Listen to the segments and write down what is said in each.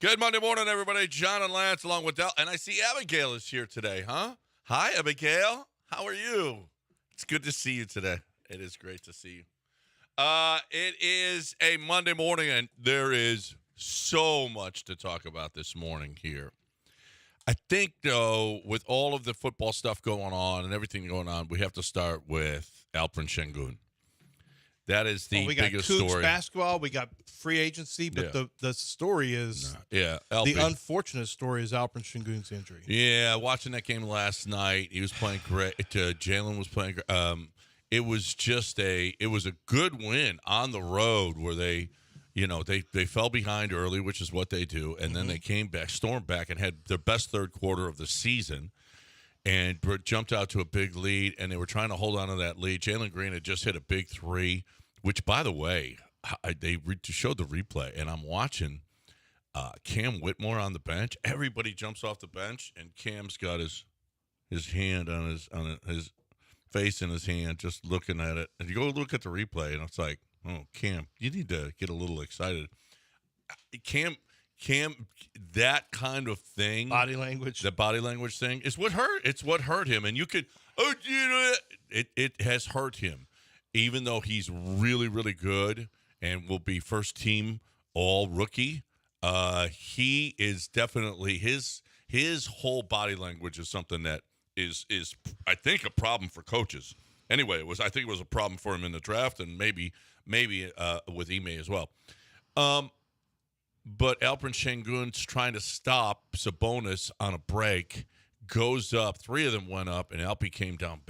Good Monday morning, everybody. John and Lance along with Del. And I see Abigail is here today, huh? Hi, Abigail. How are you? It's good to see you today. It is great to see you. It is a Monday morning, and there is so much to talk about this morning here. I think, though, with all of the football stuff going on and everything going on, we have to start with Alperen Şengün. That is the biggest story. We got Cougs basketball, we got free agency, but the story is the unfortunate story is Alperen Şengün's injury. Yeah, watching that game last night, he was playing great. Jalen was playing great. It was a good win on the road where they fell behind early, which is what they do, and then they came back, stormed back, and had their best third quarter of the season. And jumped out to a big lead, and they were trying to hold on to that lead. Jalen Green had just hit a big three, which, by the way, they showed the replay, and I'm watching Cam Whitmore on the bench. Everybody jumps off the bench, and Cam's got his hand on his face in his hand, just looking at it. And you go look at the replay, and it's like, oh, Cam, you need to get a little excited. Cam, that kind of thing, the body language thing is what hurt. It's what hurt him, and you could, it has hurt him, even though he's really, really good and will be first team all rookie. He is definitely his whole body language is something that is I think a problem for coaches. Anyway, I think it was a problem for him in the draft, and maybe with Ime as well. But Alperen Şengün's trying to stop Sabonis on a break, goes up. Three of them went up, and Alpi came down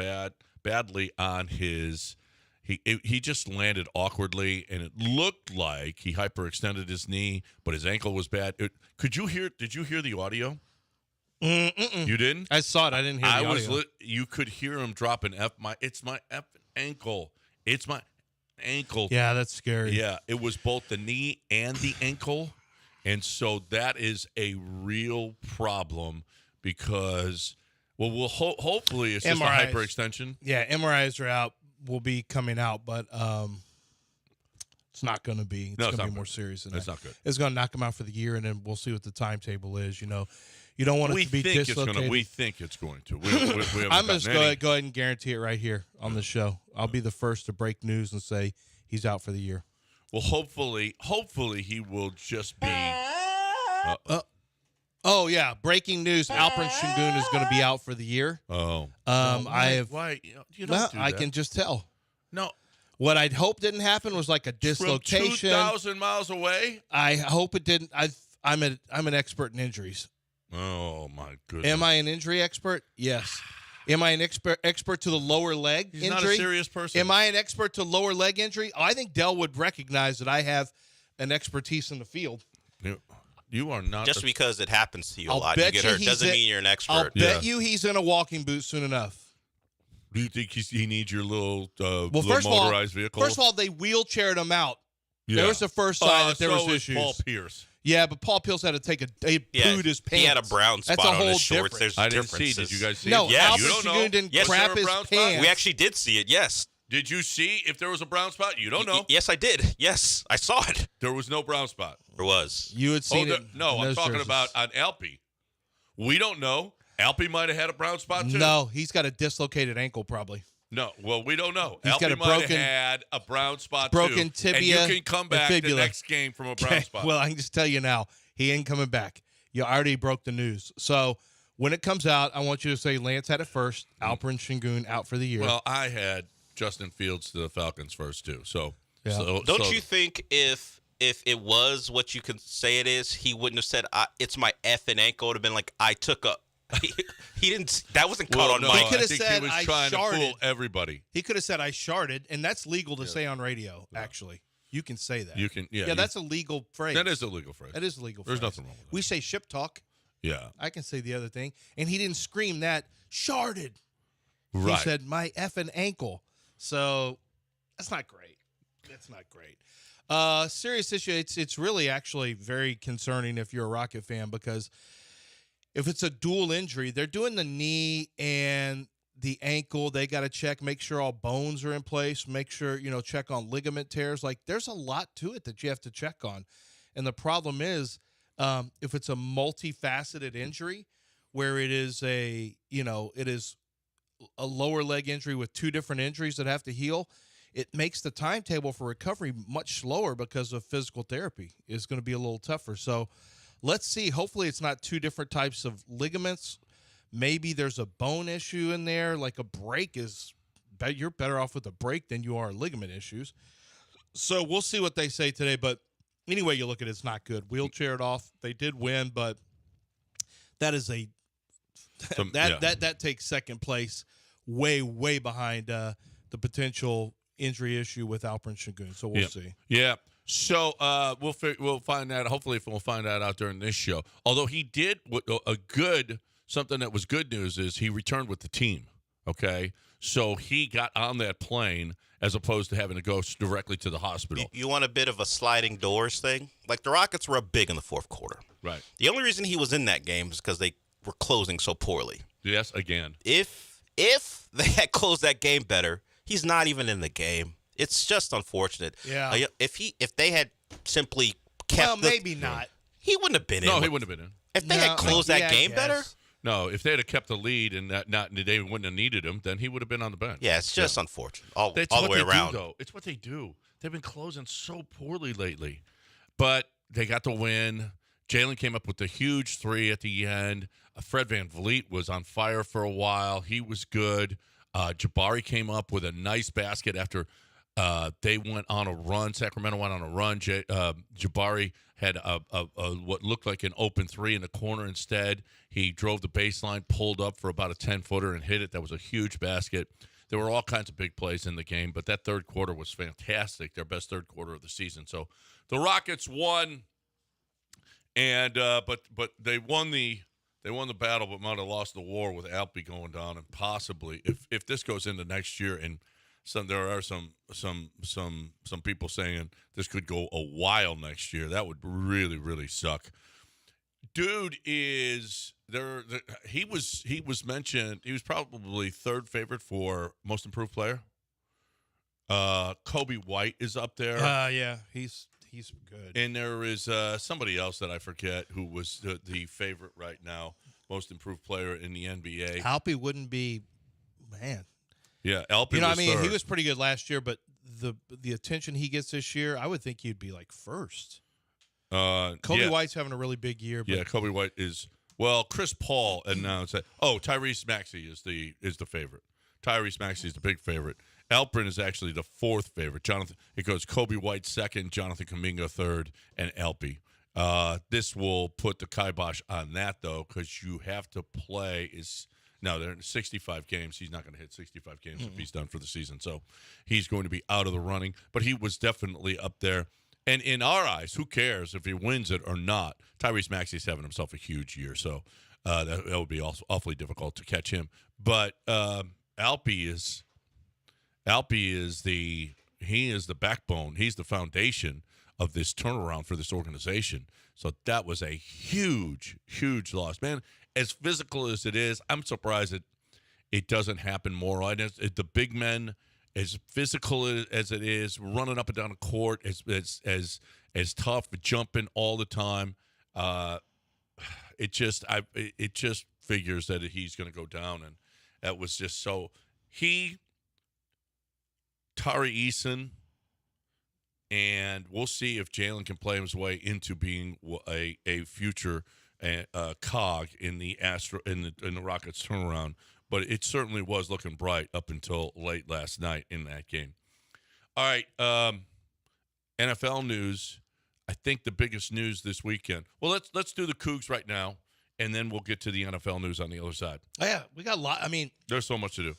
badly on his. He just landed awkwardly, and it looked like he hyperextended his knee, but his ankle was bad. Did you hear the audio? You didn't? I saw it. I didn't hear the audio. You could hear him drop an F. It's my F ankle. It's my ankle. Yeah, that's scary. Yeah, it was both the knee and the ankle. And so that is a real problem because, hopefully it's just MRIs, a hyperextension. Yeah, MRIs are out, will be coming out, but it's not going to be. It's going to be more serious than that. It's not good. It's going to knock him out for the year, and then we'll see what the timetable is. You know, you don't want it to be dislocated. We think it's going to. I'm just going to go ahead and guarantee it right here on the show. I'll be the first to break news and say he's out for the year. Well, hopefully he will just be. Oh yeah! Breaking news: Alperen Şengün is going to be out for the year. Oh, why? You don't do that. I can just tell. No, what I'd hope didn't happen was like a dislocation. From 2,000 miles away. I hope it didn't. I'm an expert in injuries. Oh my goodness! Am I an injury expert? Yes. Am I an expert to the lower leg injury? He's not a serious person. Am I an expert to lower leg injury? Oh, I think Dell would recognize that I have an expertise in the field. You are not. Just because it happens to you a lot, you get hurt, doesn't mean you're an expert. I'll bet you he's in a walking boot soon enough. Do you think he needs your little motorized vehicle? First of all, they wheelchaired him out. Yeah. There was the first sign that there was issues. Paul Pierce. Yeah, but Paul Pierce had to take pooed his pants. He had a brown spot on his shorts. There's I didn't differences. see. Did you guys see? No, it? Yes. Alperen Şengün didn't crap his pants. We actually did see it. Yes. Did you see if there was a brown spot? You don't know. Yes, I did. Yes, I saw it. There was no brown spot. There was. You had seen it. No, I'm talking about on Alpi. We don't know. Alpi might have had a brown spot too. No, he's got a dislocated ankle probably. No, well, we don't know. He's got a might have had a brown spot broken too. tibia. And you can come back the next game from a brown spot. Well, I can just tell you now, he ain't coming back. You already broke the news. So when it comes out, I want you to say Lance had it first. Alperen Şengün out for the year. Well, I had Justin Fields to the Falcons first too. So, yeah. Don't you think if it was what you can say it is, he wouldn't have said it's my effing ankle? It would have been like I took a. He didn't. That wasn't caught on no, mic. He could have he said was I trying sharted. to fool everybody. He could have said I sharted, and that's legal to say on radio. Actually, you can say that. You can. Yeah, that's a legal phrase. That is a legal phrase. That is a legal There's phrase. nothing wrong with that. We say ship talk. Yeah. I can say the other thing, and he didn't scream that sharded. Right. He said my effing ankle. So that's not great. That's not great. Serious issue. It's really actually very concerning if you're a Rocket fan because if it's a dual injury, they're doing the knee and the ankle. They got to check, make sure all bones are in place, make sure, check on ligament tears. Like there's a lot to it that you have to check on. And the problem is if it's a multifaceted injury where it is a lower leg injury with two different injuries that have to heal, it makes the timetable for recovery much slower because of physical therapy is going to be a little tougher. So let's see. Hopefully it's not two different types of ligaments. Maybe there's a bone issue in there, like a break is – you're better off with a break than you are ligament issues. So we'll see what they say today. But anyway, you look at it, it's not good. Wheelchaired off. They did win, but that is that takes second place way, way behind the potential injury issue with Alperen Şengün. So we'll see. Yeah. So we'll find that. Hopefully we'll find that out during this show. Although he did something that was good news is he returned with the team. Okay. So he got on that plane as opposed to having to go directly to the hospital. You want a bit of a sliding doors thing? Like the Rockets were up big in the fourth quarter. Right. The only reason he was in that game is because they were closing so poorly. Yes, again. If they had closed that game better, he's not even in the game. It's just unfortunate. Yeah. If they had simply kept maybe not. He wouldn't have been in. No, he wouldn't have been in. If they had closed that game better. No, if they had kept the lead and they wouldn't have needed him, then he would have been on the bench. Yeah, it's just unfortunate all the what way they around. Do, though. It's what they do. They've been closing so poorly lately. But they got the win. Jalen came up with a huge three at the end. Fred VanVleet was on fire for a while. He was good. Jabari came up with a nice basket after they went on a run. Sacramento went on a run. Jabari had a what looked like an open three in the corner instead. He drove the baseline, pulled up for about a 10-footer and hit it. That was a huge basket. There were all kinds of big plays in the game, but that third quarter was fantastic, their best third quarter of the season. So the Rockets won, and but they won the battle, but might have lost the war with Alpi going down, and possibly if this goes into next year and there are some people saying this could go a while next year. That would really, really suck. Dude is there. He was mentioned. He was probably third favorite for most improved player. Kobe White is up there. Yeah, he's good. And there is somebody else that I forget who was the favorite right now, most improved player in the NBA. Alpi wouldn't be, man. Yeah, Alpi. He was pretty good last year, but the attention he gets this year, I would think he'd be like first. Kobe White's having a really big year. But Kobe White is. Well, Chris Paul announced that. Oh, Tyrese Maxey is the favorite. Tyrese Maxey is the big favorite. Alperen is actually the fourth favorite. It goes Kobe White second, Jonathan Kuminga third, and Alpi. This will put the kibosh on that though, because you have to play they're in 65 games. He's not going to hit 65 games if he's done for the season. So he's going to be out of the running. But he was definitely up there. And in our eyes, who cares if he wins it or not? Tyrese Maxey's having himself a huge year. So that would be awfully difficult to catch him. But Alpi is the backbone. He's the foundation of this turnaround for this organization. So that was a huge, huge loss. Man, as physical as it is, I'm surprised it doesn't happen more. The big men, as physical as it is, running up and down the court, as tough, jumping all the time, it just figures that he's going to go down. And that was just so Tari Eason, and we'll see if Jalen can play his way into being a future cog in the Rockets turnaround. But it certainly was looking bright up until late last night in that game. All right, NFL news. I think the biggest news this weekend. Well, let's do the Cougs right now, and then we'll get to the NFL news on the other side. Oh, yeah, we got a lot. I mean, there's so much to do.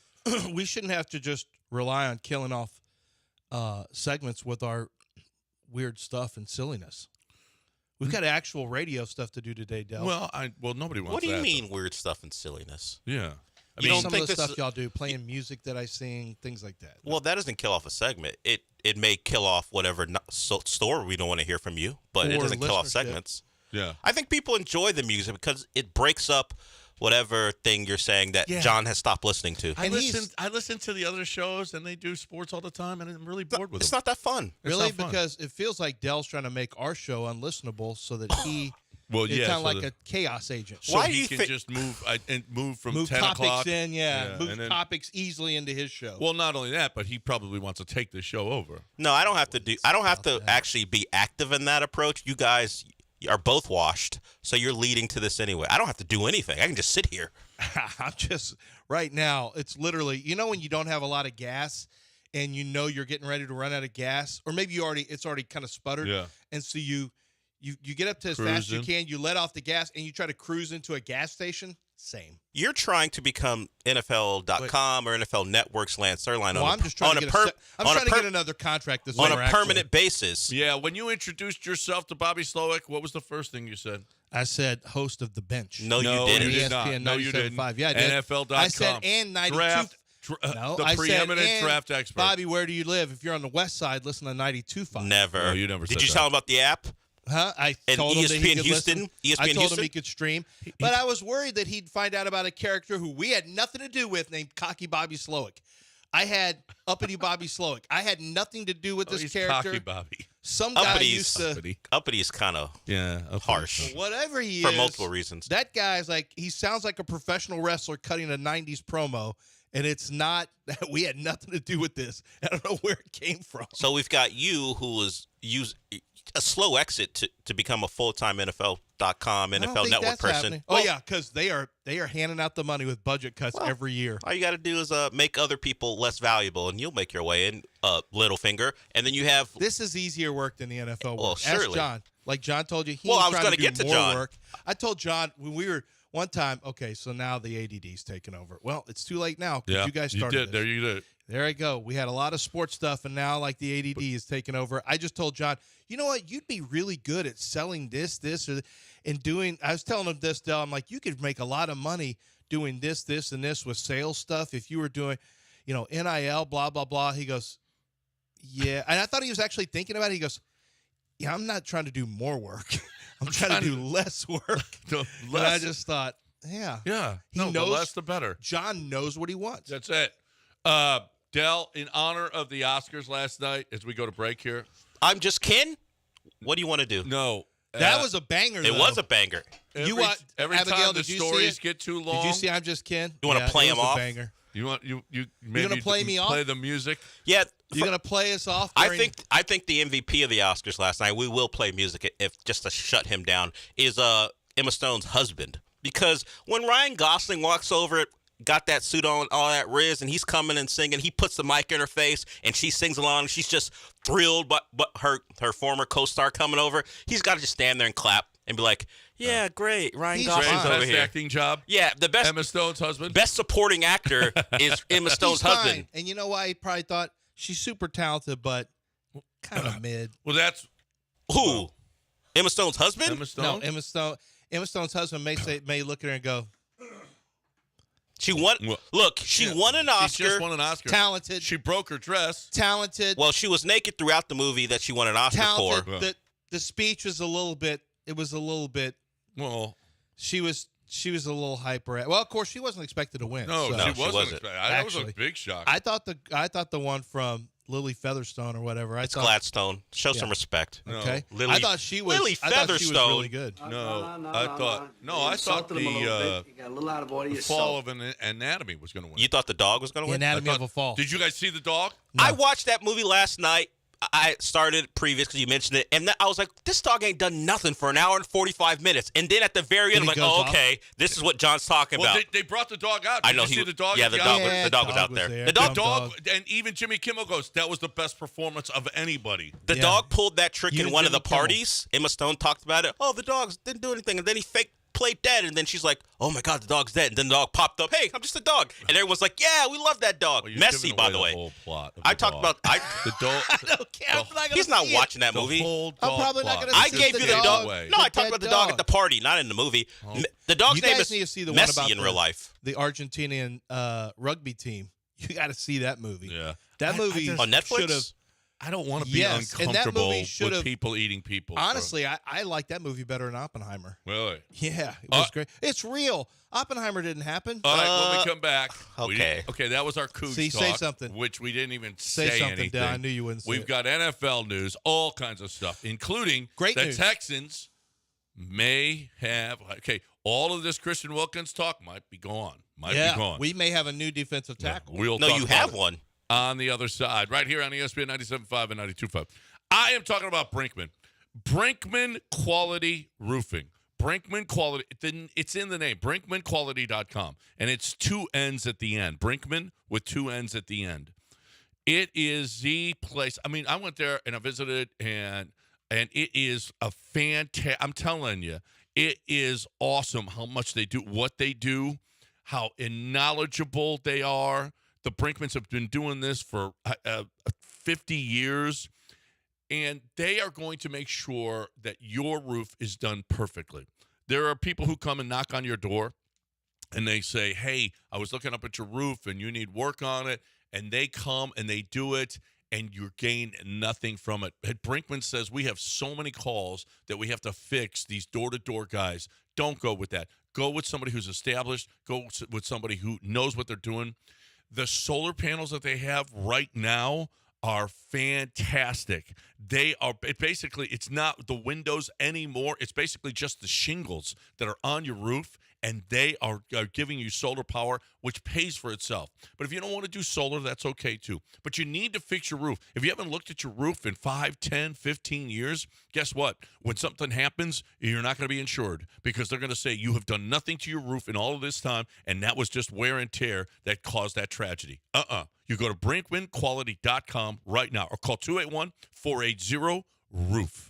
We shouldn't have to just rely on killing off segments with our weird stuff and silliness. We've got actual radio stuff to do today, Del. Well, nobody wants that. What do you mean weird stuff and silliness? Yeah. I mean, some of the stuff y'all do, playing music that I sing, things like that. Well, that doesn't kill off a segment. It may kill off whatever story we don't want to hear from you, but it doesn't kill off segments. Yeah. I think people enjoy the music because it breaks up whatever thing you're saying that John has stopped listening to. I listen to the other shows, and they do sports all the time, and I'm really bored with it. It's not that fun. Really? Because it feels like Dell's trying to make our show unlistenable so that he Well, It's yeah, kind of so like a chaos agent. So Why he do you can think- just move from Move 10 topics o'clock. in, move and then- topics easily into his show. Well, not only that, but he probably wants to take the show over. No, I don't have to actually be active in that approach. You guys are both washed, so you're leading to this anyway. I don't have to do anything. I can just sit here. I'm just right now. It's literally, when you don't have a lot of gas, and you're getting ready to run out of gas, or maybe it's already kind of sputtered, Yeah. and so you get up to as fast as you Cruising. can, you let off the gas, and you try to cruise into a gas station. Same. You're trying to become NFL.com or NFL Network's Lance Erline Well, I'm just trying to get another contract this on summer, a permanent basis. Yeah, when you introduced yourself to Bobby Slowick, what was the first thing you said? I said host of the bench. No, you didn't. did not. ESPN No, you didn't. 97.5. Yeah, I did. NFL.com. I said and 92. Draft, No, the I preeminent said, and draft expert. Bobby, where do you live? If you're on the west side, listen to 92.5. Never. No, you never Did said you that. tell him about the app? Huh? I And told him that he ESPN could Houston? listen. ESPN I told Houston? him he could stream, but I was worried that he'd find out about a character who we had nothing to do with, named Cocky Bobby Slowick. I had uppity Bobby Slowick. I had nothing to do with Oh, this he's character. cocky Bobby. Some guy Uppity used to, Uppity is kind of Yeah. Okay. harsh whatever he for is, multiple reasons. That guy's like, he sounds like a professional wrestler cutting a 90s promo, and it's not, we had nothing to do with this. I don't know where it came from. So we've got you who was a slow exit to become a full-time NFL.com, I don't NFL think Network that's person. happening. Well, Oh, yeah, because they are handing out the money with budget cuts every year. All you got to do is make other people less valuable, and you'll make your way in, Littlefinger. And then you have This is easier work than the NFL work. Well, Ask surely. John. Like John told you, Well, I was going gonna to get to more John. work. I told John when we were one time, okay, so now the ADD's taken over. Well, it's too late now because Yeah. you guys started did. this. There you did. There I go. We had a lot of sports stuff, and now like the ADD is taking over. I just told John, you know what? You'd be really good at selling this, and doing. I was telling him this, Del. I'm like, you could make a lot of money doing this, and this with sales stuff if you were doing, NIL, blah blah blah. He goes, yeah, and I thought he was actually thinking about it. He goes, yeah, I'm not trying to do more work. I'm trying to do less work. The And I less, just thought, yeah, yeah. He No, knows- the less the better. John knows what he wants. That's it. Dell, in honor of the Oscars last night, as we go to break here. I'm just Ken. What do you want to do? No. That was a banger. It though. was a banger. Every, Every every Abigail, time the did you see stories it? get too long. Did you see I'm Just Ken? You wanna play it him was a off? Banger. You want you maybe gonna play me off? Play the music. Yeah, You're going to play us off? I during- think the MVP of the Oscars last night, we will play music if just to shut him down, is Emma Stone's husband. Because when Ryan Gosling walks over, got that suit on, all that riz, and he's coming and singing, he puts the mic in her face, and she sings along, and she's just thrilled but her former co-star coming over. He's got to just stand there and clap and be like, yeah, great, Ryan He's Gosling's fine. over Best here. acting job. Yeah, the best Emma Stone's husband. best supporting actor is Emma Stone's He's husband. fine. And you know why? He probably thought she's super talented, but kind of mid. Well, that's Who? Emma Stone's husband? Emma Stone. No, Emma Stone. Emma Stone's husband may look at her and go, She won. Well, Look, she won an She Oscar. just won an Oscar. talented, She broke her dress. talented, Well, she was naked throughout the movie that she won an Oscar talented. for. Yeah. The speech was a little bit. It was a little bit. Well, She was a little hyper. Well, of course, she wasn't expected to win. no, so. No, she she wasn't. wasn't. That was a Actually. big shock. I thought the one from Lily Featherstone or whatever. I It's thought. Gladstone. Show some respect. No. Okay. Lily- I thought she was. Lily I thought she was Featherstone. really good. I thought You the got a little out of order the yourself. Fall of an Anatomy was going to win. You thought the dog was going to The win? Anatomy I of a thought- Fall. Did you guys see the dog? No. I watched that movie last night. I started previous because you mentioned it, and I was like, "This dog ain't done nothing for an hour and 45 minutes." And then at the very end, I'm Then like, he goes "Oh, off. okay, this is what John's talking Well, about." they brought the dog out. Did I know you he see was- the dog. yeah, at the the dog Oscars? was- the dog was out there. The The dog- dog, and even Jimmy Kimmel goes, that was the best performance of anybody. The Yeah. dog pulled that trick You in and one of Jimmy the Kimmel. parties. Emma Stone talked about it. Oh, the dog didn't do anything, and then he fake played dead, and then she's like, "Oh my God, the dog's dead." And then the dog popped up. Hey, I'm just a dog, and everyone's like, "Yeah, we love that dog." Well, you're Messy, giving by away the way. whole plot of I the talked dog. about the dog. He's not watching that The movie. whole I'm dog probably not plot. gonna I see gave the you the dog. dog. Away. No, I The talked dead about the dog dog. at the party, not in the movie. The dog's You name guys is need to see the one Messy about in the- real life. The Argentinian rugby team. You got to see that movie. Yeah. That movie just- On Netflix? should have. I don't want to be Yes, and that uncomfortable movie should with have- people eating people. Honestly, I like that movie better than Oppenheimer. Really? Yeah, it was great. It's real. Oppenheimer didn't happen. All right, when we come back. okay. Okay, that was our Cougs See, talk. say something. Which we didn't even Say something, anything. Dale. I knew you wouldn't say We've it. got NFL news, all kinds of stuff, including Great the news. Texans may have all of this Christian Wilkins talk might be gone. Be gone. We may have a new defensive tackle. We'll No, talk you about have it one. on the other side, right here on ESPN 97.5 and 92.5. I am talking about Brinkman. Brinkman Quality Roofing. Brinkman Quality. It's in the name. BrinkmanQuality.com. And it's 2 N's at the end. Brinkman with 2 N's at the end. It is the place. I mean, I went there and I visited, and it is a fantastic. I'm telling you, it is awesome how much they do, what they do, how knowledgeable they are. The Brinkmans have been doing this for 50 years, and they are going to make sure that your roof is done perfectly. There are people who come and knock on your door, and they say, hey, I was looking up at your roof, and you need work on it, and they come and they do it, and you gain nothing from it. Brinkman says we have so many calls that we have to fix these door-to-door guys. Don't go with that. Go with somebody who's established. Go with somebody who knows what they're doing. The solar panels that they have right now are fantastic. They are basically, it's not the windows anymore. It's basically just the shingles that are on your roof, and they are giving you solar power, which pays for itself. But if you don't want to do solar, that's okay too. But you need to fix your roof. If you haven't looked at your roof in 5, 10, 15 years, guess what? When something happens, you're not going to be insured, because they're going to say you have done nothing to your roof in all of this time, and that was just wear and tear that caused that tragedy. You go to BrinkmanQuality.com right now, or call 281-480-ROOF.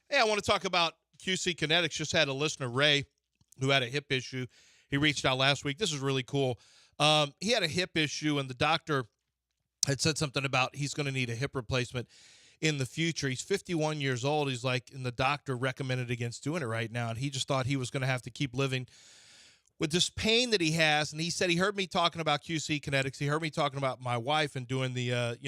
Hey, I want to talk about QC Kinetics. Just had a listener, Ray, who had a hip issue. He reached out last week. This is really cool. He had a hip issue, and the doctor had said something about he's going to need a hip replacement in the future. He's 51 years old. He's like, and the doctor recommended against doing it right now, and he just thought he was going to have to keep living with this pain that he has. And he said he heard me talking about QC Kinetics. He heard me talking about my wife and doing the,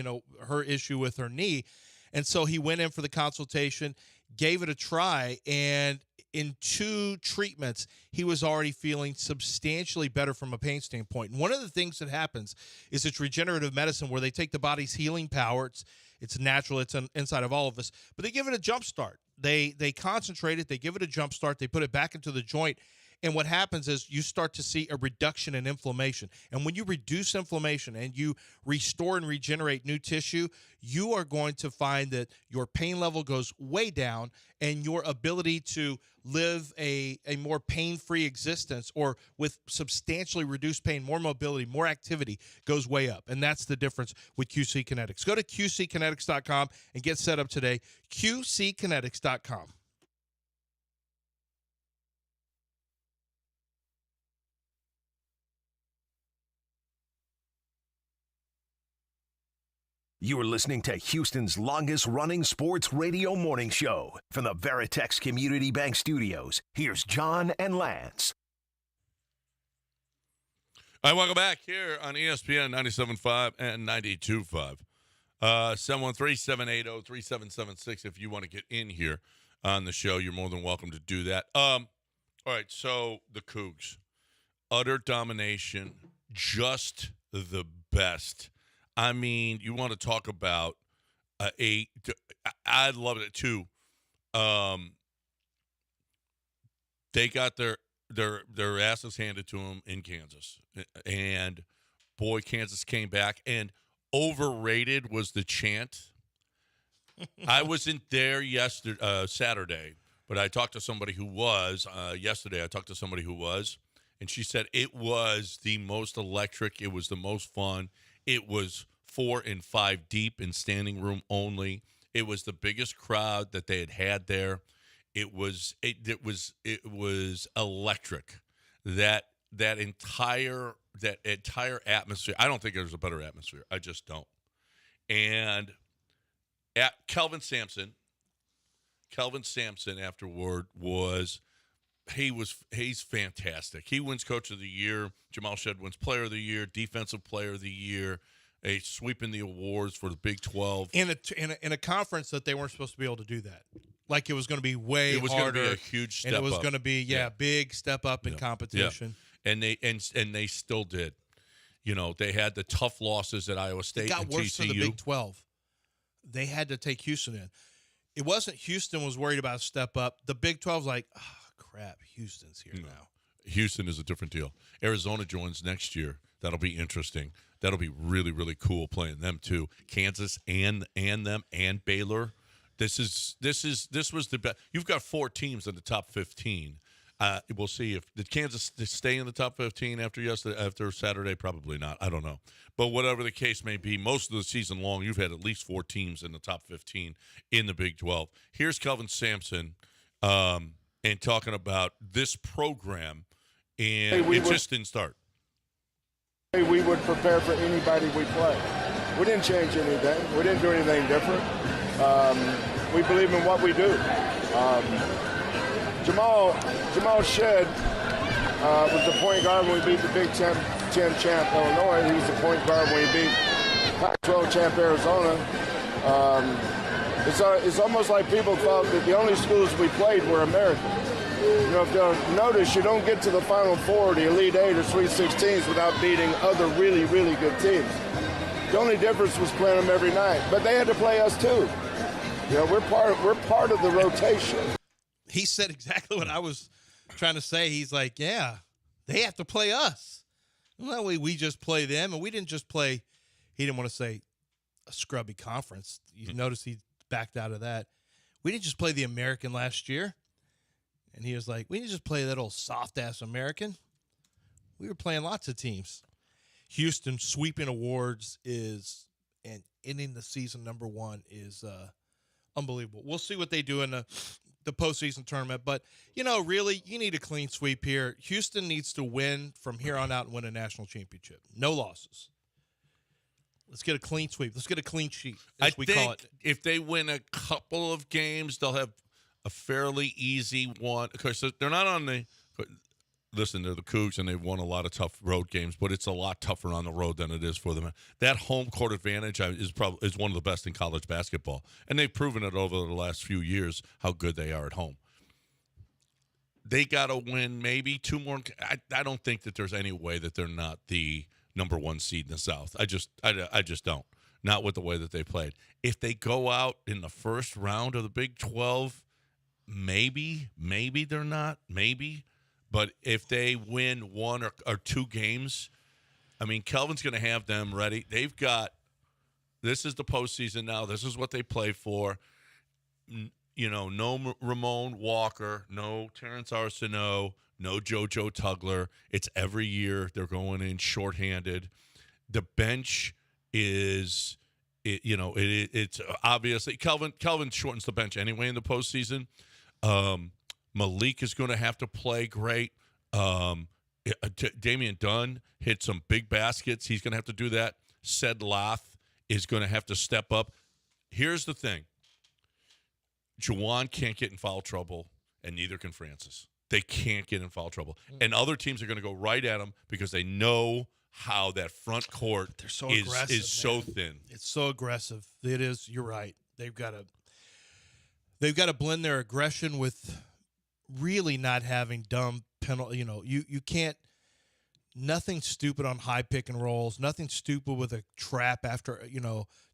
her issue with her knee. And so he went in for the consultation, gave it a try, and in 2 treatments, he was already feeling substantially better from a pain standpoint. And one of the things that happens is it's regenerative medicine, where they take the body's healing power. It's natural. It's inside of all of us. But they give it a jump start. They concentrate it. They give it a jump start. They put it back into the joint. And what happens is you start to see a reduction in inflammation. And when you reduce inflammation and you restore and regenerate new tissue, you are going to find that your pain level goes way down and your ability to live a more pain-free existence or with substantially reduced pain, more mobility, more activity goes way up. And that's the difference with QC Kinetics. Go to QCkinetics.com and get set up today. QCkinetics.com. You are listening to Houston's longest-running sports radio morning show. From the Veritex Community Bank Studios, here's John and Lance. All right, welcome back here on ESPN 97.5 and 92.5. 713-780-3776 if you want to get in here on the show. You're more than welcome to do that. All right, so the Cougs. Utter domination, just the best. I mean, you want to talk about I love it too. They got their asses handed to them in Kansas, and boy, Kansas came back. And overrated was the chant. I wasn't there Saturday, but I talked to somebody who was yesterday. I talked to somebody who was, and she said it was the most electric. It was the most fun. It was 4 and 5 deep in standing room only. It was the biggest crowd that they had there. It was electric. That entire atmosphere. I don't think there's a better atmosphere. I just don't. And at Kelvin Sampson afterward he's fantastic. He wins Coach of the Year. Jamal Shead wins Player of the Year, Defensive Player of the Year. A sweeping the awards for the Big 12 in a conference that they weren't supposed to be able to do that. Like it was going to be way harder. It was going to be a huge step up. And it was going to be big step up in competition. Yeah. And they still did. You know, they had the tough losses at Iowa State and TCU. It got worse for the Big 12. They had to take Houston in. It wasn't Houston was worried about a step up. The Big 12's like, crap, Houston's here now. Houston is a different deal. Arizona joins next year. That'll be interesting. That'll be really, really cool playing them too. Kansas and them and Baylor. This was the best. You've got 4 teams in the top 15. We'll see if did Kansas stay in the top 15 after Saturday. Probably not. I don't know. But whatever the case may be, most of the season long, you've had at least 4 teams in the top 15 in the Big 12. Here's Kelvin Sampson and talking about this program, and it just didn't start. We would prepare for anybody we play. We didn't change anything. We didn't do anything different. We believe in what we do. Jamal Shead was the point guard when we beat the Big 10 champ Illinois. He was the point guard when we beat Pac-12 champ Arizona. It's almost like people thought that the only schools we played were American. You know, if you'll notice, you don't get to the Final Four, the Elite Eight, or Sweet 16s without beating other really, really good teams. The only difference was playing them every night, but they had to play us too. You know, we're part of the rotation. He said exactly what I was trying to say. He's like, yeah, they have to play us. Well, we just play them, and we didn't just play. He didn't want to say a scrubby conference. You notice he backed out of that. We didn't just play the American last year. And he was like, we didn't just play that old soft-ass American. We were playing lots of teams. Houston sweeping awards and ending the season number 1 is unbelievable. We'll see what they do in the postseason tournament. But, you know, really, you need a clean sweep here. Houston needs to win from here on out and win a national championship. No losses. Let's get a clean sweep. Let's get a clean sheet, as we call it. If they win a couple of games, they'll have a fairly easy one. Of course, they're not on the – listen, they're the Cougs, and they've won a lot of tough road games, but it's a lot tougher on the road than it is for them. That home court advantage is one of the best in college basketball, and they've proven it over the last few years how good they are at home. They got to win maybe 2 more. I don't think that there's any way that they're not the number 1 seed in the South. I just don't. Not with the way that they played. If they go out in the first round of the Big 12, maybe they're not. Maybe. But if they win one or two games, I mean, Kelvin's going to have them ready. They've got – this is the postseason now. This is what they play for. No Ramon Walker, no Terrence Arsenault, no JoJo Tugler. It's every year they're going in shorthanded. The bench is – it's obviously Kelvin shortens the bench anyway in the postseason. Malik is going to have to play great. Damian Dunn hit some big baskets. He's going to have to do that. Ced Lath is going to have to step up. Here's the thing. Juwan can't get in foul trouble, and neither can Francis. They can't get in foul trouble. And other teams are going to go right at them because they know how that front court is so thin. It's so aggressive. It is. You're right. They've got to blend their aggression with really not having dumb penalty. You can't. Nothing stupid on high pick and rolls. Nothing stupid with a trap after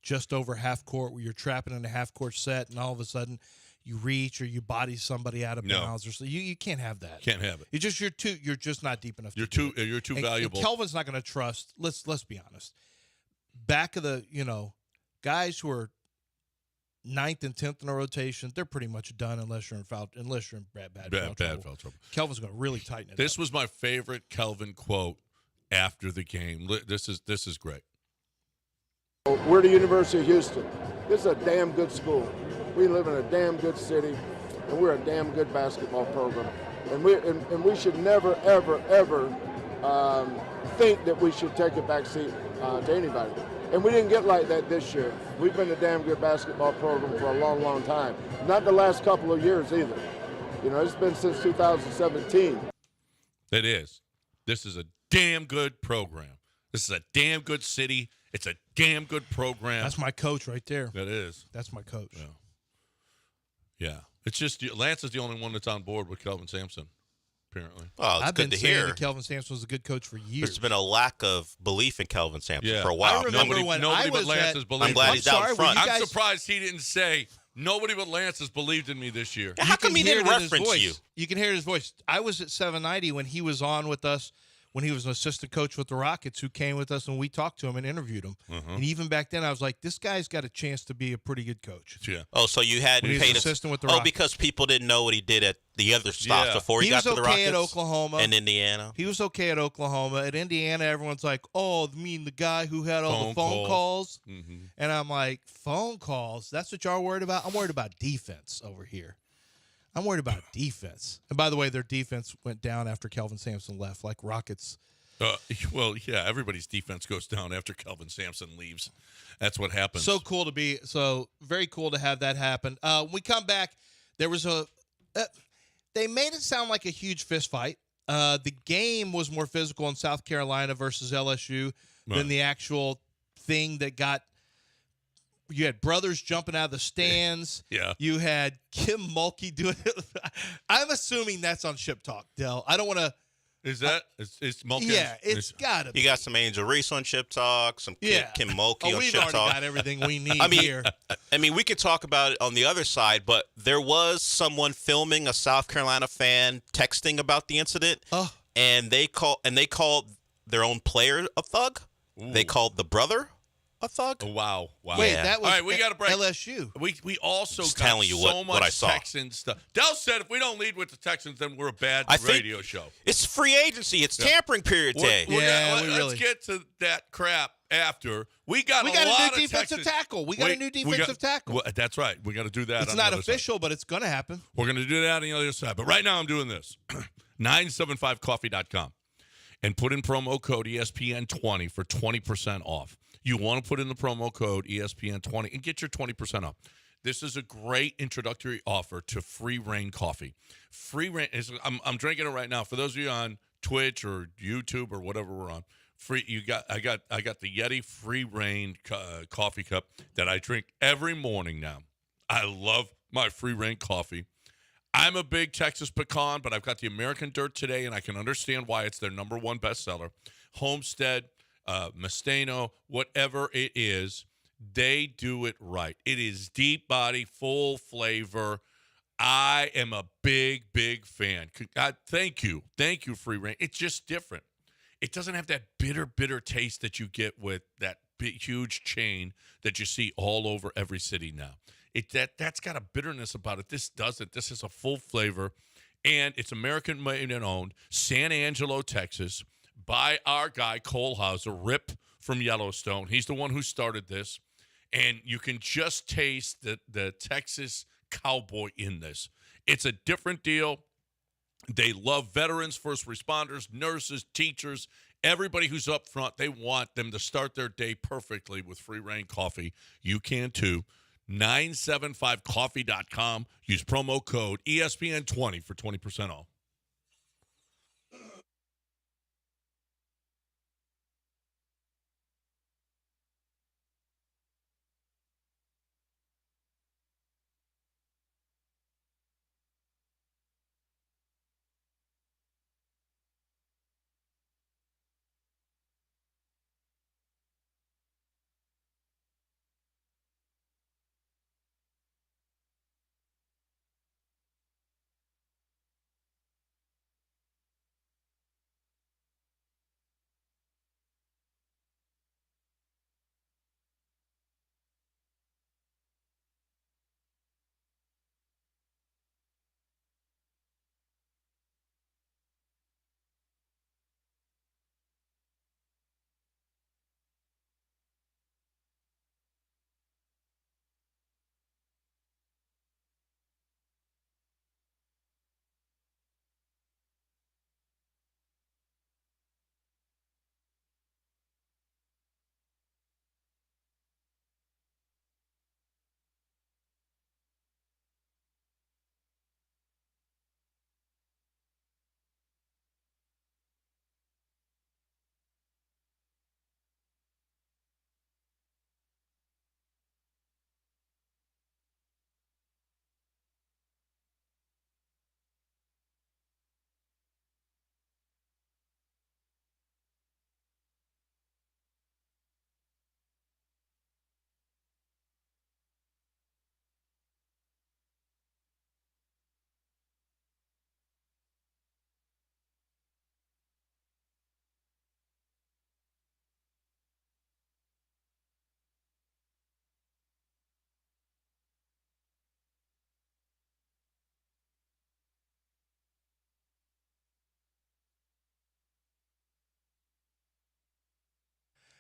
just over half court where you're trapping in a half court set and all of a sudden you reach or you body somebody out of bounds or so. You can't have that. Can't have it. You're just not deep enough. You're too valuable. And Kelvin's not going to trust. Let's be honest. Back of the guys who are 9th and 10th in a rotation, they're pretty much done unless you're in bad foul trouble. Kelvin's going to really tighten it. This was my favorite Kelvin quote after the game. This is great. We're the University of Houston. This is a damn good school. We live in a damn good city, and we're a damn good basketball program. And we should never, ever, ever think that we should take a back seat to anybody. And we didn't get like that this year. We've been a damn good basketball program for a long, long time. Not the last couple of years either. It's been since 2017. It is. This is a damn good program. This is a damn good city. It's a damn good program. That's my coach right there. That is. That's my coach. Yeah. It's just Lance is the only one that's on board with Kelvin Sampson, apparently. Oh, it's I've good been to saying hear. that Kelvin Sampson was a good coach for years. There's been a lack of belief in Kelvin Sampson for a while. I remember Nobody but Lance has believed. I'm glad he's out in front. I'm surprised he didn't say nobody but Lance has believed in me this year. How come he didn't reference you? You can hear his voice. I was at 790 when he was on with us, when he was an assistant coach with the Rockets, who came with us and we talked to him and interviewed him. And even back then, I was like, this guy's got a chance to be a pretty good coach. Yeah. Oh, so you hadn't When he was paid assistant with the Oh, Rockets. because people didn't know what he did at the other stops before he got to the Rockets. He was okay at Oklahoma and Indiana. He was okay at Oklahoma. At Indiana, everyone's like, oh, you mean the guy who had all the phone calls? And I'm like, phone calls? That's what y'all are worried about? I'm worried about defense over here. I'm worried about defense. And by the way, their defense went down after Kelvin Sampson left, like Rockets. Well, yeah, everybody's defense goes down after Kelvin Sampson leaves. That's what happens. So very cool to have that happen. When we come back, there was they made it sound like a huge fist fight. The game was more physical in South Carolina versus LSU than the actual thing that got. You had brothers jumping out of the stands. Yeah. You had Kim Mulkey doing it. I'm assuming that's on Ship Talk, Del. I don't want to. Is that? It's Mulkey? Yeah, it's got to be. You got some Angel Reese on Ship Talk, some Kim Mulkey on we've Ship already Talk. got everything we need here. I mean, we could talk about it on the other side, but there was someone filming, a South Carolina fan, texting about the incident, and they called their own player a thug. Ooh. They called the brother a thug. Oh, wow. Wait, Yeah. that was All right, we got to break. LSU. We also Just got telling you so what much I saw. Texans stuff. Dell said if we don't lead with the Texans, then we're a bad I think radio show. It's free agency. It's tampering period day. Let's get to that crap after. We got a new defensive tackle. We got a new defensive tackle. Well, that's right. We got to do that. It's on the not other official, but it's going to happen. side. We're going to do that on the other side. But right now I'm doing this. 975coffee.com and put in promo code ESPN20 for 20% off. You want to put in the promo code ESPN20 and get your 20% off. This is a great introductory offer to Free Reign Coffee. Free Reign is I'm drinking it right now. For those of you on Twitch or YouTube or whatever we're on, I got the Yeti Free Reign coffee cup that I drink every morning now. I love my Free Reign coffee. I'm a big Texas pecan, but I've got the American Dirt today, and I can understand why it's their number one bestseller. Homestead, Mustano, whatever it is, they do it right. It is deep body, full flavor. I am a big, big fan. God, thank you. Thank you, Free Range. It's just different. It doesn't have that bitter, bitter taste that you get with that big, huge chain that you see all over every city now. That's got a bitterness about it. This doesn't. This is a full flavor, and it's American made and owned, San Angelo, Texas, by our guy, Cole Hauser, Rip from Yellowstone. He's the one who started this, and you can just taste the Texas cowboy in this. It's a different deal. They love veterans, first responders, nurses, teachers, everybody who's up front. They want them to start their day perfectly with Free Reign Coffee. You can too. 975coffee.com. Use promo code ESPN20 for 20% off.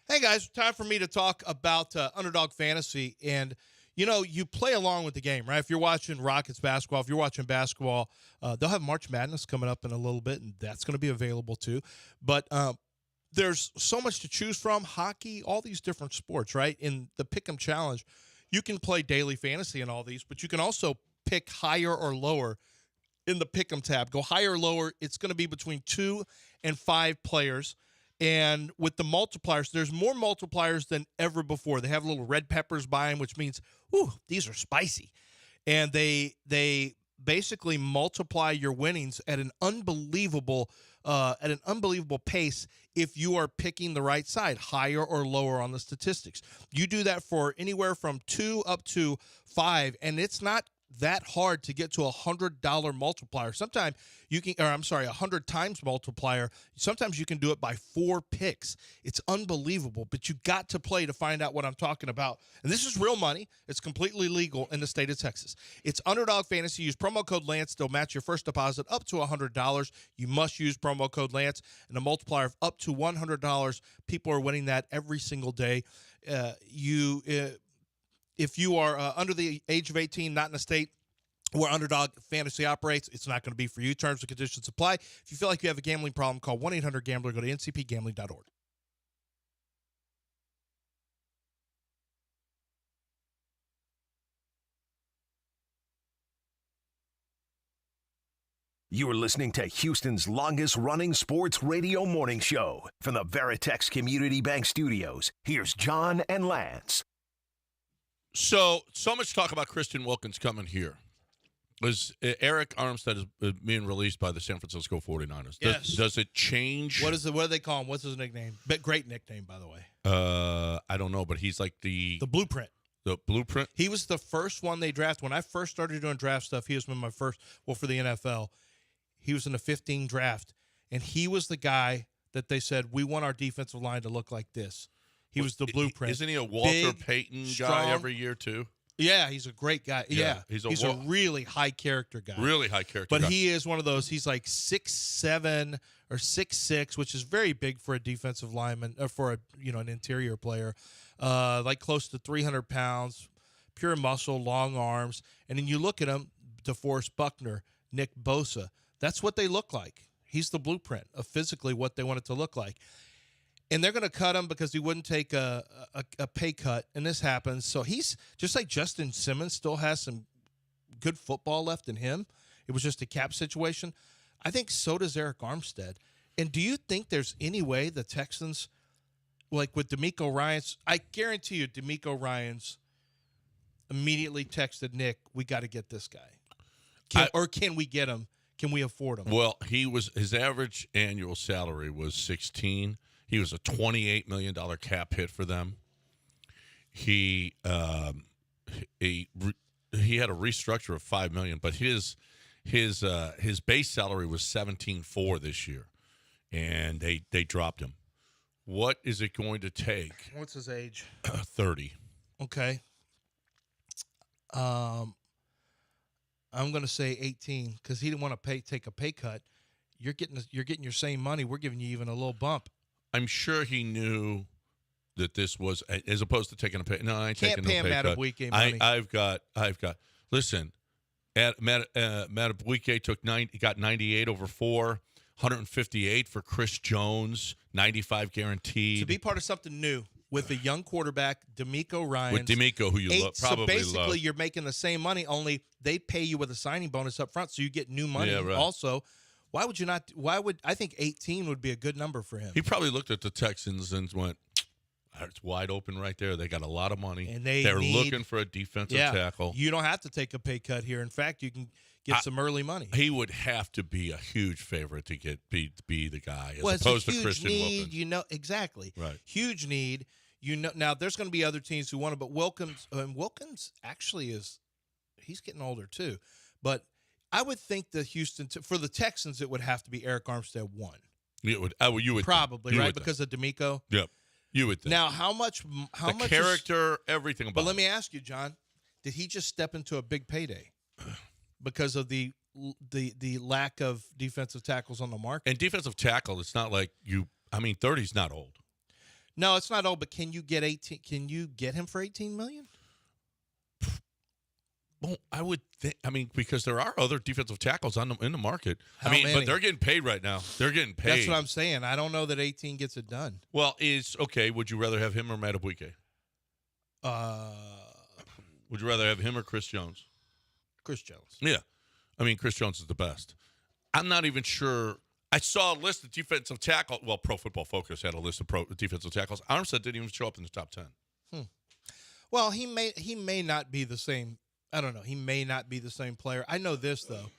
Hey, guys, time for me to talk about Underdog Fantasy. And, you know, you play along with the game, right? If you're watching Rockets basketball, if you're watching basketball, they'll have March Madness coming up in a little bit, and that's going to be available too. But there's so much to choose from, hockey, all these different sports, right? In the Pick'em Challenge, you can play daily fantasy in all these, but you can also pick higher or lower in the Pick'em tab. Go higher or lower. It's going to be between 2 and 5 players. And with the multipliers, there's more multipliers than ever before. They have little red peppers by them, which means, ooh, these are spicy. And they basically multiply your winnings at an unbelievable pace if you are picking the right side, higher or lower on the statistics. You do that for anywhere from 2 up to 5, and it's not that hard to get to $100 multiplier. Sometimes you can, or I'm sorry, 100 times multiplier. Sometimes you can do it by 4 picks. It's unbelievable, but you got to play to find out what I'm talking about. And this is real money. It's completely legal in the state of Texas. It's Underdog Fantasy. Use promo code Lance. They'll match your first deposit up to $100. You must use promo code Lance, and a multiplier of up to $100. People are winning that every single day. If you are under the age of 18, not in a state where Underdog Fantasy operates, it's not going to be for you. Terms and conditions apply. If you feel like you have a gambling problem, call 1-800-GAMBLER. Go to ncpgambling.org. You are listening to Houston's longest-running sports radio morning show. From the Veritex Community Bank Studios, here's John and Lance. So much talk about Christian Wilkins coming here. Was Eric Armstead is being released by the San Francisco 49ers. Yes. Does it change? What do they call him? What's his nickname? Great nickname, by the way. I don't know, but he's like the blueprint. The blueprint? He was the first one they drafted. When I first started doing draft stuff, he was my first, for the NFL. He was in the 15 draft, and he was the guy that they said, we want our defensive line to look like this. He was the blueprint. Isn't he a Walter Big, Payton strong guy every year, too? Yeah, he's a great guy. Yeah. He's a really high character guy. Really high character But guy. he is one of those, he's like 6'7" or 6'6", which is very big for a defensive lineman, or for an interior player. Like close to 300 pounds, pure muscle, long arms. And then you look at him, DeForest Buckner, Nick Bosa. That's what they look like. He's the blueprint of physically what they want it to look like. And they're going to cut him because he wouldn't take a pay cut, and this happens. So he's just like Justin Simmons still has some good football left in him. It was just a cap situation. I think so does Eric Armstead. And do you think there's any way the Texans, like with D'Amico Ryans, I guarantee you D'Amico Ryans immediately texted Nick, we got to get this guy. Or can we get him? Can we afford him? Well, his average annual salary was 16. He was a $28 million cap hit for them. He had a restructure of $5 million, but his base salary was $17.4 this year, and they dropped him. What is it going to take? What's his age? 30. Okay. I'm going to say 18 because he didn't want to take a pay cut. You're getting your same money. We're giving you even a little bump. I'm sure he knew that this was, as opposed to taking a pay. No, I ain't taking no pay cut. Can't pay Madubuike money. I've got. Listen, Madubuike got 98 over 4, 158 for Chris Jones, 95 guaranteed. To be part of something new with a young quarterback, D'Amico Ryans. With D'Amico, who you probably So basically, love. you're making the same money, only they pay you with a signing bonus up front, so you get new money. Yeah, right. Also, I think 18 would be a good number for him. He probably looked at the Texans and went, it's wide open right there. They got a lot of money. And they're looking for a defensive tackle. You don't have to take a pay cut here. In fact, you can get some early money. He would have to be a huge favorite to be the guy, as Well, opposed it's a to Christian huge need, Wilkins. Exactly. Right. Huge need. Now there's going to be other teams who want it, but Wilkins actually he's getting older too. But I would think that for the Texans, it would have to be Eric Armstead 1. You would Probably, you right? would Because of D'Amico. Yep. You would think. Now, how much character, everything about But let it. me ask you, John, did he just step into a big payday because of the lack of defensive tackles on the market? And defensive tackle, it's not like 30's not old. No, it's not old, but can you get 18? Can you get him for $18 million? Well, I would think. Because there are other defensive tackles in the market. How but many? they're getting paid right now. They're getting paid. That's what I'm saying. I don't know that 18 gets it done. Well, would you rather have him or Madubuike? Would you rather have him or Chris Jones? Chris Jones. Yeah. Chris Jones is the best. I'm not even sure. I saw a list of defensive tackle. Well, Pro Football Focus had a list of defensive tackles. Armstead didn't even show up in the top 10. Well, he may not be the same. I don't know. He may not be the same player. I know this, though.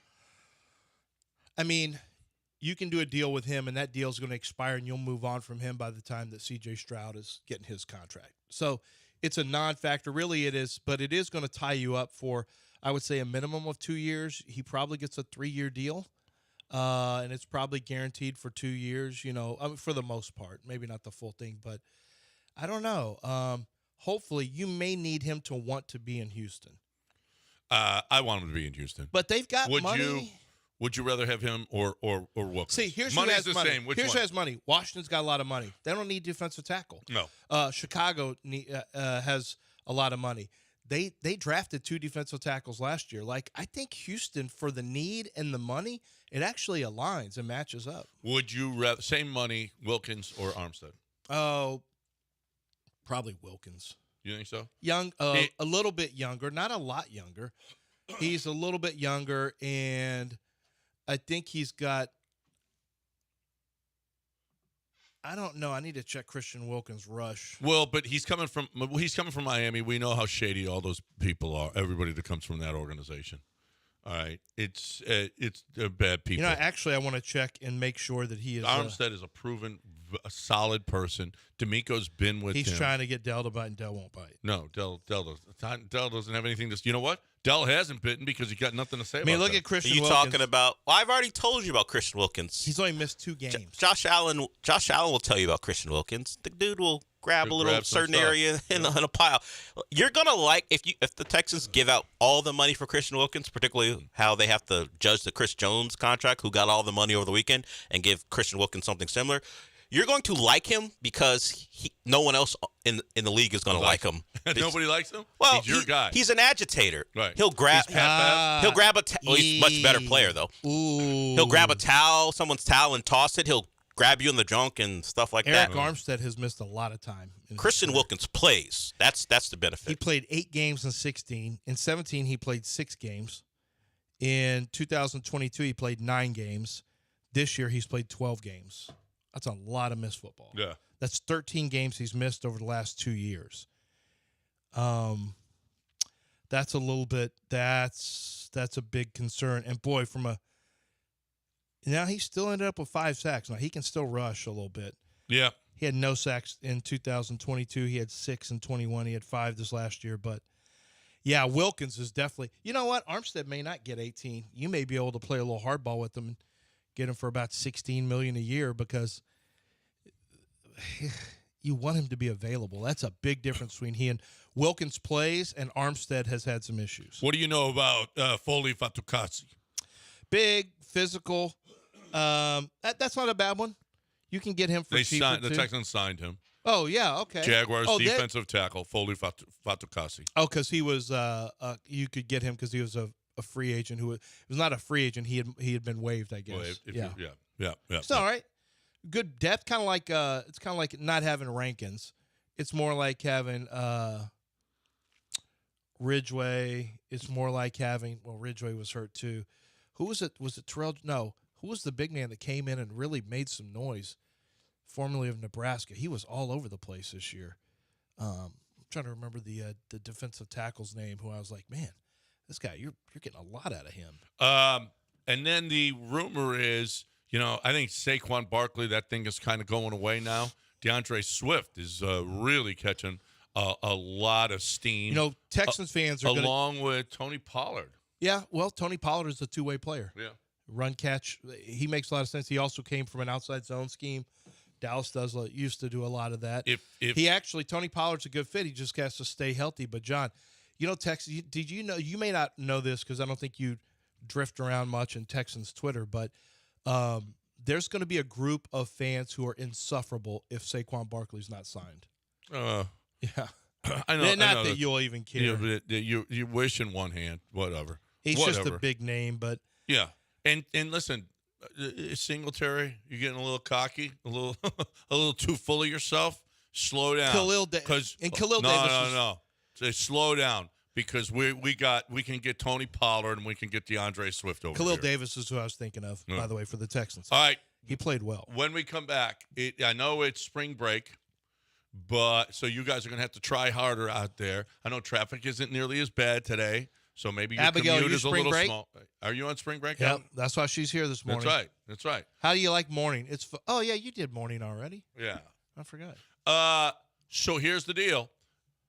You can do a deal with him, and that deal is going to expire, and you'll move on from him by the time that C.J. Stroud is getting his contract. So it's a non-factor. Really, it is, but it is going to tie you up for, I would say, a minimum of 2 years. He probably gets a 3-year deal, and it's probably guaranteed for 2 years, for the most part. Maybe not the full thing, but I don't know. Hopefully, you may need him to want to be in Houston. I want him to be in Houston. But they've got money. Would you rather have him or Wilkins? See, here's money who is has the money. same. Which Here's one? who has money. Washington's got a lot of money. They don't need defensive tackle. No. Chicago has a lot of money. They drafted 2 defensive tackles last year. I think Houston, for the need and the money, it actually aligns and matches up. Would you rather same money, Wilkins or Armstead? Oh, probably Wilkins. You think so? Young, a little bit younger, not a lot younger. He's a little bit younger, and I think he's got. I don't know. I need to check Christian Wilkins' rush. Well, but he's coming from Miami. We know how shady all those people are. Everybody that comes from that organization. All right, they're bad people. Actually, I want to check and make sure that he is. Armstead is a proven, a solid person. D'Amico's been with him. He's trying to get Dell to bite, and Dell won't bite. No, Dell doesn't have anything to. You know what? Dell hasn't bitten because he got nothing to say. I mean, about look that. at Christian. Are you Wilkins. talking about? Well, I've already told you about Christian Wilkins. He's only missed 2 games. Josh Allen will tell you about Christian Wilkins. The dude will grab a little grab some certain stuff. area in a pile. You're gonna like if the Texans give out all the money for Christian Wilkins, particularly how they have to judge the Chris Jones contract, who got all the money over the weekend, and give Christian Wilkins something similar. You're going to like him because no one else in the league is going to like him. Nobody likes him. Well, he's your guy. He's an agitator. Right. He'll grab. He's Pat Bev. He'll grab he's a much better player though. Ooh. He'll grab a towel, someone's towel, and toss it. He'll grab you in the junk and stuff like Eric that. Armstead has missed a lot of time. Christian Wilkins plays. That's the benefit. He played 8 games in 16. In 17, he played 6 games. In 2022, he played 9 games. This year, he's played 12 games. That's a lot of missed football. Yeah. That's 13 games he's missed over the last 2 years. That's a little bit. That's a big concern. And boy, now he still ended up with 5 sacks. Now he can still rush a little bit. Yeah. He had no sacks in 2022. He had 6 in 21. He had 5 this last year. But yeah, Wilkins is definitely. You know what? Armstead may not get 18. You may be able to play a little hardball with him and get him for about $16 million a year because you want him to be available. That's a big difference between he and Wilkins plays, and Armstead has had some issues. What do you know about Foley Fatukasi? Big, physical. That's not a bad one. You can get him for cheaper, The Texans signed him. Oh, yeah, okay. Jaguars defensive tackle, Foley Fatukasi. Oh, because he was you could get him because he was a free agent who was not a free agent. He had been waived, I guess. Yeah. It's all right. Good depth, kind of like it's kind of like not having Rankins. It's more like having Ridgeway. It's more like having Ridgeway was hurt too. Who was it? Was it Terrell? No. Who was the big man that came in and really made some noise? Formerly of Nebraska, he was all over the place this year. I'm trying to remember the defensive tackle's name. Who I was like, man, this guy, you're getting a lot out of him. And then the rumor is, I think Saquon Barkley, that thing is kind of going away now. DeAndre Swift is really catching a lot of steam. Texans fans are along with Tony Pollard. Yeah, well, Tony Pollard is a two-way player. Yeah. Run catch, he makes a lot of sense. He also came from an outside zone scheme. Dallas used to do a lot of that. Tony Pollard's a good fit. He just has to stay healthy. But John, Texas. Did you know? You may not know this because I don't think you drift around much in Texans Twitter, but there's going to be a group of fans who are insufferable if Saquon Barkley's not signed. Yeah, I know. Not that you'll even care. You wish in one hand, whatever. He's just a big name, but yeah. And listen, Singletary, you're getting a little cocky, a little too full of yourself. Slow down. Khalil Davis. No. Say slow down because we can get Tony Pollard and we can get DeAndre Swift over Khalil here. Davis is who I was thinking of, by the way, for the Texans. All right. He played well. When we come back, I know it's spring break, but so you guys are going to have to try harder out there. I know traffic isn't nearly as bad today. So maybe your commute is a little small. Are you on spring break? Yep, that's why she's here this morning. That's right. How do you like morning? Oh, yeah, you did morning already. Yeah. I forgot. So here's the deal.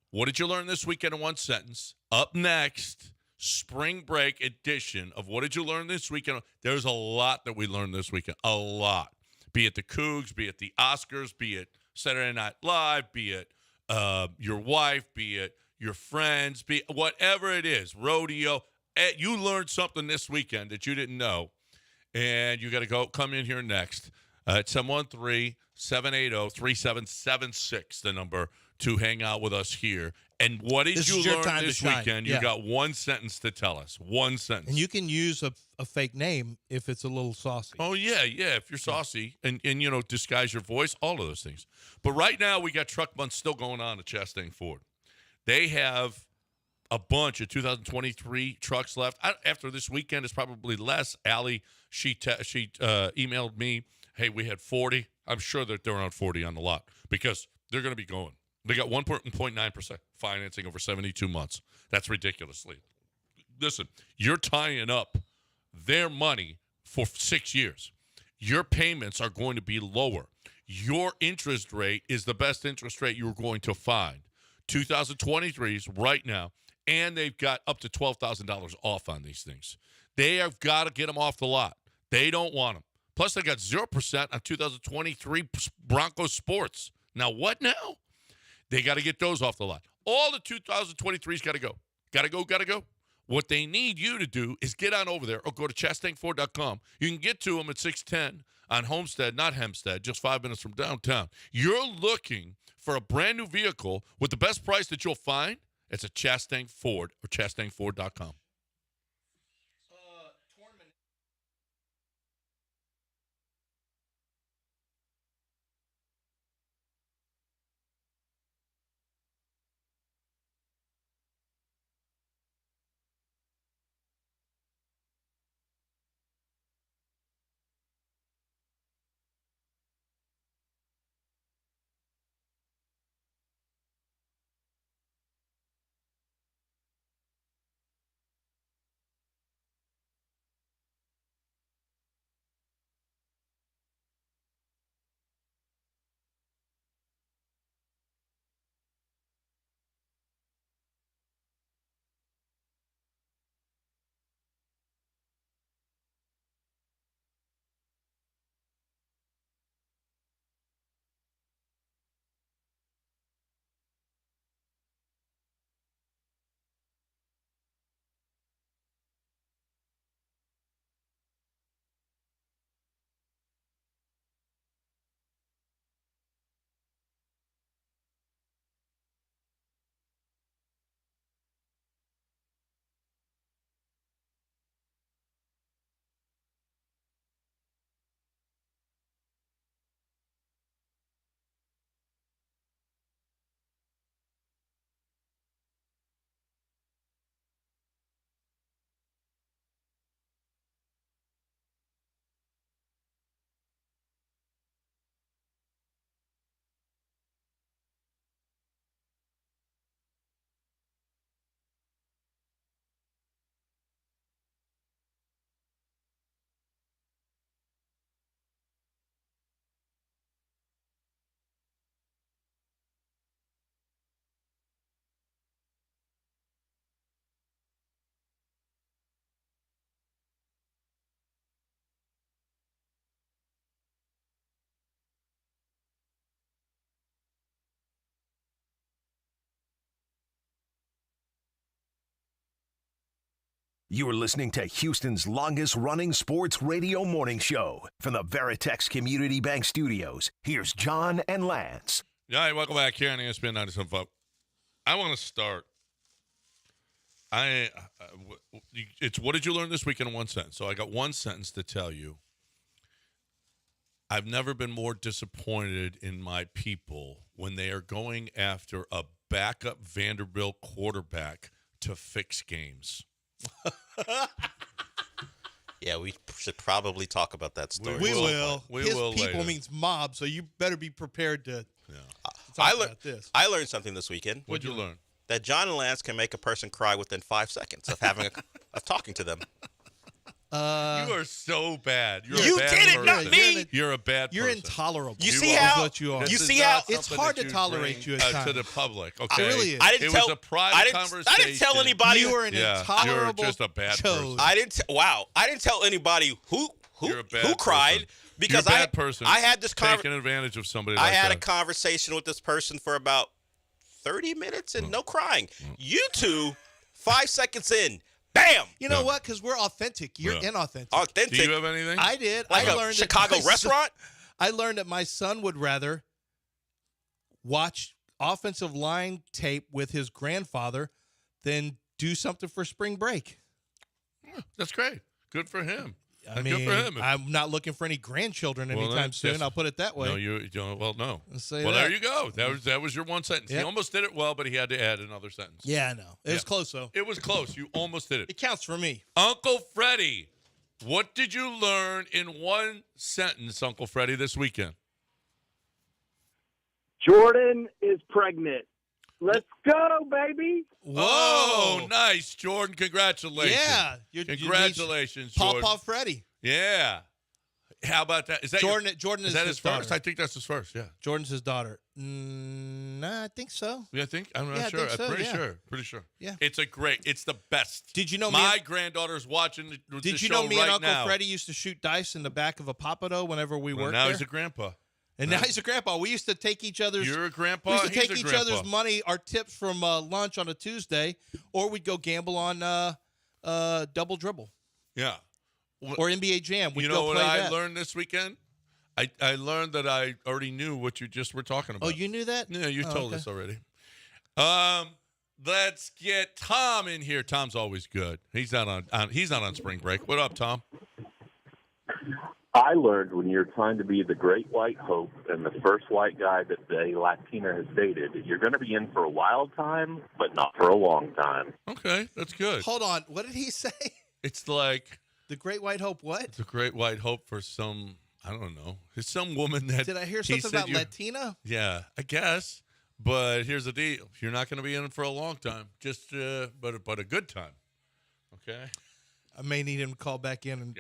What did you learn this weekend in one sentence? Up next, spring break edition of What Did You Learn This Weekend? There's a lot that we learned this weekend. A lot. Be it the Cougs, be it the Oscars, be it Saturday Night Live, be it your wife, be it your friends, be whatever it is, rodeo. You learned something this weekend that you didn't know, and you got to come in here next at 713-780-3776, the number to hang out with us here. And what did you learn this weekend? You got one sentence to tell us. One sentence. And you can use a fake name if it's a little saucy. Oh, yeah. If you're saucy and disguise your voice, all of those things. But right now, we got Truck Month still going on at Chastain Ford. They have a bunch of 2023 trucks left. After this weekend, it's probably less. Allie, she emailed me, hey, we had 40. I'm sure that they're around 40 on the lot because they're going to be going. They got 1.9% financing over 72 months. That's ridiculously. Listen, you're tying up their money for 6 years. Your payments are going to be lower. your interest rate is the best interest rate you're going to find. 2023s right now, and they've got up to $12,000 off on these things. They have got to get them off the lot. They don't want them. Plus, they got 0% on 2023 Broncos sports. Now, what now? They got to get those off the lot. All the 2023s got to go. Got to go. What they need you to do is get on over there or go to chastangford.com. You can get to them at 610 on Homestead, not Hempstead, just 5 minutes from downtown. You're looking for a brand new vehicle with the best price that you'll find. It's at Chastang Ford or chastangford.com. You are listening to Houston's longest-running sports radio morning show. From the Veritex Community Bank Studios, here's John and Lance. Yeah, welcome back here on ESPN 97.5. I want to start. It's what did you learn this week in one sentence? So I got one sentence to tell you. I've never been more disappointed in my people when they are going after a backup Vanderbilt quarterback to fix games. Yeah, we should probably talk about that story. We will. His will people later. Means mob, so you better be prepared to I talk learned about this. I learned something this weekend. What'd you learn? That John and Lance can make a person cry within 5 seconds of having of talking to them. You are so bad. You're You a bad did it, not person. me. You're a bad person. You're intolerable. You is see how- what you are. This You is see not how- It's something hard that to tolerate bring, you at to times. the public. Okay, really is. I didn't it tell. was a private I didn't conversation. tell anybody. You are an intolerable You're just a bad chose. person. I didn't. Wow. I didn't tell anybody who You're a bad who cried person. because You're a bad person. I had this taking advantage of somebody. I like had that. a conversation with this person for about 30 minutes and no crying. You two, 5 seconds in, bam, You know what? Because we're authentic. You're inauthentic. authentic. Do you have anything? I did. like I a learned Chicago restaurant? I learned that my son would rather watch offensive line tape with his grandfather than do something for spring break. That's great. Good for him. I And mean, good for him. I'm not looking for any grandchildren Well, anytime that's- soon. I'll put it that way. No, you don't. Well, no. Let's say Well, that. there you go. That was your one sentence. Yep. He almost did it well, but he had to add another sentence. Yeah, I know. It was Yeah. close, though. It was close. You almost did It it. counts for me. Uncle Freddie, what did you learn in one sentence, Uncle Freddie, this weekend? Jordan is pregnant. Let's go, baby. Oh, nice, Jordan. Congratulations. Yeah. Congratulations, Paw Jordan. Paw Freddy. Yeah. How about that? Is that Jordan is that his his first? daughter. I think that's his first. Yeah. Jordan's his daughter. Nah, I think so. Yeah, I think I'm not Yeah, I sure. think so, I'm pretty yeah. sure. Pretty sure. Yeah. It's the best. Did you know my granddaughter's watching the Did you show know me right and Uncle now. Freddie used to shoot dice in the back of a Papado whenever we Well, worked now there? he's a grandpa. And now he's a grandpa. We used to take each other's. You're a grandpa. We used to He's take a each grandpa. other's money, our tips from lunch on a Tuesday, or we'd go gamble on Double Dribble Yeah. or NBA Jam. We'd You go know what play I that. learned this weekend? I learned that I already knew what you just were talking about. Oh, you knew that? Yeah, you Oh, told okay. us already. Let's get Tom in here. Tom's always good. He's not on spring break. What up, Tom? I learned when you're trying to be the great white hope and the first white guy that a Latina has dated, you're going to be in for a wild time, but not for a long time. Okay, that's good. Hold on. What did he say? It's like The Great White Hope what? the great white hope for some, I don't know. It's some woman that Did I hear he something said about you're- Latina? Yeah, I guess. But here's the deal: you're not going to be in it for a long time. Just, but a good time. Okay. I may need him to call back in and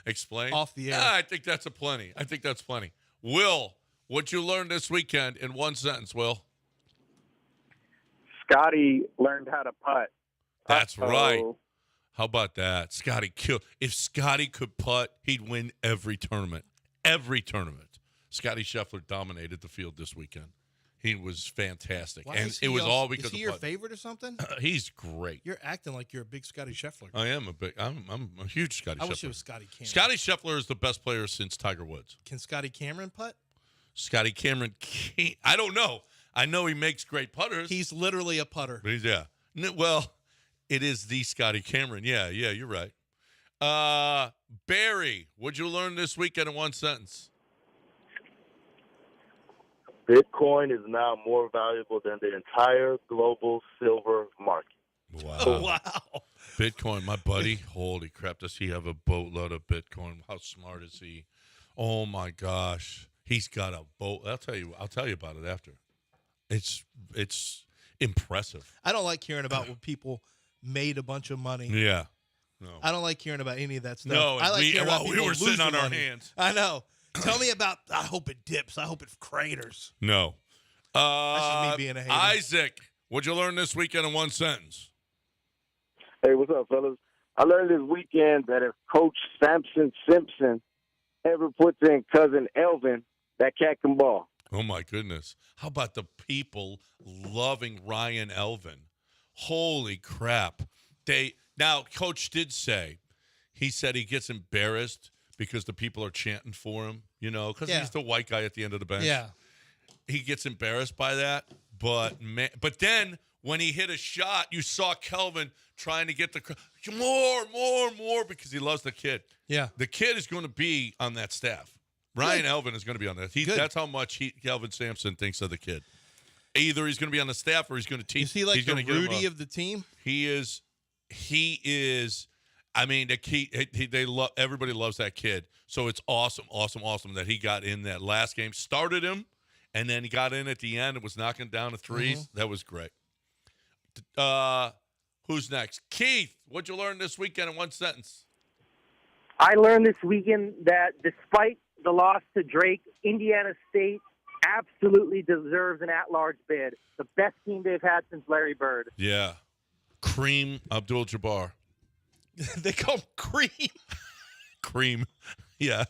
Explain. Off the air. I think that's plenty. Will, what'd you learn this weekend in one sentence? Will. Scotty learned how to putt. That's right. So, How about that? Scotty killed. If Scotty could putt, he'd win every tournament. Every tournament. Scotty Scheffler dominated the field this weekend. He was fantastic. Why And is he it was also- all because Is he of your putt. favorite or something? He's great. You're acting like you're a big Scotty Scheffler. I am I'm a huge Scotty I Scheffler. wish it was Scotty Cameron. Scotty Scheffler is the best player since Tiger Woods. Can Scotty Cameron putt? Scotty Cameron can't. I don't know. I know he makes great putters. He's literally a putter. But yeah. Well, it is the Scotty Cameron. Yeah, you're right. Barry, what'd you learn this weekend in one sentence? Bitcoin is now more valuable than the entire global silver market. Wow. Wow. Bitcoin, my buddy. Holy crap, does he have a boatload of Bitcoin? How smart is he? Oh my gosh. He's got a boat. I'll tell you about it after. It's impressive. I don't like hearing about when people made a bunch of money. Yeah. No. I don't like hearing about any of that stuff. No, I like hearing about we people were sitting losing on our money. hands. I know. Tell me about. I hope it dips. I hope it craters. No. That's just me being a hater. Isaac, what'd you learn this weekend in one sentence? hey, what's up, fellas? I learned this weekend that if Coach Samson Simpson ever puts in cousin Elvin, that cat can ball. Oh, my goodness. How about the people loving Ryan Elvin? Holy crap. Now, Coach did say, he said he gets embarrassed because the people are chanting for him, because Yeah. he's the white guy at the end of the bench. Yeah. He gets embarrassed by that. But then when he hit a shot, you saw Kelvin trying to get the more because he loves the kid. Yeah. The kid is going to be on that staff. Ryan Elvin is going to be on that. Good. That's how much Kelvin Sampson thinks of the kid. Either he's going to be on the staff or he's going to teach. Is he like he's the gonna get him Rudy a- of the team? He is. I mean, the key. They love. Everybody loves that kid. So it's awesome that he got in that last game. Started him, and then he got in at the end and was knocking down the threes. Mm-hmm. That was great. Who's next? Keith, what'd you learn this weekend in one sentence? I learned this weekend that despite the loss to Drake, Indiana State absolutely deserves an at-large bid. The best team they've had since Larry Bird. Yeah, Kareem Abdul-Jabbar. They call him Cream. Cream, yeah.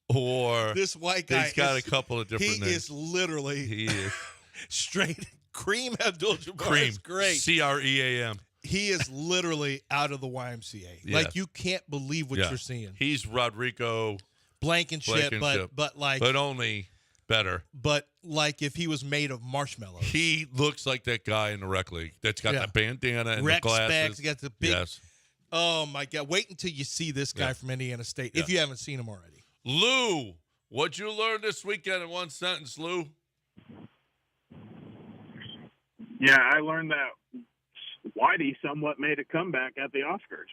Or This white guy. he's got is, a couple of different He names. is literally He is straight Cream Abdul-Jabbar. Cream. Is great. CREAM. He is literally out of the YMCA. Yeah. Like, you can't believe what Yeah. you're seeing. He's Rodrigo, Blankenship, Blankenship. but like, but only better. but like if he was made of marshmallows. He looks like that guy in the rec league that's got Yeah. the bandana and Rec the glasses. specs, he got the big. Yes. Oh my God! Wait until you see this guy Yeah. from Indiana State. Yeah. If you haven't seen him already. Lou, what'd you learn this weekend in one sentence, Lou? Yeah, I learned that Whitey somewhat made a comeback at the Oscars.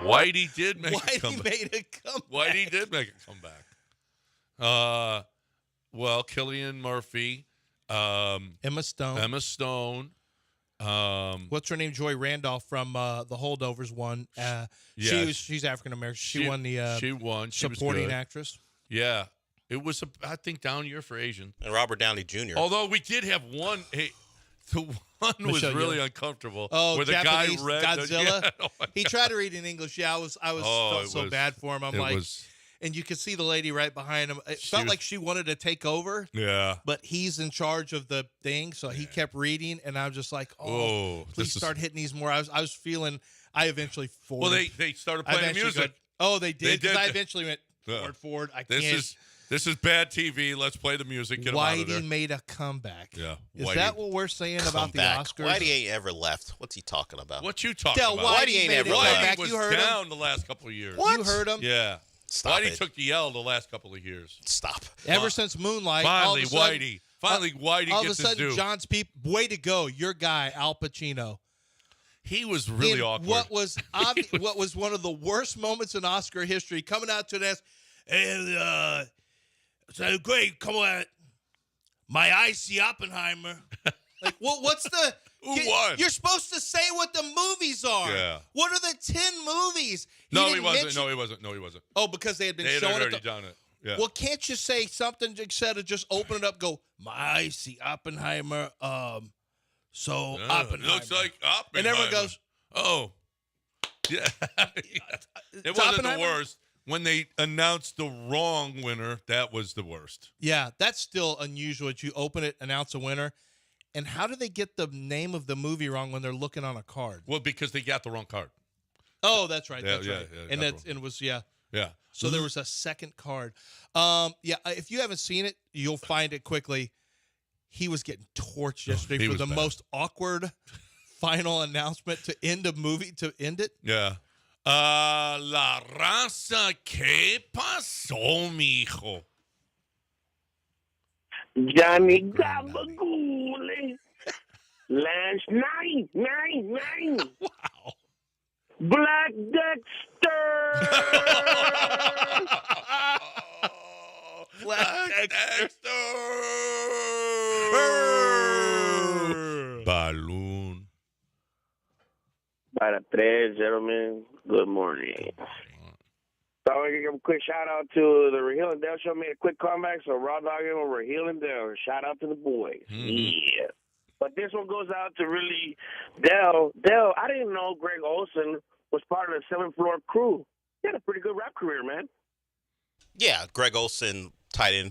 Whitey did make a Whitey comeback. made a comeback. Whitey did make a comeback. Well, Killian Murphy, Emma Stone. Emma Stone, What's her name? Joy Randolph from the Holdovers won. She's African American. She won the she won. She supporting was good. actress. Yeah. It was, I think, down year for Asian. And Robert Downey Jr. Although we did have one. Hey, the one was Michelle really Yeoh. uncomfortable. Oh, where the Japanese guy read Godzilla. Yeah, oh my He God. tried to read in English. Yeah, I felt so bad for him. I'm it like, was- and you could see the lady right behind him. It felt like she wanted to take over. Yeah. But he's in charge of the thing, so he kept reading, and I'm just like, please this start hitting these more. I was feeling. I eventually forward. Well, they started playing music. They did. Because I eventually went forward. I can't. This is bad TV. Let's play the music. Get him out of there. Whitey made a comeback. Yeah. Is Whitey. that what we're saying about the Comeback. Oscars? Whitey ain't ever left. What's he talking about? What you talking Del about? Whitey ain't made ever a left. comeback. Whitey was You heard down him. the last couple of years. You heard him. Yeah. Stop Whitey it. took the L the last couple of years. Stop. Ever since Moonlight, Finally, Whitey Whitey all of a gets his sudden, due. John's people. Way to go, your guy Al Pacino. He was really In awkward. What was what was one of the worst moments in Oscar history, coming out to this, and so great, come on, my icy Oppenheimer. Like, what's the? Who won? You're supposed to say what the movies are. Yeah. What are the 10 movies? No, he didn't wasn't. mention- No, he wasn't. No, he wasn't. Oh, because they had been They had showing already it. done it. Yeah. Well, can't you say something instead of just open it up? Go, my icy Oppenheimer. So Yeah, Oppenheimer. looks like Oppenheimer. And everyone goes, oh. Yeah. It It's wasn't the Oppenheimer? worst. When they announced the wrong winner, that was the worst. yeah, that's still unusual that you open it, announce a winner. And how do they get the name of the movie wrong when they're looking on a card? Well, because they got the wrong card. Oh, that's right. Yeah, That's yeah, right. yeah, And got that's the and it was yeah. Yeah. So there was a second card. If you haven't seen it, you'll find it quickly. He was getting torched yesterday he for was the bad. most awkward final announcement to end a movie, to end it. Yeah. La raza, ¿qué pasó, mijo? Johnny Gabagool. Last night. Wow. Black Dexter. Black Dexter. Balloon. By the thread, gentlemen, good morning. So I want to give a quick shout out to the Raheel and Dell show. Made a quick comeback, so Raw Dog and Raheel and Dell. Shout out to the boys. Yeah. But this one goes out to really Dell. Dell, I didn't know Greg Olson was part of the 7th Floor crew. He had a pretty good rap career, man. Yeah, Greg Olson,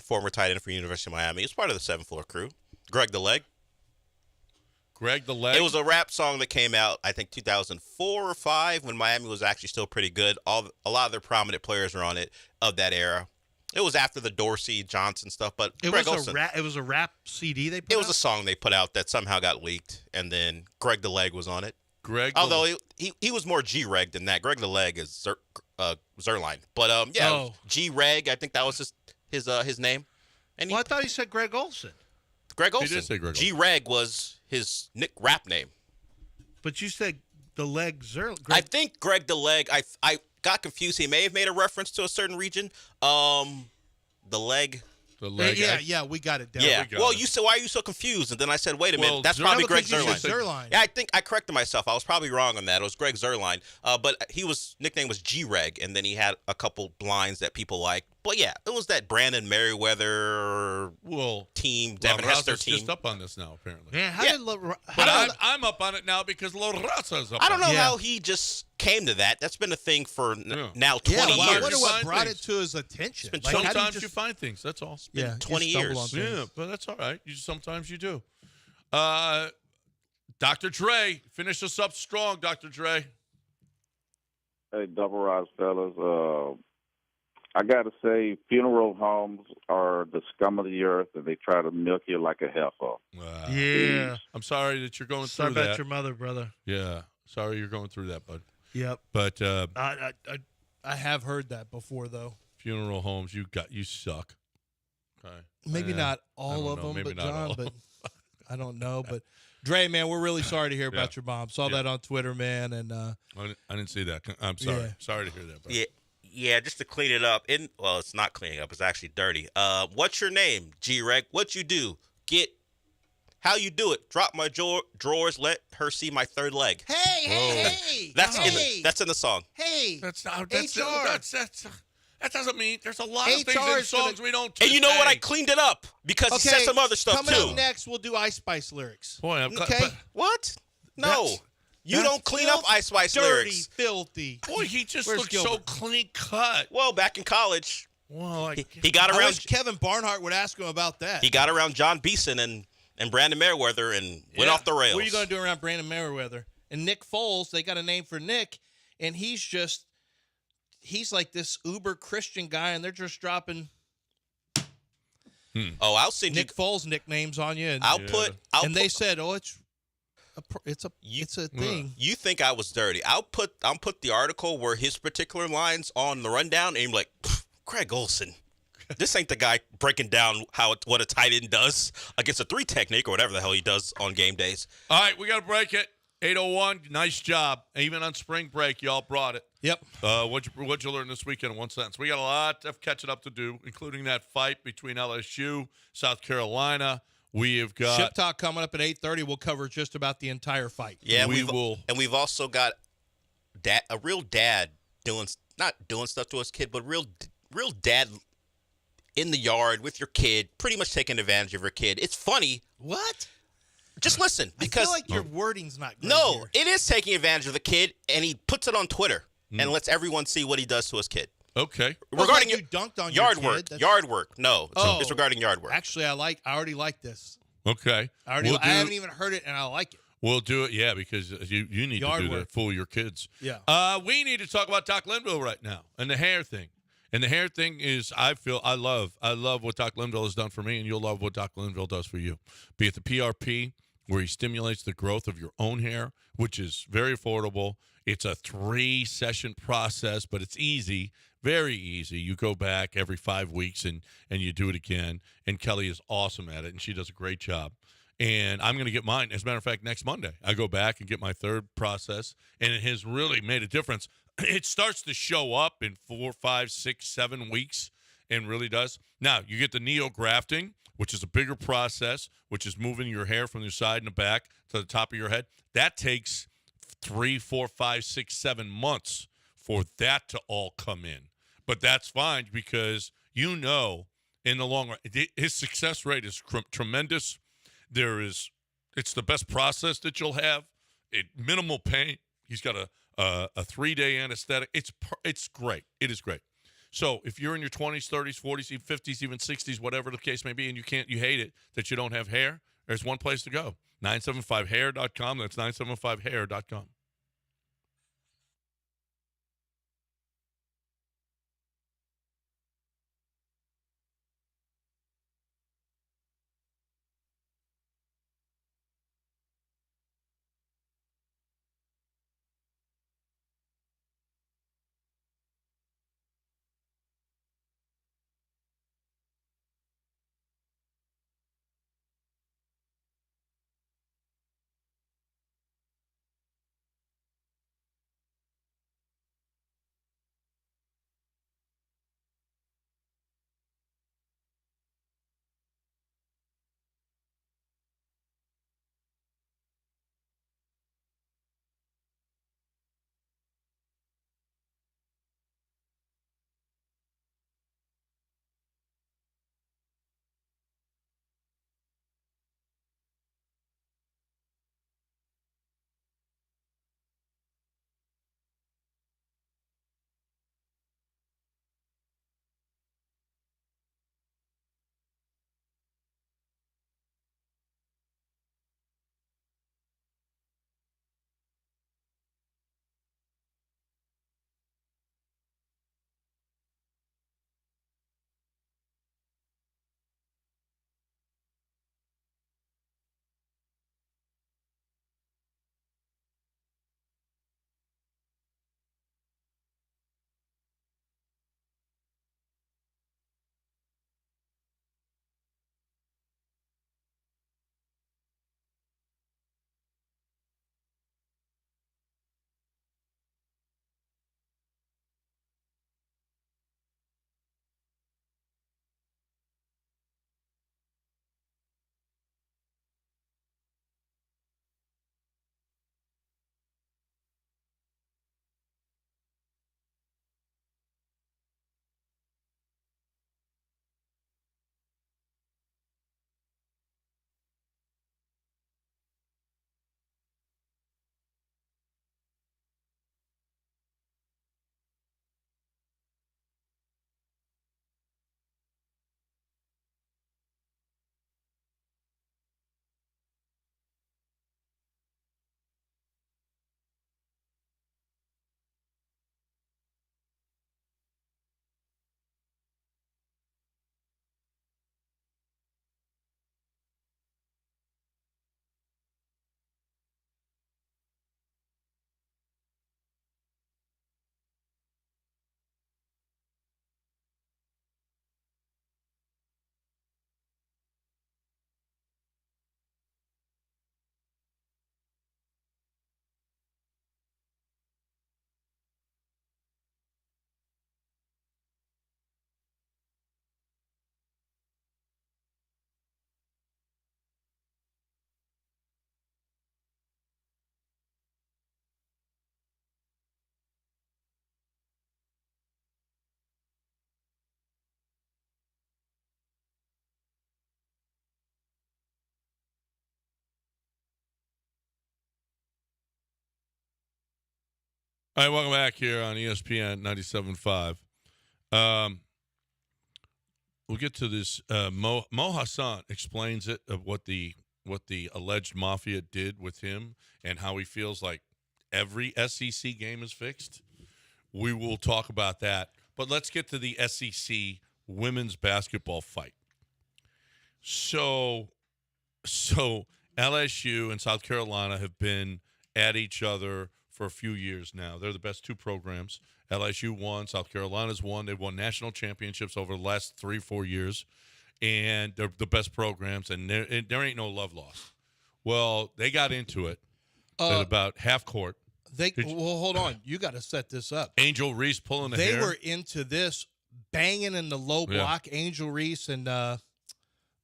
former tight end for University of Miami. He's part of the 7th Floor crew. Greg the Leg. Greg the Leg. It was a rap song that came out, I think, 2004 or 5, when Miami was actually still pretty good. A lot of their prominent players were on it of that era. It was after the Dorsey, Johnson stuff, but Greg Olson. It was a rap CD they put It was a song they put out that somehow got leaked, and then Greg the Leg was on it. Greg. Although he was more G-Reg than that. Greg the Leg is Zerline. But, G-Reg, I think that was his name. And I thought he said Greg Olson. Greg He Olson. did say Greg Olson. G-Reg was his rap name. But you said the leg Zerl. I think Greg the Leg, I got confused. He may have made a reference to a certain region. The Leg. The Leg. Yeah, we got it down. Yeah. got Well, it. you said, why are you so confused? And then I said, wait a minute. Well, That's probably Greg because you Zerline. said Zerline. Yeah, I think I corrected myself. I was probably wrong on that. It was Greg Zerline. But nickname was G-Reg, and then he had a couple lines that people liked. But yeah, it was that Brandon Merriweather team, Devin La Hester Raza's team. just up on this now, apparently. Man, But I'm up on it now because La Raza's up I don't on know it. how he just came to that. That's been a thing for Yeah. now 20 I years. wonder what Find brought things. it to his attention. been Like, how do Sometimes just- you find things. That's all. yeah, 20 you stumble years. on things. Yeah, but that's all right. Sometimes you do. Dr. Dre, finish us up strong, Dr. Dre. Hey, Double Rise fellas. I got to say, funeral homes are the scum of the earth, and they try to milk you like a heifer. Yeah. I'm sorry that you're going Sorry through about that. your mother, brother. Yeah, sorry you're going through that, bud. Yep. But I have heard that before, though. funeral homes, you suck. Okay. Maybe not I all don't of know. them, Maybe but not all John, of but I don't know. But Dre, man, we're really sorry to hear about your mom. Saw that on Twitter, man, and I didn't see that. I'm sorry. Yeah. Sorry to hear that. Bro. Yeah, just to clean it up. It's not cleaning up. It's actually dirty. What's your name, G-Reg? What you do? Get How you do it? Drop my drawers, let her see my third leg. Hey. That's in the song. Hey. That's not. HR. That doesn't mean there's a lot of HR things in is songs we don't. And you know what? I say. cleaned it up because he said some other stuff coming too. Up next, we'll do Ice Spice lyrics. Boy, I'm Okay. What? No. You don't clean up Ice Spice dirty, lyrics. Filthy. Boy, he just Where's looks Gilbert? so clean cut. Well, back in college, Well, he got I around. wish Kevin Barnhart would ask him about that. He got around John Beeson and Brandon Merriweather and went off the rails. What are you going to do around Brandon Merriweather? And Nick Foles, they got a name for Nick, and he's like this uber Christian guy, and they're just dropping Oh, I'll send Nick Foles nicknames on you. And they said, "Oh, it's a thing." You think I was dirty? I'll put the article where his particular lines on the rundown, and you're like, Craig Olsen. This ain't the guy breaking down what a tight end does against a 3 technique or whatever the hell he does on game days. All right, we got to break it. 8:01. Nice job. Even on spring break, y'all brought it. Yep. What'd you learn this weekend in one sentence? We got a lot of catching up to do, including that fight between LSU, South Carolina. We have got Ship Talk coming up at 8:30. We'll cover just about the entire fight. Yeah, we will. And we've also got a real dad not doing stuff to his kid, but real dad in the yard with your kid, pretty much taking advantage of your kid. It's funny. What? Just listen, because I feel like your wording's not good. No, here. it is taking advantage of the kid, and he puts it on Twitter and lets everyone see what he does to his kid. Okay. Regarding you dunked on yard your work, kid. yard work. No, it's regarding yard work. Actually, I already like this. Okay. I haven't even heard it, and I like it. We'll do it, yeah, because you need Yard to do work. that. Fool your kids. Yeah. We need to talk about Doc Linville right now and the hair thing. And the hair thing is, I love what Doc Linville has done for me, and you'll love what Doc Linville does for you. Be it the PRP, where he stimulates the growth of your own hair, which is very affordable. It's a 3-session process, but it's easy, very easy. You go back every 5 weeks and you do it again. And Kelly is awesome at it, and she does a great job. And I'm going to get mine. As a matter of fact, next Monday, I go back and get my 3rd process, and it has really made a difference. It starts to show up in 4, 5, 6, 7 weeks, and really does. Now, you get the neo-grafting, which is a bigger process, which is moving your hair from your side and the back to the top of your head. That takes 3, 4, 5, 6, 7 months for that to all come in. But that's fine because in the long run, his success rate is tremendous. It's the best process that you'll have. Minimal pain. He's got a 3-day anesthetic. It's great. It is great. So if you're in your 20s, 30s, 40s, even 50s, even 60s, whatever the case may be, and you hate it that you don't have hair, there's one place to go. 975hair.com. That's 975hair.com. All right, welcome back here on ESPN 97.5. We'll get to this. Mo Hassan explains it of what the alleged mafia did with him and how he feels like every SEC game is fixed. We will talk about that. But let's get to the SEC women's basketball fight. So LSU and South Carolina have been at each other for a few years now. They're the best two programs. LSU won. South Carolina's won. They've won national championships over the last 3-4 years. And they're the best programs, and there ain't no love lost. Well, they got into it at about half court. Hold on. You got to set this up. Angel Reese pulling the hair. They were into this, banging in the low block. Angel Reese and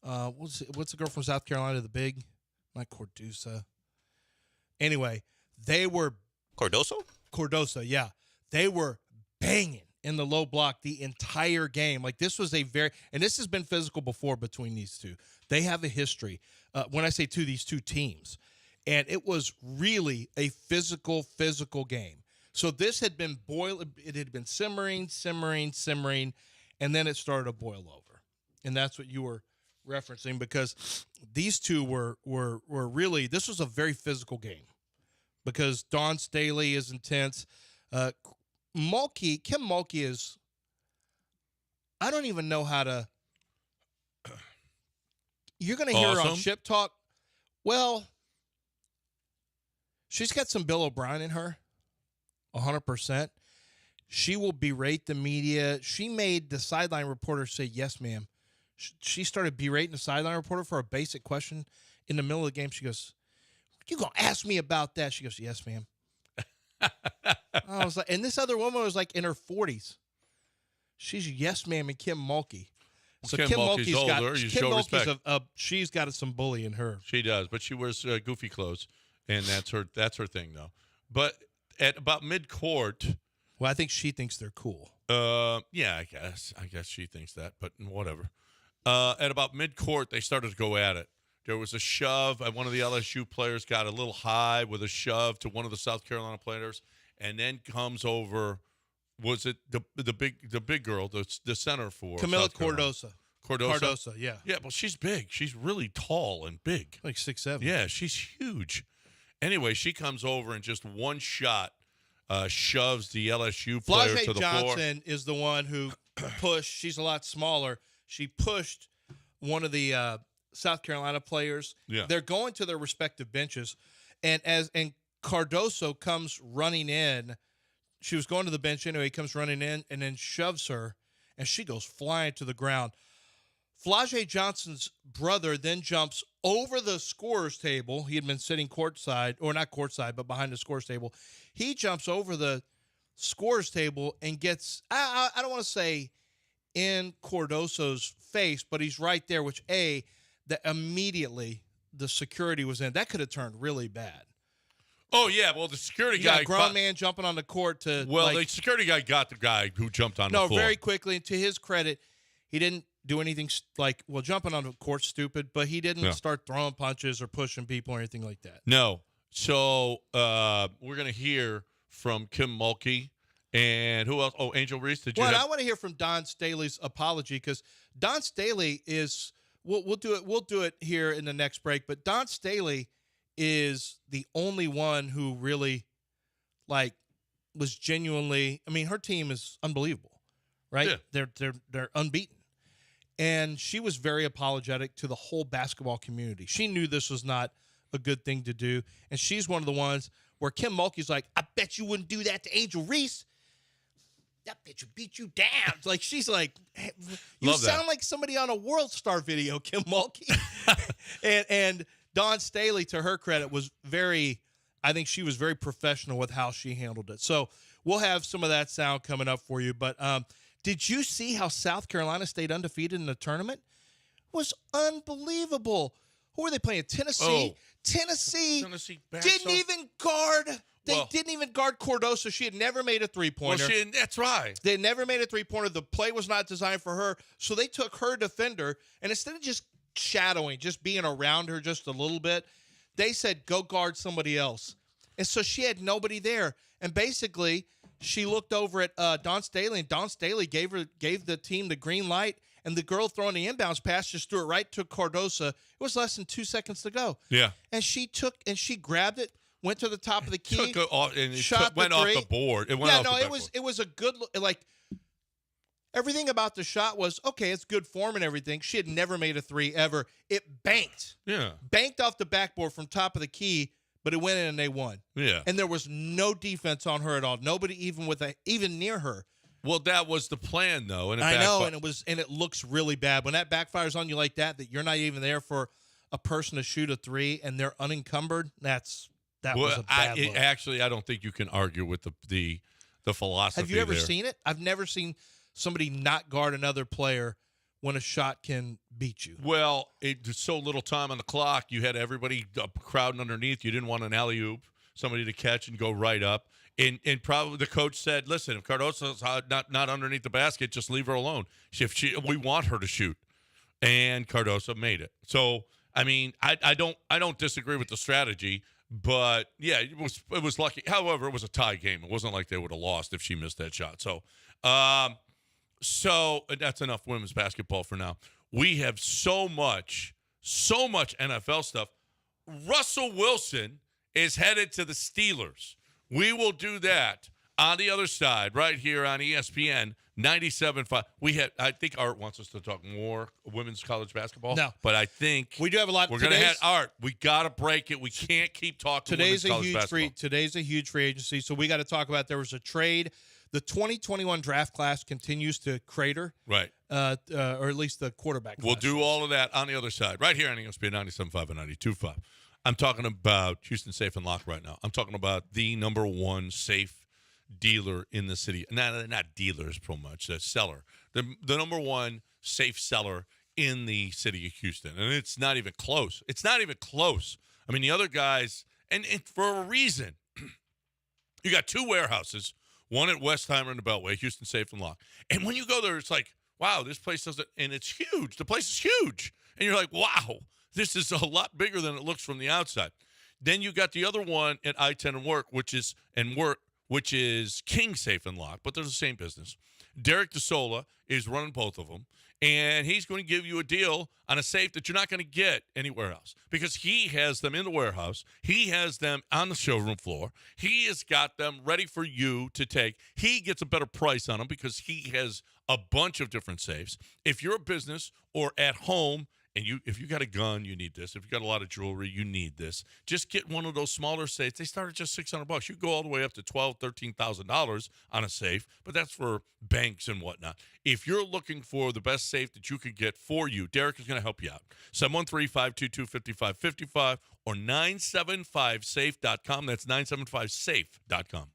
what's the girl from South Carolina, the big? Not Cordusa. Anyway, they were Cordosa, yeah. They were banging in the low block the entire game. Like, this was and this has been physical before between these two. They have a history. When I say these two teams. And it was really a physical game. So this had been it had been simmering, and then it started to boil over. And that's what you were referencing, because these two were really, this was a very physical game. Because Dawn Staley is intense. Kim Mulkey is, I don't even know how to, you're going to hear her on Ship Talk. Well, she's got some Bill O'Brien in her, 100%. She will berate the media. She made the sideline reporter say, yes, ma'am. She started berating the sideline reporter for a basic question in the middle of the game. She goes, you going to ask me about that? She goes, yes, ma'am. I was like, and this other woman was like in her 40s. She's yes, ma'am, and Kim Mulkey. So Kim Mulkey's older. She's got some bully in her. She does, but she wears goofy clothes, and that's her thing, though. But at about mid-court, well, I think she thinks they're cool. Yeah, I guess she thinks that, but whatever. At about mid-court, they started to go at it. There was a shove. One of the LSU players got a little high with a shove to one of the South Carolina players, and then comes over. Was it the big girl, the center for Camila South Carolina? Cardosa, yeah. Yeah, well, she's big. She's really tall and big. Like 6'7". Yeah, she's huge. Anyway, she comes over and just one shot shoves the LSU player to the floor. Johnson is the one who pushed. She's a lot smaller. She pushed one of the South Carolina players. Yeah. They're going to their respective benches, and Cardoso comes running in. She was going to the bench anyway. He comes running in and then shoves her, and she goes flying to the ground. Flau'jae Johnson's brother then jumps over the scorer's table. He had been sitting courtside, or not courtside, but behind the scorer's table. He jumps over the scorer's table and gets, I don't want to say in Cardoso's face, but he's right there, which that immediately the security was in. That could have turned really bad. Oh, yeah. Well, the security guy. Got a grown man jumping on the court to. Well, the security guy got the guy who jumped on the floor. No, very quickly. And to his credit, he didn't do anything jumping on the court's stupid, but he didn't start throwing punches or pushing people or anything like that. No. So we're going to hear from Kim Mulkey. And who else? Oh, Angel Reese. Did you? Well, I want to hear from Dawn Staley's apology, because Dawn Staley is. We'll do it. We'll do it here in the next break. But Dawn Staley is the only one who really, was genuinely. I mean, her team is unbelievable, right? Yeah. They're unbeaten, and she was very apologetic to the whole basketball community. She knew this was not a good thing to do, and she's one of the ones where Kim Mulkey's like, "I bet you wouldn't do that to Angel Reese. That bitch would beat you down." Like, she's like, hey, you sound like somebody on a World Star video, Kim Mulkey. and Dawn Staley, to her credit, I think she was very professional with how she handled it. So we'll have some of that sound coming up for you. But did you see how South Carolina stayed undefeated in the tournament? It was unbelievable. Who were they playing? Tennessee. Tennessee didn't even guard. They didn't even guard Cardoso. She had never made a three-pointer. Well, that's right. They never made a three-pointer. The play was not designed for her. So they took her defender, and instead of just shadowing, just being around her just a little bit, they said, go guard somebody else. And so she had nobody there. And basically, she looked over at Dawn Staley, and Dawn Staley gave the team the green light, and the girl throwing the inbounds pass just threw it right to Cardosa. It was less than 2 seconds to go. Yeah. And she grabbed it, went to the top of the key, Took it off, and shot went the off three. the board. It went off the backboard. It was a good look. Like, everything about the shot was, okay, it's good form and everything. She had never made a three ever. It banked. Yeah. Banked off the backboard from top of the key, but it went in and they won. Yeah. And there was no defense on her at all. Nobody even near her. Well, that was the plan, though. And I know, and it looks really bad. When that backfires on you like that you're not even there for a person to shoot a three and they're unencumbered, that was a bad look. Actually, I don't think you can argue with the philosophy. Have you ever there. seen it? I've never seen somebody not guard another player when a shot can beat you. Well, there's so little time on the clock. You had everybody crowding underneath. You didn't want an alley-oop, somebody to catch and go right up. And probably the coach said, listen, if Cardoso's not underneath the basket, just leave her alone. We want her to shoot. And Cardoso made it. So, I mean, I don't disagree with the strategy, but yeah, it was lucky. However, it was a tie game. It wasn't like they would have lost if she missed that shot. So that's enough women's basketball for now. We have so much NFL stuff. Russell Wilson is headed to the Steelers. We will do that on the other side, right here on ESPN 97.5. I think Art wants us to talk more women's college basketball. No. But I think we do have a lot. We're going to have Art. We got to break it. We can't keep talking Today's women's college basketball. Today's a huge free agency, so we got to talk about there was a trade. The 2021 draft class continues to crater. Right. Or at least the quarterback class. We'll do all of that on the other side, right here on ESPN 97.5 and 92.5. I'm talking about Houston Safe and Lock right now. I'm talking about the number one safe dealer in the city. Not dealers, so much. The seller. The number one safe seller in the city of Houston. And it's not even close. It's not even close. I mean, the other guys, and for a reason, you got two warehouses, one at Westheimer and the Beltway, Houston Safe and Lock. And when you go there, it's like, wow, this place doesn't, and it's huge. The place is huge. And you're like, wow, this is a lot bigger than it looks from the outside. Then you got the other one at I-10 and Work, which is King Safe and Lock, but they're the same business. Derek DeSola is running both of them, and he's going to give you a deal on a safe that you're not going to get anywhere else because he has them in the warehouse. He has them on the showroom floor. He has got them ready for you to take. He gets a better price on them because he has a bunch of different safes. If you're a business or at home, and if you got a gun, you need this. If you got a lot of jewelry, you need this. Just get one of those smaller safes. They start at just $600. You go all the way up to $12,000, $13,000 on a safe, but that's for banks and whatnot. If you're looking for the best safe that you could get for you, Derek is going to help you out. 713-522-5555 or 975safe.com. That's 975safe.com.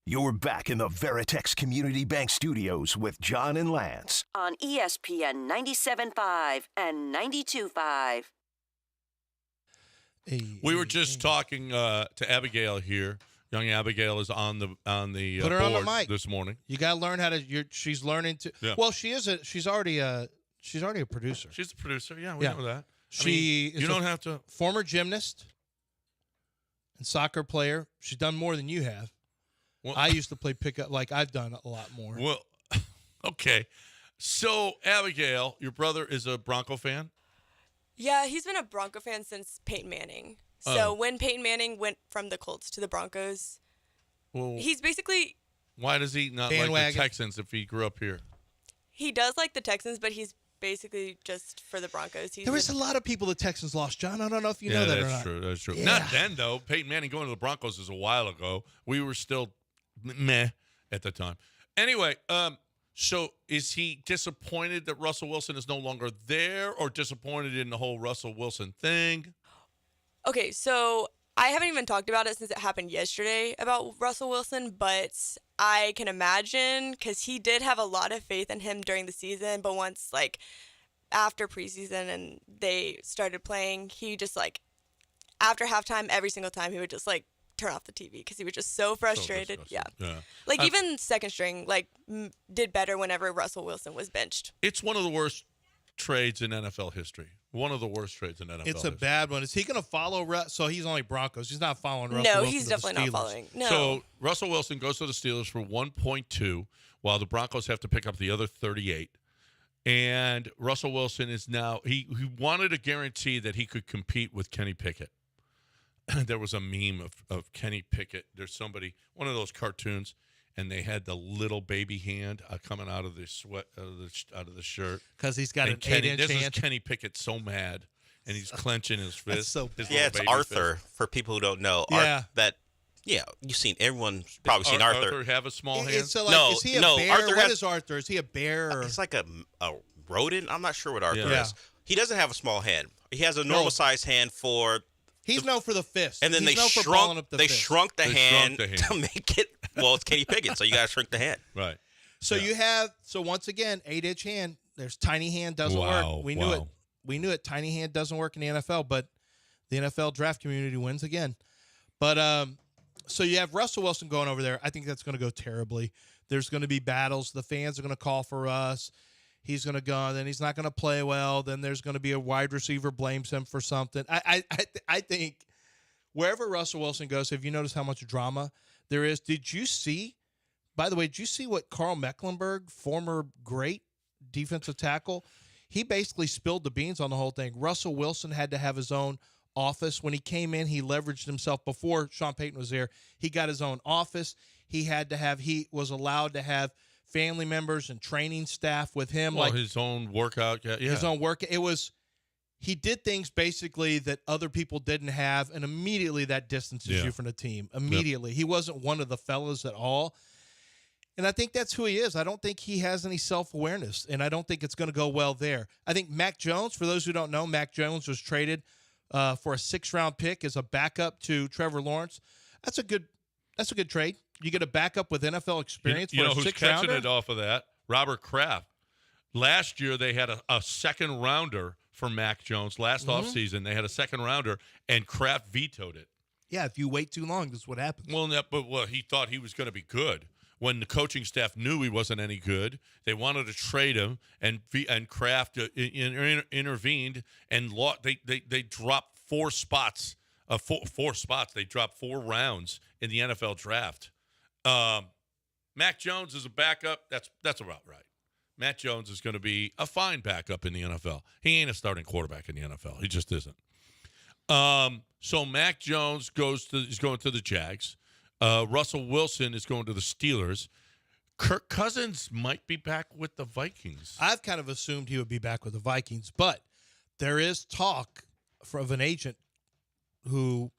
You're back in the Veritex Community Bank Studios with John and Lance. On ESPN 97.5 and 92.5. We were just talking to Abigail here. Young Abigail is on the Put her on the board mic this morning. You got to learn how to. She's learning to. Yeah. Well, she's already a producer. She's a producer. Yeah, we know that. You don't have to. Former gymnast and soccer player. She's done more than you have. Well, I used to play pickup. Like I've done a lot more. Well, okay. So Abigail, your brother is a Bronco fan. Yeah, he's been a Bronco fan since Peyton Manning. So when Peyton Manning went from the Colts to the Broncos, he's basically... Why does he not like the Texans if he grew up here? He does like the Texans, but he's basically just for the Broncos. There was a lot of people the Texans lost, John. I don't know if you know that or not. That's true. That's true. Yeah. Not then, though. Peyton Manning going to the Broncos is a while ago. We were still meh at the time. Anyway, so is he disappointed that Russell Wilson is no longer there, or disappointed in the whole Russell Wilson thing? Okay, so I haven't even talked about it since it happened yesterday about Russell Wilson, but I can imagine because he did have a lot of faith in him during the season, but once, like, after preseason and they started playing, he just, like, after halftime, every single time, he would just, like, turn off the TV because he was just so frustrated. Yeah. Like, even second string, like, did better whenever Russell Wilson was benched. It's one of the worst trades in NFL history. One of the worst trades in NFL It's a history. bad one. Is he going to follow So he's only Broncos. He's not following Russell No, Wilson he's to definitely the not Steelers. following. No. So Russell Wilson goes to the Steelers for 1.2, while the Broncos have to pick up the other 38. And Russell Wilson is now he wanted a guarantee that he could compete with Kenny Pickett. There was a meme of Kenny Pickett. There's somebody, one of those cartoons, and they had the little baby hand coming out of the sweat out of the shirt because he's got and an Kenny, 8-inch this hand. is Kenny Pickett so mad, and he's clenching his fist. So his Yeah, little it's baby Arthur. fist. For people who don't know, Yeah. you've seen, everyone's probably seen Arthur Arthur. have a small hand? It's like, No, is he a no, bear? Arthur What has- is Arthur? Is he a bear? Or? It's like a rodent. I'm not sure what Arthur Yeah. is. He doesn't have a small hand. He has a normal sized hand for. He's known for the fist. And then He's they known for balling up shrunk. the They fist. shrunk the They hand shrunk the hand. to make it. Well, it's Kenny Pickett, so you got to shrink the hand. Right. So you have once again 8-inch hand. There's tiny hand doesn't Wow, work. We knew it. We knew it. Tiny hand doesn't work in the NFL, but the NFL draft community wins again. But so you have Russell Wilson going over there. I think that's going to go terribly. There's going to be battles. The fans are going to call for Russ. He's going to go, then he's not going to play well. Then there's going to be a wide receiver blames him for something. I think wherever Russell Wilson goes, have you noticed how much drama there is? Did you see, by the way, did you see what Carl Mecklenburg, former great defensive tackle, he basically spilled the beans on the whole thing. Russell Wilson had to have his own office. When he came in, he leveraged himself before Sean Payton was there. He got his own office. He was allowed to have family members and training staff with him. Well, his own workout. Yeah. His own work. He did things basically that other people didn't have, and immediately that distances you from the team. Immediately. He wasn't one of the fellas at all. And I think that's who he is. I don't think he has any self-awareness, and I don't think it's going to go well there. I think Mac Jones, for those who don't know, Mac Jones was traded for a 6th-round pick as a backup to Trevor Lawrence. That's a good trade. You get a backup with NFL experience You for know a who's 6th catching rounder? it off of that? Robert Kraft. Last year they had a second rounder for Mac Jones. Last offseason they had a second rounder, and Kraft vetoed it. Yeah, if you wait too long, that's what happens. Well, he thought he was going to be good. When the coaching staff knew he wasn't any good, they wanted to trade him, and Kraft intervened and they dropped 4 spots. 4 spots. They dropped 4 rounds in the NFL draft. Mac Jones is a backup. That's about right. Matt Jones is going to be a fine backup in the NFL. He ain't a starting quarterback in the NFL. He just isn't. So Mac Jones is going to the Jags. Russell Wilson is going to the Steelers. Kirk Cousins might be back with the Vikings. I've kind of assumed he would be back with the Vikings, but there is talk of an agent who,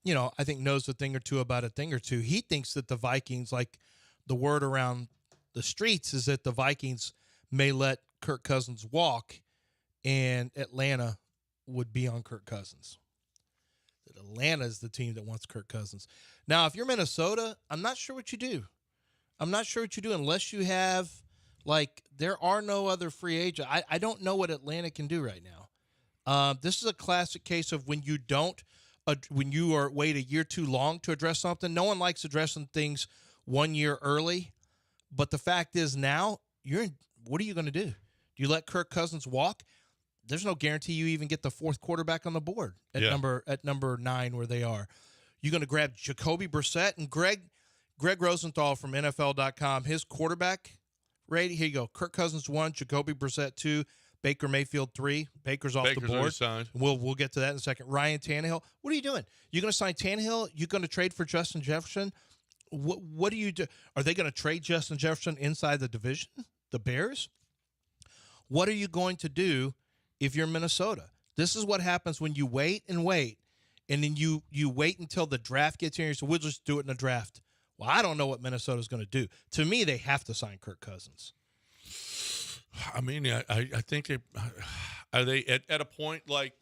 I think knows a thing or two about a thing or two. He thinks that the Vikings, like the word around the streets is that the Vikings may let Kirk Cousins walk and Atlanta would be on Kirk Cousins. Atlanta's the team that wants Kirk Cousins. Now, if you're Minnesota, I'm not sure what you do. I'm not sure what you do unless you have, like, there are no other free agents. I don't know what Atlanta can do right now. This is a classic case of when you wait a year too long to address something. No one likes addressing things 1 year early. But the fact is now, what are you going to do? Do you let Kirk Cousins walk? There's no guarantee you even get the fourth quarterback on the board at number 9 where they are. You're going to grab Jacoby Brissett and Greg Rosenthal from NFL.com. His quarterback rating, here you go. Kirk Cousins 1, Jacoby Brissett 2, Baker Mayfield 3. Baker's off the board. Signed. We'll get to that in a second. Ryan Tannehill. What are you doing? You're going to sign Tannehill? You're going to trade for Justin Jefferson? What do you do? Are they going to trade Justin Jefferson inside the division, the Bears? What are you going to do if you're Minnesota? This is what happens when you wait, and then you wait until the draft gets here and you say, we'll just do it in the draft. Well, I don't know what Minnesota's going to do. To me, they have to sign Kirk Cousins. I mean, I think are they at a point like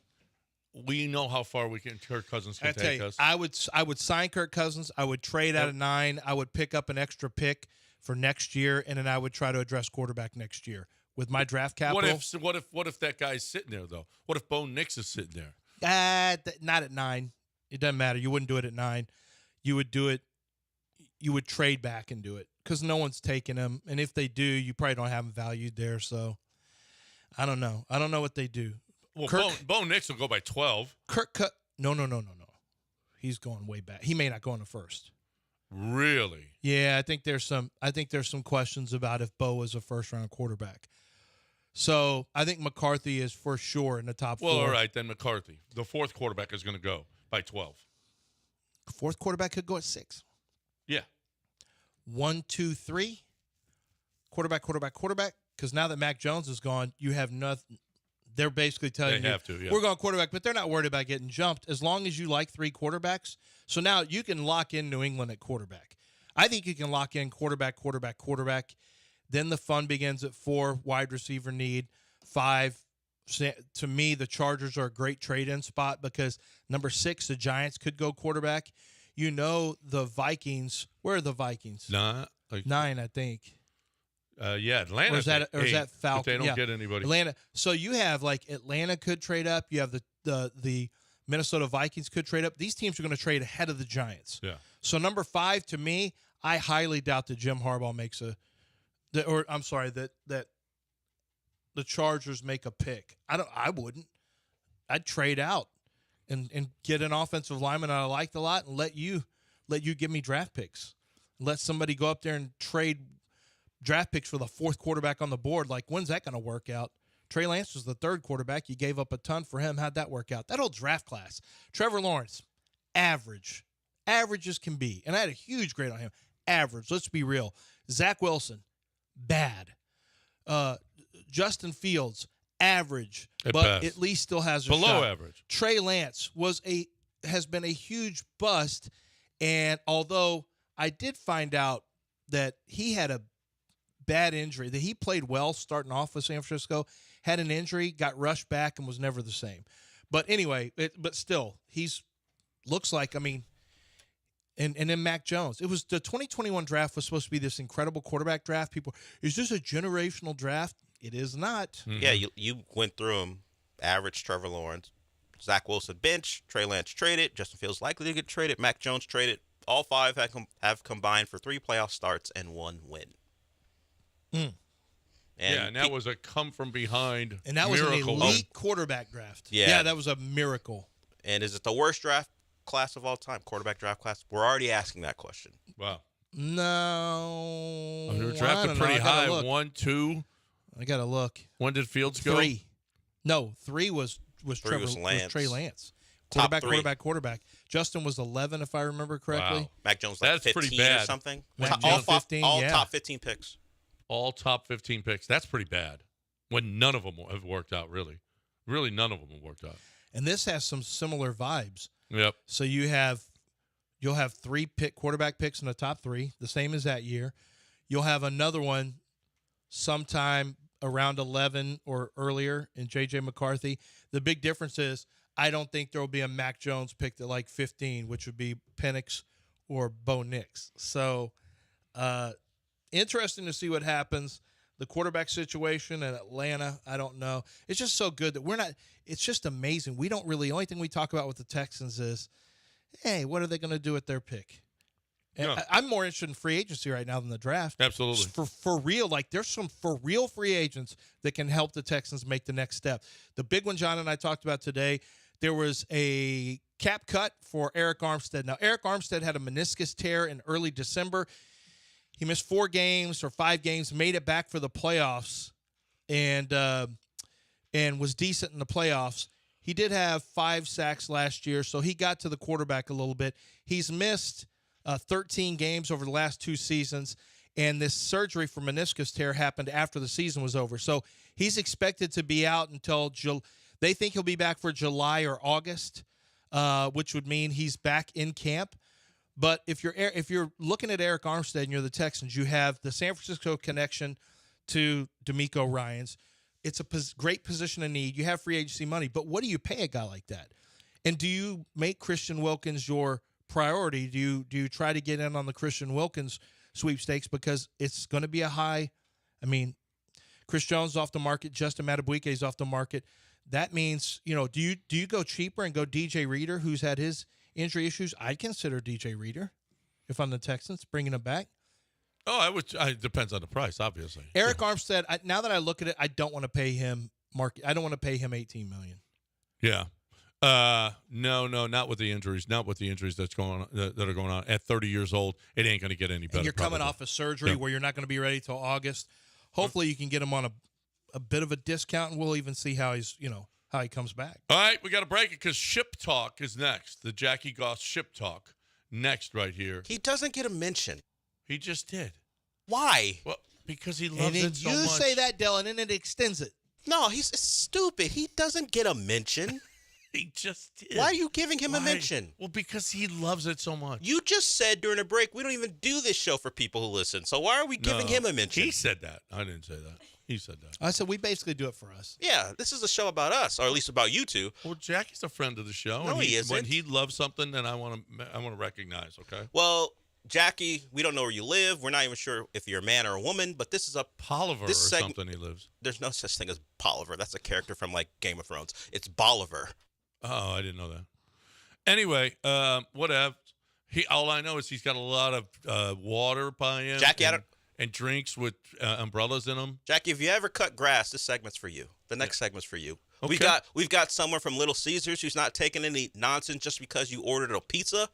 we know how far Kirk Cousins can take us? I would sign Kirk Cousins. I would trade out of 9. I would pick up an extra pick for next year, and then I would try to address quarterback next year with my draft capital. What if that guy's sitting there though? What if Bo Nix is sitting there? Not at 9. It doesn't matter. You wouldn't do it at 9. You would do it. You would trade back and do it because no one's taking him. And if they do, you probably don't have him valued there. So I don't know. I don't know what they do. Well, Bo Nix will go by 12. No. He's going way back. He may not go in the first. Really? Yeah, I think there's some questions about if Bo is a first-round quarterback. So I think McCarthy is for sure in the top 4. Well, all right, then McCarthy. The fourth quarterback is going to go by 12. Fourth quarterback could go at 6. Yeah. 1, 2, 3. Quarterback. Because now that Mac Jones is gone, you have nothing. They're basically telling you, we're going quarterback, but they're not worried about getting jumped as long as you like 3 quarterbacks. So now you can lock in New England at quarterback. I think you can lock in quarterback. Then the fun begins at 4, wide receiver need. 5, to me, the Chargers are a great trade-in spot because number 6, the Giants could go quarterback. You know the Vikings. Where are the Vikings? 9, I think. Yeah, Atlanta. Or is that Falcon? If they don't get anybody. Atlanta. So you have Atlanta could trade up. You have the Minnesota Vikings could trade up. These teams are going to trade ahead of the Giants. Yeah. So number 5 to me, I highly doubt that Jim Harbaugh makes that the Chargers make a pick. I wouldn't. I'd trade out and get an offensive lineman I liked a lot and let you give me draft picks. Let somebody go up there and trade draft picks for the 4th quarterback on the board. Like, when's that going to work out? Trey Lance was the 3rd quarterback. You gave up a ton for him. How'd that work out? That whole draft class. Trevor Lawrence, average. Average as can be. And I had a huge grade on him. Average. Let's be real. Zach Wilson, bad. Justin Fields, average. But at least still has a below shot. Average. Trey Lance has been a huge bust. And although I did find out that he had a bad injury, that he played well starting off with San Francisco, had an injury, got rushed back, and was never the same. But anyway, but still, looks like, and then Mac Jones. It was the 2021 draft was supposed to be this incredible quarterback draft. People, is this a generational draft? It is not. Mm-hmm. Yeah, you went through them. Average Trevor Lawrence, Zach Wilson bench, Trey Lance traded, Justin Fields likely to get traded, Mac Jones traded. All 5 have combined for 3 playoff starts and 1 win. And that was a come from behind and that miracle. Was an elite quarterback draft. Yeah, that was a miracle. And is it the worst draft class of all time? Quarterback draft class? We're already asking that question. Wow. No. They were drafted pretty high. 1, 2. I got to look. When did Fields go? 3. No, 3 was Trey Lance. Quarterback. Justin was 11, if I remember correctly. Wow. Mac Jones that's 15 pretty bad. Or something. All 15, all top 15 picks. All top 15 picks. That's pretty bad. When none of them have worked out, really. Really, none of them have worked out. And this has some similar vibes. Yep. So you'll have 3 quarterback picks in the top 3, the same as that year. You'll have another one sometime around 11 or earlier in J.J. McCarthy. The big difference is I don't think there will be a Mac Jones picked at like 15, which would be Penix or Bo Nix. So interesting to see what happens. The quarterback situation in Atlanta, I don't know. It's just so good that we're not – it's just amazing. We don't really – the only thing we talk about with the Texans is, hey, what are they going to do with their pick? And No. I'm more interested in free agency right now than the draft. Absolutely. For real, like there's some for real free agents that can help the Texans make the next step. The big one John and I talked about today, there was a cap cut for Eric Armstead. Now, Eric Armstead had a meniscus tear in early December. He missed 4 games or 5 games, made it back for the playoffs, and was decent in the playoffs. He did have 5 sacks last year, so he got to the quarterback a little bit. He's missed 13 games over the last 2 seasons, and this surgery for meniscus tear happened after the season was over. So he's expected to be out until they think he'll be back for July or August, which would mean he's back in camp. But if you're looking at Eric Armstead and you're the Texans, you have the San Francisco connection to D'Amico Ryans. It's a great position of need. You have free agency money, but what do you pay a guy like that? And do you make Christian Wilkins your priority? Do you try to get in on the Christian Wilkins sweepstakes because it's going to be a high? I mean, Chris Jones is off the market. Justin Madubuike is off the market. That means, do you go cheaper and go DJ Reader, who's had his injury issues? I'd consider DJ Reader if I'm the Texans, bringing him back. Oh, I would. It depends on the price, obviously. Eric Armstead. Now that I look at it, I don't want to pay him I don't want to pay him $18 million. Yeah. No, not with the injuries. Not with the injuries that are going on. At 30 years old, it ain't going to get any better. And you're coming probably. off a surgery where you're not going to be ready till August. Hopefully, you can get him on a bit of a discount, and we'll even see how how he comes back. All right, we got to break it because Ship Talk is next. The Jackie Goss Ship Talk next right here. He doesn't get a mention. He just did. Why? Well, because he loves it so much. You say that, Dylan, and it extends it. No, he's stupid. He doesn't get a mention. He just did. Why are you giving him a mention? Well, because he loves it so much. You just said during a break we don't even do this show for people who listen. So why are we giving him a mention? He said that. I didn't say that. He said that. I said we basically do it for us. Yeah, this is a show about us, or at least about you two. Well, Jackie's a friend of the show. No, he isn't. When he loves something, then I want to recognize. Okay. Well, Jackie, we don't know where you live. We're not even sure if you're a man or a woman, but this is a Polliver or something. He lives. There's no such thing as Polliver. That's a character from like Game of Thrones. It's Bolivar. Oh, I didn't know that. Anyway, whatever. All I know is he's got a lot of water by him. Jackie, and drinks with umbrellas in them. Jackie, if you ever cut grass, this segment's for you. The next segment's for you. Okay. We've got someone from Little Caesars who's not taking any nonsense just because you ordered a pizza.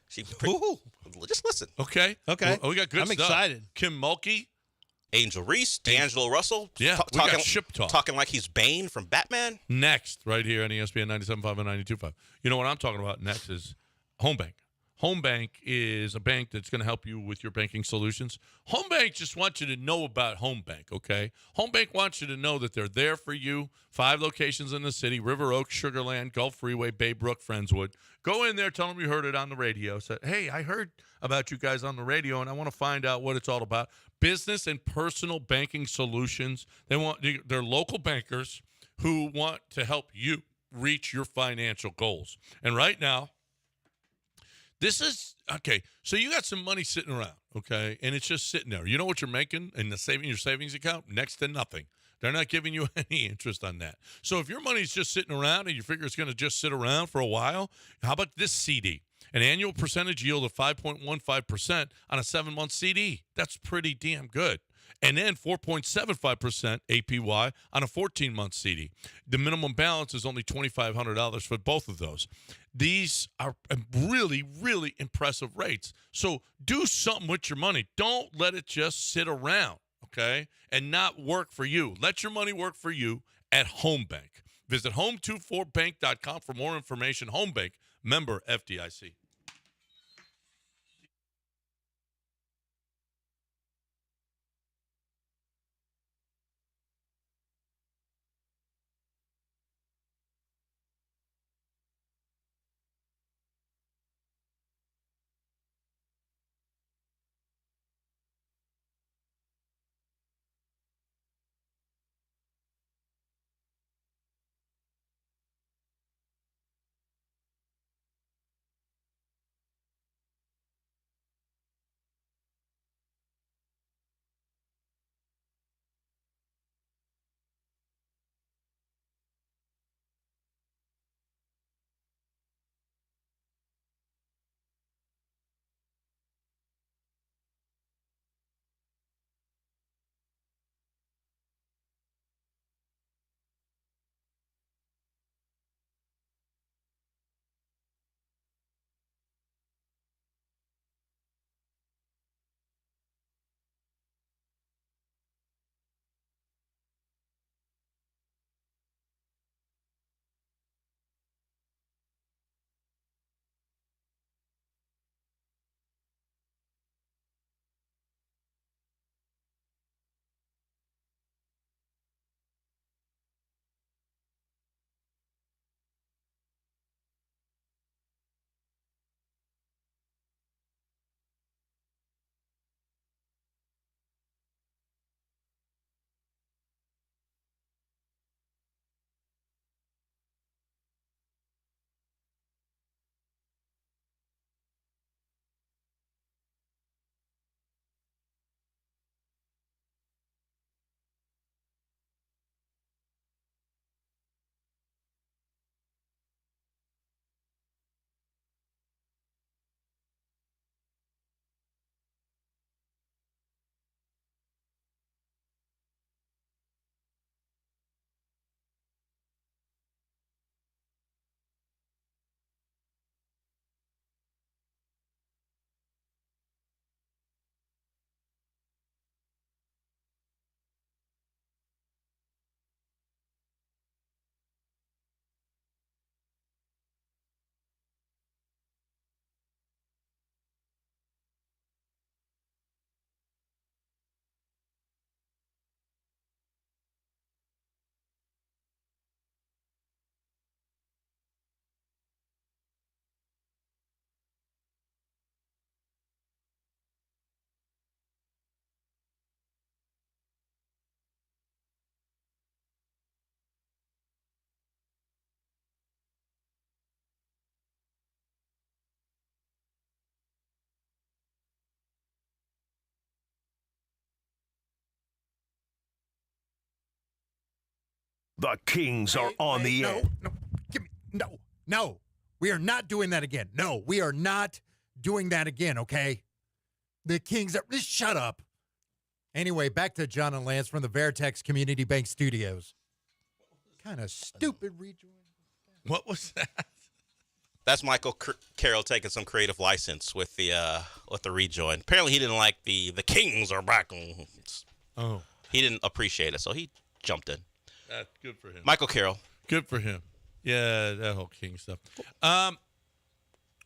Just listen. Okay. Okay. Well, we got good I'm stuff. excited. Kim Mulkey. Angel Reese, D'Angelo Russell. Yeah, we got Ship Talk. Talking like he's Bane from Batman. Next, right here on ESPN 97.5 and 92.5. You know what I'm talking about next is Home Bank. Home Bank is a bank that's going to help you with your banking solutions. Home Bank just wants you to know about Home Bank, okay? Home Bank wants you to know that they're there for you. 5 locations in the city: River Oaks, Sugar Land, Gulf Freeway, Baybrook, Friendswood. Go in there, tell them you heard it on the radio. Say, hey, I heard about you guys on the radio, and I want to find out what it's all about. Business and personal banking solutions. They're local bankers who want to help you reach your financial goals. And right now, this is okay. So you got some money sitting around, okay, and it's just sitting there. You know what you're making in your savings account? Next to nothing. They're not giving you any interest on that. So if your money's just sitting around and you figure it's going to just sit around for a while, how about this CD? An annual percentage yield of 5.15% on a 7-month CD. That's pretty damn good. And then 4.75% APY on a 14-month CD. The minimum balance is only $2,500 for both of those. These are really, really impressive rates. So do something with your money. Don't let it just sit around, okay, and not work for you. Let your money work for you at Home Bank. Visit home24bank.com for more information. Home Bank, member FDIC. The Kings are on the air. No. We are not doing that again. No, we are not doing that again, okay? The Kings are... Just shut up. Anyway, back to John and Lance from the Veritex Community Bank Studios. Kind of stupid rejoin. What was that? That's Michael Carroll taking some creative license with the rejoin. Apparently, he didn't like the Kings are back. Oh. He didn't appreciate it, so he jumped in. That's good for him. Michael Carroll. Good for him. Yeah, that whole King stuff.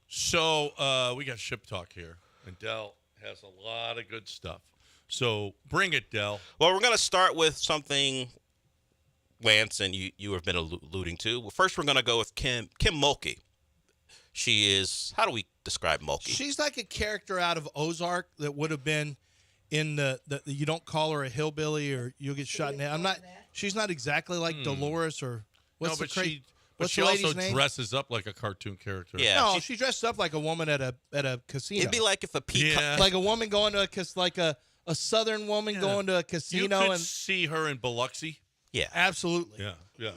So we got Ship Talk here, and Dell has a lot of good stuff. So bring it, Dell. Well, we're going to start with something Lance and you have been alluding to. Well, first, we're going to go with Kim Mulkey. She is, how do we describe Mulkey? She's like a character out of Ozark that would have been in the you don't call her a hillbilly or you'll get shot in the head. She's not exactly like Dolores or what's the crazy. But she also dresses up like a cartoon character. Yeah, no, she dressed up like a woman at a casino. It'd be like if a peacock, like a woman going to a southern woman going to a casino. You could see her in Biloxi. Yeah, absolutely. Yeah.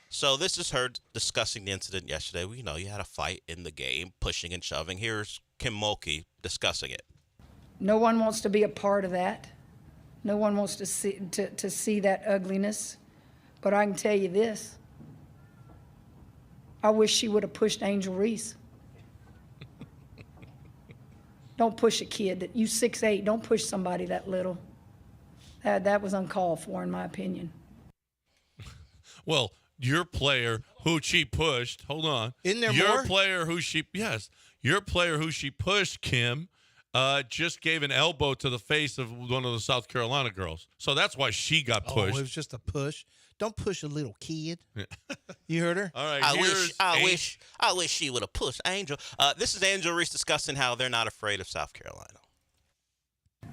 So this is her discussing the incident yesterday. We know you had a fight in the game, pushing and shoving. Here's Kim Mulkey discussing it. No one wants to be a part of that. No one wants to see that ugliness. But I can tell you this. I wish she would have pushed Angel Reese. Don't push a kid. You 6'8". Don't push somebody that little. That was uncalled for, in my opinion. Well, your player who she pushed, hold on. Isn't there your more? Your player who she pushed, Kim, just gave an elbow to the face of one of the South Carolina girls. So that's why she got pushed. Oh, it was just a push. Don't push a little kid. You heard her? All right. I wish she would have pushed Angel. This is Angel Reese discussing how they're not afraid of South Carolina.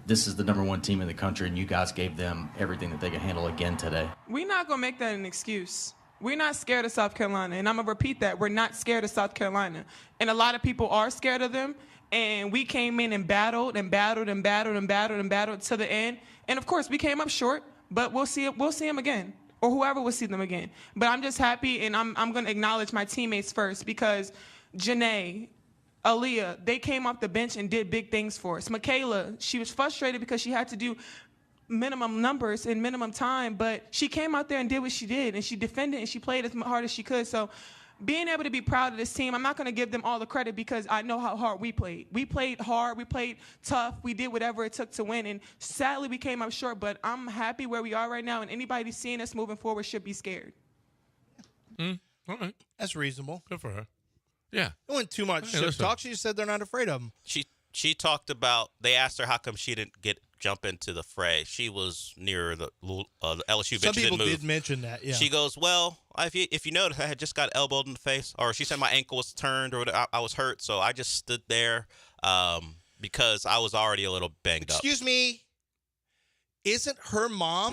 This is the #1 team in the country, and you guys gave them everything that they could handle again today. We're not going to make that an excuse. We're not scared of South Carolina, and I'm going to repeat that. We're not scared of South Carolina. And a lot of people are scared of them, and we came in and battled to the end. And, of course, we came up short, but we'll see them again, or whoever will see them again. But I'm just happy, and I'm going to acknowledge my teammates first because Janae, Aaliyah, they came off the bench and did big things for us. Michaela, she was frustrated because she had to do minimum numbers in minimum time, but she came out there and did what she did, and she defended and she played as hard as she could. So being able to be proud of this team, I'm not going to give them all the credit because I know how hard we played. We played hard. We played tough. We did whatever it took to win, and sadly we came up short, but I'm happy where we are right now, and anybody seeing us moving forward should be scared. All right. That's reasonable. Good for her. Yeah. It wasn't too much shit talk. She just said they're not afraid of them. She talked about, they asked her how come she didn't jump into the fray. She was near the LSU bench. Some people didn't move. did mention that, yeah. She goes, well, if you notice, I had just got elbowed in the face, or she said my ankle was turned, or I was hurt, so I just stood there because I was already a little banged up. Excuse me. Isn't her mom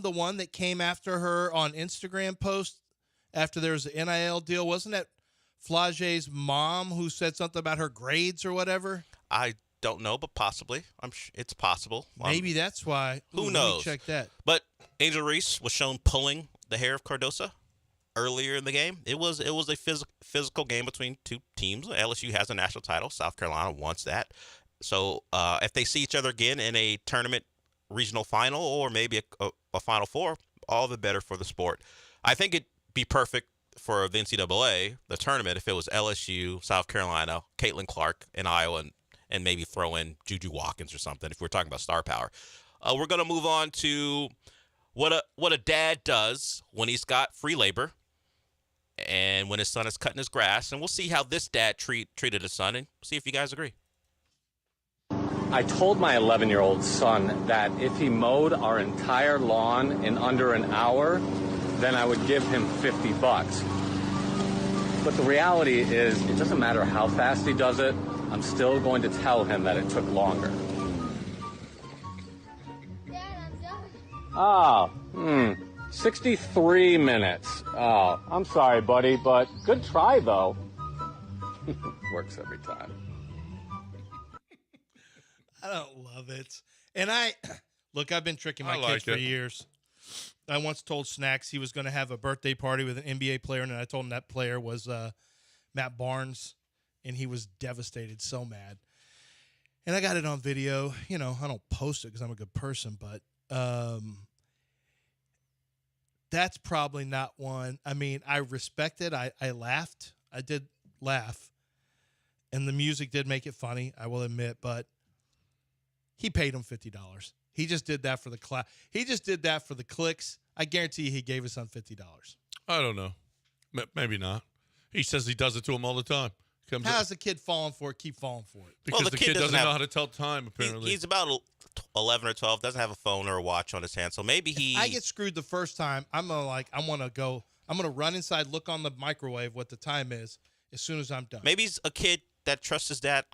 the one that came after her on Instagram post after there was an NIL deal? Wasn't that Flage's mom who said something about her grades or whatever? I don't know, but possibly. It's possible. Maybe that's why. Who knows? Let me check that. But Angel Reese was shown pulling the hair of Cardosa earlier in the game. It was a physical game between two teams. LSU has a national title. South Carolina wants that. So if they see each other again in a tournament regional final or maybe a Final Four, all the better for the sport. I think it'd be perfect for the NCAA, the tournament, if it was LSU, South Carolina, Caitlin Clark in Iowa, and maybe throw in Juju Watkins or something if we're talking about star power. We're going to move on to what a dad does when he's got free labor and when his son is cutting his grass. And we'll see how this dad treated his son and see if you guys agree. I told my 11-year-old son that if he mowed our entire lawn in under an hour, then I would give him $50. But the reality is, it doesn't matter how fast he does it, I'm still going to tell him that it took longer. Dad, I'm done. 63 minutes. Oh, I'm sorry, buddy, but good try, though. Works every time. I don't love it. And I've been tricking my kids for years. I once told Snacks he was going to have a birthday party with an NBA player, and I told him that player was Matt Barnes, and he was devastated, so mad. And I got it on video. You know, I don't post it because I'm a good person, but that's probably not one. I mean, I respect it. I laughed. I did laugh. And the music did make it funny, I will admit, but he paid him $50. He just did that for the He just did that for the clicks. I guarantee you he gave his son $50. I don't know. Maybe not. He says he does it to him all the time. How's the kid falling for it? Keep falling for it. Because the kid doesn't know how to tell time, apparently. He's about 11 or 12, doesn't have a phone or a watch on his hand, so maybe he... If I get screwed the first time, I'm going to run inside, look on the microwave what the time is as soon as I'm done. Maybe he's a kid that trusts his dad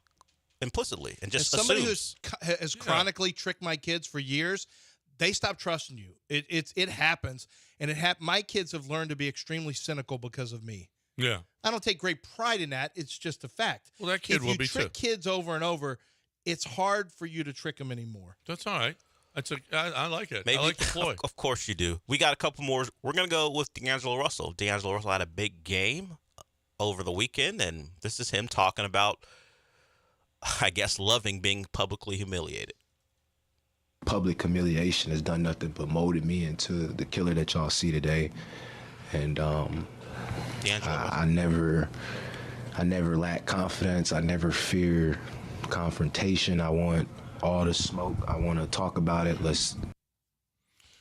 implicitly and just somebody assumes. who has chronically tricked my kids for years, they stop trusting you. It happens, and my kids have learned to be extremely cynical because of me. Yeah. I don't take great pride in that. It's just a fact. Well, that kid will be too. If you trick kids over and over, it's hard for you to trick them anymore. That's all right. I like it. Maybe, I like the ploy. Of course you do. We got a couple more. We're going to go with D'Angelo Russell. D'Angelo Russell had a big game over the weekend, and this is him talking about, I guess, loving being publicly humiliated. Public humiliation has done nothing but molded me into the killer that y'all see today. And I never lack confidence. I never fear confrontation. I want all the smoke. I want to talk about it.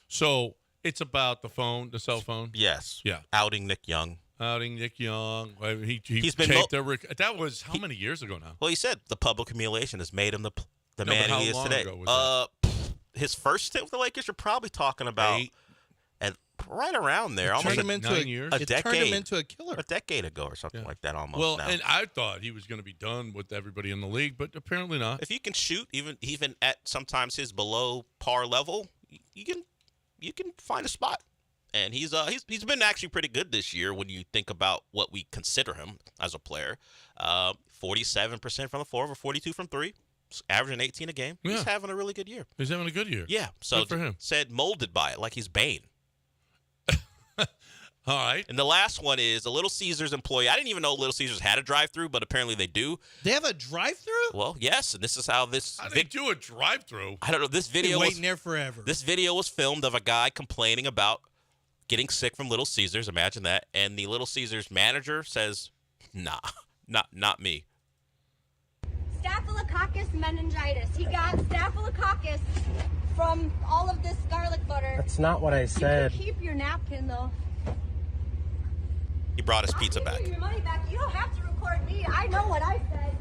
So it's about the phone, the cell phone? Yes. Yeah. Outing Nick Young. He's been that was how many years ago now? Well, he said the public humiliation has made him the man he is today. His first stint with the Lakers, you're probably talking about right around there, almost 9 years. It turned him into a killer. A decade ago or something like that, almost. Well, now. and I thought he was going to be done with everybody in the league, but apparently not. If you can shoot, even at sometimes his below par level, you can find a spot. And he's been actually pretty good this year when you think about what we consider him as a player. 47% from the floor, over 42 from three, averaging 18 a game. Yeah. He's having a really good year. He's having a good year. Yeah. So good for him. Said molded by it, like he's Bane. All right. And the last one is a Little Caesars employee. I didn't even know Little Caesars had a drive-thru, but apparently they do. They have a drive-thru? Well, yes, and this is how this. How do they do a drive-thru? I don't know. This video waiting there forever. This video was filmed of a guy complaining about getting sick from Little Caesars. Imagine that. And the Little Caesars manager says, "Nah, not me." Staphylococcus meningitis. He got staphylococcus from all of this garlic butter. That's not what I said. You can keep your napkin though. He brought his pizza back. Your money back. You don't have to record me. I know what I said.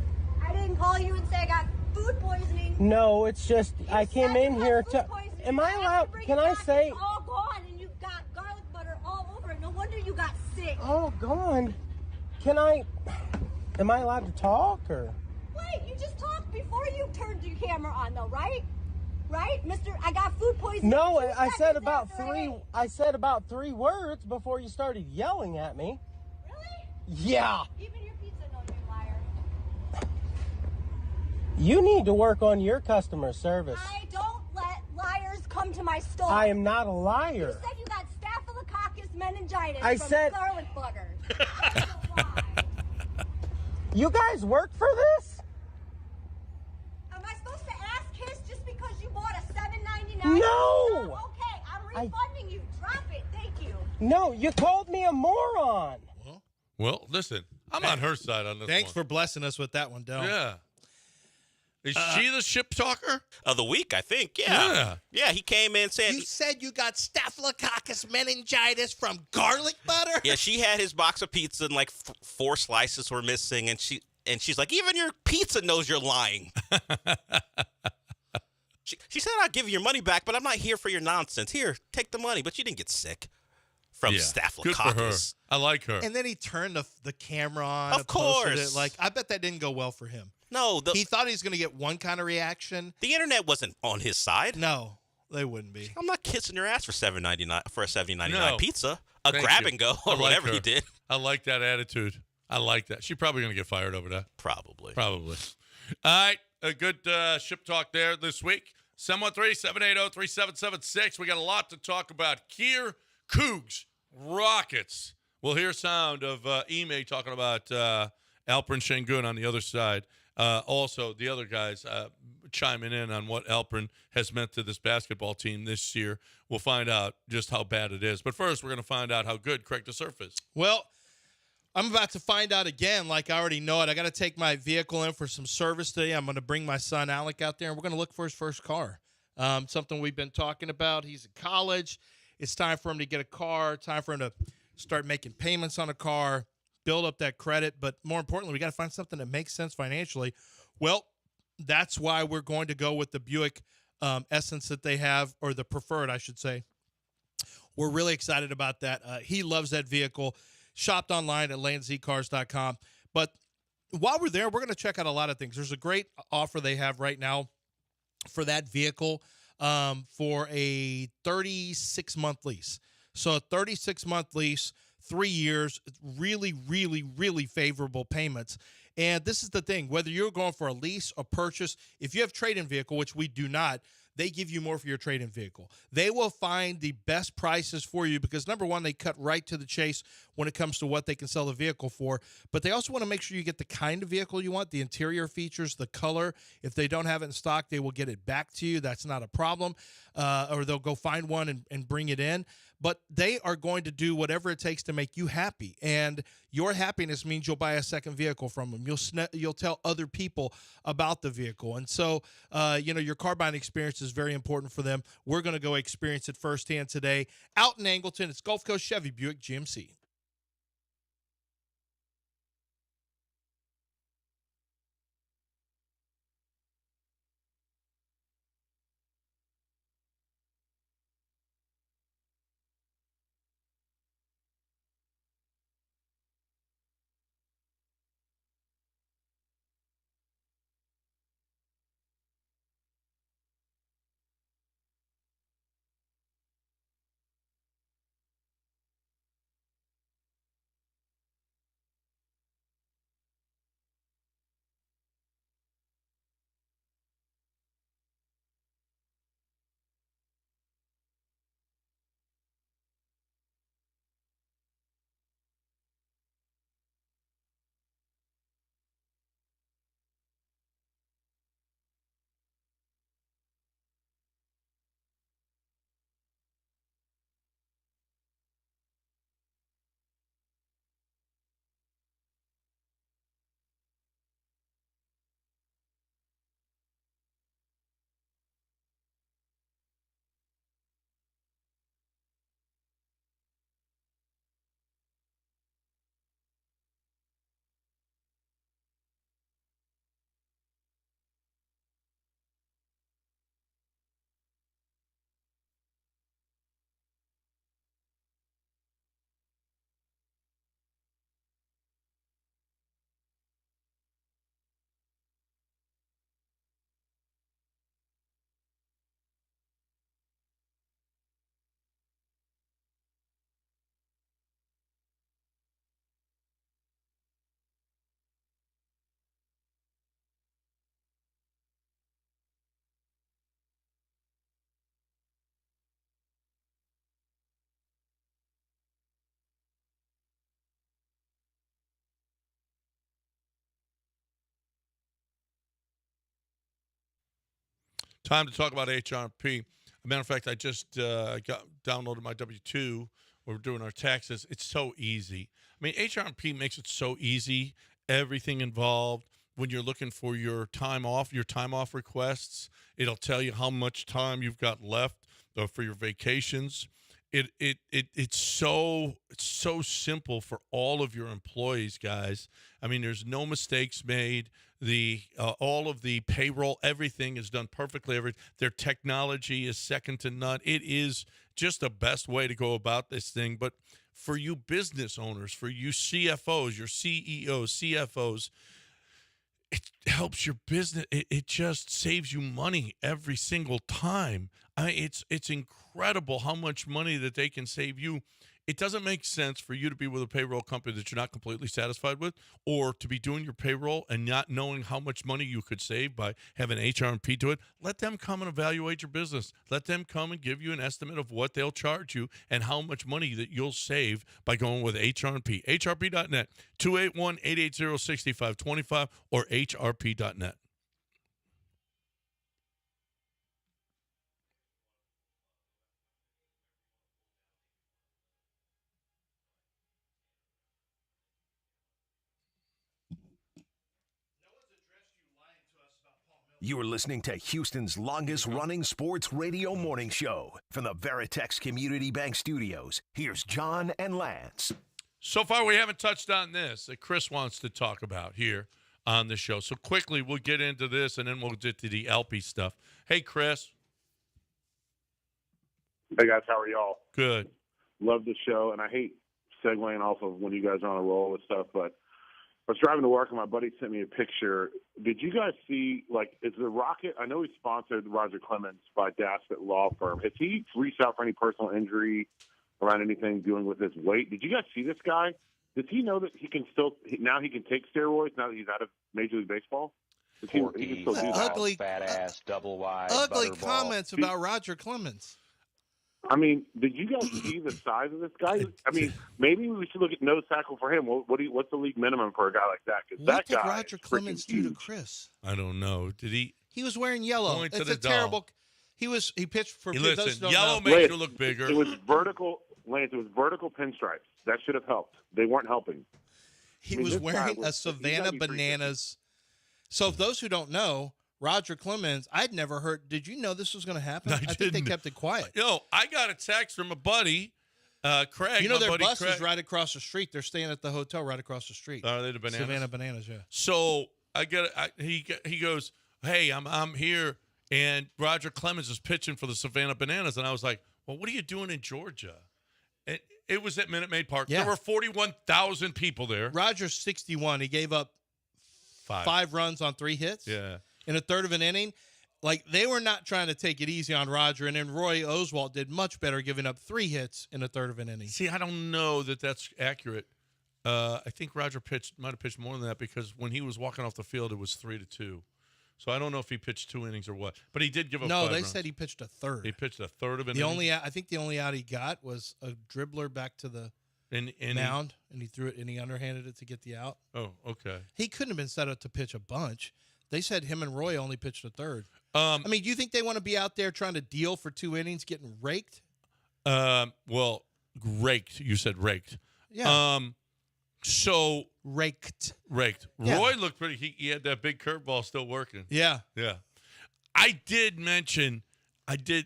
I didn't call you and say I got food poisoning. No, it's just I came in here to. Am I allowed? Can I say? It's all gone, and you've got garlic butter all over it. No wonder you got sick. All gone. Can I? Am I allowed to talk or? Wait, you just talked before you turned your camera on, though, right? Right, Mister? I got food poisoning. No, I said about three. I said about 3 words before you started yelling at me. Really? Yeah. Even your pizza knows you liar. You need to work on your customer service. I don't let liars come to my store. I am not a liar. You said you got staphylococcus meningitis I from said garlic butter. You guys work for this? Am I supposed to ask his just because you bought a $7.99? No! Okay, I'm refunding you. Drop it. Thank you. No, you called me a moron. Well, listen, I'm on her side on this Thanks one. for blessing us with that one, Del. Yeah. Is she the ship talker? Of the week, I think. Yeah. Yeah, he came in saying. You said you got staphylococcus meningitis from garlic butter? Yeah, she had his box of pizza and like 4 slices were missing, and she's like, even your pizza knows you're lying. She said, I'll give you your money back, but I'm not here for your nonsense. Here, take the money. But you didn't get sick from staphylococcus. Good for her. I like her. And then he turned the camera on. Of course. It. Like, I bet that didn't go well for him. No. He thought he was going to get one kind of reaction. The internet wasn't on his side. No, they wouldn't be. I'm not kissing your ass for $7.99 for a $7.99 No. pizza. Thank Grab you. and go I or like whatever her. he did. I like that attitude. I like that. She's probably going to get fired over that. Probably. All right. A good ship talk there this week. 713-780-3776. We got a lot to talk about here. Cougs, Rockets. We'll hear sound of Ime talking about Alperen Şengün on the other side. Also, the other guys chiming in on what Alperen has meant to this basketball team this year. We'll find out just how bad it is. But first, we're going to find out how good Craig DeSurf is. Well, I'm about to find out again, like I already know it. I got to take my vehicle in for some service today. I'm going to bring my son Alec out there, and we're going to look for his first car. Something we've been talking about. He's in college. It's time for him to get a car, time for him to start making payments on a car, build up that credit. But more importantly, we got to find something that makes sense financially. Well, that's why we're going to go with the Buick Essence that they have, or the Preferred, I should say. We're really excited about that. He loves that vehicle. Shopped online at landzcars.com. But while we're there, we're going to check out a lot of things. There's a great offer they have right now for that vehicle for a 36-month lease. So a 36-month lease, 3 years, really, really, really favorable payments. And this is the thing, whether you're going for a lease or purchase, if you have trade-in vehicle, which we do not, they give you more for your trade-in vehicle. They will find the best prices for you because, number one, they cut right to the chase when it comes to what they can sell the vehicle for. But they also want to make sure you get the kind of vehicle you want, the interior features, the color. If they don't have it in stock, they will get it back to you. That's not a problem. Or they'll go find one and bring it in. But they are going to do whatever it takes to make you happy. And your happiness means you'll buy a second vehicle from them. You'll tell other people about the vehicle. And so, your car buying experience is very important for them. We're going to go experience it firsthand today. Out in Angleton, it's Gulf Coast Chevy Buick GMC. Time to talk about HRP. As a matter of fact, I just downloaded my W-2. We're doing our taxes. It's so easy. I mean, HRP makes it so easy, everything involved. When you're looking for your time off requests, it'll tell you how much time you've got left for your vacations. It's so simple for all of your employees, guys. I mean, there's no mistakes made. All of the payroll, everything is done perfectly. Their technology is second to none. It is just the best way to go about this thing. But for you business owners, for you CFOs, your CEOs, CFOs, it helps your business. It just saves you money every single time. It's incredible how much money that they can save you it doesn't make sense for you to be with a payroll company that you're not completely satisfied with, or to be doing your payroll and not knowing how much money you could save by having HR&P do it. Let them come and evaluate your business. Let them come and give you an estimate of what they'll charge you and how much money that you'll save by going with HR&P. HRP.net, 281-880-6525 or HRP.net. You are listening to Houston's longest-running sports radio morning show. From the Veritex Community Bank Studios, here's John and Lance. So far, we haven't touched on this that Chris wants to talk about here on the show. So quickly, we'll get into this, and then we'll get to the LP stuff. Hey, Chris. Hey, guys. How are y'all? Good. Love the show, and I hate segueing off of when you guys are on a roll with stuff, but I was driving to work, and my buddy sent me a picture. Did you guys see, is the Rocket – I know he sponsored Roger Clemens by Daspit Law Firm. Has he reached out for any personal injury around anything dealing with his weight? Did you guys see this guy? Does he know that he can still – now he can take steroids now that he's out of Major League Baseball? He can still do that. Ugly, fat ass, double wide, ugly butterball. comments about Roger Clemens. I mean, did you guys see the size of this guy? I mean, maybe we should look at nose tackle for him. What's the league minimum for a guy like that? Because that What did guy Roger Clemens do to Chris? I don't know. Did he? He was wearing yellow. Going to It's the a terrible. doll. He pitched for. Hey, those listen, who don't yellow know. makes you look bigger. It was vertical, Lance. It was vertical pinstripes. That should have helped. They weren't helping. He I mean, was this guy wearing was- a Savannah he's gotta be Bananas. So, if those who don't know, Roger Clemens, I'd never heard. Did you know this was going to happen? I think they didn't. kept it quiet. Yo, I got a text from a buddy, Craig. You know my their buddy bus Craig. is right across the street. They're staying at the hotel right across the street. Are they the Bananas? Savannah Bananas, yeah. So he goes, hey, I'm here, and Roger Clemens is pitching for the Savannah Bananas, and I was like, well, what are you doing in Georgia? And it was at Minute Maid Park. Yeah. There were 41,000 people there. Roger's 61. He gave up five runs on 3 hits. Yeah. In a third of an inning. Like, they were not trying to take it easy on Roger, and then Roy Oswalt did much better, giving up 3 hits in a third of an inning. See, I don't know that that's accurate. I think Roger might have pitched more than that because when he was walking off the field, it was 3-2. So I don't know if he pitched 2 innings or what, but he did give up. No, 5 they runs. said he pitched a third. He pitched a third of an The inning. only I think the only out he got was a dribbler back to the mound, and he threw it and he underhanded it to get the out. Oh, okay. He couldn't have been set up to pitch a bunch. They said him and Roy only pitched a third. I mean, do you think they want to be out there trying to deal for 2 innings, getting raked? Well, raked. You said raked. Yeah. So raked. Yeah. Roy looked pretty. He had that big curveball still working. Yeah. Yeah. I did mention. I did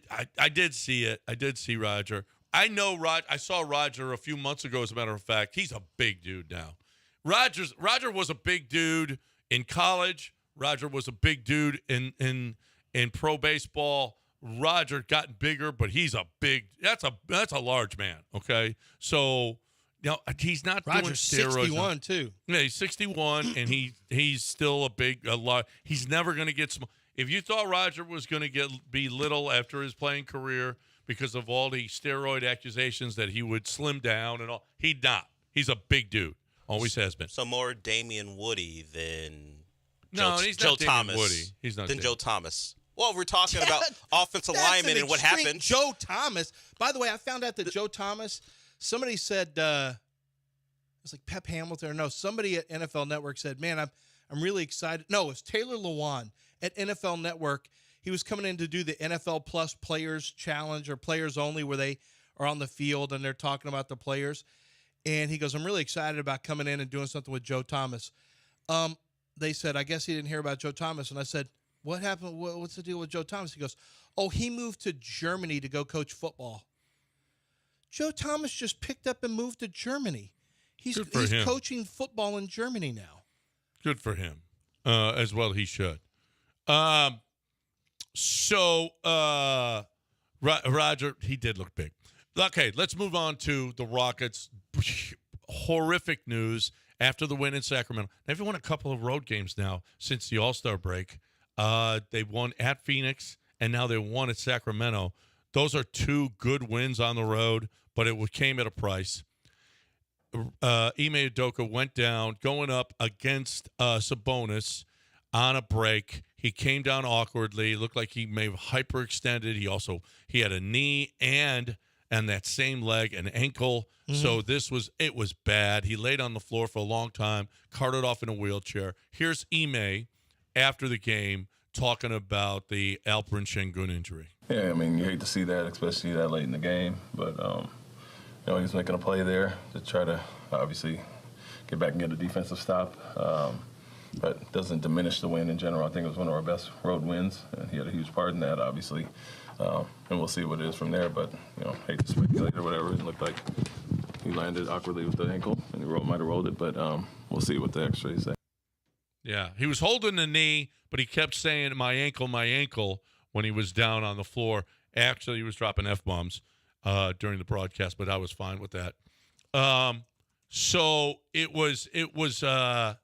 see it. I did see Roger. I know I saw Roger a few months ago. As a matter of fact, he's a big dude now. Roger was a big dude in college. Roger was a big dude in pro baseball. Roger got bigger, but he's that's a large man. Okay, so he's not Roger's doing steroids. 61 too. Yeah, he's 61, and he's still a lot. He's never going to get small. If you thought Roger was going to be little after his playing career because of all the steroid accusations that he would slim down and all, he'd not. He's a big dude. Always has been. So more Damian Woody than he's Joe not Damian Thomas. Woody. He's not than Damian. Joe Thomas. Well, we're talking about offensive linemen and what happened. Joe Thomas. By the way, I found out that Joe Thomas. Somebody said it was like Pep Hamilton or no. Somebody at NFL Network said, "Man, I'm really excited." No, it was Taylor Lewan at NFL Network. He was coming in to do the NFL Plus Players Challenge or Players Only, where they are on the field and they're talking about the players. And he goes, "I'm really excited about coming in and doing something with Joe Thomas." They said, "I guess he didn't hear about Joe Thomas." And I said, "What happened? What's the deal with Joe Thomas?" He goes, "Oh, he moved to Germany to go coach football." Joe Thomas just picked up and moved to Germany. He's him. coaching football in Germany now. Good for him. As well he should. Roger, he did look big. Okay, let's move on to the Rockets. Horrific news after the win in Sacramento. They've won a couple of road games now since the All-Star break. They won at Phoenix, and now they won at Sacramento. Those are 2 good wins on the road, but it came at a price. Ime Udoka went down, going up against Sabonis on a break. He came down awkwardly. Looked like he may have hyperextended. He had a knee and that same leg, an ankle. Mm-hmm. So it was bad. He laid on the floor for a long time, carted off in a wheelchair. Here's Ime after the game talking about the Alperen Şengün injury. Yeah, I mean, you hate to see that, especially that late in the game. But, he was making a play there to try to obviously get back and get a defensive stop. But it doesn't diminish the win in general. I think it was one of our best road wins, and he had a huge part in that, obviously. And we'll see what it is from there. But, hate to speculate or whatever. It looked like he landed awkwardly with the ankle, and he might have rolled it. But we'll see what the x-rays say. Yeah, he was holding the knee, but he kept saying, my ankle, when he was down on the floor. Actually, he was dropping F-bombs during the broadcast, but I was fine with that. So it was a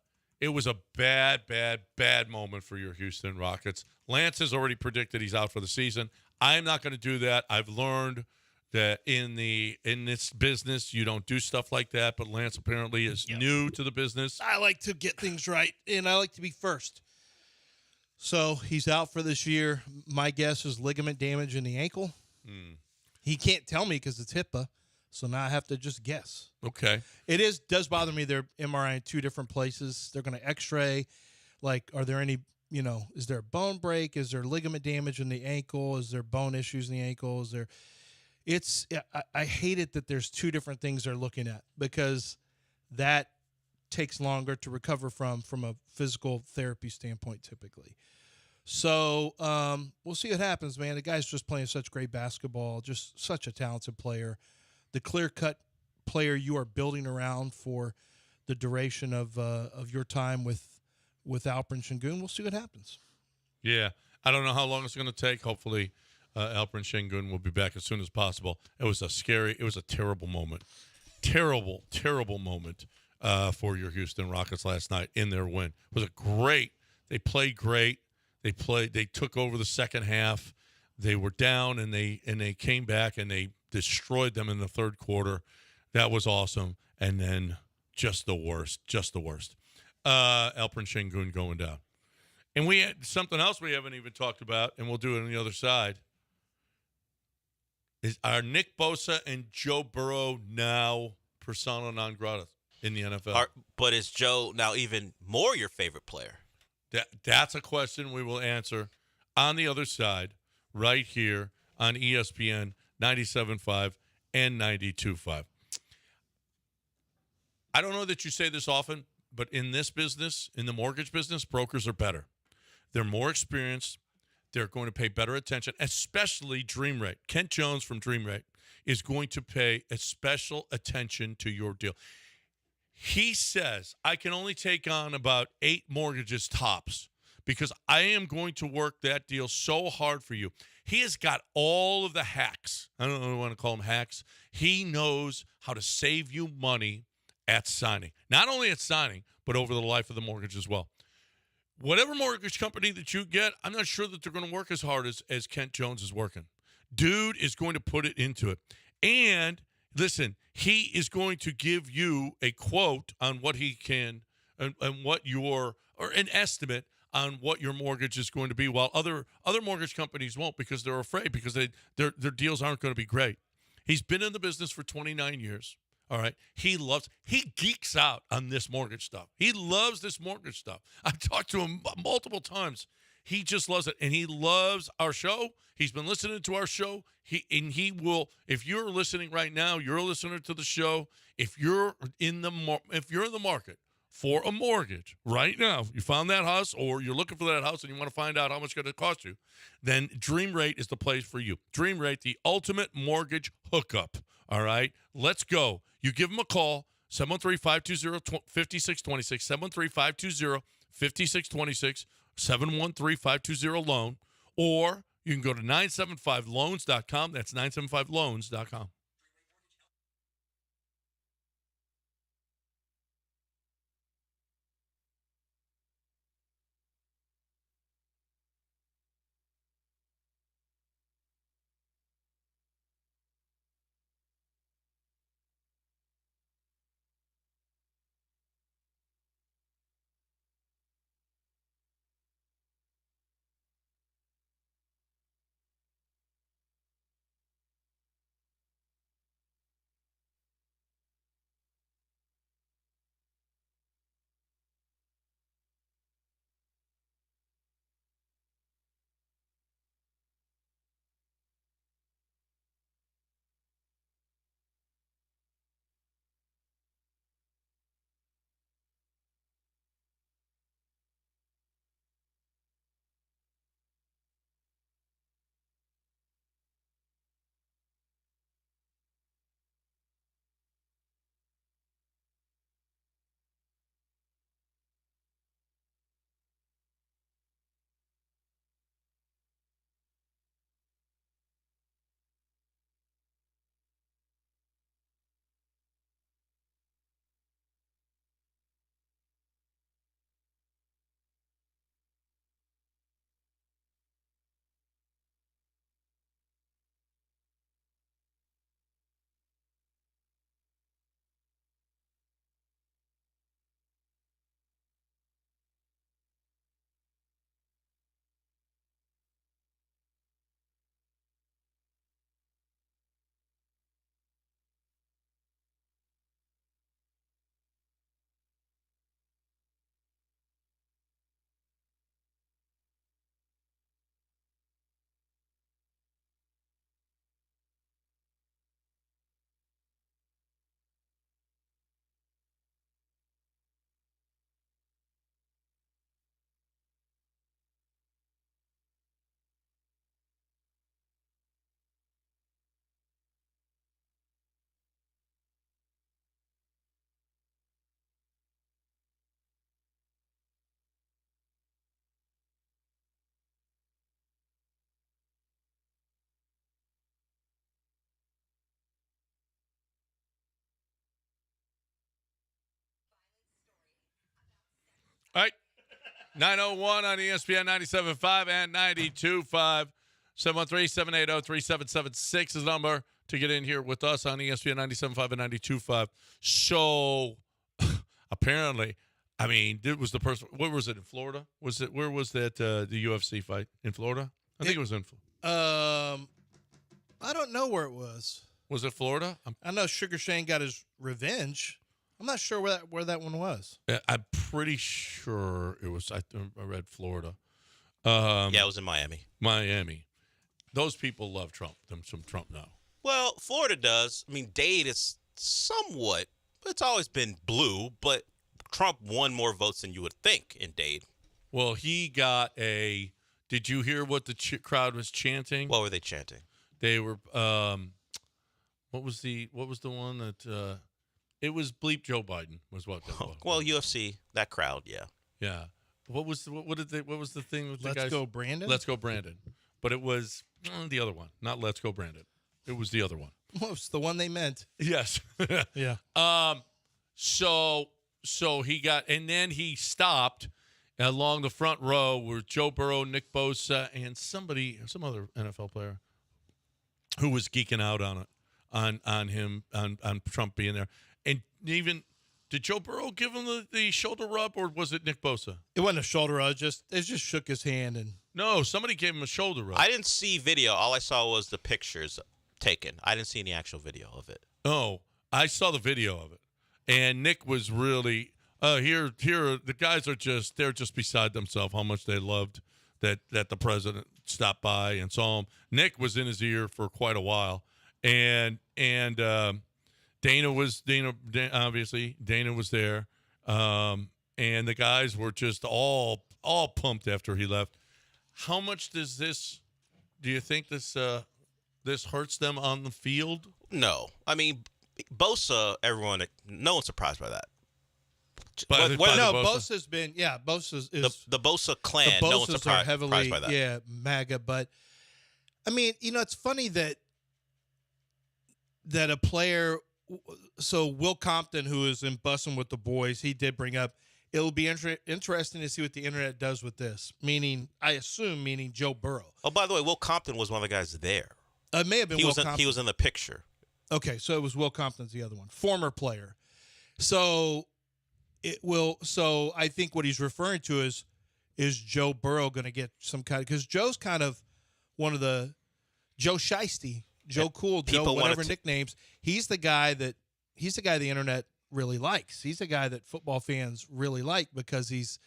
bad moment for your Houston Rockets. Lance has already predicted he's out for the season. I'm not going to do that. I've learned that in this business you don't do stuff like that, but Lance apparently is new to the business. I like to get things right, and I like to be first. So he's out for this year. My guess is ligament damage in the ankle. He can't tell me because it's HIPAA, so now I have to just guess. Okay. It does bother me. They're MRI in two different places. They're going to X-ray. Like, are there any, is there a bone break? Is there ligament damage in the ankle? Is there bone issues in the ankle? I hate it that there's two different things they're looking at because that takes longer to recover from a physical therapy standpoint typically. So we'll see what happens, man. The guy's just playing such great basketball, just such a talented player. The clear-cut player you are building around for the duration of your time with Alperen Şengün. We'll see what happens. Yeah. I don't know how long it's going to take. Hopefully Alperen Şengün will be back as soon as possible. It was a terrible moment. Terrible moment for your Houston Rockets last night in their win. It was they played great. They took over the second half. They were down and they came back and they destroyed them in the third quarter. That was awesome. And then just the worst. Alperen Şengün going down. And we had something else we haven't even talked about, and we'll do it on the other side. Are Nick Bosa and Joe Burrow now persona non grata in the NFL? But is Joe now even more your favorite player? That's a question we will answer on the other side, right here on ESPN 97.5 and 92.5. I don't know that you say this often, but in this business, in the mortgage business, brokers are better. They're more experienced. They're going to pay better attention, especially Dream Rate. Kent Jones from Dream Rate is going to pay a special attention to your deal. He says, I can only take on about 8 mortgages tops because I am going to work that deal so hard for you. He has got all of the hacks. I don't know if I want to call them hacks. He knows how to save you money at signing. Not only at signing, but over the life of the mortgage as well. Whatever mortgage company that you get, I'm not sure that they're going to work as hard as Kent Jones is working. Dude is going to put it into it. And listen, he is going to give you a quote on what he can and what or an estimate on what your mortgage is going to be, while other mortgage companies won't because they're afraid because their deals aren't going to be great. He's been in the business for 29 years. All right. He geeks out on this mortgage stuff. He loves this mortgage stuff. I've talked to him multiple times. He just loves it. And he loves our show. He's been listening to our show. He will, if you're listening right now, you're a listener to the show. If you're in the market for a mortgage right now, you found that house or you're looking for that house and you want to find out how much it's going to cost you, then Dream Rate is the place for you. Dream Rate, the ultimate mortgage hookup. All right. Let's go. You give them a call, 713-520-5626, 713-520-5626, 713-520-LOAN, or you can go to 975loans.com. That's 975loans.com. All right. 901 on ESPN 97.5 and 92.5. 713-780-3776 is the number to get in here with us on ESPN 97.5 and 92.5. So, apparently, I mean, it was the person. Where was it, in Florida? Where was that, the UFC fight? In Florida? I think it was in Florida. I don't know where it was. Was it Florida? I know Sugar Shane got his revenge. I'm not sure where that one was. I'm pretty sure it was. I read Florida. Yeah, it was in Miami. Miami. Those people love Trump. Some Trump now. Well, Florida does. I mean, Dade is somewhat. It's always been blue, but Trump won more votes than you would think in Dade. Well, he got a. Did you hear what the crowd was chanting? What were they chanting? They were. What was the one that? It was bleep Joe Biden was what that was. Well, UFC, that crowd, yeah. Yeah. What was what was the thing with the Let's guys? Go Brandon? Let's Go Brandon. But it was the other one, not Let's Go Brandon. It was the other one. Well, it's the one they meant. Yes. Yeah. So he got, and then he stopped along the front row were Joe Burrow, Nick Bosa, and some other NFL player who was geeking out on it, on him, on Trump being there. And even, did Joe Burrow give him the shoulder rub, or was it Nick Bosa? It wasn't a shoulder rub. It just shook his hand. And no, somebody gave him a shoulder rub. I didn't see video. All I saw was the pictures taken. I didn't see any actual video of it. Oh, I saw the video of it. And Nick was really, here, the guys are they're just beside themselves how much they loved that the president stopped by and saw him. Nick was in his ear for quite a while. And Dana obviously was there. And the guys were just all pumped after he left. How much do you think this hurts them on the field? No. I mean, Bosa, no one's surprised by that. Bosa's been, Bosa is the Bosa clan. The Bosas no one's surprised heavily, by that. Yeah, MAGA. But I mean, it's funny that a player. So Will Compton, who is in Bussin' with the Boys, he did bring up. It'll be interesting to see what the internet does with this. Meaning Joe Burrow. Oh, by the way, Will Compton was one of the guys there. It may have been Will Compton. He was in the picture. Okay, so it was Will Compton's the other one, former player. So I think what he's referring to is Joe Burrow going to get some kind of, because Joe's kind of one of the Joe Shiesty, Joe Cool, Joe whatever nicknames. He's the guy the internet really likes. He's the guy that football fans really like because he's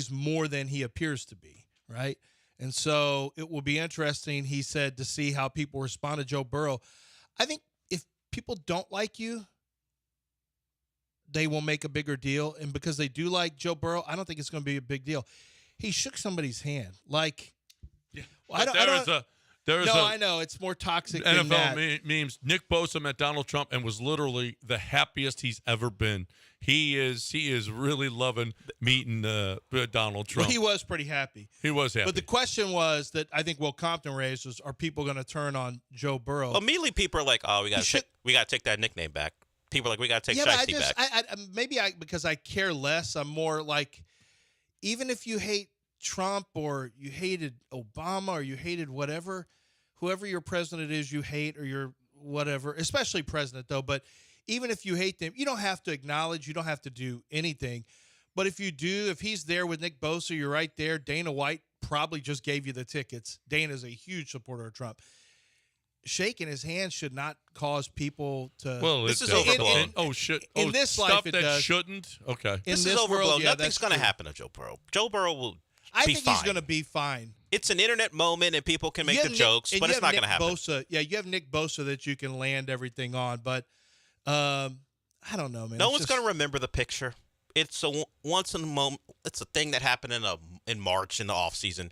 more than he appears to be, right? And so it will be interesting, he said, to see how people respond to Joe Burrow. I think if people don't like you, they will make a bigger deal. And because they do like Joe Burrow, I don't think it's going to be a big deal. He shook somebody's hand. Like, yeah. I know. It's more toxic than that. NFL memes. Nick Bosa met Donald Trump and was literally the happiest he's ever been. He is really loving meeting Donald Trump. Well, he was pretty happy. He was happy. But the question was that I think Will Compton raised was, are people going to turn on Joe Burrow? Immediately people are like, oh, we got to take that nickname back. People are like, we got to take Shiesty back. Because I care less. I'm more like, even if you hate Trump or you hated Obama or you hated whoever your president is you hate, or your whatever, especially president though, but even if you hate them, you don't have to acknowledge, you don't have to do anything. But if you do, if he's there with Nick Bosa, you're right there. Dana White probably just gave you the tickets. Dana's a huge supporter of Trump. Shaking his hand should not cause people to. Well, this is overblown. In this life, it does. Shouldn't. Okay. This is overblown. Nothing's going to happen to Joe Burrow. Joe Burrow will. I think he's going to be fine. It's an internet moment, and people can make the jokes, but it's not going to happen. You have Nick Bosa that you can land everything on, but I don't know, man. No one's going to remember the picture. It's a once in a moment. It's a thing that happened in March in the off season.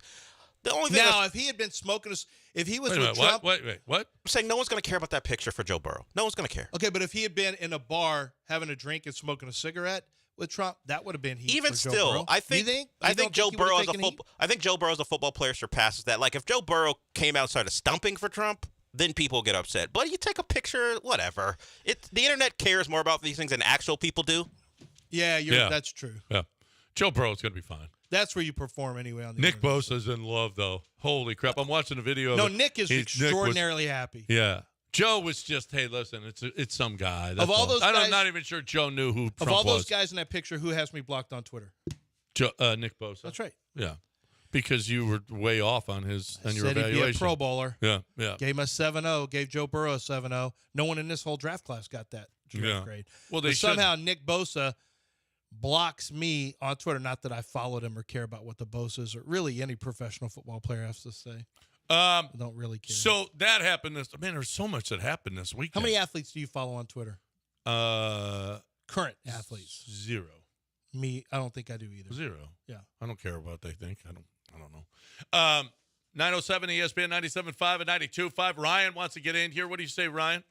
The only thing if he had been smoking, if he was with Trump, wait, what? I'm saying no one's going to care about that picture for Joe Burrow. No one's going to care. Okay, but if he had been in a bar having a drink and smoking a cigarette with Trump, that would have been heat. Even for still, Joe Burrow. I think Joe Burrow as a football player surpasses that. Like if Joe Burrow came out and started stumping for Trump, then people get upset. But you take a picture, whatever. The internet cares more about these things than actual people do. Yeah, that's true. Yeah. Joe Burrow's going to be fine. That's where you perform anyway. On the Nick internet. Bosa's in love, though. Holy crap. I'm watching a video of No, it. Nick is extraordinarily happy. Yeah. Joe was just, hey, listen, it's some guy. That's Of all those I'm guys- not even sure Joe knew who Trump Of all those was. guys in that picture, who has me blocked on Twitter? Nick Bosa. That's right. Yeah. Because you were way off on your Said evaluation. he'd be a Pro Bowler. Yeah, yeah. Gave him a 7-0. Gave Joe Burrow a 7-0. No one in this whole draft class got that draft grade. Well, But somehow Nick Bosa blocks me on Twitter. Not that I followed him or care about what the Bosas or really any professional football player has to say. I don't really care. So that happened this. Man, there's so much that happened this weekend. How many athletes do you follow on Twitter? Current athletes. 0. Me, I don't think I do either. 0. Yeah. I don't care what they think. I don't know. 907 ESPN 97.5 and 92.5. Ryan wants to get in here. What do you say, Ryan?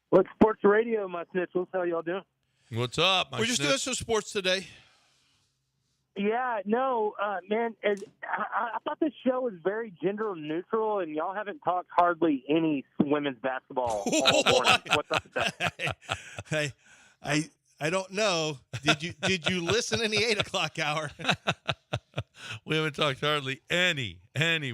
What sports radio, my snitchels? How y'all doing? What's up? We're just doing some sports today. Yeah, no, man. I thought this show was very gender neutral, and y'all haven't talked hardly any women's basketball all morning. What's up with that? Hey, I don't know. Did you listen in the 8 o'clock hour? We haven't talked hardly any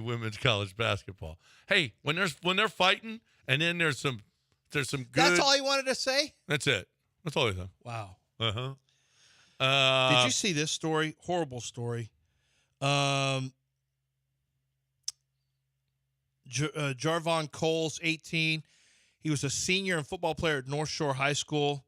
women's college basketball. Hey, when they're fighting, and then there's some good. That's all he wanted to say? That's it. That's all he said. Wow. Uh-huh. Did you see this story? Horrible story. Jarvon Coles, 18. He was a senior and football player at North Shore High School.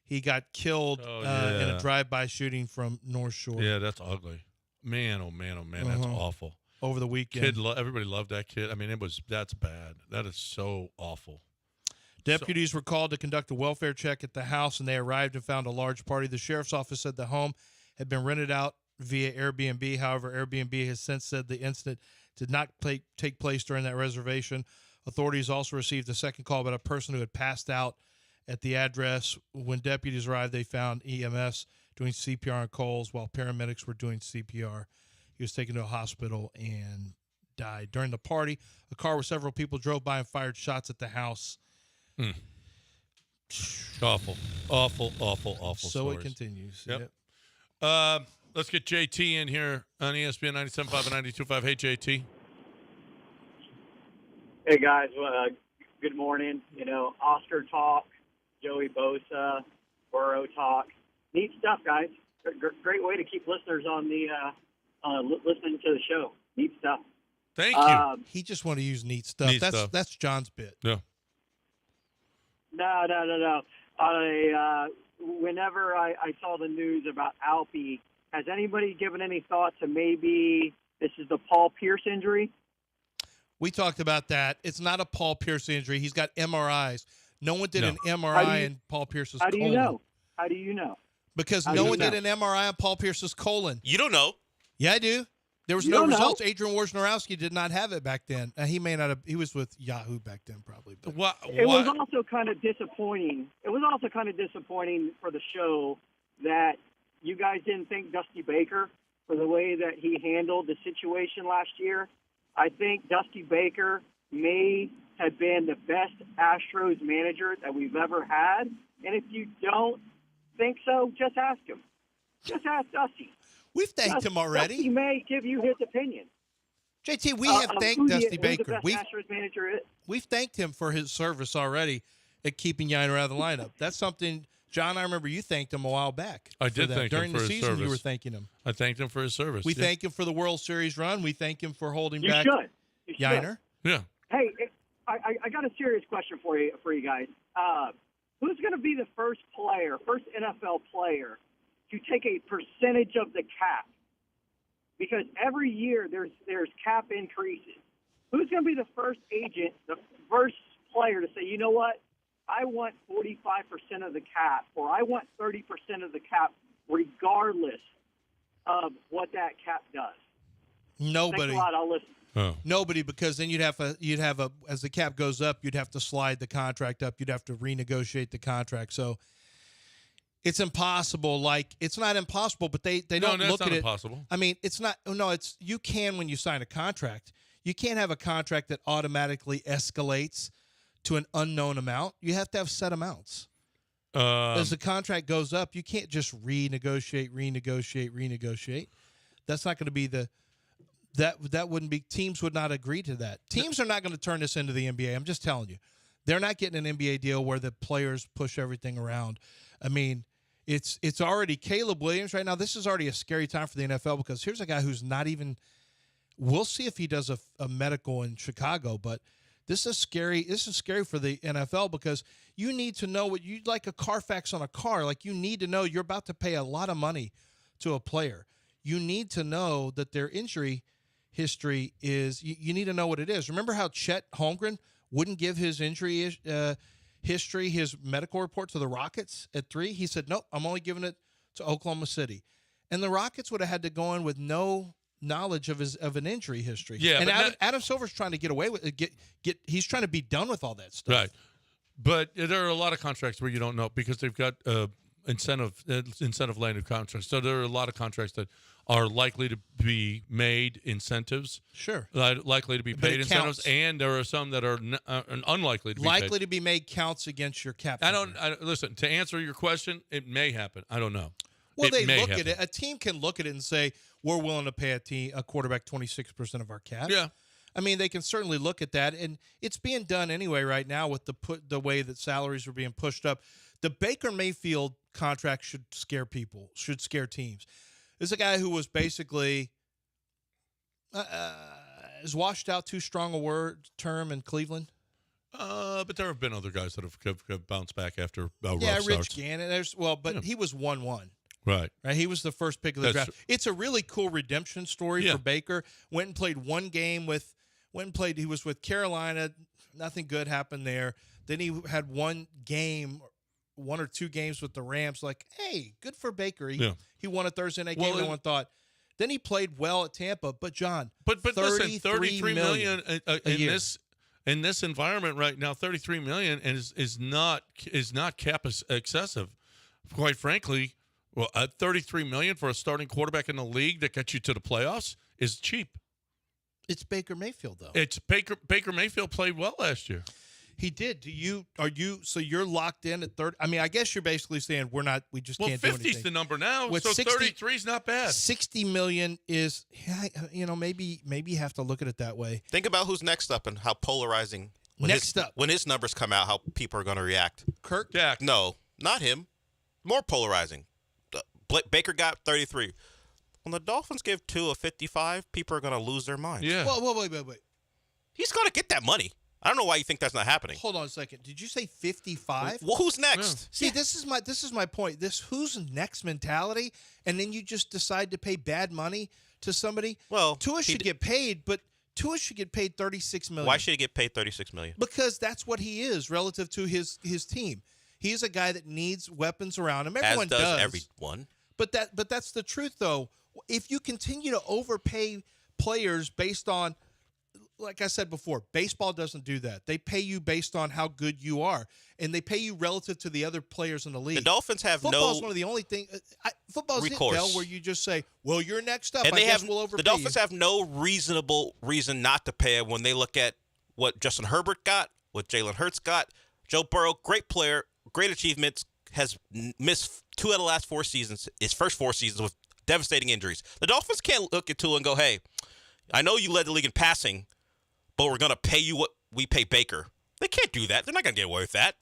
He got killed in a drive-by shooting from North Shore. Yeah, that's ugly. Man, oh man, that's awful. Over the weekend. Everybody loved that kid. I mean, that's bad. That is so awful. Deputies were called to conduct a welfare check at the house, and they arrived and found a large party. The sheriff's office said the home had been rented out via Airbnb. However, Airbnb has since said the incident did not take place during that reservation. Authorities also received a second call about a person who had passed out at the address. When deputies arrived, they found EMS doing CPR on Coles while paramedics were doing CPR. He was taken to a hospital and died. During the party, a car with several people drove by and fired shots at the house. Awful. So stories. It continues. Yep. Let's get JT in here on ESPN 97.5 and 92.5. Hey, JT. Hey, guys. Good morning. Oscar talk, Joey Bosa, Burrow talk. Neat stuff, guys. Great way to keep listeners on the listening to the show. Neat stuff. Thank you. He just wanted to use neat stuff. That's John's bit. Yeah. No. Whenever I saw the news about Alpie, has anybody given any thought to maybe this is the Paul Pierce injury? We talked about that. It's not a Paul Pierce injury. He's got MRIs. No one did an MRI in Paul Pierce's colon. How do you know? How do you know? Because no one did an MRI on Paul Pierce's colon. You don't know. Yeah, I do. There was no results. Adrian Wojnarowski did not have it back then. He may not have. He was with Yahoo back then, probably. It was also kind of disappointing. It was also kind of disappointing for the show that you guys didn't thank Dusty Baker for the way that he handled the situation last year. I think Dusty Baker may have been the best Astros manager that we've ever had. And if you don't think so, just ask him. Just ask Dusty. We've thanked him already. Dusty may give you his opinion. JT, we have thanked Dusty Baker. We've thanked him for his service already at keeping Yainer out of the lineup. That's something, John, I remember you thanked him a while back. I did thank him during for the his season. service. You were thanking him. I thanked him for his service. We thank him for the World Series run. We thank him for holding You back should. You should. Yainer. Yeah. Hey, I got a serious question for you guys. Who's going to be the first NFL player to take a percentage of the cap? Because every year there's cap increases. Who's going to be the first agent, the first player to say, you know what, I want 45% of the cap, or I want 30% of the cap, regardless of what that cap does? Nobody. Thanks a lot. I'll listen. Oh. Nobody, because then you'd have as the cap goes up, you'd have to slide the contract up. You'd have to renegotiate the contract. So it's impossible. It's not impossible, but they don't look at it. Impossible. I mean, it's not. No, it's you can when you sign a contract. You can't have a contract that automatically escalates to an unknown amount. You have to have set amounts. As the contract goes up, you can't just renegotiate. That's not going to be that wouldn't be. Teams would not agree to that. Teams are not going to turn this into the NBA. I'm just telling you, they're not getting an NBA deal where the players push everything around. I mean, it's already Caleb Williams right now. This is already a scary time for the NFL because here's a guy who's not even. We'll see if he does a medical in Chicago, but. This is scary. This is scary for the NFL because you need to know what you like a Carfax on a car. Like you need to know you're about to pay a lot of money to a player. You need to know that their injury history is. You need to know what it is. Remember how Chet Holmgren wouldn't give his injury history, his medical report to the Rockets at 3? He said, "Nope, I'm only giving it to Oklahoma City," and the Rockets would have had to go in with no knowledge of an injury history. Yeah, and Adam Silver's trying to get away with it. He's trying to be done with all that stuff. Right. But there are a lot of contracts where you don't know because they've got incentive-landed contracts. So there are a lot of contracts that are likely to be made incentives. Sure. Likely to be paid incentives, and there are some that are unlikely to be likely paid. to be made counts against your cap. Listen, to answer your question, it may happen. I don't know. Well, they look at it. A team can look at it and say, we're willing to pay a quarterback 26% of our cap. Yeah. I mean, they can certainly look at that, and it's being done anyway right now with the way that salaries are being pushed up. The Baker Mayfield contract should scare people, should scare teams. This is a guy who was basically is washed out, too strong a term in Cleveland. But there have been other guys that have bounced back after rough Rich starts. Gannon. He was 1-1. Right. He was the first pick of the draft. It's a really cool redemption story for Baker. Went and played one game he was with Carolina. Nothing good happened there. Then he had one or two games with the Rams. Like, hey, good for Baker. He won a Thursday night game. No one thought. Then he played well at Tampa. But John, but listen, $33 million in this environment right now. $33 million is not cap excessive. Quite frankly. Well, $33 million for a starting quarterback in the league that gets you to the playoffs is cheap. It's Baker Mayfield, though. It's Baker Mayfield played well last year. He did. So you're locked in at 30? I mean, I guess you're basically saying we just can't do anything. 50's the number now, with so 33 is not bad. $60 million is, maybe you have to look at it that way. Think about who's next up and how polarizing. When his numbers come out, how people are going to react. Kirk? Dak. No, not him. More polarizing. Baker got 33. When the Dolphins give Tua 55, people are going to lose their minds. Yeah. Well, wait. He's going to get that money. I don't know why you think that's not happening. Hold on a second. Did you say 55? Well, who's next? See, this is my point. This who's next mentality, and then you just decide to pay bad money to somebody. Well, Tua should get paid, but Tua should get paid $36 million. Why should he get paid $36 million? Because that's what he is relative to his team. He's a guy that needs weapons around him. Everyone does. Everyone. But that's the truth, though. If you continue to overpay players based on, like I said before, baseball doesn't do that. They pay you based on how good you are, and they pay you relative to the other players in the league. The Dolphins have Football's one of the only things. Football's recourse. it, Del, where you just say, "Well, you're next up. And we'll overpay the Dolphins you." have no reasonable reason not to pay him when they look at what Justin Herbert got, what Jalen Hurts got. Joe Burrow, great player, great achievements, has missed 2 out of the last 4 seasons, his first 4 seasons with devastating injuries. The Dolphins can't look at Tua and go, hey, I know you led the league in passing, but we're going to pay you what we pay Baker. They can't do that. They're not going to get away with that.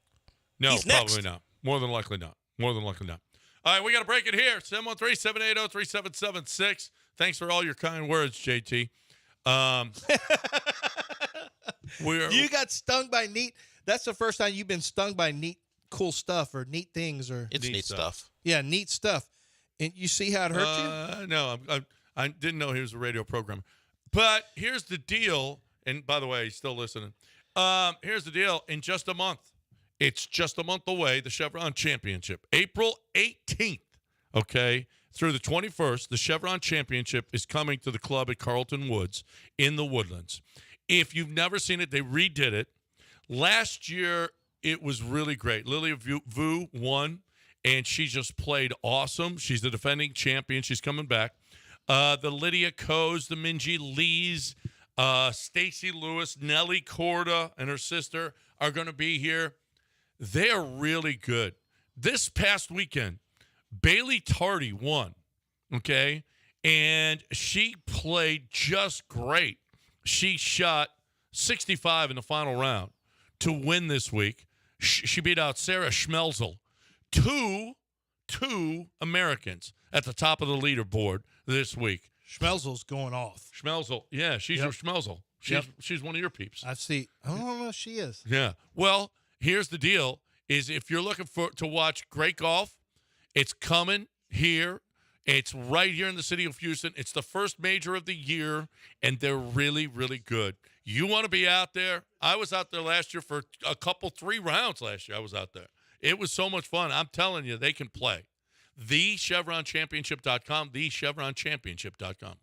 No, He's probably next. not. More than likely not. All right, we got to break it here. 713-780-3776. Thanks for all your kind words, JT. You got stung by neat. That's the first time you've been stung by neat, cool stuff or neat things or It's neat stuff. Yeah, neat stuff. And you see how it hurt you? No, I didn't know he was a radio programmer. But here's the deal. And by the way, he's still listening. Here's the deal. In just a month, it's just a month away, the Chevron Championship. April 18th, okay, through the 21st, the Chevron Championship is coming to the club at Carlton Woods in the Woodlands. If you've never seen it, they redid it. Last year, it was really great. Lilia Vu won, and she just played awesome. She's the defending champion. She's coming back. The Lydia Coes, the Minji Lees, Stacy Lewis, Nellie Corda, and her sister are going to be here. They are really good. this past weekend, Bailey Tardy won, okay? And she played just great. She shot 65 in the final round to win this week. She beat out Sarah Schmelzel. Two Americans at the top of the leaderboard this week. Schmelzel's going off. Schmelzel. Yeah, she's your Schmelzel. She's one of your peeps. I see. I don't know if she is. Yeah. Well, here's the deal, is if you're looking to watch great golf, it's coming here. It's right here in the city of Houston. It's the first major of the year, and they're really, really good. You want to be out there? I was out there last year for 3 rounds last year. I was out there. It was so much fun. I'm telling you, they can play. TheChevronChampionship.com, TheChevronChampionship.com.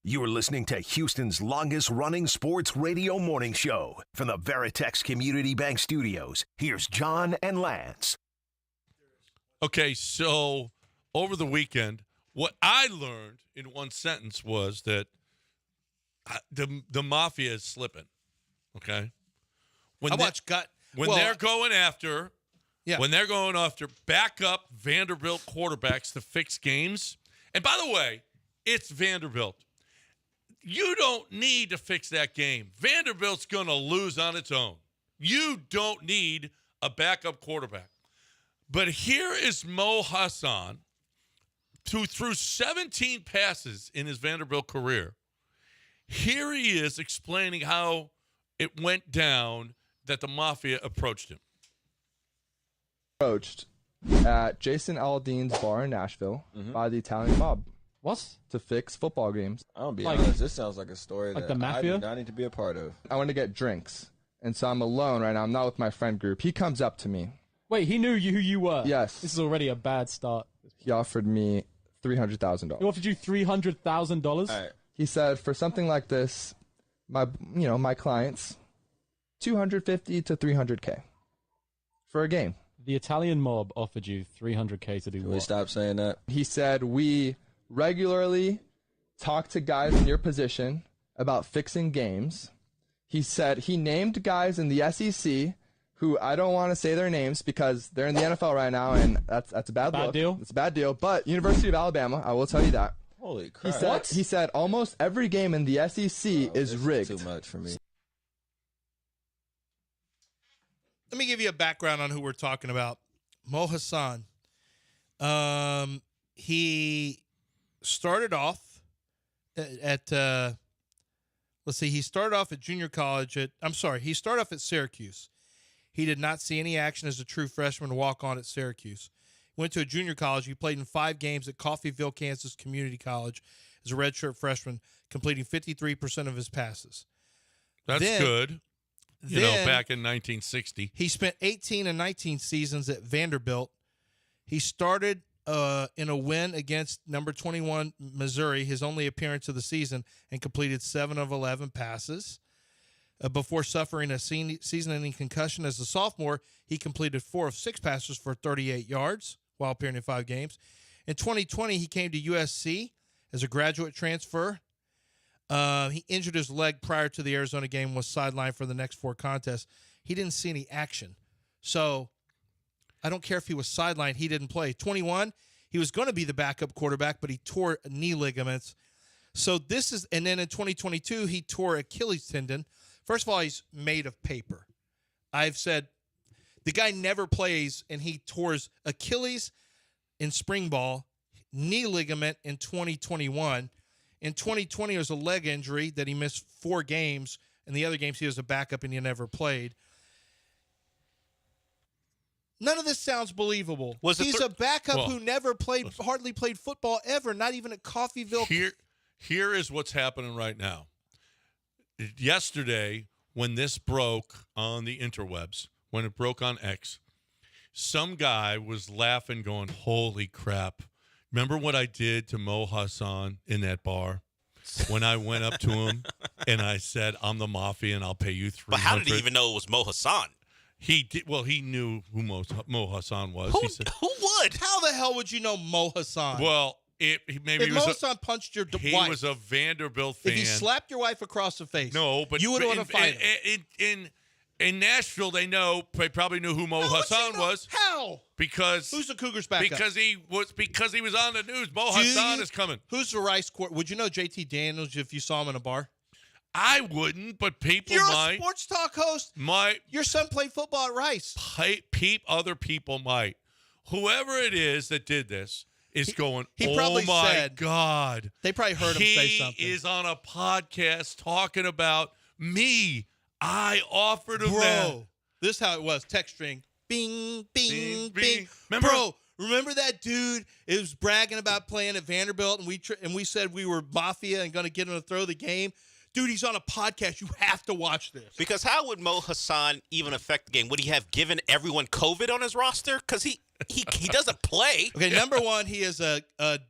You're listening to Houston's longest-running sports radio morning show. From the Veritex Community Bank Studios, here's John and Lance. Okay, so over the weekend, what I learned in one sentence was that the mafia is slipping, okay? When they're going after backup Vanderbilt quarterbacks to fix games, and by the way, it's Vanderbilt. You don't need to fix that game. Vanderbilt's going to lose on its own. You don't need a backup quarterback. But here is Mo Hassan, who threw 17 passes in his Vanderbilt career. Here he is explaining how it went down that the mafia approached him. Approached at Jason Aldean's bar in Nashville by the Italian mob. What? To fix football games. I'll be honest, this sounds like a story like that the mafia? I do not need to be a part of. I went to get drinks, and so I'm alone right now. I'm not with my friend group. He comes up to me. Wait, he knew who you were? Yes. This is already a bad start. He offered me $300,000. He offered you $300,000? Right. He said, for something like this, my clients, $250 to $300K for a game. The Italian mob offered you $300K to do what? Can we stop saying that? He said, we regularly talk to guys in your position about fixing games. He said he named guys in the SEC who I don't want to say their names because they're in the NFL right now, and that's a bad look. Deal? It's a bad deal. But University of Alabama, I will tell you that. Holy crap. He said almost every game in the SEC is rigged. Too much for me. Let me give you a background on who we're talking about. Mo Hassan. He started off at he started off at junior college he started off at Syracuse. He did not see any action as a true freshman walk on at Syracuse. Went to a junior college. He played in 5 games at Coffeyville, Kansas Community College as a redshirt freshman, completing 53% of his passes. That's good. Back in 1960. He spent 18 and 19 seasons at Vanderbilt. He started in a win against number 21 Missouri, his only appearance of the season, and completed 7 of 11 passes. Before suffering a season-ending concussion as a sophomore, he completed 4 of 6 passes for 38 yards while appearing in 5 games. In 2020, he came to USC as a graduate transfer. He injured his leg prior to the Arizona game, was sidelined for the next 4 contests. He didn't see any action. So I don't care if he was sidelined. He didn't play. 21, he was going to be the backup quarterback, but he tore knee ligaments. So and then in 2022, he tore Achilles tendon. First of all, he's made of paper. I've said the guy never plays, and he tore his Achilles in spring ball, knee ligament in 2021. In 2020, it was a leg injury that he missed 4 games. In the other games, he was a backup and he never played. None of this sounds believable. He's a backup who never hardly played football ever, not even at Coffeyville. Here is what's happening right now. Yesterday, when this broke on the interwebs, when it broke on X, some guy was laughing going, holy crap. Remember what I did to Mo Hassan in that bar? When I went up to him and I said, I'm the mafia and I'll pay you $300. But how did he even know it was Mo Hassan? He did. Well, he knew who Mo Hassan was. Who would? How the hell would you know Mo Hassan? Well, if Mo Hassan punched your wife. He was a Vanderbilt fan. If he slapped your wife across the face, no, but you would want to fight him. In Nashville, they probably knew who Mo Hassan was. How? Because who's the Cougars backup? Because he was on the news. Mo Hassan is coming. Who's the Rice Court? Would you know JT Daniels if you saw him in a bar? I wouldn't, but people You're might. You're a sports talk host. Your son played football at Rice. Other people might. Whoever it is that did this is going, he probably oh, my said, God. They probably heard him say something. He is on a podcast talking about me. I offered him that. Bro, this is how it was. Text string. Bing, bing, bing. Remember, remember that dude? It was bragging about playing at Vanderbilt, and we said we were mafia and going to get him to throw the game. Dude, he's on a podcast. You have to watch this. Because how would Mo Hassan even affect the game? Would he have given everyone COVID on his roster? Because he doesn't play. Okay, number one, he is a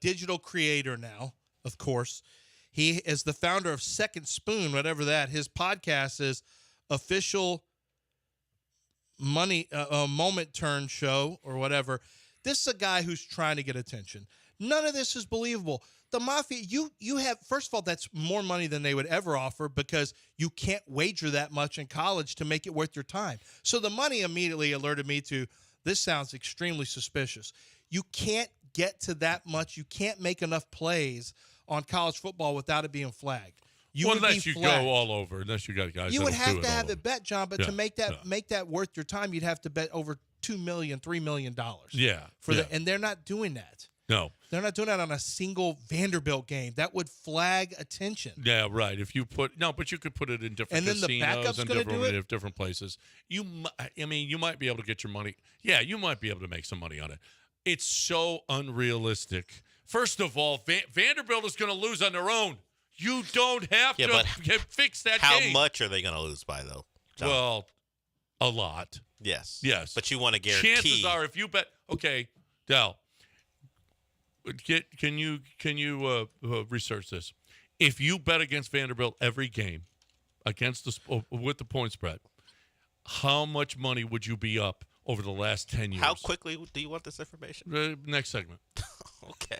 digital creator now, of course. He is the founder of Second Spoon, whatever that. His podcast is Official Money Moment Turn Show or whatever. This is a guy who's trying to get attention. None of this is believable. The Mafia, you have, first of all, that's more money than they would ever offer because you can't wager that much in college to make it worth your time. So the money immediately alerted me to, this sounds extremely suspicious. You can't get to that much. You can't make enough plays on college football without it being flagged. Unless you go all over, unless you got guys. You would have to have it bet, John, but to make that worth your time, you'd have to bet over $2 million, $3 million. Yeah. And they're not doing that. No. They're not doing that on a single Vanderbilt game. That would flag attention. Yeah, right. If you but you could put it in different casinos and different places. You might be able to get your money. Yeah, you might be able to make some money on it. It's so unrealistic. First of all, Vanderbilt is going to lose on their own. You don't have to fix that game. How much are they going to lose by, though, John? Well, a lot. Yes. Yes. But you want to guarantee. Chances are, if you bet, okay, Dal, can you research this? If you bet against Vanderbilt every game, with the point spread, how much money would you be up over the last 10 years? How quickly do you want this information? Next segment. Okay.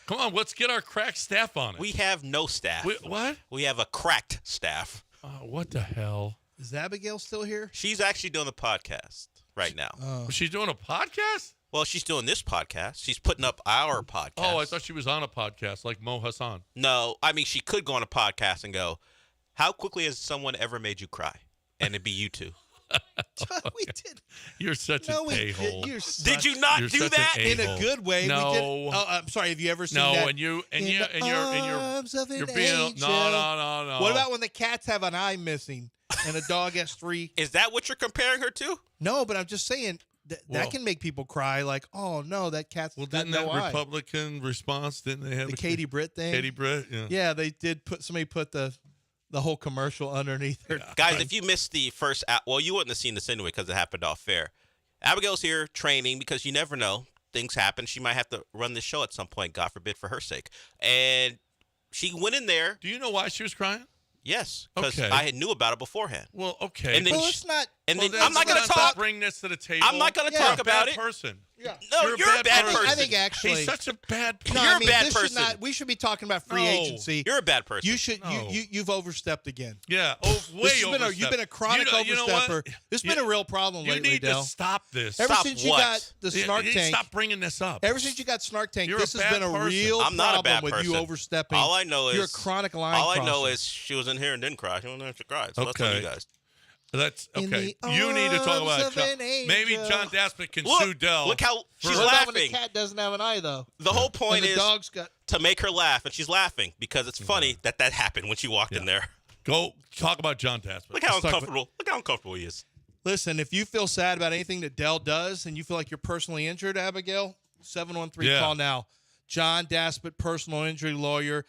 Come on, let's get our cracked staff on it. We have no staff. What? We have a cracked staff. What the hell? Is Abigail still here? She's actually doing the podcast right now. She's doing a podcast? Well, she's doing this podcast. She's putting up our podcast. Oh, I thought she was on a podcast like Mo Hassan. No, I mean, she could go on a podcast and go, how quickly has someone ever made you cry? And it'd be you two. We did. You're such an a-hole. Did you not do that in a good way? No. We did. Oh, I'm sorry. Have you ever seen No, that? and you're arms of an you're being angel. no. What about when the cats have an eye missing and a dog has 3? Is that what you're comparing her to? No, but I'm just saying that Well- can make people cry. Like, oh no, that cat's Well, got didn't no that eye. Republican response? Didn't they have The Katie Britt thing. Katie Britt, yeah. Yeah, they did put somebody put the whole commercial underneath her. Guys, if you missed the first, well, you wouldn't have seen this anyway because it happened off fair. Abigail's here training because you never know. Things happen. She might have to run this show at some point, God forbid, for her sake. And she went in there. Do you know why she was crying? Yes, because Okay. I knew about it beforehand. Well, okay. And then Well, it's not. And Well, then then I'm not going to let's talk. Bring this to the table. I'm not going to You're talk a about bad it. person. Yeah. No, you're a bad person. I think actually He's such a bad person. No, You're I a mean, bad this should person. not- we should be talking about free No. agency. You're a bad person. You should. No. You've overstepped again. Yeah. Oh, way This has been overstepped. you've been a chronic You know what? overstepper. This has been a real problem You lately, need Dell. to stop this. Ever Stop since you what? got the snark You need to tank, Stop bringing this up. ever since you got snark tank, You're this a has bad been a person. real I'm not a problem bad with person. you overstepping. All I know is you're a chronic line All I know crosser. is she was in here and didn't cry. She wasn't to cry. So that's on Okay. you guys. That's In okay. the You need to talk arms about of John. an angel. Maybe John Daspit can Look, sue Dell. look how she's What about when the laughing. cat doesn't have an eye though? The whole point And the is dog's got. to make her laugh, and she's laughing because it's funny that happened when she walked in there. Go talk about John Daspit. Look how Let's talk uncomfortable. Look how uncomfortable he is. Listen, if you feel sad about anything that Dell does, and you feel like you're personally injured, Abigail, 713 Yeah. call now. John Daspit, personal injury lawyer.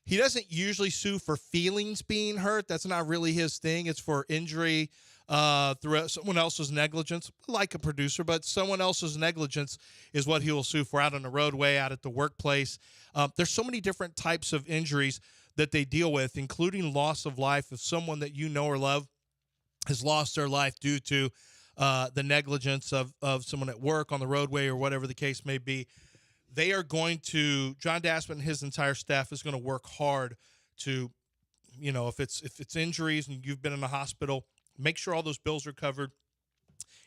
He doesn't usually sue for feelings being hurt. That's not really his thing. It's for injury through someone else's negligence, like a producer, but someone else's negligence is what he will sue for out on the roadway, out at the workplace. There's so many different types of injuries that they deal with, including loss of life. If someone that you know or love has lost their life due to the negligence of someone at work, on the roadway, or whatever the case may be, they are going to, John Daspit and his entire staff is going to work hard to, if it's injuries and you've been in the hospital, make sure all those bills are covered.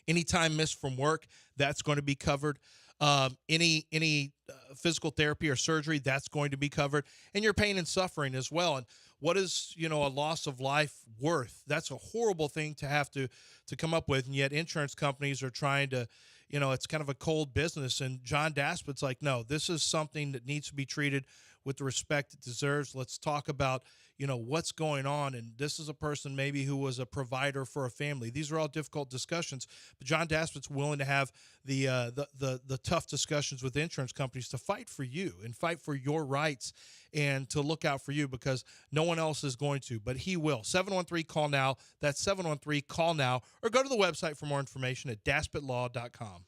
Any time missed from work, that's going to be covered. Any physical therapy or surgery, that's going to be covered. And your pain and suffering as well. And what is, a loss of life worth? That's a horrible thing to have to come up with. And yet insurance companies are trying to, it's kind of a cold business. And John Daspit's like, no, this is something that needs to be treated with the respect it deserves. Let's talk about, what's going on. And this is a person maybe who was a provider for a family. These are all difficult discussions, but John Daspit's willing to have the tough discussions with insurance companies to fight for you and fight for your rights and to look out for you, because no one else is going to, but he will. 713-CALL-NOW. That's 713-CALL-NOW, or go to the website for more information at daspitlaw.com.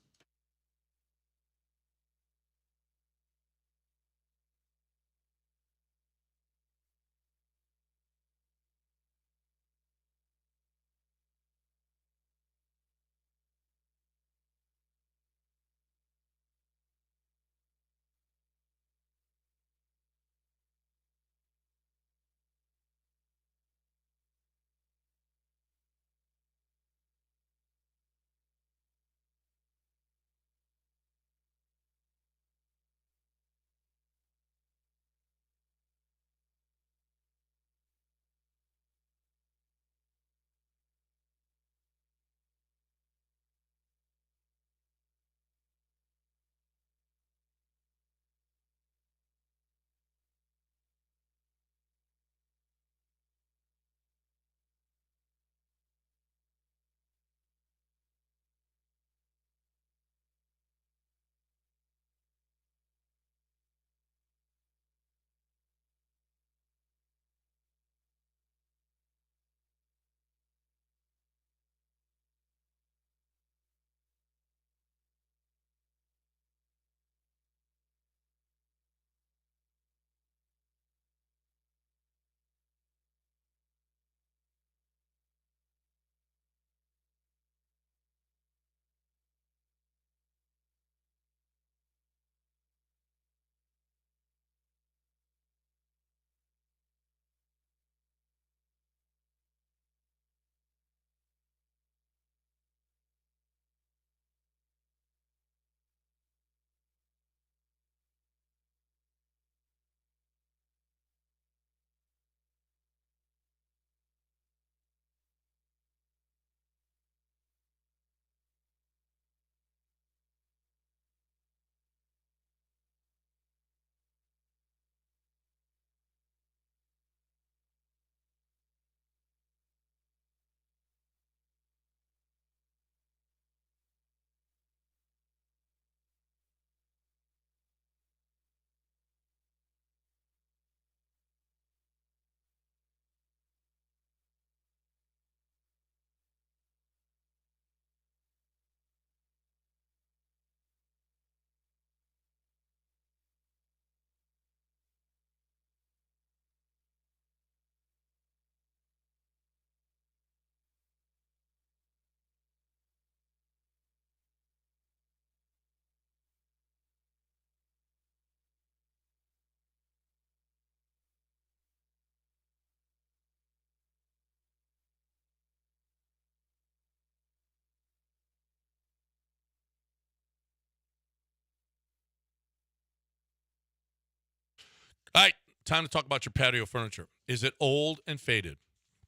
All right, time to talk about your patio furniture. Is it old and faded?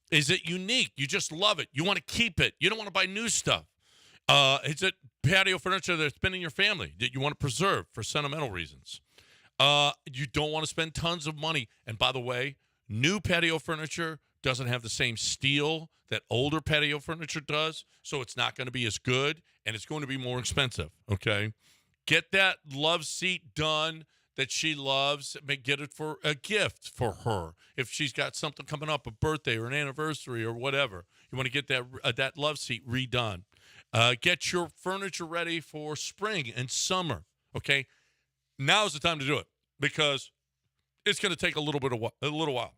Is it unique? You just love it. You want to keep it. You don't want to buy new stuff. Is it patio furniture that's been in your family that you want to preserve for sentimental reasons? You don't want to spend tons of money. And by the way, new patio furniture doesn't have the same steel that older patio furniture does, so it's not going to be as good, and it's going to be more expensive, okay? Get that love seat done that she loves. Get it for a gift for her. If she's got something coming up, a birthday or an anniversary or whatever, you want to get that love seat redone. Get your furniture ready for spring and summer, okay? Now's the time to do it because it's going to take a little while.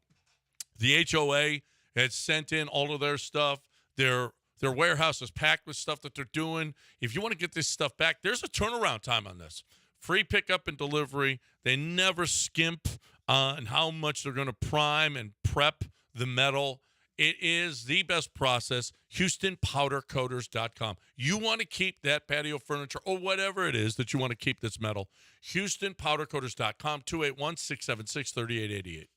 The HOA has sent in all of their stuff. Their warehouse is packed with stuff that they're doing. If you want to get this stuff back, there's a turnaround time on this. Free pickup and delivery. They never skimp on how much they're going to prime and prep the metal. It is the best process. HoustonPowderCoaters.com. You want to keep that patio furniture or whatever it is that you want to keep this metal. HoustonPowderCoaters.com, 281-676-3888.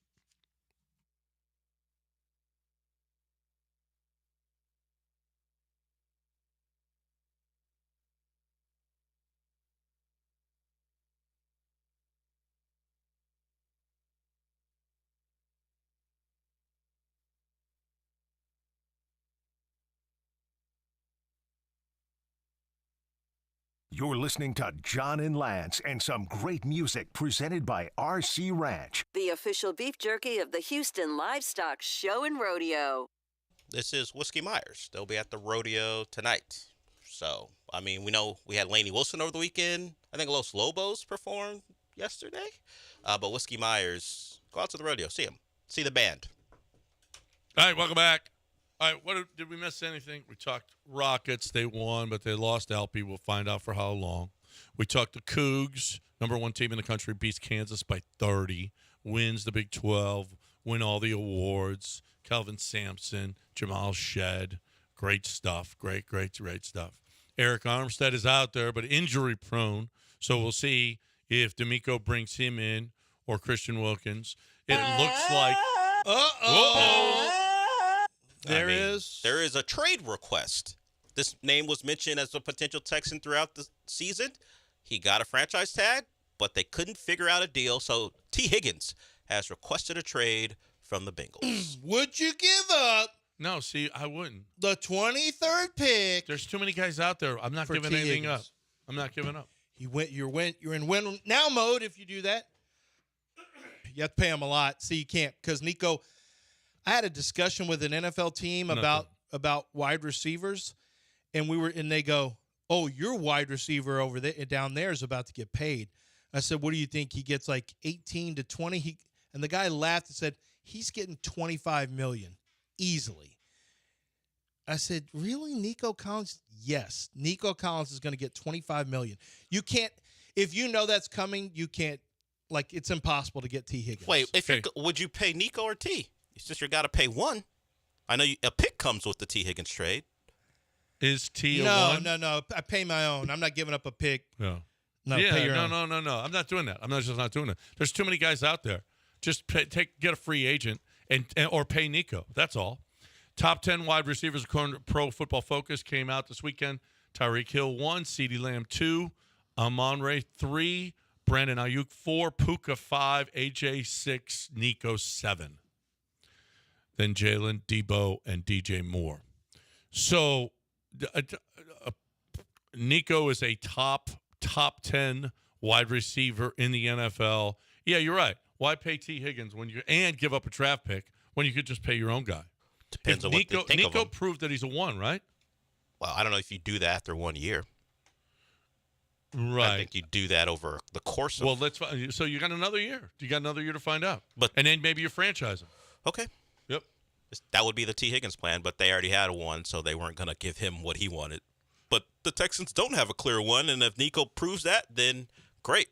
You're listening to John and Lance and some great music presented by RC Ranch. The official beef jerky of the Houston Livestock Show and Rodeo. This is Whiskey Myers. They'll be at the rodeo tonight. So, I mean, we know we had Lainey Wilson over the weekend. I think Los Lobos performed yesterday. But Whiskey Myers, go out to the rodeo, see him, see the band. All right, welcome back. All right, did we miss anything? We talked Rockets. They won, but they lost Alpy. We'll find out for how long. We talked the Cougs, number one team in the country, beats Kansas by 30, wins the Big 12, win all the awards. Kelvin Sampson, Jamal Shed, great stuff. Great stuff. Eric Armstead is out there, but injury prone, so we'll see if D'Amico brings him in or Christian Wilkins. It looks like There is a trade request. This name was mentioned as a potential Texan throughout the season. He got a franchise tag, but they couldn't figure out a deal. So T. Higgins has requested a trade from the Bengals. Would you give up? No, see, I wouldn't. The 23rd pick. There's too many guys out there. I'm not giving anything up. I'm not giving up. You're in win now mode if you do that. You have to pay him a lot. See, you can't because Nico. I had a discussion with an NFL team about wide receivers, and they go, "Oh, your wide receiver over there down there is about to get paid." I said, "What do you think? He gets like 18 to 20?" And the guy laughed and said, "He's getting $25 million easily." I said, "Really, Nico Collins?" Yes, Nico Collins is going to get $25 million. You can't, if you know that's coming, you can't. Like it's impossible to get T. Higgins. Wait, would you pay Nico or T? It's just you got to pay one. I know a pick comes with the T. Higgins trade. Is T a one? No. I pay my own. I'm not giving up a pick. No. Pay your own. No. I'm not doing that. I'm just not doing it. There's too many guys out there. Just get a free agent or pay Nico. That's all. Top 10 wide receivers according to Pro Football Focus came out this weekend. Tyreek Hill 1, CeeDee Lamb 2, Amon-Ra 3, Brandon Ayuk 4, Puka 5, AJ 6, Nico 7. Then Jalen, Debo, and DJ Moore. So Nico is a top 10 wide receiver in the NFL. Yeah, you're right. Why pay T. Higgins and give up a draft pick when you could just pay your own guy? Depends on what they think of him. Nico proved that he's a 1, right? Well, I don't know if you do that after 1 year. Right. I think you do that over the course of. Well, so you got another year. You got another year to find out. And then maybe you franchise him. Okay. Yep. That would be the T. Higgins plan, but they already had one, so they weren't going to give him what he wanted. But the Texans don't have a clear one, and if Nico proves that, then great.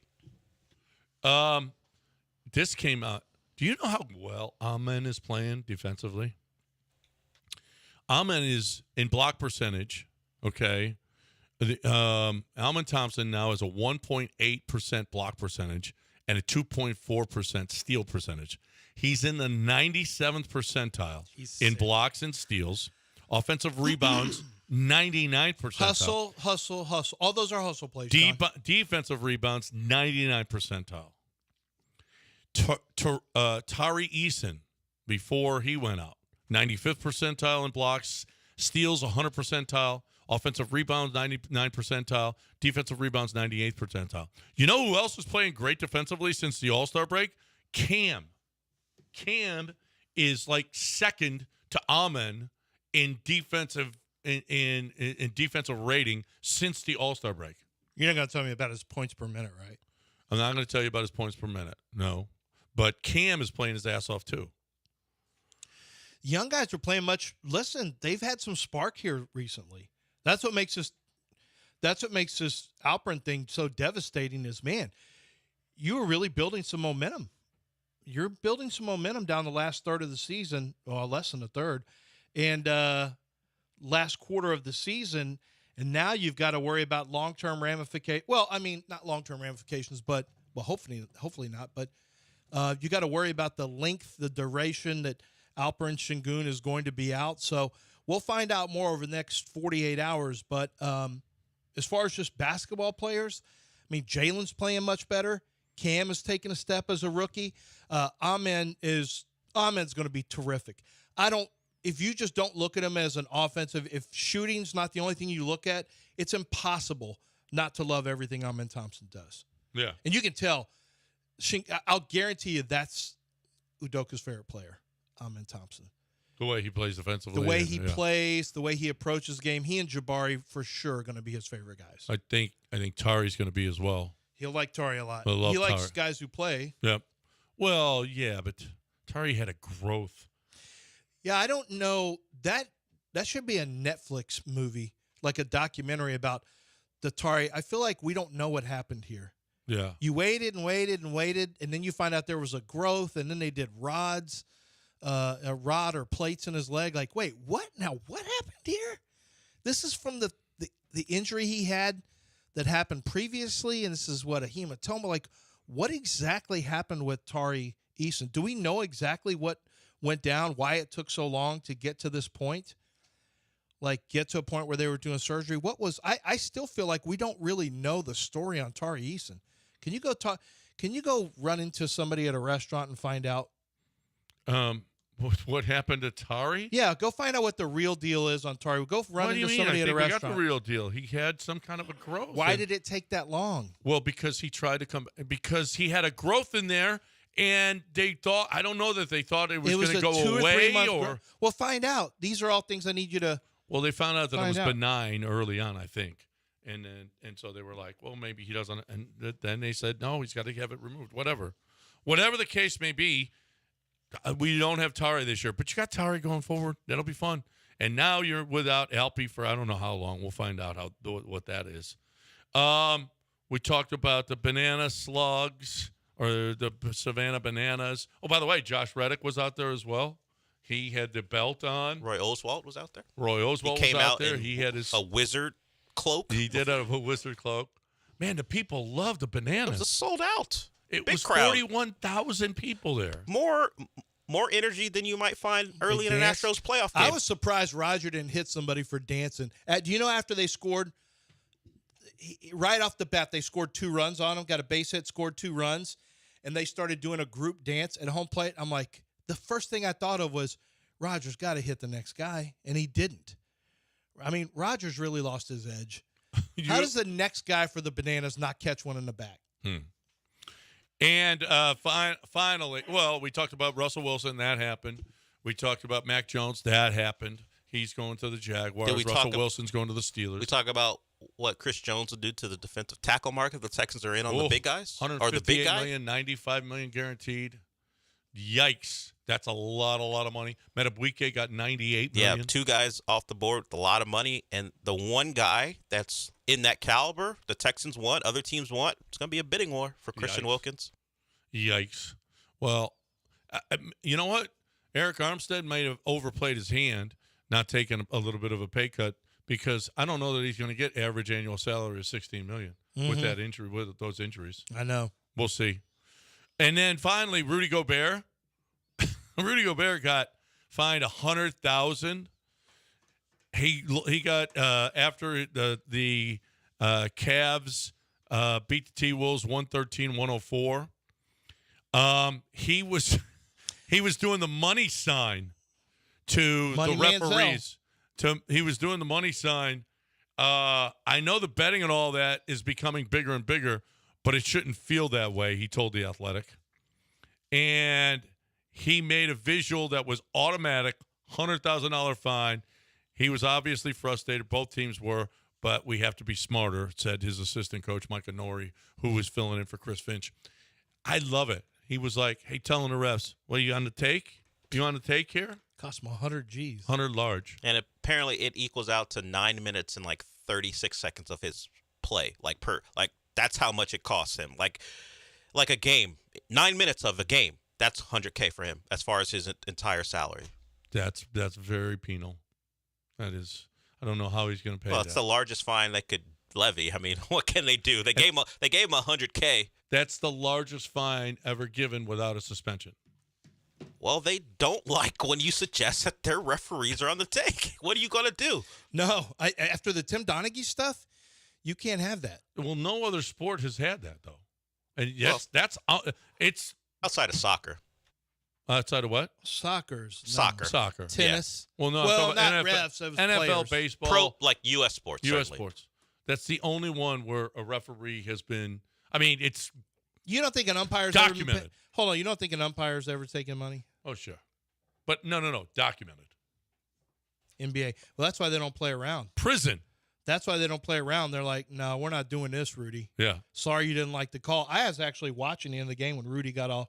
This came out. Do you know how well Amen is playing defensively? Amen is in block percentage, okay? Alman Thompson now has a 1.8% block percentage, and a 2.4% steal percentage. He's in the 97th percentile in blocks and steals. Offensive rebounds, 99 percentile. Hustle. All those are hustle plays. Defensive rebounds, 99 percentile. Tari Eason, before he went out, 95th percentile in blocks, steals, 100 percentile. Offensive rebounds, 99 percentile. Defensive rebounds, 98th percentile. You know who else is playing great defensively since the All-Star break? Cam. Cam is like second to Amen in defensive in defensive rating since the All-Star break. You're not going to tell me about his points per minute, right? I'm not going to tell you about his points per minute. No. But Cam is playing his ass off too. Young guys are playing much. Listen, they've had some spark here recently. That's what makes this Alperin thing so devastating is, man, you are really building some momentum. You're building some momentum down the last third of the season, or less than a third, and last quarter of the season, and now you've got to worry about long-term ramifications. Well, I mean, not long-term ramifications, but hopefully not. But you got to worry about the length, the duration that Alperin Sengun is going to be out. So we'll find out more over the next 48 hours. But as far as just basketball players, I mean, Jalen's playing much better. Cam is taking a step as a rookie. Amen's going to be terrific. If you just don't look at him as an offensive, if shooting's not the only thing you look at, it's impossible not to love everything Amen Thompson does. Yeah. And you can tell, I'll guarantee you that's Udoka's favorite player, Amen Thompson. The way he plays defensively. The way he plays, the way he approaches the game. He and Jabari for sure are going to be his favorite guys. I think Tari's going to be as well. He'll like Tari a lot. He likes guys who play. Yep. Well, yeah, but Tari had a growth. Yeah, I don't know. That should be a Netflix movie, like a documentary about the Tari. I feel like we don't know what happened here. Yeah. You waited and waited and waited, and then you find out there was a growth, and then they did rods, a rod or plates in his leg. Like, wait, what? Now, what happened here? This is from the injury he had that happened previously, and this is what, a hematoma. Like, what exactly happened with Tari Eason? Do we know exactly what went down, why it took so long to get to this point? Like, get to a point where they were doing surgery? What was I still feel like we don't really know the story on Tari Eason. Can you go run into somebody at a restaurant and find out what happened to Tari? Yeah, go find out what the real deal is on Tari. Go run into somebody at a restaurant. We got the real deal. He had some kind of a growth. Why did it take that long? Well, because he tried to come, because he had a growth in there, and they thought, I don't know that they thought it was going to go 2 or 3 away month or. Well, find out. These are all things I need you to. Well, they found out that it was out. benign early on, I think. And so they were like, well, maybe he doesn't. And then they said, no, he's got to have it removed. Whatever the case may be, we don't have Tari this year. But you got Tari going forward. That'll be fun. And now you're without Alpi for I don't know how long. We'll find out what that is. We talked about the banana slugs or the Savannah bananas. Oh, by the way, Josh Reddick was out there as well. He had the belt on. Roy Oswalt was out there. He was out there. He had his a wizard cloak. He did have a wizard cloak. Man, the people loved the bananas. It was sold out. It Big was crowd. 41,000 people there. More energy than you might find early in an Astros playoff game. I was surprised Roger didn't hit somebody for dancing. Do you know after they scored, right off the bat, they scored 2 runs on him, got a base hit, scored 2 runs, and they started doing a group dance at home plate. I'm like, the first thing I thought of was Roger's got to hit the next guy, and he didn't. I mean, Roger's really lost his edge. How does the next guy for the bananas not catch one in the back? And finally, well, we talked about Russell Wilson. That happened. We talked about Mac Jones. That happened. He's going to the Jaguars. Russell Wilson's going to the Steelers. We talk about what Chris Jones would do to the defensive tackle market. The Texans are in on the big guys? Or the big guy? $158 million, $95 million guaranteed. Yikes. That's a lot of money. Metabuike got $98 million. Yeah, 2 guys off the board with a lot of money. And the one guy that's in that caliber, the Texans want, other teams want, it's going to be a bidding war for Christian Wilkins. Yikes. Well, you know what? Eric Armstead might have overplayed his hand, not taking a little bit of a pay cut, because I don't know that he's going to get average annual salary of $16 million with that injury, with those injuries. I know. We'll see. And then finally, Rudy Gobert. Rudy Gobert got fined $100,000. He got after the Cavs beat the T-Wolves 113-104. He was doing the money sign to Money the referees. He was doing the money sign. I know the betting and all that is becoming bigger and bigger, but it shouldn't feel that way, he told The Athletic. And he made a visual that was automatic, $100,000 fine. He was obviously frustrated. Both teams were, but we have to be smarter, said his assistant coach, Micah Nori, who was filling in for Chris Finch. I love it. He was like, hey, telling the refs, what, are you on the take? You on the take here? Cost him 100 G's. 100 large. And apparently it equals out to 9 minutes and like 36 seconds of his play. Like that's how much it costs him. Like a game. 9 minutes of a game. That's $100K for him as far as his entire salary. That's very penal. That is. I don't know how he's going to pay. Well, it's the largest fine they could levy. I mean, what can they do? They gave him $100K. That's the largest fine ever given without a suspension. Well, they don't like when you suggest that their referees are on the take. What are you going to do? No, after the Tim Donaghy stuff, you can't have that. Well, no other sport has had that though, and yes, it's outside of soccer. Outside of what? Soccer. Tennis. Yeah. Well, no. Well, not NFL, refs. It was NFL, players. baseball, like U.S. sports. U.S. certainly. sports. That's the only one where a referee has been. I mean, it's. You don't think an umpire's documented? Hold on. You don't think an umpire's ever taken money? Oh, sure. But no. Documented. NBA. Well, that's why they don't play around. Prison. That's why they don't play around. They're like, no, we're not doing this, Rudy. Yeah. Sorry you didn't like the call. I was actually watching the end of the game when Rudy got all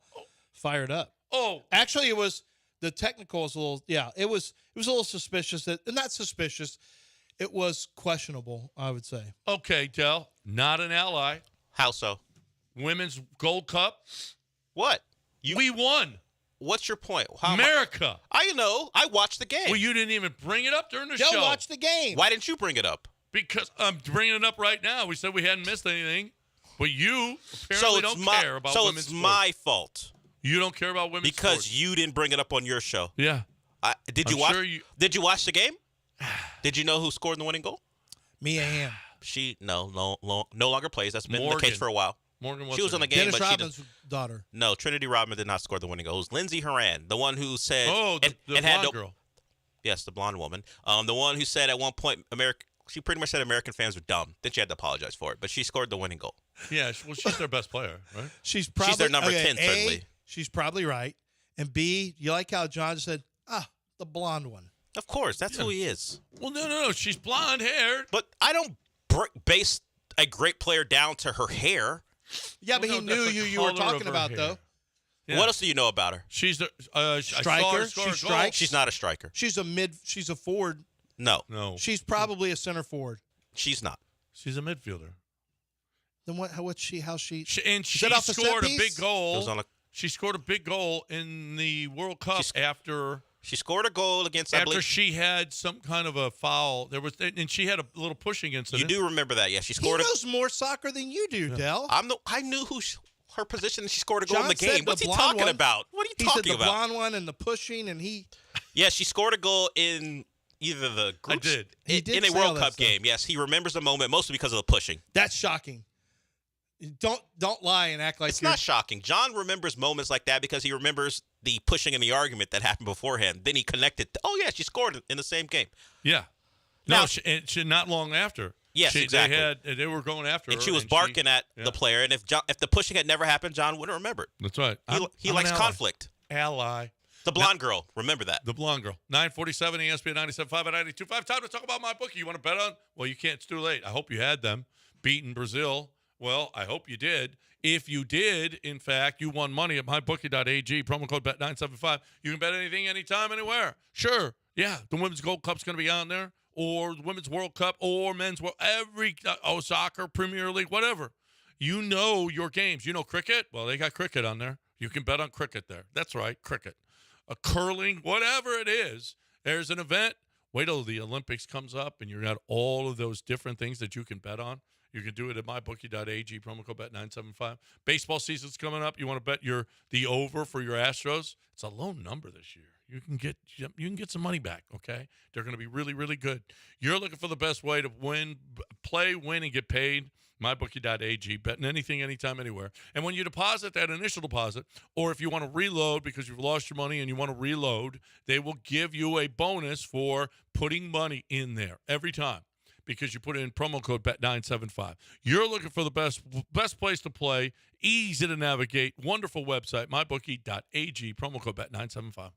fired up. Oh. Actually, it was the technical was a little, it was a little suspicious. Not suspicious. It was questionable, I would say. Okay, Del. Not an ally. How so? Women's Gold Cup. What? We won. What's your point? America. I know. I watched the game. Well, you didn't even bring it up during the Joe show. watched the game. Why didn't you bring it up? Because I'm bringing it up right now. We said we hadn't missed anything, but you apparently don't care about women's sports. So it's my fault. You don't care about women's because sports. You didn't bring it up on your show. Yeah. Did you watch? Did you watch the game? Did you know who scored the winning goal? Mia Hamm. She no longer plays. That's been the case for a while. Morgan, she was on the game, Dennis but Rodman's daughter. No, Trinity Rodman did not score the winning goal. It was Lindsey Horan, the one who said, the blonde girl. Yes, the blonde woman. The one who said at one point, she pretty much said American fans were dumb. Then she had to apologize for it, but she scored the winning goal. Yeah, well, she's their best player, right? She's their number 10, certainly. She's probably right. And B, you like how John said, the blonde one. Of course, that's who he is. Well, no, she's blonde haired. But I don't base a great player down to her hair. Yeah, but he knew you were talking about, hair. though. Yeah. What else do you know about her? She's a striker. She strikes. She's not a striker. She's a forward. No. She's probably a center forward. She's not. She's a midfielder. Then what's she? How she? And she scored a big goal. She scored a big goal in the World Cup after. She scored a goal against. After she had some kind of a foul, and she had a little pushing incident. You do remember that? Yeah, she scored. He knows more soccer than you do, Del. I knew her position. And she scored a goal John in the game. What's he talking about? What are you talking about? He said the blonde one and the pushing, and he. Yeah, she scored a goal in either the groups. I did. He did in a World Cup game. Yes, he remembers the moment mostly because of the pushing. That's shocking. Don't lie and act like it's not shocking. John remembers moments like that because he remembers the pushing and the argument that happened beforehand. Then he connected. Oh yeah, she scored in the same game. Yeah. No, she not long after. Yes, exactly. They were going after her. And she was barking at the player. And if the pushing had never happened, John wouldn't remember it. That's right. He likes conflict. Ally. The blonde girl. Remember that. The blonde girl. 947 ESPN 97.5 and 92.5. Time to talk about my bookie. You want to bet on? Well, you can't. It's too late. I hope you had them beating Brazil. Well, I hope you did. If you did, in fact, you won money at mybookie.ag. Promo code BET975. You can bet anything, anytime, anywhere. Sure. Yeah. The Women's Gold Cup's going to be on there, or the Women's World Cup, or Men's World, soccer, Premier League, whatever. You know your games. You know cricket? Well, they got cricket on there. You can bet on cricket there. That's right, cricket. Curling, whatever it is. There's an event. Wait till the Olympics comes up, and you got all of those different things that you can bet on. You can do it at mybookie.ag, promo code bet975. Baseball season's coming up. You want to bet the over for your Astros? It's a low number this year. You can get some money back, okay? They're going to be really, really good. You're looking for the best way to win, play, win, and get paid. MyBookie.ag, betting anything, anytime, anywhere. And when you deposit that initial deposit, or if you want to reload because you've lost your money and you want to reload, they will give you a bonus for putting money in there every time because you put in promo code BET975. You're looking for the best place to play, easy to navigate, wonderful website, MyBookie.ag, promo code BET975.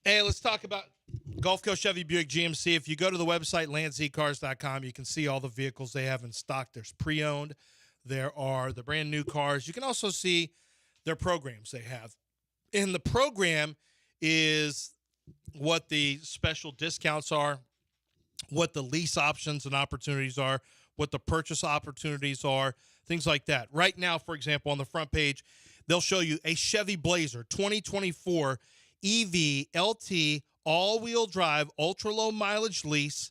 Hey, let's talk about Gulf Coast Chevy Buick GMC. If you go to the website, landzcars.com, you can see all the vehicles they have in stock. There's pre-owned. There are the brand new cars. You can also see their programs they have. And the program is what the special discounts are, what the lease options and opportunities are, what the purchase opportunities are, things like that. Right now, for example, on the front page, they'll show you a Chevy Blazer 2024 EV LT all-wheel drive ultra-low mileage lease,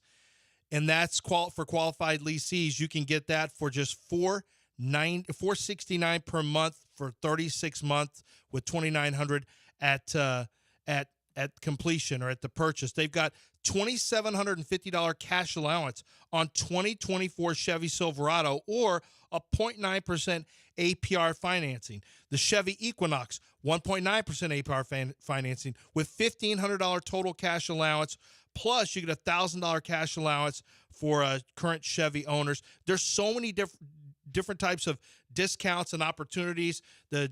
and that's for qualified lessees. You can get that for just $469 per month for 36 months with $2,900 at completion or at the purchase. They've got $2,750 cash allowance on 2024 Chevy Silverado or a 0.9% APR financing. The Chevy Equinox, 1.9% APR financing with $1,500 total cash allowance. Plus, you get a $1,000 cash allowance for current Chevy owners. There's so many different types of discounts and opportunities. The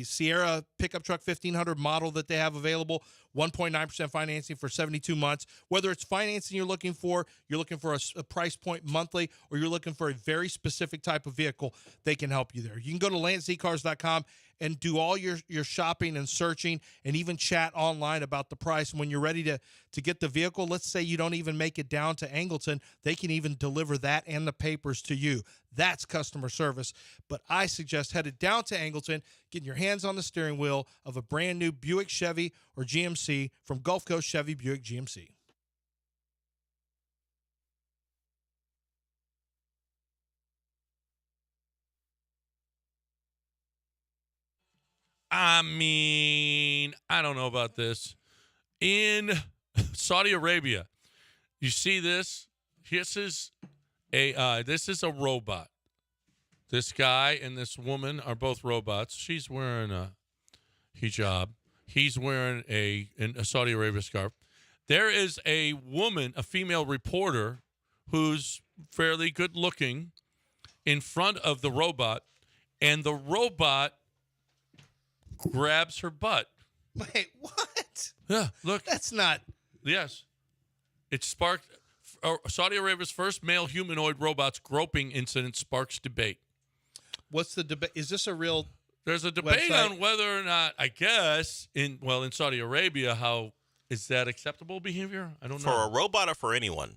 Sierra pickup truck 1500 model that they have available, 1.9% financing for 72 months. Whether it's financing you're looking for a price point monthly, or you're looking for a very specific type of vehicle, they can help you there. You can go to landzcars.com and do all your shopping and searching and even chat online about the price. And when you're ready to get the vehicle, let's say you don't even make it down to Angleton, they can even deliver that and the papers to you. That's customer service. But I suggest headed down to Angleton, getting your hands on the steering wheel of a brand new Buick, Chevy, or GMC from Gulf Coast Chevy Buick GMC. I mean, I don't know about this. In Saudi Arabia, you see this? This is a robot. This guy and this woman are both robots. She's wearing a hijab. He's wearing a Saudi Arabia scarf. There is a woman, a female reporter, who's fairly good looking in front of the robot, and the robot grabs her butt. Wait, what? Yeah, look. That's not. Yes. It sparked Saudi Arabia's first male humanoid robot's groping incident sparks debate. What's the debate? Is this a real There's a debate website? on whether or not, I guess, in Saudi Arabia, how is that acceptable behavior? I don't know. For a robot or for anyone?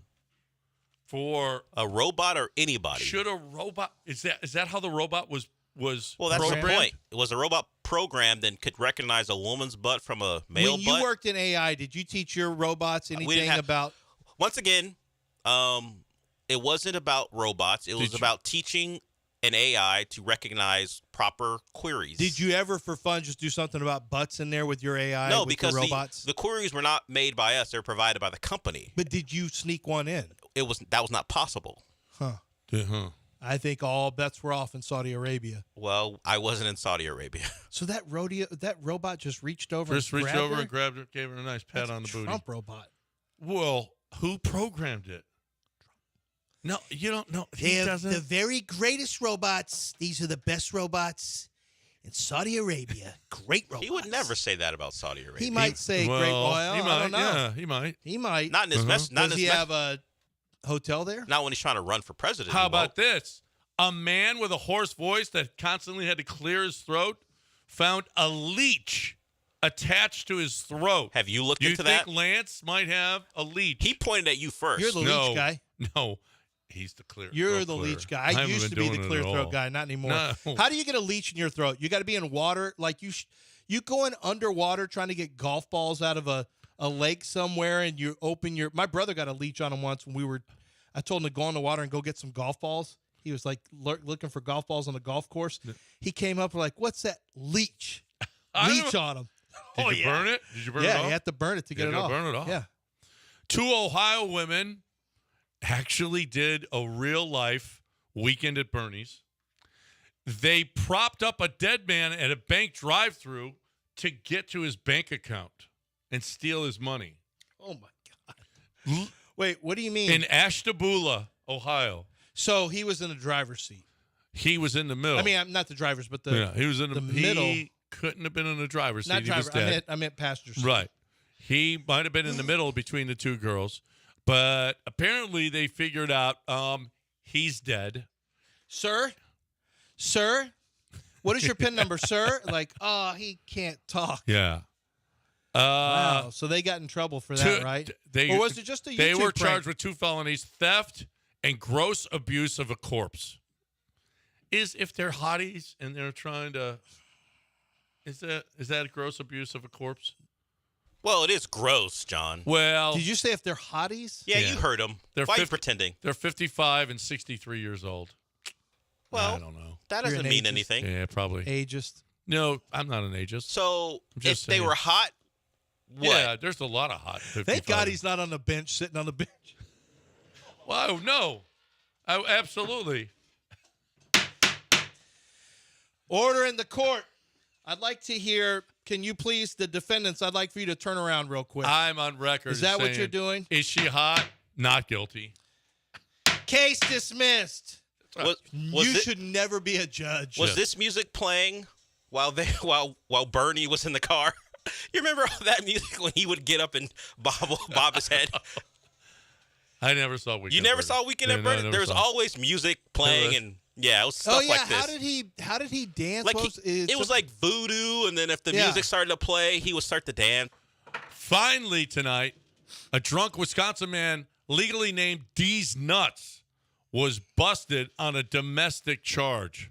For a robot or anybody? Should a robot is that how the robot was Well, that's programmed? the point. Was a robot programmed and could recognize a woman's butt from a male When butt? you worked in AI, did you teach your robots We didn't anything have- about? Once again, it wasn't about robots. It was about teaching an AI to recognize proper queries. Did you ever, for fun, just do something about butts in there with your AI? No, with because the robots. the queries were not made by us; they were provided by the company. But did you sneak one in? That was not possible. Huh. I think all bets were off in Saudi Arabia. Well, I wasn't in Saudi Arabia. So that robot just reached over. Just and reached grabbed over her? and grabbed her, gave her a nice pat That's on the a booty. Trump robot. Well, who programmed it? No, you don't know. He They're doesn't. the very greatest robots. These are the best robots in Saudi Arabia. Great robots. He would never say that about Saudi Arabia. He might say great. Well, he might. I don't know. Yeah, he might. He might. Not in his mess. Not in Does his he mess- have a hotel there? Not when he's trying to run for president. How he about won't. this? A man with a hoarse voice that constantly had to clear his throat found a leech attached to his throat. Have you looked Do you into think that? Lance might have a leech? He pointed at you first. You're the leech guy. No, he's the clear. You're throat the clearer. leech guy. I I haven't used to been be the doing it clear at throat all. guy, not anymore. No. How do you get a leech in your throat? You got to be in water. Like you go in underwater trying to get golf balls out of a lake somewhere, and you open your. My brother got a leech on him once when I told him to go in the water and go get some golf balls. He was like looking for golf balls on the golf course. He came up like, "What's that leech?" Leech on him. Did you burn it? Did you burn it off? Yeah, you have to burn it to get it off. Burn it off. Yeah. 2 Ohio women actually did a real life weekend at Bernie's. They propped up a dead man at a bank drive-through to get to his bank account and steal his money. Oh my God. Wait, what do you mean? In Ashtabula, Ohio. So he was in the driver's seat. He was in the middle. I mean, I'm not the driver's, but the he was in the middle. He couldn't have been in the driver's seat. Not He was driver. dead. I meant passenger seat. Right. He might have been in the middle between the two girls, but apparently they figured out he's dead. Sir, what is your PIN number, sir? Like, he can't talk. Yeah. Wow. So they got in trouble for that, right? Or was it just a YouTube They were prank? charged with 2 felonies: theft and gross abuse of a corpse. If they're hotties and they're trying to, is that gross abuse of a corpse? Well, it is gross, John. Well, Did you say if they're hotties? Yeah, you heard him. They're Why are you 50 pretending? They're 55 and 63 years old. Well, I don't know. That You're doesn't an mean ageist. anything. Yeah, probably. Ageist. No, I'm not an ageist. So I'm if just they saying. were hot, what? Yeah, there's a lot of hot 55. Thank God he's not on the bench, sitting on the bench. Wow, no. Absolutely. Order in the court. I'd like to hear, can you please, the defendants, I'd like for you to turn around real quick. I'm on record. Is that what saying, you're doing? Is she hot? Not guilty. Case dismissed. Was You it- should never be a judge. Was this music playing while Bernie was in the car? You remember all that music when he would get up and bob his head? I never saw Weekend You never Bernie. saw Weekend Yeah, at no, I Bernie? never There was saw. always music playing, and it was stuff Oh yeah, like this. how did he dance? Like What it was like voodoo, and then if the music started to play, he would start to dance. Finally tonight, a drunk Wisconsin man legally named D's Nuts was busted on a domestic charge.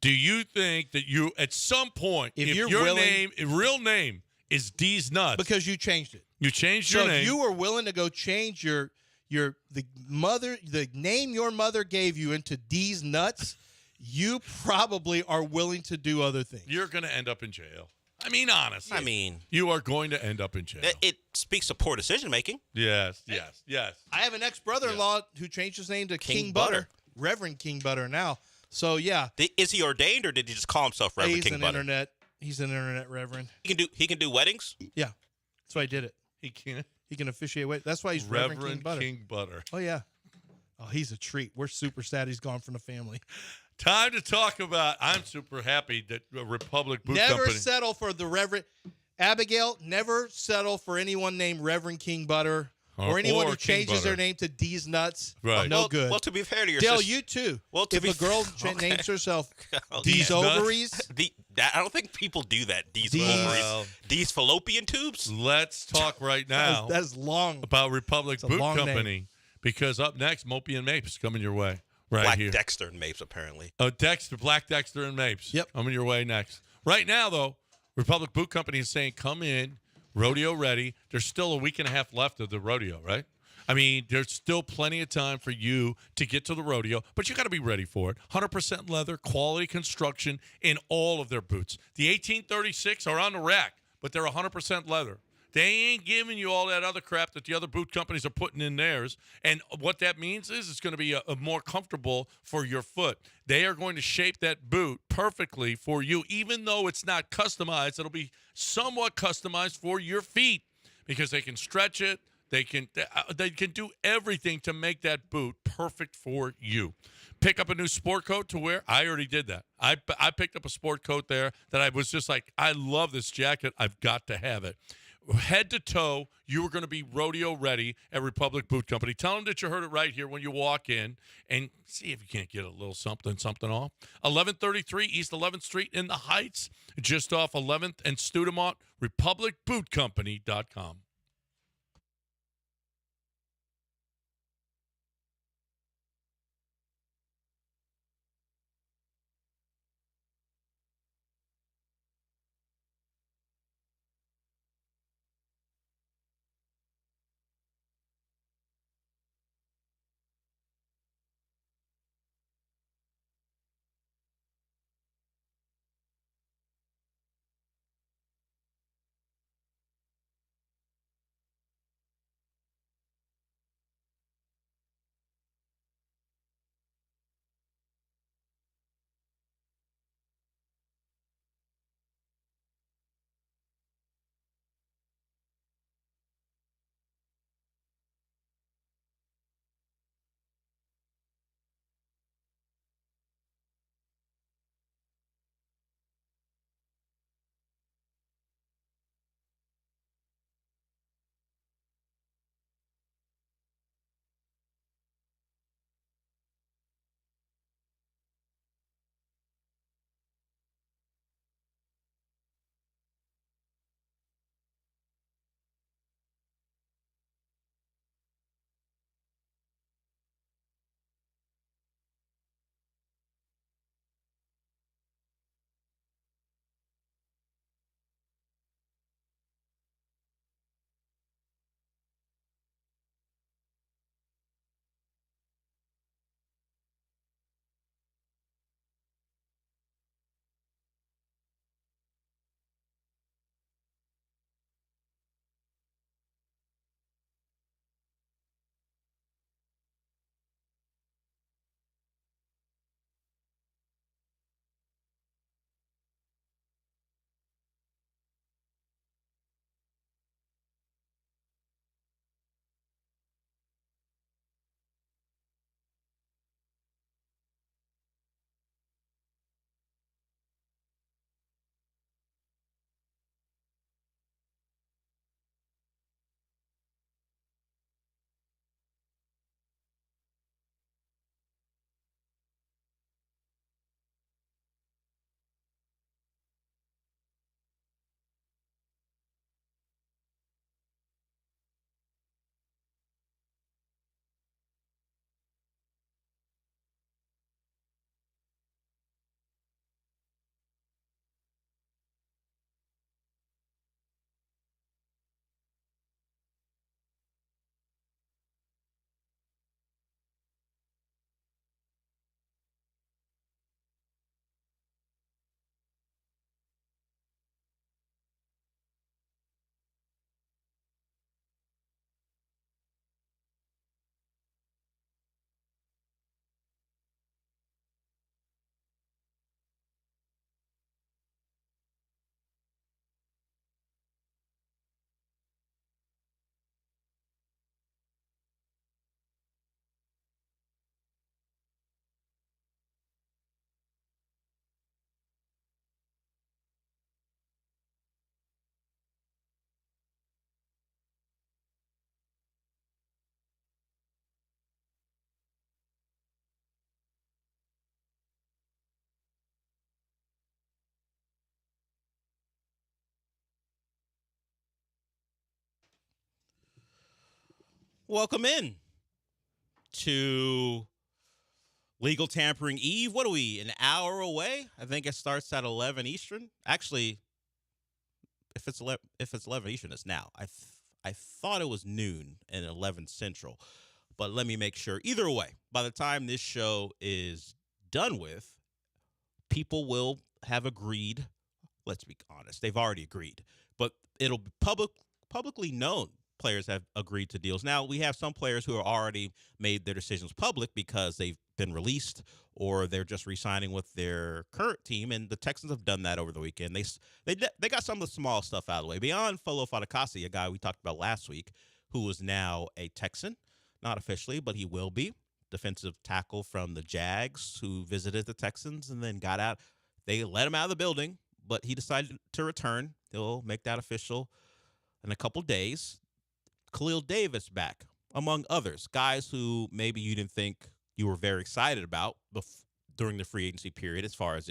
Do you think that you, at some point, if you're your willing- real name is D's Nuts, because you changed it. you changed So your if name? you were willing to go change the name your mother gave you into D's Nuts, you probably are willing to do other things. You're going to end up in jail. I mean, honestly. I mean, you are going to end up in jail. it speaks of poor decision making. Yes. I have an ex-brother-in-law who changed his name to King Butter. Reverend King Butter now. So, yeah. Is he ordained, or did he just call himself Reverend He's King an Butter? internet He's an internet reverend. He can do weddings? Yeah. That's why he did it. He can. He can officiate weddings. That's why he's Reverend King Butter. Oh, yeah. Oh, he's a treat. We're super sad he's gone from the family. Time to talk about, I'm super happy that Republic Boot Company. Never settle for the Reverend. Abigail, never settle for anyone named Reverend King Butter or anyone who changes their name to D's Nuts. Right. No good. Well, to be fair to your Dale, sister, you too. Well, if a girl names herself D's ovaries. I don't think people do that. D's ovaries. D's fallopian tubes. Let's talk right now. That's long. About Republic Boot Company. Name. Because up next, Mopey and Mapes coming your way. Right Black here. Dexter and Mapes, apparently. Black Dexter and Mapes. Yep. Coming your way next. Right now, though, Republic Boot Company is saying, come in, rodeo ready. There's still a week and a half left of the rodeo, right? I mean, there's still plenty of time for you to get to the rodeo, but you got to be ready for it. 100% leather, quality construction in all of their boots. The 1836 are on the rack, but they're 100% leather. They ain't giving you all that other crap that the other boot companies are putting in theirs. And what that means is it's going to be a more comfortable for your foot. They are going to shape that boot perfectly for you. Even though it's not customized, it'll be somewhat customized for your feet because they can stretch it. They can do everything to make that boot perfect for you. Pick up a new sport coat to wear. I already did that. I picked up a sport coat there that I was just like, I love this jacket. I've got to have it. Head to toe, you are going to be rodeo ready at Republic Boot Company. Tell them that you heard it right here when you walk in and see if you can't get a little something off. 1133 East 11th Street in the Heights, just off 11th and Studemont, republicbootcompany.com. Welcome in to Legal Tampering Eve. What are we, an hour away? I think it starts at 11 Eastern. Actually, if it's 11 Eastern, it's now. I thought it was noon and 11 Central, but let me make sure. Either way, by the time this show is done with, people will have agreed. Let's be honest, they've already agreed, but it'll be publicly known. Players have agreed to deals. Now, we have some players who have already made their decisions public because they've been released or they're just re-signing with their current team, and the Texans have done that over the weekend. They got some of the small stuff out of the way. Beyond Folo Fadakasi, a guy we talked about last week, who is now a Texan, not officially, but he will be, defensive tackle from the Jags who visited the Texans and then got out. They let him out of the building, but he decided to return. They'll make that official in a couple days. Khalil Davis back, among others, guys who maybe you didn't think you were very excited about during the free agency period as far as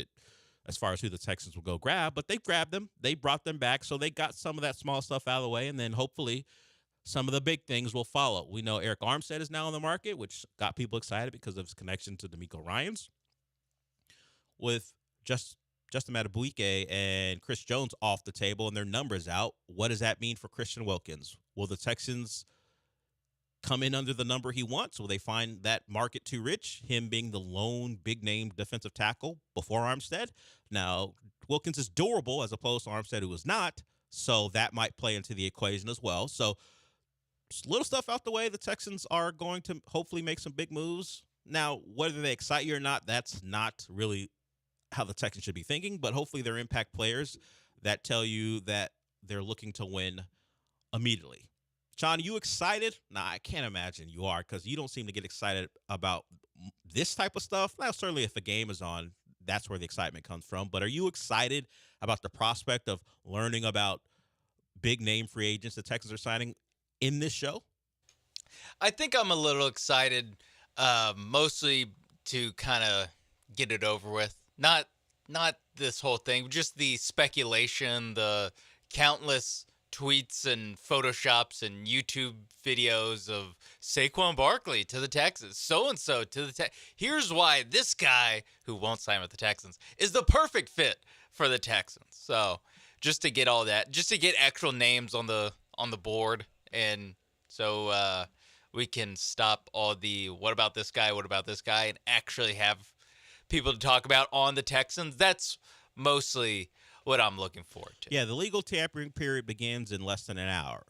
who the Texans will go grab, but they grabbed them. They brought them back, so they got some of that small stuff out of the way, and then hopefully some of the big things will follow. We know Eric Armstead is now on the market, which got people excited because of his connection to D'Amico Ryans. With Justin Madubuike and Chris Jones off the table and their numbers out, what does that mean for Christian Wilkins? Will the Texans come in under the number he wants? Will they find that market too rich, him being the lone big-name defensive tackle before Armstead? Now, Wilkins is durable as opposed to Armstead, who is not, so that might play into the equation as well. So, just little stuff out the way. The Texans are going to hopefully make some big moves. Now, whether they excite you or not, that's not really how the Texans should be thinking, but hopefully they're impact players that tell you that they're looking to win immediately. John, are you excited? Nah, I can't imagine you are, because you don't seem to get excited about this type of stuff. Now, certainly if a game is on, that's where the excitement comes from. But are you excited about the prospect of learning about big-name free agents the Texans are signing in this show? I think I'm a little excited, mostly to kind of get it over with. Not this whole thing, just the speculation, the countless tweets and photoshops and YouTube videos of Saquon Barkley to the Texans, so-and-so to the Texans. Here's why this guy who won't sign with the Texans is the perfect fit for the Texans. So just to get all that, just to get actual names on the board, and so we can stop all the what about this guy, and actually have people to talk about on the Texans. That's mostly what I'm looking forward to. Yeah, the legal tampering period begins in less than an hour.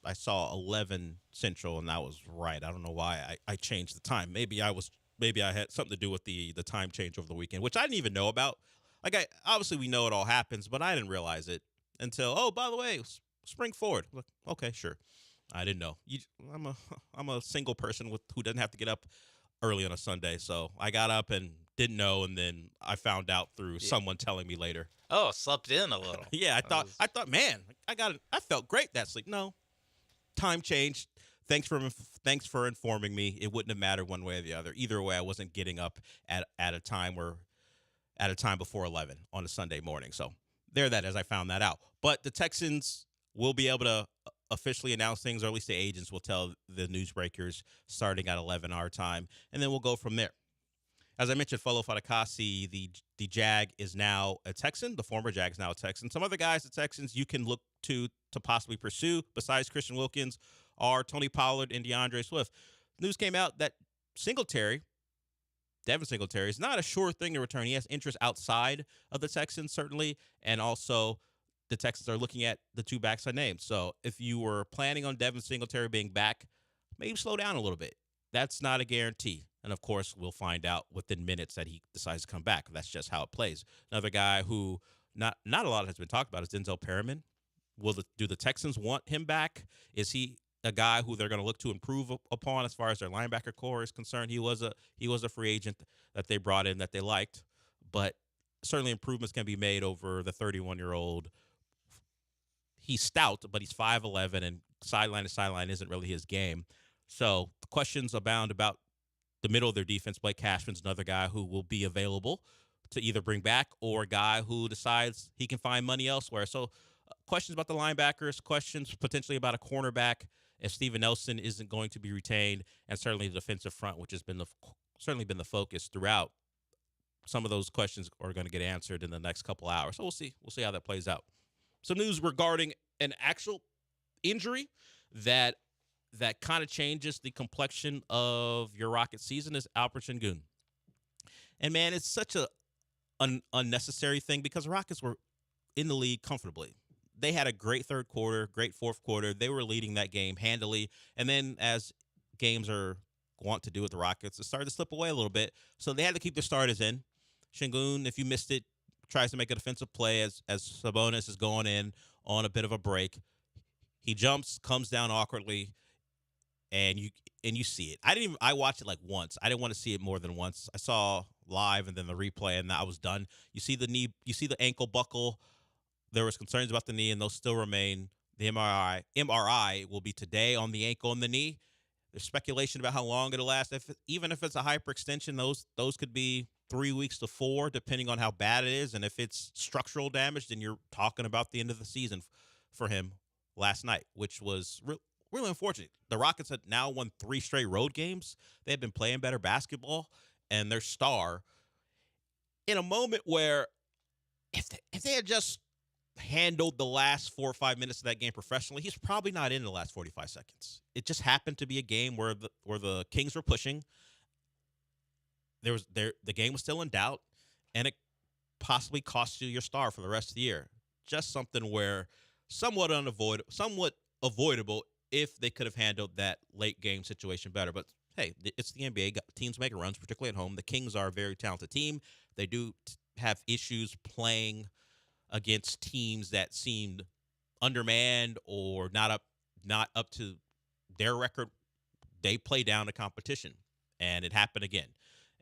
I saw 11 Central, and that was right. I don't know why I changed the time. Maybe I had something to do with the time change over the weekend, which I didn't even know about. Like, obviously we know it all happens, but I didn't realize it until, oh, by the way, spring forward. Look, okay, sure. I didn't know. I'm a single person who doesn't have to get up early on a Sunday, so I got up and didn't know, and then I found out through someone telling me later. Oh, slept in a little. Yeah, I thought, man, I felt great that sleep. No, time changed. Thanks for informing me. It wouldn't have mattered one way or the other. Either way, I wasn't getting up at a time before 11 on a Sunday morning. So there that is. I found that out. But the Texans will be able to officially announce things, or at least the agents will tell the newsbreakers starting at 11 our time, and then we'll go from there. As I mentioned, Folo Fadakasi, the Jag is now a Texan. The former Jag is now a Texan. Some other guys, the Texans, you can look to possibly pursue, besides Christian Wilkins, are Tony Pollard and DeAndre Swift. News came out that Devin Singletary, is not a sure thing to return. He has interest outside of the Texans, certainly, and also the Texans are looking at the two backs I named. So if you were planning on Devin Singletary being back, maybe slow down a little bit. That's not a guarantee. And, of course, we'll find out within minutes that he decides to come back. That's just how it plays. Another guy who not a lot has been talked about is Denzel Perriman. Do the Texans want him back? Is he a guy who they're going to look to improve upon as far as their linebacker core is concerned? He was a free agent that they brought in that they liked, but certainly improvements can be made over the 31-year-old. He's stout, but he's 5'11", and sideline to sideline isn't really his game. So the questions abound about the middle of their defense. Blake Cashman's another guy who will be available to either bring back, or a guy who decides he can find money elsewhere. So questions about the linebackers, questions potentially about a cornerback, if Steven Nelson isn't going to be retained, and certainly the defensive front, which has been certainly been the focus throughout. Some of those questions are going to get answered in the next couple hours. So we'll see. We'll see how that plays out. Some news regarding an actual injury that kind of changes the complexion of your Rockets season is Alperen Sengun. And, man, it's such a unnecessary thing because the Rockets were in the lead comfortably. They had a great third quarter, great fourth quarter. They were leading that game handily. And then as games want to do with the Rockets, it started to slip away a little bit. So they had to keep their starters in. Sengun, if you missed it, tries to make a defensive play as Sabonis is going in on a bit of a break. He jumps, comes down awkwardly, and you see it. I watched it like once. I didn't want to see it more than once. I saw live and then the replay, and I was done. You see the knee, you see the ankle buckle. There was concerns about the knee, and those still remain. The MRI will be today on the ankle and the knee. There's speculation about how long it'll last. Even if it's a hyperextension, those could be 3 weeks to 4, depending on how bad it is. And if it's structural damage, then you're talking about the end of the season for him last night, which was really unfortunate. The Rockets had now won 3 straight road games. They had been playing better basketball, and their star, in a moment where if they had just handled the last 4 or 5 minutes of that game professionally, he's probably not in the last 45 seconds. It just happened to be a game where the Kings were pushing. The game was still in doubt, and it possibly cost you your star for the rest of the year. Just something where somewhat avoidable if they could have handled that late game situation better. But hey, it's the NBA. Teams make runs, particularly at home. The Kings are a very talented team. They do have issues playing against teams that seemed undermanned or not up to their record. They play down the competition, and it happened again.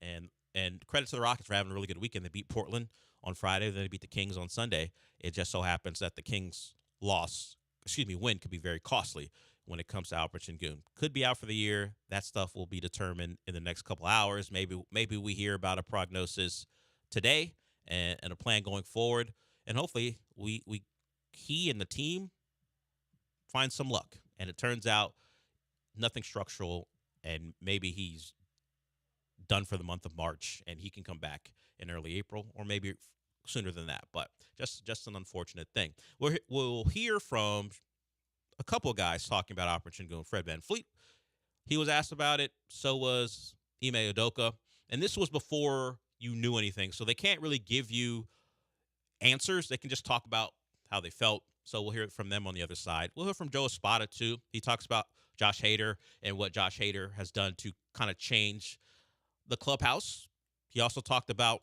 And credit to the Rockets for having a really good weekend. They beat Portland on Friday, then they beat the Kings on Sunday. It just so happens that the Kings' win could be very costly when it comes to Alperen Sengun. Could be out for the year. That stuff will be determined in the next couple hours. Maybe we hear about a prognosis today and a plan going forward. And hopefully he and the team find some luck. And it turns out nothing structural, and maybe he's done for the month of March and he can come back in early April or maybe sooner than that. But just an unfortunate thing. We'll hear from a couple of guys talking about Alperen Sengun. Fred VanVleet, he was asked about it. So was Ime Udoka. And this was before you knew anything. So they can't really give you answers. They can just talk about how they felt. So we'll hear it from them on the other side. We'll hear from Joe Espada, too. He talks about Josh Hader and what Josh Hader has done to kind of change the clubhouse. He also talked about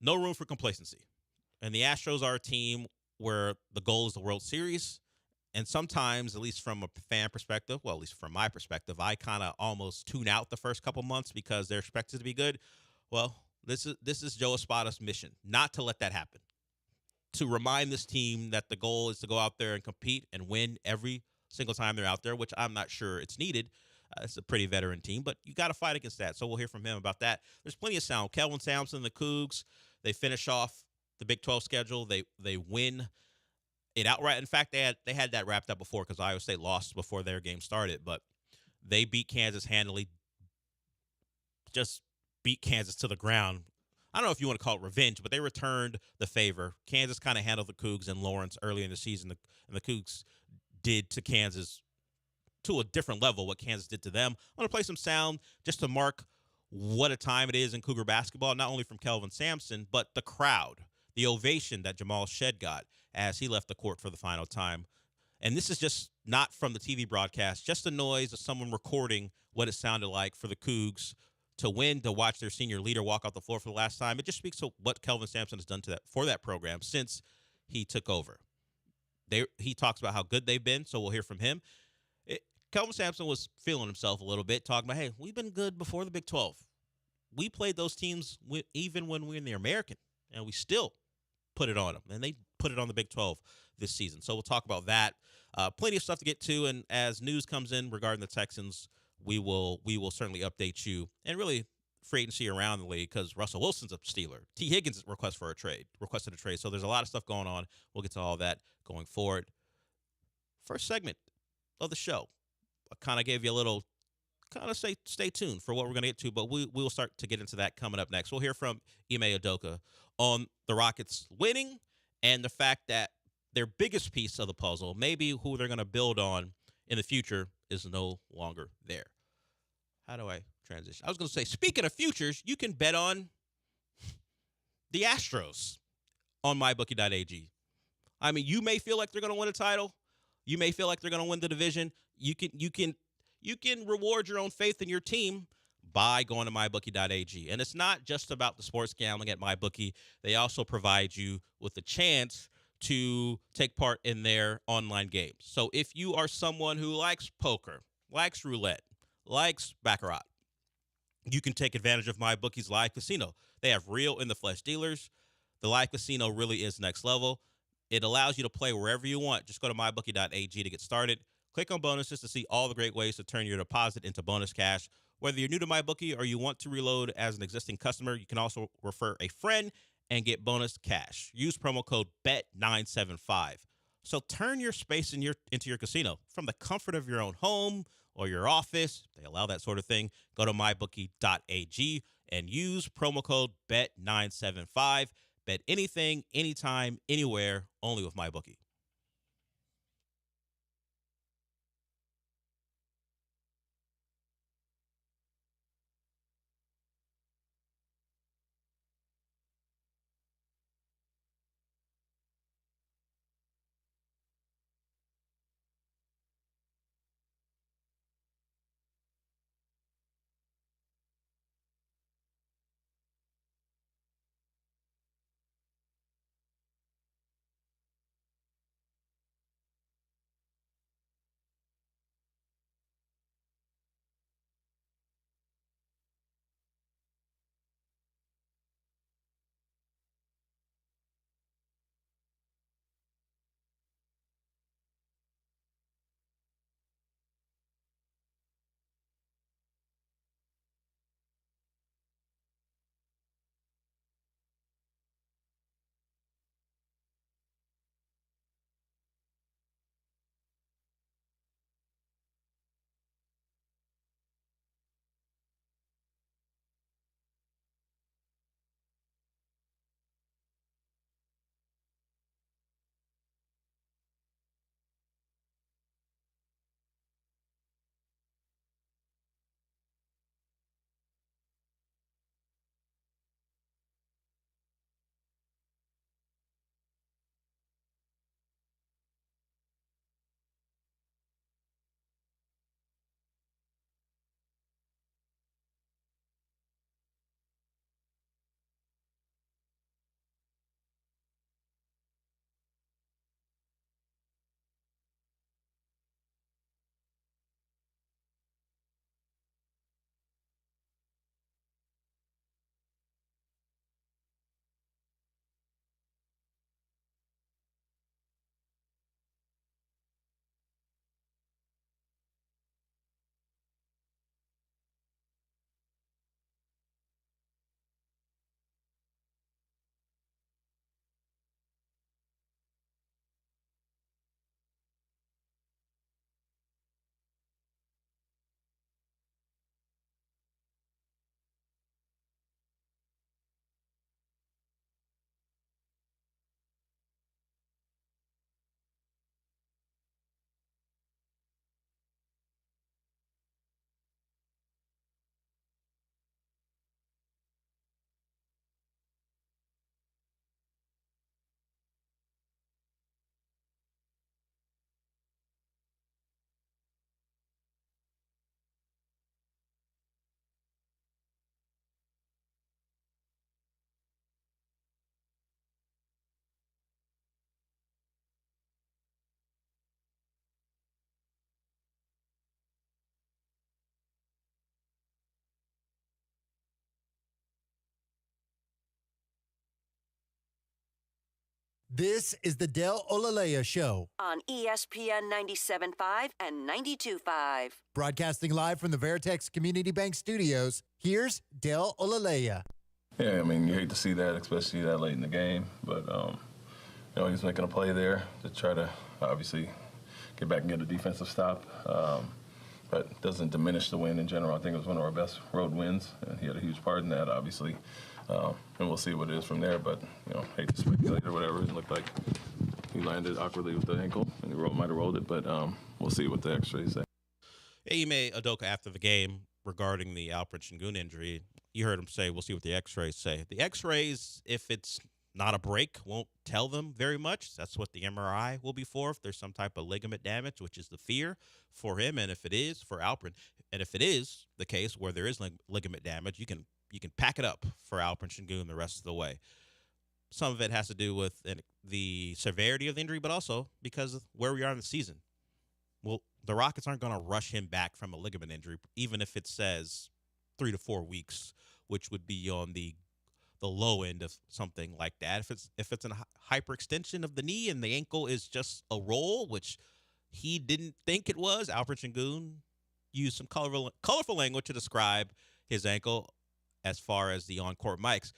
no room for complacency. And the Astros are a team where the goal is the World Series. And sometimes, at least from a fan perspective, well, at least from my perspective, I kind of almost tune out the first couple months because they're expected to be good. Well, this is Joe Espada's mission, not to let that happen. To remind this team that the goal is to go out there and compete and win every single time they're out there, which I'm not sure it's needed. It's a pretty veteran team, but you got to fight against that. So we'll hear from him about that. There's plenty of sound. Kelvin Sampson, the Cougs, they finish off the Big 12 schedule. They win it outright. In fact, they had that wrapped up before because Iowa State lost before their game started, but they beat Kansas handily. Just beat Kansas to the ground. I don't know if you want to call it revenge, but they returned the favor. Kansas kind of handled the Cougs in Lawrence early in the season, and the Cougs did to Kansas to a different level what Kansas did to them. I want to play some sound just to mark what a time it is in Cougar basketball, not only from Kelvin Sampson, but the crowd, the ovation that Jamal Shed got as he left the court for the final time. And this is just not from the TV broadcast, just the noise of someone recording what it sounded like for the Cougs to win, to watch their senior leader walk off the floor for the last time. It just speaks to what Kelvin Sampson has done for that program since he took over. He talks about how good they've been, so we'll hear from him. Kelvin Sampson was feeling himself a little bit, talking about, hey, we've been good before the Big 12. We played those teams even when we were in the American, and we still put it on them. And they put it on the Big 12 this season. So we'll talk about that. Plenty of stuff to get to, and as news comes in regarding the Texans, we will certainly update you, and really free agency around the league because Russell Wilson's a Steeler. T. Higgins requested a trade. So there's a lot of stuff going on. We'll get to all that going forward. First segment, of the show. I kind of gave you a little, kind of stay tuned for what we're going to get to, but we will start to get into that coming up next. We'll hear from Ime Udoka on the Rockets winning and the fact that their biggest piece of the puzzle, maybe who they're going to build on in the future, is no longer there. How do I transition? I was going to say, speaking of futures, you can bet on the Astros on mybookie.ag. I mean, you may feel like they're going to win a title. You may feel like they're going to win the division. You can reward your own faith in your team by going to mybookie.ag. And it's not just about the sports gambling at MyBookie. They also provide you with a chance to take part in their online games. So if you are someone who likes poker, likes roulette, likes baccarat, you can take advantage of MyBookie's live casino. They have real in-the-flesh dealers. The live casino really is next level. It allows you to play wherever you want. Just go to mybookie.ag to get started. Click on bonuses to see all the great ways to turn your deposit into bonus cash. Whether you're new to MyBookie or you want to reload as an existing customer, you can also refer a friend and get bonus cash. Use promo code BET975. So turn your space into your casino from the comfort of your own home or your office. They allow that sort of thing. Go to mybookie.ag and use promo code BET975. Bet anything, anytime, anywhere, only with MyBookie. This is the Del Olaleye Show. On ESPN 97.5 and 92.5. Broadcasting live from the Veritex Community Bank Studios, here's Del Olaleye. Yeah, I mean, you hate to see that, especially that late in the game. But, he's making a play there to try to obviously get back and get a defensive stop. But doesn't diminish the win in general. I think it was one of our best road wins, and he had a huge part in that, obviously. And we'll see what it is from there. But hate to speculate or whatever. It looked like he landed awkwardly with the ankle, and he might have rolled it. But we'll see what the X-rays say. Ime Udoka, after the game regarding the Alfred Şengün injury, you heard him say, "We'll see what the X-rays say." The X-rays, if it's not a break, won't tell them very much. That's what the MRI will be for, if there's some type of ligament damage, which is the fear for him, and if it is for Alfred, and if it is the case where there is ligament damage, you can pack it up for Alfred Şengün the rest of the way. Some of it has to do with the severity of the injury, but also because of where we are in the season. Well, the Rockets aren't going to rush him back from a ligament injury, even if it says 3 to 4 weeks, which would be on the low end of something like that. If it's a hyperextension of the knee and the ankle is just a roll, which he didn't think it was, Alfred Şengün used some colorful language to describe his ankle as far as the on-court mics.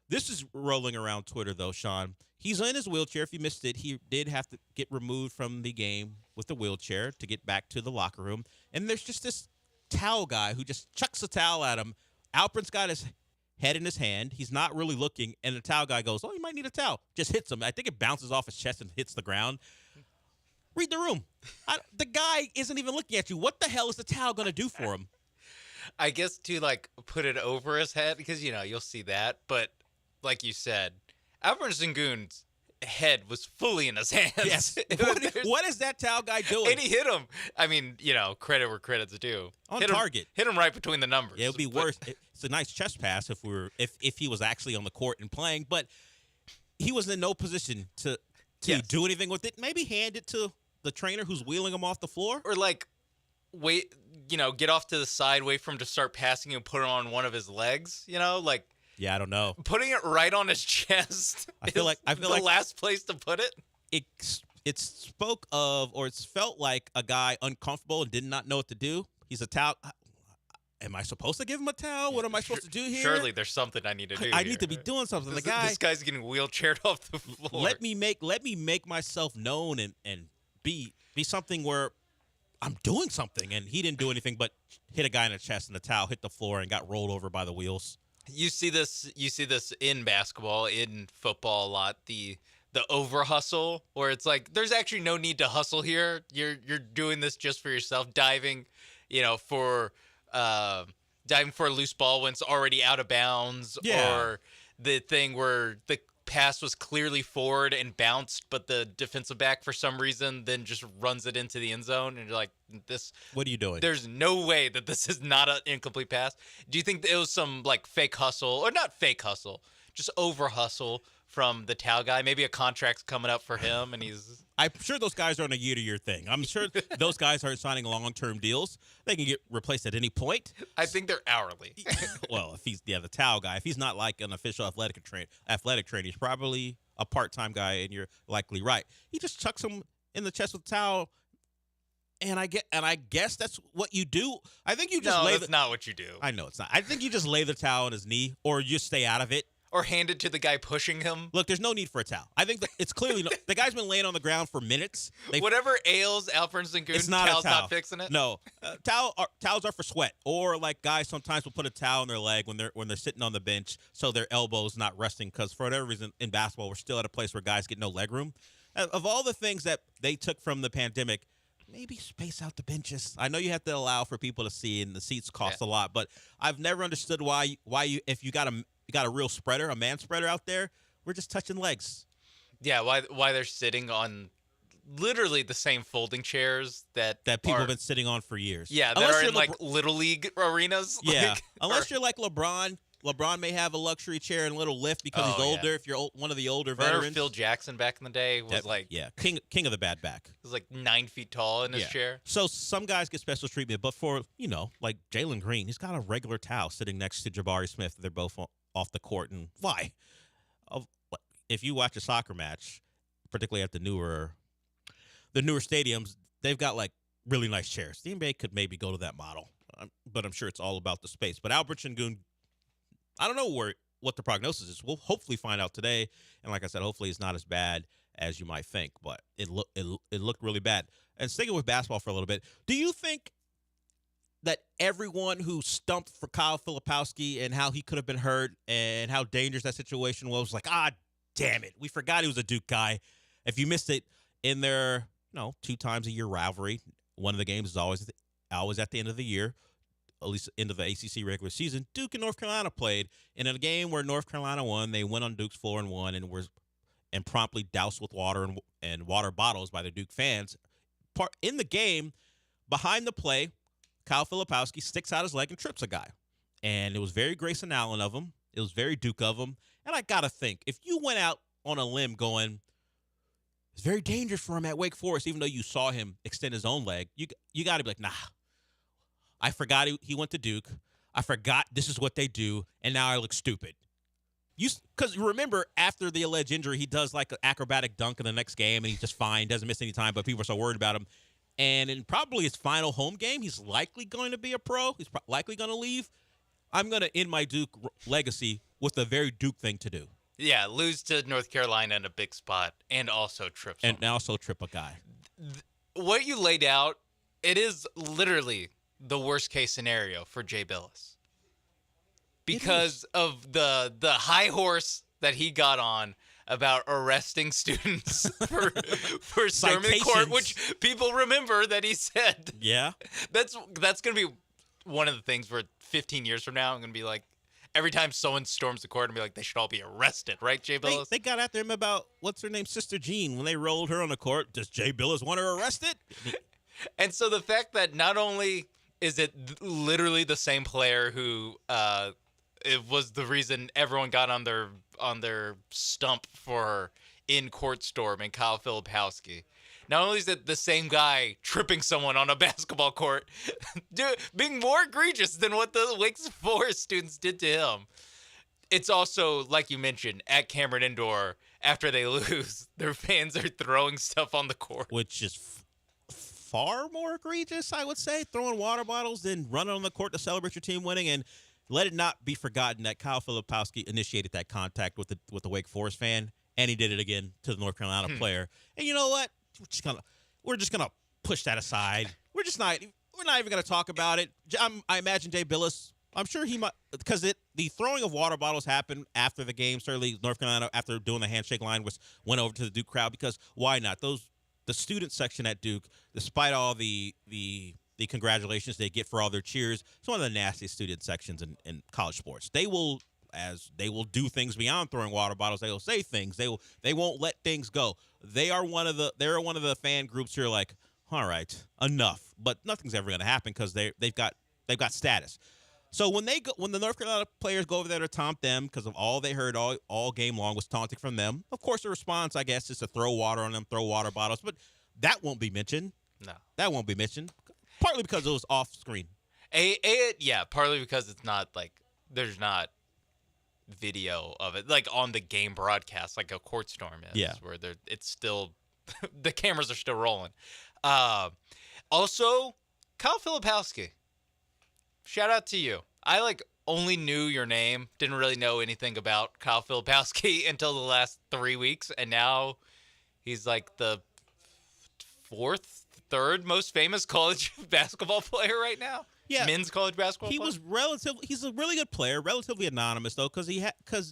This is rolling around Twitter, though, Sean. He's in his wheelchair. If you missed it, he did have to get removed from the game with the wheelchair to get back to the locker room. And there's just this towel guy who just chucks a towel at him. Alfred's got his head in his hand. He's not really looking, and the towel guy goes, "Oh, you might need a towel." Just hits him. I think it bounces off his chest and hits the ground. Read the room. The guy isn't even looking at you. What the hell is the towel going to do for him? I guess to put it over his head, because you'll see that. But like you said, Alfred Şengün's head was fully in his hands. Yes. What is that towel guy doing? And he hit him. I mean, credit where credit's due. On target. Hit him right between the numbers. Yeah, it would be worse. It's a nice chest pass if he was actually on the court and playing, but he was in no position to do anything with it. Maybe hand it to the trainer who's wheeling him off the floor. Or wait, get off to the side, wait for him to start passing and put it on one of his legs, Yeah, I don't know. Putting it right on his chest. I feel like the last place to put it. It spoke of, or it's felt like a guy uncomfortable and did not know what to do. He's a towel. Am I supposed to give him a towel? What am I supposed to do here? Surely there's something I need to do. I need to be doing something. This guy's getting wheelchaired off the floor. Let me make myself known and be something where I'm doing something. And he didn't do anything but hit a guy in the chest, and the towel hit the floor and got rolled over by the wheels. You see this in basketball, in football a lot, the over hustle, where it's like there's actually no need to hustle here. You're doing this just for yourself, diving for a loose ball when it's already out of bounds, or the thing where the pass was clearly forward and bounced, but the defensive back for some reason then just runs it into the end zone, and you're like, this. What are you doing? There's no way that this is not an incomplete pass. Do you think it was some fake hustle, or not fake hustle, just over hustle from the towel guy? Maybe a contract's coming up for him, and he's. I'm sure those guys are on a year-to-year thing. I'm sure those guys aren't signing long-term deals. They can get replaced at any point. I think they're hourly. Well, if he's the towel guy, if he's not like an official athletic trainer, he's probably a part-time guy, and you're likely right. He just chucks him in the chest with a towel, and I guess that's what you do. I think you just that's not what you do. I know it's not. I think you just lay the towel on his knee, or you stay out of it. Or hand it to the guy pushing him. Look, there's no need for a towel. I think it's clearly the guy's been laying on the ground for minutes. Whatever ails Alfred Şengün, it's not towel's a towel. Not fixing it. No, towels are for sweat, or guys sometimes will put a towel on their leg when they're sitting on the bench, so their elbow's not resting. Because for whatever reason in basketball, we're still at a place where guys get no leg room. Of all the things that they took from the pandemic, maybe space out the benches. I know you have to allow for people to see, and the seats cost a lot, but I've never understood why you if you got a real spreader, a man spreader out there, we're just touching legs. Yeah, why they're sitting on literally the same folding chairs that people have been sitting on for years. Yeah, that are in little league arenas. Yeah, unless you're like LeBron. LeBron may have a luxury chair and a little lift because he's older. Yeah. If you're one of the older veterans. Phil Jackson back in the day was king of the bad back. He was 9 feet tall in his chair. So some guys get special treatment, but for like Jalen Green, he's got a regular towel sitting next to Jabari Smith. They're both off the court, and why? If you watch a soccer match, particularly at the newer stadiums, they've got really nice chairs. The NBA could maybe go to that model, but I'm sure it's all about the space. But Alfred Şengün, I don't know what the prognosis is. We'll hopefully find out today. And like I said, hopefully it's not as bad as you might think, but it looked really bad. And sticking with basketball for a little bit, do you think that everyone who stumped for Kyle Filipowski and how he could have been hurt and how dangerous that situation was like, damn it, we forgot he was a Duke guy. If you missed it in their 2 times a year rivalry, one of the games is always at the end of the year, at least end of the ACC regular season. Duke and North Carolina played, and in a game where North Carolina won, they went on Duke's floor and won, and promptly doused with water and water bottles by the Duke fans. In the game, behind the play, Kyle Filipowski sticks out his leg and trips a guy. And it was very Grayson Allen of him. It was very Duke of him. And I got to think, if you went out on a limb going, it's very dangerous for him at Wake Forest, even though you saw him extend his own leg, you got to be like, nah, I forgot he went to Duke. I forgot this is what they do, and now I look stupid. Because remember, after the alleged injury, he does like an acrobatic dunk in the next game, and he's just fine, doesn't miss any time, but people are so worried about him. And in probably his final home game, he's likely going to be a pro. He's likely going to leave. I'm going to end my Duke legacy with a very Duke thing to do. Yeah, lose to North Carolina in a big spot and also trip someone. And also trip a guy. What you laid out, it is literally the worst case scenario for Jay Billis. Because of the high horse that he got on about arresting students for storming the court, which people remember that he said. Yeah. That's going to be one of the things where 15 years from now, I'm going to be like, every time someone storms the court, I'm going to be like, they should all be arrested, right, Jay Billis? They got after him about, what's her name, Sister Jean, when they rolled her on the court. Does Jay Billis want her arrested? And so the fact that not only is it literally the same player who it was the reason everyone got on their stump for in-court storming, Kyle Filipowski. Not only is it the same guy tripping someone on a basketball court, being more egregious than what the Wake Forest students did to him. It's also, like you mentioned, at Cameron Indoor, after they lose, their fans are throwing stuff on the court. Which is far more egregious, I would say, throwing water bottles than running on the court to celebrate your team winning. And let it not be forgotten that Kyle Filipowski initiated that contact with the Wake Forest fan, and he did it again to the North Carolina player. And you know what? We're just gonna push that aside. We're not even gonna talk about it. I imagine Jay Billis. I'm sure he might, because the throwing of water bottles happened after the game. Certainly, North Carolina, after doing the handshake line, went over to the Duke crowd, because why not? The student section at Duke, despite all the congratulations they get for all their cheers, it's one of the nastiest student sections in college sports. They will do things beyond throwing water bottles. They will say things. They won't let things go. They're one of the fan groups who are like, all right, enough. But nothing's ever going to happen because they've got status. So when the North Carolina players go over there to taunt them because of all they heard all game long was taunting from them, of course the response, I guess, is to throw water on them, throw water bottles. But that won't be mentioned. No. That won't be mentioned. Partly because it was off screen. Partly because it's not like there's not video of it like on the game broadcast like a court storm is, where it's still the cameras are still rolling. Also, Kyle Filipowski, shout out to you. I only knew your name, didn't really know anything about Kyle Filipowski until the last 3 weeks, and now he's like the third most famous college basketball player right now. Yeah, men's college basketball. He's a really good player, relatively anonymous though, because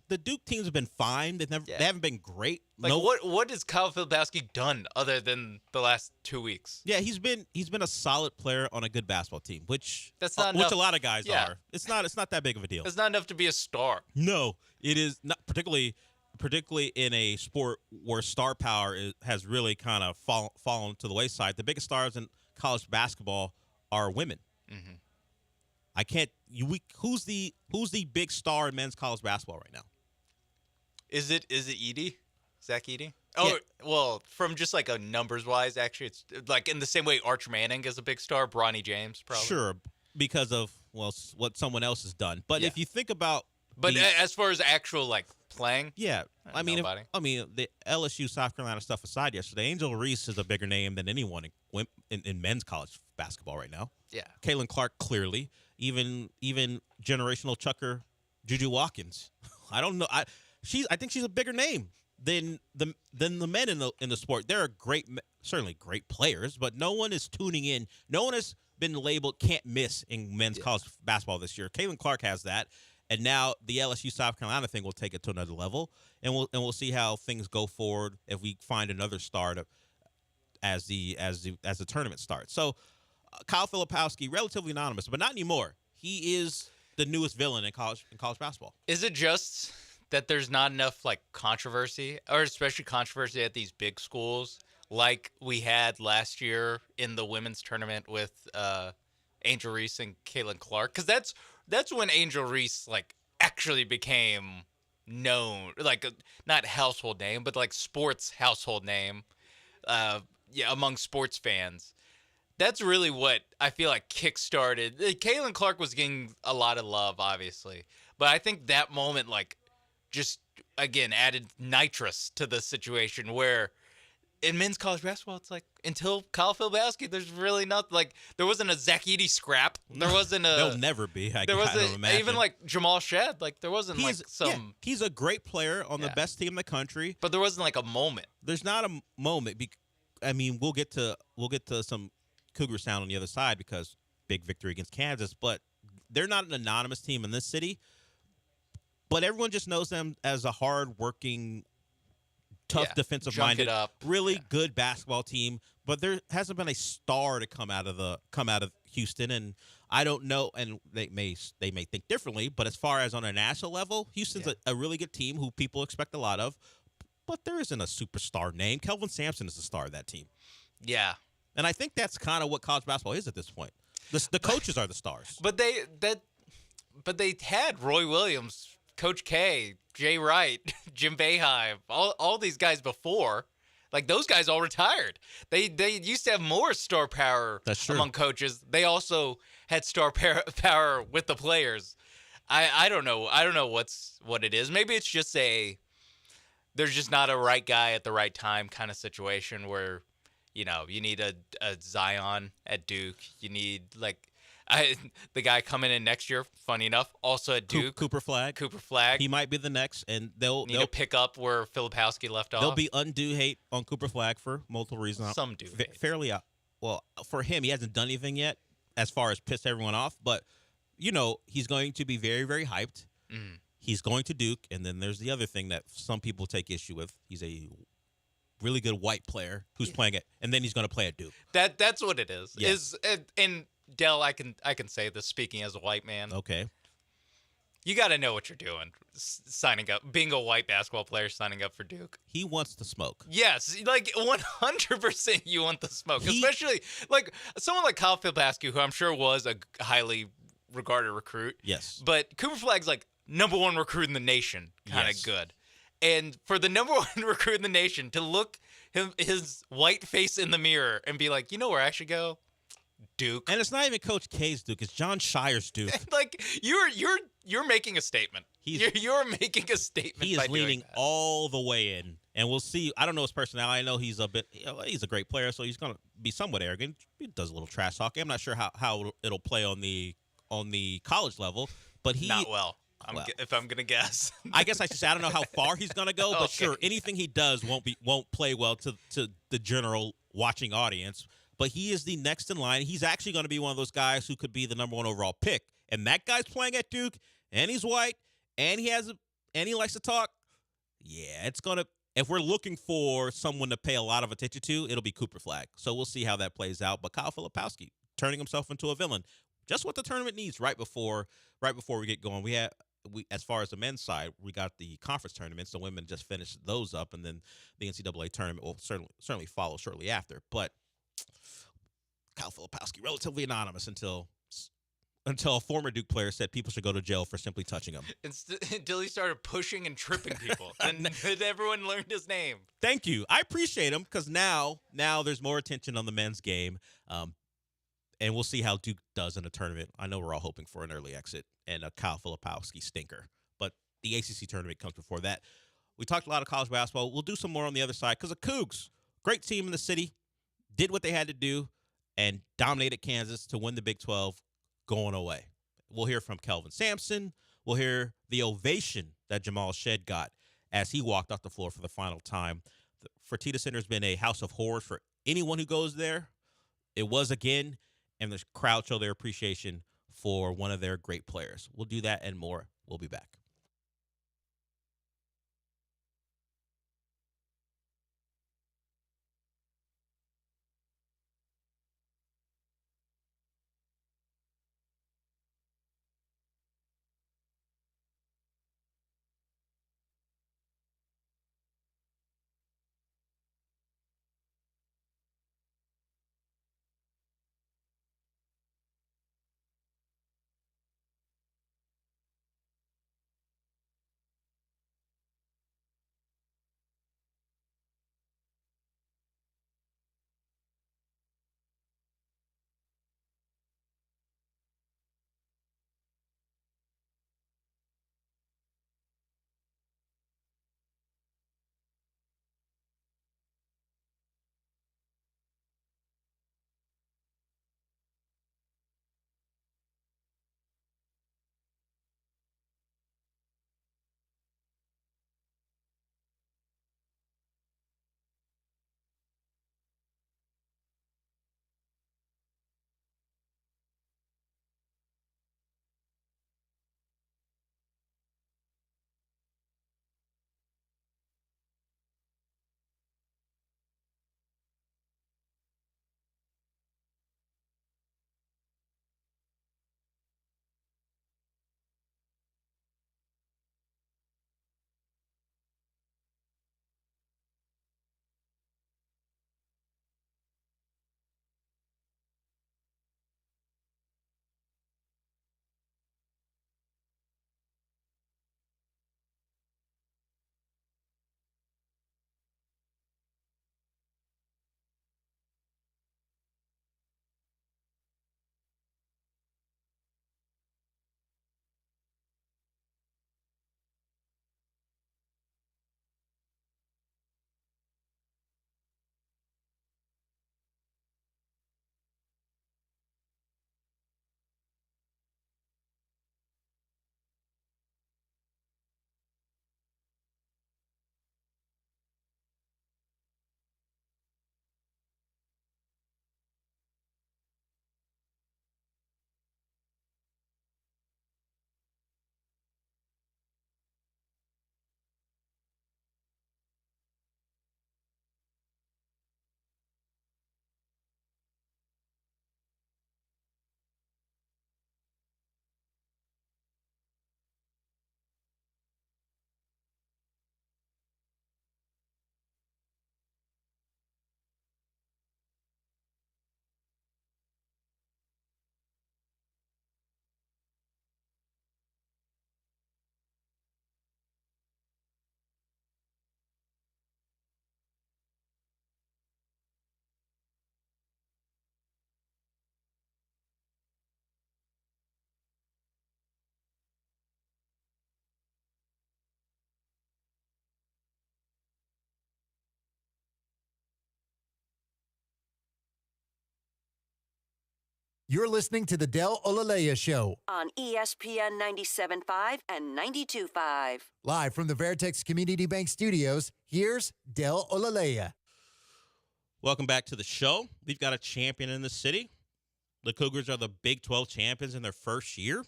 the Duke teams have been fine. They haven't been great. What has Kyle Filipowski done other than the last 2 weeks? Yeah, he's been a solid player on a good basketball team, which that's not enough. Which a lot of guys are. It's not that big of a deal. It's not enough to be a star. No, it is not, particularly in a sport where star power has really kind of fallen to the wayside. The biggest stars in college basketball are women. Mm-hmm. I can't. Who's the big star in men's college basketball right now? Is it Edey? Zach Edey? Oh, yeah. Well, from just like a numbers wise, actually, it's like in the same way Arch Manning is a big star. Bronny James, probably. Sure, because of what someone else has done. But if you think about, as far as actual playing, I mean, the LSU South Carolina stuff aside, yesterday, Angel Reese is a bigger name than anyone in men's college basketball right now. Yeah, Caitlin Clark clearly, even generational chucker Juju Watkins. I don't know. I think she's a bigger name then the men in the sport, they're certainly great players, but no one is tuning in. No one has been labeled can't miss in men's college basketball this year. Caitlin Clark has that, and now the LSU South Carolina thing will take it to another level, and we'll see how things go forward if we find another star as the tournament starts. So Kyle Filipowski, relatively anonymous, but not anymore. He is the newest villain in college basketball. Is it just that there's not enough like controversy, or especially controversy at these big schools, like we had last year in the women's tournament with Angel Reese and Caitlin Clark? Because that's when Angel Reese like actually became known, like not household name, but like sports household name, among sports fans. That's really what I feel like kickstarted. Caitlin Clark was getting a lot of love, obviously, but I think that moment like just again added nitrous to the situation where in men's college basketball, it's like until Kyle Filipowski, there's really nothing. Like there wasn't a Zach Edey scrap. There wasn't a. There'll never be. There wasn't even like Jamal Shed. Like there wasn't some. Yeah, he's a great player on the best team in the country. But there wasn't like a moment. There's not a moment. I mean, we'll get to some Cougar sound on the other side because big victory against Kansas. But they're not an anonymous team in this city. But everyone just knows them as a hard-working, tough, defensive-minded, really good basketball team. But there hasn't been a star to come out of Houston, and I don't know. And they may think differently. But as far as on a national level, Houston's a really good team who people expect a lot of. But there isn't a superstar name. Kelvin Sampson is the star of that team. Yeah, and I think that's kind of what college basketball is at this point. The coaches are the stars. But they had Roy Williams, Coach K, Jay Wright, Jim Boeheim, all these guys before. Like those guys all retired. They used to have more star power among coaches. They also had star power with the players. I don't know. I don't know what it is. Maybe it's just there's just not a right guy at the right time kind of situation where, you need a Zion at Duke. You need the guy coming in next year, funny enough, also at Duke. Cooper Flagg. He might be the next, and they'll pick up where Filipowski left off. There'll be undue hate on Cooper Flagg for multiple reasons. Some do. Fairly, well, for him, he hasn't done anything yet as far as piss everyone off, but, he's going to be very, very hyped. Mm. He's going to Duke, and then there's the other thing that some people take issue with. He's a really good white player who's playing it, and then he's going to play at Duke. That's what it is. Yeah. And Dell, I can say this speaking as a white man. Okay. You got to know what you're doing. Signing up, being a white basketball player, signing up for Duke. He wants to smoke. Yes, 100% you want the smoke, especially like someone like Kyle Filipowski, who I'm sure was a highly regarded recruit. Yes. But Cooper Flagg's like number one recruit in the nation, kind of good. And for the number one recruit in the nation to look his white face in the mirror and be like, you know where I should go? Duke. And it's not even Coach K's Duke; it's John Shire's Duke. Like you're making a statement. You're making a statement. He is leaning all the way in, and we'll see. I don't know his personality. I know he's a great player, so he's going to be somewhat arrogant. He does a little trash talking. I'm not sure how it'll play on the college level, but not well. If I'm gonna guess, I guess I should say I don't know how far he's gonna go, but sure, anything he does won't play well to the general watching audience. But he is the next in line. He's actually going to be one of those guys who could be the number one overall pick. And that guy's playing at Duke, and he's white, and he likes to talk. Yeah, it's gonna. If we're looking for someone to pay a lot of attention to, it'll be Cooper Flagg. So we'll see how that plays out. But Kyle Filipowski turning himself into a villain, just what the tournament needs right before we get going. We as far as the men's side, we got the conference tournaments. The women just finished those up, and then the NCAA tournament will certainly follow shortly after. But Kyle Filipowski, relatively anonymous until a former Duke player said people should go to jail for simply touching him. Until he started pushing and tripping people, and everyone learned his name. Thank you. I appreciate him because now there's more attention on the men's game, and we'll see how Duke does in a tournament. I know we're all hoping for an early exit and a Kyle Filipowski stinker, but the ACC tournament comes before that. We talked a lot of college basketball. We'll do some more on the other side because the Cougs, great team in the city, did what they had to do and dominated Kansas to win the Big 12 going away. We'll hear from Kelvin Sampson. We'll hear the ovation that Jamal Shed got as he walked off the floor for the final time. The Fertitta Center has been a house of horrors for anyone who goes there. It was again, and the crowd showed their appreciation for one of their great players. We'll do that and more. We'll be back. You're listening to the Del Olaleye Show on ESPN 97.5 and 92.5. Live from the Veritex Community Bank Studios, here's Del Olaleye. Welcome back to the show. We've got a champion in the city. The Cougars are the Big 12 champions in their first year.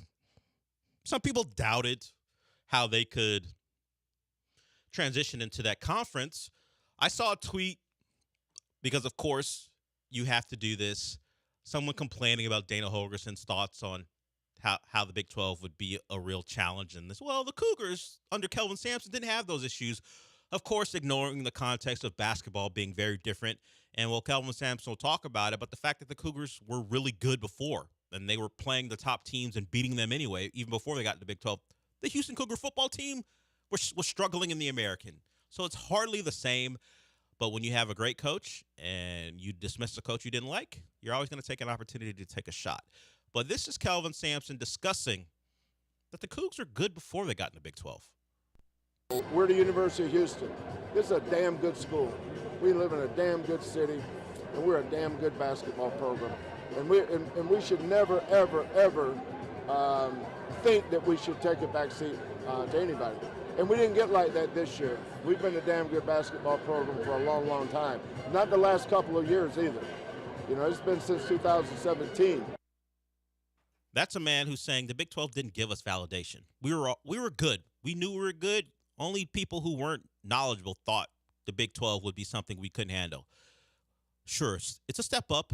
Some people doubted how they could transition into that conference. I saw a tweet because, of course, you have to do this. Someone complaining about Dana Holgerson's thoughts on how the Big 12 would be a real challenge in this. Well, the Cougars under Kelvin Sampson didn't have those issues. Of course, ignoring the context of basketball being very different. And well, Kelvin Sampson will talk about it, but the fact that the Cougars were really good before, and they were playing the top teams and beating them anyway, even before they got to the Big 12. The Houston Cougar football team was struggling in the American. So it's hardly the same. But when you have a great coach and you dismiss a coach you didn't like, you're always going to take an opportunity to take a shot. But this is Kelvin Sampson discussing that the Cougs are good before they got in the Big 12. We're the University of Houston. This is a damn good school. We live in a damn good city, and we're a damn good basketball program. And we should never, ever, ever think that we should take a back seat to anybody. And we didn't get like that this year. We've been a damn good basketball program for a long, long time. Not the last couple of years either. You know, it's been since 2017. That's a man who's saying the Big 12 didn't give us validation. We were good. We knew we were good. Only people who weren't knowledgeable thought the Big 12 would be something we couldn't handle. Sure, it's a step up,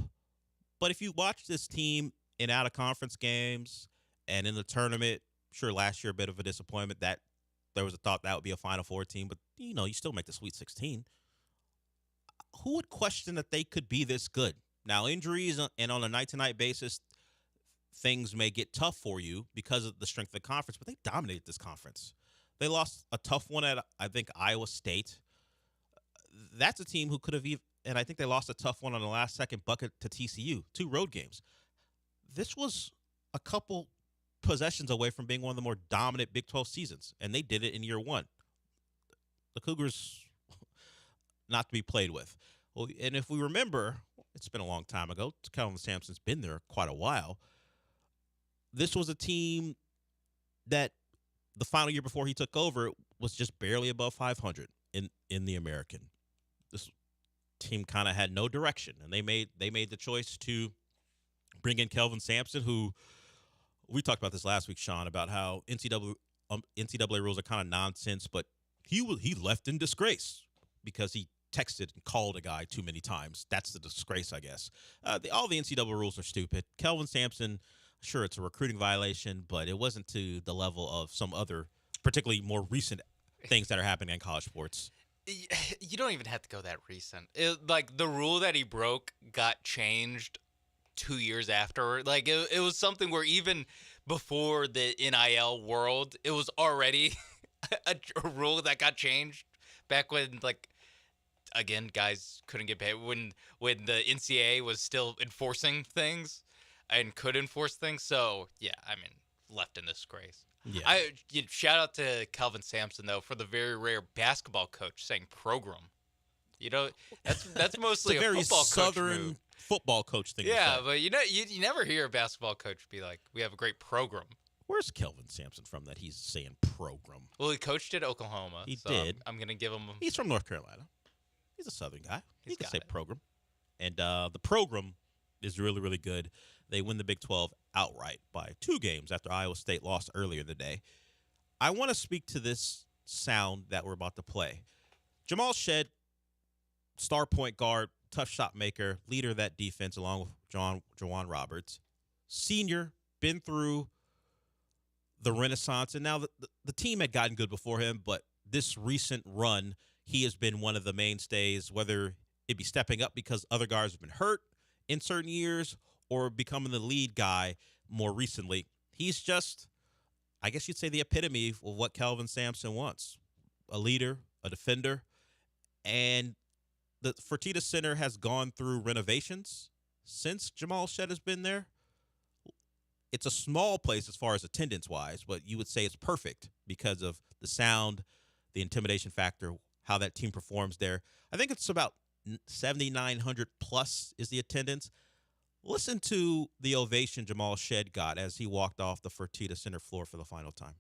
but if you watch this team in out-of-conference games and in the tournament, sure, last year a bit of a disappointment that there was a thought that would be a Final Four team, but, you know, you still make the Sweet 16. Who would question that they could be this good? Now, injuries and on a night-to-night basis, things may get tough for you because of the strength of the conference, but they dominated this conference. They lost a tough one at, I think, Iowa State. That's a team who could have even, and I think they lost a tough one on the last-second bucket to TCU, 2 road games. This was a couple possessions away from being one of the more dominant Big 12 seasons, and they did it in year 1. The Cougars, not to be played with. Well, and if we remember, it's been a long time ago. Kelvin Sampson's been there quite a while. This was a team that the final year before he took over was just barely above 500 in the American. This team kind of had no direction, and they made the choice to bring in Kelvin Sampson, who we talked about this last week, Sean, about how NCAA rules are kind of nonsense, but he left in disgrace because he texted and called a guy too many times. That's the disgrace, I guess. All the NCAA rules are stupid. Kelvin Sampson, sure, it's a recruiting violation, but it wasn't to the level of some other, particularly more recent things that are happening in college sports. You don't even have to go that recent. Like, the rule that he broke got changed 2 years after. Like, it was something where even before the NIL world, it was already a rule that got changed back when, like, again, guys couldn't get paid. When the NCAA was still enforcing things and could enforce things. So, yeah, I mean, left in disgrace. Yeah. Shout out to Kelvin Sampson, though, for the very rare basketball coach saying program. You know, that's mostly a very football southern coach move. Football coach thing. Yeah, but you never hear a basketball coach be like, "We have a great program." Where's Kelvin Sampson from that he's saying program? Well, he coached at Oklahoma. He so did. I'm gonna give him. He's from North Carolina. He's a Southern guy. He can say program, and the program is really, really good. They win the Big 12 outright by 2 games after Iowa State lost earlier in the day. I want to speak to this sound that we're about to play. Jamal Shead, star point guard, tough shot maker, leader of that defense, along with Jawan Roberts. Senior, been through the Renaissance, and now the team had gotten good before him, but this recent run, he has been one of the mainstays, whether it be stepping up because other guys have been hurt in certain years or becoming the lead guy more recently. He's just, I guess you'd say, the epitome of what Kelvin Sampson wants. A leader, a defender, and the Fertitta Center has gone through renovations since Jamal Shead has been there. It's a small place as far as attendance-wise, but you would say it's perfect because of the sound, the intimidation factor, how that team performs there. I think it's about 7,900 plus is the attendance. Listen to the ovation Jamal Shead got as he walked off the Fertitta Center floor for the final time.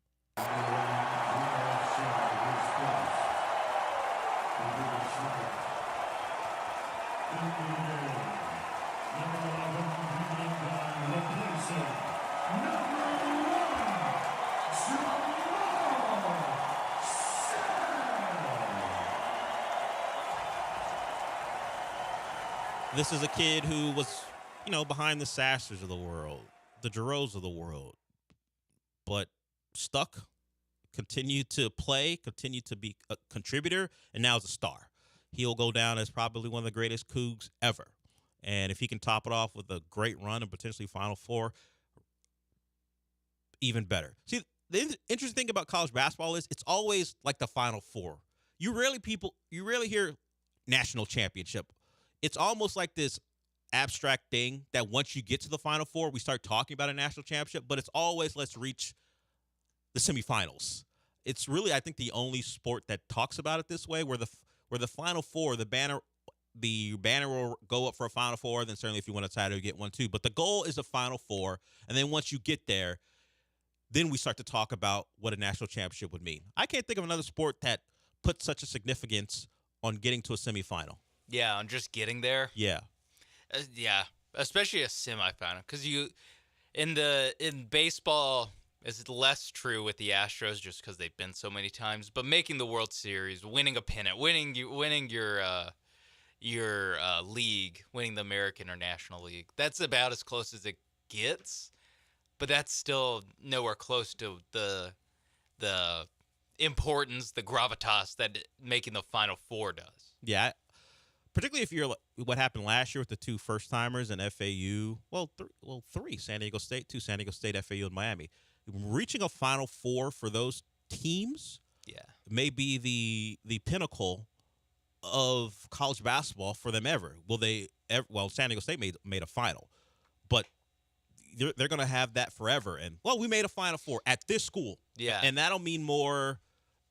This is a kid who was, behind the Sassers of the world, the Giroux of the world, but stuck, continued to play, continued to be a contributor, and now is a star. He'll go down as probably one of the greatest Cougs ever. And if he can top it off with a great run and potentially Final Four, even better. See, the interesting thing about college basketball is it's always like the Final Four. You rarely hear national championship. It's almost like this abstract thing that once you get to the Final Four, we start talking about a national championship, but it's always let's reach the semifinals. It's really, I think, the only sport that talks about it this way, where the Final Four, the banner will go up for a Final Four, then certainly if you want to try to get one too. But the goal is a Final Four, and then once you get there, then we start to talk about what a national championship would mean. I can't think of another sport that puts such a significance on getting to a semifinal. Yeah, on just getting there. Yeah. Yeah, especially a semifinal, because in baseball, it's less true with the Astros just because they've been so many times. But making the World Series, winning a pennant, winning your league, winning the American or National League, that's about as close as it gets. But that's still nowhere close to the importance, the gravitas that making the Final Four does. Yeah, particularly if you're what happened last year with the two first-timers in FAU. Three, San Diego State, two San Diego State, FAU, and Miami. Reaching a Final Four for those teams may be the pinnacle of college basketball for them ever. San Diego State made a final, but they're going to have that forever. And, we made a Final Four at this school. Yeah. And that'll mean more.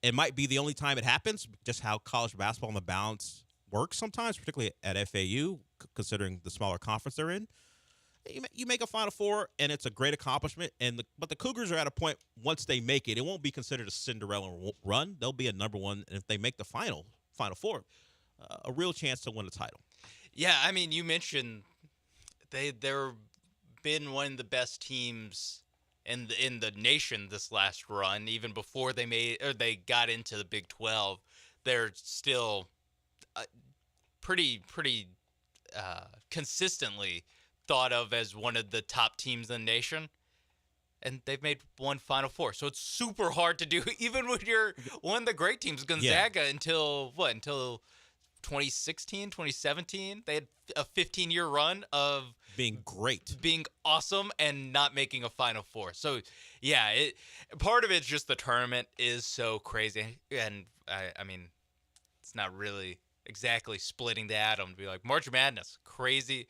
It might be the only time it happens, just how college basketball and the balance works sometimes, particularly at FAU, considering the smaller conference they're in. You make a Final Four, and it's a great accomplishment. But the Cougars are at a point, once they make it, it won't be considered a Cinderella run. They'll be a number one, and if they make the Final Four, a real chance to win the title. Yeah, I mean, you mentioned they're been one of the best teams in the nation this last run. Even before they got into the Big 12, they're still pretty consistently thought of as one of the top teams in the nation. And they've made one Final Four. So it's super hard to do, even when you're one of the great teams. Gonzaga until 2016, 2017. They had a 15-year run of being great, being awesome, and not making a Final Four. So, yeah, part of it's just the tournament is so crazy. And, I mean, it's not really exactly splitting the atom to be like March Madness, crazy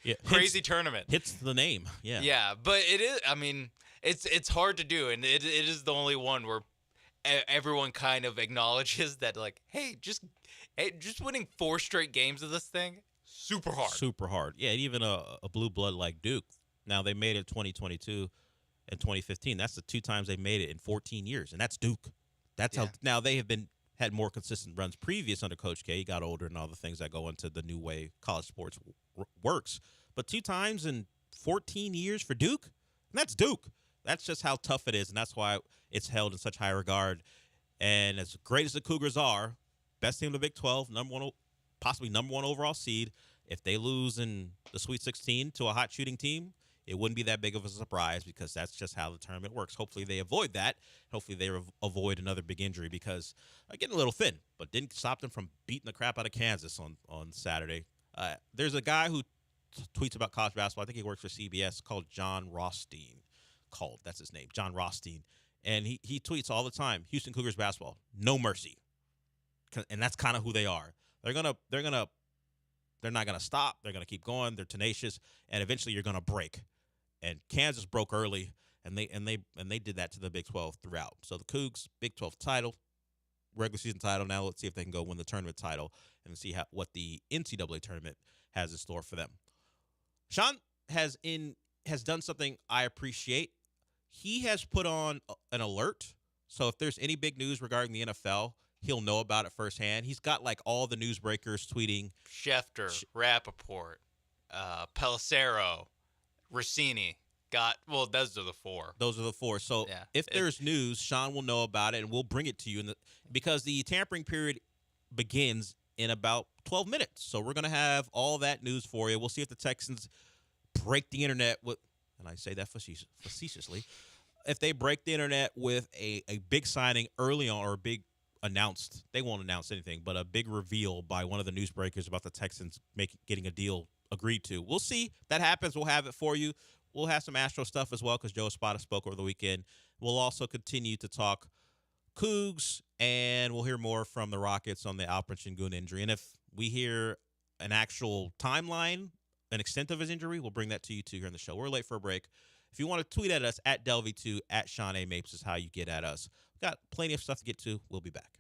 tournament. Hits the name, yeah. Yeah, but it is, I mean, it's hard to do, and it is the only one where everyone kind of acknowledges that, like, hey, just winning 4 straight games of this thing, super hard. Super hard. Yeah, even a blue blood like Duke. Now, they made it 2022 and 2015. That's the 2 times they made it in 14 years, and that's Duke. That's how. Now, they have had more consistent runs previous under Coach K. He got older and all the things that go into the new way college sports works. But 2 times in 14 years for Duke, and that's Duke. That's just how tough it is, and that's why it's held in such high regard. And as great as the Cougars are, best team in the Big 12, possibly number 1 overall seed, if they lose in the Sweet 16 to a hot shooting team, it wouldn't be that big of a surprise because that's just how the tournament works. Hopefully they avoid that. Hopefully they avoid another big injury because getting a little thin, but didn't stop them from beating the crap out of Kansas on Saturday. There's a guy who tweets about college basketball. I think he works for CBS called John Rothstein. That's his name, John Rothstein. And he tweets all the time, Houston Cougars basketball, no mercy. And that's kind of who they are. They're not gonna stop. They're gonna keep going. They're tenacious, and eventually you're gonna break. And Kansas broke early, and they did that to the Big 12 throughout. So the Cougs, Big 12 title, regular season title. Now let's see if they can go win the tournament title and see what the NCAA tournament has in store for them. Sean has done something I appreciate. He has put on an alert. So if there's any big news regarding the NFL, he'll know about it firsthand. He's got like all the newsbreakers tweeting. Schefter, Rappaport, Pelissero, Rossini. Those are the 4. Those are the 4. So if there's news, Sean will know about it, and we'll bring it to you. Because the tampering period begins in about 12 minutes. So we're going to have all that news for you. We'll see if the Texans break the internet with, and I say that facetiously, if they break the internet with a big signing early on or a big announced, they won't announce anything, but a big reveal by one of the newsbreakers about the Texans getting a deal agreed to. We'll see if that happens. We'll have it for you. We'll have some Astro stuff as well because Joe Espada spoke over the weekend. We'll also continue to talk Cougs, and we'll hear more from the Rockets on the Alperen Sengun injury. And if we hear an actual timeline, an extent of his injury, we'll bring that to you too here on the show. We're late for a break. If you want to tweet at us, at Delvey2, at Sean A. Mapes is how you get at us. We've got plenty of stuff to get to. We'll be back.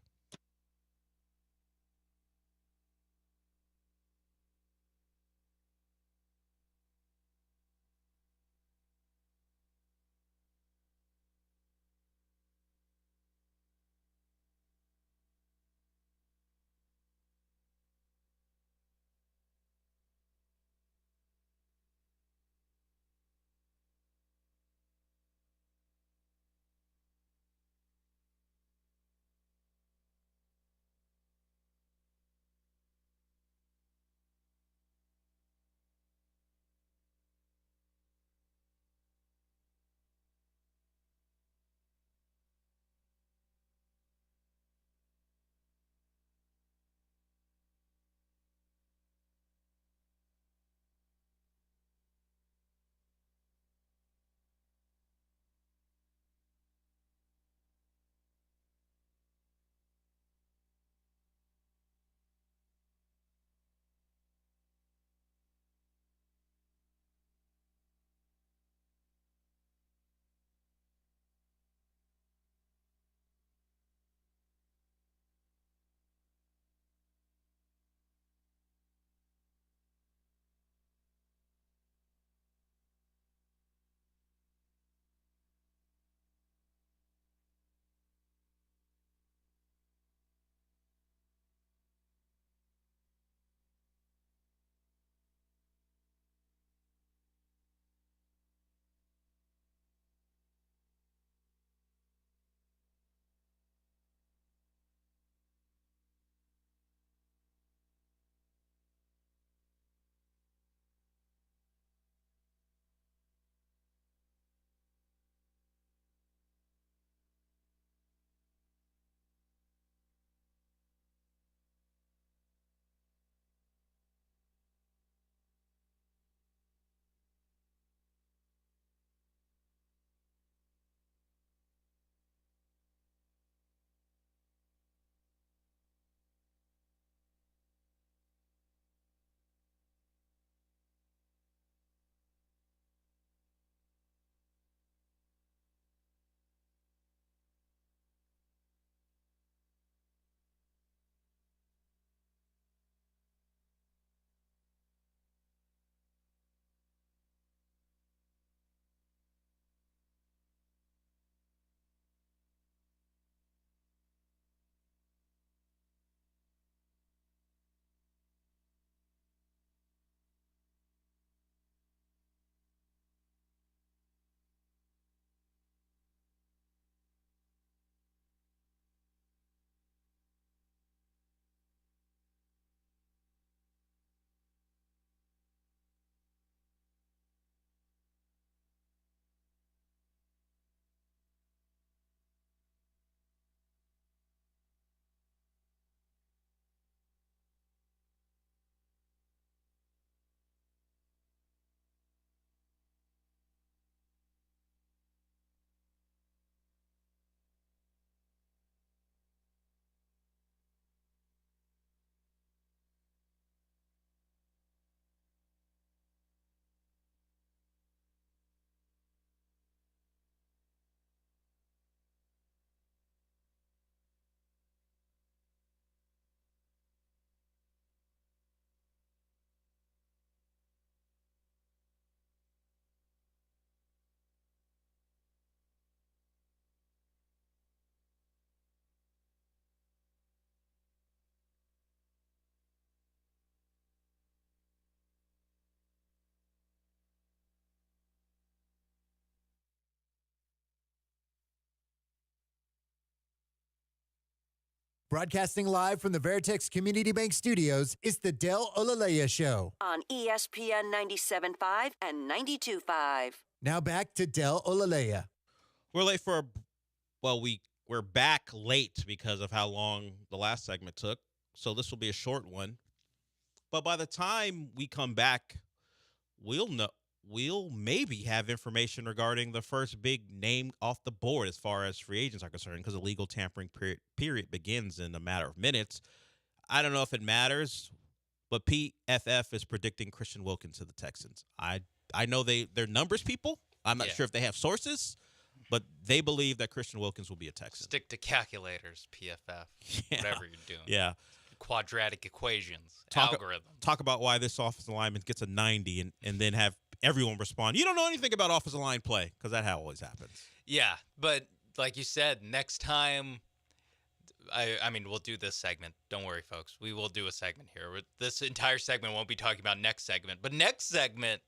Broadcasting live from the Veritex Community Bank Studios, it's the Del Olaleye Show. On ESPN 97.5 and 92.5. Now back to Del Olaleye. We're late for we're back late because of how long the last segment took. So this will be a short one. But by the time we come back, we'll maybe have information regarding the first big name off the board as far as free agents are concerned, because the legal tampering period begins in a matter of minutes. I don't know if it matters, but PFF is predicting Christian Wilkins to the Texans. I know they're numbers people. I'm not sure if they have sources, but they believe that Christian Wilkins will be a Texan. Stick to calculators, PFF, whatever you're doing. Yeah. Quadratic equations, algorithm. Talk about why this offensive lineman gets a 90 and then have everyone respond, you don't know anything about offensive line play, because that always happens. Yeah, but like you said, next time, I mean, we'll do this segment. Don't worry, folks. We will do a segment here. This entire segment won't be talking about next segment. But next segment,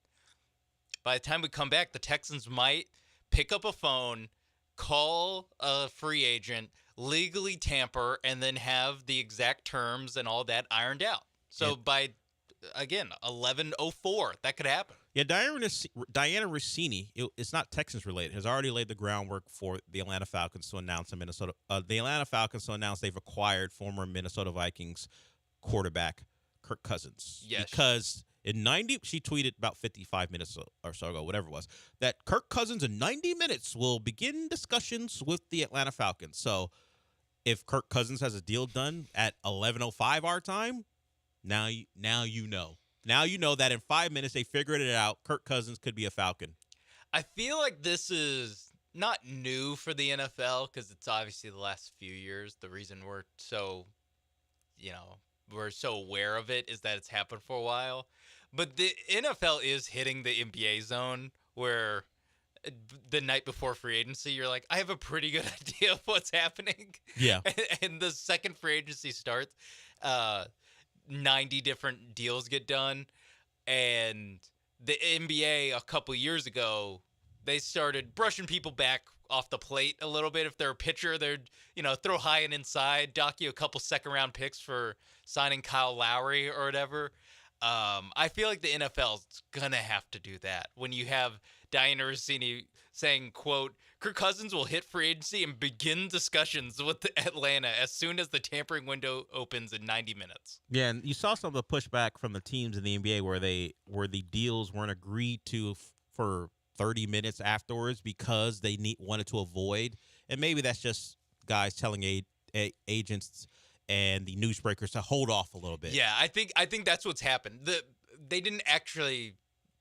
by the time we come back, the Texans might pick up a phone, call a free agent, legally tamper, and then have the exact terms and all that ironed out. So by, again, 11:04, that could happen. Yeah, Diana Rossini, it's not Texans related, has already laid the groundwork for the Atlanta Falcons to announce they've acquired former Minnesota Vikings quarterback Kirk Cousins. Yes. Because she tweeted about 55 minutes or so ago, whatever it was, that Kirk Cousins in 90 minutes will begin discussions with the Atlanta Falcons. So if Kirk Cousins has a deal done at 11:05 our time, now you know. Now you know that in 5 minutes they figured it out. Kirk Cousins could be a Falcon. I feel like this is not new for the NFL, because it's obviously the last few years. The reason we're so aware of it is that it's happened for a while. But the NFL is hitting the NBA zone where the night before free agency, you're like, I have a pretty good idea of what's happening. Yeah. And the second free agency starts, 90 different deals get done. And the NBA a couple years ago, they started brushing people back off the plate a little bit. If they're a pitcher, they'd, throw high and inside, dock you a couple second-round picks for signing Kyle Lowry or whatever. I feel like the NFL's going to have to do that. When you have Diana Rossini saying, quote, Kirk Cousins will hit free agency and begin discussions with Atlanta as soon as the tampering window opens in 90 minutes. Yeah, and you saw some of the pushback from the teams in the NBA where the deals weren't agreed to for 30 minutes afterwards because they wanted to avoid, and maybe that's just guys telling agents and the newsbreakers to hold off a little bit. Yeah, I think that's what's happened. They didn't actually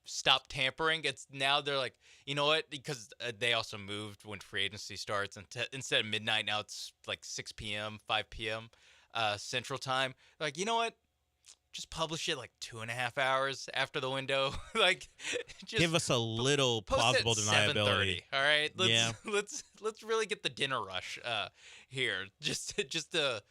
stop tampering. It's now they're like, you know what? Because they also moved when free agency starts, and instead of midnight, now it's like 6 p.m., 5 p.m. Central Time. Like, you know what? Just publish it like 2.5 hours after the window. Like, just give us a little plausible deniability. All right, let's really get the dinner rush here. Just to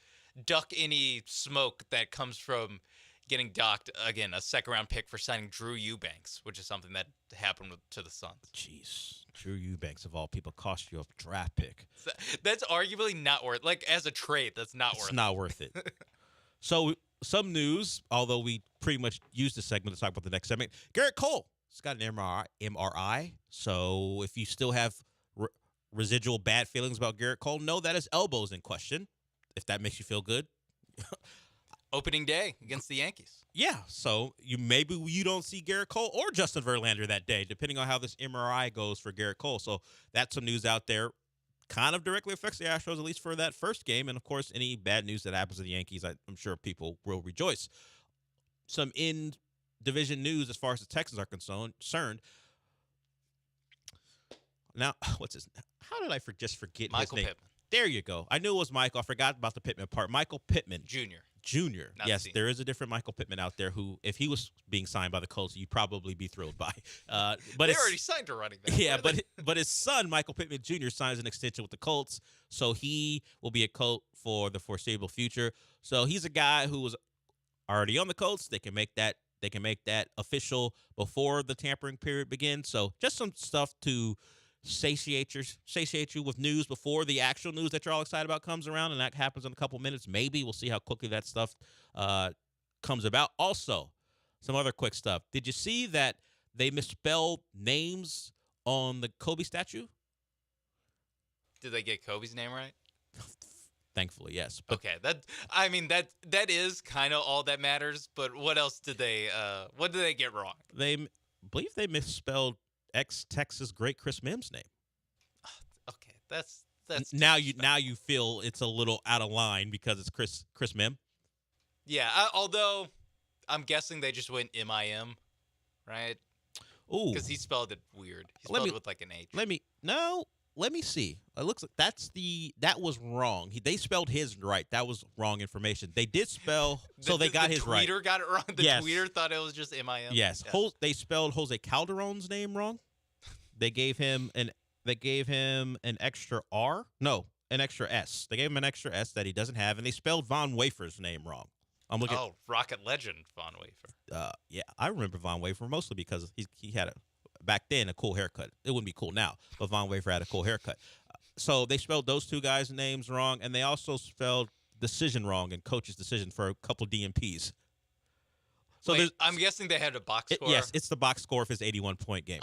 duck any smoke that comes from getting docked, again, a second-round pick for signing Drew Eubanks, which is something that happened to the Suns. Jeez. Drew Eubanks, of all people, cost you a draft pick. That's arguably not worth it. Like, as a trade, that's not worth it. It's not worth it. So, some news, although we pretty much used this segment to talk about the next segment. Garrett Cole has got an MRI. So, if you still have residual bad feelings about Garrett Cole, know that his elbow's in question, if that makes you feel good. Opening day against the Yankees. Yeah, so maybe you don't see Garrett Cole or Justin Verlander that day, depending on how this MRI goes for Garrett Cole. So that's some news out there. Kind of directly affects the Astros, at least for that first game. And, of course, any bad news that happens to the Yankees, I'm sure people will rejoice. Some in-division news as far as the Texans are concerned. Now, what's his name? How did I just forget Michael his name? Pittman. There you go. I knew it was Michael. I forgot about the Pittman part. Michael Pittman. Junior. Yes, there is a different Michael Pittman out there who, if he was being signed by the Colts, you'd probably be thrilled by. But they already signed a running back. Yeah, but his son, Michael Pittman Jr., signs an extension with the Colts, so he will be a Colt for the foreseeable future. So he's a guy who was already on the Colts. They can make that official before the tampering period begins. So just some stuff to satiate you with news before the actual news that you're all excited about comes around, and that happens in a couple minutes. Maybe we'll see how quickly that stuff comes about. Also, some other quick stuff. Did you see that they misspelled names on the Kobe statue? Did they get Kobe's name right? Thankfully, yes. But okay, that is kind of all that matters. But what else did they? What did they get wrong? They believe they misspelled ex-Texas great Chris Mims' name. Okay, that's now you feel it's a little out of line because it's Chris Mim. Yeah, although I'm guessing they just went MIM, right? Ooh, because he spelled it weird. He spelled it with like an H. Let me see. It looks like that was wrong. They spelled his right. That was wrong information. They did spell, so they got his right. The tweeter got it wrong. The tweeter thought it was just MIM. Yes. Yeah. They spelled Jose Calderon's name wrong. They gave him an extra R. No, an extra S. They gave him an extra S that he doesn't have, and they spelled Von Wafer's name wrong. I'm looking. Oh, Rocket legend Von Wafer. Yeah, I remember Von Wafer mostly because he had back then a cool haircut. It wouldn't be cool now, but Von Wafer had a cool haircut. So they spelled those two guys' names wrong, and they also spelled decision wrong and coach's decision for a couple DMPs. So wait, I'm guessing they had a box score. Yes, it's the box score of his 81-point game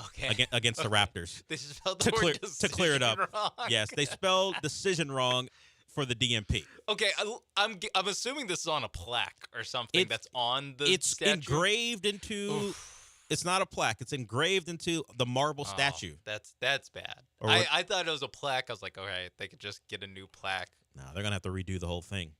against the Raptors. They spelled the word decision to clear it up. Wrong. Yes, they spelled decision wrong for the DMP. Okay, I'm assuming this is on a plaque or something that's on the statue. Engraved into. Oof. It's not a plaque. It's engraved into the marble statue. That's bad. I thought it was a plaque. I was like, okay, they could just get a new plaque. No, they're gonna have to redo the whole thing.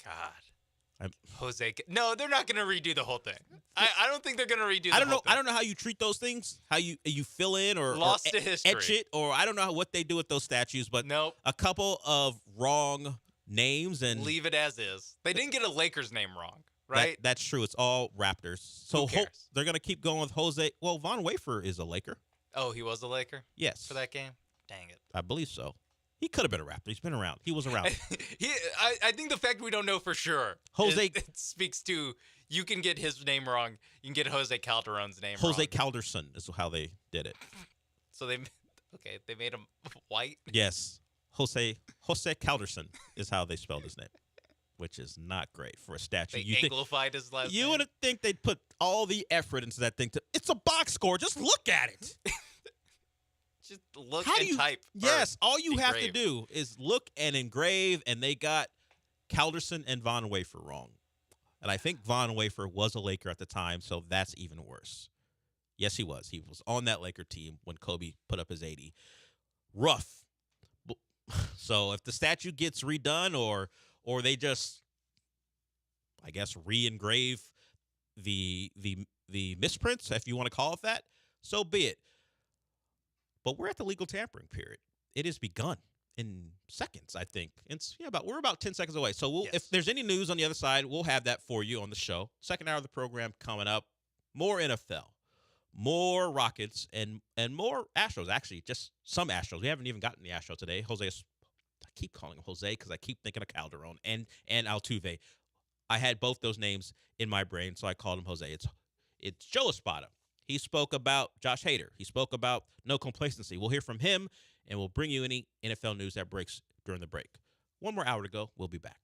God, Jose. No, they're not gonna redo the whole thing. I don't think they're gonna redo. I don't know. I don't know how you treat those things. How you fill in or lost to history, etch it, or I don't know what they do with those statues. But nope. A couple of wrong names and leave it as is. They didn't get a Lakers name wrong. Right? That's true. It's all Raptors. So they're going to keep going with Jose. Well, Von Wafer is a Laker. Oh, he was a Laker? Yes. For that game? Dang it. I believe so. He could have been a Raptor. He's been around. He was around. I think the fact we don't know for sure it speaks to you can get his name wrong. You can get Jose Calderon's name wrong. Jose Calderson is how they did it. So they made him white? Yes. Jose Calderson is how they spelled his name. Which is not great for a statue. They anglified his last name. You would think they'd put all the effort into that thing. It's a box score. Just look at it. Just look and type. Yes, all you have to do is look and engrave, and they got Calderson and Von Wafer wrong. And I think Von Wafer was a Laker at the time, so that's even worse. Yes, he was. He was on that Laker team when Kobe put up his 80. Rough. So if the statue gets redone or they just, I guess, re-engrave the misprints, if you want to call it that, so be it. But we're at the legal tampering period. It has begun in seconds, I think. We're about 10 seconds away. So if there's any news on the other side, we'll have that for you on the show. Second hour of the program coming up. More NFL, more Rockets, and more Astros. Actually, just some Astros. We haven't even gotten the Astros today. I keep calling him Jose because I keep thinking of Calderon and Altuve. I had both those names in my brain, so I called him Jose. It's Joe Espada. He spoke about Josh Hader. He spoke about no complacency. We'll hear from him, and we'll bring you any NFL news that breaks during the break. One more hour to go. We'll be back.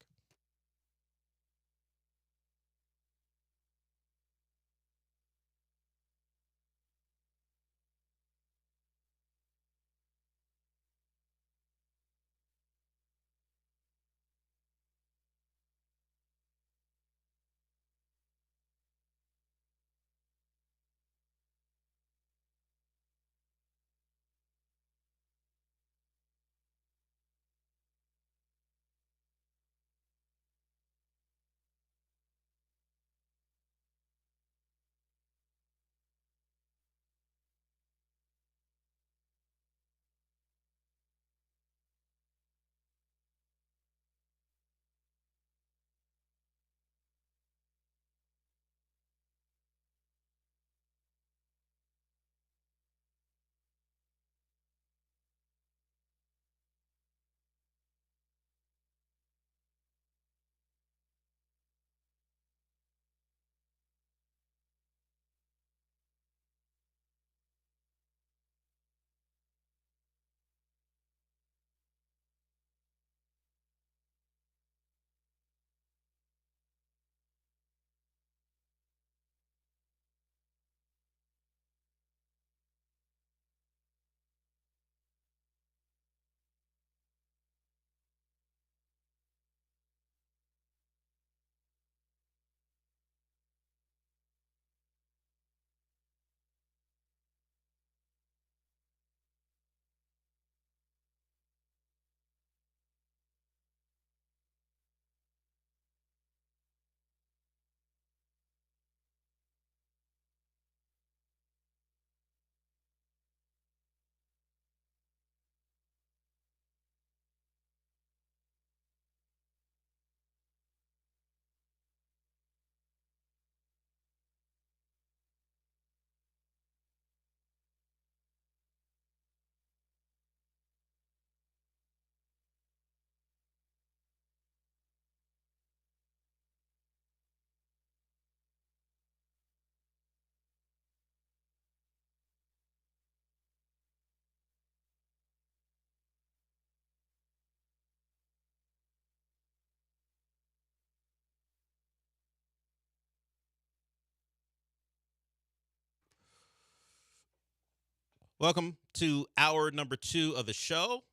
Welcome to hour number 2 of the show.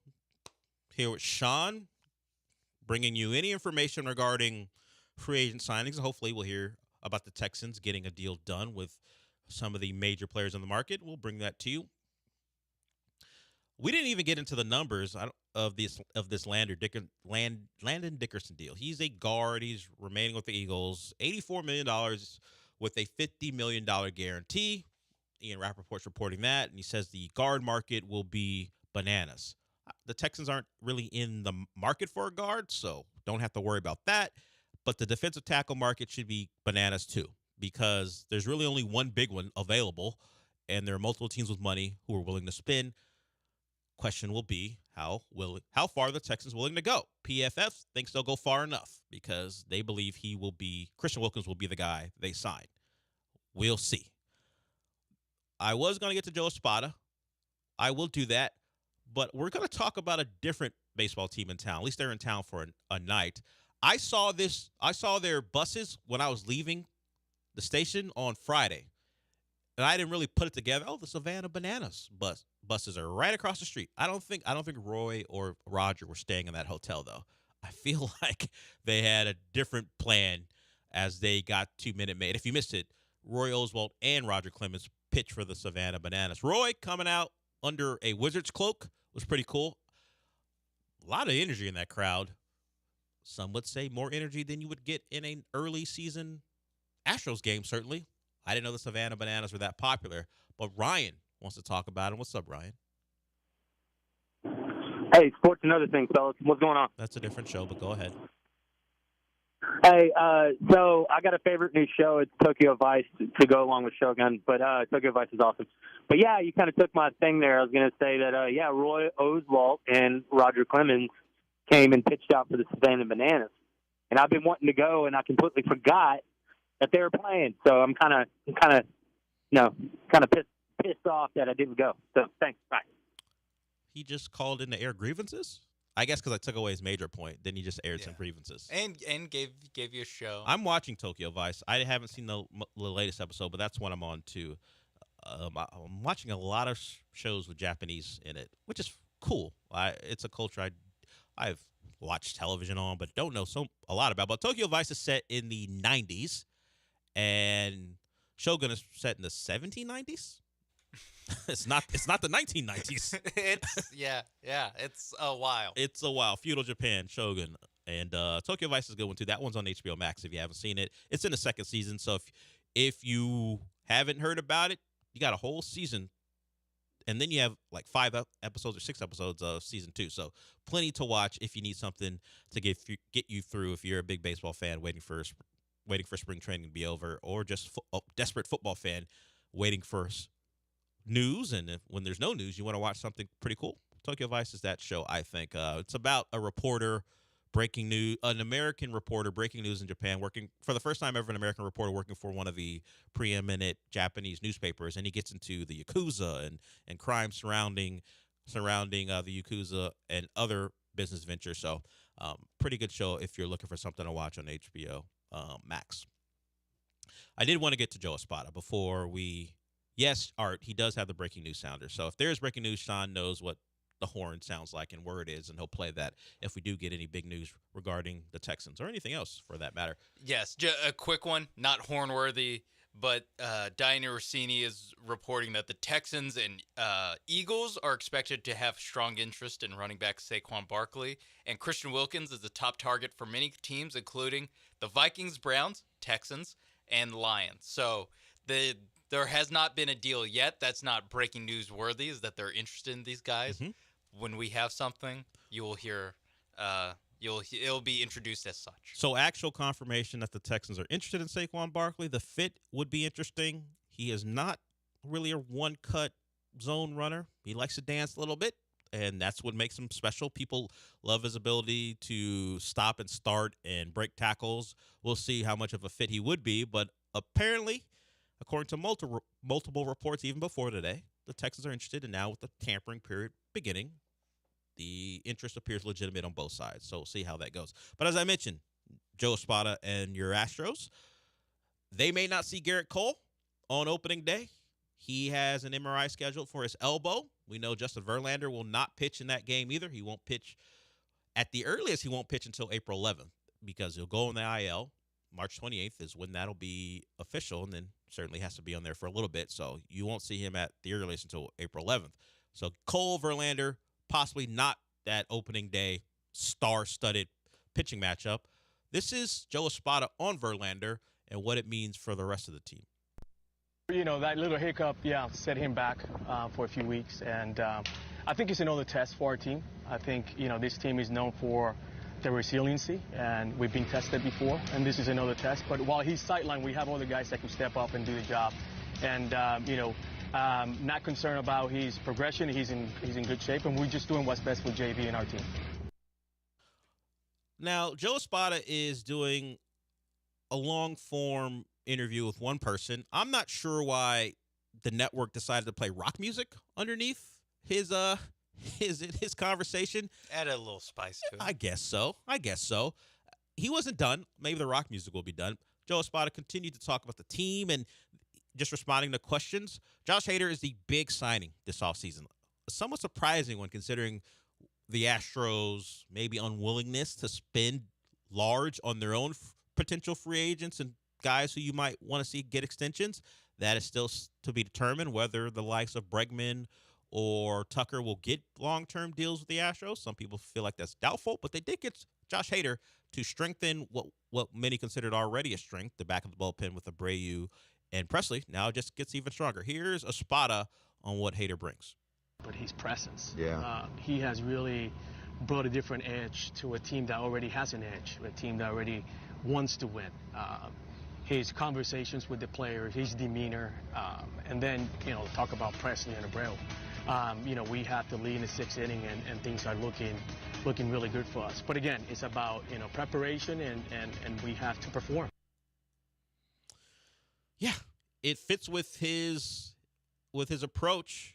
Here with Sean, bringing you any information regarding free agent signings. And hopefully we'll hear about the Texans getting a deal done with some of the major players in the market. We'll bring that to you. We didn't even get into the numbers of this Landon Dickerson deal. He's a guard. He's remaining with the Eagles. $84 million with a $50 million guarantee. Ian Rappaport's reporting that, and he says the guard market will be bananas. The Texans aren't really in the market for a guard, so don't have to worry about that. But the defensive tackle market should be bananas too, because there's really only one big one available, and there are multiple teams with money who are willing to spend. Question will be how far the Texans willing to go. PFF thinks they'll go far enough because they believe Christian Wilkins will be the guy they sign. We'll see. I was going to get to Joe Espada. I will do that. But we're going to talk about a different baseball team in town. At least they're in town for a night. I saw their buses when I was leaving the station on Friday. And I didn't really put it together. Oh, the Savannah Bananas buses are right across the street. I don't think Roy or Roger were staying in that hotel, though. I feel like they had a different plan as they got to Minute Maid. If you missed it, Roy Oswalt and Roger Clemens pitch for the Savannah Bananas. Roy coming out under a Wizards cloak was pretty cool. A lot of energy in that crowd. Some would say more energy than you would get in an early season Astros game, certainly. I didn't know the Savannah Bananas were that popular, but Ryan wants to talk about them. What's up, Ryan? Hey, sports and other things, fellas. What's going on? That's a different show, but go ahead. Hey, so I got a favorite new show. It's Tokyo Vice to go along with Shogun, but Tokyo Vice is awesome. But yeah, you kind of took my thing there. I was going to say that, Roy Oswalt and Roger Clemens came and pitched out for the Savannah Bananas. And I've been wanting to go, and I completely forgot that they were playing. So I'm kind of pissed off that I didn't go. So thanks. Bye. He just called in to air grievances? I guess because I took away his major point. Then he just aired some grievances. And gave you a show. I'm watching Tokyo Vice. I haven't seen the latest episode, but that's one I'm on too. I'm watching a lot of shows with Japanese in it, which is cool. It's a culture I've watched television on, but don't know a lot about. But Tokyo Vice is set in the 90s, and Shogun is set in the 1790s. It's not the 1990s. It's a while. It's a while. Feudal Japan, Shogun, and Tokyo Vice is a good one too. That one's on HBO Max if you haven't seen it. It's in the second season, so if you haven't heard about it, you got a whole season, and then you have like 5 episodes or 6 episodes of season 2. So plenty to watch if you need something to get you through. If you're a big baseball fan waiting for spring training to be over, or just a desperate football fan waiting for news, and when there's no news, you want to watch something pretty cool. Tokyo Vice is that show, I think. It's about a reporter breaking news, an American reporter breaking news in Japan, working for the first time ever, an American reporter working for one of the preeminent Japanese newspapers, and he gets into the Yakuza and crime surrounding the Yakuza and other business ventures. So pretty good show if you're looking for something to watch on HBO Max. I did want to get to Joe Espada before we... Yes, Art, he does have the breaking news sounder. So if there's breaking news, Sean knows what the horn sounds like and where it is, and he'll play that if we do get any big news regarding the Texans or anything else for that matter. Yes, a quick one, not horn-worthy, but Diana Rossini is reporting that the Texans and Eagles are expected to have strong interest in running back Saquon Barkley, and Christian Wilkins is the top target for many teams, including the Vikings, Browns, Texans, and Lions. So there has not been a deal yet. That's not breaking news worthy, is that they're interested in these guys. Mm-hmm. When we have something, you will hear it'll be introduced as such. So actual confirmation that the Texans are interested in Saquon Barkley. The fit would be interesting. He is not really a one-cut zone runner. He likes to dance a little bit, and that's what makes him special. People love his ability to stop and start and break tackles. We'll see how much of a fit he would be, but apparently, according to multiple reports even before today, the Texans are interested, and now with the tampering period beginning, the interest appears legitimate on both sides. So we'll see how that goes. But as I mentioned, Joe Espada and your Astros, they may not see Garrett Cole on opening day. He has an MRI scheduled for his elbow. We know Justin Verlander will not pitch in that game either. He won't pitch at the earliest. He won't pitch until April 11th because he'll go on the IL. March 28th is when that'll be official, and then certainly has to be on there for a little bit. So you won't see him at the earliest until April 11th. So Cole, Verlander, possibly not that opening day star-studded pitching matchup. This is Joe Espada on Verlander and what it means for the rest of the team. You know, that little hiccup, set him back for a few weeks. And I think it's another test for our team. I think, this team is known for their resiliency, and we've been tested before, and this is another test. But while he's sidelined, we have other guys that can step up and do the job. And, not concerned about his progression. He's in good shape, and we're just doing what's best for JV and our team. Now, Joe Espada is doing a long-form interview with one person. I'm not sure why the network decided to play rock music underneath his conversation. Add a little spice to it. I guess so. He wasn't done. Maybe the rock music will be done. Joe Espada continued to talk about the team and just responding to questions. Josh Hader is the big signing this offseason. Somewhat surprising when considering the Astros' maybe unwillingness to spend large on their own potential free agents and guys who you might want to see get extensions. That is still to be determined whether the likes of Bregman or Tucker will get long-term deals with the Astros. Some people feel like that's doubtful, but they did get Josh Hader to strengthen what many considered already a strength, the back of the bullpen with Abreu and Presley. Now it just gets even stronger. Here's Espada on what Hader brings. But his presence. Yeah. He has really brought a different edge to a team that already has an edge, a team that already wants to win. His conversations with the players, his demeanor, and then, talk about Presley and Abreu. We have to lead in the sixth inning, and things are looking really good for us. But again, it's about, preparation, and we have to perform. Yeah, it fits with his approach.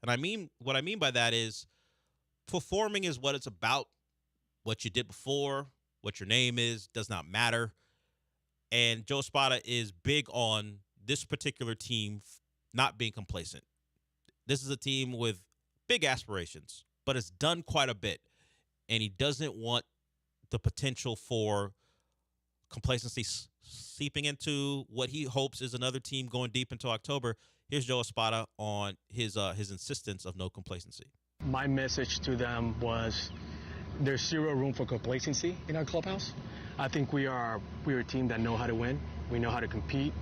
And what I mean by that is performing is what it's about. What you did before, what your name is, does not matter. And Joe Espada is big on this particular team not being complacent. This is a team with big aspirations, but it's done quite a bit. And he doesn't want the potential for complacency seeping into what he hopes is another team going deep into October. Here's Joe Espada on his insistence of no complacency. My message to them was there's zero room for complacency in our clubhouse. I think we're a team that know how to win. We know how to compete.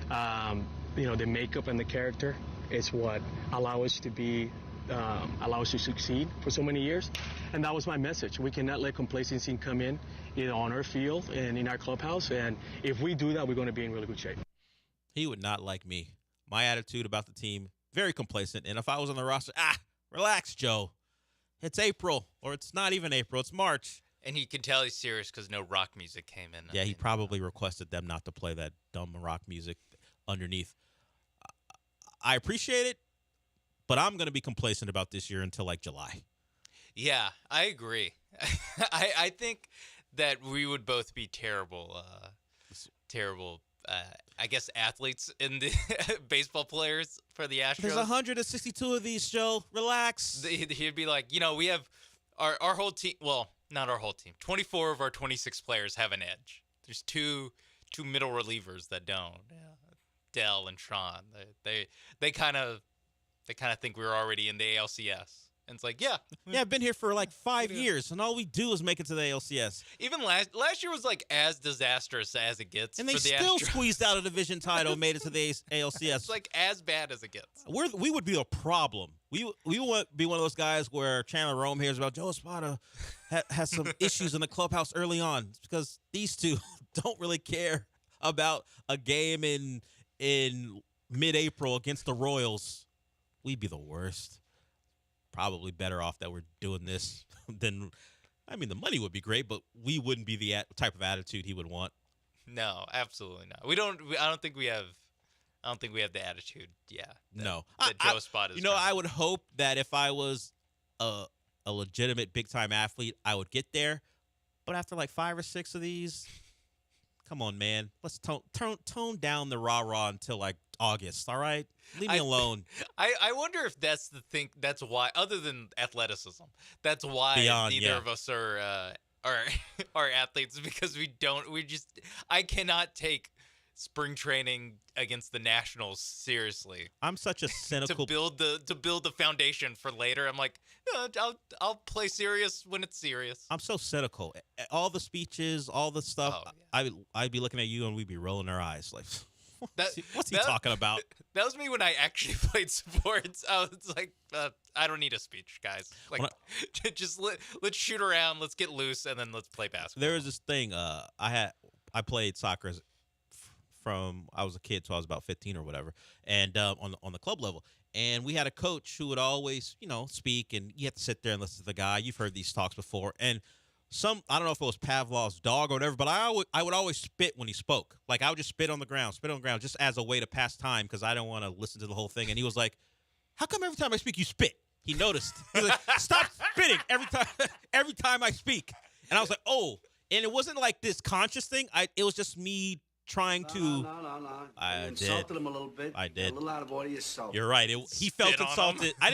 The makeup and the character is what allow us to succeed for so many years. And that was my message. We cannot let complacency come in either on our field and in our clubhouse. And if we do that, we're going to be in really good shape. He would not like me. My attitude about the team, very complacent. And if I was on the roster, relax, Joe. It's April, or it's not even April. It's March. And you can tell he's serious because no rock music came in. Yeah, he probably requested them not to play that dumb rock music underneath. I appreciate it, but I'm going to be complacent about this year until like July. Yeah, I agree. I think that we would both be terrible, I guess, athletes in the baseball players for the Astros. There's 162 of these, Joe. Relax. He'd be like, we have our whole team. Well, not our whole team. 24 of our 26 players have an edge. There's two middle relievers that don't. Yeah. Dell and Sean. They kind of think we're already in the ALCS. And it's like, yeah, I've been here for like 5 years, and all we do is make it to the ALCS. Even last year was like as disastrous as it gets. And they for the still Astros. squeezed out a division title, made it to the ALCS. It's like as bad as it gets. We would be a problem. We would be one of those guys where Chandler Rome hears about Joe Espada has some issues in the clubhouse early on. It's because these two don't really care about a game in mid-April against the Royals. We'd be the worst. Probably better off that we're doing this than, the money would be great, but we wouldn't be the type of attitude he would want. No, absolutely not. I don't think we have the attitude. Yeah. No. That Joe Espada is. I would hope that if I was a legitimate big-time athlete, I would get there. But after like 5 or 6 of these, come on, man. Let's tone down the rah-rah until like August. All right, leave me alone. I wonder if that's the thing. That's why, other than athleticism, that's why neither of us are are athletes, because I cannot take spring training against the Nationals seriously. I'm such a cynical to build the foundation for later. I'm like, no, I'll play serious when it's serious. I'm so cynical. All the speeches, all the stuff. I'd be looking at you and we'd be rolling our eyes like, what's he talking about? That was me when I actually played sports. I was like, I don't need a speech, guys. Like, just let's shoot around, let's get loose, and then let's play basketball. There was this thing. I played soccer from I was a kid, so I was about 15 or whatever, and on the club level. And we had a coach who would always, speak, and you have to sit there and listen to the guy. You've heard these talks before, and I don't know if it was Pavlov's dog or whatever, but I would always spit when he spoke. Like, I would just spit on the ground, just as a way to pass time, because I don't want to listen to the whole thing. And he was like, "How come every time I speak you spit?" He noticed. He was like, "Stop spitting every time I speak." And I was like, "Oh." And it wasn't like this conscious thing. It was just me trying to. No. I insulted him a little bit. I did. A little out of order yourself. You're right. He felt insulted. I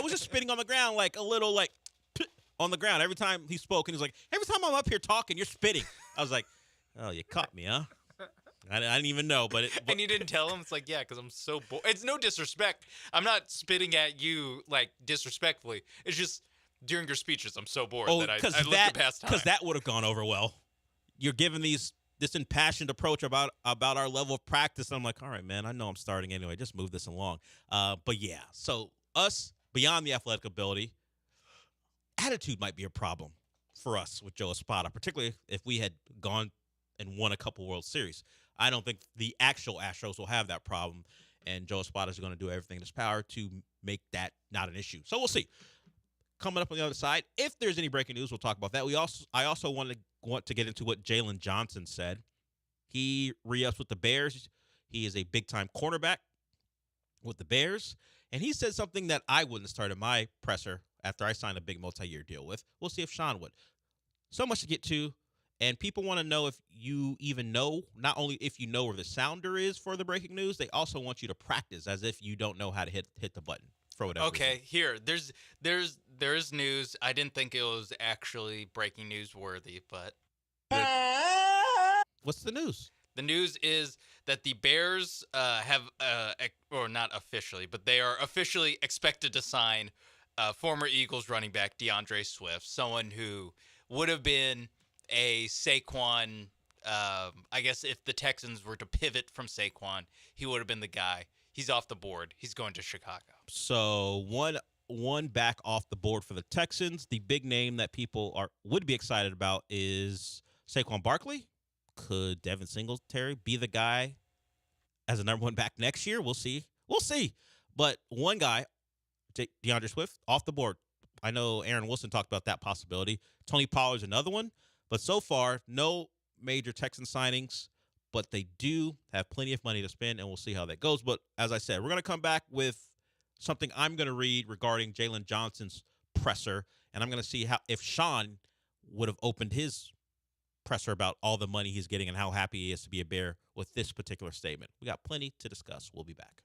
was just spitting on the ground, like a little like on the ground every time he spoke. And he was like, "Every time I'm up here talking, you're spitting." I was like, "Oh, you caught me, huh?" I didn't even know, but and you didn't tell him? It's like, yeah, because I'm so bored. It's no disrespect. I'm not spitting at you like disrespectfully. It's just during your speeches, I'm so bored that I looked past time. Because that would have gone over well. You're giving this impassioned approach about our level of practice. And I'm like, all right, man, I know I'm starting anyway. Just move this along. But yeah, so us, beyond the athletic ability, attitude might be a problem for us with Joe Espada, particularly if we had gone and won a couple World Series. I don't think the actual Astros will have that problem, and Joe Espada is going to do everything in his power to make that not an issue. So we'll see. Coming up on the other side, if there's any breaking news, we'll talk about that. I also want to get into what Jalen Johnson said. He re-ups with the Bears. He is a big-time cornerback with the Bears, and he said something that I wouldn't start in my presser after I signed a big multi-year deal with. We'll see if Sean would. So much to get to, and people want to know if you even know, not only if you know where the sounder is for the breaking news, they also want you to practice as if you don't know how to hit the button for whatever Okay, reason. here, there's news. I didn't think it was actually breaking news worthy, but what's the news? The news is that the Bears have, or not officially, but they are officially expected to sign former Eagles running back DeAndre Swift, someone who would have been a Saquon. I guess if the Texans were to pivot from Saquon, he would have been the guy. He's off the board. He's going to Chicago. So one back off the board for the Texans. The big name that people would be excited about is Saquon Barkley. Could Devin Singletary be the guy as a number one back next year? We'll see. But one guy, DeAndre Swift, off the board. I know Aaron Wilson talked about that possibility. Tony Pollard's another one. But so far, no major Texan signings. But they do have plenty of money to spend, and we'll see how that goes. But as I said, we're going to come back with something I'm going to read regarding Jalen Johnson's presser, and I'm going to see if Sean would have opened his presser about all the money he's getting and how happy he is to be a Bear with this particular statement. We got plenty to discuss. We'll be back.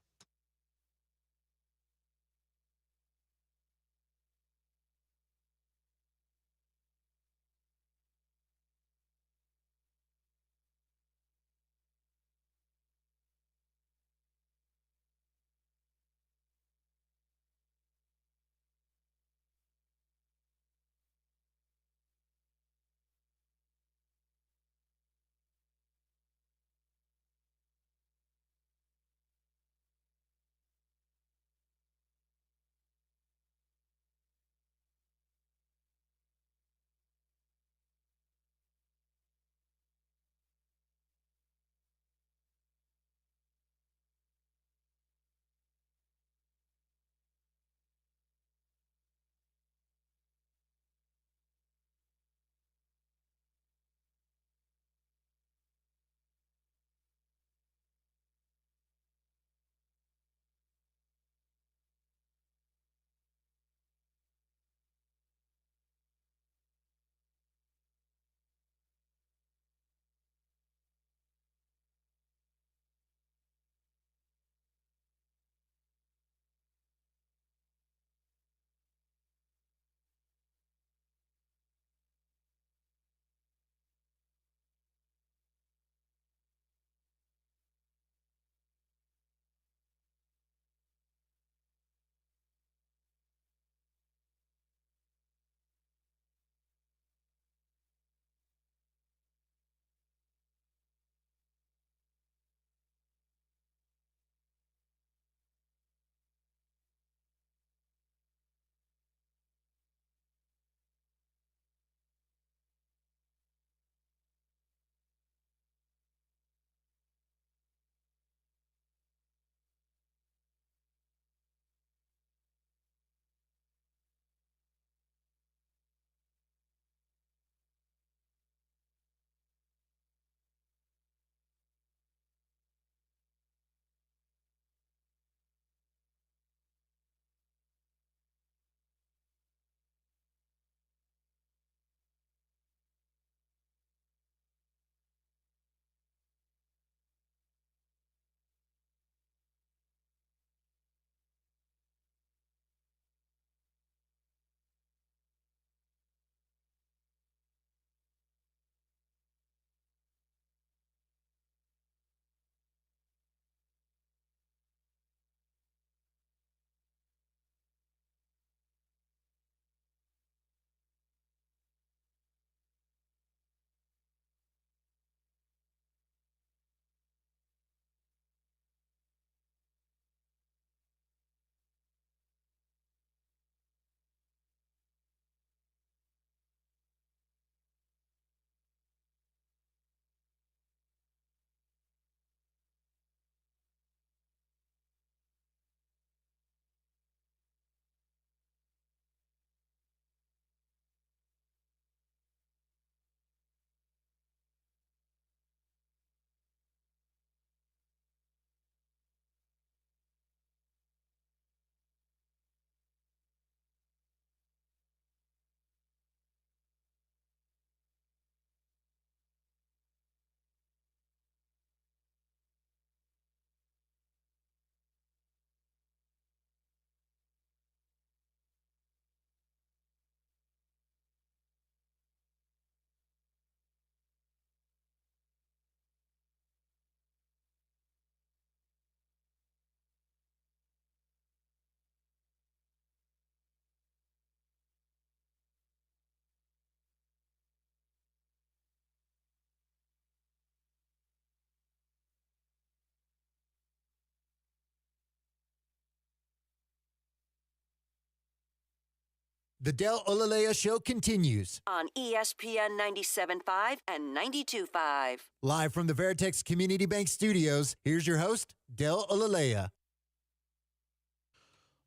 The Del Olaleye Show continues. On ESPN 97.5 and 92.5. Live from the Veritex Community Bank Studios, here's your host, Del Olaleye.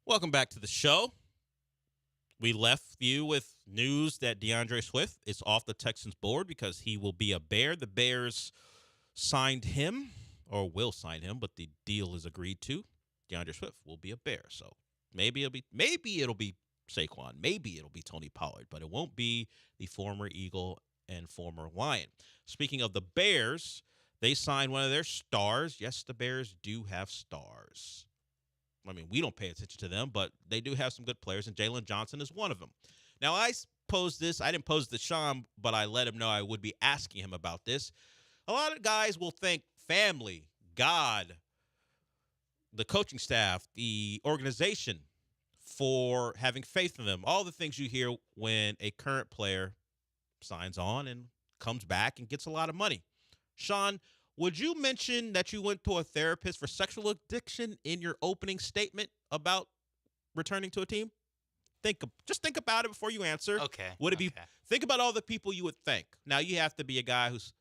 Welcome back to the show. We left you with news that DeAndre Swift is off the Texans board because he will be a Bear. The Bears signed him, or will sign him, but the deal is agreed to. DeAndre Swift will be a Bear. So maybe it'll be Saquon. Maybe it'll be Tony Pollard, but it won't be the former Eagle and former Lion. Speaking of the Bears, they signed one of their stars. Yes, the Bears do have stars. I mean, we don't pay attention to them, but they do have some good players, and Jalen Johnson is one of them. Now, I posed this. I didn't pose it to Sean, but I let him know I would be asking him about this. A lot of guys will thank family, God, the coaching staff, the organization for having faith in them. All the things you hear when a current player signs on and comes back and gets a lot of money. Sean, would you mention that you went to a therapist for sexual addiction in your opening statement about returning to a team? Just think about it before you answer. Okay. Would it be? Think about all the people you would thank. Now, you have to be a guy who's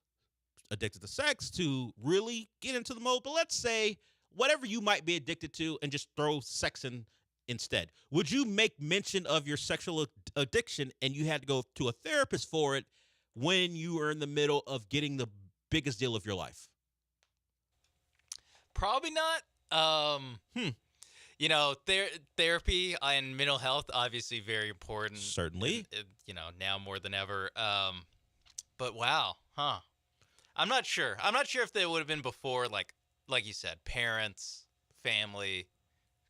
addicted to sex to really get into the mode. But let's say whatever you might be addicted to, and just throw sex in instead. Would you make mention of your sexual addiction and you had to go to a therapist for it when you were in the middle of getting the biggest deal of your life? Probably not. You know, therapy and mental health, obviously very important. Certainly. You know, now more than ever. But wow, I'm not sure. I'm not sure if they would have been before, like you said, parents, family,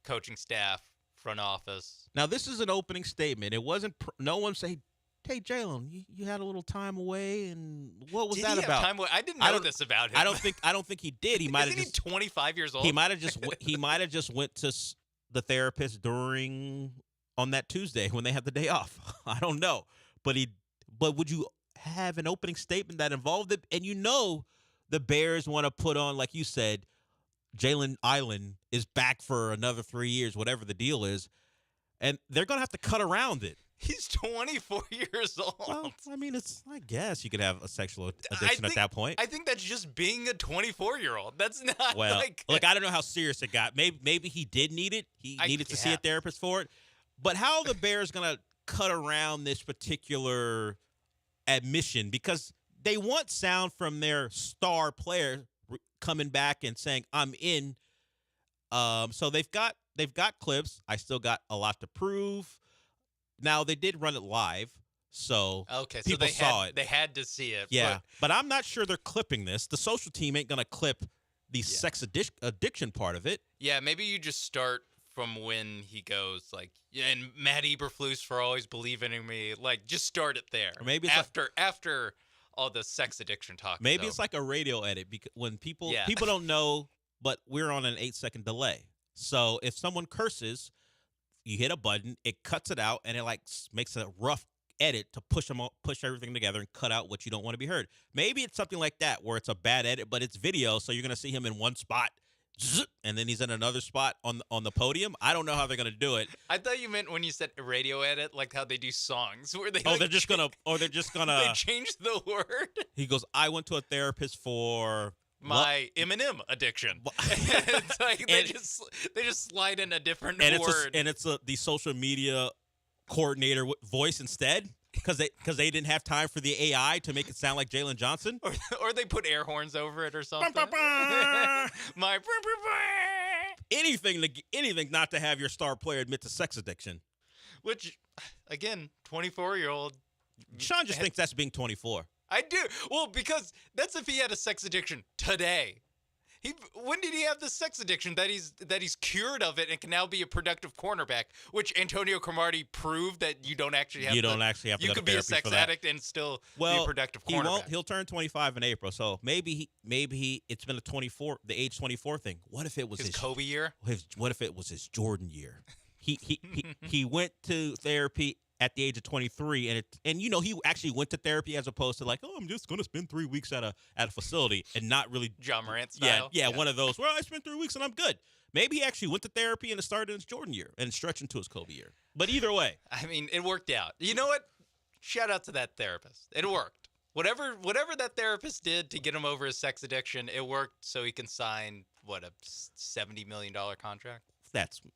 coaching staff, front office. Now, this is an opening statement. It wasn't, no one say, hey, Jalen, you had a little time away, and what was that about? I didn't know this about him. I don't think he did. He might have just 25 years old. He might have just went to the therapist on that Tuesday when they had the day off. I don't know, but would you have an opening statement that involved it? And the Bears want to put on, like you said, Jalen Island is back for another 3 years, whatever the deal is, and they're gonna have to cut around it. He's 24 years old. Well, I mean, I guess you could have a sexual addiction at that point. I think that's just being a 24-year-old. That's not look, I don't know how serious it got. Maybe he did need it. He needed to see a therapist for it. But how are the Bears going to cut around this particular admission? Because they want sound from their star player coming back and saying, I'm in. So they've got clips. I still got a lot to prove. Now, they did run it live, so people saw it. They had to see it. Yeah, but I'm not sure they're clipping this. The social team ain't going to clip the sex addiction part of it. Yeah, maybe you just start from when he goes, like, and Matt Eberflus for always believing in me. Like, just start it there. Or maybe after all the sex addiction talk. Maybe it's like a radio edit, because when people don't know, but we're on an 8-second delay. So if someone curses, you hit a button, it cuts it out, and it makes a rough edit to push everything together and cut out what you don't want to be heard. Maybe it's something like that where it's a bad edit, but it's video, so you're going to see him in one spot, and then he's in another spot on the podium. I don't know how they're going to do it. I thought you meant when you said radio edit, like how they do songs where they they're just gonna they change the word. He goes, I went to a therapist for my Eminem addiction. It's like they just slide in a different word. It's the social media coordinator voice instead, because they didn't have time for the AI to make it sound like Jalen Johnson, or they put air horns over it or something. Anything not to have your star player admit to sex addiction. Which, again, 24-year-old Sean just thinks that's being 24. I do. Well, because that's if he had a sex addiction today. When did he have the sex addiction that he's cured of it and can now be a productive cornerback? Which Antonio Cromartie proved that you don't actually have. You don't actually have to. You go could to be a sex addict and still be a productive cornerback. He won't. He'll turn 25 in April, so maybe it's been the age 24 thing. What if it was his Kobe year? What if it was his Jordan year? He went to therapy at the age of 23, and he actually went to therapy as opposed to like, oh, I'm just going to spend 3 weeks at a facility and not really John Morant style. Yeah, one of those. Well, I spent 3 weeks and I'm good. Maybe he actually went to therapy and it started in his Jordan year and stretched into his Kobe year. But either way. I mean, it worked out. You know what? Shout out to that therapist. It worked. Whatever that therapist did to get him over his sex addiction, it worked so he can sign, what, a $70 million contract?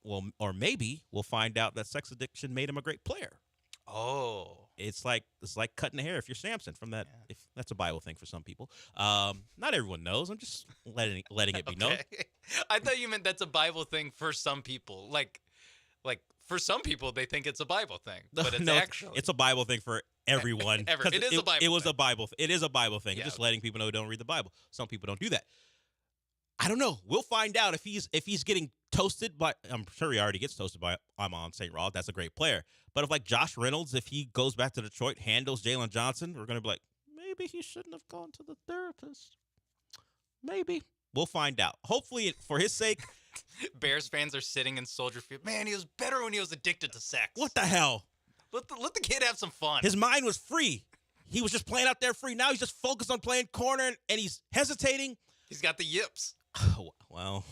Or maybe we'll find out that sex addiction made him a great player. Oh. It's like cutting the hair if you're Samson from that. Yeah. If that's a Bible thing for some people. Not everyone knows. I'm just letting it be known. I thought you meant that's a Bible thing for some people. Like for some people, they think it's a Bible thing, but it's a Bible thing for everyone. It is a Bible. It was thing. a Bible. It is a Bible thing. Yeah. Just letting people know who don't read the Bible. Some people don't do that. I don't know. We'll find out if he's getting toasted by. I'm sure he already gets toasted by Amon St. Rod. That's a great player. But if like Josh Reynolds, if he goes back to Detroit, handles Jalen Johnson, we're gonna be like, maybe he shouldn't have gone to the therapist. Maybe we'll find out. Hopefully, for his sake. Bears fans are sitting in Soldier Field. Man, he was better when he was addicted to sex. What the hell? Let the kid have some fun. His mind was free. He was just playing out there free. Now he's just focused on playing corner, and he's hesitating. He's got the yips. Well,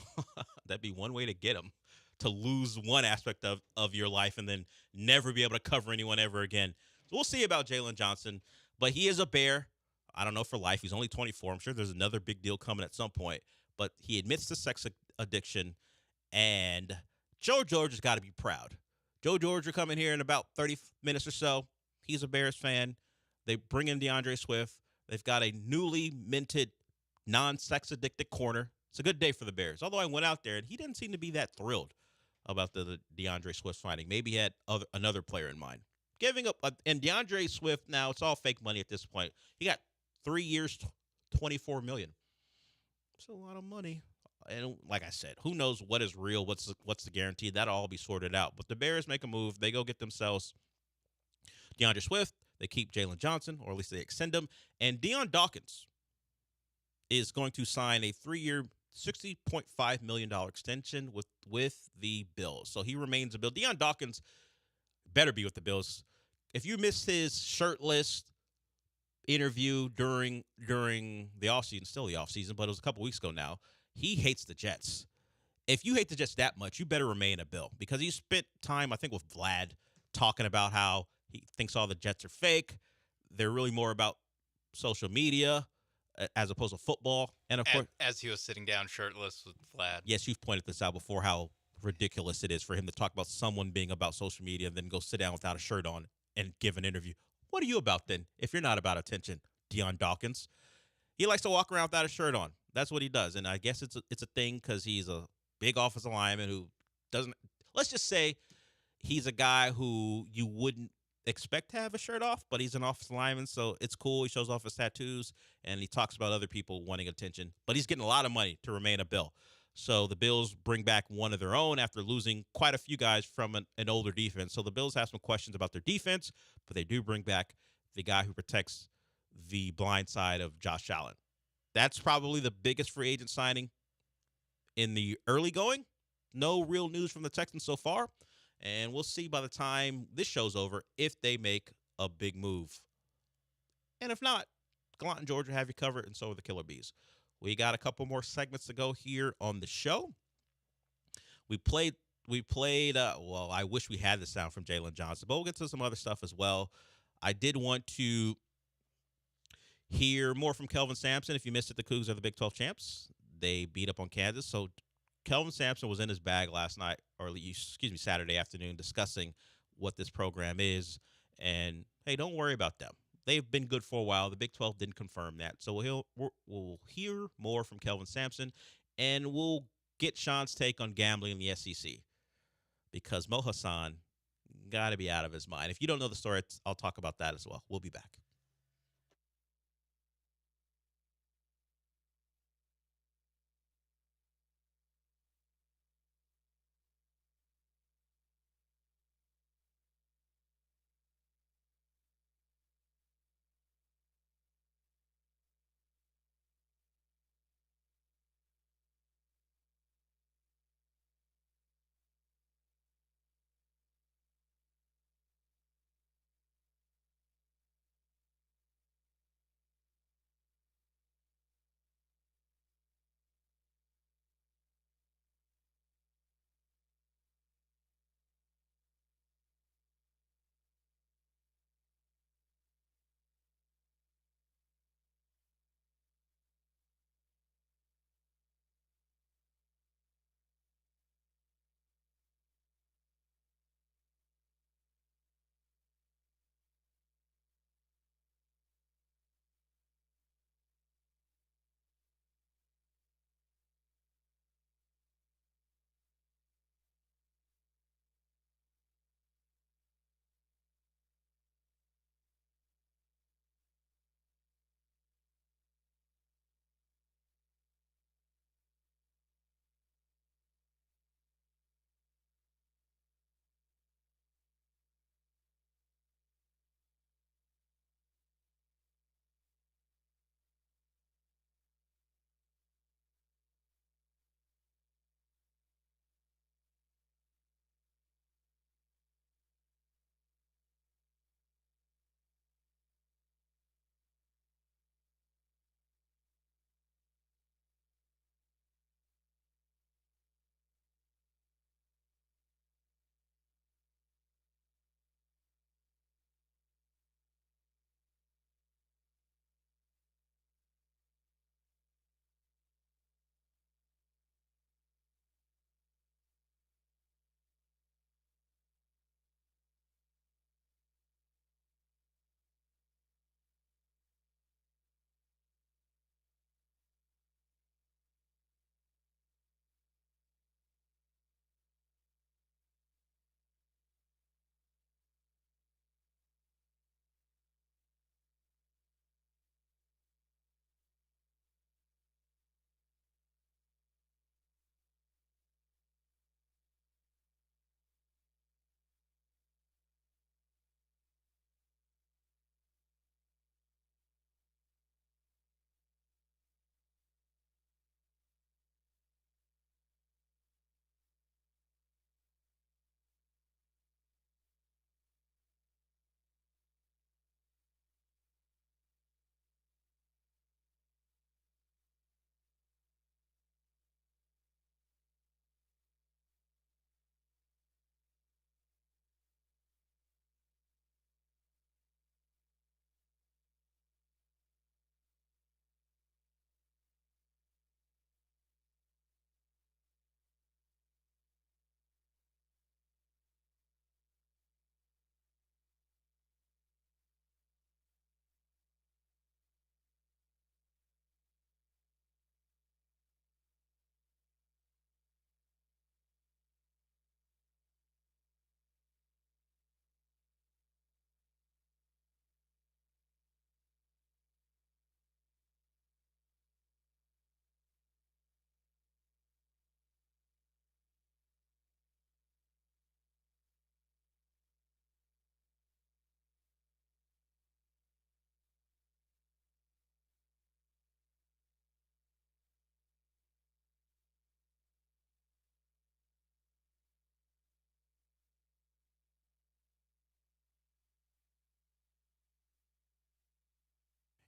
that'd be one way to get him, to lose one aspect of your life and then never be able to cover anyone ever again. So we'll see about Jalen Johnson, but he is a Bear. I don't know for life. He's only 24. I'm sure there's another big deal coming at some point, but he admits to sex addiction, and Joe George has got to be proud. Joe George will come in here in about 30 minutes or so. He's a Bears fan. They bring in DeAndre Swift. They've got a newly minted non-sex addicted corner. It's a good day for the Bears. Although I went out there, and he didn't seem to be that thrilled about the DeAndre Swift signing. Maybe he had another player in mind. Giving up, and DeAndre Swift, now it's all fake money at this point. He got 3 years, $24 million. It's a lot of money. And like I said, who knows what is real, what's the guarantee? That'll all be sorted out. But the Bears make a move. They go get themselves DeAndre Swift. They keep Jalen Johnson, or at least they extend him. And Deion Dawkins is going to sign a 3-year, $60.5 million extension with the Bills. So he remains a Bill. Deion Dawkins better be with the Bills. If you missed his shirtless interview during the offseason, still the offseason, but it was a couple weeks ago now, he hates the Jets. If you hate the Jets that much, you better remain a Bill, because he spent time, I think, with Vlad talking about how he thinks all the Jets are fake. They're really more about social media as opposed to football. And of course, as he was sitting down shirtless with Vlad. Yes, you've pointed this out before, how ridiculous it is for him to talk about someone being about social media and then go sit down without a shirt on and give an interview. What are you about then, if you're not about attention, Deion Dawkins? He likes to walk around without a shirt on. That's what he does. And I guess it's a thing because he's a big offensive lineman who doesn't – let's just say he's a guy who you wouldn't expect to have a shirt off, but he's an offensive lineman, so it's cool. He shows off his tattoos, and he talks about other people wanting attention. But he's getting a lot of money to remain a Bill. So the Bills bring back one of their own after losing quite a few guys from an older defense. So the Bills have some questions about their defense, but they do bring back the guy who protects the blind side of Josh Allen. That's probably the biggest free agent signing in the early going. No real news from the Texans so far. And we'll see by the time this show's over if they make a big move. And if not, Gallant George will have you covered, and so are the Killer Bees. We got a couple more segments to go here on the show. We played, well, I wish we had the sound from Jalen Johnson, but we'll get to some other stuff as well. I did want to hear more from Kelvin Sampson. If you missed it, the Cougs are the Big 12 champs. They beat up on Kansas. So Kelvin Sampson was in his bag last night, or Saturday afternoon, discussing what this program is. And, hey, don't worry about them. They've been good for a while. The Big 12 didn't confirm that. So we'll hear more from Kelvin Sampson, and we'll get Sean's take on gambling in the SEC, because Mo Hassan got to be out of his mind. If you don't know the story, I'll talk about that as well. We'll be back.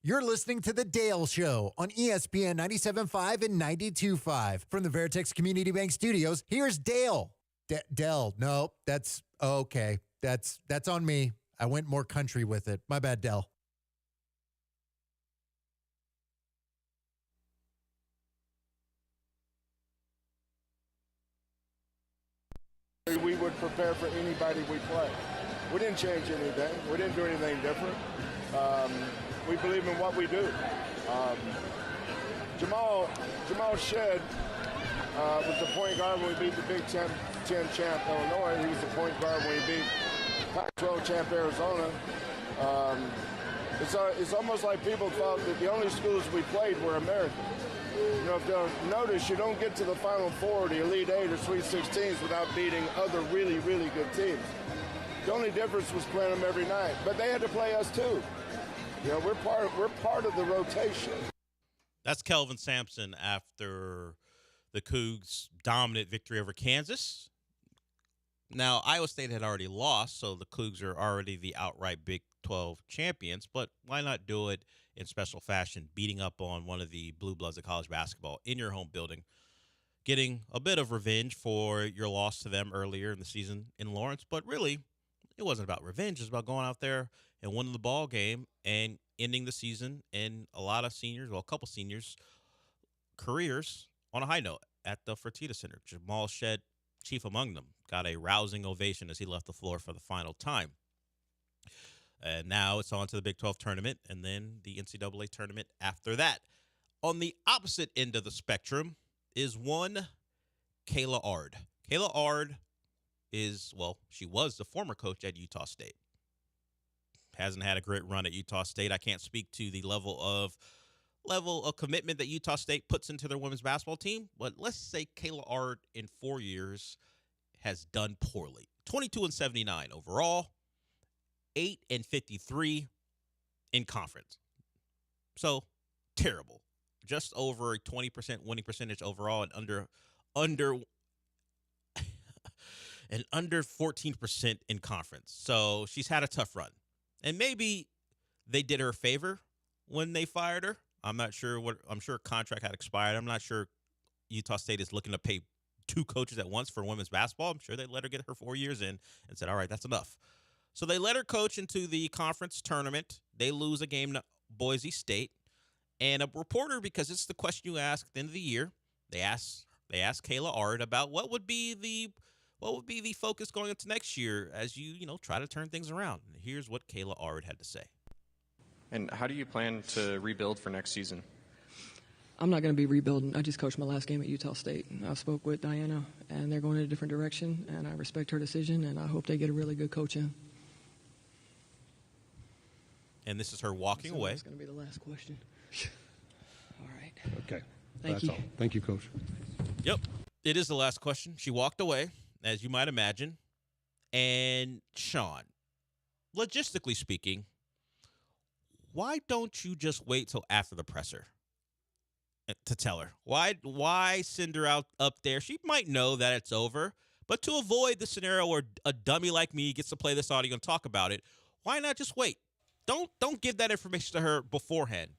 You're listening to The Dale Show on ESPN 97.5 and 92.5. From the Veritex Community Bank Studios, here's Dale. Dell, no, that's okay. That's on me. I went more country with it. My bad, Dell. We would prepare for anybody we play. We didn't change anything. We didn't do anything different. We believe in what we do. Jamal Shedd was the point guard when we beat the Big Ten champ Illinois. He was the point guard when we beat Pac-12 champ Arizona. It's almost like people thought that the only schools we played were American. You know, if you'll notice, you don't get to the Final Four, the Elite Eight, or Sweet 16s without beating other really, really good teams. The only difference was playing them every night, but they had to play us too. You know, we're part of the rotation. That's Kelvin Sampson after the Cougs' dominant victory over Kansas. Now, Iowa State had already lost, so the Cougs are already the outright Big 12 champions, but why not do it in special fashion, beating up on one of the blue bloods of college basketball in your home building, getting a bit of revenge for your loss to them earlier in the season in Lawrence. But really, it wasn't about revenge. It was about going out there and winning the ball game and ending the season and a couple seniors' careers on a high note at the Fertitta Center. Jamal Shedd, chief among them, got a rousing ovation as he left the floor for the final time. And now it's on to the Big 12 tournament and then the NCAA tournament after that. On the opposite end of the spectrum is one Kayla Ard. Kayla Ard she was the former coach at Utah State. Hasn't had a great run at Utah State. I can't speak to the level of commitment that Utah State puts into their women's basketball team, but let's say Kayla Ard in 4 years has done poorly. 22-79 overall. 8-53 in conference. So terrible. Just over a 20% winning percentage overall and under 14% in conference. So she's had a tough run. And maybe they did her a favor when they fired her. I'm sure contract had expired. I'm not sure Utah State is looking to pay two coaches at once for women's basketball. I'm sure they let her get her 4 years in and said, all right, that's enough. So they let her coach into the conference tournament. They lose a game to Boise State. And a reporter, because it's the question you ask at the end of the year, they asked Kayla Ard about what would be the focus going into next year as you try to turn things around. And here's what Kayla Ard had to say. And how do you plan to rebuild for next season? I'm not going to be rebuilding. I just coached my last game at Utah State. I spoke with Diana, and they're going in a different direction, and I respect her decision, and I hope they get a really good coach in. And this is her walking away. That's going to be the last question. All right. Okay. Thank you. All. Thank you, Coach. Yep. It is the last question. She walked away, as you might imagine. And Sean, logistically speaking, why don't you just wait till after the presser to tell her? Why send her out up there? She might know that it's over, but to avoid the scenario where a dummy like me gets to play this audio and talk about it, why not just wait? Don't give that information to her beforehand.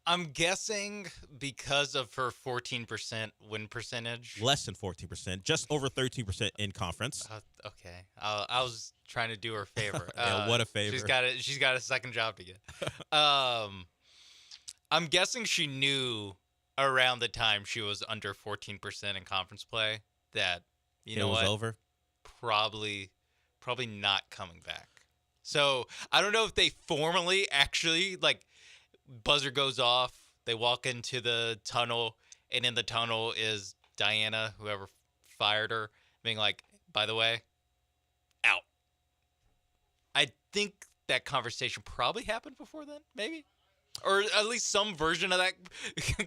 I'm guessing because of her 14% win percentage. Less than 14%, just over 13% in conference. Okay, I was trying to do her a favor. Yeah, what a favor. She's got a second job to get. I'm guessing she knew around the time she was under 14% in conference play that it was over. Probably not coming back. So I don't know if they formally actually buzzer goes off. They walk into the tunnel, and in the tunnel is Diana, whoever fired her, being like, by the way, out. I think that conversation probably happened before then, maybe. Or at least some version of that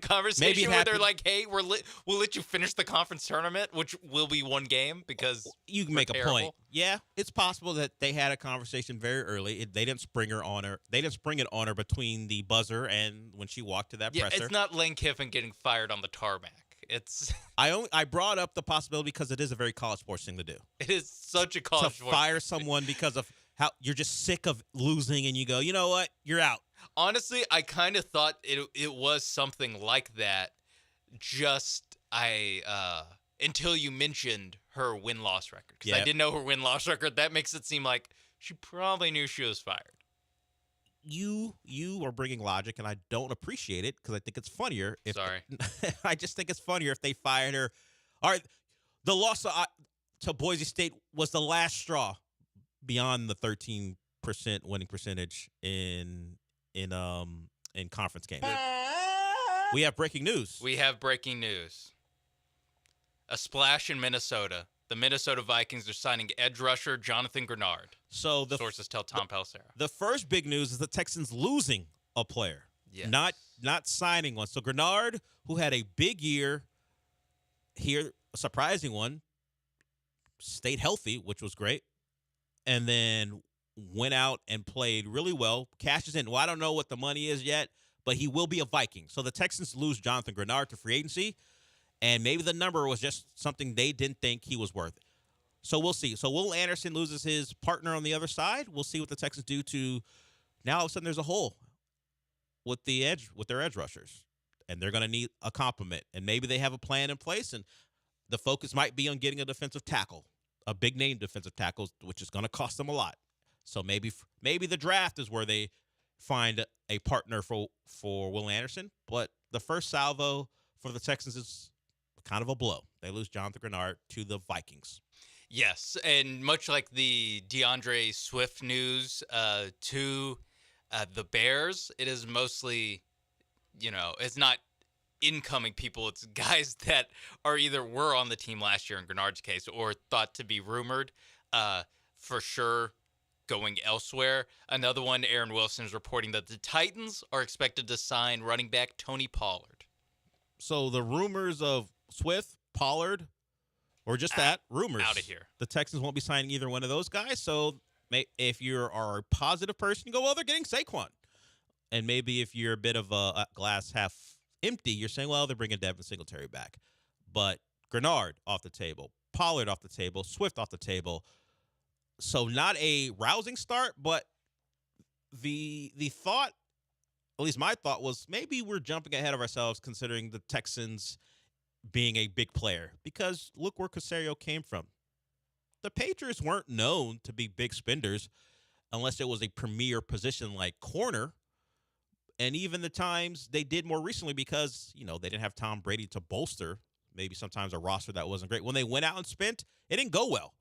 conversation where they're like, hey, we'll let you finish the conference tournament, which will be one game because you can make a point. Yeah, it's possible that they had a conversation very early. They didn't spring her on her. They didn't spring it on her between the buzzer and when she walked to that presser. It's not Lane Kiffin getting fired on the tarmac. It's I brought up the possibility because it is a very college sports thing to do. It is such a college to fire someone because of how you're just sick of losing and you go, you know what, you're out. Honestly, I kind of thought it was something like that. Until you mentioned her win-loss record. Because I didn't know her win-loss record. That makes it seem like she probably knew she was fired. You are bringing logic, and I don't appreciate it because I think it's funnier. Sorry. I just think it's funnier if they fired her. All right, the loss to Boise State was the last straw beyond the 13% winning percentage in conference games. We have breaking news. A splash in Minnesota. The Minnesota Vikings are signing edge rusher Jonathan Grenard. So the sources tell Tom Pelissero. The first big news is the Texans losing a player, not signing one. So Grenard, who had a big year here, a surprising one, stayed healthy, which was great, and then went out and played really well. Cashes in. Well, I don't know what the money is yet, but he will be a Viking. So the Texans lose Jonathan Grenard to free agency. And maybe the number was just something they didn't think he was worth. So we'll see. So Will Anderson loses his partner on the other side. We'll see what the Texans do to now all of a sudden there's a hole with their edge rushers. And they're going to need a complement. And maybe they have a plan in place. And the focus might be on getting a defensive tackle, a big name defensive tackle, which is going to cost them a lot. So maybe the draft is where they find a partner for Will Anderson. But the first salvo for the Texans is kind of a blow. They lose Jonathan Grenard to the Vikings. Yes, and much like the DeAndre Swift news to the Bears, it is mostly, it's not incoming people. It's guys that are either were on the team last year in Grenard's case or thought to be rumored for sure going elsewhere. Another one, Aaron Wilson is reporting that the Titans are expected to sign running back Tony Pollard. So the rumors of Swift, Pollard, or just that, rumors. Out of here. The Texans won't be signing either one of those guys. So if you are a positive person, you go, well, they're getting Saquon. And maybe if you're a bit of a glass half empty, you're saying, well, they're bringing Devin Singletary back. But Grenard off the table, Pollard off the table, Swift off the table. So not a rousing start, but the thought, at least my thought was maybe we're jumping ahead of ourselves considering the Texans being a big player, because look where Caserio came from. The Patriots weren't known to be big spenders unless it was a premier position like corner. And even the times they did more recently because, they didn't have Tom Brady to bolster maybe sometimes a roster that wasn't great. When they went out and spent, it didn't go well.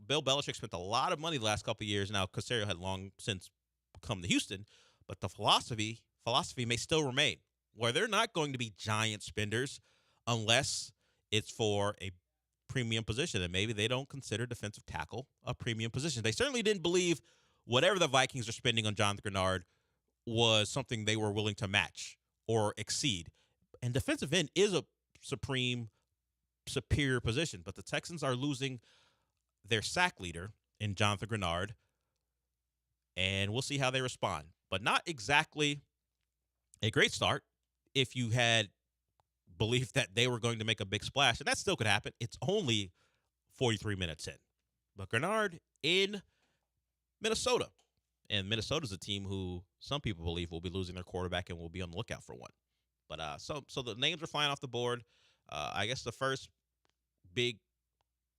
Bill Belichick spent a lot of money the last couple of years. Now, Caserio had long since come to Houston, but the philosophy may still remain, where they're not going to be giant spenders unless it's for a premium position. And maybe they don't consider defensive tackle a premium position. They certainly didn't believe whatever the Vikings are spending on Jonathan Grenard was something they were willing to match or exceed. And defensive end is a superior position, but the Texans are losing their sack leader in Jonathan Grenard, and we'll see how they respond. But not exactly a great start if you had believed that they were going to make a big splash, and that still could happen. It's only 43 minutes in. But Grenard in Minnesota, and Minnesota's a team who some people believe will be losing their quarterback and will be on the lookout for one. But so the names are flying off the board. I guess the first big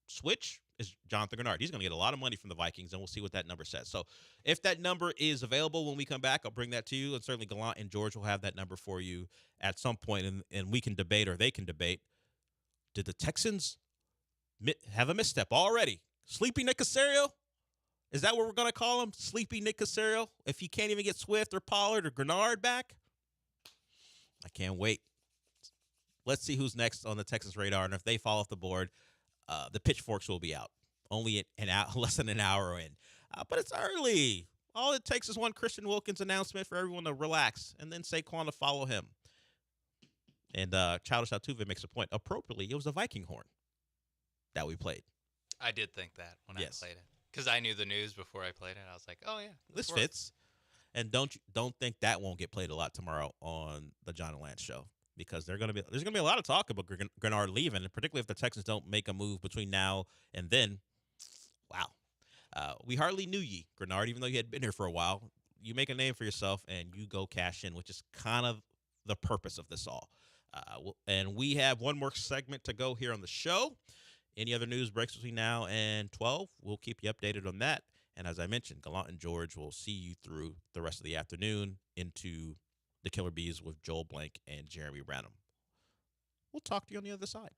switch is Jonathan Grenard. He's going to get a lot of money from the Vikings, and we'll see what that number says. So if that number is available when we come back, I'll bring that to you, and certainly Gallant and George will have that number for you at some point, and we can debate, or they can debate. Did the Texans have a misstep already? Sleepy Nick Caserio? Is that what we're going to call him? Sleepy Nick Caserio? If he can't even get Swift or Pollard or Grenard back? I can't wait. Let's see who's next on the Texans radar, and if they fall off the board, the pitchforks will be out. Only less than an hour in. But it's early. All it takes is one Christian Wilkins announcement for everyone to relax, and then Saquon to follow him. And Childish Altuve makes a point. Appropriately, it was a Viking horn that we played. I did think that when I played it. Because I knew the news before I played it. I was like, oh, yeah. This fits. And don't think that won't get played a lot tomorrow on the John and Lance show. Because there's going to be a lot of talk about Grenard leaving, and particularly if the Texans don't make a move between now and then. Wow. We hardly knew Grenard, even though he had been here for a while. you make a name for yourself and you go cash in, which is kind of the purpose of this all. And we have one more segment to go here on the show. Any other news breaks between now and 12, we'll keep you updated on that. And as I mentioned, Gallant and George will see you through the rest of the afternoon into the Killer Bees with Joel Blank and Jeremy Branham. We'll talk to you on the other side.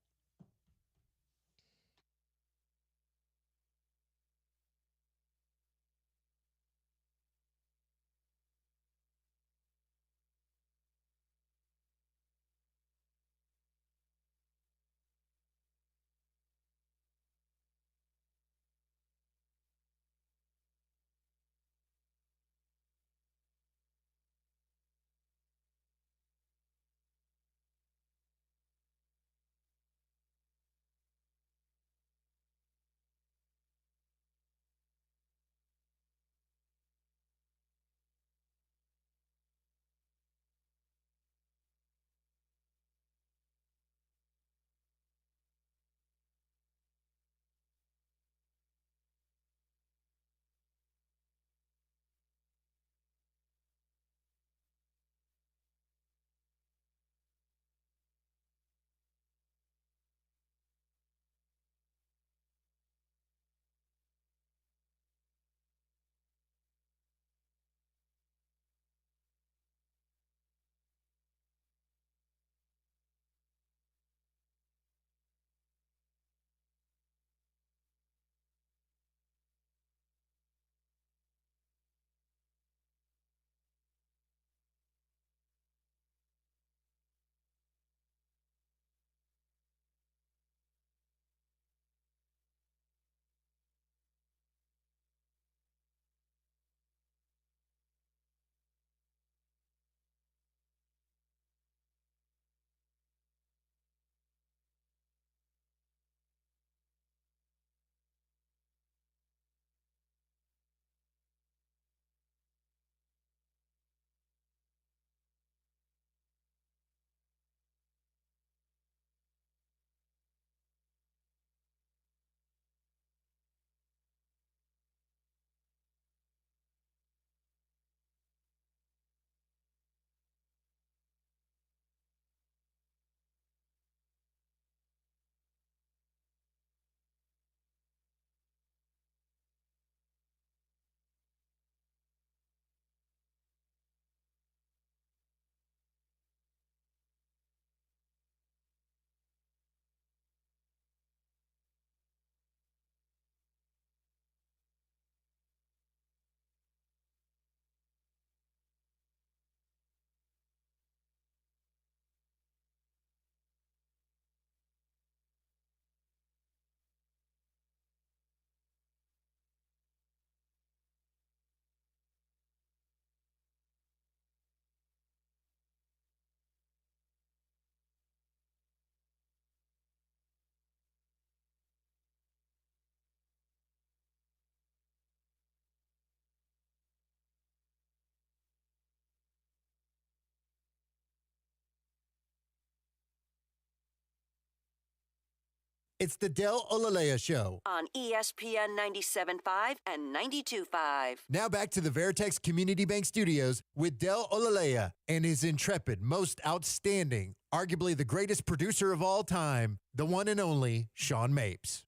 It's the Del Olaleye Show. On ESPN 97.5 and 92.5. Now back to the Veritex Community Bank Studios with Del Olaleye and his intrepid, most outstanding, arguably the greatest producer of all time, the one and only Sean Mapes.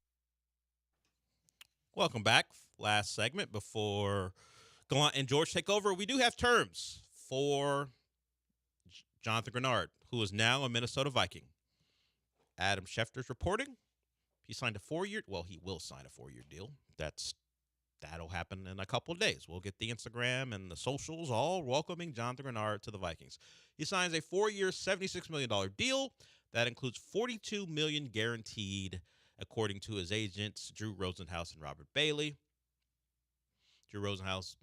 Welcome back. Last segment before Gallant and George take over. We do have terms for Jonathan Grenard, who is now a Minnesota Viking. Adam Schefter's reporting. He signed a 4-year. Well, he will sign a 4-year deal. That'll happen in a couple of days. We'll get the Instagram and the socials all welcoming Jonathan Grenard to the Vikings. He signs a 4-year, $76 million deal that includes $42 million guaranteed, according to his agents, Drew Rosenhaus and Robert Bailey. Drew Rosenhaus,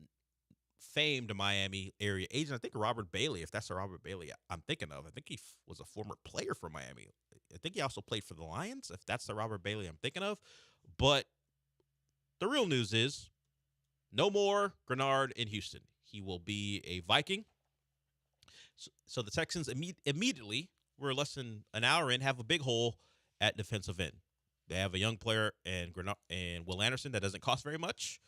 famed Miami area agent. I think Robert Bailey, if that's the Robert Bailey I'm thinking of, I think he was a former player for Miami. I think he also played for the Lions, if that's the Robert Bailey I'm thinking of. But the real news is no more Grenard in Houston. He will be a Viking. So the Texans immediately, we're less than an hour in, have a big hole at defensive end. They have a young player and Will Anderson that doesn't cost very much.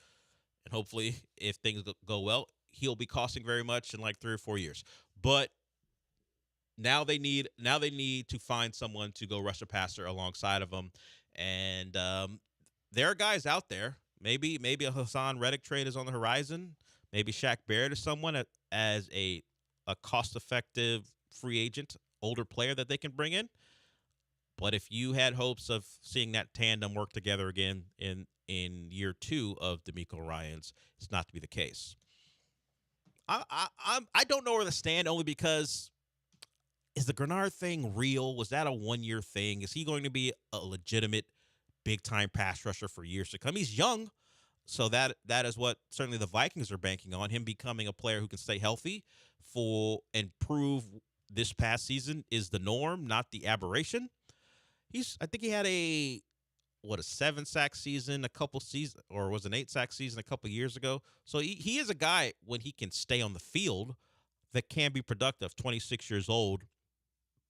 And hopefully, if things go well, he'll be costing very much in like 3 or 4 years. But now they need to find someone to go rush a passer alongside of him, and there are guys out there. Maybe a Hassan Reddick trade is on the horizon. Maybe Shaq Barrett is someone as a cost-effective free agent, older player that they can bring in. But if you had hopes of seeing that tandem work together again in year 2 of D'Amico Ryans, it's not to be the case. I don't know where to stand, only because is the Grenard thing real? Was that a 1-year thing? Is he going to be a legitimate big-time pass rusher for years to come? He's young, so that is what certainly the Vikings are banking on, him becoming a player who can stay healthy and prove this past season is the norm, not the aberration. I think he had a 7-sack season a couple seasons, or was an 8-sack season a couple years ago. So he is a guy, when he can stay on the field, that can be productive, 26 years old.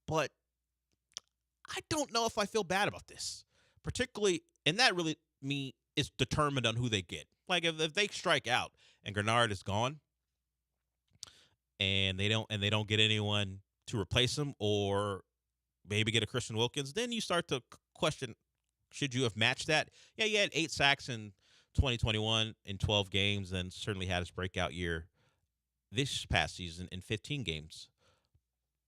But I don't know if I feel bad about this, particularly, and that really is determined on who they get. Like if they strike out and Grenard is gone, and they don't get anyone to replace him, or maybe get a Christian Wilkins, then you start to question, should you have matched that? Yeah, he had 8 sacks in 2021 in 12 games, and certainly had his breakout year this past season in 15 games.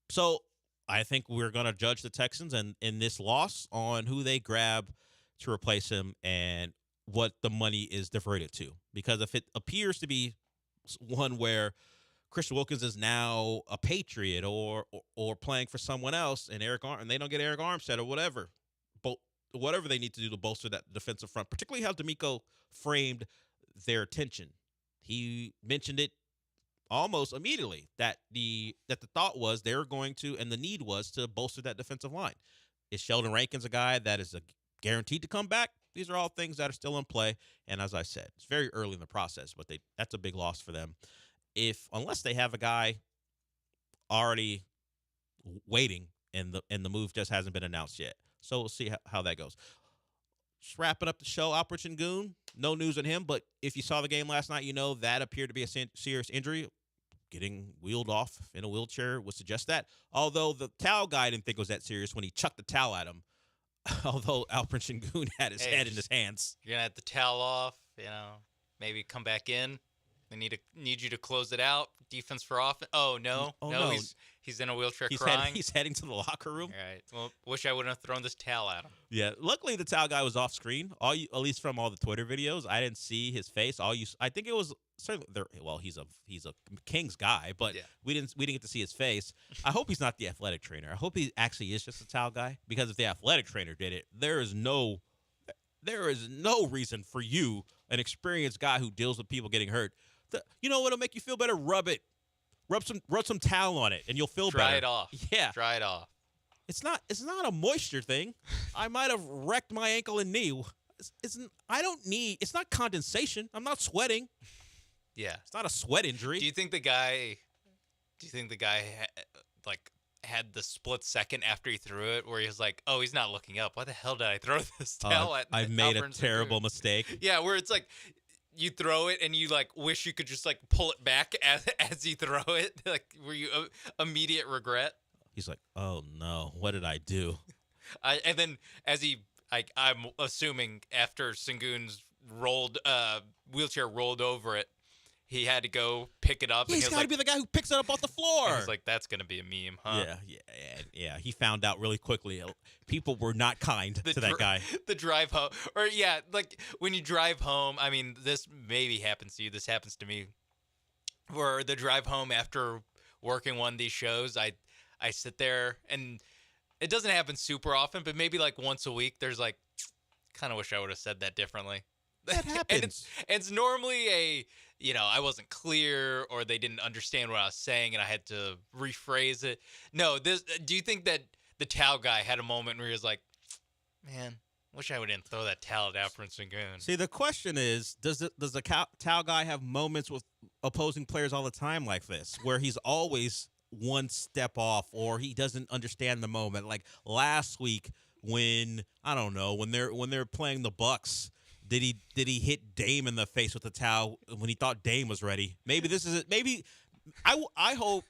So I think we're going to judge the Texans and in this loss on who they grab to replace him and what the money is diverted to. Because if it appears to be one where Christian Wilkins is now a Patriot or playing for someone else, and they don't get Eric Armstead or whatever they need to do to bolster that defensive front, particularly how D'Amico framed their attention. He mentioned it almost immediately that the thought was they were going to, and the need was to bolster that defensive line. Is Sheldon Rankins a guy that is guaranteed to come back? These are all things that are still in play. And as I said, it's very early in the process, but that's a big loss for them. Unless they have a guy already waiting and the move just hasn't been announced yet. So we'll see how that goes. Just wrapping up the show, Alperen Sengun, no news on him, but if you saw the game last night, you know that appeared to be a serious injury. Getting wheeled off in a wheelchair would suggest that. Although the towel guy didn't think it was that serious when he chucked the towel at him. Although Alperen Sengun had his head in his hands. You're going to have the towel off, maybe come back in. They need you to close it out. Defense for offense. Oh, no. He's in a wheelchair crying. He's heading to the locker room. All right. Well, wish I wouldn't have thrown this towel at him. Yeah. Luckily, the towel guy was off screen. At least from all the Twitter videos, I didn't see his face. I think it was certainly there. Well, he's a Kings guy, but we didn't get to see his face. I hope he's not the athletic trainer. I hope he actually is just a towel guy, because if the athletic trainer did it, there is no reason for you, an experienced guy who deals with people getting hurt. You know what'll make you feel better? Rub it. Rub some towel on it, and you'll feel better. Dry it off. Yeah. Dry it off. It's not a moisture thing. I might have wrecked my ankle and knee. It's not condensation. I'm not sweating. Yeah. It's not a sweat injury. Do you think the guy had the split second after he threw it where he was like, oh, he's not looking up. Why the hell did I throw this towel at I've made a terrible mistake. Yeah, where it's like you throw it and you wish you could just pull it back as you throw it. Were you immediate regret? He's like, oh no, what did I do? And then I'm assuming after Sengun's wheelchair rolled over it, he had to go pick it up. Yeah, he's got to be the guy who picks it up off the floor. I was like, that's going to be a meme, huh? Yeah. He found out really quickly. People were not kind to that guy. The drive home. Or, when you drive home, I mean, this maybe happens to you. This happens to me. Where the drive home after working one of these shows, I sit there, and it doesn't happen super often, but maybe once a week, there's kind of wish I would have said that differently. That happens. And it's normally I wasn't clear, or they didn't understand what I was saying and I had to rephrase it. No, do you think that the towel guy had a moment where he was like, man, wish I wouldn't throw that towel at Alperen Sengun? See, the question is, does the towel guy have moments with opposing players all the time like this, where he's always one step off, or he doesn't understand the moment? Like last week when they're playing the Bucks, Did he hit Dame in the face with the towel when he thought Dame was ready? Maybe this is it. Maybe I hope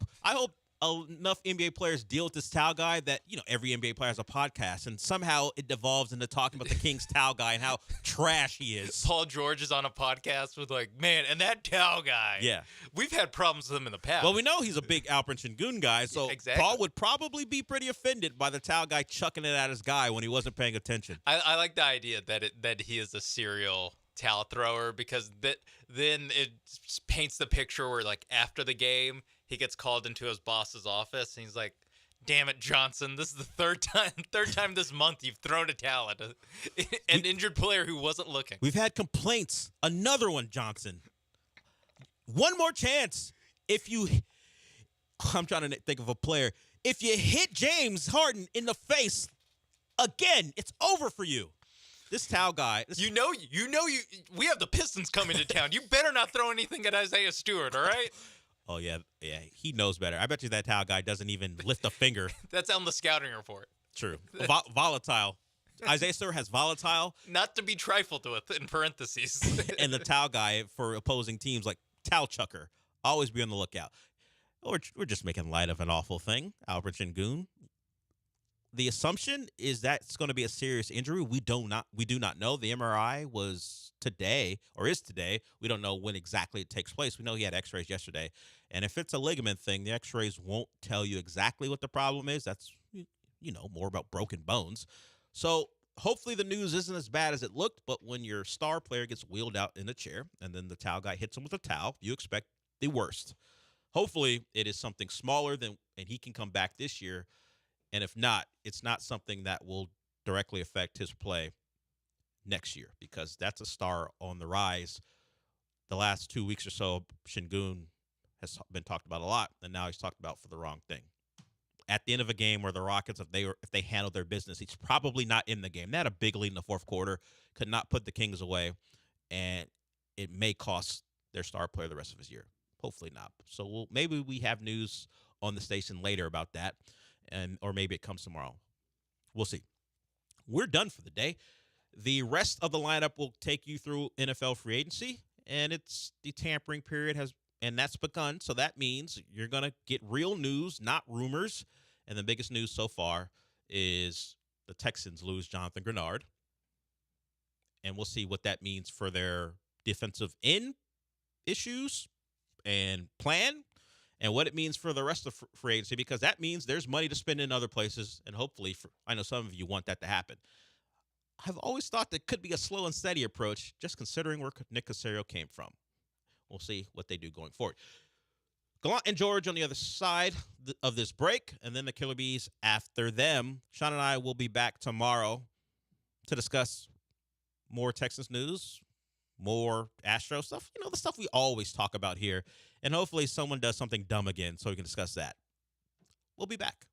enough NBA players deal with this towel guy that, every NBA player has a podcast, and somehow it devolves into talking about the Kings towel guy and how trash he is. Paul George is on a podcast with man, and that towel guy. Yeah. We've had problems with him in the past. Well, we know he's a big Alperen Sengun guy, so exactly. Paul would probably be pretty offended by the towel guy chucking it at his guy when he wasn't paying attention. I like the idea that he is a serial towel thrower, because then it paints the picture where, after the game, he gets called into his boss's office, and he's like, "Damn it, Johnson! This is the third time this month you've thrown a towel at an injured player who wasn't looking." We've had complaints. Another one, Johnson. One more chance. I'm trying to think of a player. If you hit James Harden in the face again, it's over for you. This towel guy. We have the Pistons coming to town. You better not throw anything at Isaiah Stewart, all right? Oh, yeah, he knows better. I bet you that towel guy doesn't even lift a finger. That's on the scouting report. True. Volatile. Isaiah Stewart has volatile. Not to be trifled with, in parentheses. And the towel guy for opposing teams, like towel chucker. Always be on the lookout. We're just making light of an awful thing, Alperen Sengun. The assumption is that it's going to be a serious injury. We do not know. The MRI was today, or is today. We don't know when exactly it takes place. We know he had x-rays yesterday. And if it's a ligament thing, the x-rays won't tell you exactly what the problem is. That's, more about broken bones. So hopefully the news isn't as bad as it looked, but when your star player gets wheeled out in a chair and then the towel guy hits him with a towel, you expect the worst. Hopefully it is something smaller and he can come back this year. And if not, it's not something that will directly affect his play next year, because that's a star on the rise. The last 2 weeks or so, Sengun has been talked about a lot, and now he's talked about for the wrong thing. At the end of a game where the Rockets, if they handled their business, he's probably not in the game. They had a big lead in the fourth quarter, could not put the Kings away, and it may cost their star player the rest of his year. Hopefully not. So maybe we have news on the station later about that. Or maybe it comes tomorrow. We'll see. We're done for the day. The rest of the lineup will take you through NFL free agency, and the tampering period and that's begun. So that means you're going to get real news, not rumors. And the biggest news so far is the Texans lose Jonathan Grenard. And we'll see what that means for their defensive end issues and plan, and what it means for the rest of free agency, because that means there's money to spend in other places, and hopefully, I know some of you want that to happen. I've always thought that could be a slow and steady approach, just considering where Nick Caserio came from. We'll see what they do going forward. Gallant and George on the other side of this break, and then the Killer Bees after them. Sean and I will be back tomorrow to discuss more Texas news, more Astro stuff, the stuff we always talk about here. And hopefully someone does something dumb again so we can discuss that. We'll be back.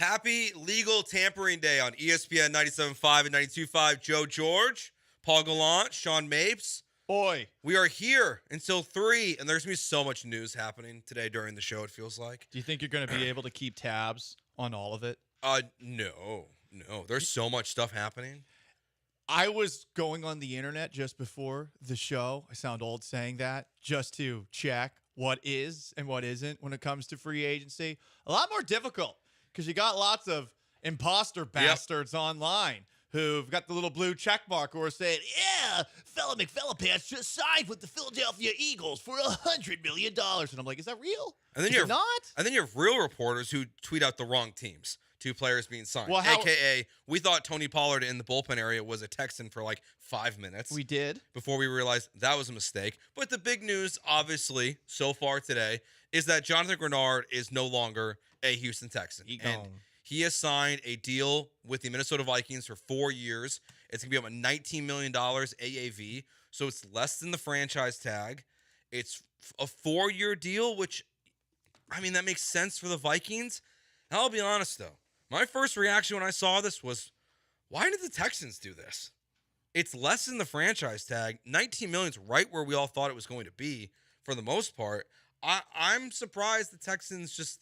Happy Legal Tampering Day on ESPN 97.5 and 92.5. Joe George, Paul Gallant, Sean Mapes. Boy. We are here until 3, and there's going to be so much news happening today during the show, it feels like. Do you think you're going to be able to keep tabs on all of it? No. There's so much stuff happening. I was going on the internet just before the show. I sound old saying that, just to check what is and what isn't when it comes to free agency. A lot more difficult because you got lots of imposter bastards online who've got the little blue check mark who are saying, yeah, fella McFellapants just signed with the Philadelphia Eagles for $100 million. And I'm like, is that real? And then is it not? And then you have real reporters who tweet out the wrong teams. 2 players being signed. Well, AKA, we thought Tony Pollard in the bullpen area was a Texan for like 5 minutes. We did. Before we realized that was a mistake. But the big news, obviously, so far today, is that Jonathan Grenard is no longer a Houston Texan. He has signed a deal with the Minnesota Vikings for 4 years. It's going to be up $19 million AAV. So it's less than the franchise tag. It's a 4-year deal, which, I mean, that makes sense for the Vikings. And I'll be honest, though. My first reaction when I saw this was, why did the Texans do this? It's less than the franchise tag. $19 million is right where we all thought it was going to be for the most part. I'm surprised the Texans just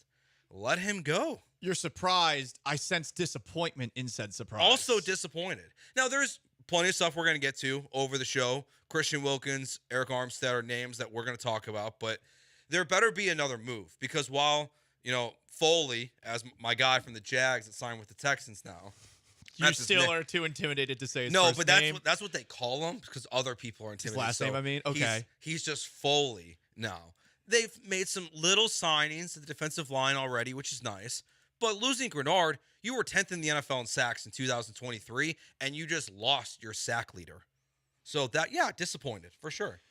let him go. You're surprised. I sense disappointment in said surprise. Also disappointed. Now, there's plenty of stuff we're going to get to over the show. Christian Wilkins, Eric Armstead are names that we're going to talk about, but there better be another move because while, Foley, as my guy from the Jags that signed with the Texans now. You still are too intimidated to say his no, first but name? that's what they call him because other people are intimidated. His last name, I mean? Okay. He's just Foley now. They've made some little signings to the defensive line already, which is nice. But losing Grenard, you were 10th in the NFL in sacks in 2023, and you just lost your sack leader. So disappointed for sure.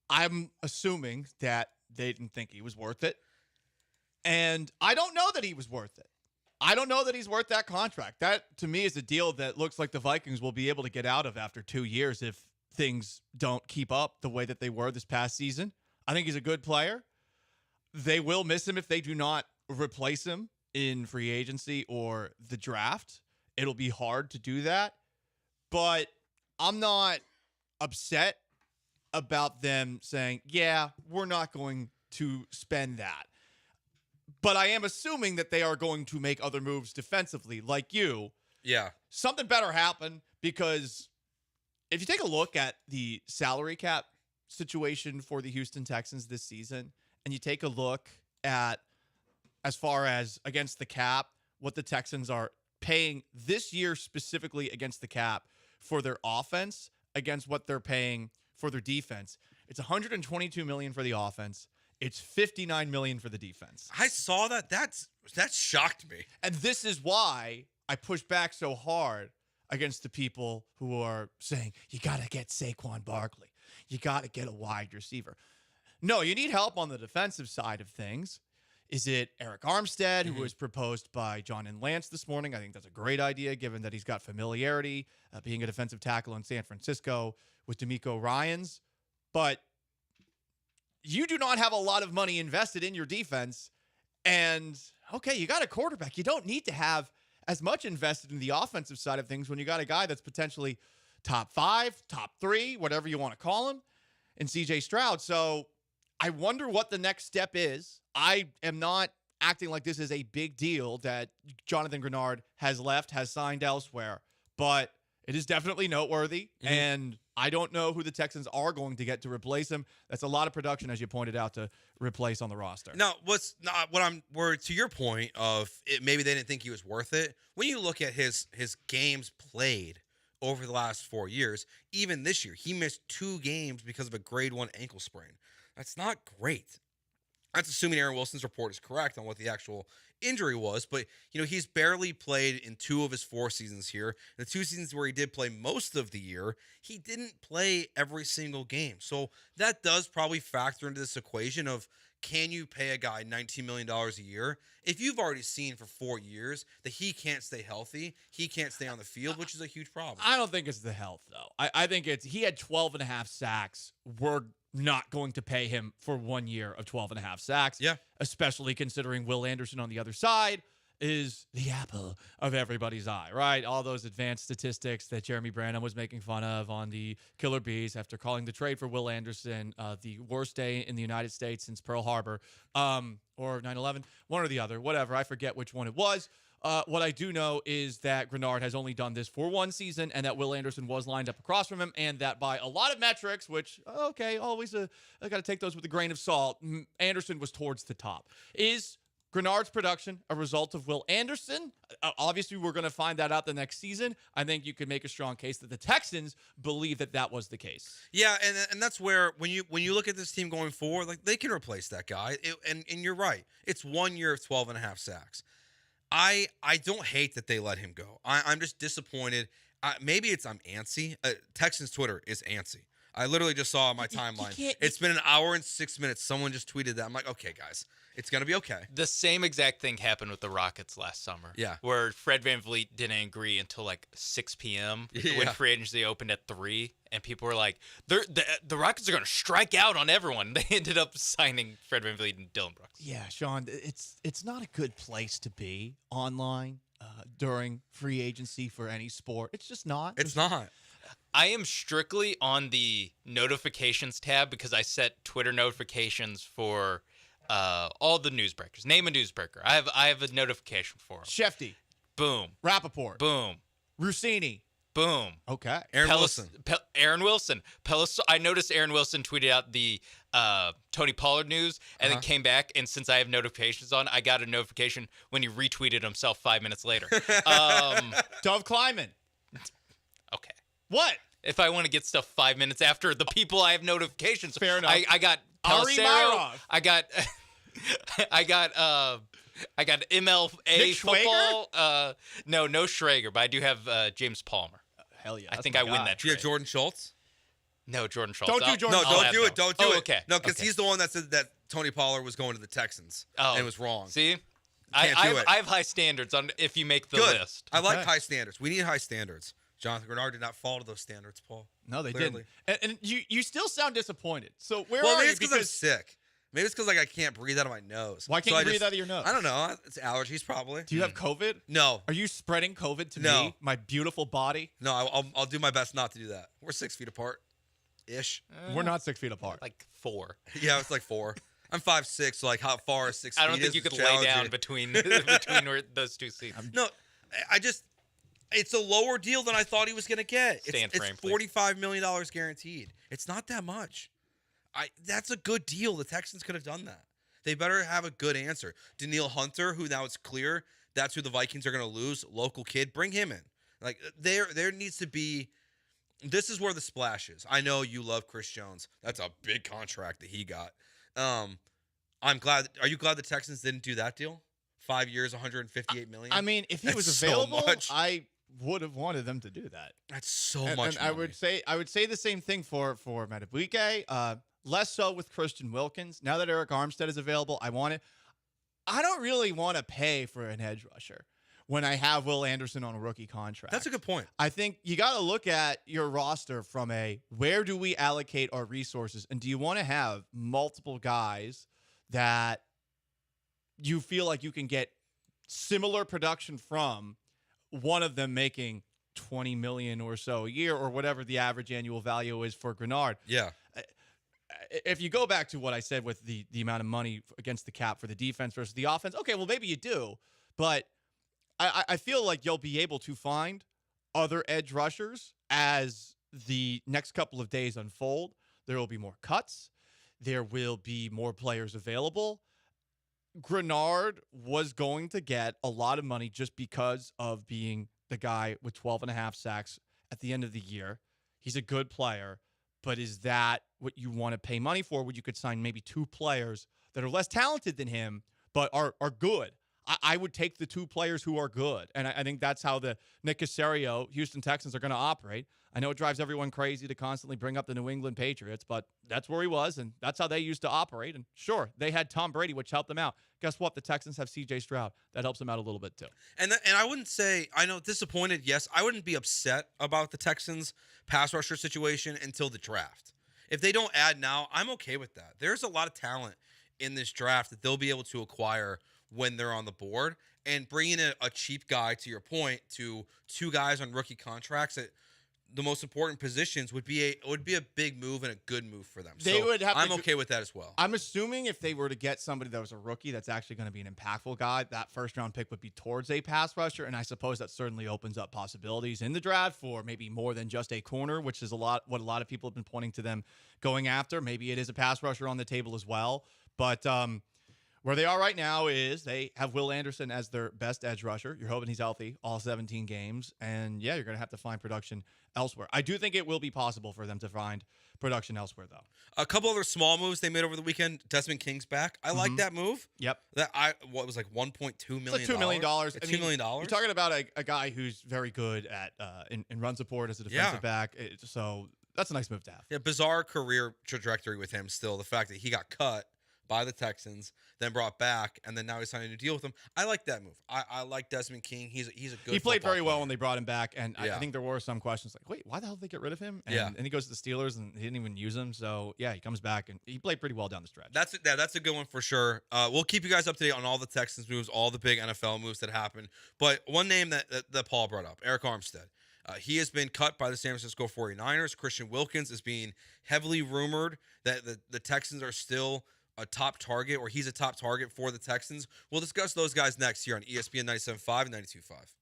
I'm assuming that they didn't think he was worth it. And I don't know that he was worth it. I don't know that he's worth that contract. That, to me, is a deal that looks like the Vikings will be able to get out of after 2 years if things don't keep up the way that they were this past season. I think he's a good player. They will miss him if they do not replace him in free agency or the draft. It'll be hard to do that. But I'm not upset about them saying, yeah, we're not going to spend that. But I am assuming that they are going to make other moves defensively, like you. Yeah. Something better happen because if you take a look at the salary cap situation for the Houston Texans this season, and you take a look at, as far as against the cap, what the Texans are paying this year specifically against the cap for their offense against what they're paying for their defense, it's $122 million for the offense. It's $59 million for the defense. I saw that. That shocked me. And this is why I push back so hard against the people who are saying, you got to get Saquon Barkley. You got to get a wide receiver. No, you need help on the defensive side of things. Is it Eric Armstead, who was proposed by John and Lance this morning? I think that's a great idea, given that he's got familiarity being a defensive tackle in San Francisco with DeMeco Ryans. But you do not have a lot of money invested in your defense. And, okay, you got a quarterback. You don't need to have as much invested in the offensive side of things when you got a guy that's potentially top 5, top 3, whatever you want to call him, in C.J. Stroud. So I wonder what the next step is. I am not acting like this is a big deal that Jonathan Grenard has left, has signed elsewhere. But it is definitely noteworthy, and I don't know who the Texans are going to get to replace him. That's a lot of production, as you pointed out, to replace on the roster. Now, to your point of maybe they didn't think he was worth it. When you look at his games played over the last 4 years, even this year, he missed 2 games because of a grade 1 ankle sprain. That's not great. That's assuming Aaron Wilson's report is correct on what the actual injury was, but he's barely played in 2 of his 4 seasons here. The 2 seasons where he did play most of the year, he didn't play every single game. So that does probably factor into this equation of, can you pay a guy $19 million a year if you've already seen for 4 years that he can't stay healthy, he can't stay on the field, which is a huge problem. I don't think it's the health, though. I think he had 12.5 sacks. We're not going to pay him for 1 year of 12.5 sacks. Yeah. Especially considering Will Anderson on the other side is the apple of everybody's eye, right? All those advanced statistics that Jeremy Branham was making fun of on the Killer Bees after calling the trade for Will Anderson the worst day in the United States since Pearl Harbor or 9/11, one or the other, whatever. I forget which one it was. What I do know is that Grenard has only done this for one season and that Will Anderson was lined up across from him and that by a lot of metrics, which, okay, always I got to take those with a grain of salt, Anderson was towards the top. Is Grenard's production a result of Will Anderson? Obviously, we're going to find that out the next season. I think you could make a strong case that the Texans believe that that was the case. Yeah, and that's where when you look at this team going forward, like they can replace that guy. And you're right. It's 1 year of 12.5 sacks. I don't hate that they let him go. I'm just disappointed. Maybe I'm antsy. Texans Twitter is antsy. I literally just saw on my timeline. It's been an hour and 6 minutes. Someone just tweeted that. I'm like, okay, guys, it's going to be okay. The same exact thing happened with the Rockets last summer. Yeah. Where Fred VanVleet didn't agree until like 6 p.m. when free agency opened at 3. And people were like, the Rockets are going to strike out on everyone. They ended up signing Fred VanVleet and Dylan Brooks. Yeah, Sean, it's not a good place to be online during free agency for any sport. It's just not. It's not. I am strictly on the notifications tab because I set Twitter notifications for all the newsbreakers. Name a newsbreaker. I have a notification for them. Shefty. Boom. Rappaport. Boom. Rossini. Boom. Okay. Aaron Wilson. Aaron Wilson. I noticed Aaron Wilson tweeted out the Tony Pollard news and then came back. And since I have notifications on, I got a notification when he retweeted himself 5 minutes later. Dove Kleiman. Okay. What? If I want to get stuff 5 minutes after the people I have notifications. Fair enough. I got Ari Pelissero. Myrov. I got MLA football. No Schrager, but I do have James Palmer. Hell yeah. I think I win that Do you trade. have Jordan Schultz? No, Jordan Schultz. Don't do Jordan No, Schultz. don't do it. Don't do it. Okay. No, because he's the one that said that Tony Pollard was going to the Texans. And it was wrong. See? Can't do it. I have high standards on if you make the Good. list. I like high standards. We need high standards. Jonathan Grenard did not fall to those standards, Paul. No, they Clearly. didn't. And you still sound disappointed. So where Well, are maybe you? it's because I'm sick. Maybe it's because I can't breathe out of my nose. Why can't So you breathe out of your nose? I don't know. It's allergies probably. Do you have COVID? No. Are you spreading COVID to No. me, my beautiful body? No, I'll do my best not to do that. We're 6 feet apart, ish. We're not 6 feet apart. Like 4. Yeah, it's like 4. I'm 5'6", so like how far is 6 feet? I don't think you could lay down between those two seats. No, I just it's a lower deal than I thought he was going to get. Stand It's frame, please. $45 million guaranteed. It's not that much. That's a good deal. The Texans could have done that. They better have a good answer. Daniil Hunter, who now it's clear that's who the Vikings are going to lose, local kid, bring him in. Like there needs to be. This is where the splash is. I know you love Chris Jones. That's a big contract that he got. I'm glad. Are you glad the Texans didn't do that deal? 5 years, $158 million. I mean, if he was That's so available, much. I would have wanted them to do that. That's so And much. I would say the same thing for Madubuike. Less so with Christian Wilkins. Now that Eric Armstead is available, I don't really want to pay for an edge rusher when I have Will Anderson on a rookie contract. That's a good point. I think you got to look at your roster from where do we allocate our resources, and do you want to have multiple guys that you feel like you can get similar production from, one of them making $20 million or so a year or whatever the average annual value is for Grenard. Yeah. If you go back to what I said with the amount of money against the cap for the defense versus the offense, okay, well, maybe you do. But I feel like you'll be able to find other edge rushers as the next couple of days unfold. There will be more cuts. There will be more players available. Grenard was going to get a lot of money just because of being the guy with 12.5 sacks at the end of the year. He's a good player, but is that what you want to pay money for, where you could sign maybe 2 players that are less talented than him but are good? I would take the 2 players who are good, and I think that's how the Nick Caserio Houston Texans are going to operate. I know it drives everyone crazy to constantly bring up the New England Patriots, but that's where he was, and that's how they used to operate. And sure, they had Tom Brady, which helped them out. Guess what? The Texans have C.J. Stroud. That helps them out a little bit too. And I wouldn't say, I know, disappointed, yes. I wouldn't be upset about the Texans' pass rusher situation until the draft. If they don't add now, I'm okay with that. There's a lot of talent in this draft that they'll be able to acquire when they're on the board, and bringing a cheap guy, to your point, to two guys on rookie contracts at the most important positions would be a big move and a good move for them. They would have. I'm okay with that as well. I'm assuming if they were to get somebody that was a rookie that's actually going to be an impactful guy, that first round pick would be towards a pass rusher, and I suppose that certainly opens up possibilities in the draft for maybe more than just a corner, which is what a lot of people have been pointing to them going after. Maybe it is a pass rusher on the table as well, but where they are right now is they have Will Anderson as their best edge rusher. You're hoping he's healthy all 17 games. And, yeah, you're going to have to find production elsewhere. I do think it will be possible for them to find production elsewhere, though. A couple other small moves they made over the weekend. Desmond King's back. I like that move. Yep. What was like $1.2 million? It's like $2 million. $2 million? You're talking about a guy who's very good at in run support as a defensive back. So that's a nice move to have. Yeah, bizarre career trajectory with him still. The fact that he got cut by the Texans, then brought back, and then now he's signing a deal with them. I like that move. I like Desmond King. He's a good. He played very well player. when they brought him back, and I think there were some questions like, wait, why the hell did they get rid of him? And he goes to the Steelers, and they didn't even use him. So yeah, he comes back, and he played pretty well down the stretch. That's a good one for sure. We'll keep you guys up to date on all the Texans moves, all the big NFL moves that happen. But one name that Paul brought up, Eric Armstead. He has been cut by the San Francisco 49ers. Christian Wilkins is being heavily rumored that the Texans are still a top target, or he's a top target for the Texans. We'll discuss those guys next here on ESPN 97.5 and 92.5.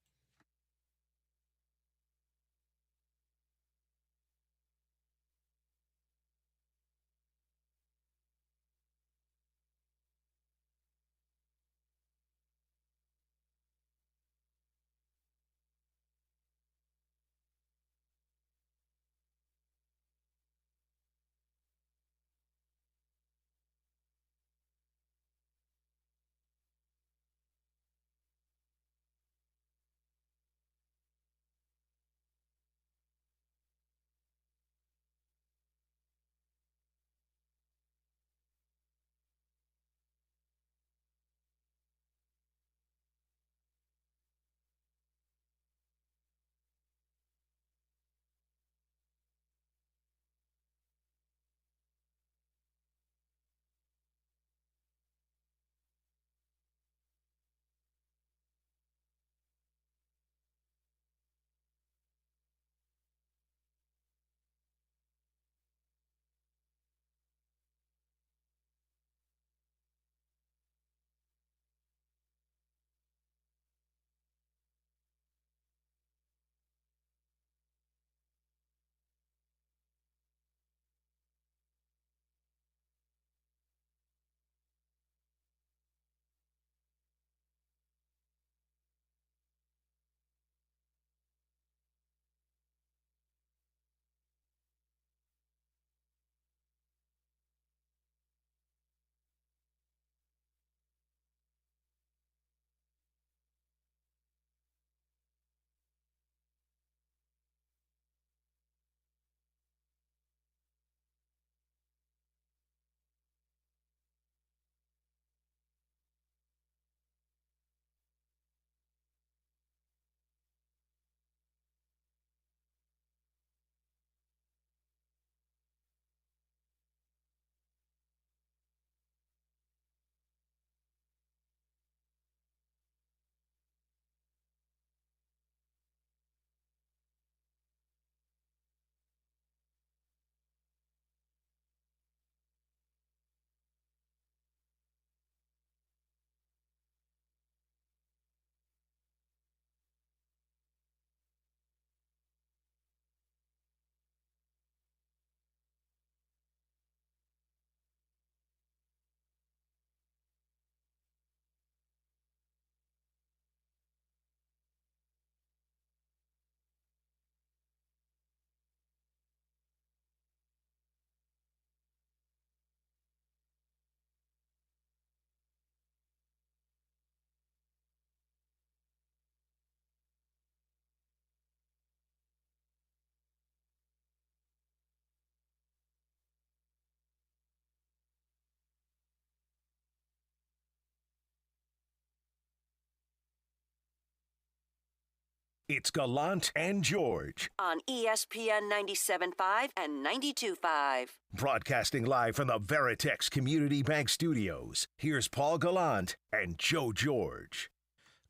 It's Gallant and George. On ESPN 97.5 and 92.5. Broadcasting live from the Veritex Community Bank Studios. Here's Paul Gallant and Joe George.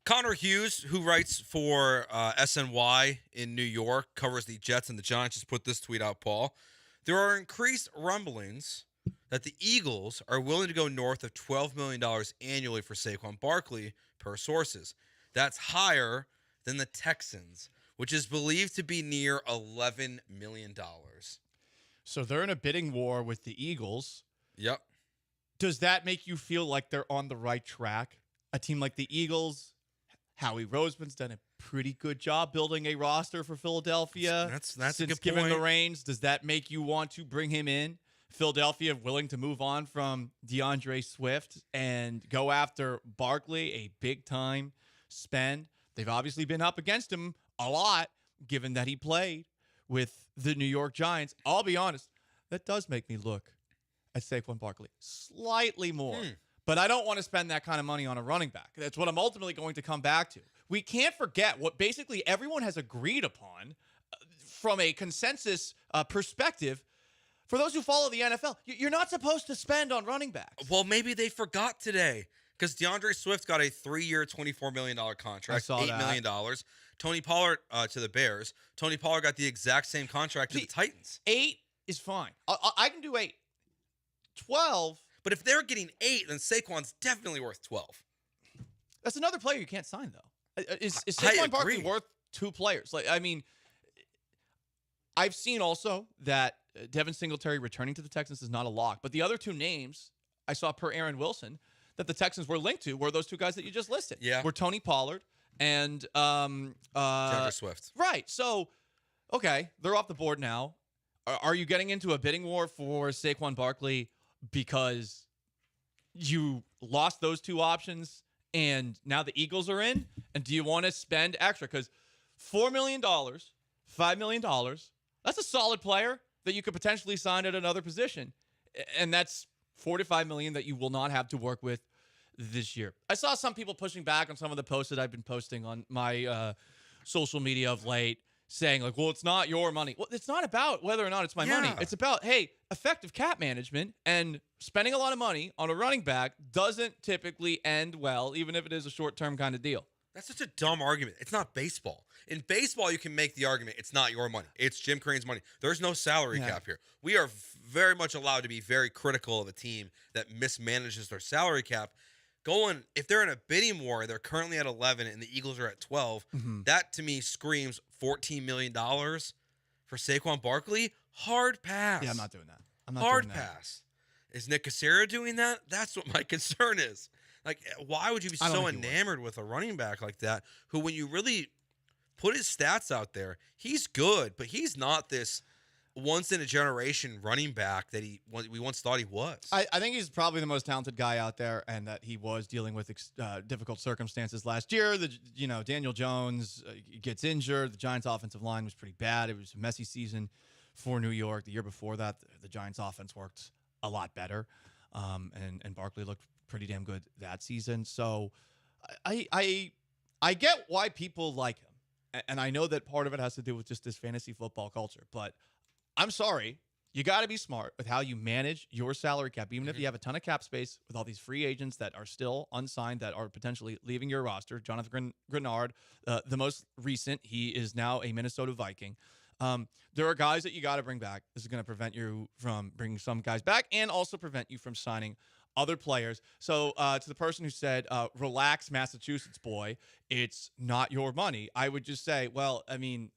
Connor Hughes, who writes for SNY in New York, covers the Jets and the Giants, just put this tweet out, Paul. There are increased rumblings that the Eagles are willing to go north of $12 million annually for Saquon Barkley, per sources. That's higher than the Texans, which is believed to be near $11 million. So they're in a bidding war with the Eagles. Yep. Does that make you feel like they're on the right track? A team like the Eagles, Howie Roseman's done a pretty good job building a roster for Philadelphia. That's since a good given point. the reins. Does that make you want to bring him in? Philadelphia willing to move on from DeAndre Swift and go after Barkley, a big-time spend. They've obviously been up against him a lot, given that he played with the New York Giants. I'll be honest, that does make me look at Saquon Barkley slightly more. But I don't want to spend that kind of money on a running back. That's what I'm ultimately going to come back to. We can't forget what basically everyone has agreed upon from a consensus perspective. For those who follow the NFL, you're not supposed to spend on running backs. Well, maybe they forgot today. Because DeAndre Swift got a 3-year, $24 million contract, I saw $8 million. Tony Pollard to the Bears. Tony Pollard got the exact same contract to the Titans. 8 is fine. I can do 8. 12. But if they're getting 8, then Saquon's definitely worth 12. That's another player you can't sign, though. Is Saquon Barkley worth 2 players? I've seen also that Devin Singletary returning to the Texans is not a lock. But the other 2 names I saw per Aaron Wilson that the Texans were linked to were those 2 guys that you just listed. Yeah. Were Tony Pollard and DeAndre Swift. Right. So, okay, they're off the board now. Are you getting into a bidding war for Saquon Barkley because you lost those 2 options and now the Eagles are in? And do you want to spend extra? Because $4 million, $5 million, that's a solid player that you could potentially sign at another position. And that's $4 to $5 million that you will not have to work with this year. I saw some people pushing back on some of the posts that I've been posting on my social media of late, saying like, well, it's not your money. Well, it's not about whether or not it's my money. It's about, hey, effective cap management, and spending a lot of money on a running back doesn't typically end well, even if it is a short-term kind of deal. That's such a dumb argument. It's not baseball. In baseball, you can make the argument it's not your money. It's Jim Crane's money. There's no salary cap here. We are very much allowed to be very critical of a team that mismanages their salary cap. If they're in a bidding war, they're currently at 11 and the Eagles are at 12. That to me screams $14 million for Saquon Barkley. Hard pass. Yeah, I'm not doing that. Hard pass. Is Nick Cassera doing that? That's what my concern is. Like, why would you be so enamored with a running back like that, who, when you really put his stats out there, he's good, but he's not this once-in-a-generation running back that we once thought he was. I think he's probably the most talented guy out there, and that he was dealing with difficult circumstances last year. Daniel Jones gets injured. The Giants' offensive line was pretty bad. It was a messy season for New York. The year before that, the Giants' offense worked a lot better, and Barkley looked pretty damn good that season. So I get why people like him, and I know that part of it has to do with just this fantasy football culture, but I'm sorry, you got to be smart with how you manage your salary cap, even if you have a ton of cap space with all these free agents that are still unsigned that are potentially leaving your roster. Jonathan Grenard, the most recent, he is now a Minnesota Viking. There are guys that you got to bring back. This is going to prevent you from bringing some guys back and also prevent you from signing other players. So to the person who said, relax, Massachusetts boy, it's not your money, I would just say, well, I mean,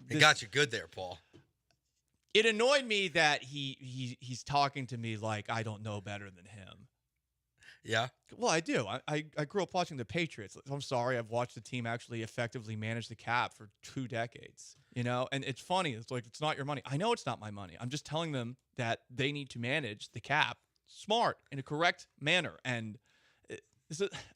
it got you good there, Paul. It annoyed me that he's talking to me like I don't know better than him. Yeah? Well, I do. I grew up watching the Patriots. I'm sorry, I've watched the team actually effectively manage the cap for 2 decades. And it's funny. It's like, it's not your money. I know it's not my money. I'm just telling them that they need to manage the cap smart in a correct manner. And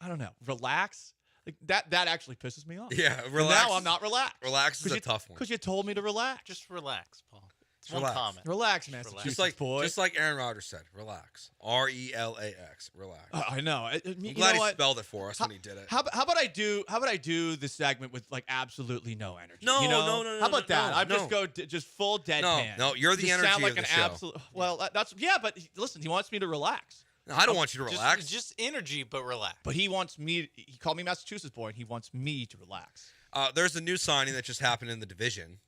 I don't know, relax. Like that actually pisses me off. Yeah, relax. And now I'm not relaxed. Relax is a tough one. Because you told me to relax. Just relax, Paul. Relax, Massachusetts boy. Just like Aaron Rodgers said, relax. RELAX, relax. I know. I'm glad he spelled it for us when he did it. How about I do the segment with like absolutely no energy? No, you know? no. How about that? No, I just go just full deadpan. No, you're the just energy sound like of the an show. Absolute. Well, that's but listen, he wants me to relax. No, I don't want you to relax. Just energy, but relax. But he wants me. He called me Massachusetts boy, and he wants me to relax. There's a new signing that just happened in the division.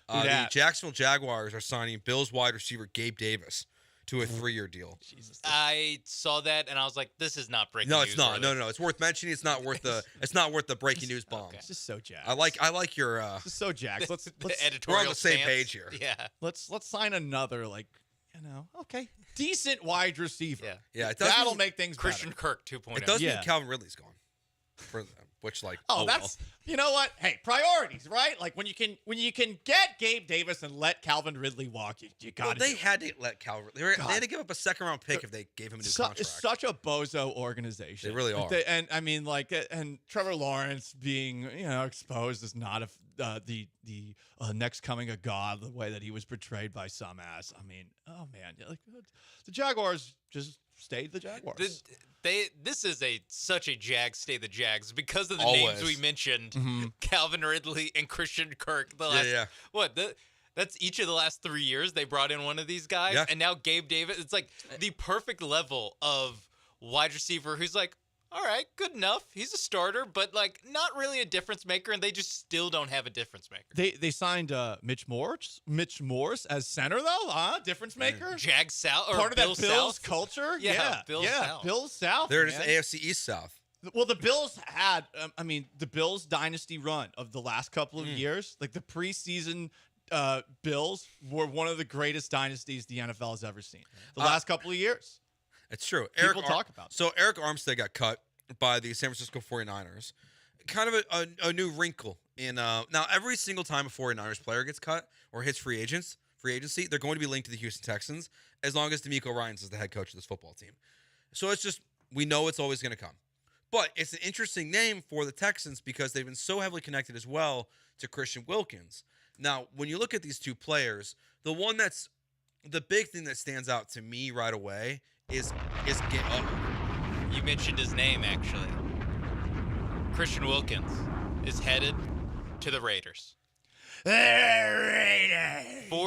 Who The dat? Jacksonville Jaguars are signing Bills wide receiver Gabe Davis to a 3-year deal. Jesus. I saw that and I was like, this is not breaking No, news. it's not. really. No. It's worth mentioning. It's not worth the. It's not worth the breaking news bomb. It's just so jacked. I like your. This is so jacked. Let's editorial we're on the same stance. page here. Yeah. Let's sign another okay, decent wide receiver. Yeah, it doesn't that'll mean- make things Christian better. Kirk 2.0. It does mean Yeah. Calvin Ridley's gone. For them, which like that's you know what? Hey, priorities, right? Like when you can get Gabe Davis and let Calvin Ridley walk, you got Well, to. they had to let Calvin. They had to give up a 2nd-round pick if they gave him a new contract. It's such a bozo organization. They really are. And I mean, and Trevor Lawrence being exposed as not the next coming of God, the way that he was portrayed by some ass. I mean, oh man, the Jaguars just stayed the Jaguars. This is such a Jags stay the Jags because of the Always. names we mentioned. Mm-hmm. Calvin Ridley and Christian Kirk. That's each of the last 3 years they brought in one of these guys. Yeah. And now Gabe Davis. It's like the perfect level of wide receiver who's like, all right, good enough. He's a starter, but like not really a difference maker, and they just still don't have a difference maker. They signed Mitch Morse as center though, difference maker. Jag South or Part of Bill that Bills South culture. Yeah, Bill South. Bills South. There it is, man. the AFC East South. Well, the Bills had, the Bills dynasty run of the last couple of years, like the preseason Bills were one of the greatest dynasties the NFL has ever seen. The last couple of years. It's true. People talk about it. So Eric Armstead got cut by the San Francisco 49ers. Kind of a new wrinkle in now every single time a 49ers player gets cut or hits free agency, they're going to be linked to the Houston Texans as long as DeMeco Ryans is the head coach of this football team. So it's just we know it's always going to come. But it's an interesting name for the Texans because they've been so heavily connected as well to Christian Wilkins. Now, when you look at these two players, the big thing that stands out to me right away is You mentioned his name, actually. Christian Wilkins is headed to the Raiders. 4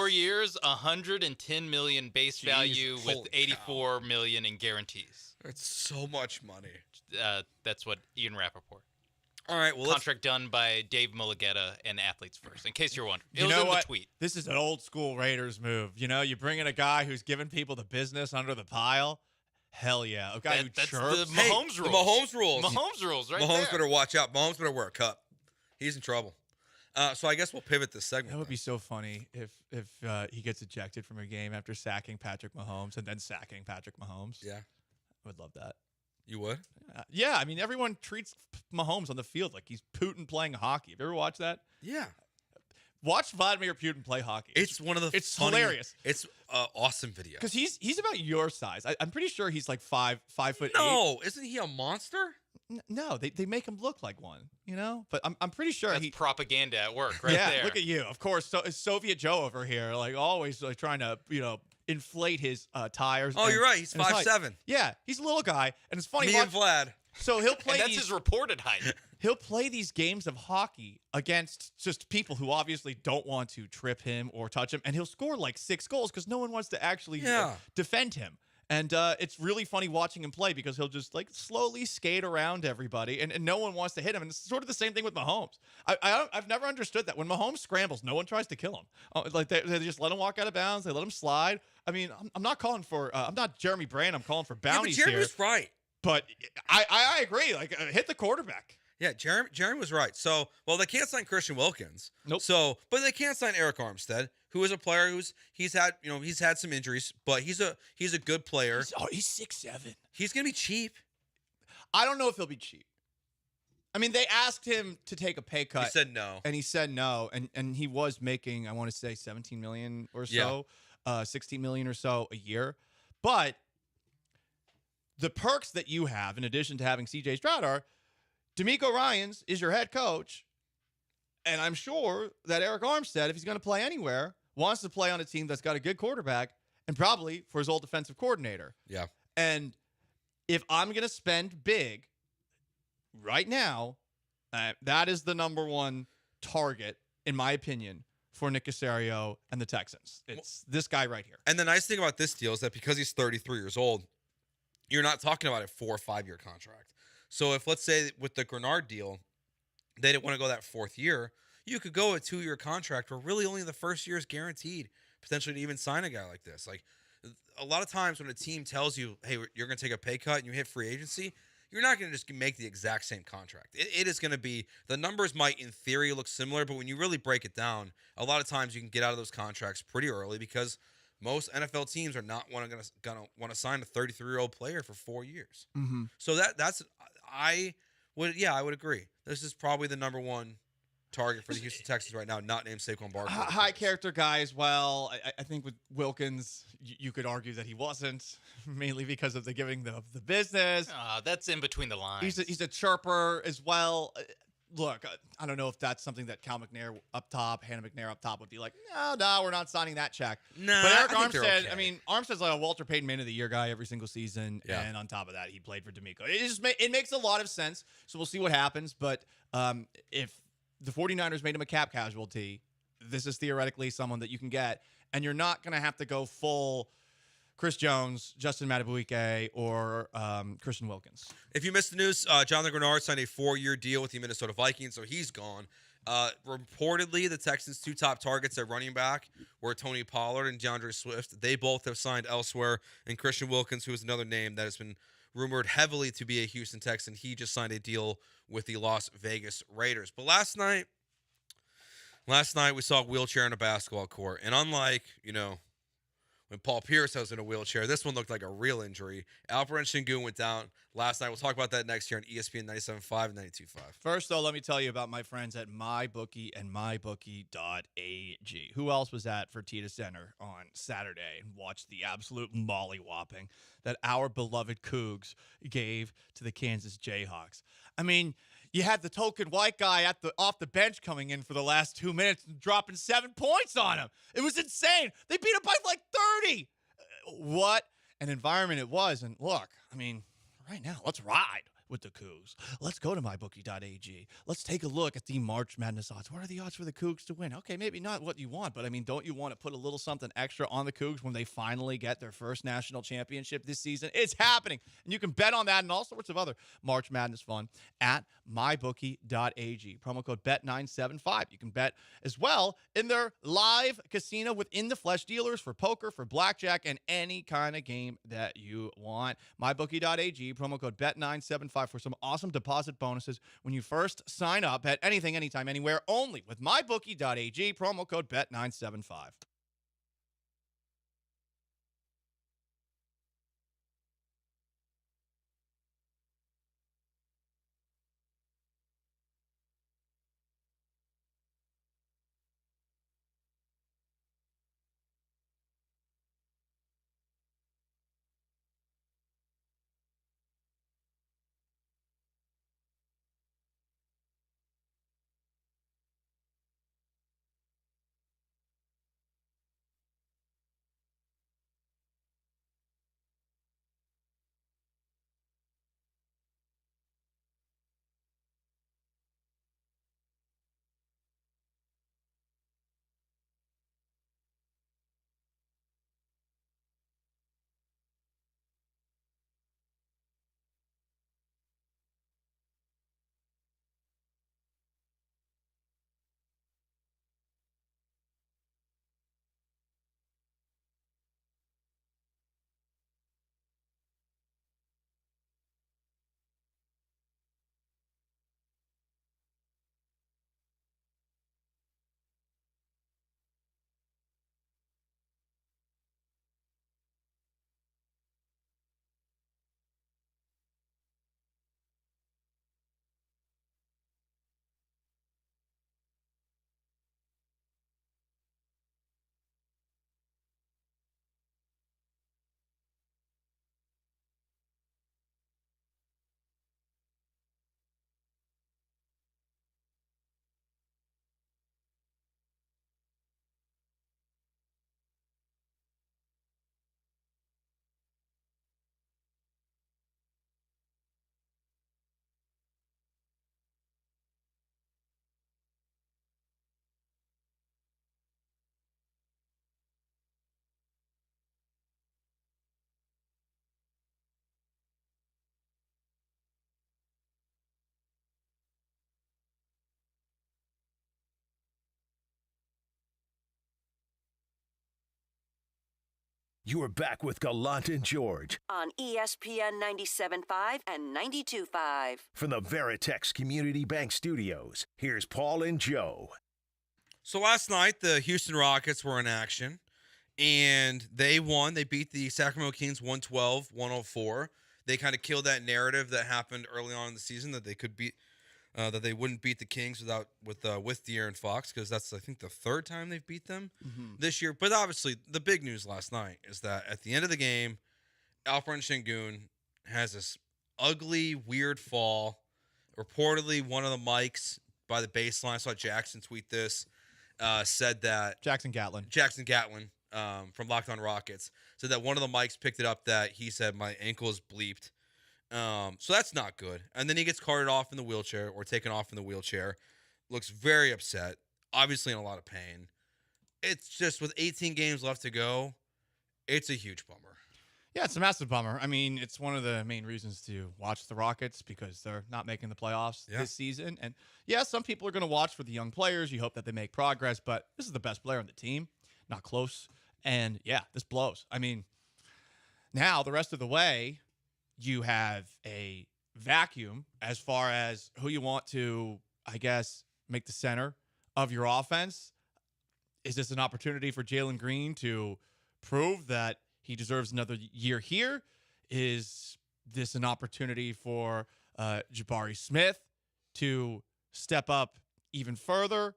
years, $110 million base value with $84 million in guarantees. That's so much money. That's what Ian Rappaport. All right, well, contract done by Dave Mulligetta and Athletes First. In case you're wondering, it You was know in what? the tweet. This is an old school Raiders move. You bring in a guy who's giving people the business under the pile. Hell yeah, a guy who That's chirps. the Mahomes The rules. Mahomes rules. Mahomes rules, right Mahomes there. better watch out. Mahomes better wear a cup. He's in trouble. So I guess we'll pivot this segment. That would be so funny if he gets ejected from a game after sacking Patrick Mahomes and then sacking Patrick Mahomes. Yeah, I would love that. You would? Yeah, I mean everyone treats Mahomes on the field like he's Putin playing hockey. Have you ever watched that? Yeah. Watch Vladimir Putin play hockey. It's one of the It's funny- hilarious. It's awesome video. Because he's about your size. I'm pretty sure he's like 5'8". No, isn't he a monster? No, they make him look like one, But I'm pretty sure That's propaganda at work, right yeah, there. look at you. Of course, Soviet Joe over here, like always like trying to inflate his tires. Oh, you're right. He's and his height. 5'7". Yeah, he's a little guy, and it's funny. Me and Vlad. So he'll play. And that's his reported height. He'll play these games of hockey against just people who obviously don't want to trip him or touch him, and he'll score like 6 goals because no one wants to actually defend him. And it's really funny watching him play because he'll just like slowly skate around everybody, and no one wants to hit him. And it's sort of the same thing with Mahomes. I've never understood that. When Mahomes scrambles, no one tries to kill him. Like they just let him walk out of bounds. They let him slide. I mean, I'm not calling for. I'm not Jeremy Brand. I'm calling for bounties yeah, but Jeremy's right. But I agree. Like hit the quarterback. Yeah, Jeremy was right. So, they can't sign Christian Wilkins. Nope. But they can't sign Eric Armstead, who is a player he's had some injuries, but he's a good player. He's 6'7". He's gonna be cheap. I don't know if he'll be cheap. I mean, they asked him to take a pay cut. He said no. And he said no. And he was making, I want to say, $17 million or so, $16 million or so a year. But the perks that you have, in addition to having C.J. Stroud, are DeMeco Ryans is your head coach. And I'm sure that Eric Armstead, if he's going to play anywhere, wants to play on a team that's got a good quarterback and probably for his old defensive coordinator. Yeah. And if I'm going to spend big right now, that is the number one target, in my opinion, for Nick Caserio and the Texans. It's this guy right here. And the nice thing about this deal is that because he's 33 years old, you're not talking about a 4 or 5 year contract. So if, let's say, with the Grenard deal, they didn't want to go that 4th year, you could go a 2-year contract where really only the first year is guaranteed, potentially to even sign a guy like this. Like, a lot of times when a team tells you, hey, you're going to take a pay cut and you hit free agency, you're not going to just make the exact same contract. It is going to be, the numbers might in theory look similar, but when you really break it down, a lot of times you can get out of those contracts pretty early because most NFL teams are not going to want to sign a 33-year-old player for 4 years. Mm-hmm. So I would agree. This is probably the number one target for the Houston Texans right now, not named Saquon Barkley. High character guy as well. I think with Wilkins, you could argue that he wasn't, mainly because of the giving the business. That's in between the lines. He's a chirper as well. Look, I don't know if that's something that Hannah McNair up top would be like, no, we're not signing that check. No, but Eric I think they're Armstead, okay. I mean, Armstead's like a Walter Payton Man of the Year guy every single season, Yeah. and on top of that, he played for D'Amico. It makes a lot of sense, so we'll see what happens, but if the 49ers made him a cap casualty, this is theoretically someone that you can get, and you're not going to have to go full Chris Jones, Justin Madubuike, or Christian Wilkins. If you missed the news, Jonathan Grenard signed a 4-year deal with the Minnesota Vikings, so he's gone. Reportedly, the Texans' 2 top targets at running back were Tony Pollard and DeAndre Swift. They both have signed elsewhere, and Christian Wilkins, who is another name that has been rumored heavily to be a Houston Texan, he just signed a deal with the Las Vegas Raiders. But last night we saw a wheelchair on a basketball court, and unlike, when Paul Pierce was in a wheelchair, this one looked like a real injury. Alperen Sengun went down last night. We'll talk about that next year on ESPN 97.5 and 92.5. First, though, let me tell you about my friends at MyBookie and MyBookie.ag. Who else was at Fertitta Center on Saturday and watched the absolute mollywhopping that our beloved Cougs gave to the Kansas Jayhawks? I mean, you had the token white guy off the bench coming in for the last 2 minutes and dropping 7 points on him. It was insane. They beat him by like 30. What an environment it was. And look, I mean, right now, let's ride with the Cougs. Let's go to mybookie.ag. Let's take a look at the March Madness odds. What are the odds for the Cougs to win? Okay, maybe not what you want, but I mean, don't you want to put a little something extra on the Cougs when they finally get their first national championship this season? It's happening. And you can bet on that and all sorts of other March Madness fun at mybookie.ag. Promo code BET975. You can bet as well in their live casino with in-the-flesh dealers for poker, for blackjack, and any kind of game that you want. Mybookie.ag. Promo code BET975 for some awesome deposit bonuses when you first sign up at anything, anytime, anywhere, only with mybookie.ag, promo code BET975. You are back with Gallant and George on ESPN 97.5 and 92.5. from the Veritex Community Bank Studios. Here's Paul and Joe. So last night, the Houston Rockets were in action, and they won. They beat the Sacramento Kings 112-104. They kind of killed that narrative that happened early on in the season that they could beat, that they wouldn't beat the Kings with De'Aaron Fox, because that's, I think, the third time they've beat them this year. But obviously, the big news last night is that at the end of the game, Alperen Şengün has this ugly, weird fall. Reportedly, one of the mics by the baseline, I saw Jackson tweet this, said that Jackson Gatlin from Locked On Rockets said that one of the mics picked it up that he said, my ankle is bleeped. So that's not good. And then he gets carted off in the wheelchair or taken off in the wheelchair. Looks very upset, obviously in a lot of pain. It's just with 18 games left to go, it's a huge bummer. Yeah, it's a massive bummer. I mean, it's one of the main reasons to watch the Rockets because they're not making the playoffs this season. And yeah, some people are going to watch for the young players. You hope that they make progress, but this is the best player on the team. Not close. And yeah, this blows. I mean, now the rest of the way, you have a vacuum as far as who you want to, I guess, make the center of your offense. Is this an opportunity for Jalen Green to prove that he deserves another year here? Is this an opportunity for Jabari Smith to step up even further?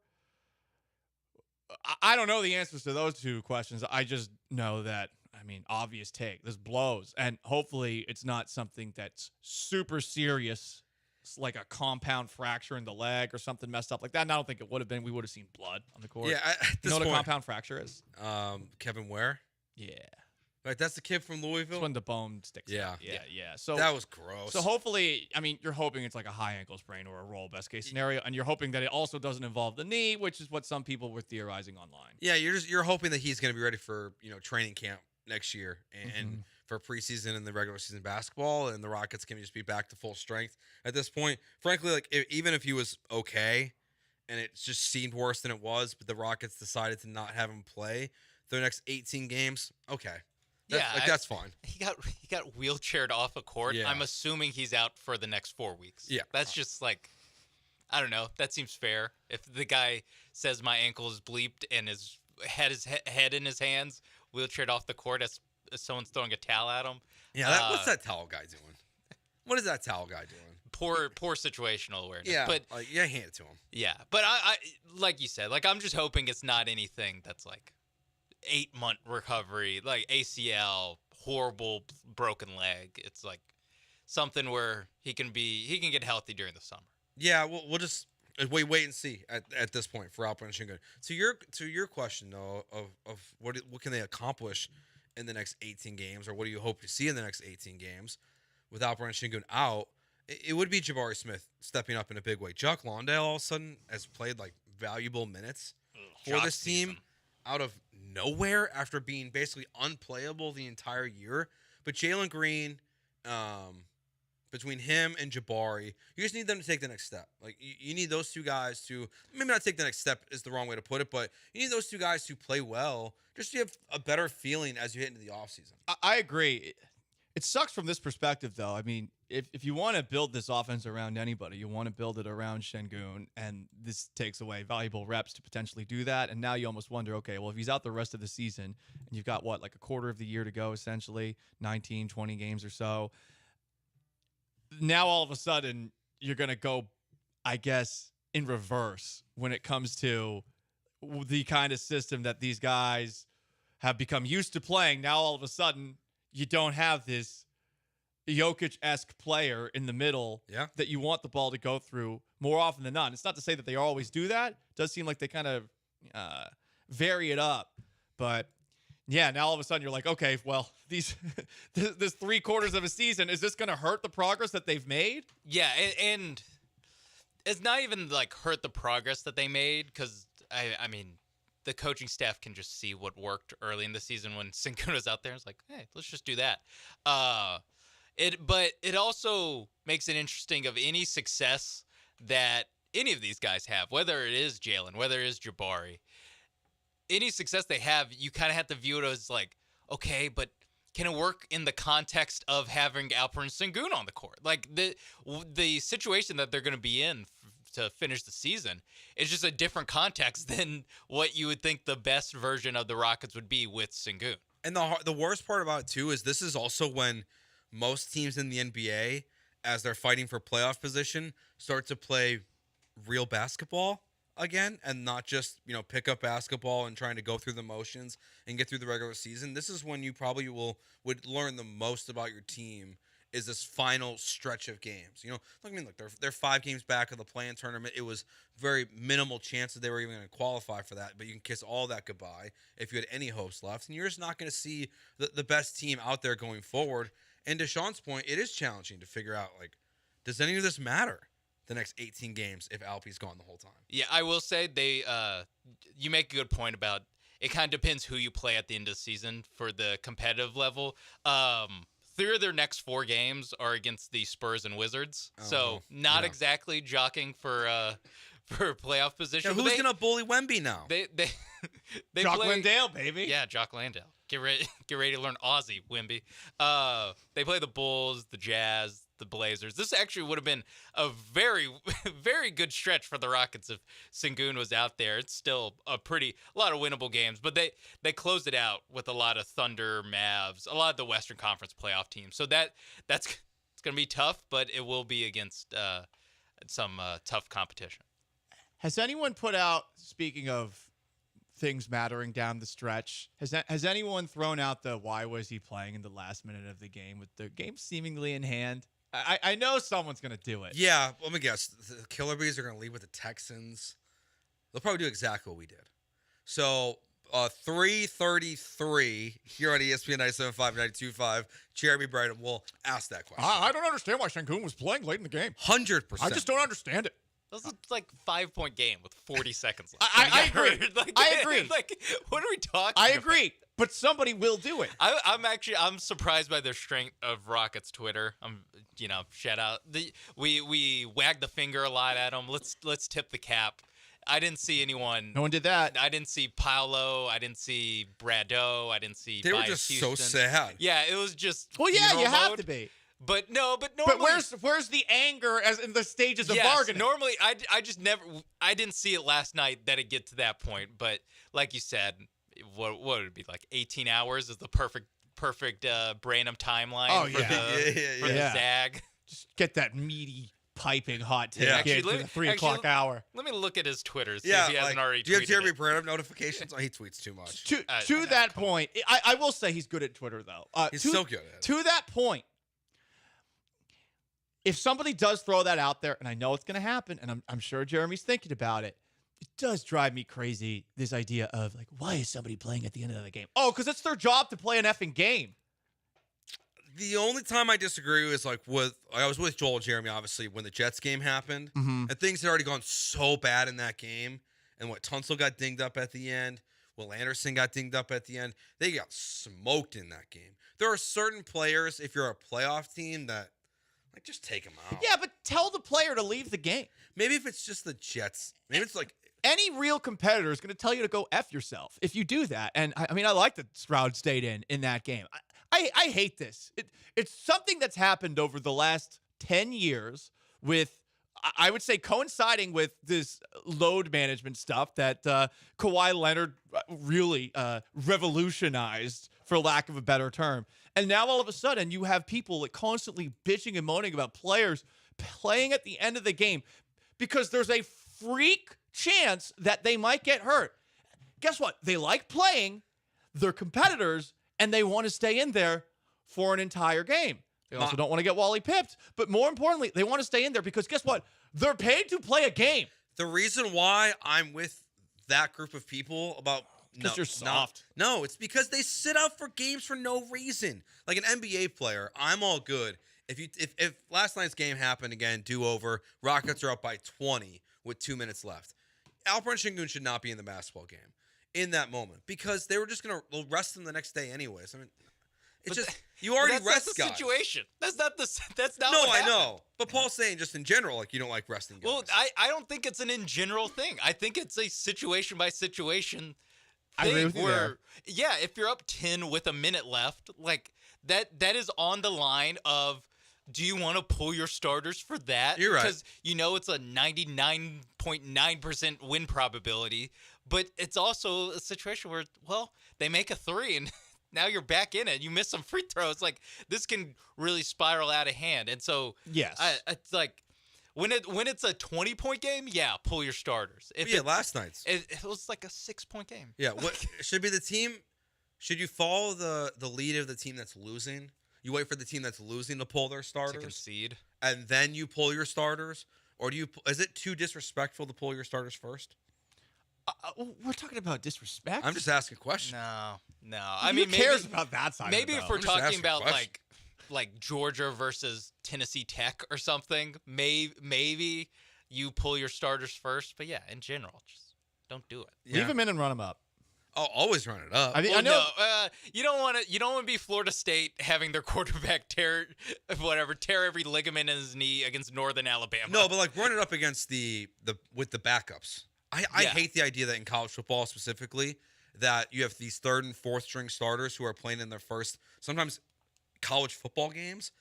I don't know the answers to those two questions. I just know that, I mean, obvious take. This blows. And hopefully it's not something that's super serious. It's like a compound fracture in the leg or something messed up like that. And I don't think it would have been. We would have seen blood on the court. Yeah, you know what a compound fracture is? Kevin Ware? Yeah. Right, that's the kid from Louisville? That's when the bone sticks out. Yeah. So that was gross. So hopefully, I mean, you're hoping it's like a high ankle sprain or a roll, best case scenario, and you're hoping that it also doesn't involve the knee, which is what some people were theorizing online. Yeah, you're hoping that he's going to be ready for training camp next year and for preseason and the regular season basketball, and the Rockets can just be back to full strength at this point. Frankly, like even if he was okay, and it just seemed worse than it was, but the Rockets decided to not have him play their next 18 games, okay. That's fine. He got wheelchaired off a court. Yeah. I'm assuming he's out for the next 4 weeks. Yeah. That's just like, I don't know. That seems fair. If the guy says my ankle is bleeped and had his head in his hands, wheelchaired off the court as someone's throwing a towel at him. Yeah, what's that towel guy doing? What is that towel guy doing? Poor situational awareness. Yeah, but hand it to him. Yeah, but I like you said, like I'm just hoping it's not anything that's like 8-month recovery, like ACL, horrible broken leg. It's like something where he can get healthy during the summer. Yeah, we'll just wait and see at this point for Alperen Şengün. To your question though of what can they accomplish in the next 18 games, or what do you hope to see in the next 18 games with Alperen Şengün out? It would be Jabari Smith stepping up in a big way. Jock Lawndale all of a sudden has played like valuable minutes for this team out of nowhere after being basically unplayable the entire year. But Jalen Green, between him and Jabari, you just need them to take the next step. Like you need those two guys to maybe not take the next step is the wrong way to put it, but you need those two guys to play well just to have a better feeling as you hit into the offseason. I agree. It sucks from this perspective, though. I mean, if you want to build this offense around anybody, you want to build it around Şengün, and this takes away valuable reps to potentially do that. And now you almost wonder, okay, well, if he's out the rest of the season, and you've got, like a quarter of the year to go, essentially, 19, 20 games or so, now all of a sudden you're going to go, I guess, in reverse when it comes to the kind of system that these guys have become used to playing. Now all of a sudden you don't have this Jokic-esque player in the middle that you want the ball to go through more often than not. It's not to say that they always do that. It does seem like they kind of vary it up. But, yeah, now all of a sudden you're like, okay, well, this 3 quarters of a season, is this going to hurt the progress that they've made? Yeah, and it's not even, like, hurt the progress that they made because, I mean, the coaching staff can just see what worked early in the season when Şengün was out there. It's like, hey, let's just do that. But it also makes it interesting of any success that any of these guys have, whether it is Jalen, whether it is Jabari. Any success they have, you kind of have to view it as like, okay, but can it work in the context of having Alperen Sengun on the court? Like the situation that they're going to be in to finish the season is just a different context than what you would think the best version of the Rockets would be with Sengun. And the worst part about it, too, is this is also when most teams in the NBA, as they're fighting for playoff position, start to play real basketball again and not just, pick up basketball and trying to go through the motions and get through the regular season. This is when you probably would learn the most about your team is this final stretch of games. Look, they're 5 games back of the play-in tournament. It was very minimal chance that they were even going to qualify for that, but you can kiss all that goodbye if you had any hopes left, and you're just not going to see the best team out there going forward. And to Sean's point, it is challenging to figure out, does any of this matter the next 18 games if Alpe's gone the whole time? Yeah, I will say you make a good point about it kind of depends who you play at the end of the season for the competitive level. 3 of their next 4 games are against the Spurs and Wizards, so not exactly jockeying for playoff position. Yeah, who's gonna bully Wemby now? They Jock play, Landale, baby. Yeah, Jock Landale. Get ready to learn Aussie, Wemby. They play the Bulls, the Jazz, the Blazers. This actually would have been a very, very good stretch for the Rockets if Sengun was out there. It's still a lot of winnable games, but they closed it out with a lot of Thunder, Mavs, a lot of the Western Conference playoff teams. So that's it's going to be tough, but it will be against some tough competition. Has anyone put out, speaking of things mattering down the stretch, has anyone thrown out the why was he playing in the last minute of the game with the game seemingly in hand? I know someone's going to do it. Yeah, let me guess. The Killer Bees are going to leave with the Texans. They'll probably do exactly what we did. So, 3:33 here on ESPN 97.5, 92.5, Jeremy Brighton will ask that question. I don't understand why Sengun was playing late in the game. 100%. I just don't understand it. That was like 5-point game with 40 seconds left. I agree. I agree. What are we talking I about? agree. But somebody will do it. I'm surprised by the strength of Rockets Twitter. Shout out. We wagged the finger a lot at them. Let's tip the cap. I didn't see anyone. No one did that. I didn't see Paolo. I didn't see Brado. I didn't see. They were just so sad. Yeah, it was just. Well, yeah, you have mode. to be. But normally. But where's the anger as in the stages of bargaining? Normally, I just never. I didn't see it last night that it get to that point. But like you said, what would it be like? 18 hours is the perfect Branham timeline for the Zag. Just get that meaty, piping hot take for the 3 o'clock hour. Let me look at his Twitter. See if he hasn't already. Do you have tweeted Jeremy it. Branham notifications? Oh, he tweets too much. To that point, I will say he's good at Twitter though. He's so good at it. To that point, if somebody does throw that out there, and I know it's going to happen, and I'm sure Jeremy's thinking about it, it does drive me crazy, this idea of, why is somebody playing at the end of the game? Oh, because it's their job to play an effing game. The only time I disagree is, I was with Joel and Jeremy, obviously, when the Jets game happened, and things had already gone so bad in that game, and Tunsil got dinged up at the end, Will Anderson got dinged up at the end. They got smoked in that game. There are certain players, if you're a playoff team, that just take them out. Yeah, but tell the player to leave the game. Maybe if it's just the Jets. Maybe it's any real competitor is going to tell you to go F yourself if you do that. And I like that Stroud stayed in that game. I hate this. It's something that's happened over the last 10 years with, I would say, coinciding with this load management stuff that Kawhi Leonard really revolutionized, for lack of a better term. And now all of a sudden you have people constantly bitching and moaning about players playing at the end of the game because there's a freak chance that they might get hurt. Guess what? They like playing, they're competitors, and they want to stay in there for an entire game. They also don't want to get Wally pipped, but more importantly, they want to stay in there because guess what? They're paid to play a game. The reason why I'm with that group of people about because you're soft. No, it's because they sit out for games for no reason. Like an NBA player, I'm all good. If last night's game happened again, do-over, Rockets are up by 20 with 2 minutes left. Alperen Sengun should not be in the basketball game in that moment because they were just going to rest him the next day anyways. I mean, you already rest that's the guys. Situation. That's not No, what I happened. know. But Paul's saying just in general, you don't like resting guys. Well, I don't think it's an in general thing. I think it's a situation by situation I agree thing with you where, yeah, if you're up 10 with a minute left, like that is on the line of, do you want to pull your starters for that? You're right. Because you know it's a 99.9% win probability, but it's also a situation where, well, they make a 3 and now you're back in it. You miss some free throws. Like, this can really spiral out of hand. And so, Yes. it's like, when it's a 20-point game, yeah, pull your starters. Last night's. It was like a 6-point game. Yeah, what should be the team? Should you follow the lead of the team that's losing? You wait for the team that's losing to pull their starters, To concede, and then you pull your starters, or do you? Is it too disrespectful to pull your starters first? We're talking about disrespect. I'm just asking a question. No. Who cares about that side? Maybe of it, if we're I'm just talking asking a about question. like Georgia versus Tennessee Tech or something, maybe you pull your starters first. But yeah, in general, just don't do it. Leave them in and run them up. Oh, always run it up. I mean, Well, I know. no, you don't want to be Florida State having their quarterback tear every ligament in his knee against Northern Alabama. No, but like run it up against with the backups. I Yeah. hate the idea that in college football specifically that you have these third and fourth string starters who are playing in their first sometimes college football games,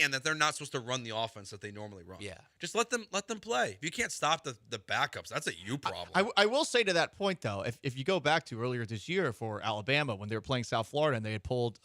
and that they're not supposed to run the offense that they normally run. Yeah. Just let them play. If you can't stop the backups, that's a you problem. I will say to that point, though, if you go back to earlier this year for Alabama when they were playing South Florida and they had pulled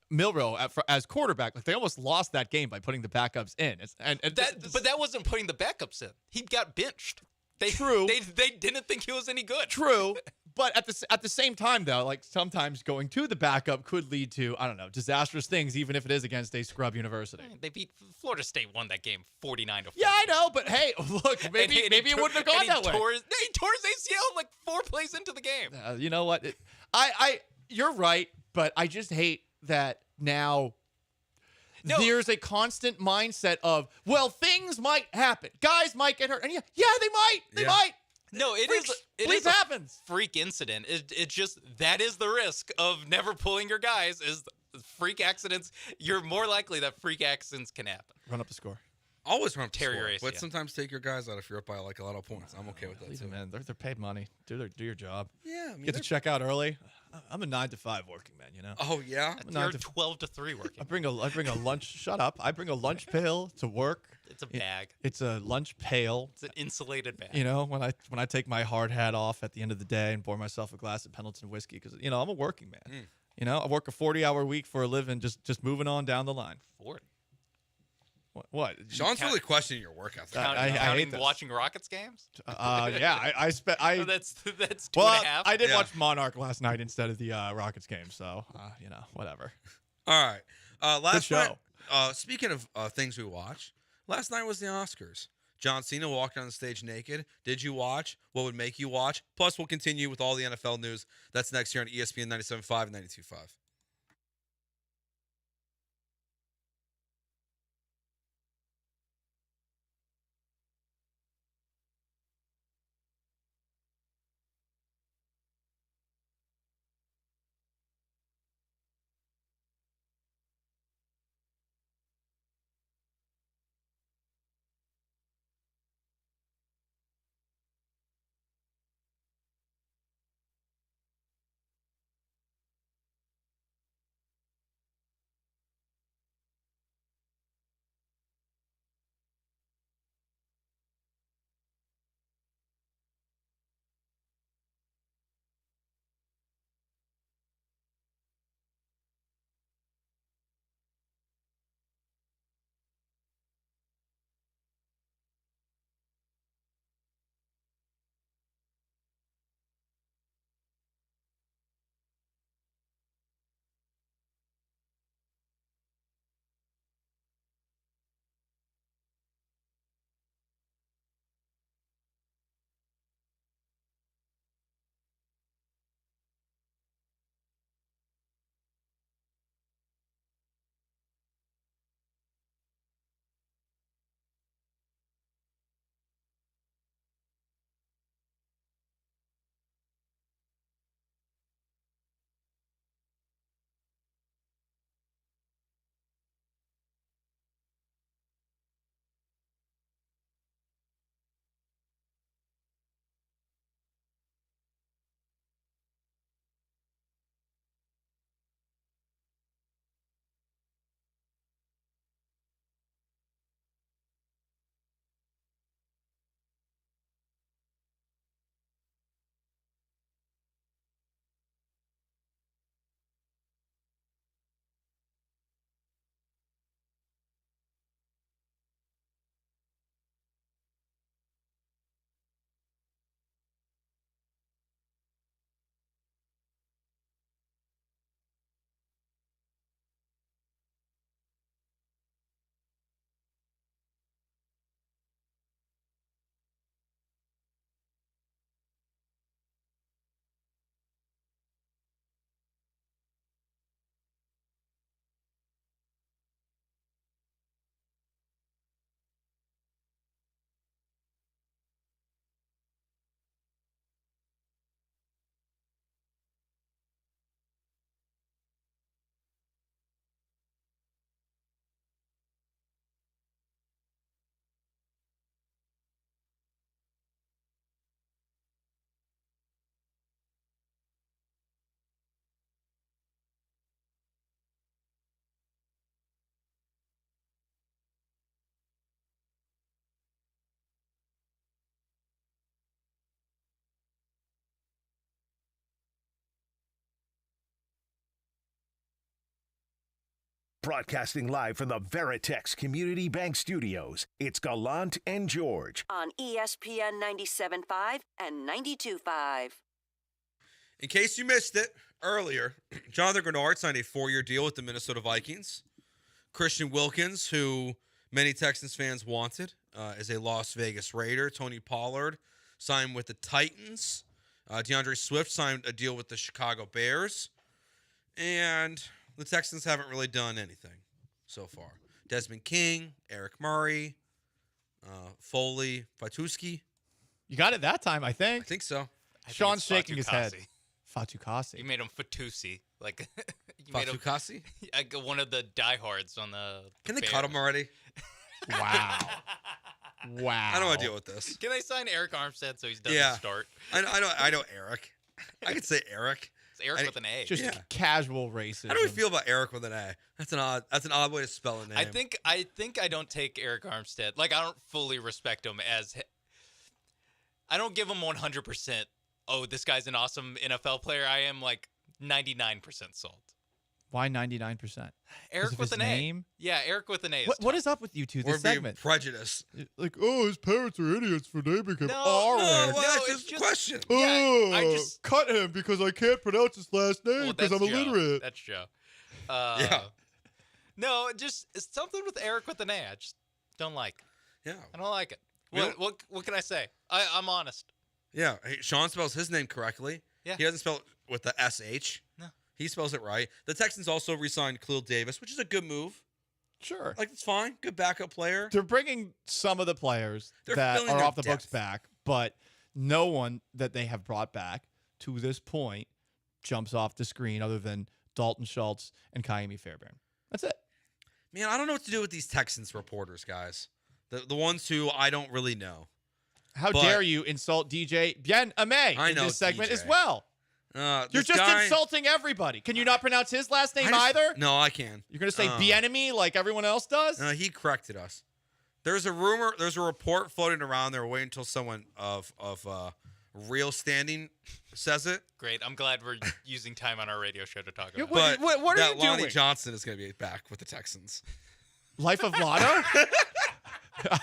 Milroe as quarterback, like they almost lost that game by putting the backups in. But that wasn't putting the backups in. He got benched. True. They didn't think he was any good. True. But at the same time, though, like sometimes going to the backup could lead to, I don't know, disastrous things, even if it is against a scrub university. They beat Florida State, won that game 49-4. Yeah, I know, but hey, look, maybe it wouldn't have gone that way. He tore his ACL like 4 plays into the game. You know what? You're right, but I just hate that now. There's a constant mindset of, well, things might happen. Guys might get hurt. And yeah, they might. They might. No, it Bleeds happens. Freak incident. It just, that is the risk of never pulling your guys, is freak accidents. You're more likely that freak accidents can happen. Run up the score. Always run up the Tear score, your but ACL. sometimes take your guys out if you're up by like a lot of points. I'm okay with that Leave too. them in. They're paid money. Do your job. Yeah, I mean, Get to check out early. I'm a 9 to 5 working man. You know. Oh yeah. You're 12 to 3 working. I bring a lunch. Shut up. I bring a lunch pail to work. It's a bag. It's a lunch pail. It's an insulated bag. You know, when I take my hard hat off at the end of the day and pour myself a glass of Pendleton whiskey, because I'm a working man. You know, I work a 40-hour week for a living. Just moving on down the line. 40. What? Sean's really questioning your work ethic. I Counting hate this. watching Rockets games? Yeah, I spent. So that's 2.5. I did watch Monarch last night instead of the Rockets game, so whatever. All right. Last Good show. night. Speaking of things we watched, last night was the Oscars. John Cena walked on the stage naked. Did you watch? What would make you watch? Plus, we'll continue with all the NFL news. That's next here on ESPN 97.5 and 92.5. Broadcasting live from the Veritex Community Bank Studios, it's Gallant and George. On ESPN 97.5 and 92.5. In case you missed it earlier, Jonathan Grenard signed a 4-year deal with the Minnesota Vikings. Christian Wilkins, who many Texans fans wanted, is a Las Vegas Raider. Tony Pollard signed with the Titans. DeAndre Swift signed a deal with the Chicago Bears. And the Texans haven't really done anything so far. Desmond King, Eric Murray, Foley, Fatuski. You got it that time, I think. I think so. Sean's shaking his head. Fatukasi. Fatukasi. You made him Fatusi. Like, Fatukasi? One of the diehards on the Can they Bears. cut him already? Wow. Wow. I don't want to deal with this. Can they sign Eric Armstead so he doesn't Yeah. start? I know Eric. I could say Eric. It's Eric with an A. Just casual racism. How do we feel about Eric with an A? That's an odd way to spell a name. I think I don't take Eric Armstead. Like, I don't fully respect him as. I don't give him 100%. Oh, this guy's an awesome NFL player. I am like 99% sold. Why 99%? Eric with an name? A. Yeah, Eric with an A. What is up with you two? We're This being segment. prejudiced. Like, oh, his parents are idiots for naming him well, Aaron. that's just a question. Oh, I just cut him because I can't pronounce his last name because I'm that's Joe. illiterate. That's Joe. Yeah. No, just it's something with Eric with an A. I just don't like. Yeah. I don't like it. We What can I say? I'm honest. Yeah. Hey, Sean spells his name correctly. Yeah. He doesn't spell it with the SH. No. He spells it right. The Texans also re-signed Khalil Davis, which is a good move. Sure. Like, it's fine. Good backup player. They're bringing some of the players They're that filling are their off the books depth. back, but no one that they have brought back to this point jumps off the screen other than Dalton Schultz and Kaimi Fairbairn. That's it. Man, I don't know what to do with these Texans reporters, guys. The ones who I don't really know. How But- dare you insult DJ Bien Ame I in know this segment DJ. as well? You're This just guy- insulting everybody. Can you not pronounce his last name either? No, I can. You're going to say Bienemy like everyone else does? He corrected us. There's a rumor, there's a report floating around there. Wait until someone of real standing says it. Great. I'm glad we're using time on our radio show to talk about it. But what are that you Lonnie doing? Johnson is going to be back with the Texans. Life of Lotto?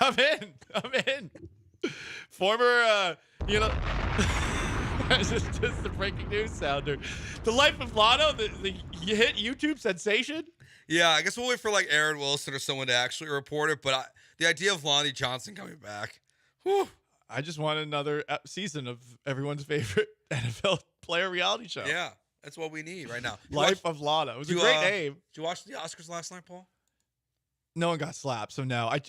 I'm in. Former, this is just the breaking news sounder. The Life of Lotto, the hit YouTube sensation? Yeah, I guess we'll wait for like Aaron Wilson or someone to actually report it. But the idea of Lonnie Johnson coming back, whew. I just want another season of everyone's favorite NFL player reality show. Yeah, that's what we need right now. Life of Lotto. It was a great name. Did you watch the Oscars last night, Paul? No one got slapped, so no. I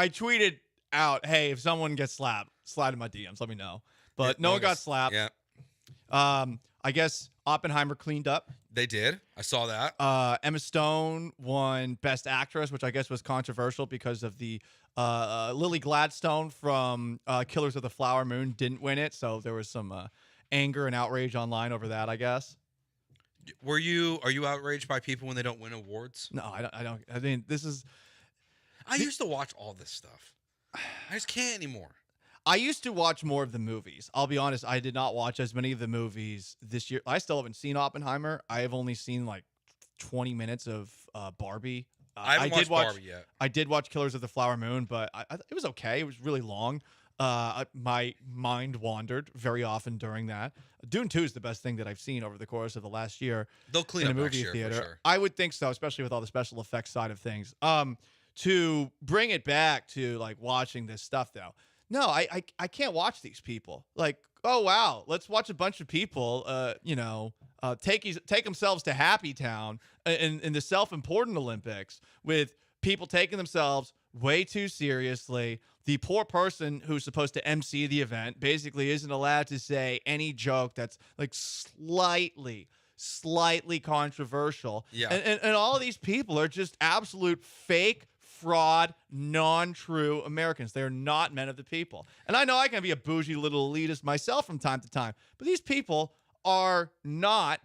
tweeted out, hey, if someone gets slapped, slide in my DMs. Let me know. But Yeah, no one got slapped. Yeah, I guess Oppenheimer cleaned up. they did. I saw that. Emma Stone won Best Actress, which I guess was controversial because of the Lily Gladstone from Killers of the Flower Moon didn't win it, so there was some anger and outrage online over that, I guess. Are you outraged by people when they don't win awards? No, I don't. I mean, this is. I used to watch all this stuff. I just can't anymore. I used to watch more of the movies. I'll be honest, I did not watch as many of the movies this year. I still haven't seen Oppenheimer. I have only seen like 20 minutes of Barbie. I haven't watched Barbie yet. I did watch Killers of the Flower Moon, but it was okay. It was really long. My mind wandered very often during that. Dune 2 is the best thing that I've seen over the course of the last year. They'll clean in up a next movie year, theater. for sure. I would think so, especially with all the special effects side of things. To bring it back to like watching this stuff though. No, I can't watch these people. Like, oh wow, let's watch a bunch of people take themselves to Happy Town in the self-important Olympics with people taking themselves way too seriously. The poor person who's supposed to MC the event basically isn't allowed to say any joke that's like slightly controversial. Yeah. And all of these people are just absolute fake, fraud, non-true Americans. They're not men of the people. And I know I can be a bougie little elitist myself from time to time, but these people are not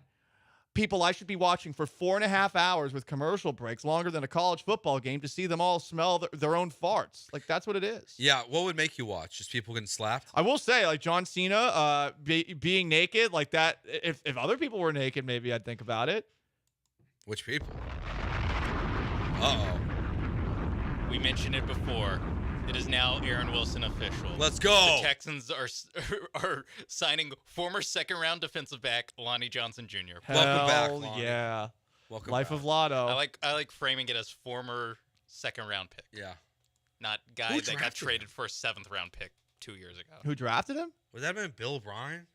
people I should be watching for 4.5 hours with commercial breaks longer than a college football game to see them all smell their own farts. Like, that's what it is. Yeah, what would make you watch? Just people getting slapped? I will say, like, John Cena being naked, like that, if other people were naked, maybe I'd think about it. Which people? Uh-oh. We mentioned it before. It is now Aaron Wilson official. Let's go. The Texans are signing former second-round defensive back Lonnie Johnson Jr. Welcome back, Hell Lonnie. yeah. Welcome Life back. of Lotto. I like framing it as former second-round pick. Yeah. Not guy Who that got drafted traded for a 7th-round pick 2 years ago. Who drafted him? Would that have been Bill O'Brien?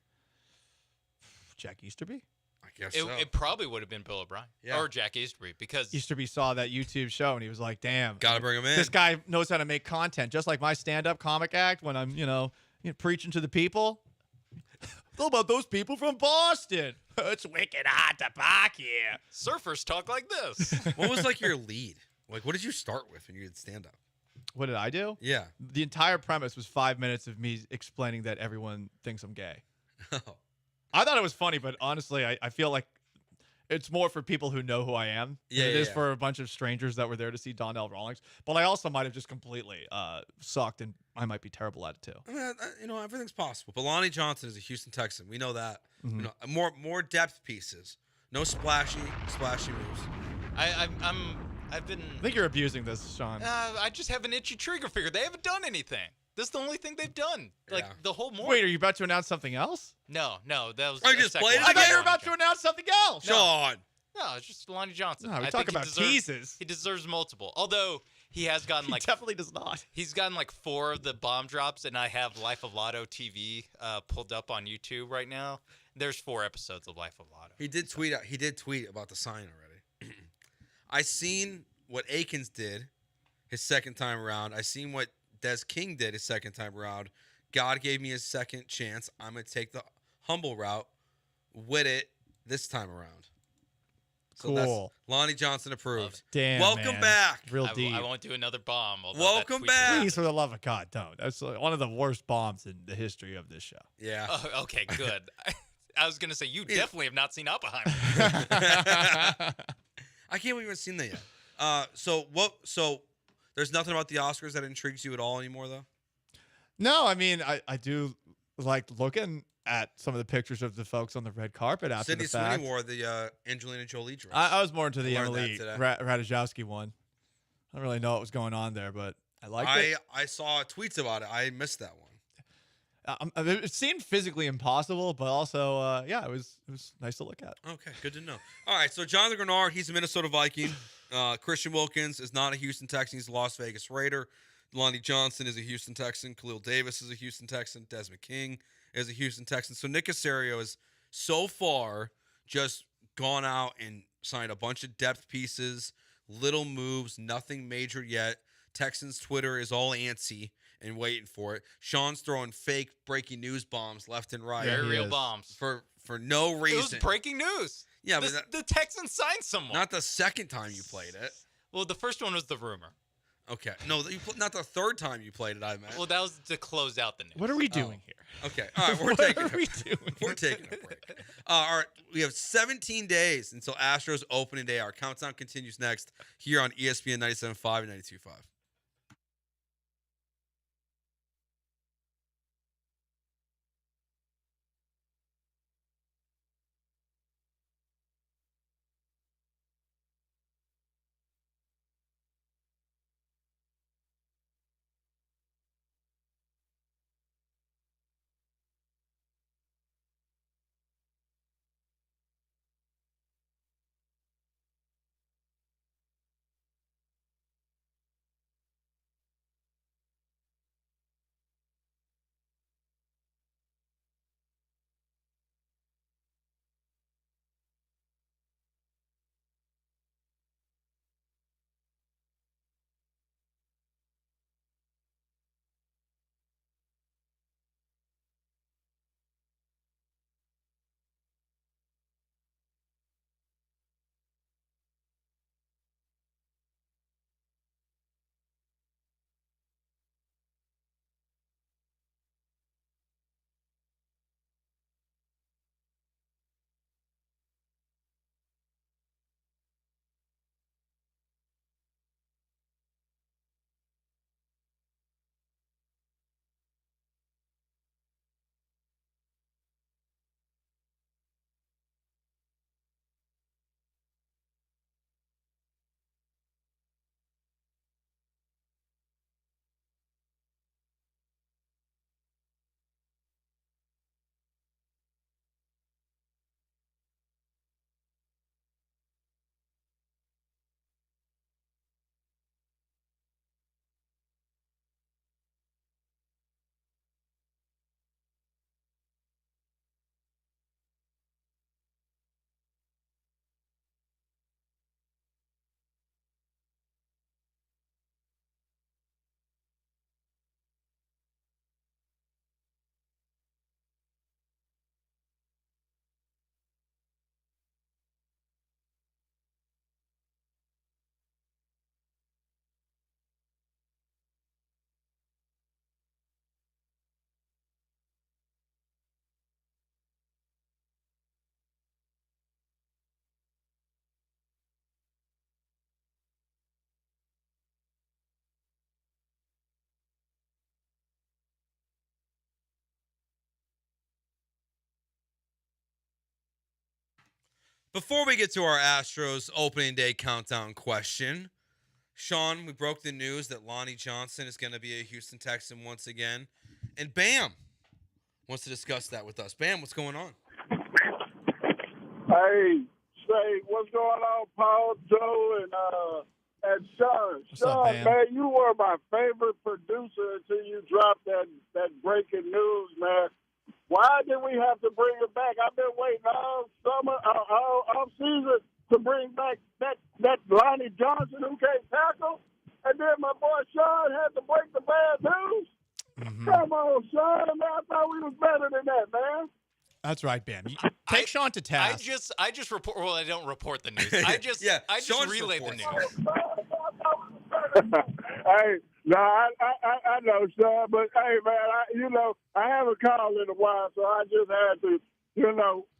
Jack Easterby? I guess so. It probably would have been Bill O'Brien or Jack Easterby because Easterby saw that YouTube show and he was like, damn. Gotta bring him in. This guy knows how to make content, just like my stand-up comic act when I'm, preaching to the people. What about those people from Boston? It's wicked hot to park here. surfers talk like this. What was like your lead? Like, what did you start with when you did stand-up? What did I do? Yeah. The entire premise was 5 minutes of me explaining that everyone thinks I'm gay. I thought it was funny, but honestly, I feel like it's more for people who know who I am than it is for a bunch of strangers that were there to see Donnell Rawlings. But I also might have just completely sucked, and I might be terrible at it too. I mean, everything's possible. But Lonnie Johnson is a Houston Texan. We know that. You know, more depth pieces. No splashy moves. I've been. I think you're abusing this, Sean. I just have an itchy trigger finger. They haven't done anything. This is the only thing they've done. Like the whole morning. Wait, are you about to announce something else? No, that was. I just played it I thought you were again? about to announce something else. Sean. No, it's just Lonnie Johnson. No, we I talk think about teases. He deserves multiple. Although he has gotten He definitely does not. He's gotten like 4 of the bomb drops, and I have Life of Lotto TV pulled up on YouTube right now. There's 4 episodes of Life of Lotto. He did tweet about the sign already. I seen what Akins did his second time around. I seen what Des King did his second time around. God gave me a second chance. I'm gonna take the humble route with it this time around. So Cool. That's Lonnie Johnson approved. Damn, Welcome man. back. Real I deep. won't do another bomb. although Welcome that tweet back. Please, for the love of God, don't. That's one of the worst bombs in the history of this show. Yeah. Oh, okay, good. I was gonna say you definitely have not seen Oppenheimer. I can't believe you haven't seen that yet. So there's nothing about the Oscars that intrigues you at all anymore, though? No, I mean, I do like looking at some of the pictures of the folks on the red carpet after Sydney the fact. Sweeney wore the Angelina Jolie dress. I was more into the I learned Emily that today. Ratajkowski one. I don't really know what was going on there, but I liked it. I saw tweets about it. I missed that one. It seemed physically impossible, but also, it was nice to look at. Okay, good to know. All right, so Jonathan Grenard, he's a Minnesota Viking. Christian Wilkins is not a Houston Texan. He's a Las Vegas Raider. Lonnie Johnson is a Houston Texan. Khalil Davis is a Houston Texan. Desmond King is a Houston Texan. So Nick Caserio has so far just gone out and signed a bunch of depth pieces, little moves, nothing major yet. Texans Twitter is all antsy and waiting for it. Sean's throwing fake breaking news bombs left and right. Very real bombs. For no reason. It was breaking news. Yeah, the, but the Texans signed someone. not the second time you played it. Well, the first one was the rumor. Okay. No, not the third time you played it, I meant. Well, that was to close out the news. What are we doing here? Okay. All right, we're taking a break. All right, we have 17 days until Astros opening day. Our countdown continues next here on ESPN 97.5 and 92.5. Before we get to our Astros opening day countdown question, Sean, we broke the news that Lonnie Johnson is going to be a Houston Texan once again. And Bam wants to discuss that with us. Bam, what's going on? Hey, say, what's going on, Paul, Joe, and Sean? What's up, Sean, Bam? man, you were my favorite producer until you dropped that breaking news, man. Why did we have to bring it back? I've been waiting all summer, all season to bring back that Lonnie Johnson who can't tackle, and then my boy Sean had to break the bad news. Come on, Sean, man, I thought we was better than that, man. That's right, Bam. Take Sean to task. I just report. Well, I don't report the news. I just relay the news. Hey, no, I know, Sean, but hey, man, I haven't called in a while, so I just had to,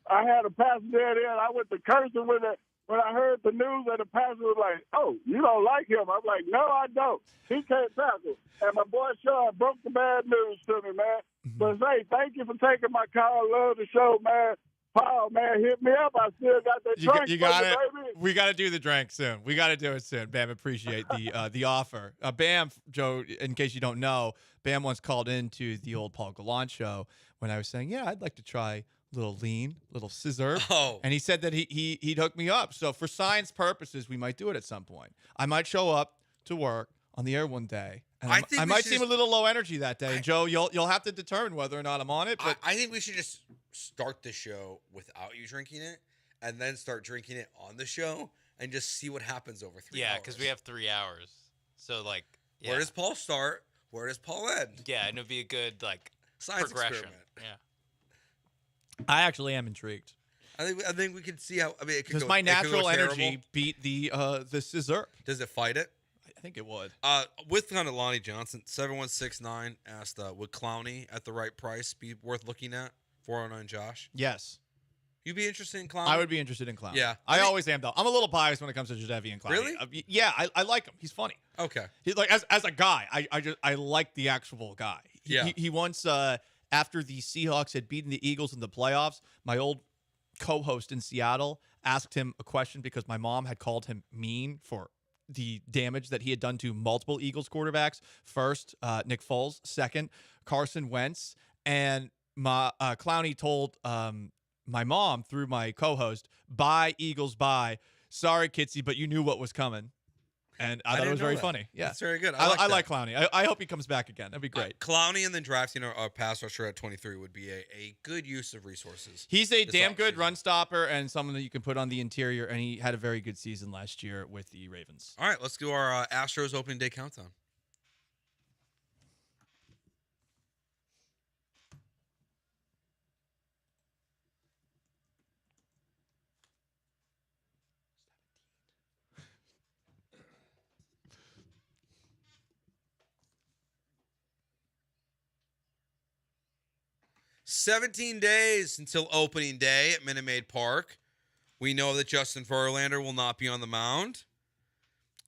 I had a passenger in. I went to cursing with it when I heard the news, and the passenger was like, "Oh, you don't like him?" I'm like, "No, I don't. He can't tackle." And my boy Sean broke the bad news to me, man. But hey, thank you for taking my call. Love the show, man. Paul, man, hit me up. I still got that drink. You got it. Baby. We got to do the drink soon. We got to do it soon. Bam, appreciate the offer. Bam, Joe, in case you don't know, Bam once called into the old Paul Gallant show when I was saying, yeah, I'd like to try little lean, little scissor. Oh. And he said that he'd hook me up. So for science purposes, we might do it at some point. I might show up to work on the air one day. And I might seem a little low energy that day. And Joe, you'll have to determine whether or not I'm on it. But I think we should just start the show without you drinking it and then start drinking it on the show and just see what happens over 3 hours. Yeah, because we have 3 hours. So, yeah. Where does Paul start? Where does Paul end? Yeah, and it'd be a good, science progression. experiment. Yeah. I actually am intrigued. I think we can see how. I mean, because my natural energy beat the scissor. Does it fight it? I think it would. With kind of Lonnie Johnson, 7169 asked, would Clowney at the right price be worth looking at? 409 Josh. Yes. You'd be interested in Clowney? I would be interested in Clowney. Yeah. I always am, though. I'm a little biased when it comes to Jadeveon Clowney. Really? Yeah, I like him. He's funny. Okay. He's as a guy, I like the actual guy. He once after the Seahawks had beaten the Eagles in the playoffs, my old co-host in Seattle asked him a question because my mom had called him mean for the damage that he had done to multiple Eagles quarterbacks. First, Nick Foles. Second, Carson Wentz. And my Clowney told my mom through my co-host, "Bye, Eagles, bye. Sorry, Kitsy, but you knew what was coming." And I thought it was very funny. Yeah, that's very good. I like Clowney. I hope he comes back again. That'd be great. Clowney and then drafting a pass rusher at 23 would be a good use of resources. He's a damn good run stopper and someone that you can put on the interior, and he had a very good season last year with the Ravens. All right, let's do our Astros opening day countdown. $17 days until opening day at Minute Maid Park. We know that Justin Verlander will not be on the mound.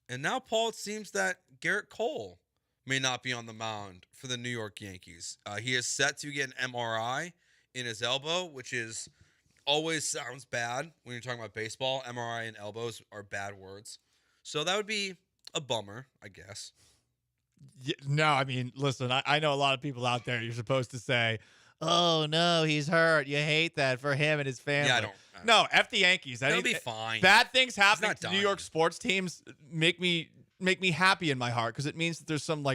And now, Paul, it seems that Garrett Cole may not be on the mound for the New York Yankees. He is set to get an MRI in his elbow, which is always sounds bad when you're talking about baseball. MRI and elbows are bad words. So that would be a bummer, I guess. Yeah, no, I mean, listen, I know a lot of people out there, you're supposed to say, "Oh, no, he's hurt." You hate that for him and his family. Yeah, I don't. No, F the Yankees. They'll be fine. Bad things happening to dying. New York sports teams make me happy in my heart because it means that there's some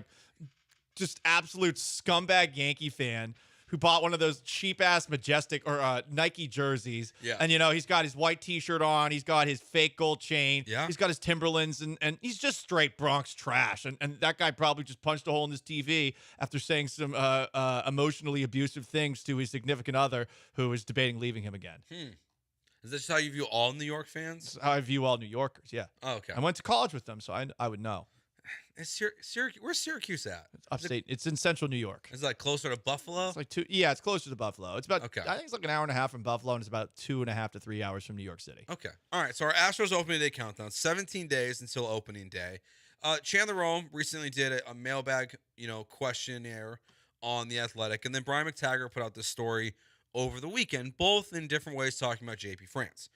just absolute scumbag Yankee fan who bought one of those cheap ass Majestic or Nike jerseys. Yeah. And he's got his white T-shirt on, he's got his fake gold chain, yeah. He's got his Timberlands, and he's just straight Bronx trash. And that guy probably just punched a hole in his TV after saying some emotionally abusive things to his significant other who is debating leaving him again. Is this how you view all New York fans? This is how I view all New Yorkers, yeah. Oh, okay. I went to college with them, so I would know. Where's Syracuse at? It's upstate. It's in central New York. Is it closer to Buffalo? It's it's closer to Buffalo. It's about, I think it's an hour and a half from Buffalo, and it's about 2.5 to 3 hours from New York City. Okay. All right. So our Astros opening day countdown, 17 days until opening day. Chandler Rome recently did a mailbag, questionnaire on The Athletic, and then Brian McTaggart put out this story over the weekend, both in different ways talking about JP France.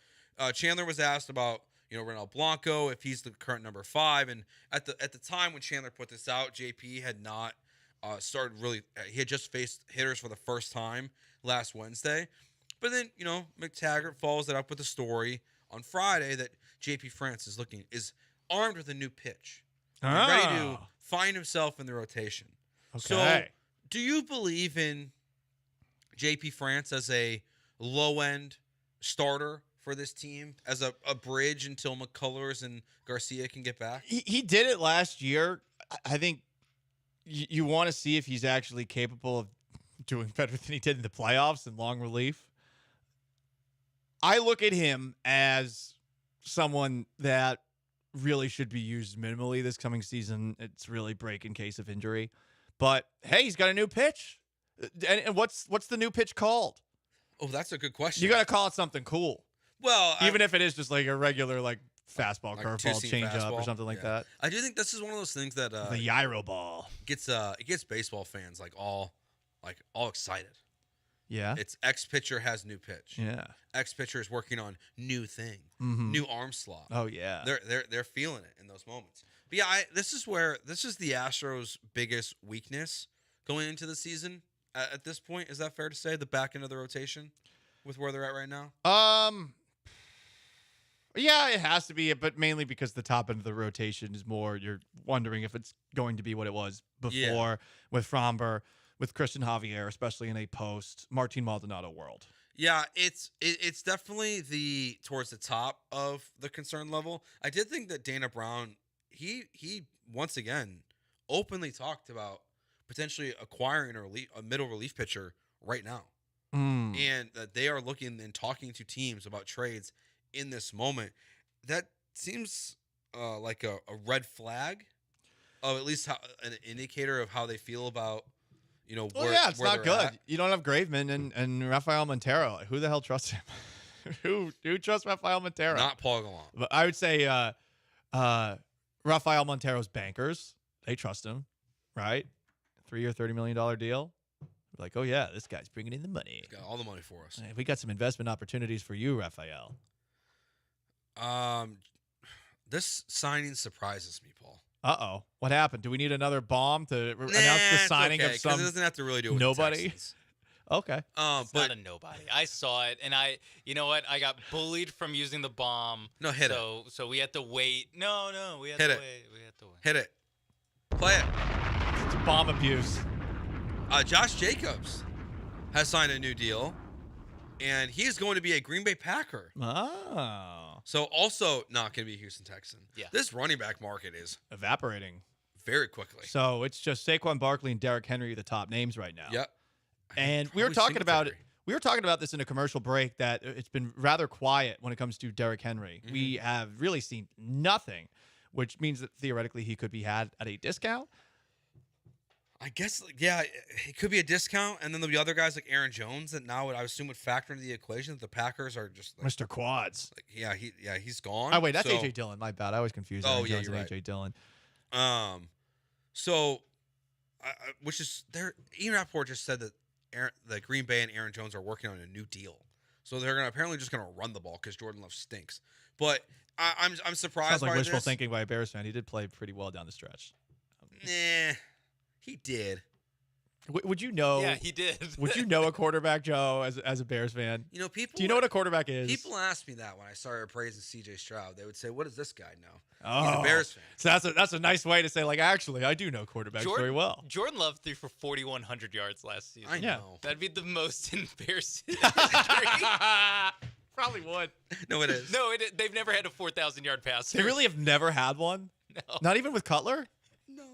Chandler was asked about, Ronald Blanco, if he's the current number 5. And at the time when Chandler put this out, JP had not started really. He had just faced hitters for the first time last Wednesday. But then, McTaggart follows it up with a story on Friday that JP France is armed with a new pitch. And ready to find himself in the rotation. Okay. So, do you believe in JP France as a low-end starter for this team, as a bridge until McCullers and Garcia can get back? He did it last year. I think you want to see if he's actually capable of doing better than he did in the playoffs and long relief. I look at him as someone that really should be used minimally this coming season. It's really break in case of injury. But, hey, he's got a new pitch. And what's the new pitch called? Oh, that's a good question. You got to call it something cool. Well, even if it is just like a regular fastball, like curveball, changeup, or something like that. I do think this is one of those things that the gyro ball gets baseball fans all excited. Yeah. It's X pitcher has new pitch. Yeah. X pitcher is working on new thing, Mhm. new arm slot. Oh yeah. They're feeling it in those moments. But yeah, this is the Astros' biggest weakness going into the season at this point. Is that fair to say? The back end of the rotation with where they're at right now? Yeah, it has to be, but mainly because the top end of the rotation is more, you're wondering if it's going to be what it was before with Fromber, with Christian Javier, especially in a post Martin Maldonado world. Yeah, it's definitely towards the top of the concern level. I did think that Dana Brown, he once again openly talked about potentially acquiring a middle relief pitcher right now. And that they are looking and talking to teams about trades in this moment. That seems like a red flag, of at least an indicator of how they feel about, it's not good. At. You don't have Graveman and Rafael Montero. Who the hell trusts him? who trusts Rafael Montero? Not Paul Gallant. But I would say Rafael Montero's bankers, they trust him, right? 3-year, $30 million deal. Like, oh yeah, this guy's bringing in the money. He's got all the money for us. We got some investment opportunities for you, Rafael. This signing surprises me, Paul. Uh-oh. What happened? Do we need another bomb to announce the signing of some it doesn't have to really do with nobody? The Texans. Okay. It's not a nobody. I saw it, and you know what? I got bullied from using the bomb. No, hit it. So we had to wait. No, we had hit to it. wait. We had to wait. Hit it. Play it. It's bomb abuse. Josh Jacobs has signed a new deal, and he is going to be a Green Bay Packer. Oh. So also not going to be a Houston Texan. Yeah. This running back market is evaporating very quickly. So it's just Saquon Barkley and Derrick Henry are the top names right now. Yep. And we were talking about it. We were talking about this in a commercial break that it's been rather quiet when it comes to Derrick Henry. Mm-hmm. We have really seen nothing, which means that theoretically he could be had at a discount. I guess, yeah, it could be a discount, and then there'll be other guys like Aaron Jones that now I assume would factor into the equation. That the Packers are just like, Mr. Quads. Like, he's gone. Oh wait, that's AJ Dillon. My bad. I always confuse Aaron Jones you're and right. AJ Dillon. So, which is there? Ian Rappaport just said that Green Bay and Aaron Jones are working on a new deal. So they're apparently just gonna run the ball because Jordan Love stinks. But I'm surprised. Sounds like by wishful this. thinking by a Bears fan. He did play pretty well down the stretch. Nah. He did. Would you know? Yeah, he did. Would you know a quarterback, Joe, as a Bears fan? People. Do you know what a quarterback is? People asked me that when I started praising C.J. Stroud. They would say, "What does this guy know?" Oh, he's a Bears fan. So that's a nice way to say, like, actually, I do know quarterbacks very well. Jordan Love threw for 4,100 yards last season. I know. That'd be the most in Bears history. Probably would. No, it is. No, they've never had a 4,000-yard passer. They really have never had one. No. Not even with Cutler. No.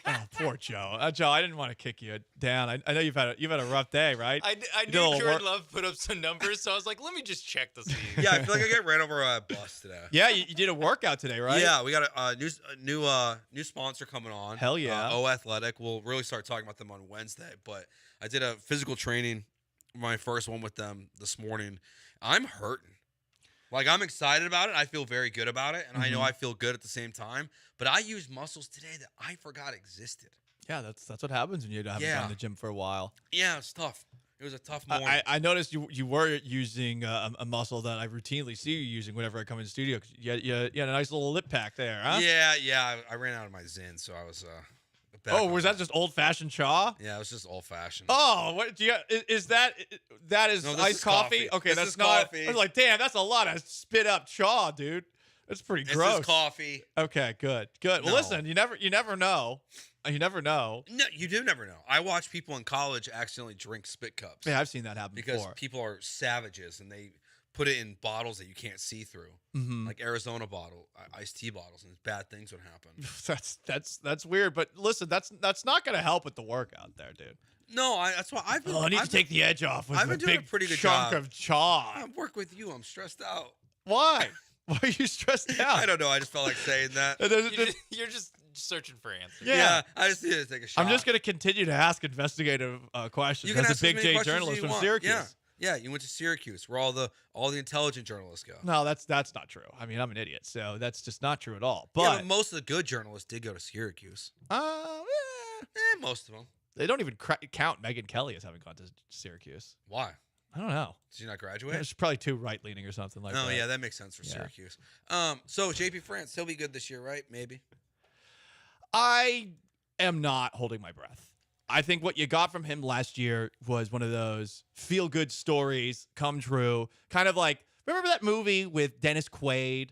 Oh, poor Joe. Joe, I didn't want to kick you down. I know you've had a rough day, right? I knew Jordan Love put up some numbers, so I was like, let me just check to see. Yeah, I feel like I get ran over a bus today. Yeah, you did a workout today, right? Yeah, we got a new sponsor coming on. Hell yeah. O Athletic. We'll really start talking about them on Wednesday. But I did a physical training, my first one with them this morning. I'm hurting. Like, I'm excited about it. I feel very good about it. And I know I feel good at the same time. But I used muscles today that I forgot existed. Yeah, that's what happens when you haven't gone to the gym for a while. Yeah, it's tough. It was a tough morning. I noticed you were using a muscle that I routinely see you using whenever I come in the studio. 'Cause you had a nice little lip pack there, huh? Yeah. I ran out of my Zyn, so I was. Was that just old fashioned chaw? Yeah, it was just old fashioned. Oh, what do you? Is that is No, this iced is coffee? Okay, This that's is not. coffee. I was like, damn, that's a lot of spit up chaw, dude. That's pretty This gross. is coffee. Okay, good. Well, No. listen, you never know. You never know. No, you do never know. I watch people in college accidentally drink spit cups. Yeah, I've seen that happen because before. people are savages and they put it in bottles that you can't see through, like Arizona bottle, iced tea bottles, and bad things would happen. That's weird. But listen, that's not going to help with the workout there, dude. No, that's why I've been. I need to take the edge off with I've a been doing big a pretty good chunk job. of chaw. I work with you. I'm stressed out. Why? Why are you stressed out? I don't know. I just felt like saying that. You're just searching for answers. Yeah. I just needed to take a shot. I'm just going to continue to ask investigative questions You can as ask a as Big many J questions as journalist you from want. Syracuse. Yeah, you went to Syracuse, where all the intelligent journalists go. No, that's not true. I mean, I'm an idiot, so that's just not true at all. But, most of the good journalists did go to Syracuse. Most of them. They don't even count Megyn Kelly as having gone to Syracuse. Why? I don't know. Did you not graduate? It's probably too right leaning or something like that. Oh yeah, that makes sense for Syracuse. So JP France, he'll be good this year, right? Maybe. I am not holding my breath. I think what you got from him last year was one of those feel-good stories come true. Kind of like, remember that movie with Dennis Quaid?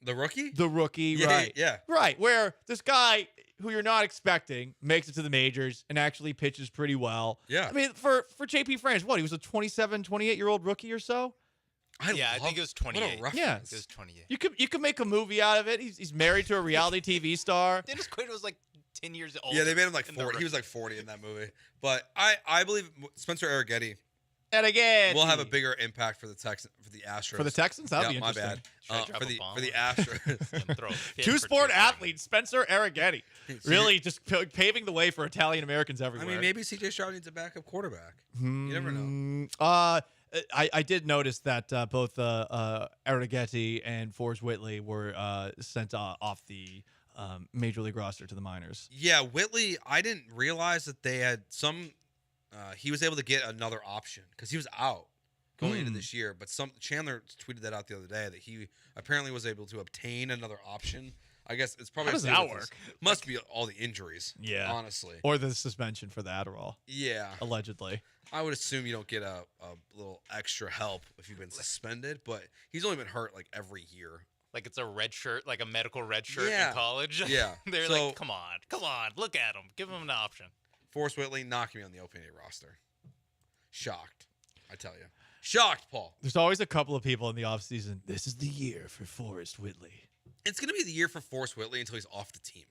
The Rookie? The Rookie, Yeah, right. yeah. Right, where this guy who you're not expecting makes it to the majors and actually pitches pretty well. Yeah. I mean, for JP France, what? He was a 27, 28-year-old rookie or so? I think it was 28. Yeah. It was 28. You could make a movie out of it. He's married to a reality TV star. Dennis Quaid was like 10 years old. Yeah, they made him like 40. He was like 40 in that movie. But I believe Spencer Arrighetti And again, will have a bigger impact for the Astros. For the Texans? That'd be my interesting. bad. For the Astros. Two-sport athlete, Spencer Arrighetti. Really just paving the way for Italian Americans everywhere. I mean, maybe C.J. Stroud needs a backup quarterback. You never know. I did notice that both Arrighetti and Forrest Whitley were sent off the major league roster to the minors. Yeah, Whitley, I didn't realize that they had some he was able to get another option because he was out going into this year. But Chandler tweeted that out the other day that he apparently was able to obtain another option. I guess it's probably How does that work? Must be all the injuries. Yeah, honestly, or the suspension for the Adderall. Yeah, allegedly. I would assume you don't get a little extra help if you've been suspended, but he's only been hurt like every year. Like it's a red shirt, like a medical red shirt Yeah. in college. Yeah. They're So- like, come on, look at him, give him an option. Forrest Whitley knocking me on the opening day roster. Shocked, I tell you. Shocked, Paul. There's always a couple of people in the offseason. This is the year for Forrest Whitley. It's going to be the year for Forrest Whitley until he's off the team.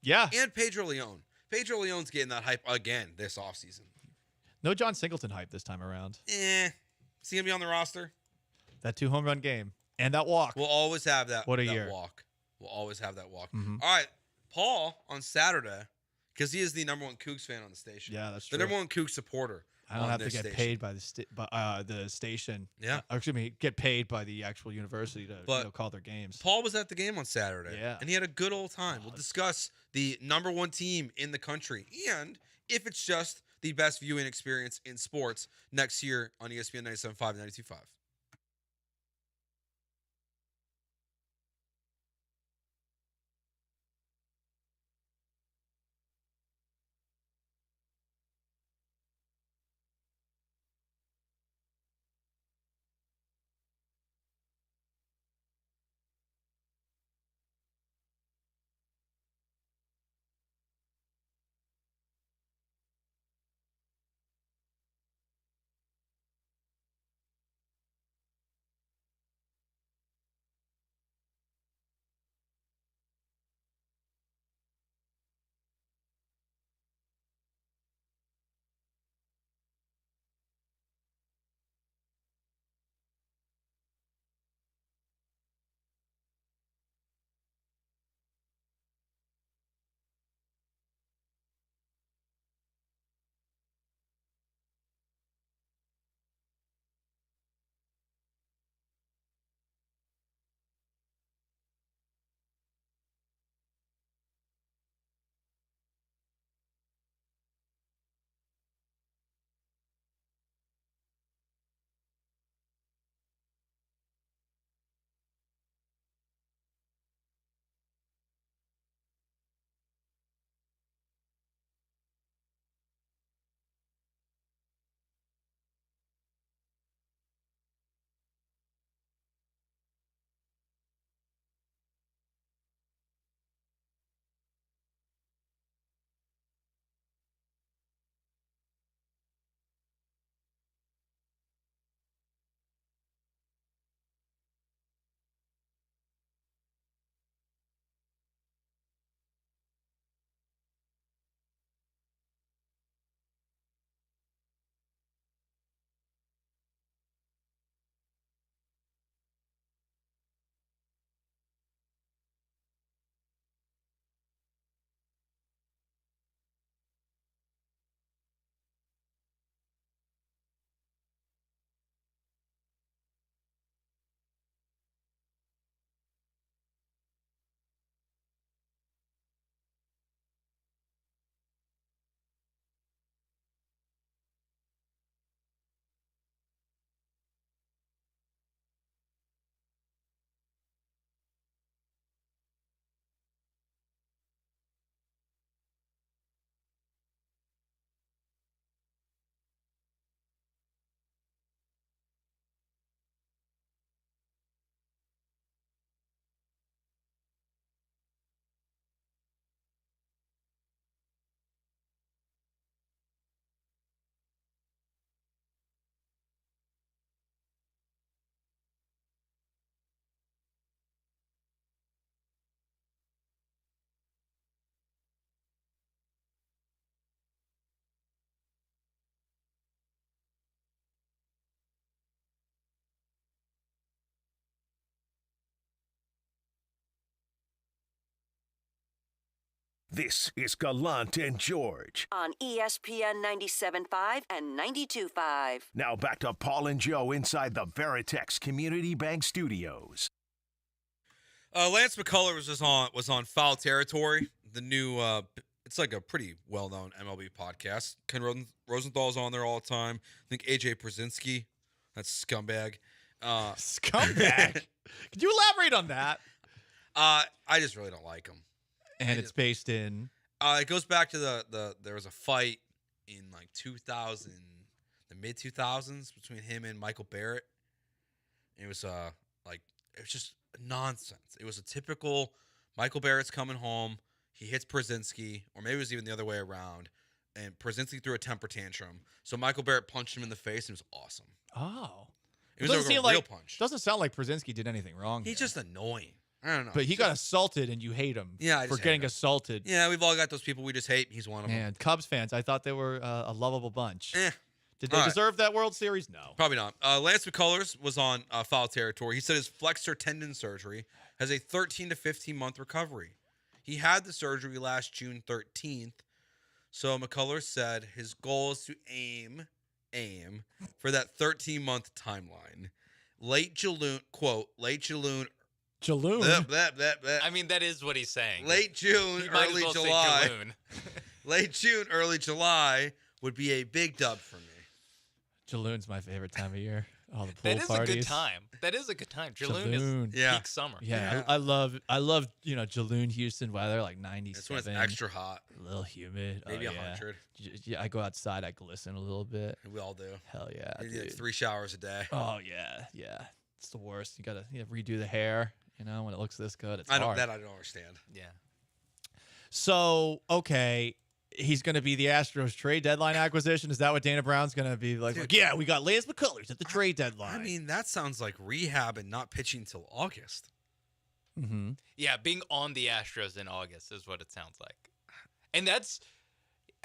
Yeah. And Pedro Leon. Pedro Leon's getting that hype again this offseason. No John Singleton hype this time around. Is he going to be on the roster? That 2 home run game and that walk. We'll always have that, What a that year. walk. We'll always have that walk. Mhm. All right, Paul on Saturday, because he is the number one Cougs fan on the station. Yeah, that's the true. number one Cougs supporter. I don't on have to this get station. paid by the station. Yeah. Excuse me, get paid by the actual university to But call their games. Paul was at the game on Saturday. Yeah. And he had a good old time. We'll discuss the number one team in the country and if it's just the best viewing experience in sports next year on ESPN 97.5 and 92.5. This is Gallant and George. On ESPN 97.5 and 92.5. Now back to Paul and Joe inside the Veritex Community Bank Studios. Lance McCullers was on Foul Territory, the new it's like a pretty well-known MLB podcast. Ken Rosenthal's on there all the time. I think AJ Przinsky, that's scumbag. Scumbag? Could you elaborate on that? I just really don't like him. And it's based in? It goes back to there was a fight in like 2000, the mid-2000s between him and Michael Barrett. It was it was just nonsense. It was a typical Michael Barrett's coming home, he hits Przinsky, or maybe it was even the other way around, and Przinsky threw a temper tantrum. So Michael Barrett punched him in the face, and it was awesome. Oh. It was a real punch. Doesn't sound like Przinsky did anything wrong. He's just annoying. I don't know. But he got assaulted, and you hate him for getting assaulted. Yeah, we've all got those people we just hate. He's one of them. And Cubs fans, I thought they were a lovable bunch. Did they All right. deserve that World Series? No. Probably not. Lance McCullers was on Foul Territory. He said his flexor tendon surgery has a 13 to 15-month recovery. He had the surgery last June 13th. So McCullers said his goal is to aim for that 13-month timeline. Late June, quote, late June. Jaloon? I mean, that is what he's saying. Late June, You might as early well say July. Jaloon. Late June, early July would be a big dub for me. Jaloon's my favorite time of year. All the pool That is parties. a good time. That is a good time. Jaloon is peak summer. Yeah, I love Jaloon, Houston weather, like 97. That's when it's extra hot. A little humid. Maybe 100. Yeah, I go outside, I glisten a little bit. We all do. Hell yeah. You need dude. 3 showers a day. Oh yeah. It's the worst. You gotta redo the hair. When it looks this good, it's I hard. don't understand. Yeah. So okay, he's going to be the Astros trade deadline acquisition. Is that what Dana Brown's going to be like? Yeah, we got Lance McCullers at the trade deadline. I mean, that sounds like rehab and not pitching till August. Mm-hmm. Yeah, being on the Astros in August is what it sounds like. And that's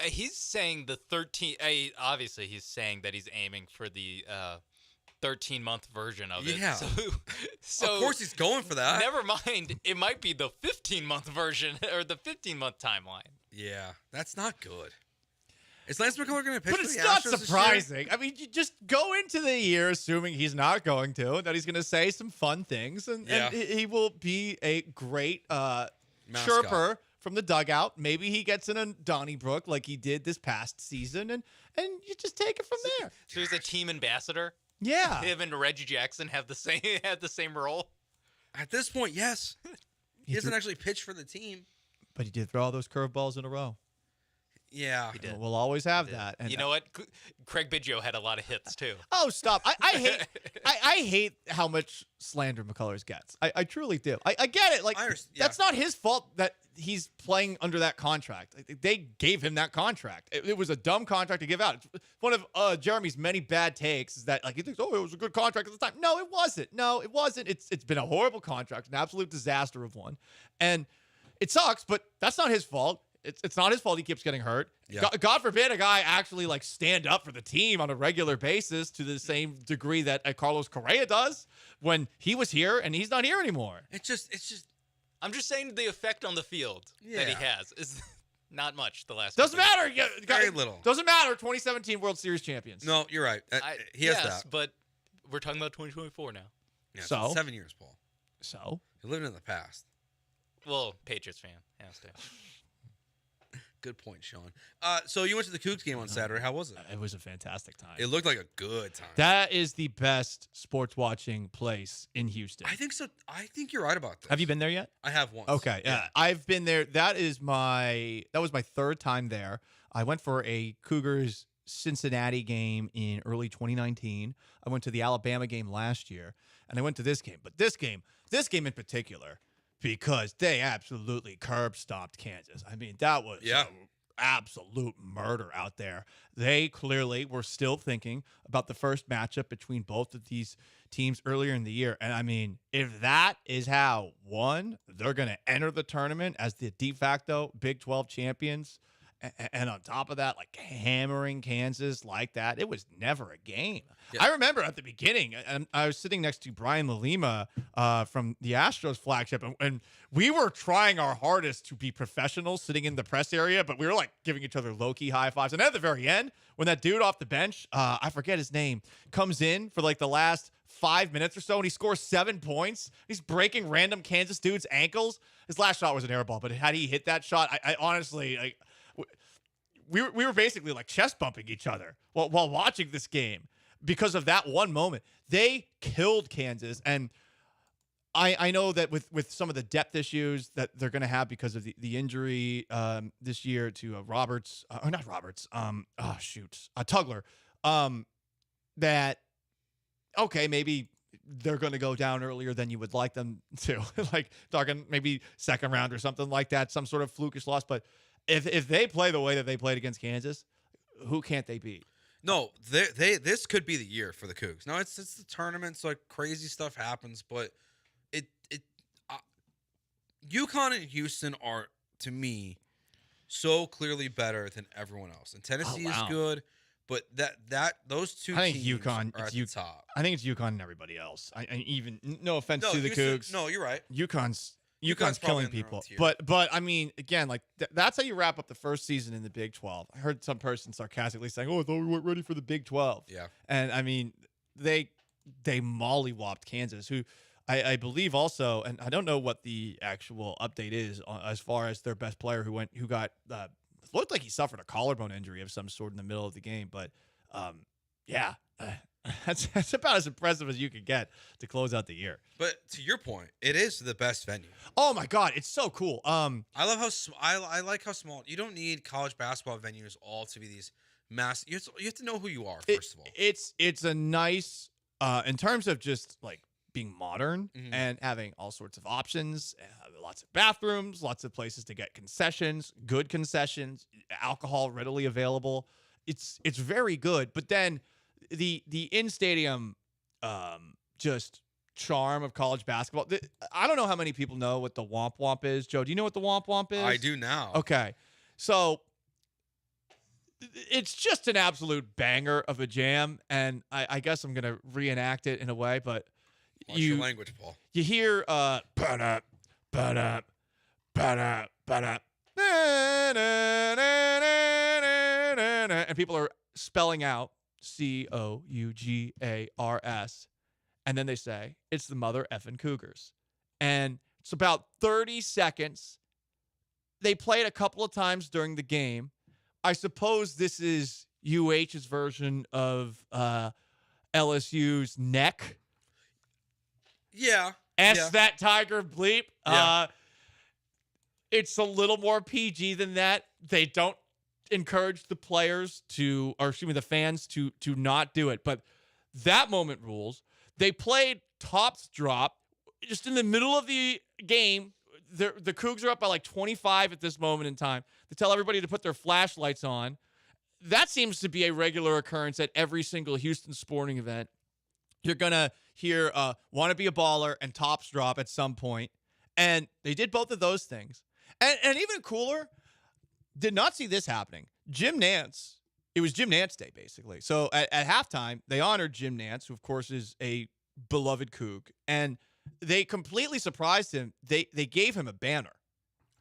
he's saying the 13. Obviously, he's saying that he's aiming for the 13-month version of it. Yeah. So of course he's going for that. Never mind. It might be the 15-month version or the 15-month timeline. Yeah, that's not good. Is Lance McCullers going to pitch But for it's the not Astros this surprising. I mean, you just go into the year assuming he's not going to, that he's going to say some fun things, and he will be a great chirper from the dugout. Maybe he gets in a Donnybrook like he did this past season, and you just take it from there. So he's a team ambassador. Yeah, him and Reggie Jackson had the same role. At this point, yes. He doesn't actually pitch for the team, but he did throw all those curveballs in a row. Yeah, he did. We'll always have that. And you know what? Craig Biggio had a lot of hits too. Oh, stop! I hate how much slander McCullers gets. I truly do. I get it. Like that's not his fault that he's playing under that contract. They gave him that contract. It was a dumb contract to give out. One of Jeremy's many bad takes is that he thinks, it was a good contract at the time. No, it wasn't. It's been a horrible contract, an absolute disaster of one, and it sucks. But that's not his fault. It's not his fault he keeps getting hurt. Yeah. God forbid a guy actually stand up for the team on a regular basis to the same degree that Carlos Correa does when he was here and he's not here anymore. It's just. I'm just saying the effect on the field that he has is not much. The last doesn't matter. Very little. Doesn't matter. 2017 World Series champions. No, you're right. He has that. But we're talking about 2024 now. Yeah, so it's 7 years, Paul. So you're living in the past. Well, Patriots fan has to. Good point, Sean. So you went to the Cougs game on Saturday. How was it? It was a fantastic time. It looked like a good time. That is the best sports watching place in Houston. I think so. I think you're right about this. Have you been there yet? I have once. Okay, yeah. I've been there. That was my third time there. I went for a Cougars Cincinnati game in early 2019. I went to the Alabama game last year, and I went to this game. But this game in particular, because they absolutely curb stomped Kansas. I mean, that was absolute murder out there. They clearly were still thinking about the first matchup between both of these teams earlier in the year. And I mean, if that is how, one, they're going to enter the tournament as the de facto Big 12 champions, and on top of that, like hammering Kansas like that, it was never a game. Yeah. I remember at the beginning, I was sitting next to Brian Lalima from the Astros flagship, and we were trying our hardest to be professional sitting in the press area, but we were like giving each other low-key high fives. And at the very end, when that dude off the bench, I forget his name, comes in for like the last 5 minutes or so, and he scores 7 points. He's breaking random Kansas dudes' ankles. His last shot was an air ball, but had he hit that shot, I honestly, like, we were basically like chest bumping each other while watching this game because of that one moment. They killed Kansas, and I know that with some of the depth issues that they're going to have because of the injury this year to Tugler, that okay, maybe they're going to go down earlier than you would like them to, like talking maybe second round or something like that, some sort of flukish loss. But if they play the way that they played against Kansas, who can't they beat? No, this could be the year for the Cougs. No, it's the tournament, so like crazy stuff happens, but UConn and Houston are, to me, so clearly better than everyone else. And Tennessee is good, but those two teams are at the top. I think it's UConn and everybody else. I even no offense to the Houston, Cougs. No, you're right. UConn's killing people. But I mean, again, like that's how you wrap up the first season in the Big 12. I heard some person sarcastically saying, "Oh, I thought we weren't ready for the Big 12." Yeah. And I mean, they mollywopped Kansas, who I believe also, and I don't know what the actual update is as far as their best player who got looked like he suffered a collarbone injury of some sort in the middle of the game. But yeah. That's about as impressive as you can get to close out the year. But to your point, it is the best venue. Oh my God, it's so cool. I love how I like how small. You don't need college basketball venues all to be these mass. You have to know who you are first of all. It's a nice in terms of just like being modern and having all sorts of options, lots of bathrooms, lots of places to get concessions, good concessions, alcohol readily available. It's very good. But then the in-stadium just charm of college basketball. I don't know how many people know what the Womp Womp is. Joe, do you know what the Womp Womp is? I do now. Okay. So it's just an absolute banger of a jam, and I guess I'm going to reenact it in a way, but Watch your language, Paul. You hear ba-da, ba-da, ba-da, ba-da, and people are spelling out Cougars, and then they say it's the mother effing Cougars, and it's about 30 seconds. They play it a couple of times during the game. I suppose this is UH's version of LSU's neck. Yeah. That tiger bleep. Yeah. It's a little more PG than that. They don't encourage the the fans to not do it. But that moment rules. They played Tops Drop just in the middle of the game. The Cougs are up by like 25 at this moment in time. They tell everybody to put their flashlights on. That seems to be a regular occurrence at every single Houston sporting event. You're going to hear Want to Be a Baller and Tops Drop at some point. And they did both of those things. And even cooler, did not see this happening. Jim Nantz, it was Jim Nantz Day, basically. So at halftime, they honored Jim Nantz, who, of course, is a beloved Coug. And they completely surprised him. They gave him a banner.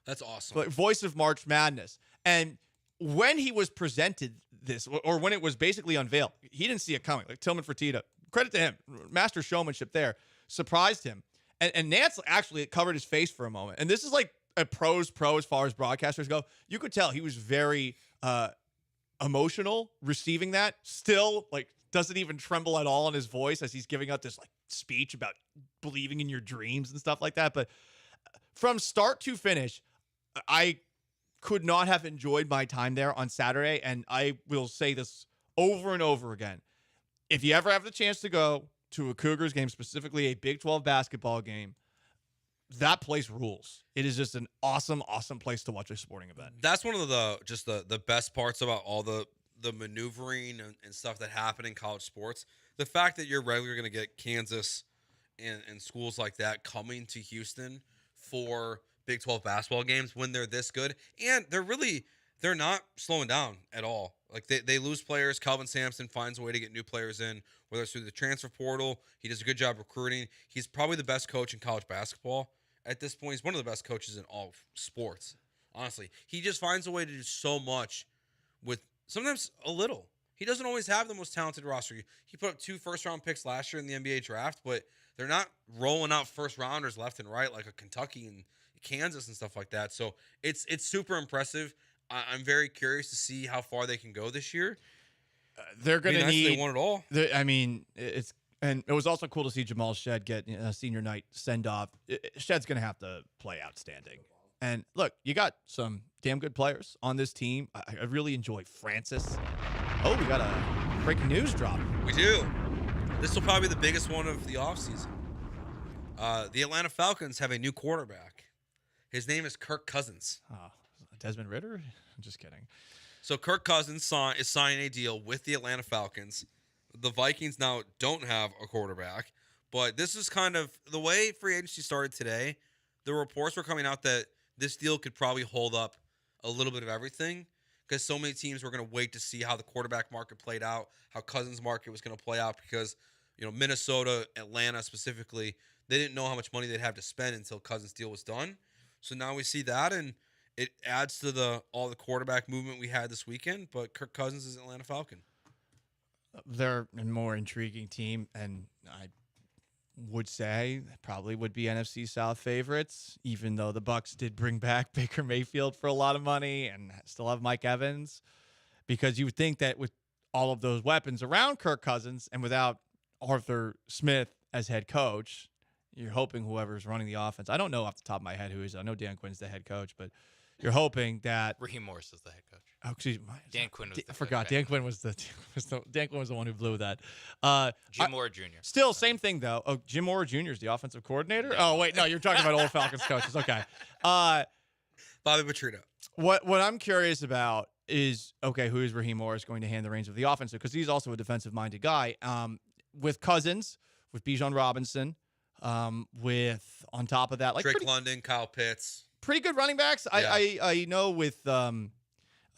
That's awesome. Like Voice of March Madness. And when he was presented this, or when it was basically unveiled, he didn't see it coming. Like Tillman Fertitta, credit to him, master showmanship there, surprised him. And Nantz actually covered his face for a moment. And this is like a pro's pro as far as broadcasters go. You could tell he was very emotional receiving that. Still, like, doesn't even tremble at all in his voice as he's giving out this like speech about believing in your dreams and stuff like that. But from start to finish, I could not have enjoyed my time there on Saturday. And I will say this over and over again. If you ever have the chance to go to a Cougars game, specifically a Big 12 basketball game, that place rules. It is just an awesome, awesome place to watch a sporting event. That's one of the best parts about all the maneuvering and stuff that happen in college sports. The fact that you're regularly going to get Kansas and schools like that coming to Houston for Big 12 basketball games when they're this good. And they're really, they're not slowing down at all. Like they lose players. Calvin Sampson finds a way to get new players in, whether it's through the transfer portal. He does a good job recruiting. He's probably the best coach in college basketball at this point. He's one of the best coaches in all sports. Honestly, he just finds a way to do so much with sometimes a little. He doesn't always have the most talented roster. He put up 2 first-round picks last year in the NBA draft, but they're not rolling out first-rounders left and right like a Kentucky and Kansas and stuff like that. So it's super impressive. I'm very curious to see how far they can go this year. They're going to need. They won it all. I mean, it was also cool to see Jamal Shed get a senior night send off. Shed's going to have to play outstanding. And look, you got some damn good players on this team. I really enjoy Francis. Oh, we got a breaking news drop. We do. This will probably be the biggest one of the offseason. The Atlanta Falcons have a new quarterback. His name is Kirk Cousins. Oh, Desmond Ridder? I'm just kidding. So Kirk Cousins is signing a deal with the Atlanta Falcons. The Vikings now don't have a quarterback, but this is kind of the way free agency started today. The reports were coming out that this deal could probably hold up a little bit of everything because so many teams were going to wait to see how the quarterback market played out, how Cousins' market was going to play out because, Minnesota, Atlanta specifically, they didn't know how much money they'd have to spend until Cousins' deal was done. So now we see that, and it adds to all the quarterback movement we had this weekend, but Kirk Cousins is an Atlanta Falcon. They're a more intriguing team, and I would say probably would be NFC South favorites, even though the Bucs did bring back Baker Mayfield for a lot of money and still have Mike Evans, because you would think that with all of those weapons around Kirk Cousins and without Arthur Smith as head coach, you're hoping whoever's running the offense. I don't know off the top of my head who is. I know Dan Quinn's the head coach, but you're hoping that Raheem Morris is the head coach. Oh, excuse me. Dan Quinn was I forgot. Dan Quinn was the one who blew that. Jim Mora Jr. Still, same thing though. Oh, Jim Mora Jr. is the offensive coordinator. Oh wait, no, you're talking about old Falcons coaches. Okay. Bobby Petrino. What I'm curious about is, okay, who is Raheem Morris going to hand the reins of the offense to? Because he's also a defensive-minded guy. With Cousins, with Bijan Robinson, with on top of that, like Drake London, Kyle Pitts. Pretty good running backs. Yeah. I know with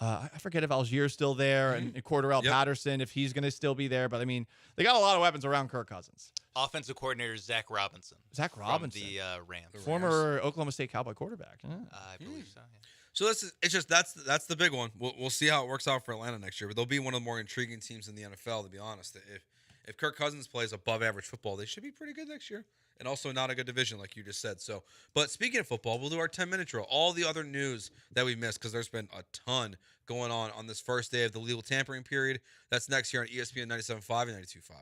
I forget if Algier's still there and Cordarrelle Patterson, if he's going to still be there. But I mean, they got a lot of weapons around Kirk Cousins. Offensive coordinator Zach Robinson. Zach Robinson, from the Rams. Former Oklahoma State Cowboy quarterback. Yeah. I believe so. Yeah. So that's the big one. We'll see how it works out for Atlanta next year. But they'll be one of the more intriguing teams in the NFL, to be honest. If Kirk Cousins plays above average football, they should be pretty good next year. And also not a good division, like you just said. So, but speaking of football, we'll do our 10-minute drill. All the other news that we missed, because there's been a ton going on this first day of the legal tampering period. That's next here on ESPN 97.5 and 92.5.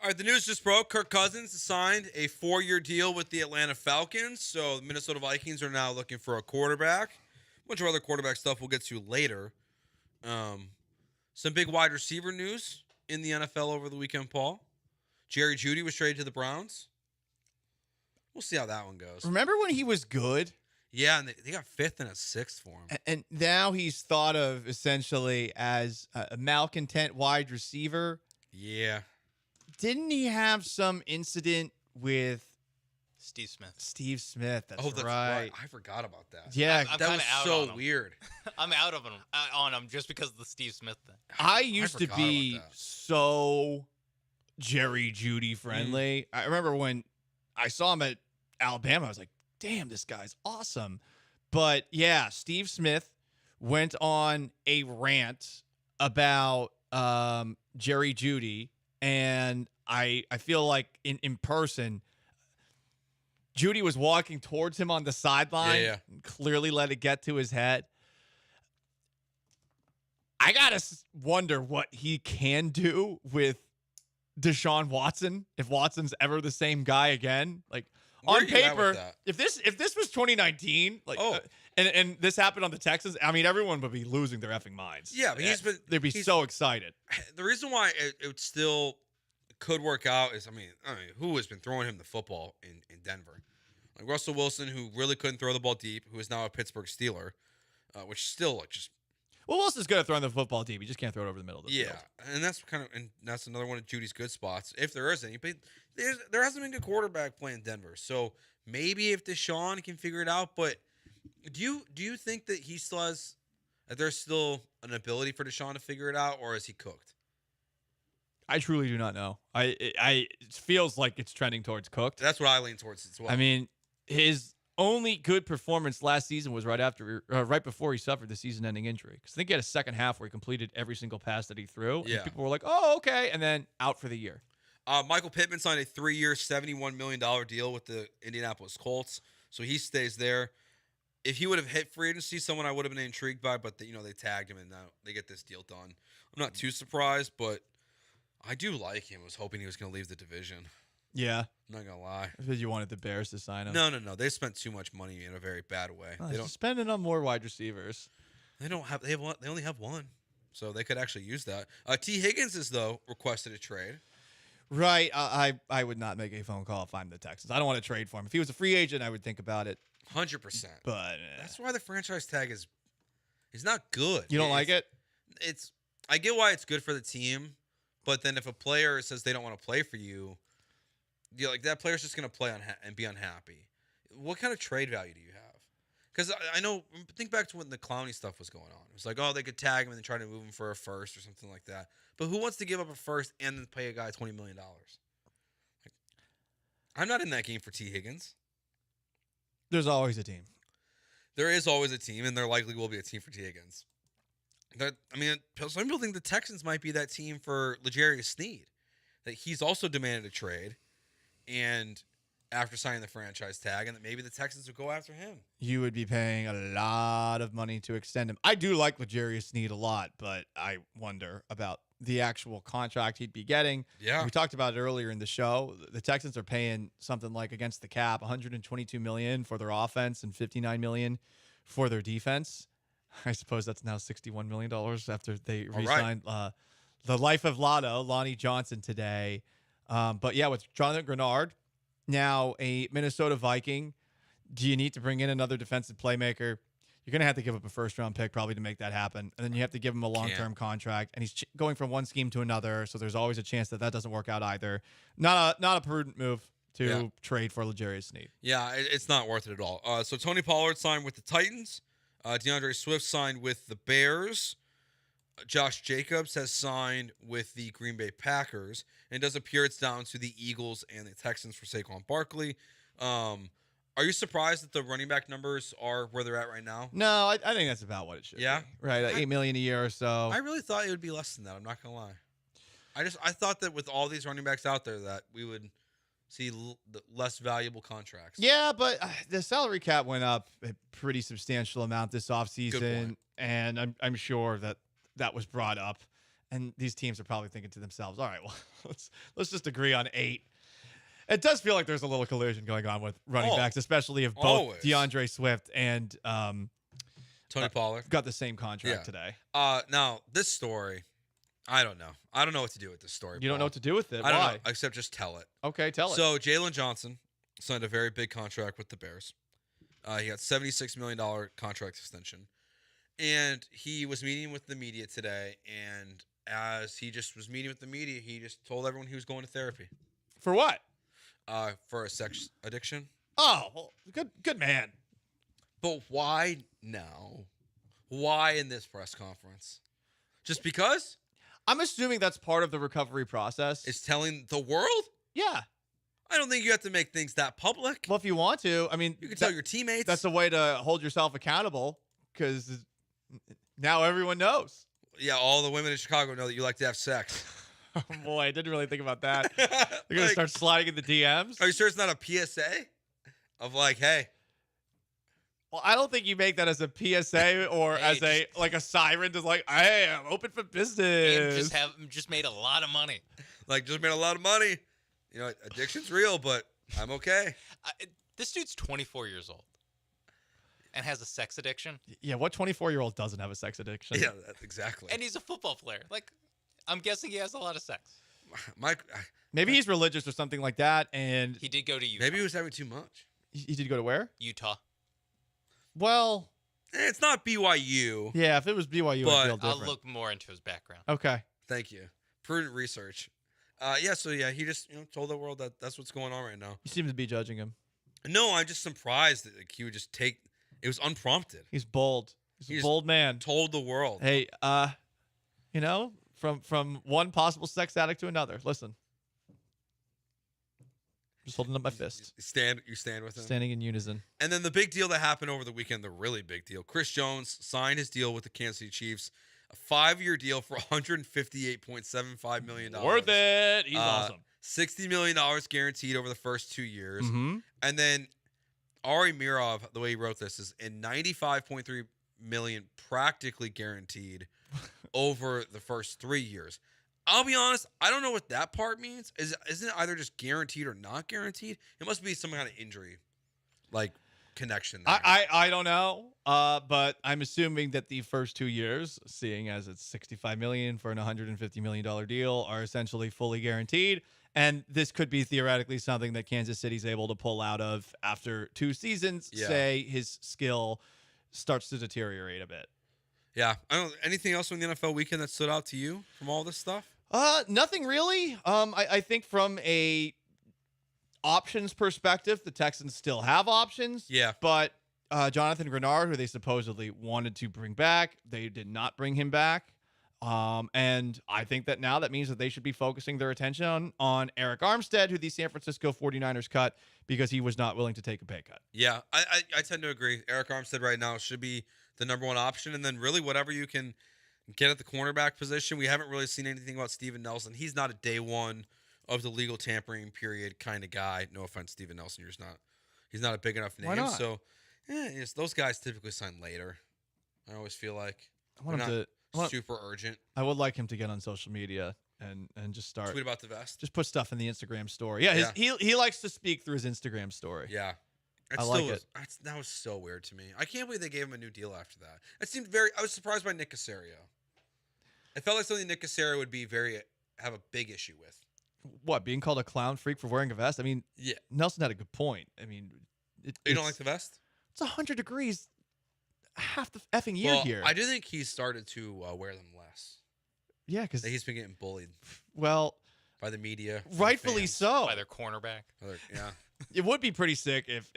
All right, the news just broke. Kirk Cousins signed a 4-year deal with the Atlanta Falcons. So the Minnesota Vikings are now looking for a quarterback. A bunch of other quarterback stuff we'll get to later. Some big wide receiver news in the NFL over the weekend, Paul. Jerry Jeudy was traded to the Browns. We'll see how that one goes. Remember when he was good? Yeah, and they got 5th and a 6th for him. And now he's thought of essentially as a malcontent wide receiver. Yeah. Didn't he have some incident with Steve Smith? Steve Smith, that's That's right. I forgot about that. Yeah, I'm that kinda was out so on him. weird. I'm out of him on him just because of the Steve Smith thing. I used to forgot be about that. so Jerry Jeudy friendly. I remember when I saw him at Alabama, I was like, damn, this guy's awesome. But yeah, Steve Smith went on a rant about Jerry Jeudy, and I feel like in person, Jeudy was walking towards him on the sideline. Yeah. And clearly let it get to his head. I gotta wonder what he can do with Deshaun Watson if Watson's ever the same guy again. Like Where on are you at with paper, that? if this was 2019, like and this happened on the Texans, I mean everyone would be losing their effing minds. Yeah, but they'd be so excited. The reason why it still could work out is, I mean, who has been throwing him the football in Denver? Like Russell Wilson, who really couldn't throw the ball deep, who is now a Pittsburgh Steeler, which still like just Well, Wilson's good at throwing the football deep. He just can't throw it over the middle of the field. and that's another one of Judy's good spots, if there is any. But there hasn't been a good quarterback playing Denver, so maybe if Deshaun can figure it out. But do you think that he still has that there's still an ability for Deshaun to figure it out, or is he cooked? I truly do not know. It feels like it's trending towards cooked. That's what I lean towards as well. I mean, his only good performance last season was right before he suffered the season-ending injury. Because I think he had a second half where he completed every single pass that he threw. Yeah. And people were like, "Oh, okay," and then out for the year. Michael Pittman signed a 3-year, $71 million deal with the Indianapolis Colts, so he stays there. If he would have hit free agency, someone I would have been intrigued by, but they tagged him and now they get this deal done. I'm not too surprised, but I do like him. I was hoping he was going to leave the division. Yeah. I'm not going to lie. Because you wanted the Bears to sign him. No. They spent too much money in a very bad way. They don't spending on more wide receivers. They only have one, so they could actually use that. T. Higgins is though requested a trade. Right. I would not make a phone call if I'm the Texans. I don't want to trade for him. If he was a free agent, I would think about it. 100%. But that's why the franchise tag is not good. You don't like it? I get why it's good for the team, but then if a player says they don't want to play for you, like that player's just going to play and be unhappy. What kind of trade value do you have? Because I know, think back to when the Clowney stuff was going on. It was like, oh, they could tag him and then try to move him for a first or something like that. But who wants to give up a first and then pay a guy $20 million? I'm not in that game for T. Higgins. There's always a team. There is always a team, and there likely will be a team for T. Higgins. Some people think the Texans might be that team for L'Jarius Sneed. That he's also demanded a trade, and after signing the franchise tag, and that maybe the Texans would go after him. You would be paying a lot of money to extend him. I do like L'Jarius Sneed a lot, but I wonder about the actual contract he'd be getting. Yeah. We talked about it earlier in the show. The Texans are paying something like against the cap, $122 million for their offense and $59 million for their defense. I suppose that's now $61 million after they re-signed the life of Lotto, Lonnie Johnson today. But yeah, with Jonathan Grenard, now a Minnesota Viking, do you need to bring in another defensive playmaker? You're going to have to give up a first-round pick probably to make that happen. And then you have to give him a long-term contract. And he's going from one scheme to another, so there's always a chance that doesn't work out either. Not a prudent move to trade for L'Jarius Sneed. Yeah, it's not worth it at all. So Tony Pollard signed with the Titans. DeAndre Swift signed with the Bears. Josh Jacobs has signed with the Green Bay Packers. And it does appear it's down to the Eagles and the Texans for Saquon Barkley. Are you surprised that the running back numbers are where they're at right now? No, I think that's about what it should be. Right, like $8 million a year or so. I really thought it would be less than that. I'm not going to lie. I thought that with all these running backs out there that we would see less valuable contracts. Yeah, but the salary cap went up a pretty substantial amount this offseason, and I'm sure that was brought up. And these teams are probably thinking to themselves, all right, well, let's just agree on 8. It does feel like there's a little collusion going on with running backs, especially if both DeAndre Swift and Tony Pollard got the same contract today. Now, this story, I don't know. I don't know what to do with this story. You don't know what to do with it? I don't Why? know, except just tell it. Okay, tell it. So, Jalen Johnson signed a very big contract with the Bears. He got $76 million contract extension. And he was meeting with the media today, and as he just was meeting with the media, he just told everyone he was going to therapy. For what? For a sex addiction. Oh, well, good man. But why now? Why in this press conference? Just because? I'm assuming that's part of the recovery process. Is telling the world? Yeah. I don't think you have to make things that public. Well, if you want to, I mean, you can tell your teammates. That's a way to hold yourself accountable because now everyone knows. Yeah, all the women in Chicago know that you like to have sex. Oh, boy, I didn't really think about that. They're going to start sliding in the DMs. Are you sure it's not a PSA? Of like, hey. Well, I don't think you make that as a PSA or as a siren to like, hey, I'm open for business. And just made a lot of money. Just made a lot of money. You know, addiction's real, but I'm okay. This dude's 24 years old and has a sex addiction. Yeah, what 24-year-old doesn't have a sex addiction? Yeah, exactly. And he's a football player. I'm guessing he has a lot of sex. Maybe he's religious or something like that, and he did go to Utah. Maybe he was having too much. He did go to where? Utah. Well, it's not BYU. Yeah, if it was BYU, I'd feel different. I'll look more into his background. Okay. Thank you. Prudent research. He just told the world that that's what's going on right now. You seem to be judging him. No, I'm just surprised that he would just take. It was unprompted. He's bold. He's a bold man. Told the world. Hey, from one possible sex addict to another. Listen, just holding up my fist. You stand with him. Standing in unison. And then the big deal that happened over the weekend, the really big deal. Chris Jones signed his deal with the Kansas City Chiefs. A 5-year deal for $158.75 million. Worth it. He's awesome. $60 million guaranteed over the first 2 years. Mm-hmm. And then Ari Mirov, the way he wrote this, is in $95.3 million practically guaranteed over the first 3 years. I'll be honest, I don't know what that part means. Isn't it either just guaranteed or not guaranteed? It must be some kind of injury, connection there. I don't know, but I'm assuming that the first 2 years, seeing as it's $65 million for an $150 million deal, are essentially fully guaranteed. And this could be theoretically something that Kansas City's able to pull out of after 2 seasons. Yeah. Say his skill starts to deteriorate a bit. Yeah. Anything else from the NFL weekend that stood out to you from all this stuff? Nothing really. I think from a options perspective, the Texans still have options. Yeah. But Jonathan Grenard, who they supposedly wanted to bring back, they did not bring him back. And I think that now that means that they should be focusing their attention on Eric Armstead, who the San Francisco 49ers cut because he was not willing to take a pay cut. Yeah, I tend to agree. Eric Armstead right now should be the number one option. And then really whatever you can get at the cornerback position. We haven't really seen anything about Steven Nelson. He's not a day one of the legal tampering period kind of guy. No offense, Steven Nelson. He's not a big enough name. Why not? So, those guys typically sign later. I always feel like super urgent. I would like him to get on social media and just start tweet about the vest. Just put stuff in the Instagram story. Yeah, he likes to speak through his Instagram story. Yeah. I like it. That was so weird to me. I can't believe they gave him a new deal after that. It seemed I was surprised by Nick Caserio. It felt like something Nick Caserio would have a big issue with. What, being called a clown freak for wearing a vest? I mean, yeah. Nelson had a good point. I mean, you don't like the vest? It's 100 degrees half the effing year here. I do think he's started to wear them less. Yeah, because he's been getting bullied. Well, by the media, rightfully so. By their cornerback. Yeah, it would be pretty sick if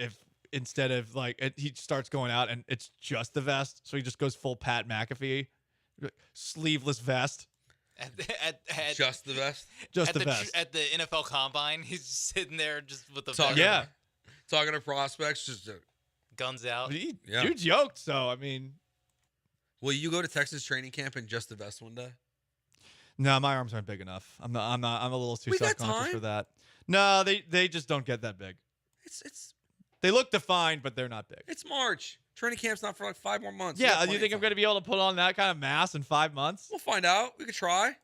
instead of he starts going out and it's just the vest, so he just goes full Pat McAfee, sleeveless vest. At just the vest. Just the vest. At the NFL Combine, he's just sitting there just with the talking to prospects, just guns out. Dude joked, so I mean, will you go to Texas training camp in just the vest one day? No, my arms aren't big enough. I'm a little too self-conscious for that. No, they just don't get that big. They look defined, but they're not big. It's March. Training camp's not for 5 more months. Yeah, do you think I'm going to be able to put on that kind of mass in 5 months? We'll find out. We could try.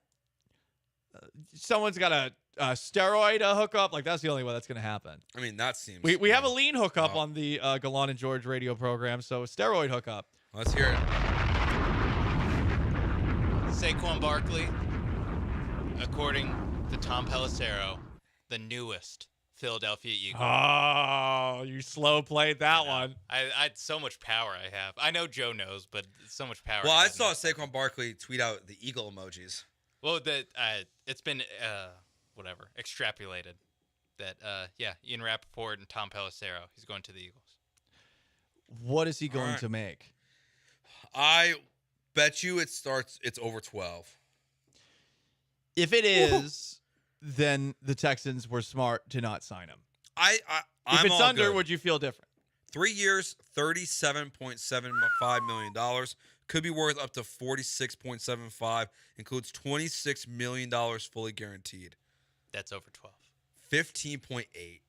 someone's got a steroid hookup. Like, that's the only way that's going to happen. I mean, that seems. We have a lean hookup on the Gallant and George radio program, so steroid hookup. Let's hear it. Saquon Barkley, according to Tom Pelissero, the newest Philadelphia Eagle. Oh, you slow played that one. I so much power I have. I know Joe knows, but so much power. Well, I saw Saquon Barkley tweet out the eagle emojis. Well, it's been extrapolated that Ian Rappaport and Tom Pelissero, he's going to the Eagles. What is he going to make? I bet you it's over 12. If it is, then the Texans were smart to not sign him. If it's under, would you feel different? 3 years, $37.75 million. Could be worth up to $46.75. Includes $26 million fully guaranteed. That's over 12. 15.8.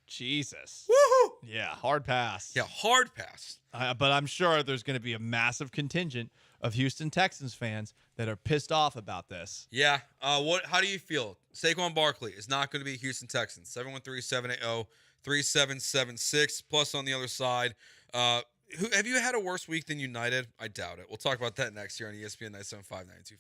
Jesus. Woohoo! Yeah, hard pass. Yeah, hard pass. But I'm sure there's going to be a massive contingent of Houston Texans fans that are pissed off about this. Yeah. How do you feel? Saquon Barkley is not going to be Houston Texans. 713-780-3776. Plus on the other side, have you had a worse week than United? I doubt it. We'll talk about that next year on ESPN 97.5-925.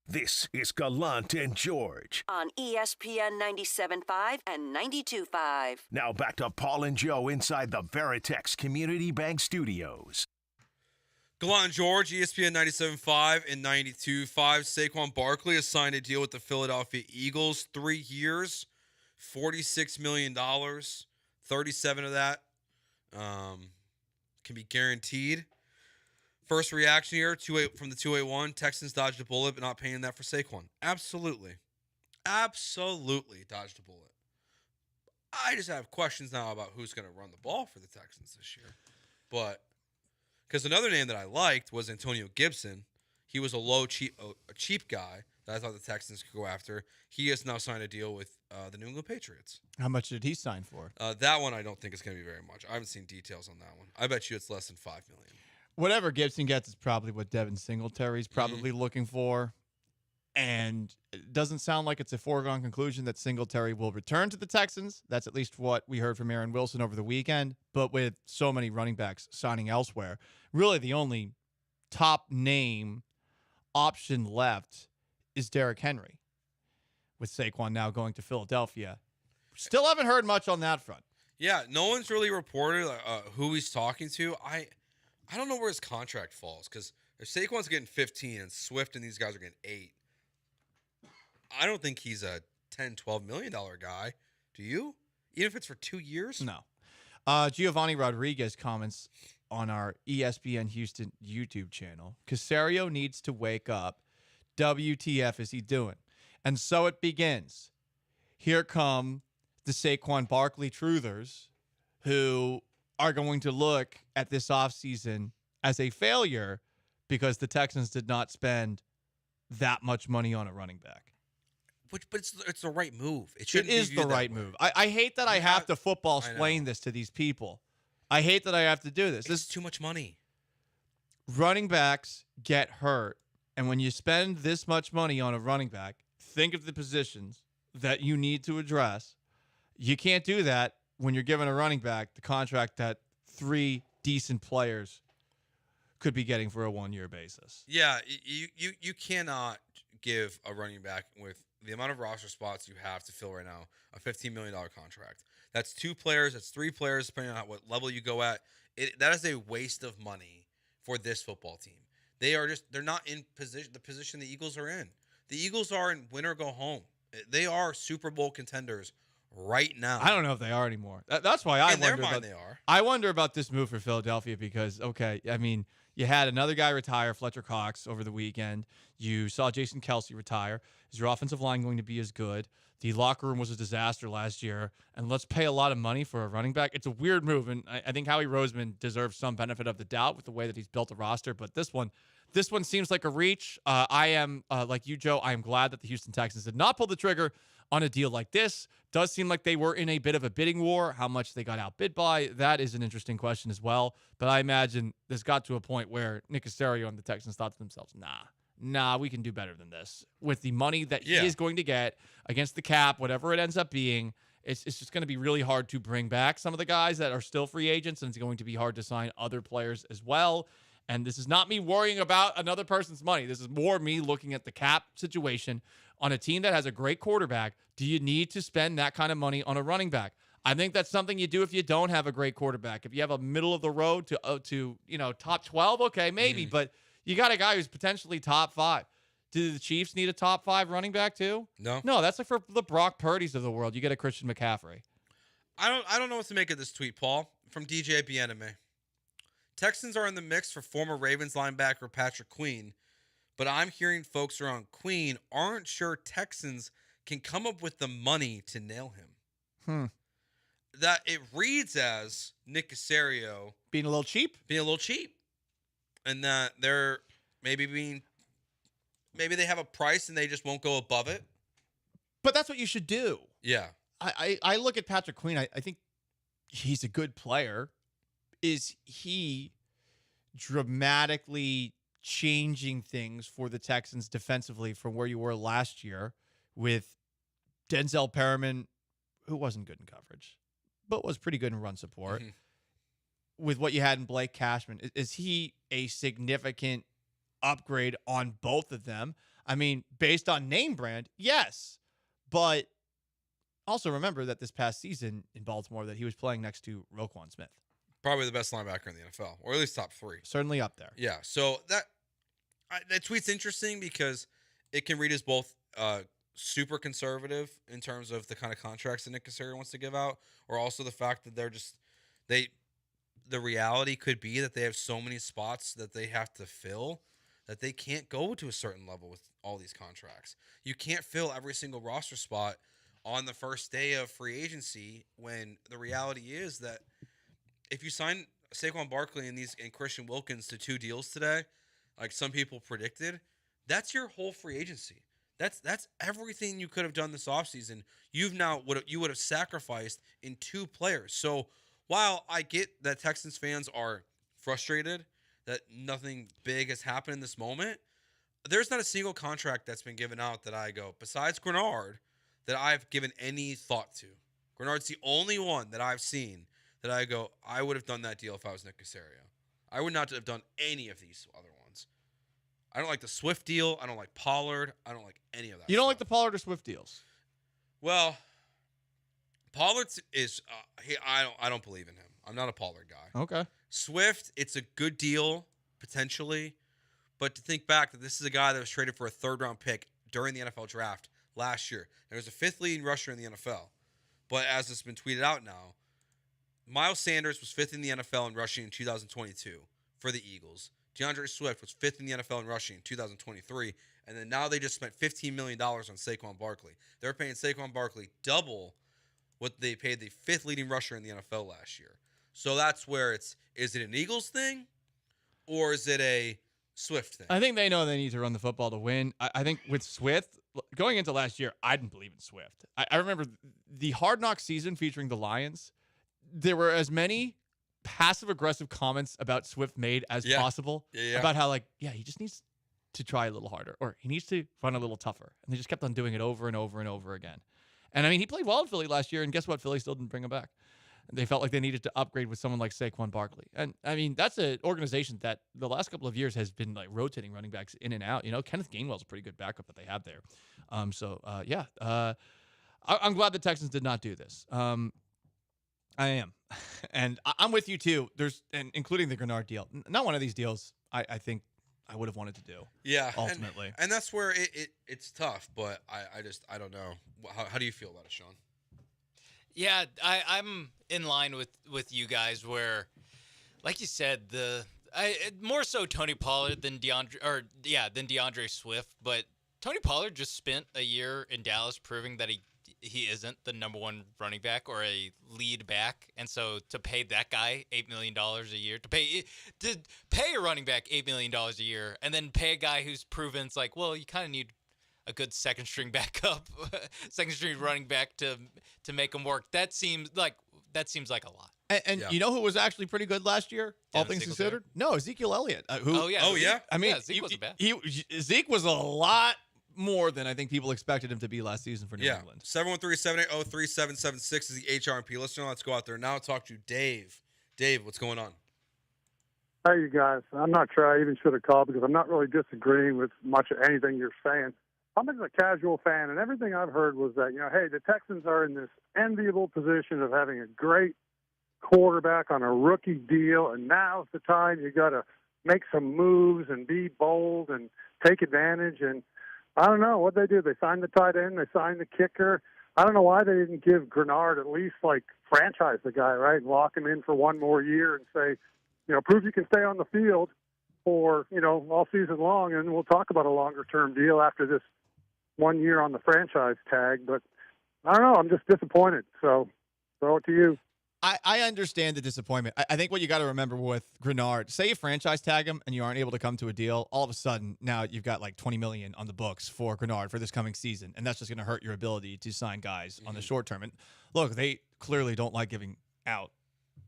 This is Gallant and George on ESPN 97.5 and 92.5. Now back to Paul and Joe inside the Veritex Community Bank Studios. Gallant George, ESPN 97.5 and 92.5. Saquon Barkley has signed a deal with the Philadelphia Eagles. 3 years, $46 million. 37 of that can be guaranteed. First reaction here, from the 281, Texans dodged a bullet, but not paying that for Saquon. Absolutely. Absolutely dodged a bullet. I just have questions now about who's going to run the ball for the Texans this year. But because another name that I liked was Antonio Gibson. He was a cheap guy that I thought the Texans could go after. He has now signed a deal with the New England Patriots. How much did he sign for? That one I don't think is going to be very much. I haven't seen details on that one. I bet you it's less than $5 million. Whatever Gibson gets is probably what Devin Singletary's probably looking for. And it doesn't sound like it's a foregone conclusion that Singletary will return to the Texans. That's at least what we heard from Aaron Wilson over the weekend. But with so many running backs signing elsewhere, really the only top name option left is Derrick Henry, with Saquon now going to Philadelphia. Still haven't heard much on that front. Yeah, no one's really reported who he's talking to. I don't know where his contract falls, because if Saquon's getting 15 and Swift and these guys are getting 8, I don't think he's a $10, $12 million guy. Do you? Even if it's for 2 years? No. Giovanni Rodriguez comments on our ESPN Houston YouTube channel. Caserio needs to wake up. WTF is he doing? And so it begins. Here come the Saquon Barkley truthers who are going to look at this offseason as a failure because the Texans did not spend that much money on a running back. But it's the right move. It is the right move. I hate that I have to football explain this to these people. I hate that I have to do this. This is too much money. Running backs get hurt. And when you spend this much money on a running back, think of the positions that you need to address. You can't do that when you're giving a running back the contract that 3 decent players could be getting for a 1-year basis. Yeah, you cannot give a running back with the amount of roster spots you have to fill right now a $15 million contract. That's 2 players. That's 3 players, depending on what level you go at. That is a waste of money for this football team. They're not in the position the Eagles are in. The Eagles are in win or go home. They are Super Bowl contenders right now. I don't know if they are anymore. That's why in their mind they are. I wonder about this move for Philadelphia because, okay, I mean, you had another guy retire, Fletcher Cox, over the weekend. You saw Jason Kelsey retire. Is your offensive line going to be as good? The locker room was a disaster last year, and let's pay a lot of money for a running back. It's a weird move, and I think Howie Roseman deserves some benefit of the doubt with the way that he's built a roster, but this one seems like a reach. I am, like you, Joe, I am glad that the Houston Texans did not pull the trigger on a deal like this. Does seem like they were in a bit of a bidding war. How much they got outbid by, that is an interesting question as well. But I imagine this got to a point where Nick Caserio and the Texans thought to themselves, nah, we can do better than this. With the money that he is going to get against the cap, whatever it ends up being, it's just going to be really hard to bring back some of the guys that are still free agents, and it's going to be hard to sign other players as well. And this is not me worrying about another person's money. This is more me looking at the cap situation on a team that has a great quarterback. Do you need to spend that kind of money on a running back? I think that's something you do if you don't have a great quarterback. If you have a middle of the road to top 12, okay, maybe. But you got a guy who's potentially top 5. Do the Chiefs need a top 5 running back too? No. No, that's like for the Brock Purdy's of the world. You get a Christian McCaffrey. I don't know what to make of this tweet, Paul, from DJ Bieneme. Texans are in the mix for former Ravens linebacker Patrick Queen, but I'm hearing folks around Queen aren't sure Texans can come up with the money to nail him. That it reads as Nick Caserio being a little cheap, and that they're maybe they have a price and they just won't go above it. But that's what you should do. Yeah. I look at Patrick Queen. I think he's a good player. Is he dramatically changing things for the Texans defensively from where you were last year with Denzel Perriman, who wasn't good in coverage, but was pretty good in run support, with what you had in Blake Cashman? Is he a significant upgrade on both of them? I mean, based on name brand, yes. But also remember that this past season in Baltimore that he was playing next to Roquan Smith. Probably the best linebacker in the NFL, or at least top 3. Certainly up there. Yeah. So that tweet's interesting because it can read as both super conservative in terms of the kind of contracts that Nick Caserio wants to give out, or also the fact that the reality could be that they have so many spots that they have to fill that they can't go to a certain level with all these contracts. You can't fill every single roster spot on the first day of free agency, when the reality is that if you sign Saquon Barkley and Christian Wilkins to 2 deals today, like some people predicted, that's your whole free agency. That's everything you could have done this offseason. You would have sacrificed in 2 players. So while I get that Texans fans are frustrated that nothing big has happened in this moment, there's not a single contract that's been given out that I go, besides Grenard, that I've given any thought to. Grenard's the only one that I've seen that I go, I would have done that deal if I was Nick Caserio. I would not have done any of these other ones. I don't like the Swift deal. I don't like Pollard. I don't like any of that. You don't like the Pollard or Swift deals? Well, Pollard is I don't believe in him. I'm not a Pollard guy. Okay. Swift, it's a good deal potentially, but to think back that this is a guy that was traded for a 3rd-round pick during the NFL draft last year. There was a 5th leading rusher in the NFL, but as it's been tweeted out now, Miles Sanders was 5th in the NFL in rushing in 2022 for the Eagles. DeAndre Swift was 5th in the NFL in rushing in 2023, and then now they just spent $15 million on Saquon Barkley. They're paying Saquon Barkley double what they paid the 5th leading rusher in the NFL last year. So that's where is it an Eagles thing or is it a Swift thing? I think they know they need to run the football to win. I think with Swift, going into last year, I didn't believe in Swift. I remember the Hard Knock season featuring the Lions. There were as many passive-aggressive comments about Swift made as possible about how, he just needs to try a little harder or he needs to run a little tougher. And they just kept on doing it over and over and over again. And, I mean, he played well in Philly last year, and guess what? Philly still didn't bring him back. They felt like they needed to upgrade with someone like Saquon Barkley. And, I mean, that's an organization that the last couple of years has been, rotating running backs in and out. You know, Kenneth Gainwell's a pretty good backup that they have there. I'm glad the Texans did not do this. I am. And I'm with you, too. Including the Grenard deal. Not one of these deals I think I would have wanted to do. Yeah. Ultimately. And that's where it's tough, but I don't know. How do you feel about it, Sean? Yeah, I'm in line with you guys where, like you said, more so Tony Pollard than DeAndre Swift. But Tony Pollard just spent a year in Dallas proving that he isn't the number 1 running back or a lead back, and so to pay that guy $8 million a year, to pay a running back $8 million a year, and then pay a guy who's proven it's like, well, you kind of need a good second string backup, second string running back to make him work. That seems like a lot. And you know who was actually pretty good last year, all things considered? No, Ezekiel Elliott. I mean, Zeke wasn't bad. Zeke was a lot more than I think people expected him to be last season for New England. 713-780-3776 is the HRMP listener. Let's go out there now and talk to Dave. Dave, what's going on? Hey, you guys. I'm not sure I even should have called because I'm not really disagreeing with much of anything you're saying. I'm just a casual fan, and everything I've heard was that, hey, the Texans are in this enviable position of having a great quarterback on a rookie deal, and now's the time you got to make some moves and be bold and take advantage. And I don't know what they do. They signed the tight end. They signed the kicker. I don't know why they didn't give Grenard at least, franchise the guy, right, and lock him in for one more year and say, prove you can stay on the field for, all season long, and we'll talk about a longer-term deal after this 1 year on the franchise tag. But I don't know. I'm just disappointed. So throw it to you. I understand the disappointment. I think what you got to remember with Grenard, say you franchise tag him and you aren't able to come to a deal, all of a sudden now you've got $20 million on the books for Grenard for this coming season, and that's just going to hurt your ability to sign guys on the short term. And look, they clearly don't like giving out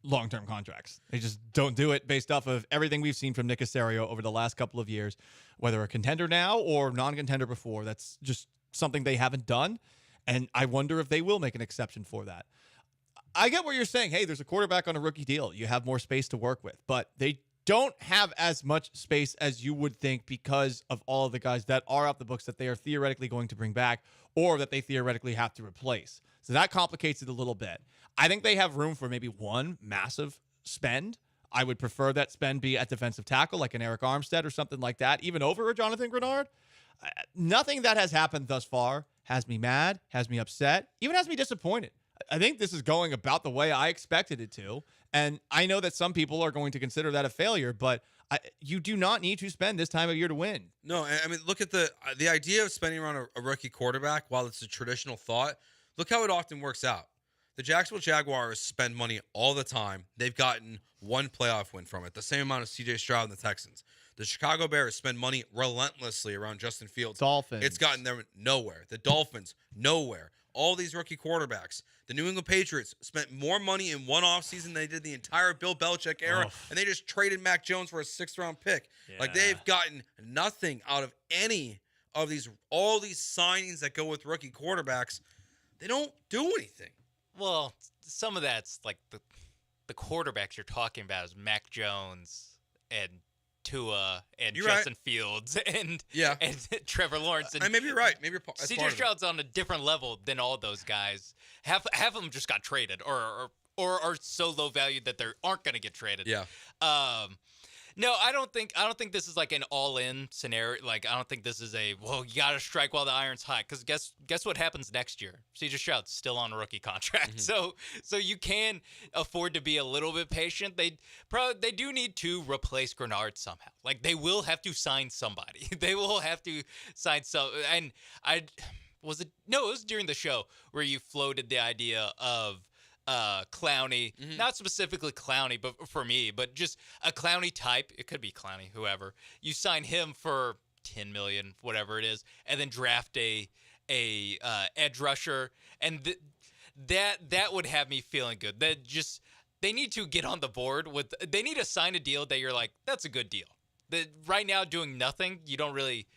long-term contracts. They just don't do it based off of everything we've seen from Nick Caserio over the last couple of years, whether a contender now or non-contender before. That's just something they haven't done, and I wonder if they will make an exception for that. I get what you're saying. Hey, there's a quarterback on a rookie deal. You have more space to work with, but they don't have as much space as you would think because of all of the guys that are off the books that they are theoretically going to bring back or that they theoretically have to replace. So that complicates it a little bit. I think they have room for maybe one massive spend. I would prefer that spend be at defensive tackle, like an Eric Armstead or something like that, even over a Jonathan Grenard. Nothing that has happened thus far has me mad, has me upset, even has me disappointed. I think this is going about the way I expected it to. And I know that some people are going to consider that a failure, but you do not need to spend this time of year to win. No, I mean, look at the idea of spending around a rookie quarterback, while it's a traditional thought, look how it often works out. The Jacksonville Jaguars spend money all the time. They've gotten one playoff win from it, the same amount of C.J. Stroud and the Texans. The Chicago Bears spend money relentlessly around Justin Fields. Dolphins. It's gotten them nowhere. The Dolphins, nowhere. All these rookie quarterbacks. The New England Patriots spent more money in one offseason than they did the entire Bill Belichick era, and they just traded Mac Jones for a 6th-round pick. Yeah. Like, they've gotten nothing out of any of all these signings that go with rookie quarterbacks. They don't do anything. Well, some of that's like the quarterbacks you're talking about is Mac Jones and Tua and Justin Fields and Trevor Lawrence. And maybe you're right. Maybe C.J. Stroud's on a different level than all those guys. Half of them just got traded or are so low value that they aren't going to get traded. Yeah. No, I don't think this is like an all-in scenario. Like, I don't think this is you got to strike while the iron's hot. Because guess what happens next year? C.J. Stroud's still on a rookie contract. Mm-hmm. So you can afford to be a little bit patient. They do need to replace Grenard somehow. Like, they will have to sign somebody. They will have to sign some. And it was during the show where you floated the idea of Clowney, not specifically Clowney, but for me, but just a Clowney type. It could be Clowney, whoever. You sign him for $10 million, whatever it is, and then draft a edge rusher, and that would have me feeling good. They need to get on the board with. They need to sign a deal that you're like, that's a good deal. Right now, doing nothing, you don't really.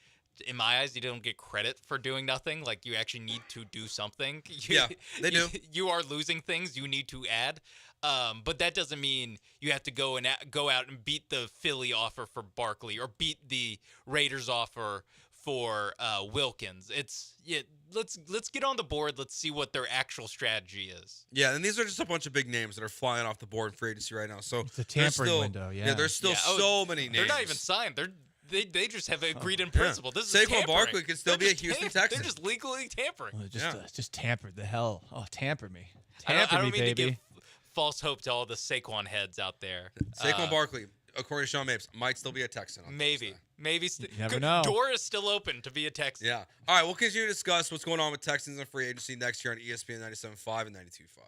In my eyes, you don't get credit for doing nothing. Like, you actually need to do something. Yeah, they do. You are losing things you need to add. But that doesn't mean you have to go out and beat the Philly offer for Barkley or beat the Raiders offer for Wilkins. Let's get on the board. Let's see what their actual strategy is. Yeah, and these are just a bunch of big names that are flying off the board in free agency right now. So it's a tampering window. Yeah, there's still so many names. They're not even signed. They just have agreed in principle. This is Saquon Barkley could still be a Houston Texan. They're just legally tampering. Just tampered the hell. Oh, tamper me. I don't mean baby. to give false hope to all the Saquon heads out there. Saquon Barkley, according to Sean Mapes, might still be a Texan. Maybe. You never know. Door is still open to be a Texan. Yeah. All right, we'll continue to discuss what's going on with Texans and free agency next year on ESPN 97.5 and 92.5.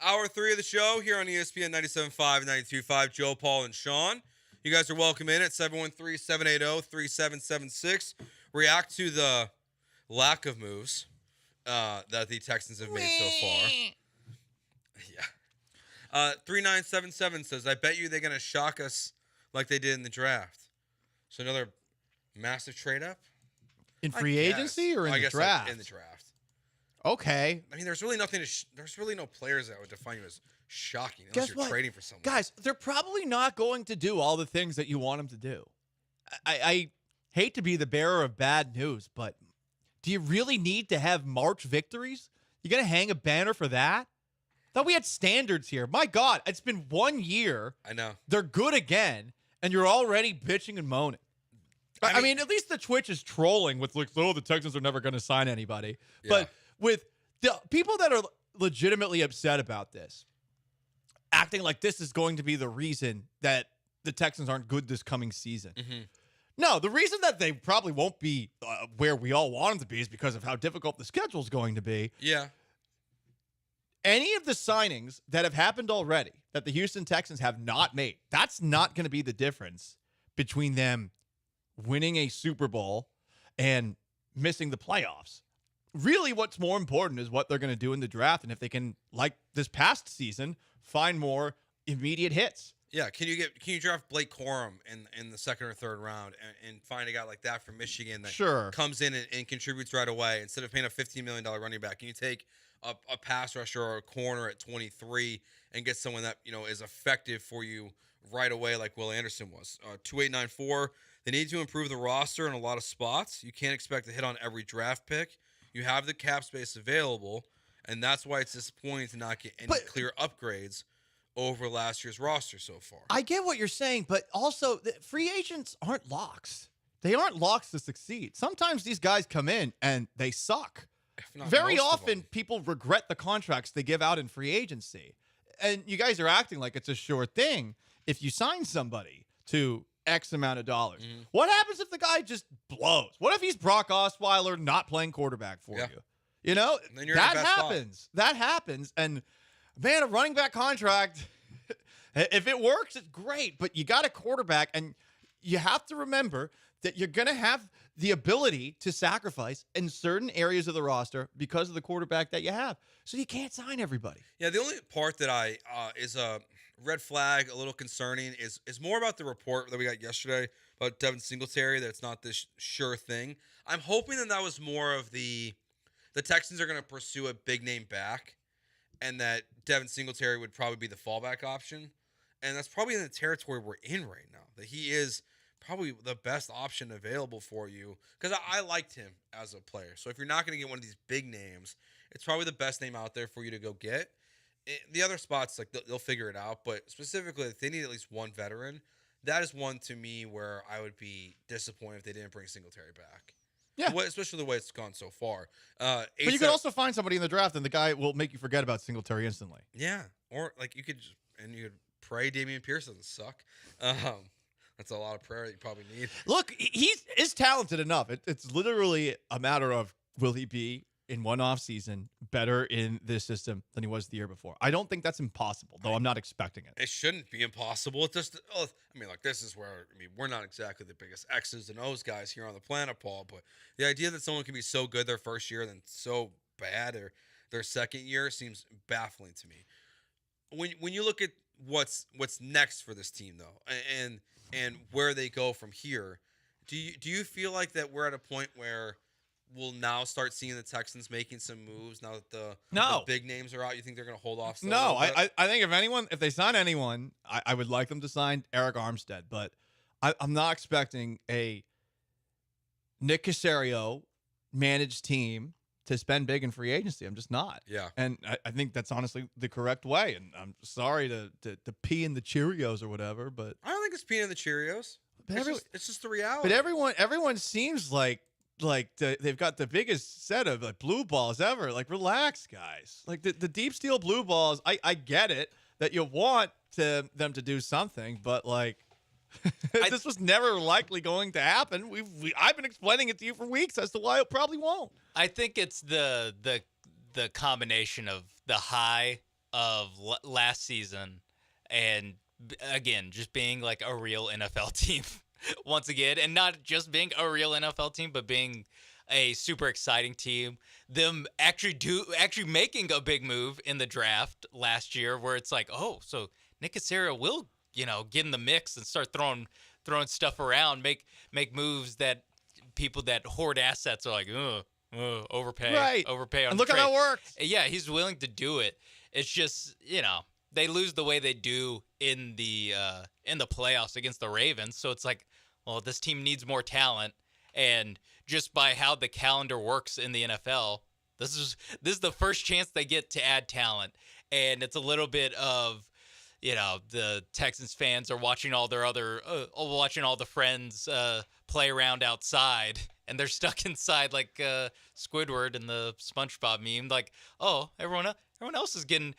Hour 3 of the show here on ESPN 97.5 and 92.5. Joe, Paul, and Sean. You guys are welcome in at 713-780-3776. React to the lack of moves that the Texans have made so far. Yeah. 3977 says, I bet you they're going to shock us like they did in the draft. So another massive trade up? In free agency or in the draft? Like in the draft. Okay. I mean, there's really nothing there's really no players that would define you as shocking unless you're trading for someone. Guys, they're probably not going to do all the things that you want them to do. I hate to be the bearer of bad news, but do you really need to have March victories? You going to hang a banner for that? Thought we had standards here. My God, it's been 1 year. I know. They're good again, and you're already bitching and moaning. I mean, at least the Twitch is trolling with like, oh, the Texans are never going to sign anybody. Yeah. But with the people that are legitimately upset about this, acting like this is going to be the reason that the Texans aren't good this coming season. Mm-hmm. No, the reason that they probably won't be where we all want them to be is because of how difficult the schedule is going to be. Yeah. Any of the signings that have happened already that the Houston Texans have not made, that's not going to be the difference between them winning a Super Bowl and missing the playoffs. Really, what's more important is what they're going to do in the draft, and if they can, like this past season, find more immediate hits. Yeah, can you draft Blake Corum in the second or third round and find a guy like that from Michigan that comes in and contributes right away instead of paying a $15 million running back? Can you take a pass rusher or a corner at 23 and get someone that is effective for you right away like Will Anderson was? 2894. They need to improve the roster in a lot of spots. You can't expect to hit on every draft pick. You have the cap space available, and that's why it's disappointing to not get any clear upgrades over last year's roster so far. I get what you're saying, but also the free agents aren't locks. They aren't locks to succeed. Sometimes these guys come in and they suck. Very often, people regret the contracts they give out in free agency. And you guys are acting like it's a sure thing if you sign somebody to X amount of dollars. Mm-hmm. What happens if the guy just blows? What if he's Brock Osweiler not playing quarterback for you? You know, that happens. That happens. And man, a running back contract, if it works, it's great. But you got a quarterback, and you have to remember that you're going to have the ability to sacrifice in certain areas of the roster because of the quarterback that you have. So you can't sign everybody. Yeah, the only part that I is a red flag, a little concerning, is more about the report that we got yesterday about Devin Singletary, that it's not this sure thing. I'm hoping that was more of the Texans are going to pursue a big name back, and that Devin Singletary would probably be the fallback option. And that's probably in the territory we're in right now, that he is probably the best option available for you, because I liked him as a player. So if you're not going to get one of these big names, it's probably the best name out there for you to go get. The other spots, like they'll figure it out, but specifically if they need at least one veteran, that is one to me where I would be disappointed if they didn't bring Singletary back. Yeah, especially the way it's gone so far. But you could also find somebody in the draft, and the guy will make you forget about Singletary instantly. Yeah, or like you could pray Damian Pierce doesn't suck. That's a lot of prayer that you probably need. Look, he is talented enough. It's literally a matter of, will he be in one off season better in this system than he was the year before? I don't think that's impossible, though I'm not expecting it. It shouldn't be impossible. It's just, this is where, we're not exactly the biggest X's and O's guys here on the planet, Paul, but the idea that someone can be so good their first year and then so bad their second year seems baffling to me. When you look at what's next for this team, though, and where they go from here, do you feel like that we're at a point where we'll now start seeing the Texans making some moves now that the big names are out? You think they're going to hold off? No, I think if they sign anyone, I would like them to sign Eric Armstead, but I'm not expecting a Nick Caserio managed team to spend big in free agency. I'm just not. Yeah. And I think that's honestly the correct way. And I'm sorry to pee in the Cheerios or whatever, but I don't think it's peeing in the Cheerios. It's just the reality. But everyone seems like they've got the biggest set of like blue balls ever. Like, relax, guys. Like the deep steel blue balls. I get it that you want them to do something, but like this was never likely going to happen. I've been explaining it to you for weeks as to why it probably won't. I think it's the combination of the high of last season, and again, just being like a real NFL team once again, and not just being a real NFL team, but being a super exciting team. Them actually making a big move in the draft last year, where it's like, oh, so Nick Caserio will, get in the mix and start throwing stuff around, make moves that people that hoard assets are like, overpay, right? Overpay on. And look how that worked. Yeah, he's willing to do it. It's just, they lose the way they do in the playoffs against the Ravens. So it's like, well, this team needs more talent, and just by how the calendar works in the NFL, this is the first chance they get to add talent, and it's a little bit of, the Texans fans are watching all the friends play around outside, and they're stuck inside like Squidward in the SpongeBob meme. Like, oh, everyone else is getting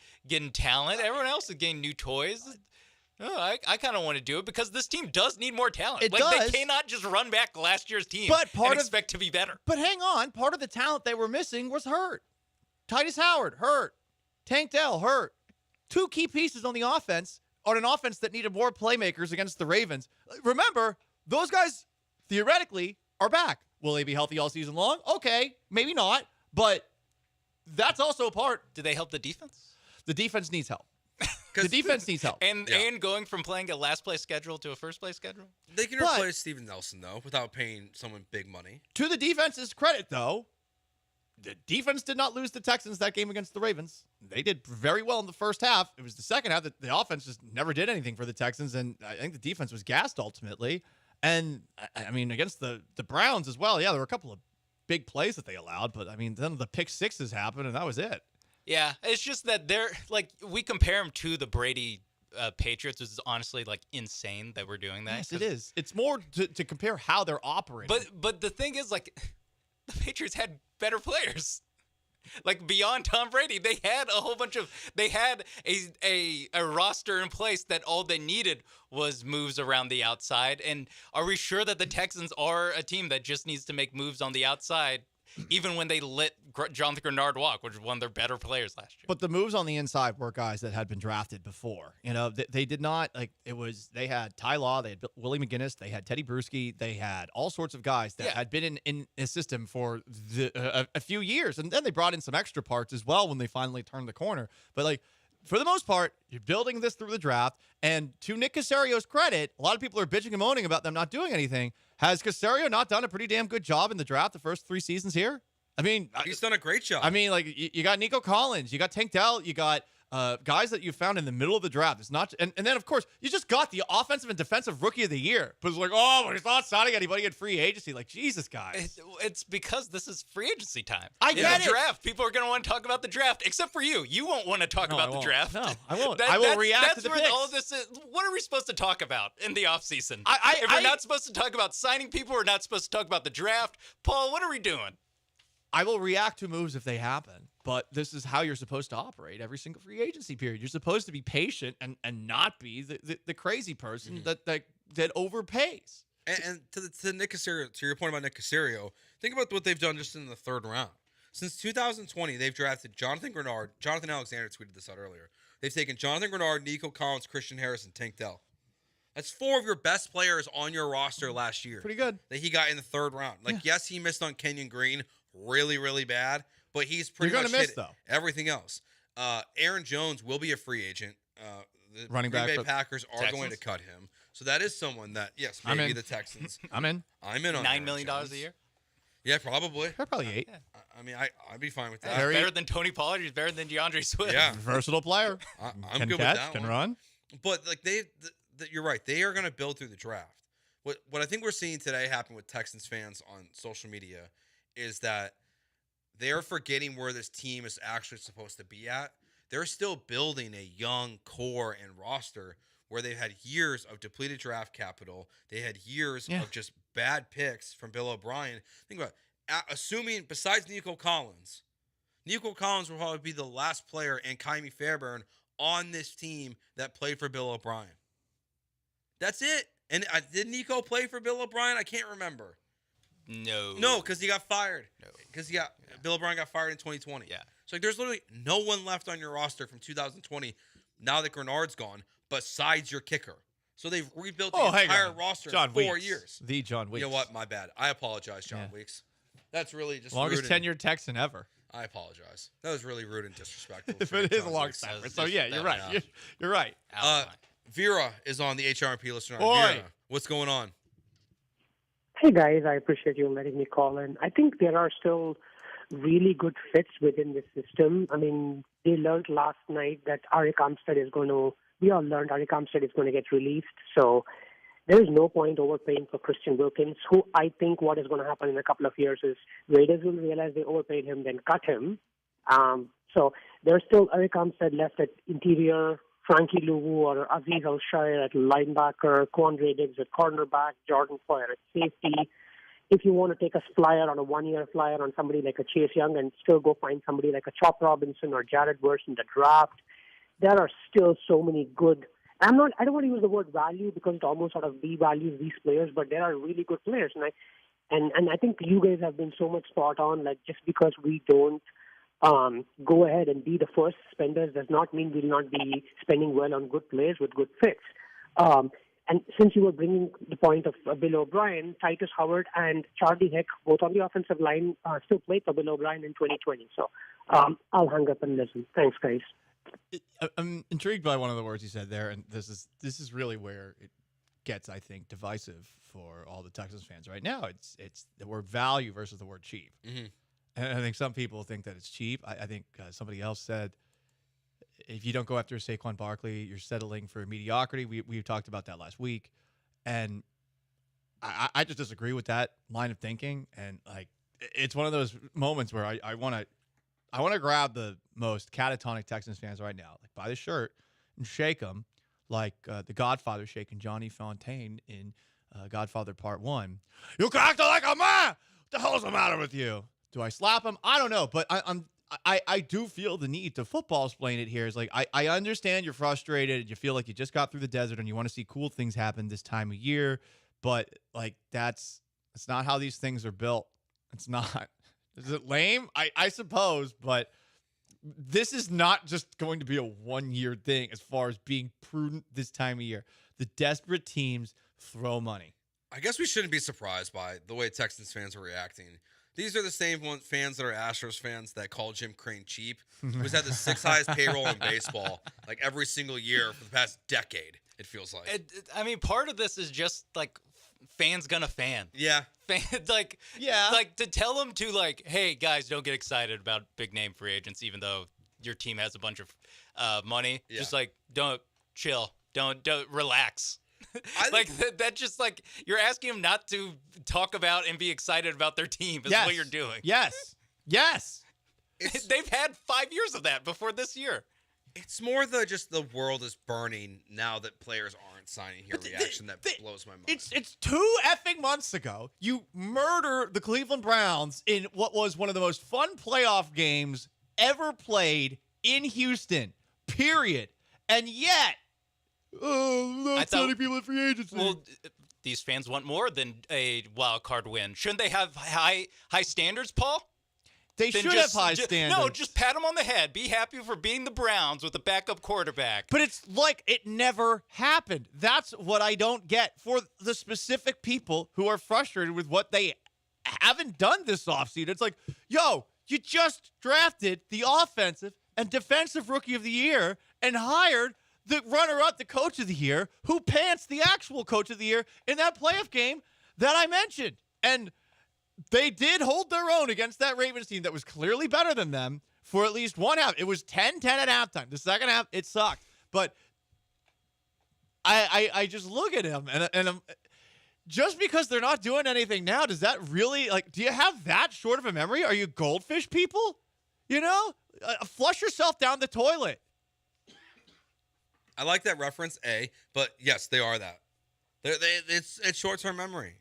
talent. Everyone else is getting new toys. Oh, I kind of want to do it because this team does need more talent. It does. They cannot just run back last year's team and expect to be better. But hang on, part of the talent they were missing was hurt. Titus Howard, hurt. Tank Dell, hurt. Two key pieces on the offense, on an offense that needed more playmakers against the Ravens. Remember, those guys theoretically are back. Will they be healthy all season long? Okay, maybe not, but that's also a part. Do they help the defense? The defense needs help. The defense needs help. And going from playing a last place schedule to a first place schedule? They can replace Steven Nelson, though, without paying someone big money. To the defense's credit, though, the defense did not lose the Texans that game against the Ravens. They did very well in the first half. It was the second half that the offense just never did anything for the Texans, and I think the defense was gassed ultimately. And, I mean, against the Browns as well, yeah, there were a couple of big plays that they allowed, but, I mean, then the pick sixes happened, and that was it. Yeah, it's just that they're like, we compare them to the Brady Patriots, which is honestly like insane that we're doing that. Yes, it is. It's more to compare how they're operating. But the thing is, like, the Patriots had better players. Like, beyond Tom Brady, they had a roster in place that all they needed was moves around the outside. And are we sure that the Texans are a team that just needs to make moves on the outside, even when they let Jonathan Grenard walk, which was one of their better players last year? But the moves on the inside were guys that had been drafted before. They did not, like, they had Ty Law, they had Willie McGinnis, they had Teddy Bruschi, they had all sorts of guys that had been in a system for a few years. And then they brought in some extra parts as well when they finally turned the corner. But, like, for the most part, you're building this through the draft. And to Nick Caserio's credit, a lot of people are bitching and moaning about them not doing anything. Has Caserio not done a pretty damn good job in the draft the first 3 seasons here? I mean, he's done a great job. I mean, like, you got Nico Collins, you got Tank Dell, you got guys that you found in the middle of the draft. It's not, and then of course you just got the offensive and defensive rookie of the year. But it's like, oh, but he's not signing anybody in free agency. Like, Jesus, guys. It's because this is free agency time. I get it. Draft. People are going to want to talk about the draft, except for you. You won't want to talk about the draft. No, I won't. I will react to the where picks. all this is. What are we supposed to talk about in the offseason? If we're not supposed to talk about signing people, we're not supposed to talk about the draft. Paul, what are we doing? I will react to moves if they happen, but this is how you're supposed to operate every single free agency period. You're supposed to be patient and not be the crazy person that overpays. And to Nick Caserio, to your point about Nick Caserio, think about what they've done just in the third round. Since 2020, they've drafted Jonathan Grenard. Jonathan Alexander tweeted this out earlier. They've taken Jonathan Grenard, Nico Collins, Christian Harris, and Tank Dell. That's 4 of your best players on your roster last year. Pretty good. That he got in the third round. Like, yes, he missed on Kenyon Green really, really bad, but he's pretty much hit everything else. Aaron Jones will be a free agent. The Running Green back Bay Packers are going to cut him. So that is someone that, yes, maybe the Texans. I'm in. I'm in on $9 million a year? Yeah, probably. They're probably 8. I mean, I'd be fine with that. He's better than Tony Pollard. He's better than DeAndre Swift. Yeah. Versatile player. I'm can good catch, with that can one. run. But, like, you're right. They are going to build through the draft. What I think we're seeing today happen with Texans fans on social media is that they're forgetting where this team is actually supposed to be at. They're still building a young core and roster where they've had years of depleted draft capital. They had years of just bad picks from Bill O'Brien. Think about it. Assuming, besides Nico Collins will probably be the last player, and Kaimi Fairbairn on this team that played for Bill O'Brien. That's it. And did Nico play for Bill O'Brien? I can't remember. No. No, because he got fired. No. Because Bill O'Brien got fired in 2020. Yeah. So like, there's literally no one left on your roster from 2020 now that Grenard's gone, besides your kicker. So they've rebuilt the entire roster in 4 years. The John Weeks. You know what? My bad. I apologize, John Weeks. That's really just longest rude tenured Texan ever. I apologize. That was really rude and disrespectful. If it is a long time. So yeah, you're right. You're right. Vera is on the HRP listener. Oi. Vera, what's going on? Hey guys, I appreciate you letting me call in. I think there are still really good fits within the system. I mean, they learned last night that Arik Armstead is going to, we all learned Arik Armstead is going to get released. So there is no point overpaying for Christian Wilkins, who I think what is going to happen in a couple of years is Raiders will realize they overpaid him, then cut him. So there's still Arik Armstead left at interior, Frankie Luvu or Aziz Al-Shire at linebacker, Quandre Diggs at cornerback, Jordan Foyer at safety. If you want to take a flyer on a one-year flyer on somebody like a Chase Young and still go find somebody like a Chop Robinson or Jared Verse in the draft, there are still so many good. I don't want to use the word value because it almost sort of devalues these players, but there are really good players, and I think you guys have been so much spot on. Like just because we don't go ahead and be the first spenders does not mean we'll not be spending well on good players with good fits. And since you were bringing the point of Bill O'Brien, Titus Howard and Charlie Heck, both on the offensive line, still played for Bill O'Brien in 2020. So I'll hang up and listen. Thanks, guys. I'm intrigued by one of the words you said there, and this is really where it gets, I think, divisive for all the Texans fans right now. It's the word value versus the word cheap. Mm-hmm. And I think some people think that it's cheap. I think somebody else said, if you don't go after Saquon Barkley, you're settling for mediocrity. We talked about that last week. And I just disagree with that line of thinking. And like, it's one of those moments where I want to grab the most catatonic Texans fans right now, like by the shirt and shake them like the Godfather shaking Johnny Fontaine in Godfather Part 1. You acting like a man! What the hell's the matter with you? Do I slap him? I don't know, but I do feel the need to football explain it here. Is like I understand you're frustrated. You feel like you just got through the desert and you want to see cool things happen this time of year, but like that's not how these things are built. It's not. Is it lame? I suppose, but this is not just going to be a 1-year thing as far as being prudent this time of year. The desperate teams throw money. I guess we shouldn't be surprised by the way Texans fans are reacting. These are the same fans that are Astros fans that call Jim Crane cheap, who's had the 6th highest payroll in baseball like every single year for the past decade, it feels like. I mean, part of this is just like fans gonna fan. Yeah. Like to tell them to like, hey, guys, don't get excited about big name free agents, even though your team has a bunch of money. Yeah. Just like, don't chill. Don't relax. Like that just like you're asking them not to talk about and be excited about their team is what you're doing. Yes. They've had 5 years of that before this year. It's more the world is burning now that players aren't signing here reaction that blows my mind. It's 2 effing months ago. You murder the Cleveland Browns in what was one of the most fun playoff games ever played in Houston, period. And yet, not signing people in free agency. Well, these fans want more than a wild card win. Shouldn't they have high standards, Paul? They should have high standards. No, just pat them on the head. Be happy for beating the Browns with a backup quarterback. But it's like it never happened. That's what I don't get for the specific people who are frustrated with what they haven't done this offseason. It's like, yo, you just drafted the offensive and defensive rookie of the year and hired the runner-up, the coach of the year, who pants the actual coach of the year in that playoff game that I mentioned. And they did hold their own against that Ravens team that was clearly better than them for at least one half. It was 10-10 at halftime. The second half, it sucked. But I just look at him, and I'm, just because they're not doing anything now, does that really, like, do you have that short of a memory? Are you goldfish people? You know? Flush yourself down the toilet. I like that reference, but yes, they are that. It's short-term memory.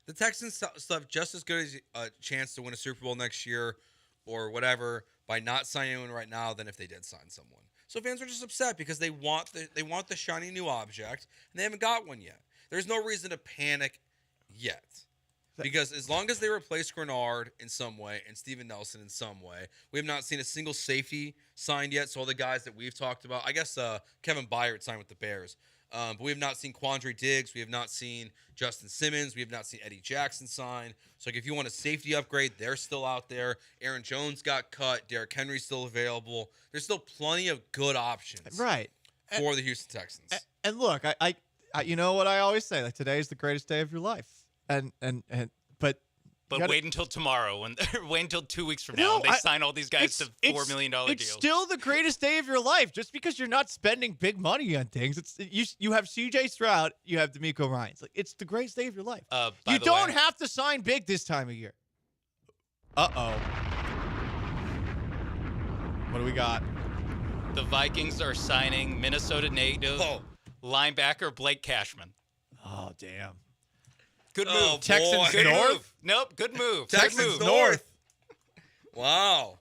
The Texans still have just as good as a chance to win a Super Bowl next year or whatever by not signing anyone right now than if they did sign someone. So fans are just upset because they want the shiny new object, and they haven't got one yet. There's no reason to panic yet. Because as long as they replace Grenard in some way and Steven Nelson in some way, we have not seen a single safety signed yet. So all the guys that we've talked about, I guess Kevin Byard signed with the Bears. But we have not seen Quandre Diggs. We have not seen Justin Simmons. We have not seen Eddie Jackson sign. So if you want a safety upgrade, they're still out there. Aaron Jones got cut. Derrick Henry's still available. There's still plenty of good options for the Houston Texans. And look, I you know what I always say, like today's the greatest day of your life. But wait until tomorrow, wait until 2 weeks from now. When they sign all these guys to $4 million deals. It's still the greatest day of your life, just because you're not spending big money on things. You have C.J. Stroud, you have D'Amico Ryans. Like, it's the greatest day of your life. You don't have to sign big this time of year. Uh-oh. What do we got? The Vikings are signing Minnesota native linebacker Blake Cashman. Oh, damn. Good move. Texans Good North? move. Nope, good move. Texans North. Wow.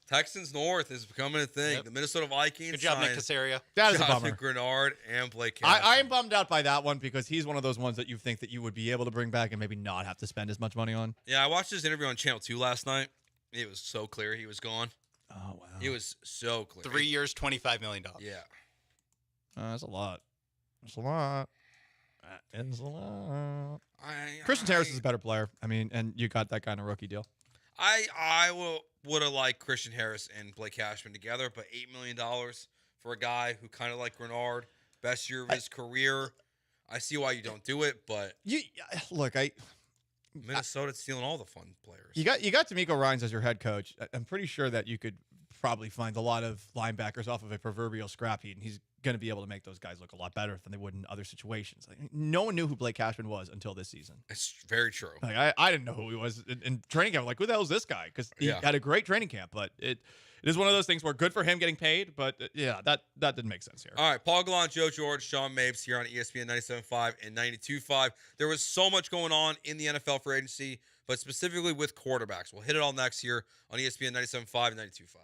Texans North is becoming a thing. Yep. The Minnesota Vikings. Good job, Nick Caserio. That is a Jonathan bummer. Grenard and Blake Cashman. I am bummed out by that one because he's one of those ones that you think that you would be able to bring back and maybe not have to spend as much money on. Yeah, I watched his interview on Channel 2 last night. It was so clear he was gone. Oh, wow. It was so clear. 3 years, $25 million. Yeah. That's a lot. That's a lot. That is a lot. Christian Harris is a better player. I mean, and you got that guy in a rookie deal. I would have liked Christian Harris and Blake Cashman together, but $8 million for a guy who kind of like Grenard, best year of his career. I see why you don't do it, but Minnesota's stealing all the fun players. You got D'Amico Ryans as your head coach. I'm pretty sure that you could probably find a lot of linebackers off of a proverbial scrap heap, and he's going to be able to make those guys look a lot better than they would in other situations. Like, no one knew who Blake Cashman was until this season. It's very true. Like, I didn't know who he was in training camp. I'm like, who the hell is this guy? Because he had a great training camp, but it is one of those things where good for him getting paid, but that didn't make sense here. All right, Paul Gallant, Joe George, Sean Mapes here on ESPN 97.5 and 92.5. There was so much going on in the NFL free agency, but specifically with quarterbacks. We'll hit it all next here on ESPN 97.5 and 92.5.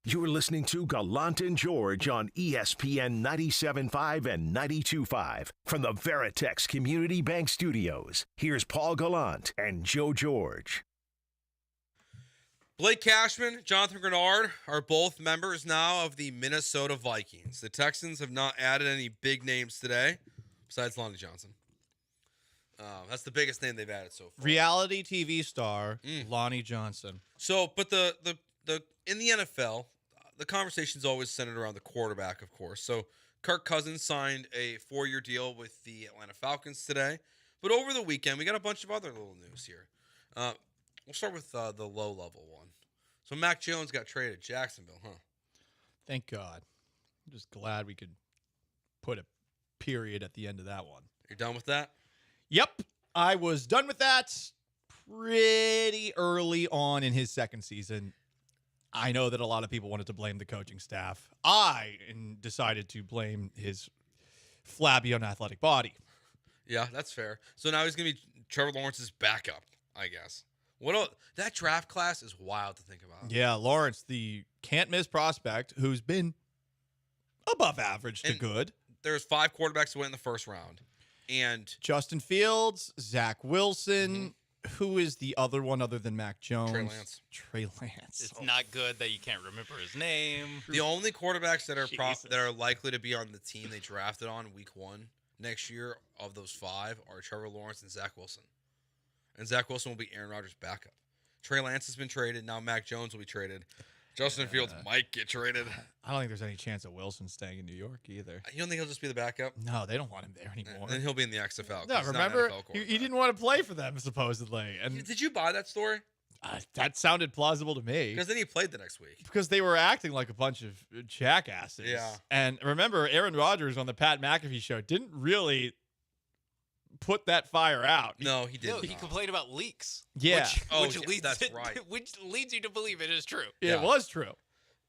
You're listening to Gallant and George on ESPN 97.5 and 92.5 from the Veritex Community Bank Studios. Here's Paul Gallant and Joe George. Blake Cashman, Jonathan Grenard are both members now of the Minnesota Vikings. The Texans have not added any big names today, besides Lonnie Johnson. That's the biggest name they've added so far. Reality TV star Lonnie Johnson. So, but the in the NFL, the conversation's always centered around the quarterback, of course. So Kirk Cousins signed a 4-year deal with the Atlanta Falcons today. But over the weekend, we got a bunch of other little news here. We'll start with the low-level one. So Mac Jones got traded to Jacksonville, huh? Thank God. I'm just glad we could put a period at the end of that one. You're done with that? Yep. I was done with that pretty early on in his second season. I know that a lot of people wanted to blame the coaching staff. I decided to blame his flabby, unathletic body. Yeah, that's fair. So now he's going to be Trevor Lawrence's backup, I guess. That draft class is wild to think about. Yeah, Lawrence, the can't-miss prospect who's been above average to good. There's 5 quarterbacks who went in the first round. And Justin Fields, Zach Wilson. Who is the other one other than Mac Jones? Trey Lance. It's not good that you can't remember his name. The only quarterbacks that are likely to be on the team they drafted on week 1 next year of those 5 are Trevor Lawrence and Zach Wilson. And Zach Wilson will be Aaron Rodgers' backup. Trey Lance has been traded. Now Mac Jones will be traded. Justin Fields might get traded. I don't think there's any chance of Wilson staying in New York either. You don't think he'll just be the backup? No, they don't want him there anymore. Then he'll be in the XFL. No, remember, he didn't want to play for them, supposedly. And did you buy that story? That sounded plausible to me. Because then he played the next week. Because they were acting like a bunch of jackasses. Yeah. And remember, Aaron Rodgers on the Pat McAfee show didn't really put that fire out. No, he didn't. No, he complained about leaks. Yeah. Which leads you to believe it is true. It was true.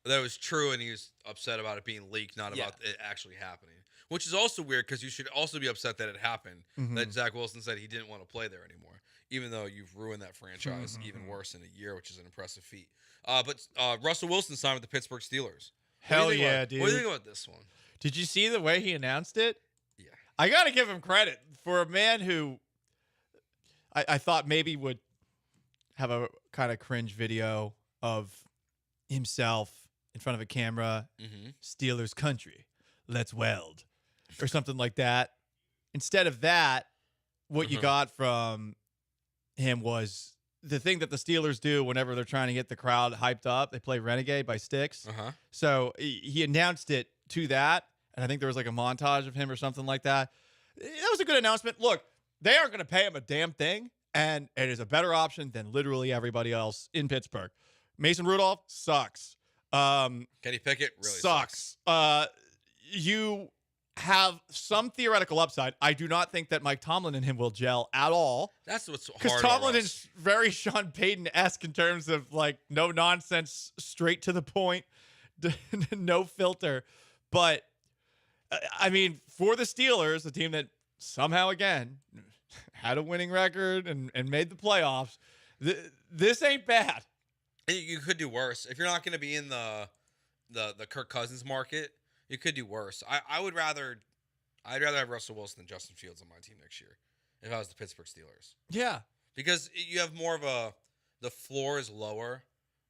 That was true, and he was upset about it being leaked, not about it actually happening. Which is also weird because you should also be upset that it happened, that Zach Wilson said he didn't want to play there anymore, even though you've ruined that franchise even worse in a year, which is an impressive feat. But Russell Wilson signed with the Pittsburgh Steelers. Hell yeah, dude. What do you think about this one? Did you see the way he announced it? Yeah. I got to give him credit for a man who I thought maybe would have a kind of cringe video of himself in front of a camera, Steelers country, let's weld, or something like that. Instead of that, what you got from him was the thing that the Steelers do whenever they're trying to get the crowd hyped up. They play Renegade by Styx. So he announced it to that, and I think there was like a montage of him or something like that. That was a good announcement. Look, they aren't going to pay him a damn thing, and it is a better option than literally everybody else in Pittsburgh. Mason Rudolph sucks. Kenny Pickett really sucks. You have some theoretical upside. I do not think that Mike Tomlin and him will gel at all. That's what's hard. Because Tomlin is very Sean Payton-esque in terms of like no nonsense, straight to the point, no filter. But I mean, for the Steelers, a team that somehow again had a winning record and made the playoffs, this ain't bad. You could do worse. If you're not going to be in the Kirk Cousins market, you could do worse. I'd rather have Russell Wilson than Justin Fields on my team next year if I was the Pittsburgh Steelers. Yeah. Because you have more of the floor is lower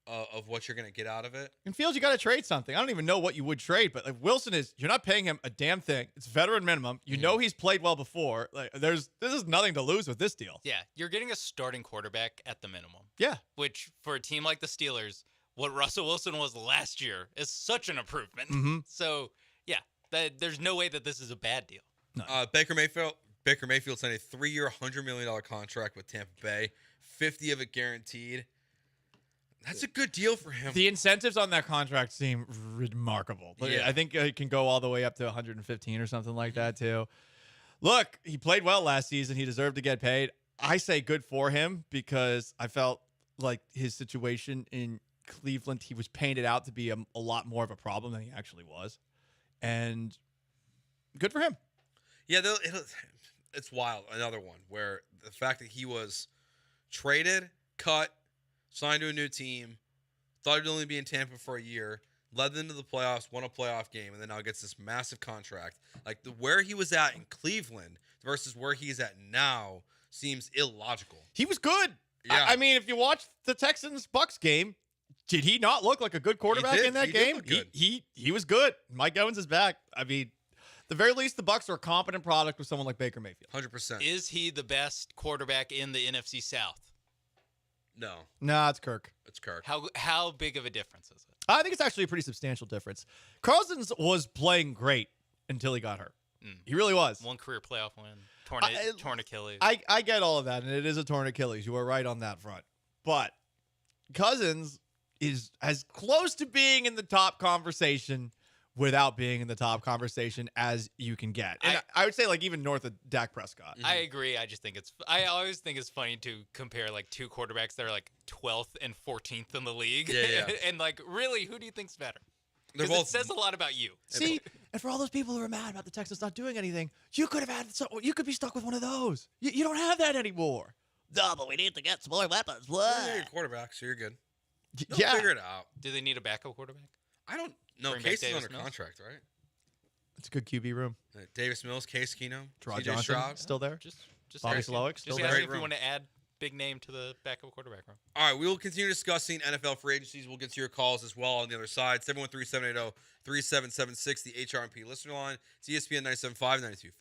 of what you're going to get out of it. In Fields, you got to trade something. I don't even know what you would trade, but like Wilson you're not paying him a damn thing. It's veteran minimum. You know he's played well before. Like this is nothing to lose with this deal. Yeah, you're getting a starting quarterback at the minimum. Yeah. Which for a team like the Steelers, what Russell Wilson was last year is such an improvement. So yeah, there's no way that this is a bad deal. No. Baker Mayfield signed a 3-year, $100 million contract with Tampa Bay, 50 of it guaranteed. That's a good deal for him. The incentives on that contract seem remarkable. Yeah. I think it can go all the way up to 115 or something like that too. Look, he played well last season. He deserved to get paid. I say good for him because I felt like his situation in Cleveland, he was painted out to be a lot more of a problem than he actually was. And good for him. Yeah, it's wild. Another one where the fact that he was traded, cut, signed to a new team, thought he'd only be in Tampa for a year, led them to the playoffs, won a playoff game, and then now gets this massive contract. Like where he was at in Cleveland versus where he's at now seems illogical. He was good. Yeah. I mean, if you watch the Texans-Bucks game, did he not look like a good quarterback in that game? He was good. Mike Evans is back. I mean, the very least, the Bucks are a competent product with someone like Baker Mayfield. 100%. Is he the best quarterback in the NFC South? No. Nah, it's Kirk. It's Kirk. How big of a difference is it? I think it's actually a pretty substantial difference. Cousins was playing great until he got hurt. He really was. One career playoff win, torn Achilles. I get all of that, and it is a torn Achilles. You are right on that front. But Cousins is as close to being in the top conversation without being in the top conversation as you can get. And I would say, like, even north of Dak Prescott. I agree. I always think it's funny to compare like two quarterbacks that are like 12th and 14th in the league. Yeah. And like, really, who do you think's better? They're Because both. it says a lot about you. See, and for all those people who are mad about the Texans not doing anything, you could have had you could be stuck with one of those. You don't have that anymore. No, but we need to get some more weapons. You're your quarterback, so you're good. They'll Yeah. figure it out. Do they need a backup quarterback? I don't know. Bring back Case is Davis under Mills? contract, right? It's a good QB room. Davis Mills, Case Keenum, Draw CJ Johnson Stroud. still there. Just Bobby asking. Slowick still Just there. asking if we want to add big name to the backup quarterback room. All right, we will continue discussing NFL free agencies. We'll get to your calls as well on the other side. 713-780-3776, the HRMP listener line. It's ESPN 97.5, 92.5.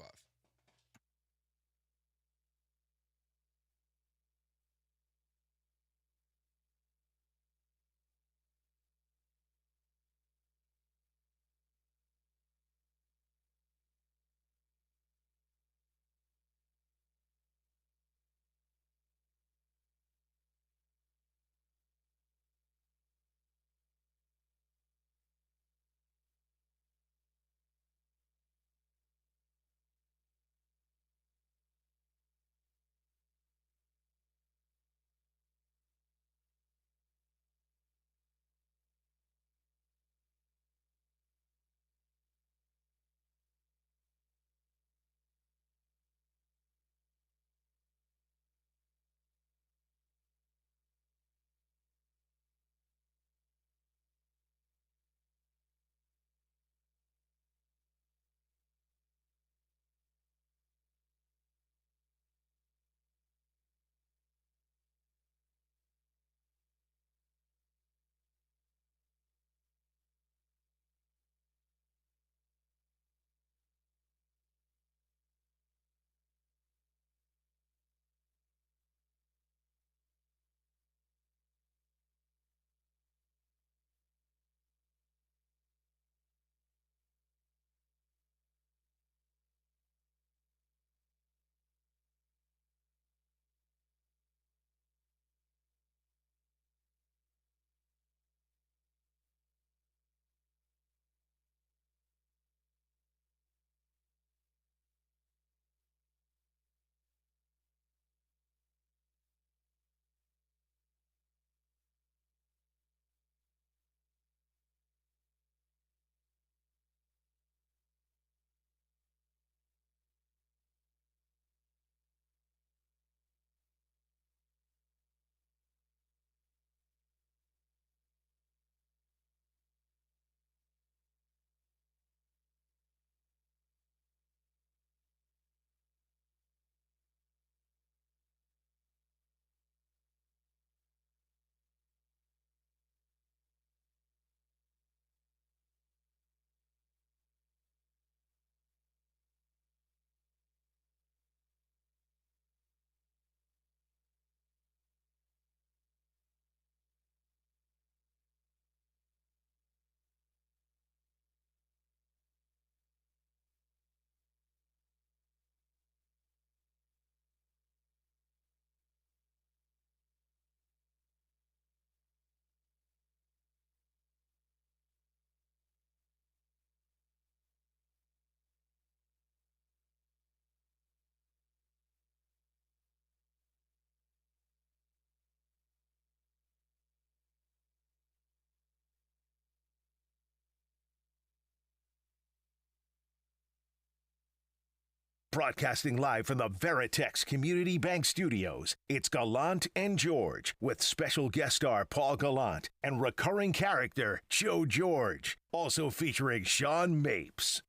Broadcasting live from the Veritex Community Bank Studios, it's Gallant and George with special guest star Paul Gallant and recurring character Joe George, also featuring Sean Mapes.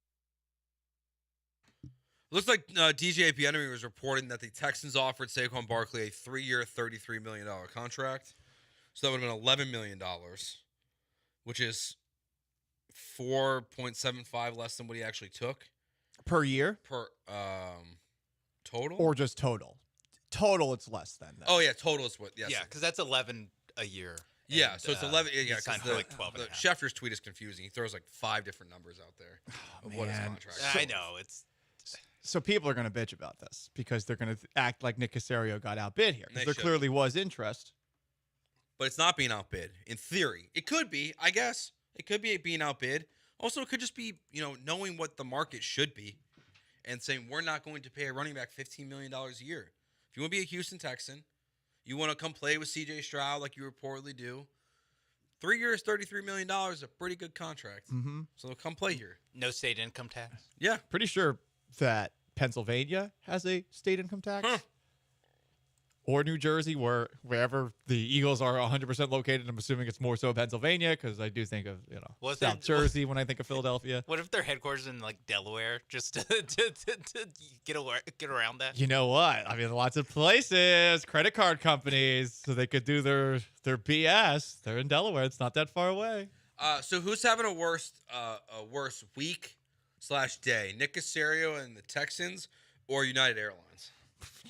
Looks like DJ Bieniemy was reporting that the Texans offered Saquon Barkley a 3-year, $33 million contract. So that would have been $11 million, which is 4.75 less than what he actually took. Per year? Total? Or just total? Total, it's less than that. Oh, yeah, total is what, yes. Yeah, because that's 11 a year. Yeah, so it's 11. Yeah, because for like 12 and a half. Schefter's tweet is confusing. He throws like 5 different numbers out there of what his contract is. I know. So people are going to bitch about this because they're going to act like Nick Caserio got outbid here. They There should. clearly was interest. But it's not being outbid. In theory, it could be, I guess. It could be being outbid. Also, it could just be, knowing what the market should be and saying we're not going to pay a running back $15 million a year. If you want to be a Houston Texan, you want to come play with C.J. Stroud like you reportedly do, 3 years, $33 million is a pretty good contract. Mm-hmm. So come play here. No state income tax. Yeah. Pretty sure that Pennsylvania has a state income tax. Huh. Or New Jersey, wherever the Eagles are 100% located. I'm assuming it's more so Pennsylvania because I do think of South Jersey when I think of Philadelphia. What if their headquarters in like Delaware, just to get around that? You know what? I mean, lots of places, credit card companies, so they could do their BS. They're in Delaware. It's not that far away. So who's having a worse week/day? Nick Caserio and the Texans or United Airlines?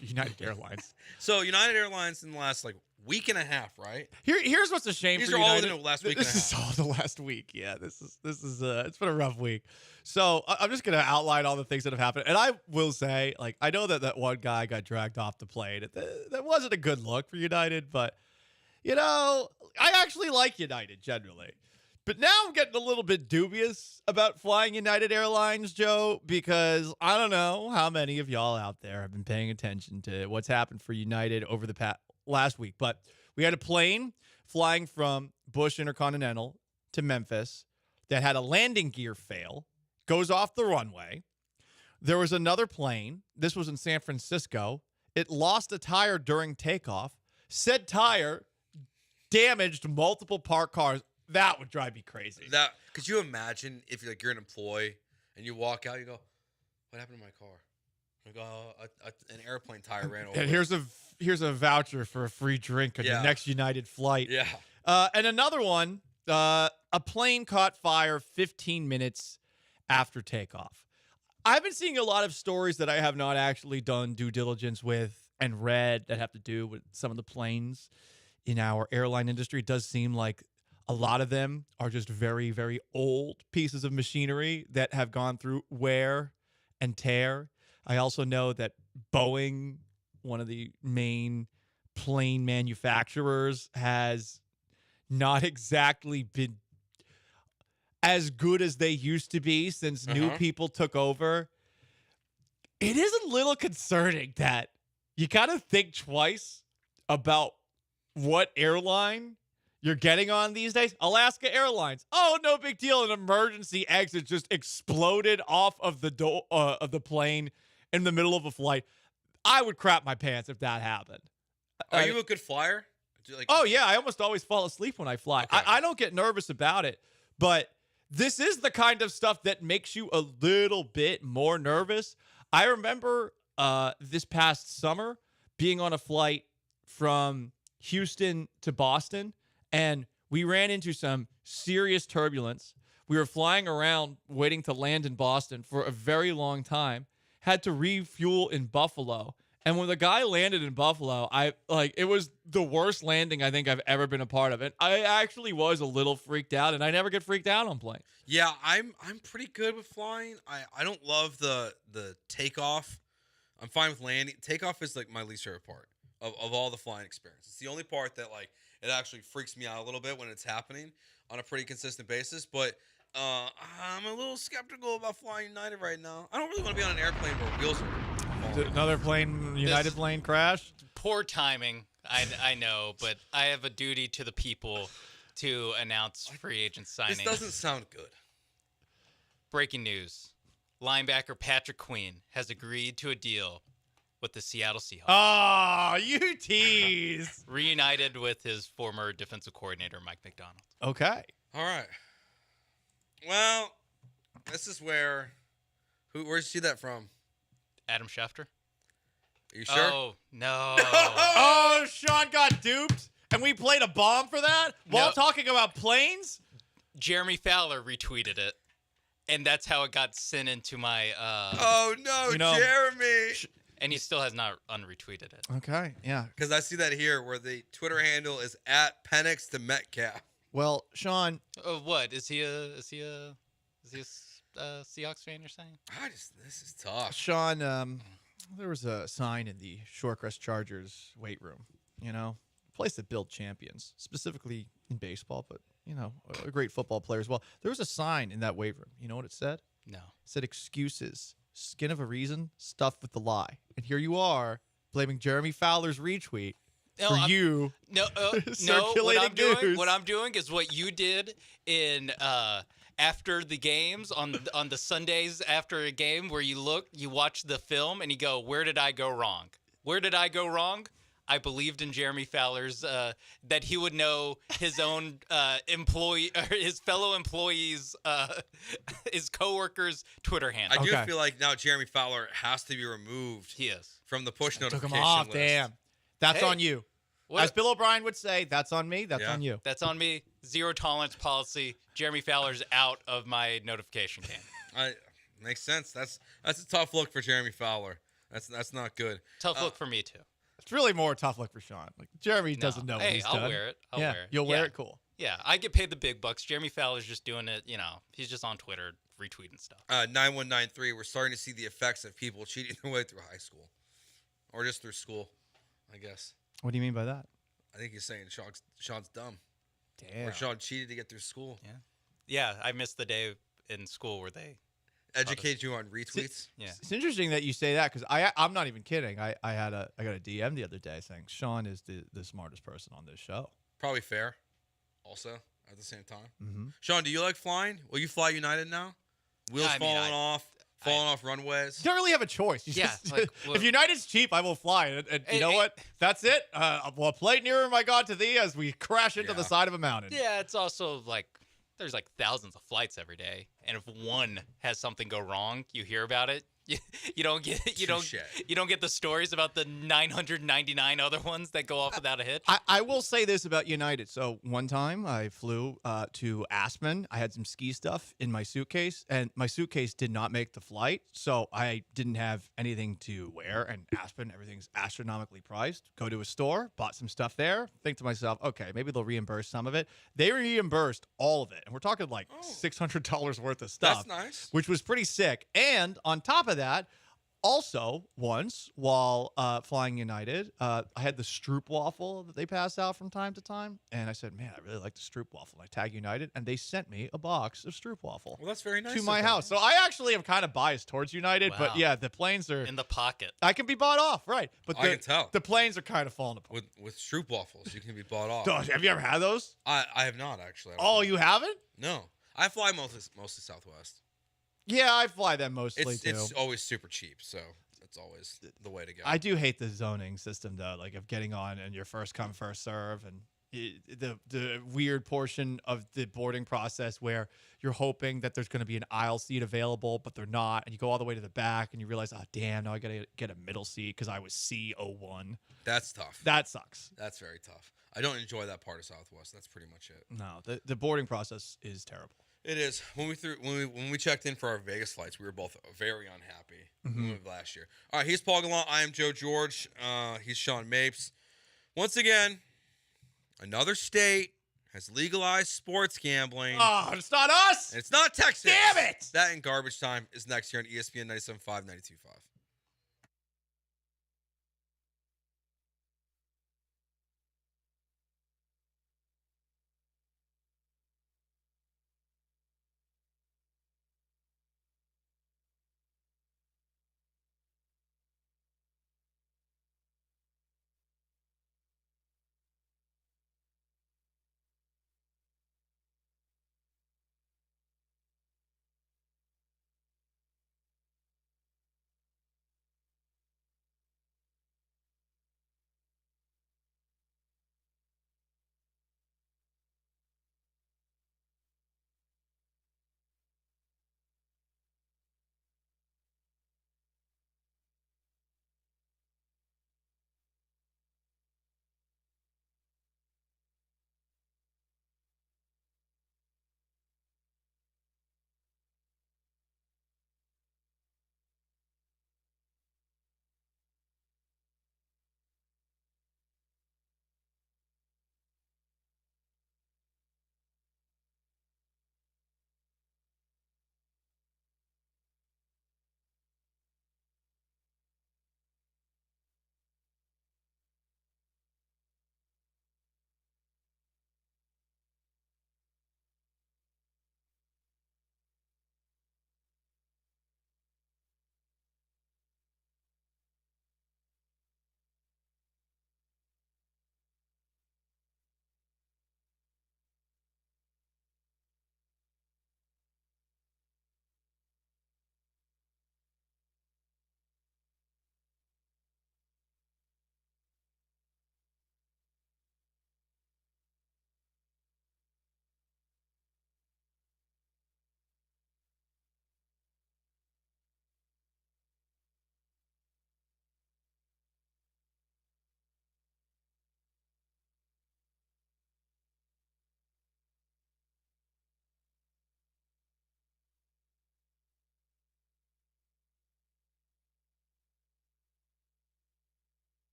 United Airlines. So United Airlines in the last week and a half, right? Here's what's a shame. These for are all United. in the last week. This is all the last week. Yeah, this is it's been a rough week. So I'm just gonna outline all the things that have happened, and I will say, I know that one guy got dragged off the plane. That wasn't a good look for United, but I actually like United generally. But now I'm getting a little bit dubious about flying United Airlines, Joe, because I don't know how many of y'all out there have been paying attention to what's happened for United over the last week. But we had a plane flying from Bush Intercontinental to Memphis that had a landing gear fail, goes off the runway. There was another plane. This was in San Francisco. It lost a tire during takeoff. Said tire damaged multiple parked cars. That would drive me crazy. Could you imagine if you're an employee and you walk out, you go, "What happened to my car?" I go, "An airplane tire ran over." And here's a voucher for a free drink on your next United flight. Yeah. And another one, a plane caught fire 15 minutes after takeoff. I've been seeing a lot of stories that I have not actually done due diligence with and read that have to do with some of the planes in our airline industry. It does seem like a lot of them are just very, very old pieces of machinery that have gone through wear and tear. I also know that Boeing, one of the main plane manufacturers, has not exactly been as good as they used to be since new people took over. It is a little concerning that you got to think twice about what airline you're getting on these days. Alaska Airlines. Oh, no big deal. An emergency exit just exploded off of the door of the plane in the middle of a flight. I would crap my pants if that happened. Are you a good flyer? Oh, yeah. I almost always fall asleep when I fly. Okay. I don't get nervous about it, but this is the kind of stuff that makes you a little bit more nervous. I remember this past summer being on a flight from Houston to Boston, and we ran into some serious turbulence. We were flying around waiting to land in Boston for a very long time, had to refuel in Buffalo. And when the guy landed in Buffalo, it was the worst landing I think I've ever been a part of. And I actually was a little freaked out, and I never get freaked out on planes. Yeah, I'm pretty good with flying. I don't love the takeoff. I'm fine with landing. Takeoff is my least favorite part of all the flying experience. It's the only part that it actually freaks me out a little bit when it's happening on a pretty consistent basis. But I'm a little skeptical about flying United right now. I don't really want to be on an airplane where wheels are falling. Another United plane crash? Poor timing, I know, but I have a duty to the people to announce free agent signings. This doesn't sound good. Breaking news. linebacker Patrick Queen has agreed to a deal with the Seattle Seahawks. Oh, you tease. Reunited with his former defensive coordinator, Mike McDonald. Okay. All right. Well, this is where. Where'd you see that from? Adam Schefter. Are you sure? Oh, no. Oh, Sean got duped, and we played a bomb for that while No. talking about planes? Jeremy Fowler retweeted it, and that's how it got sent into my... Oh, no, Jeremy. And he still has not unretweeted it. Okay, yeah. Because I see that here where the Twitter handle is @Penix to Metcalf. Well, Sean. What? Is he a Seahawks fan, you're saying? This is tough. Sean, there was a sign in the Shorecrest Chargers weight room, a place that built champions, specifically in baseball, but, a great football player as well. There was a sign in that weight room. You know what it said? No. It said excuses, skin of a reason, stuffed with the lie. And here you are blaming Jeremy Fowler's retweet for you circulating news. What I'm doing is what you did in after the games on the Sundays after a game, where you watch the film and you go, where did I go wrong? Where did I go wrong? I believed in Jeremy Fowler's that he would know his own employee or his fellow employees, his coworkers' Twitter handle. I do feel like now Jeremy Fowler has to be removed. He is from the push Took notification him off. list. Damn, that's on you. What? As Bill O'Brien would say, that's on me. That's on you. That's on me. Zero tolerance policy. Jeremy Fowler's out of my notification can. Makes sense. That's a tough look for Jeremy Fowler. That's not good. Tough look for me too. It's really more tough look for Sean. Like Jeremy doesn't know what he's done. I'll wear it. I'll wear it. You'll wear it. Cool. Yeah, I get paid the big bucks. Jeremy Fowler's just doing it. He's just on Twitter retweeting stuff. 9193. We're starting to see the effects of people cheating their way through high school, or just through school, I guess. What do you mean by that? I think he's saying Sean's dumb. Damn. Or Sean cheated to get through school. Yeah, I missed the day in school where they educate you on retweets. Yeah, It's interesting that you say that because I'm not even kidding. I got a DM the other day saying Sean is the smartest person on this show. Probably fair. Also, at the same time, Mhm. Sean, do you like flying? Will you fly United now? Wheels falling off runways. You don't really have a choice. If United's cheap, I will fly. And you know what? That's it. Well, play nearer, my God, to thee as we crash into the side of a mountain. Yeah, it's also like there's like thousands of flights every day, and if one has something go wrong, you hear about it. You don't get the stories about the 999 other ones that go off without a hitch. I will say this about United. So one time I flew to Aspen. I had some ski stuff in my suitcase, and my suitcase did not make the flight. So I didn't have anything to wear. And Aspen, everything's astronomically priced. Go to a store, bought some stuff there. Think to myself, okay, maybe they'll reimburse some of it. They reimbursed all of it. And we're talking like $600 worth of stuff. That's nice. Which was pretty sick. And on top of that, also once while flying United, I had the Stroop waffle that they pass out from time to time, and I said, "Man, I really like the Stroop waffle." And I tag United, and they sent me a box of Stroop waffle. Well, that's very nice to of my them. house. So I actually am kind of biased towards United, but Wow. yeah, the planes are in the pocket. I can be bought off, right? But I can tell. the planes are kind of falling apart. With Stroop waffles, you can be bought off. Gosh, have you ever had those? I have not actually. Oh, you haven't? No, I fly mostly Southwest. Yeah, I fly them mostly too. It's always super cheap, so it's always the way to go. I do hate the zoning system though, like of getting on and your first come first serve, and the weird portion of the boarding process where you're hoping that there's going to be an aisle seat available, but they're not, and you go all the way to the back and you realize, oh damn, now I got to get a middle seat because I was C01. That's tough. That sucks. That's very tough. I don't enjoy that part of Southwest. That's pretty much it. No, the boarding process is terrible. It is. When we checked in for our Vegas flights, we were both very unhappy with last year. All right, he's Paul Gallant. I am Joe George. He's Sean Mapes. Once again, another state has legalized sports gambling. Oh, it's not us. And it's not Texas. Damn it. That and Garbage Time is next here on ESPN 97.5, 92.5.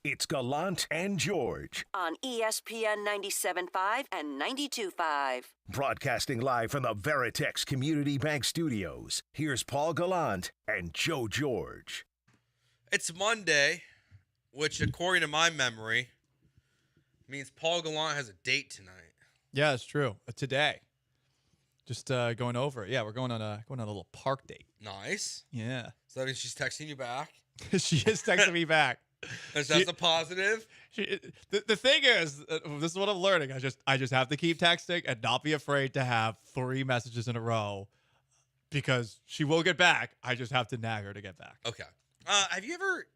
It's Gallant and George. On ESPN 97.5 and 92.5. Broadcasting live from the Veritex Community Bank Studios. Here's Paul Gallant and Joe George. It's Monday, which, according to my memory, means Paul Gallant has a date tonight. Yeah, it's true. Today. Just going over it. Yeah, we're going on a little park date. Nice. Yeah. So that means she's texting you back? She is texting me back. That's a positive. The thing is, this is what I'm learning. I just have to keep texting and not be afraid to have 3 messages in a row because she will get back. I just have to nag her to get back. Okay. Have you ever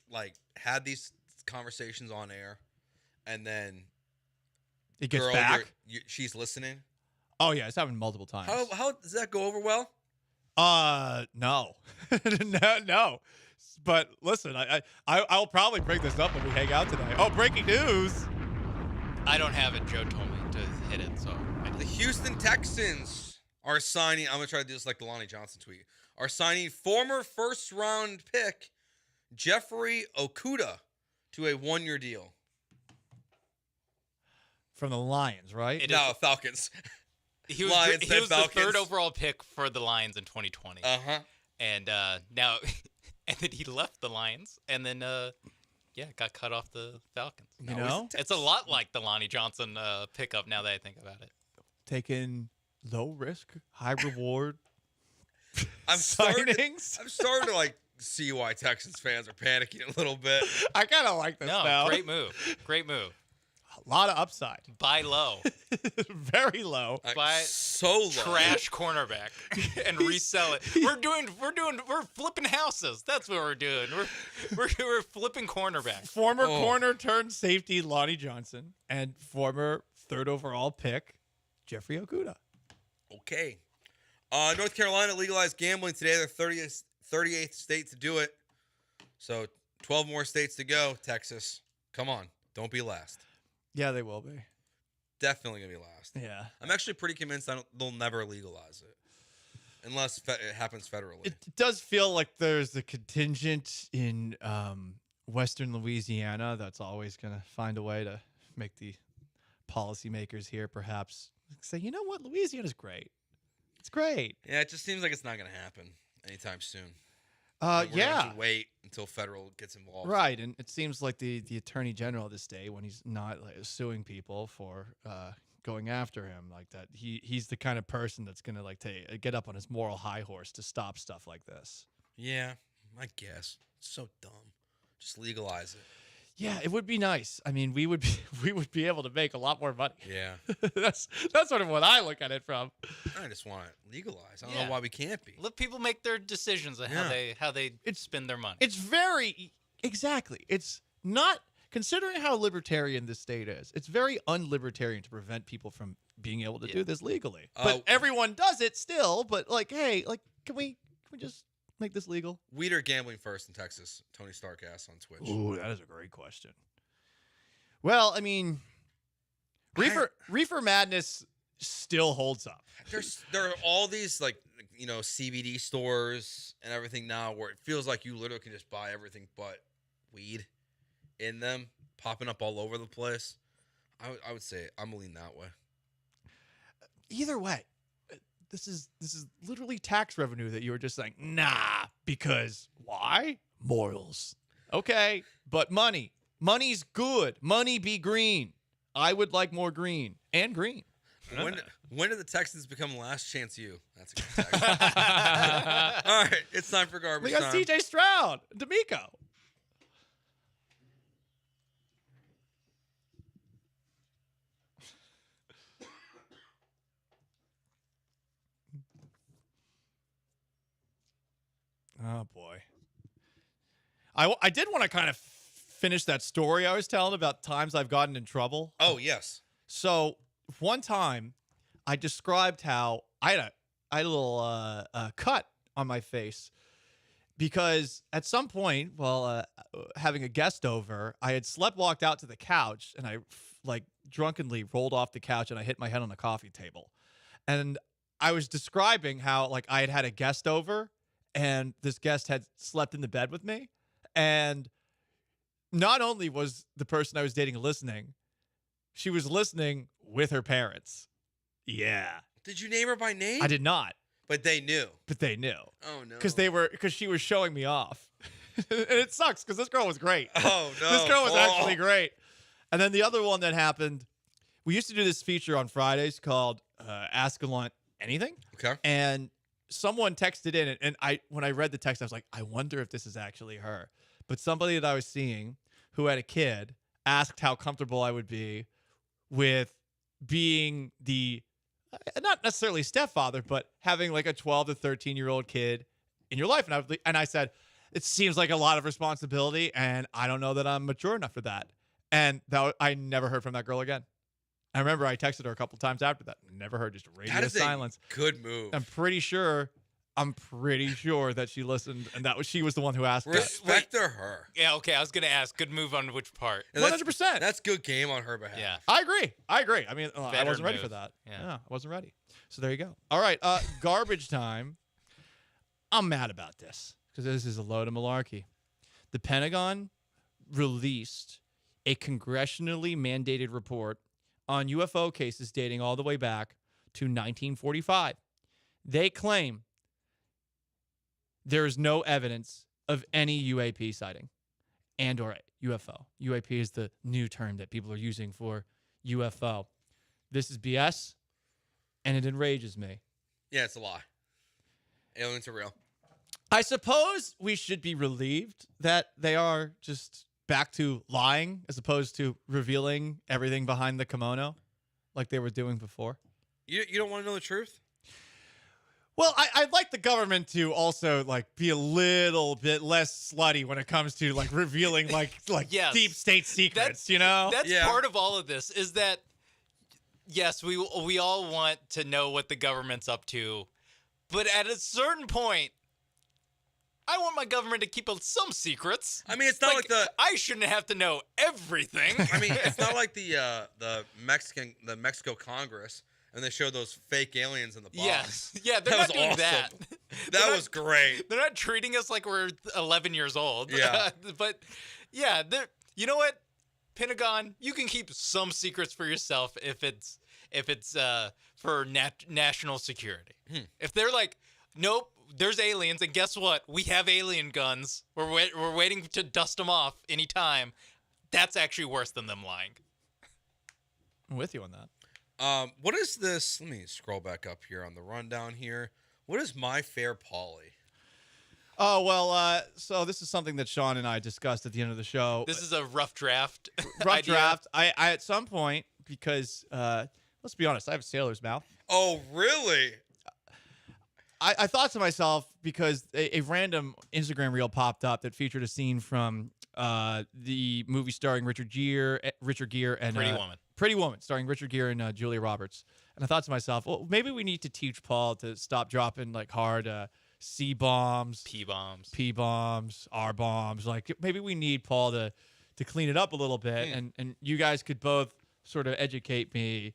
had these conversations on air and then it gets back? She's listening? Oh yeah, it's happened multiple times. How does that go over well? No. no. But listen, I'll probably bring this up when we hang out today. Oh, breaking news! I don't have it. Joe told me to hit it, so the Houston Texans are signing. I'm gonna try to do this like the Lonnie Johnson tweet. Are signing former first-round pick Jeffrey Okudah to a 1-year deal from the Lions, right? Falcons. He was the 3rd overall pick for the Lions in 2020. Uh-huh. And now, and then he left the Lions, and then got cut off the Falcons. You know, it's a lot like the Lonnie Johnson pickup. Now that I think about it, taking low risk, high reward. I'm starting to see why Texans fans are panicking a little bit. I kind of like this now. Great move. Great move. A lot of upside. Buy low. Very low. Buy so low. Trash cornerback and resell it. We're flipping houses. That's what we're doing. We're flipping cornerback. Former corner turned safety Lonnie Johnson and former 3rd overall pick Jeffrey Okudah. Okay. North Carolina legalized gambling today. They're 38th state to do it. So 12 more states to go. Texas, come on. Don't be last. Yeah, they will be. Definitely going to be last. Yeah. I'm actually pretty convinced they'll never legalize it. Unless it happens federally. It does feel like there's a contingent in Western Louisiana that's always going to find a way to make the policymakers here perhaps say, you know what, Louisiana's great. It's great. Yeah, it just seems like it's not going to happen anytime soon. We're going to have to wait until federal gets involved. Right, and it seems like the attorney general of the state, when he's not suing people for going after him like that, he's the kind of person that's going to get up on his moral high horse to stop stuff like this. Yeah, I guess. It's so dumb. Just legalize it. Yeah, it would be nice. I mean, we would be able to make a lot more money. Yeah. That's sort of what I look at it from. I just want it legalized. I don't know why we can't be. Let people make their decisions on how they spend their money. It's exactly. It's not, considering how libertarian this state is, it's very unlibertarian to prevent people from being able to do this legally. But everyone does it still, but hey, can we just make this legal? Weed or gambling first in Texas? Tony Stark asks on Twitch. Ooh, that is a great question. Well, I Reefer Madness still holds up. There are all these CBD stores and everything now where it feels like you literally can just buy everything but weed in them, popping up all over the place. I would say I'm gonna lean that way. Either way, this is literally tax revenue that you were just saying, nah, because why? Morals. Okay, but money's good. Money be green. I would like more green and green. When did the Texans become last chance you? That's a good text. All right, it's time for garbage time. We got C.J. Stroud, D'Amico. Oh, boy. I did want to kind of finish that story I was telling about times I've gotten in trouble. Oh, yes. So one time I described how I had a little cut on my face because at some point while having a guest over, I had walked out to the couch and I drunkenly rolled off the couch and I hit my head on the coffee table. And I was describing how I had a guest over and this guest had slept in the bed with me. And not only was the person I was dating listening, she was listening with her parents. Yeah. Did you name her by name? I did not. But they knew. Oh no. Because she was showing me off. And it sucks because this girl was great. Oh no. This girl was actually great. And then the other one that happened, we used to do this feature on Fridays called Ask Gallant Anything. Okay. And someone texted in, and when I read the text, I was like, I wonder if this is actually her. But somebody that I was seeing who had a kid asked how comfortable I would be with being the, not necessarily stepfather, but having like a 12 to 13-year-old kid in your life. And I said, it seems like a lot of responsibility, and I don't know that I'm mature enough for that. And I never heard from that girl again. I remember I texted her a couple times after that. Never heard, just radio silence. Good move. I'm pretty sure that she listened, and she was the one who asked. Respect to her. Yeah, okay. I was gonna ask. Good move on which part? 100%. That's good game on her behalf. Yeah. I agree. I mean, I Veteran wasn't ready move. for that. Yeah. I wasn't ready. So there you go. All right, garbage time. I'm mad about this because this is a load of malarkey. The Pentagon released a congressionally mandated report on UFO cases dating all the way back to 1945. They claim there is no evidence of any UAP sighting and or UFO. UAP is the new term that people are using for UFO. This is BS, and it enrages me. Yeah, it's a lie. Aliens are real. I suppose we should be relieved that they are just back to lying as opposed to revealing everything behind the kimono like they were doing before. You don't want to know the truth? Well, I'd like the government to also like be a little bit less slutty when it comes to like revealing like Yes. deep state secrets, you know? That's part of all of this is that, yes, we all want to know what the government's up to, but at a certain point, I want my government to keep some secrets. I mean, it's not like I shouldn't have to know everything. I mean, it's not like the Mexico Congress, and they showed those fake aliens in the box. Yes. Yeah, they're That not was doing awesome. that. That was great. They're not treating us like we're 11 years old. Yeah. But yeah, you know what? Pentagon, you can keep some secrets for yourself if it's for national security. If they're like, nope, there's aliens, and guess what? We have alien guns. We're waiting to dust them off anytime. That's actually worse than them lying. I'm with you on that. What is this? Let me scroll back up here on the rundown here. What is My Fair Polly? Oh, well, so this is something that Sean and I discussed at the end of the show. This is a rough draft. Rough idea. draft. I at some point, because let's be honest, I have a sailor's mouth. Oh, really? I thought to myself, because a random Instagram reel popped up that featured a scene from the movie starring Richard Gere and Pretty Woman, starring Richard Gere and Julia Roberts. And I thought to myself, well, maybe we need to teach Paul to stop dropping like hard C bombs, P bombs, R bombs. Like maybe we need Paul to clean it up a little bit, and you guys could both sort of educate me,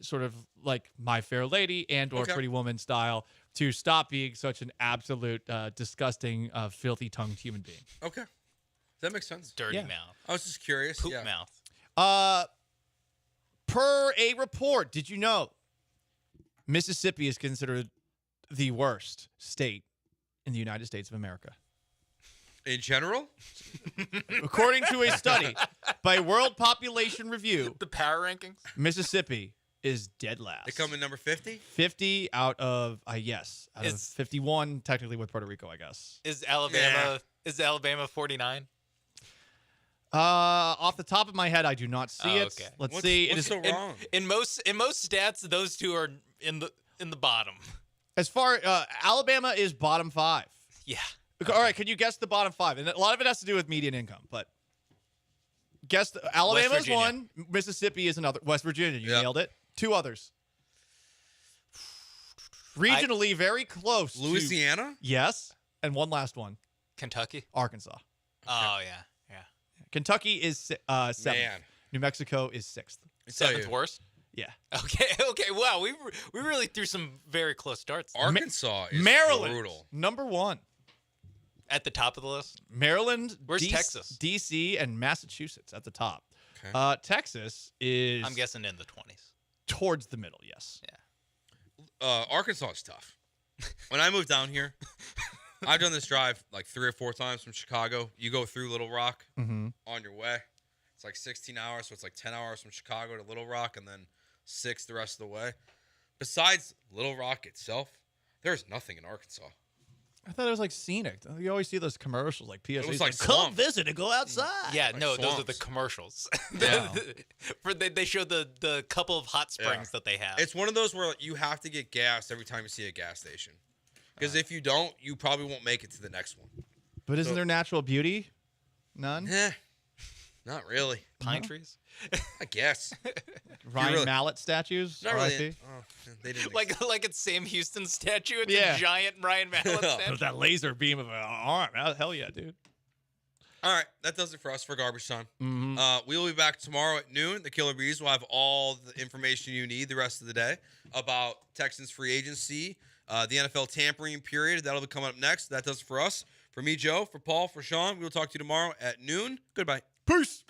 sort of like My Fair Lady and or Pretty Woman style, to stop being such an absolute disgusting, filthy-tongued human being. Okay. That makes sense. Dirty mouth. I was just curious. Poop mouth. Per a report, did you know Mississippi is considered the worst state in the United States of America? In general? According to a study by World Population Review, the power rankings, Mississippi is dead last. They come in number 50? 50 out of, out of 51, technically with Puerto Rico, I guess. Is Alabama 49? Off the top of my head, I do not see it. Okay. Let's see. What's so wrong? In most stats, those two are in the bottom. As far Alabama is bottom 5. Yeah. All right, can you guess the bottom 5? And a lot of it has to do with median income, but guess Alabama is one, Mississippi is another. West Virginia, you nailed it. 2 others. Regionally, very close. Louisiana? Yes, and one last one. Kentucky? Arkansas. Oh, yeah. Kentucky is 7th. Man. New Mexico is 6th. 7th worst? Yeah. Okay. Wow, we really threw some very close starts. Arkansas is Maryland, brutal. number 1. At the top of the list? Maryland, Where's Texas? D.C., and Massachusetts at the top. Okay. Texas is... I'm guessing in the 20s. Towards the middle, yes. Yeah. Arkansas is tough. When I moved down here, I've done this drive like 3 or 4 times from Chicago. You go through Little Rock on your way. It's like 16 hours, so it's like 10 hours from Chicago to Little Rock and then 6 the rest of the way. Besides Little Rock itself, there's nothing in Arkansas. I thought it was like scenic. You always see those commercials like PSA. It was like come swamp. visit and go outside. Yeah, Like no, those are swamps. the commercials. Yeah. They show the couple of hot springs that they have. It's one of those where you have to get gas every time you see a gas station. Because if you don't, you probably won't make it to the next one. But isn't there natural beauty? None? Not really. Pine trees? I guess. Ryan Mallett statues? Not really. RIP? They didn't like it's Sam Houston's statue. It's Yeah. a giant Ryan Mallett statue. With that laser beam of an arm. Hell yeah, dude. All right, that does it for us for Garbage Time. Mm-hmm. We will be back tomorrow at noon. The Killer Bees will have all the information you need the rest of the day about Texans free agency, the NFL tampering period. That'll be coming up next. That does it for us. For me, Joe, for Paul, for Sean, we will talk to you tomorrow at noon. Goodbye. Peace.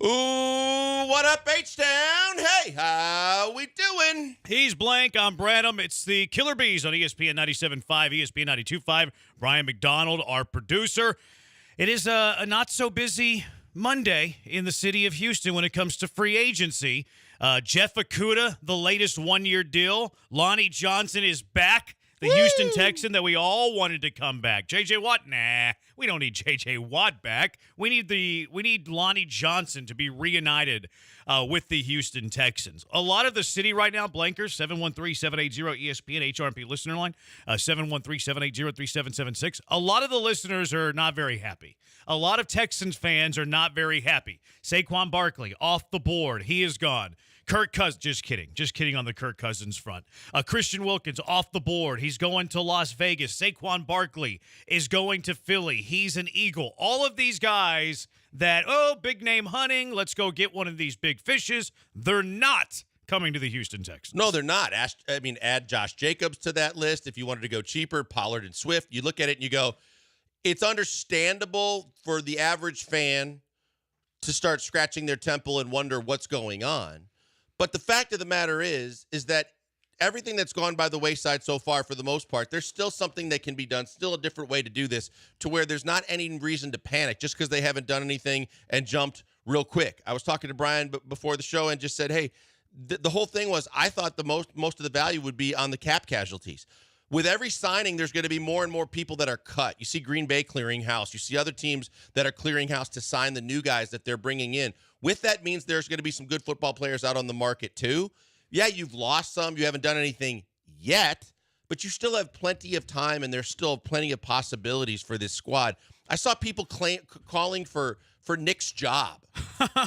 Ooh, what up, H-Town? Hey, how we doing? He's Blank. I'm Bradham. It's the Killer Bees on ESPN 97.5, ESPN 92.5. Brian McDonald, our producer. It is a not-so-busy Monday in the city of Houston when it comes to free agency. Jeff Okudah, the latest one-year deal. Lonnie Johnson is back. The Houston Texan that we all wanted to come back. J.J. Watt, nah, we don't need J.J. Watt back. We need Lonnie Johnson to be reunited with the Houston Texans. A lot of the city right now, Blankers, 713-780-ESPN, HRMP listener line, 713-780-3776. A lot of the listeners are not very happy. A lot of Texans fans are not very happy. Saquon Barkley off the board. He is gone. Kirk Cousins, just kidding on the Kirk Cousins front. Christian Wilkins off the board. He's going to Las Vegas. Saquon Barkley is going to Philly. He's an Eagle. All of these guys that, big name hunting, let's go get one of these big fishes. They're not coming to the Houston Texans. No, they're not. Add Josh Jacobs to that list. If you wanted to go cheaper, Pollard and Swift, you look at it and you go, it's understandable for the average fan to start scratching their temple and wonder what's going on. But the fact of the matter is that everything that's gone by the wayside so far, for the most part, there's still something that can be done, still a different way to do this, to where there's not any reason to panic just because they haven't done anything and jumped real quick. I was talking to Brian before the show and just said, hey, the whole thing was I thought the most of the value would be on the cap casualties. With every signing, there's going to be more and more people that are cut. You see Green Bay clearing house. You see other teams that are clearing house to sign the new guys that they're bringing in. With that means there's going to be some good football players out on the market too. Yeah, you've lost some. You haven't done anything yet, but you still have plenty of time, and there's still plenty of possibilities for this squad. I saw people calling for Nick's job.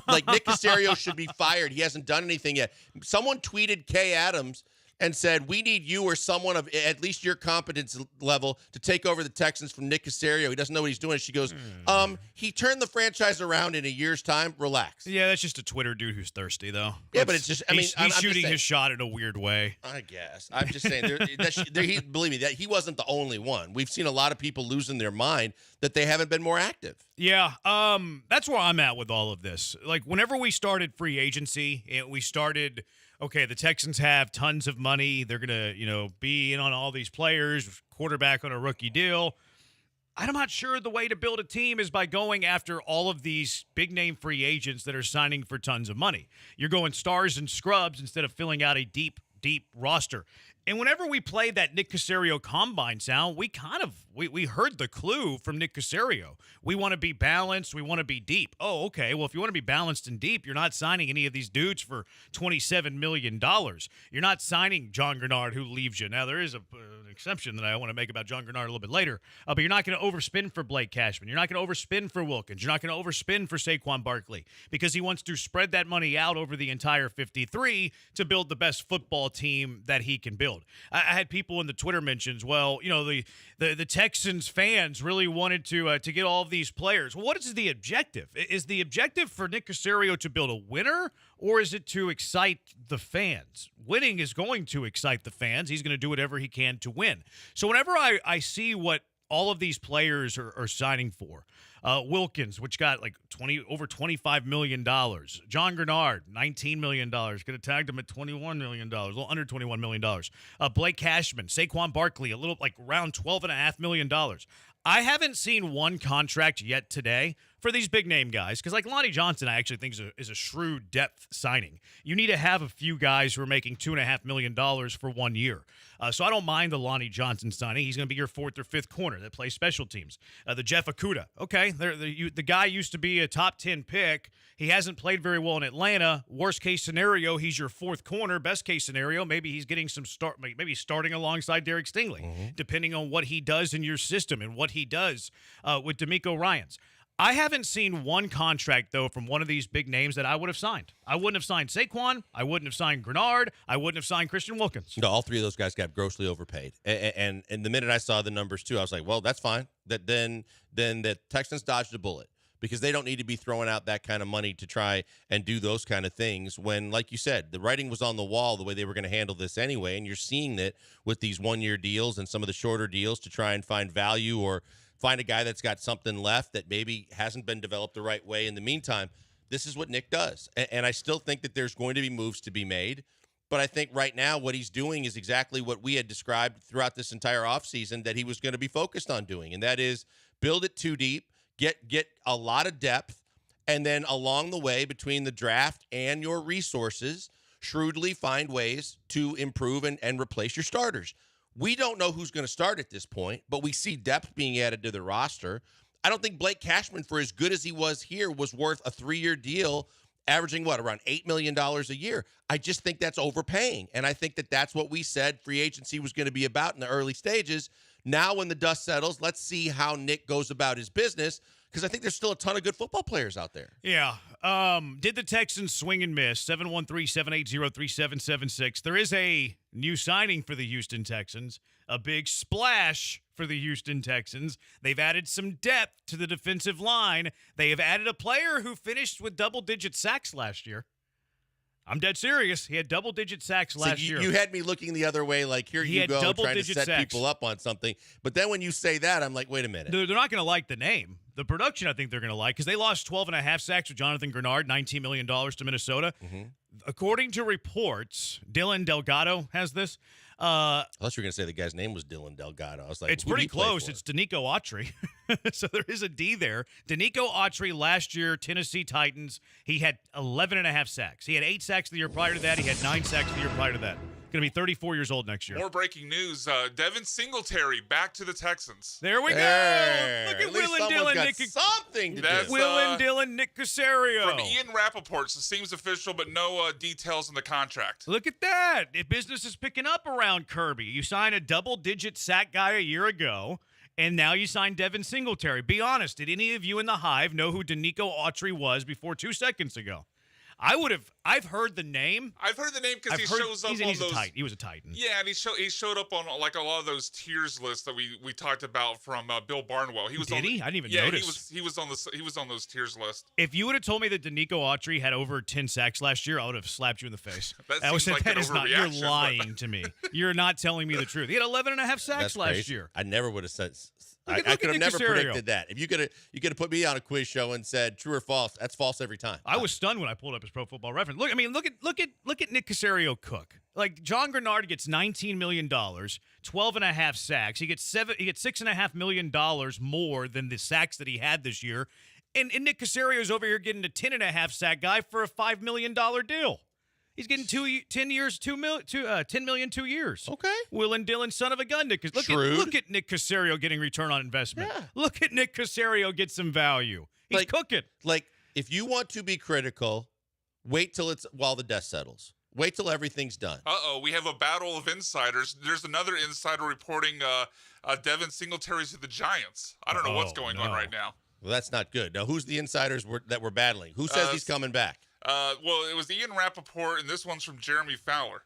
Like Nick Caserio should be fired. He hasn't done anything yet. Someone tweeted Kay Adams and said, we need you or someone of at least your competence level to take over the Texans from Nick Caserio. He doesn't know what he's doing. She goes, he turned the franchise around in a year's time. Relax. Yeah, that's just a Twitter dude who's thirsty, though. Yeah, but it's just, he's shooting his shot in a weird way. I guess. I'm just saying, believe me, that he wasn't the only one. We've seen a lot of people losing their mind that they haven't been more active. Yeah, that's where I'm at with all of this. Like, whenever we started free agency, we started – okay, the Texans have tons of money. They're going to, be in on all these players, quarterback on a rookie deal. I'm not sure the way to build a team is by going after all of these big-name free agents that are signing for tons of money. You're going stars and scrubs instead of filling out a deep roster. And whenever we played that Nick Caserio combine sound, we heard the clue from Nick Caserio. We want to be balanced. We want to be deep. Oh, okay. Well, if you want to be balanced and deep, you're not signing any of these dudes for $27 million. You're not signing John Grenard, who leaves you. Now, there is an exception that I want to make about John Grenard a little bit later, but you're not going to overspend for Blake Cashman. You're not going to overspend for Wilkins. You're not going to overspend for Saquon Barkley because he wants to spread that money out over the entire 53 to build the best football team that he can build. I had people in the Twitter mentions, well, the Texans fans really wanted to get all of these players. Well, what is the objective? Is the objective for Nick Caserio to build a winner, or is it to excite the fans? Winning is going to excite the fans. He's going to do whatever he can to win. So whenever I see what all of these players are signing for, Wilkins, which got like over $25 million. John Grenard, $19 million. Could have tagged him at $21 million, a little under $21 million. Blake Cashman, Saquon Barkley, a little like around $12.5 million. I haven't seen one contract yet today for these big name guys, because like Lonnie Johnson, I actually think is a shrewd depth signing. You need to have a few guys who are making $2.5 million for 1 year. So I don't mind the Lonnie Johnson signing. He's going to be your fourth or fifth corner that plays special teams. The Jeff Okudah, okay, the guy used to be a top 10 pick. He hasn't played very well in Atlanta. Worst case scenario, he's your fourth corner. Best case scenario, maybe he's getting maybe starting alongside Derek Stingley, depending on what he does in your system and what he does with D'Amico Ryans. I haven't seen one contract, though, from one of these big names that I would have signed. I wouldn't have signed Saquon. I wouldn't have signed Grenard. I wouldn't have signed Christian Wilkins. No, all three of those guys got grossly overpaid. And the minute I saw the numbers, too, I was like, well, that's fine. Then the Texans dodged a bullet because they don't need to be throwing out that kind of money to try and do those kind of things when, like you said, the writing was on the wall the way they were going to handle this anyway, and you're seeing it with these one-year deals and some of the shorter deals to try and find value or find a guy that's got something left that maybe hasn't been developed the right way in the meantime. This is what Nick does. And I still think that there's going to be moves to be made. But I think right now what he's doing is exactly what we had described throughout this entire offseason that he was going to be focused on doing. And that is build it too deep, get a lot of depth, and then along the way between the draft and your resources, shrewdly find ways to improve and replace your starters. We don't know who's going to start at this point, but we see depth being added to the roster. I don't think Blake Cashman, for as good as he was here, was worth a 3-year deal averaging, around $8 million a year. I just think that's overpaying, and I think that that's what we said free agency was going to be about in the early stages. Now when the dust settles, let's see how Nick goes about his business, because I think there's still a ton of good football players out there. Yeah. Did the Texans swing and miss? 713-780-3776. There is a new signing for the Houston Texans, a big splash for the Houston Texans. They've added some depth to the defensive line. They have added a player who finished with double-digit sacks last year. I'm dead serious. He had double-digit sacks last year. You had me looking the other way, like, here you go, trying to set people up on something. But then when you say that, I'm like, wait a minute. They're not going to like the name. The production, I think they're going to like, because they lost 12.5 sacks with Jonathan Grenard, $19 million to Minnesota. Mm-hmm. According to reports, Dylan Delgado has this. I thought you were going to say the guy's name was Dylan Delgado. I was like, it's pretty close. It's Danico Autry. So there is a D there. Danico Autry last year, Tennessee Titans, he had 11.5 sacks. He had 8 sacks the year prior to that. He had 9 sacks the year prior to that. Going to be 34 years old next year. More breaking news. Devin Singletary back to the Texans. There we go. Look at Will and Dylan. Will and Dylan, Nick Caserio. From Ian Rappaport. So it seems official, but no details in the contract. Look at that. Business is picking up around Kirby. You signed a double-digit sack guy a year ago, and now you signed Devin Singletary. Be honest. Did any of you in the Hive know who Danico Autry was before 2 seconds ago? I've heard the name. I've heard the name because he shows up on those. He was a Titan. Yeah, and he showed up on like a lot of those tiers lists that we talked about from Bill Barnwell. He was Did on he? I didn't even notice. He was on those tiers list. If you would have told me that Danico Autry had over 10 sacks last year, I would have slapped you in the face. I would say that is not. You're lying to me. You're not telling me the truth. He had 11.5 sacks last year. I never would have said. Look I could have Nick never Caserio. predicted that. If you could have put me on a quiz show and said true or false, that's false every time. I was stunned when I pulled up his Pro Football Reference. Look at Nick Caserio cook. Like John Grenard gets $19 million, 12.5 sacks. He gets $6.5 million more than the sacks that he had this year, and Nick Casario's over here getting a 10.5 sack guy for a $5 million deal. He's getting 10 million 2 years. Okay. Will and Dylan, son of a gun. Look at Nick Caserio getting return on investment. Yeah. Look at Nick Caserio get some value. He's cooking. Like, if you want to be critical, wait till while the dust settles. Wait till everything's done. We have a battle of insiders. There's another insider reporting Devin Singletary to the Giants. I don't know what's going on right now. Well, that's not good. Now, who's the insiders that we're battling? Who says he's coming back? Well, it was Ian Rappaport, and this one's from Jeremy Fowler.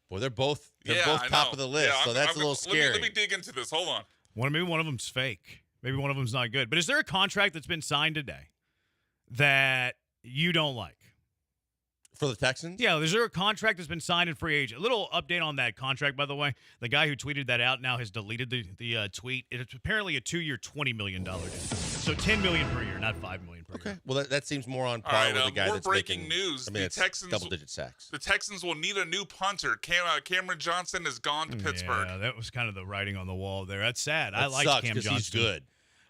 Well, they're both top of the list, so that's a little scary. Let me dig into this. Hold on. Maybe one of them's fake. Maybe one of them's not good. But is there a contract that's been signed today that you don't like? For the Texans? Yeah, is there a contract that's been signed in free agent? A little update on that contract, by the way. The guy who tweeted that out now has deleted the tweet. It's apparently a 2-year, $20 million deal. So $10 million per year, not $5 million per year. Well, that seems more on par with the guy that's making. More breaking news. The Texans double-digit sacks. The Texans will need a new punter. Cameron Johnson has gone to Pittsburgh. Yeah, that was kind of the writing on the wall there. That's sad. I like Cam Johnson. He's good.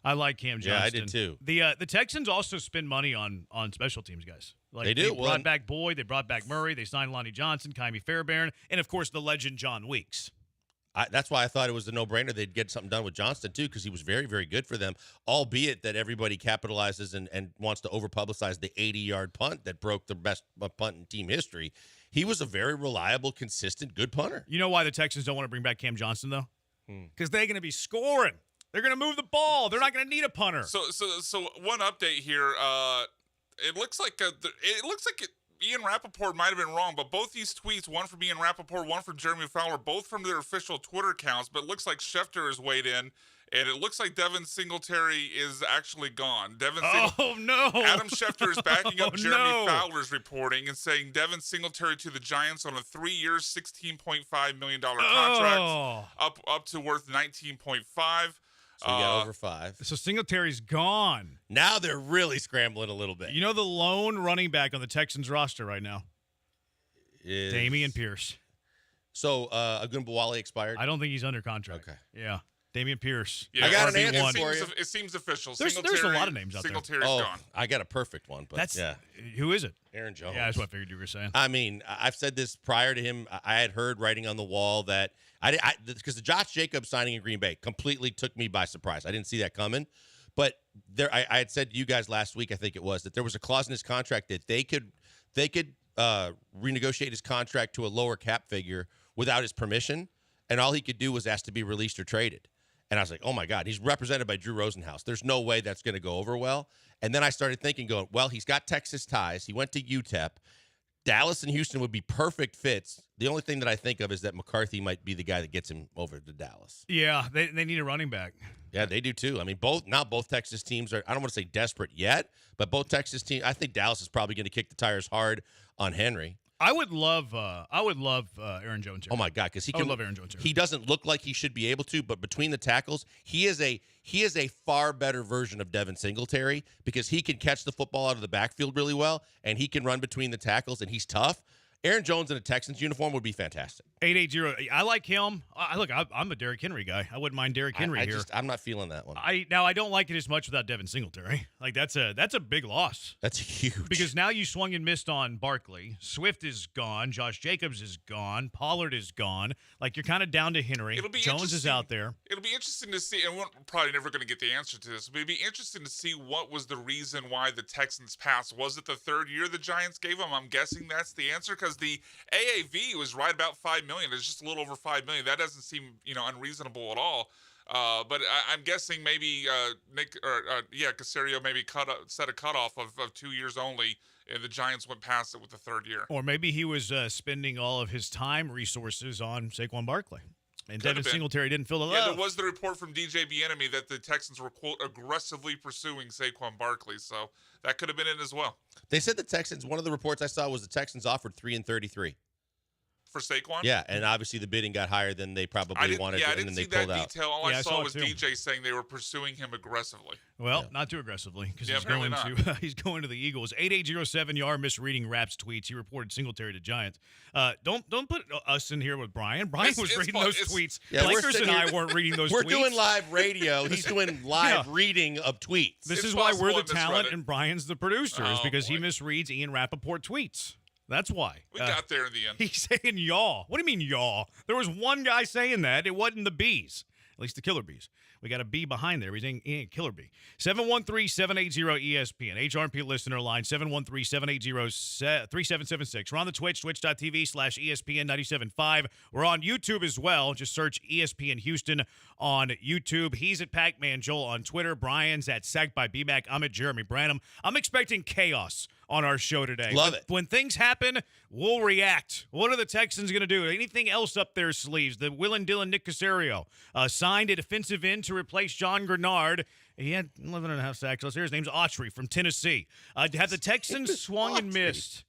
I like Cam Johnston. Yeah, I did too. The Texans also spend money on special teams guys. Like they do. They brought back Boyd. They brought back Murray. They signed Lonnie Johnson, Kaimi Fairbairn, and, of course, the legend John Weeks. That's why I thought it was a no-brainer they'd get something done with Johnston, too, because he was very, very good for them, albeit that everybody capitalizes and wants to over-publicize the 80-yard punt that broke the best punt in team history. He was a very reliable, consistent, good punter. You know why the Texans don't want to bring back Cam Johnston, though? Because they're going to be scoring. They're going to move the ball. They're not going to need a punter. So one update here. It looks like Ian Rappaport might have been wrong, but both these tweets, one from Ian Rappaport, one from Jeremy Fowler, both from their official Twitter accounts, but it looks like Schefter has weighed in, and it looks like Devin Singletary is actually gone. Oh, no. Adam Schefter is backing up Jeremy Fowler's reporting and saying Devin Singletary to the Giants on a 3-year, $16.5 million contract, up to worth $19.5. So we got over 5. So Singletary's gone. Now they're really scrambling a little bit. You know the lone running back on the Texans roster right now? Damian Pierce. So Agunbowale expired? I don't think he's under contract. Okay. Yeah. Damian Pierce. Yeah, I got an it answer for seems, you. It seems official. There's a lot of names out there. Singletary's gone. I got a perfect one, but who is it? Aaron Jones. Yeah, that's what I figured you were saying. I mean, I've said this prior to him. I had heard writing on the wall that because the Josh Jacobs signing in Green Bay completely took me by surprise. I didn't see that coming. But I had said to you guys last week, I think it was, that there was a clause in his contract that they could renegotiate his contract to a lower cap figure without his permission, and all he could do was ask to be released or traded. And I was like, oh, my God, he's represented by Drew Rosenhaus. There's no way that's going to go over well. And then I started thinking, well, he's got Texas ties. He went to UTEP. Dallas and Houston would be perfect fits. The only thing that I think of is that McCarthy might be the guy that gets him over to Dallas. Yeah, they need a running back. Yeah, they do too. I mean, both Texas teams are, I don't want to say desperate yet, but both Texas teams, I think Dallas is probably going to kick the tires hard on Henry. I would love Aaron Jones here. Oh my God, because I would love Aaron Jones here. He doesn't look like he should be able to, but between the tackles, he is a far better version of Devin Singletary because he can catch the football out of the backfield really well, and he can run between the tackles, and he's tough. Aaron Jones in a Texans uniform would be fantastic. 880. I like him. I'm a Derrick Henry guy. I wouldn't mind Derrick Henry here. I'm not feeling that one. I don't like it as much without Devin Singletary. Like that's a big loss. That's huge. Because now you swung and missed on Barkley. Swift is gone. Josh Jacobs is gone. Pollard is gone. Like you're kind of down to Henry. Jones is out there. It'll be interesting to see, and we're probably never going to get the answer to this, but it'd be interesting to see what was the reason why the Texans passed. Was it the third year the Giants gave them? I'm guessing that's the answer because the AAV was right about $5 million. It's just a little over $5 million. That doesn't seem, unreasonable at all. But I'm guessing maybe Caserio maybe set a cutoff of 2 years only, and the Giants went past it with the third year. Or maybe he was spending all of his time resources on Saquon Barkley. And Devin Singletary didn't feel the love. Yeah, there was the report from DJ Bieniemy that the Texans were, quote, aggressively pursuing Saquon Barkley. So that could have been it as well. They said the Texans, one of the reports I saw was the Texans offered 3 and 33. For Saquon? Yeah, and obviously the bidding got higher than they probably wanted, and then they pulled out. Detail. All I saw was DJ saying they were pursuing him aggressively. Well, not too aggressively because he's going to the Eagles. 8807 Yar misreading Rapp's tweets. He reported Singletary to Giants. Don't put us in here with Brian. Brian was reading those tweets. Yeah, Lakers and I weren't reading those tweets. We're doing live radio. He's doing live reading of tweets. This is why we're the talent and Brian's the producer, is because he misreads Ian Rappaport tweets. That's why. We got there in the end. He's saying y'all. What do you mean y'all? There was one guy saying that. It wasn't the bees. At least the killer bees. We got a bee behind there. He ain't killer bee. 713-780-ESPN. HRP listener line, 713-780-3776. We're on the Twitch, twitch.tv/ESPN 97.5. We're on YouTube as well. Just search ESPN Houston on YouTube. He's at Pac-Man Joel on Twitter. Brian's at Sacked by BMAC. I'm at Jeremy Branham. I'm expecting chaos on our show today. Love it. When things happen, we'll react. What are the Texans going to do? Anything else up their sleeves? The Will and Dylan Nick Caserio signed a defensive end to replace John Grenard. He had 11.5 sacks. Let's hear his name's Autry from Tennessee. Have the Texans swung and missed?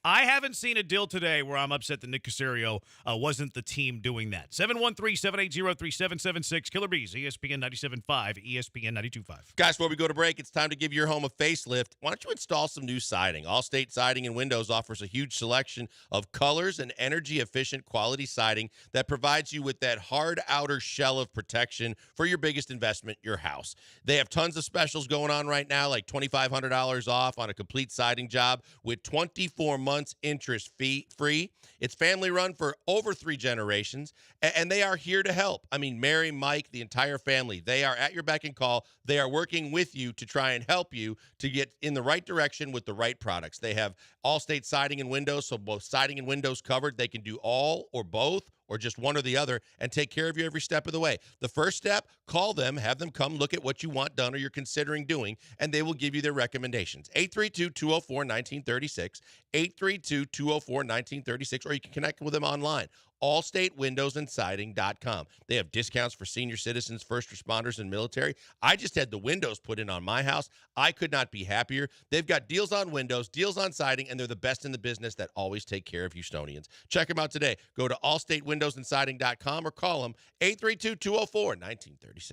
I haven't seen a deal today where I'm upset that Nick Caserio wasn't the team doing that. 713-780-3776. Killer Bees, ESPN 97.5, ESPN 92.5. Guys, before we go to break, it's time to give your home a facelift. Why don't you install some new siding? Allstate Siding and Windows offers a huge selection of colors and energy-efficient quality siding that provides you with that hard outer shell of protection for your biggest investment, your house. They have tons of specials going on right now, like $2,500 off on a complete siding job with 24 months interest free. It's family run for over 3 generations, and they are here to help. I mean, Mary, Mike, the entire family, they are at your beck and call. They are working with you to try and help you to get in the right direction with the right products. They have Allstate Siding and Windows, so both siding and windows covered. They can do all or both, or just one or the other, and take care of you every step of the way. The first step, call them, have them come look at what you want done or you're considering doing, and they will give you their recommendations. 832-204-1936, 832-204-1936, or you can connect with them online. AllstateWindowsAndSiding.com. They have discounts for senior citizens, first responders, and military. I just had the windows put in on my house. I could not be happier. They've got deals on windows, deals on siding, and they're the best in the business that always take care of Houstonians. Check them out today. Go to AllstateWindowsAndSiding.com or call them 832-204-1936.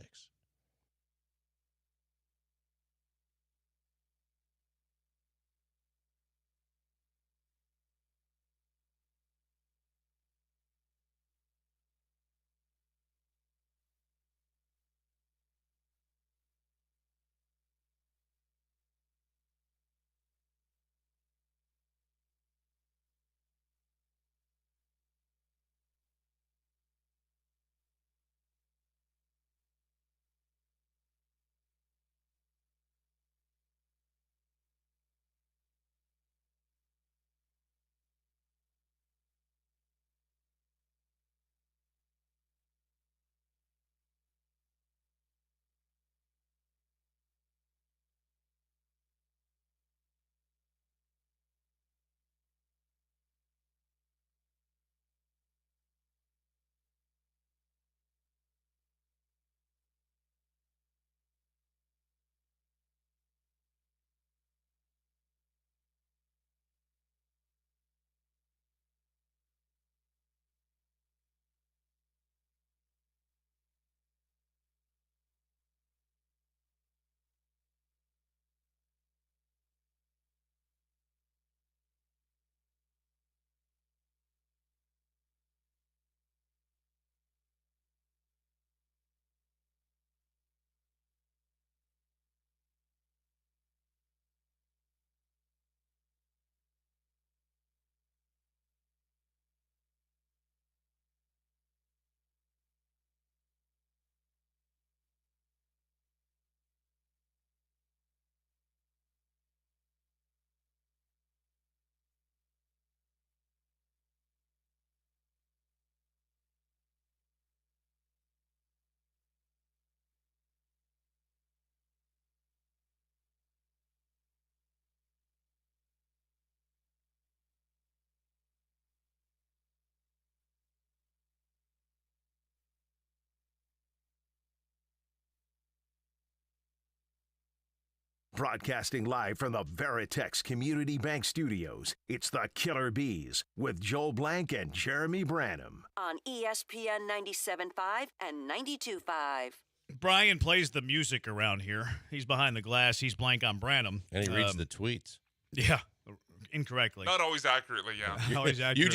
Broadcasting live from the Veritex Community Bank Studios, it's the Killer Bees with Joel Blank and Jeremy Branham. On ESPN 97.5 and 92.5. Brian plays the music around here. He's behind the glass. He's Blank on Branham. And he reads the tweets. Yeah, incorrectly. Not always accurately, yeah. Always accurately. You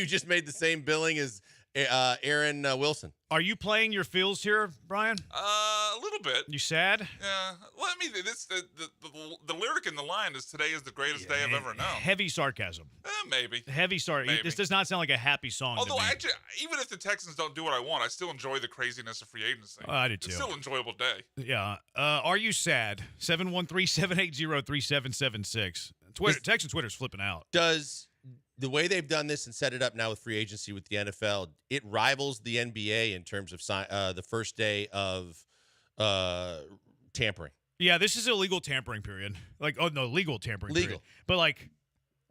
just made the same billing as Aaron Wilson. Are you playing your feels here, Brian? A little bit. You sad? Yeah. Well, I mean, the lyric in the line is "Today is the greatest day I've ever known." Heavy sarcasm. Maybe. Heavy sarcasm. This does not sound like a happy song. Although, to me. actually, even if the Texans don't do what I want, I still enjoy the craziness of free agency. I do too. It's still an enjoyable day. Yeah. Are you sad? 713-780-3776. Texan Twitter's flipping out. Does the way they've done this and set it up now with free agency with the NFL, it rivals the NBA in terms of the first day of tampering. Yeah, this is a legal tampering period. Legal tampering period. Legal. But,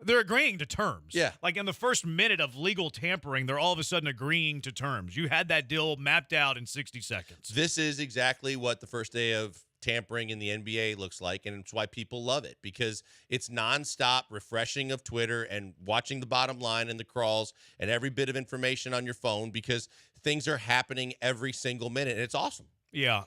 they're agreeing to terms. Yeah. In the first minute of legal tampering, they're all of a sudden agreeing to terms. You had that deal mapped out in 60 seconds. This is exactly what the first day of tampering in the NBA looks like, and it's why people love it, because it's nonstop refreshing of Twitter and watching the bottom line and the crawls and every bit of information on your phone, because things are happening every single minute, and it's awesome. Yeah.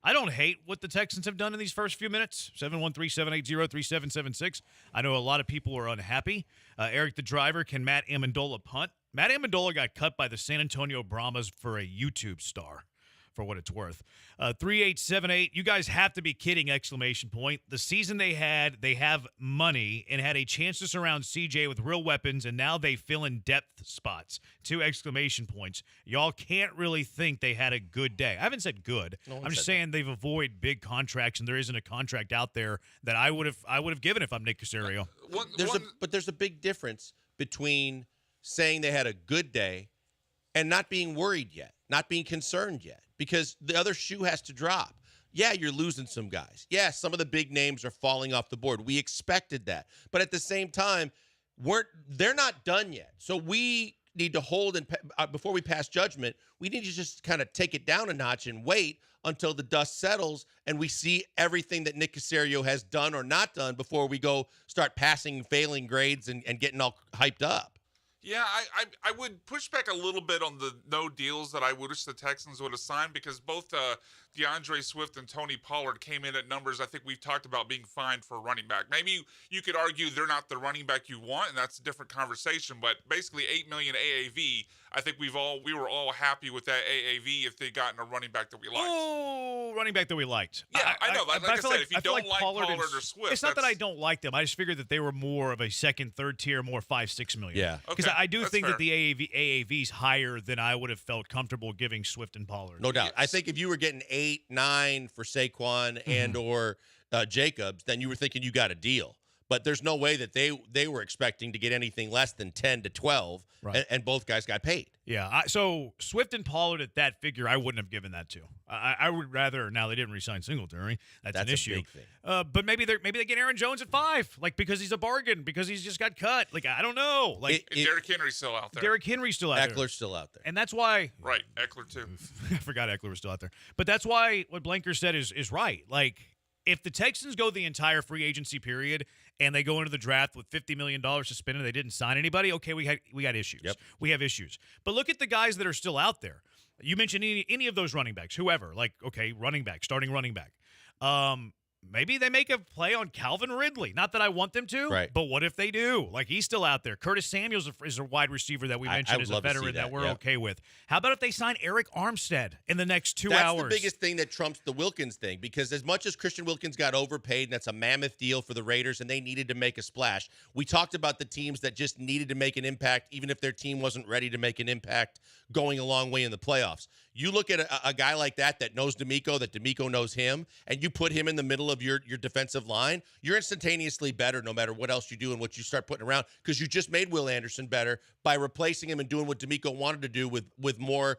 I don't hate what the Texans have done in these first few minutes. 713-780-3776. I know a lot of people are unhappy. Eric the driver, can Matt Amendola punt? Matt Amendola got cut by the San Antonio Brahmas for a YouTube star, for what it's worth. 3878, you guys have to be kidding, ! The season they have money and had a chance to surround CJ with real weapons, and now they fill in depth spots. 2 exclamation points. Y'all can't really think they had a good day. I haven't said good. I'm just saying they've avoided big contracts, and there isn't a contract out there that I would have given if I'm Nick Caserio. But there's a big difference between saying they had a good day and not being worried yet, not being concerned yet, because the other shoe has to drop. Yeah, you're losing some guys. Yeah, some of the big names are falling off the board. We expected that. But at the same time, they're not done yet. So we need to hold, and before we pass judgment, we need to just kind of take it down a notch and wait until the dust settles and we see everything that Nick Caserio has done or not done before we go start passing failing grades and getting all hyped up. Yeah, I would push back a little bit on the no deals that I wish the Texans would have signed, because both DeAndre Swift and Tony Pollard came in at numbers I think we've talked about being fine for a running back. Maybe you could argue they're not the running back you want, and that's a different conversation, but basically $8 million AAV, I think we were all happy with that AAV if they'd gotten a running back that we liked. Oh, running back that we liked. Yeah, I know. Like I said, if you don't like Pollard or Swift, it's not that I don't like them. I just figured that they were more of a second, third tier, more 5-6 million. Yeah. Because I do think that the AAV is higher than I would have felt comfortable giving Swift and Pollard. No doubt. Yes. I think if you were getting 8, 9 for Saquon and or Jacobs, then you were thinking you got a deal. But there's no way that they were expecting to get anything less than 10 to 12, right. and both guys got paid. Yeah, so Swift and Pollard at that figure, I wouldn't have given that to. I would rather. Now they didn't re-sign Singletary. That's an issue. Big thing. But maybe they get Aaron Jones at 5, because he's a bargain, because he's just got cut. I don't know. Derrick Henry's still out there. Derrick Henry's still out there. Eckler's still out there, and that's why. Right, Eckler too. I forgot Eckler was still out there, but that's why what Blanker said is right. If the Texans go the entire free agency period and they go into the draft with $50 million to spend and they didn't sign anybody, okay, we got issues. Yep. We have issues. But look at the guys that are still out there. You mentioned any of those running backs, whoever. Running back, starting running back. Maybe they make a play on Calvin Ridley. Not that I want them to, right. But what if they do? He's still out there. Curtis Samuels is a wide receiver that we mentioned as a veteran that we're okay with. How about if they sign Eric Armstead in the next 2 hours? That's the biggest thing that trumps the Wilkins thing, because as much as Christian Wilkins got overpaid, and that's a mammoth deal for the Raiders, and they needed to make a splash, we talked about the teams that just needed to make an impact, even if their team wasn't ready to make an impact going a long way in the playoffs. You look at a guy like that knows D'Amico, that D'Amico knows him, and you put him in the middle of your defensive line, you're instantaneously better no matter what else you do and what you start putting around, because you just made Will Anderson better by replacing him and doing what D'Amico wanted to do with more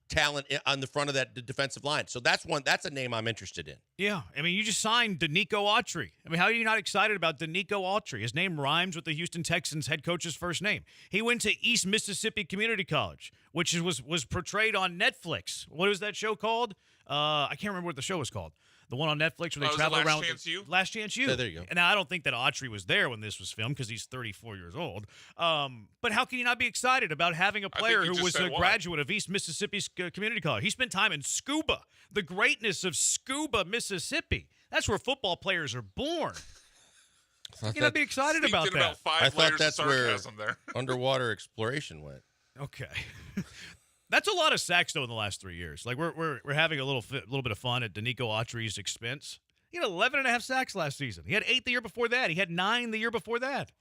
talent on the front of that defensive line. So that's a name I'm interested in. Yeah. You just signed Danico Autry. How are you not excited about Danico Autry? His name rhymes with the Houston Texans head coach's first name. He went to East Mississippi Community College, which was portrayed on Netflix. What was that show called? I can't remember what the show was called. The one on Netflix where they was it travel Last around. Chance U? Last Chance U. Yeah, there you go. And now I don't think that Autry was there when this was filmed because he's 34 years old. But how can you not be excited about having a player you who just was said a why. graduate of East Mississippi Community College? He spent time in Scuba, the greatness of Scuba, Mississippi. That's where football players are born. You gotta be excited about Sneaked in that. about 5 I thought layers that's of where sarcasm there. underwater exploration went. Okay. That's a lot of sacks though in the last 3 years. Like we're having a little bit of fun at Danico Autry's expense. He had 11.5 sacks last season. He had 8 the year before that. He had 9 the year before that.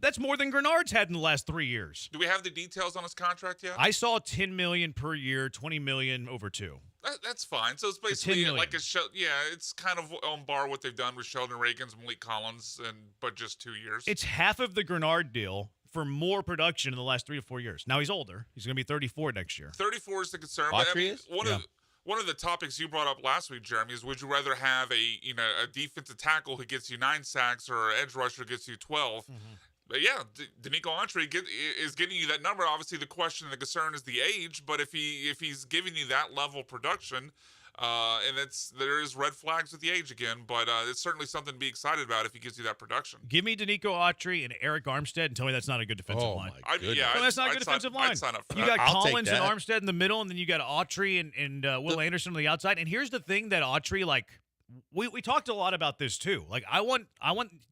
That's more than Grenard's had in the last 3 years. Do we have the details on his contract yet? I saw $10 million per year, $20 million over 2. That's fine. So it's $10 basically million. like it's kind of on par what they've done with Sheldon Reagans, Malik Collins, but just 2 years. It's half of the Grenard deal for more production in the last 3 to 4 years. Now he's older. He's going to be 34 next year. 34 is the concern. Autry But I mean, is? one of the topics you brought up last week, Jeremy, is would you rather have a defensive tackle who gets you 9 sacks or an edge rusher who gets you 12? Mm-hmm. But yeah, Danico Autry is getting you that number. Obviously, the question and the concern is the age. But if he's giving you that level of production, and there is red flags with the age again. But it's certainly something to be excited about if he gives you that production. Give me Danico Autry and Eric Armstead and tell me that's not a good defensive line. That's not a good defensive line. I'd sign up for You that. got I'll take Collins and that. Armstead in the middle, and then you got Autry and Will Anderson on the outside. And here's the thing that Autry, like, we talked a lot about this too. Like, I want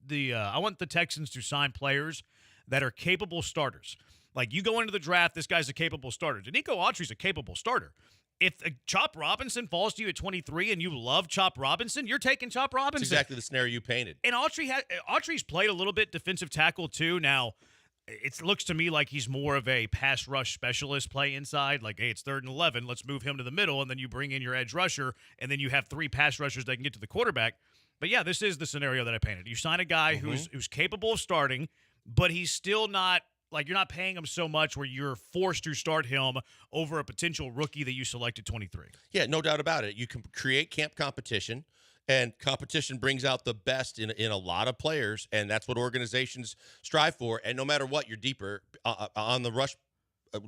the Texans to sign players that are capable starters. Like, you go into the draft, this guy's a capable starter. Danico Autry's a capable starter. If Chop Robinson falls to you at 23 and you love Chop Robinson, you're taking Chop Robinson. That's exactly the scenario you painted. And Autry's played a little bit defensive tackle too. Now, it looks to me like he's more of a pass rush specialist play inside. Like, hey, it's 3rd and 11. Let's move him to the middle, and then you bring in your edge rusher, and then you have 3 pass rushers that can get to the quarterback. But, yeah, this is the scenario that I painted. You sign a guy who's capable of starting, but he's still not – like, you're not paying him so much where you're forced to start him over a potential rookie that you selected 23. Yeah, no doubt about it. You can create camp competition, and competition brings out the best in a lot of players, and that's what organizations strive for. And no matter what, you're deeper on the rush,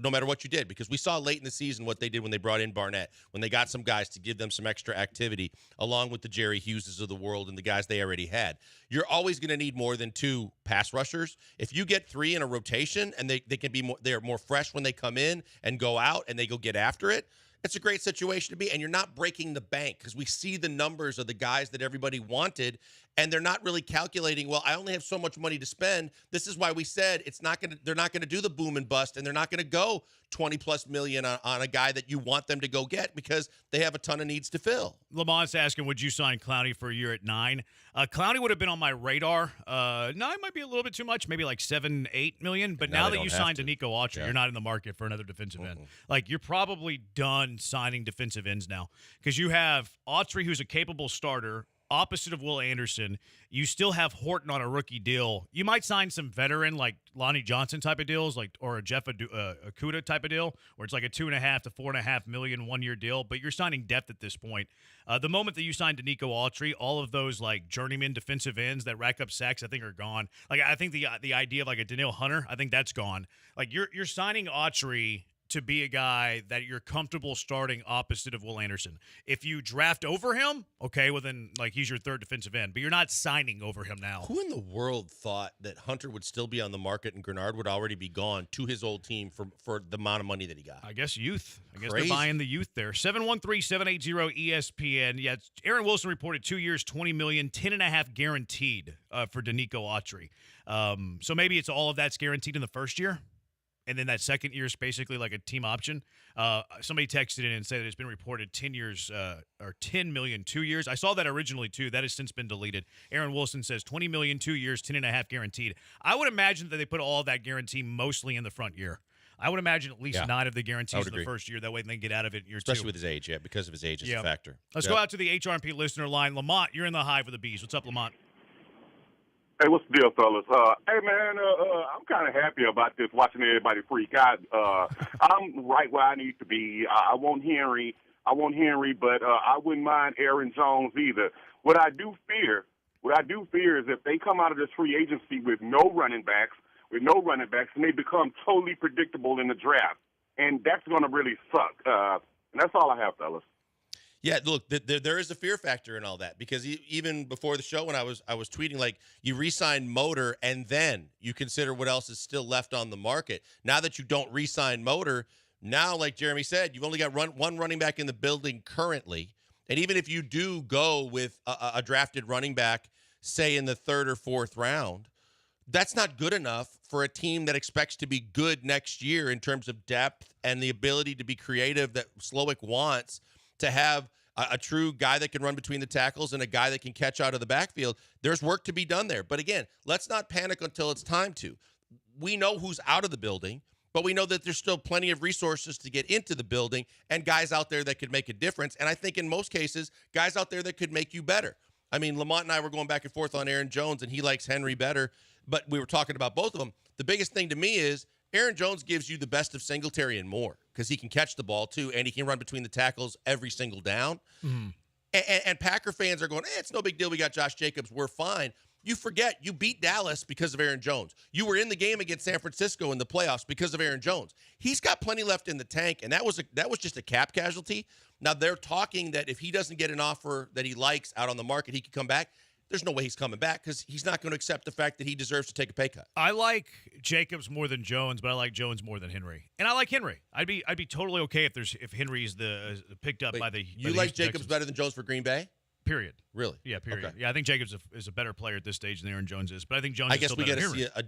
no matter what you did, because we saw late in the season what they did when they brought in Barnett, when they got some guys to give them some extra activity, along with the Jerry Hugheses of the world and the guys they already had. You're always going to need more than 2 pass rushers. If you get 3 in a rotation and they can be they're more fresh when they come in and go out and they go get after it, it's a great situation to be, and you're not breaking the bank because we see the numbers of the guys that everybody wanted, and they're not really calculating, well, I only have so much money to spend. This is why we said they're not going to do the boom and bust, and they're not going to go $20+ million on a guy that you want them to go get because they have a ton of needs to fill. Lamont's asking, would you sign Clowney for a year at 9? Clowney would have been on my radar. 9 might be a little bit too much, maybe like 7-8 million. But now that you signed Danico Autry, you're not in the market for another defensive end. Like, you're probably done signing defensive ends now because you have Autry, who's a capable starter, opposite of Will Anderson. You still have Horton on a rookie deal. You might sign some veteran like Lonnie Johnson type of deals, or a Jeff Okudah type of deal, where it's like a $2.5 to $4.5 million 1-year deal. But you're signing depth at this point. The moment that you sign Danico Autry, all of those like journeyman defensive ends that rack up sacks, I think are gone. Like, I think the idea of like a Danielle Hunter, I think that's gone. Like, you're signing Autry to be a guy that you're comfortable starting opposite of Will Anderson. If you draft over him, okay, well then, like, he's your 3rd defensive end, but you're not signing over him now. Who in the world thought that Hunter would still be on the market and Grenard would already be gone to his old team for the amount of money that he got? I guess youth. I guess Crazy. they're buying the youth there. 713-780-ESPN. Yeah, Aaron Wilson reported 2 years, $20 million, 10.5 guaranteed for Danico Autry. So maybe it's all of that's guaranteed in the first year. And then that second year is basically like a team option. Somebody texted in and said that it's been reported 10 years or $10 million 2 years. I saw that originally too. That has since been deleted. Aaron Wilson says $20 million 2 years, 10.5 guaranteed. I would imagine that they put all of that guarantee mostly in the front year. I would imagine at least 9 of the guarantees in the first year. That way they can get out of it in year 2. Especially with his age, because of his age is a factor. Let's go out to the HRP listener line. Lamont, you're in the hive with the bees. What's up, Lamont? Hey, what's the deal, fellas? Hey, man, I'm kind of happy about this, watching everybody freak out. I'm right where I need to be. I want Henry, but I wouldn't mind Aaron Jones either. What I do fear is if they come out of this free agency with no running backs, and they become totally predictable in the draft. And that's going to really suck. And that's all I have, fellas. Yeah, look, there is a fear factor in all that because even before the show when I was tweeting, like, you re-sign Motor and then you consider what else is still left on the market. Now that you don't re-sign Motor, now, like Jeremy said, you've only got one running back in the building currently. And even if you do go with a drafted running back, say in the 3rd or 4th round, that's not good enough for a team that expects to be good next year in terms of depth and the ability to be creative that Slowick wants, to have a true guy that can run between the tackles and a guy that can catch out of the backfield. There's work to be done there. But again, let's not panic until it's time to. We know who's out of the building, but we know that there's still plenty of resources to get into the building and guys out there that could make a difference. And I think in most cases, guys out there that could make you better. I mean, Lamont and I were going back and forth on Aaron Jones, and he likes Henry better, but we were talking about both of them. The biggest thing to me is Aaron Jones gives you the best of Singletary and more because he can catch the ball too, and he can run between the tackles every single down. Mm-hmm. And Packer fans are going, it's no big deal. We got Josh Jacobs. We're fine. You forget you beat Dallas because of Aaron Jones. You were in the game against San Francisco in the playoffs because of Aaron Jones. He's got plenty left in the tank, and that was just a cap casualty. Now they're talking that if he doesn't get an offer that he likes out on the market, he could come back. There's no way he's coming back because he's not going to accept the fact that he deserves to take a pay cut. I like Jacobs more than Jones, but I like Jones more than Henry, and I like Henry. I'd be totally okay if Henry's picked up by the. You like Jacobs better than Jones for Green Bay? Period. Really? Yeah. Period. Okay. Yeah, I think Jacobs is a better player at this stage than Aaron Jones is, but I think Jones. I guess is still we better got to than see Henry. a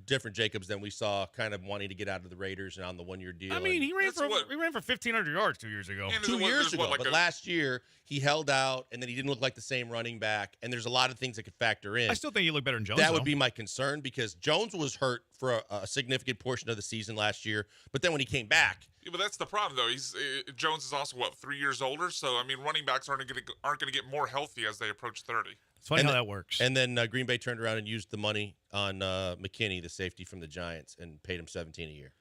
different Jacobs than we saw, kind of wanting to get out of the Raiders and on the 1-year deal. I mean, he ran for 1,500 yards 2 years ago. 2 years ago, but last year he held out, and then he didn't look like the same running back. And there's a lot of things that could factor in. I still think he looked better than Jones. That though. would be my concern because Jones was hurt for a significant portion of the season last year, but then when he came back. Yeah, but that's the problem, though. Jones is also 3 years older, so I mean, running backs aren't going to get more healthy as they approach 30. It's funny how that works. And then Green Bay turned around and used the money on McKinney, the safety from the Giants, and paid him $17 a year.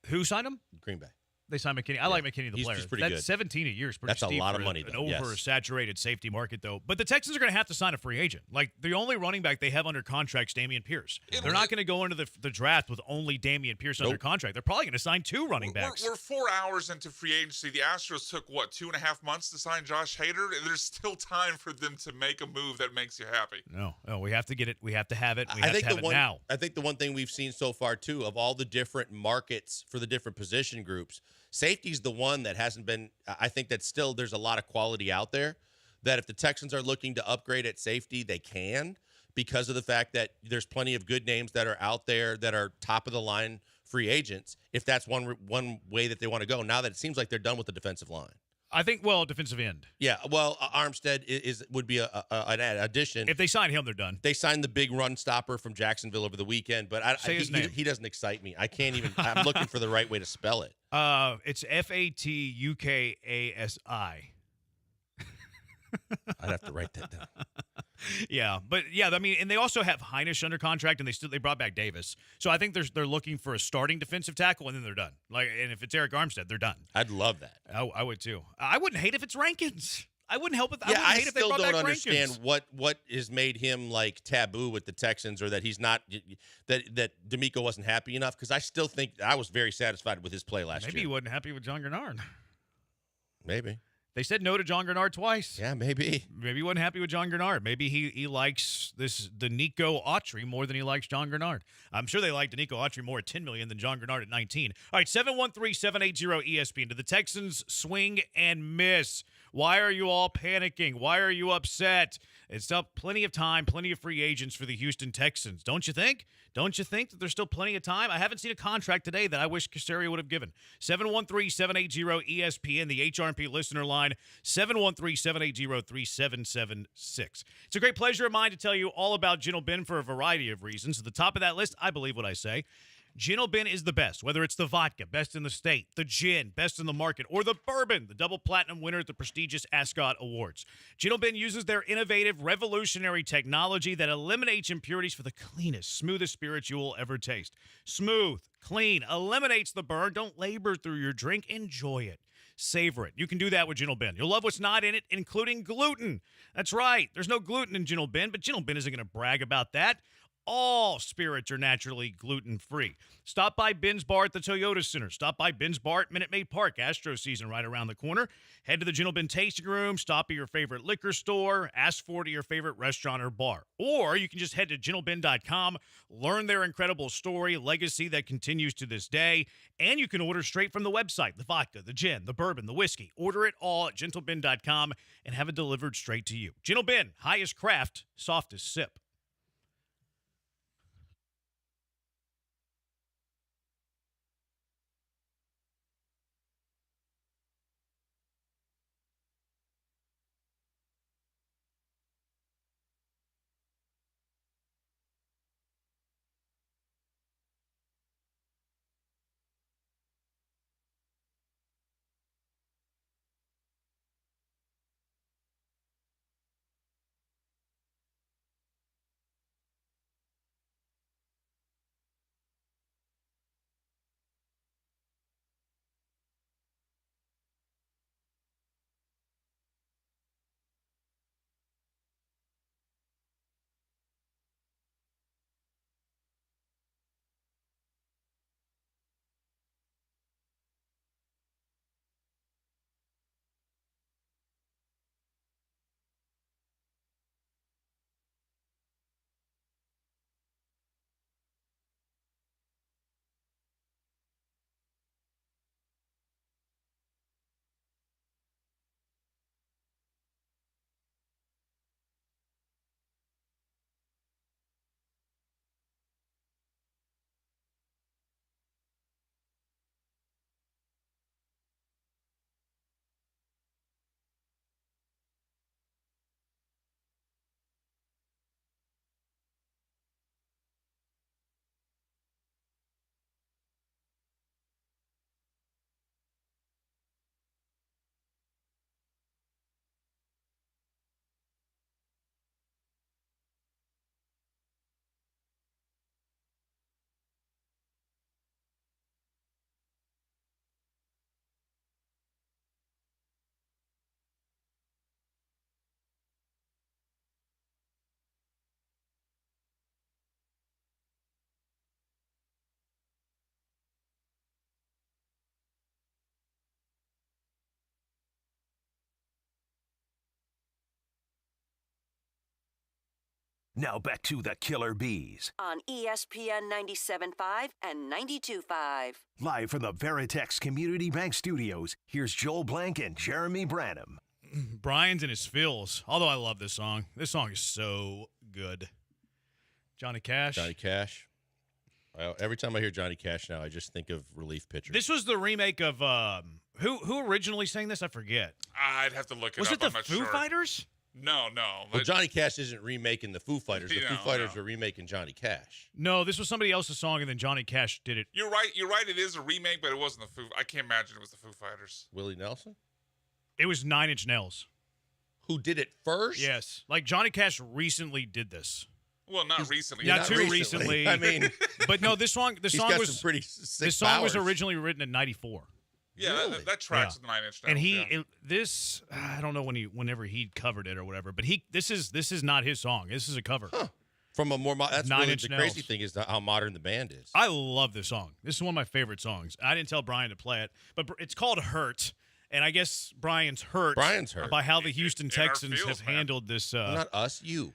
Who signed him? Green Bay. They signed McKinney. I like McKinney, the player. He's pretty that good. 17 a year is pretty That's steep a lot for of money, an though. Yes. oversaturated safety market, though. But the Texans are going to have to sign a free agent. Like, the only running back they have under contract is Dameon Pierce. They're not going to go into the draft with only Dameon Pierce under contract. They're probably going to sign 2 running backs. We're 4 hours into free agency. The Astros took, 2.5 months to sign Josh Hader? There's still time for them to make a move that makes you happy. No, we have to get it. We have to have it. We have to have it now. I think the one thing we've seen so far, too, of all the different markets for the different position groups, safety's the one that hasn't been. I think that still there's a lot of quality out there that if the Texans are looking to upgrade at safety, they can because of the fact that there's plenty of good names that are out there that are top of the line free agents. If that's one way that they want to go, now that it seems like they're done with the defensive line. I think, defensive end. Yeah, Armstead would be an addition. If they sign him, they're done. They signed the big run stopper from Jacksonville over the weekend, but he doesn't excite me. I can't even. I'm looking for the right way to spell it. It's Fatukasi. I'd have to write that down. Yeah, but yeah, I mean, and they also have Heinisch under contract, and they brought back Davis. So I think they're looking for a starting defensive tackle, and then they're done. And if it's Eric Armstead, they're done. I'd love that. I would too. I wouldn't hate if it's Rankins. I wouldn't help it. Yeah, I hate still if they don't brought back understand Rankins. what has made him like taboo with the Texans, or that he's not that D'Amico wasn't happy enough. Because I still think I was very satisfied with his play last year. Maybe he wasn't happy with John Grenard. Maybe. They said no to John Grenard twice. Yeah, maybe. Maybe he wasn't happy with John Grenard. Maybe he likes the Nico Autry more than he likes John Grenard. I'm sure they like Nico Autry more at $10 million than John Grenard at 19. All right, 713-780-ESPN. Did the Texans swing and miss? Why are you all panicking? Why are you upset? It's still plenty of time, plenty of free agents for the Houston Texans. Don't you think? Don't you think that there's still plenty of time? I haven't seen a contract today that I wish Caserio would have given. 713-780-ESPN, the HRP listener line, 713-780-3776. It's a great pleasure of mine to tell you all about Gentle Ben for a variety of reasons. At the top of that list, I believe what I say. Gentle Ben is the best, whether it's the vodka, best in the state, the gin, best in the market, or the bourbon, the double platinum winner at the prestigious Ascot Awards. Gentle Ben uses their innovative, revolutionary technology that eliminates impurities for the cleanest, smoothest spirits you will ever taste. Smooth, clean, eliminates the burn. Don't labor through your drink. Enjoy it. Savor it. You can do that with Gentle Ben. You'll love what's not in it, including gluten. That's right. There's no gluten in Gentle Ben, but Gentle Ben isn't going to brag about that. all spirits are naturally gluten-free. Stop by Ben's Bar at the Toyota Center. Stop by Ben's Bar at Minute Maid Park. Astro season right around the corner. Head to the Gentle Ben Tasting Room. Stop at your favorite liquor store. Ask for it at your favorite restaurant or bar. Or you can just head to gentleben.com, learn their incredible story, legacy that continues to this day, and you can order straight from the website, the vodka, the gin, the bourbon, the whiskey. Order it all at gentleben.com and have it delivered straight to you. Gentle Ben, highest craft, softest sip. Now back to the Killer Bees. On ESPN 97.5 and 92.5. Live from the Veritex Community Bank Studios, here's Joel Blank and Jeremy Branham. Brian's in his feels. Although I love this song. This song is so good. Johnny Cash. Johnny Cash. Every time I hear Johnny Cash now, I just think of relief pitcher. This was the remake of who originally sang this? I forget. I'd have to look it was up. Was it the I'm not Foo sure. Fighters? No. Well, Johnny Cash isn't remaking the Foo Fighters. The Foo Fighters are remaking Johnny Cash. No, this was somebody else's song, and then Johnny Cash did it. You're right. It is a remake, but it wasn't the Foo. I can't imagine it was the Foo Fighters. Willie Nelson? It was 9 Inch Nails. Who did it first? Yes. Like, Johnny Cash recently did this. Well, not recently. Not too recently. I mean, but no, this song was pretty sick this song was powers. originally written in '94. Yeah, really? that tracks with 9 Inch Nails. And this I don't know whenever he covered it or whatever, but this is not his song. This is a cover. Huh. From a more that's 9 really Inch the Nails. crazy thing is how modern the band is. I love this song. This is one of my favorite songs. I didn't tell Brian to play it, but it's called "Hurt." And I guess Brian's hurt by how the Houston Texans have handled this. Not us, you.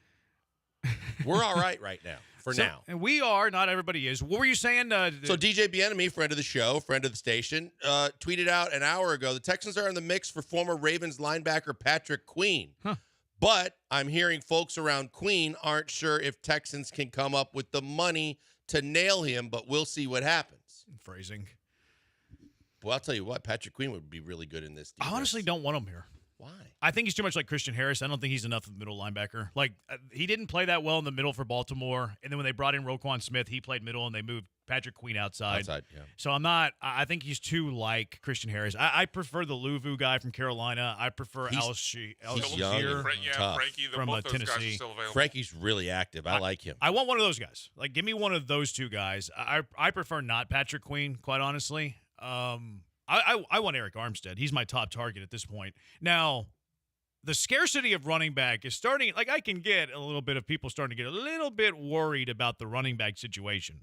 We're all right now, now. And we are. Not everybody is. What were you saying? So DJ Bieniemy, friend of the show, friend of the station, tweeted out an hour ago, the Texans are in the mix for former Ravens linebacker Patrick Queen. Huh. But I'm hearing folks around Queen aren't sure if Texans can come up with the money to nail him, but we'll see what happens. Phrasing. Well, I'll tell you what, Patrick Queen would be really good in this defense. I honestly don't want him here. Why? I think he's too much like Christian Harris. I don't think he's enough of a middle linebacker. Like, he didn't play that well in the middle for Baltimore. And then when they brought in Roquan Smith, he played middle, and they moved Patrick Queen outside. Yeah. So I think he's too like Christian Harris. I prefer the Louvu guy from Carolina. I prefer He's young and tough. Frankie, from both those guys are Tennessee. still available. Frankie's really active. I like him. I want one of those guys. Like, give me one of those two guys. I prefer not Patrick Queen, quite honestly. I want Eric Armstead. He's my top target at this point. Now, the scarcity of running back is starting. Like, I can get a little bit of people starting to get a little bit worried about the running back situation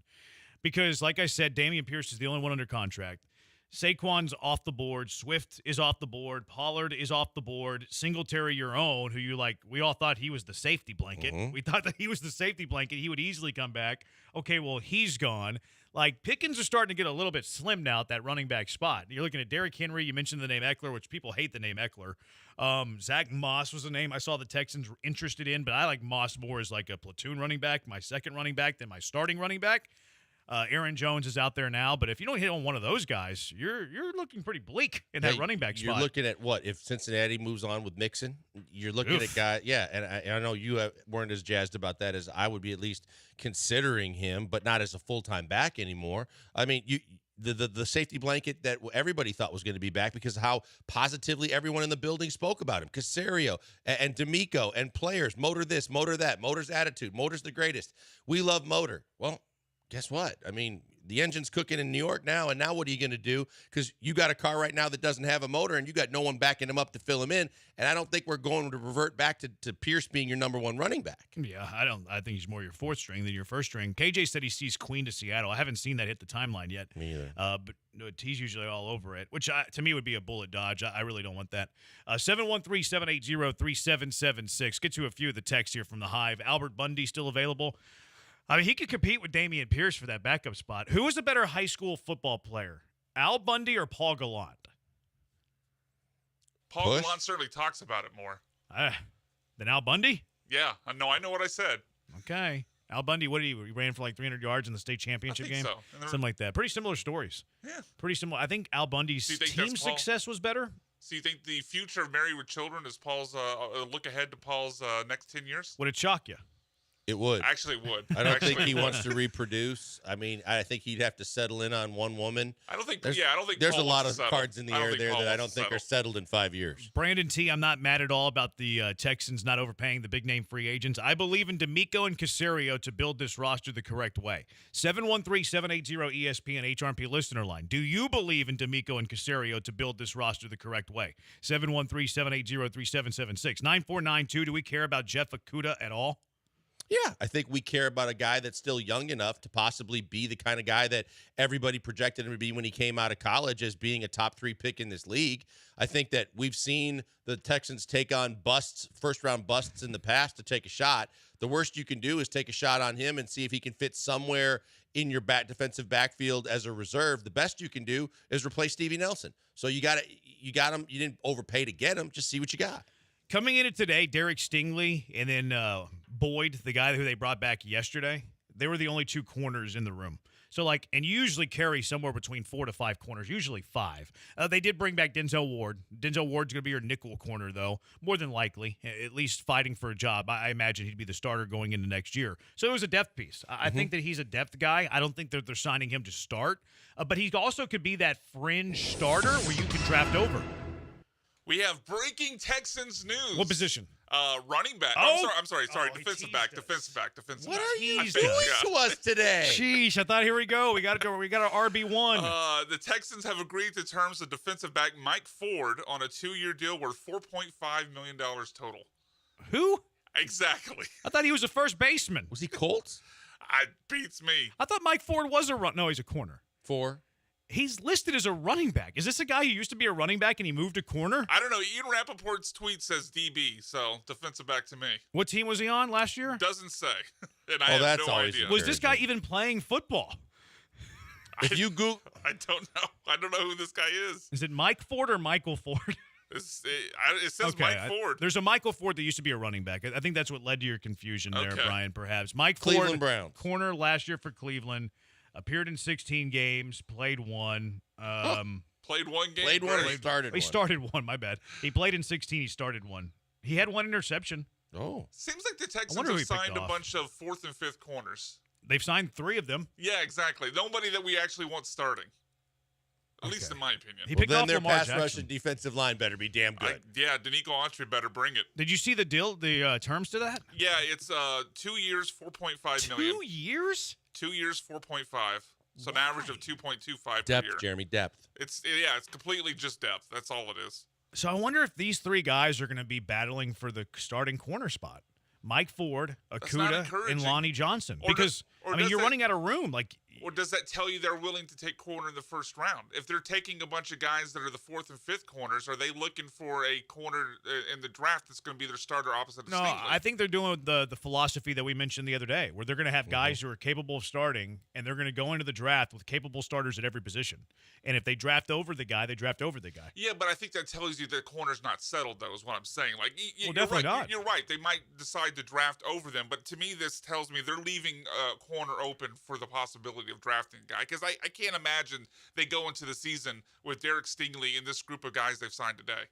because, like I said, Dameon Pierce is the only one under contract. Saquon's off the board. Swift is off the board. Pollard is off the board. Singletary, your own, who we all thought he was the safety blanket. Mm-hmm. We thought that he was the safety blanket. He would easily come back. Okay, well, he's gone. Like, Pickens are starting to get a little bit slimmed now at that running back spot. You're looking at Derrick Henry. You mentioned the name Eckler, which people hate the name Eckler. Zach Moss was a name I saw the Texans were interested in, but I like Moss more as like a platoon running back, my second running back, than my starting running back. Aaron Jones is out there now, but if you don't hit on one of those guys, you're looking pretty bleak in that running back spot. You're looking at what if Cincinnati moves on with Mixon? You're looking at guys, yeah. And I know you weren't as jazzed about that as I would be, at least considering him, but not as a full-time back anymore. I mean, the safety blanket that everybody thought was going to be back because of how positively everyone in the building spoke about him. Caserio and D'Amico and players, Motor this, Motor that, Motor's attitude, Motor's the greatest. We love Motor. Well, guess what? I mean, the engine's cooking in New York now, and now what are you going to do? Because you got a car right now that doesn't have a motor, and you got no one backing him up to fill him in, and I don't think we're going to revert back to Pierce being your number one running back. Yeah, I think he's more your fourth string than your first string. KJ said he sees Queen to Seattle. I haven't seen that hit the timeline yet. Me either. But he's usually all over it, which to me would be a bullet dodge. I really don't want that. 713-780-3776. Get to a few of the texts here from the Hive. Albert Bundy still available. I mean, he could compete with Dameon Pierce for that backup spot. Who was a better high school football player, Al Bundy or Paul Gallant? Paul Gallant certainly talks about it more. Than Al Bundy? Yeah, I know what I said. Okay. Al Bundy, what did he ran for like 300 yards in the state championship game? So. Something like that. Pretty similar stories. Yeah. Pretty similar. I think Al Bundy's team success was better. So you think the future of Married with Children is Paul's look ahead to Paul's next 10 years? Would it shock you? It would. Actually, it would. I don't think he wants to reproduce. I mean, I think he'd have to settle in on one woman. I don't think. There's Paul a lot of settle. cards in the air there that I don't think are settled in 5 years. Brandon T, I'm not mad at all about the Texans not overpaying the big name free agents. I believe in D'Amico and Caserio to build this roster the correct way. 713-780-ESPN HRP listener line. Do you believe in D'Amico and Caserio to build this roster the correct way? 713-780-3776. 9492. Do we care about Jeff Okudah at all? Yeah, I think we care about a guy that's still young enough to possibly be the kind of guy that everybody projected him to be when he came out of college as being a top 3 pick in this league. I think that we've seen the Texans take on first-round busts in the past to take a shot. The worst you can do is take a shot on him and see if he can fit somewhere in your defensive backfield as a reserve. The best you can do is replace Stevie Nelson. So you got him. You didn't overpay to get him. Just see what you got. Coming into today, Derek Stingley and then Boyd, the guy who they brought back yesterday, they were the only 2 corners in the room. So, and you usually carry somewhere between 4 to 5 corners, usually 5. They did bring back Denzel Ward. Denzel Ward's going to be your nickel corner, though, more than likely, at least fighting for a job. I imagine he'd be the starter going into next year. So it was a depth piece. I think that he's a depth guy. I don't think that they're signing him to start. But he also could be that fringe starter where you can draft over. We have breaking Texans news. What position? Running back. Oh. I'm sorry. Defensive back. What are you doing to us today? Sheesh, I thought, here we go. We got our RB1. The Texans have agreed to terms of defensive back Mike Ford on a 2-year deal worth $4.5 million total. Who? Exactly. I thought he was a first baseman. Was he Colts? It beats me. I thought Mike Ford was No, he's a corner. 4. He's listed as a running back. Is this a guy who used to be a running back and he moved to corner? I don't know. Ian Rappaport's tweet says DB, so defensive back to me. What team was he on last year? Doesn't say. And I have no idea. Was this guy even playing football? If you Google, I don't know. I don't know who this guy is. Is it Mike Ford or Michael Ford? It says Mike Ford. There's a Michael Ford that used to be a running back. I think that's what led to your confusion there, Brian, perhaps. Mike Cleveland Ford, Browns. corner last year for Cleveland. Appeared in 16 games, played 1. Played 1 game. Played 1 or started 1? He started 1, my bad. He played in 16, he started 1. He had 1 interception. Oh. Seems like the Texans have signed a bunch of 4th and 5th corners. They've signed 3 of them. Yeah, exactly. Nobody that we actually want starting. At least in my opinion. Then their pass rush and defensive line better be damn good. Danico Autry better bring it. Did you see the terms to that? Yeah, it's 2 years, $4.5 million. 2 years? 2 years, 4.5. So an average of 2.25 per Depth, year. Jeremy, depth. It's completely just depth. That's all it is. So I wonder if these three guys are going to be battling for the starting corner spot. Mike Ford, Okudah, and Lonnie Johnson. Because, you're running out of room. Or does that tell you they're willing to take corner in the first round? If they're taking a bunch of guys that are the fourth and fifth corners, are they looking for a corner in the draft that's going to be their starter opposite of Stingley? I think they're doing the philosophy that we mentioned the other day, where they're going to have guys who are capable of starting, and they're going to go into the draft with capable starters at every position. And if they draft over the guy, they draft over the guy. Yeah, but I think that tells you the corner's not settled, though, is what I'm saying. Definitely not. You're right. They might decide to draft over them, but to me, this tells me they're leaving a corner open for the possibility of drafting a guy. Because I can't imagine they go into the season with Derek Stingley and this group of guys they've signed today.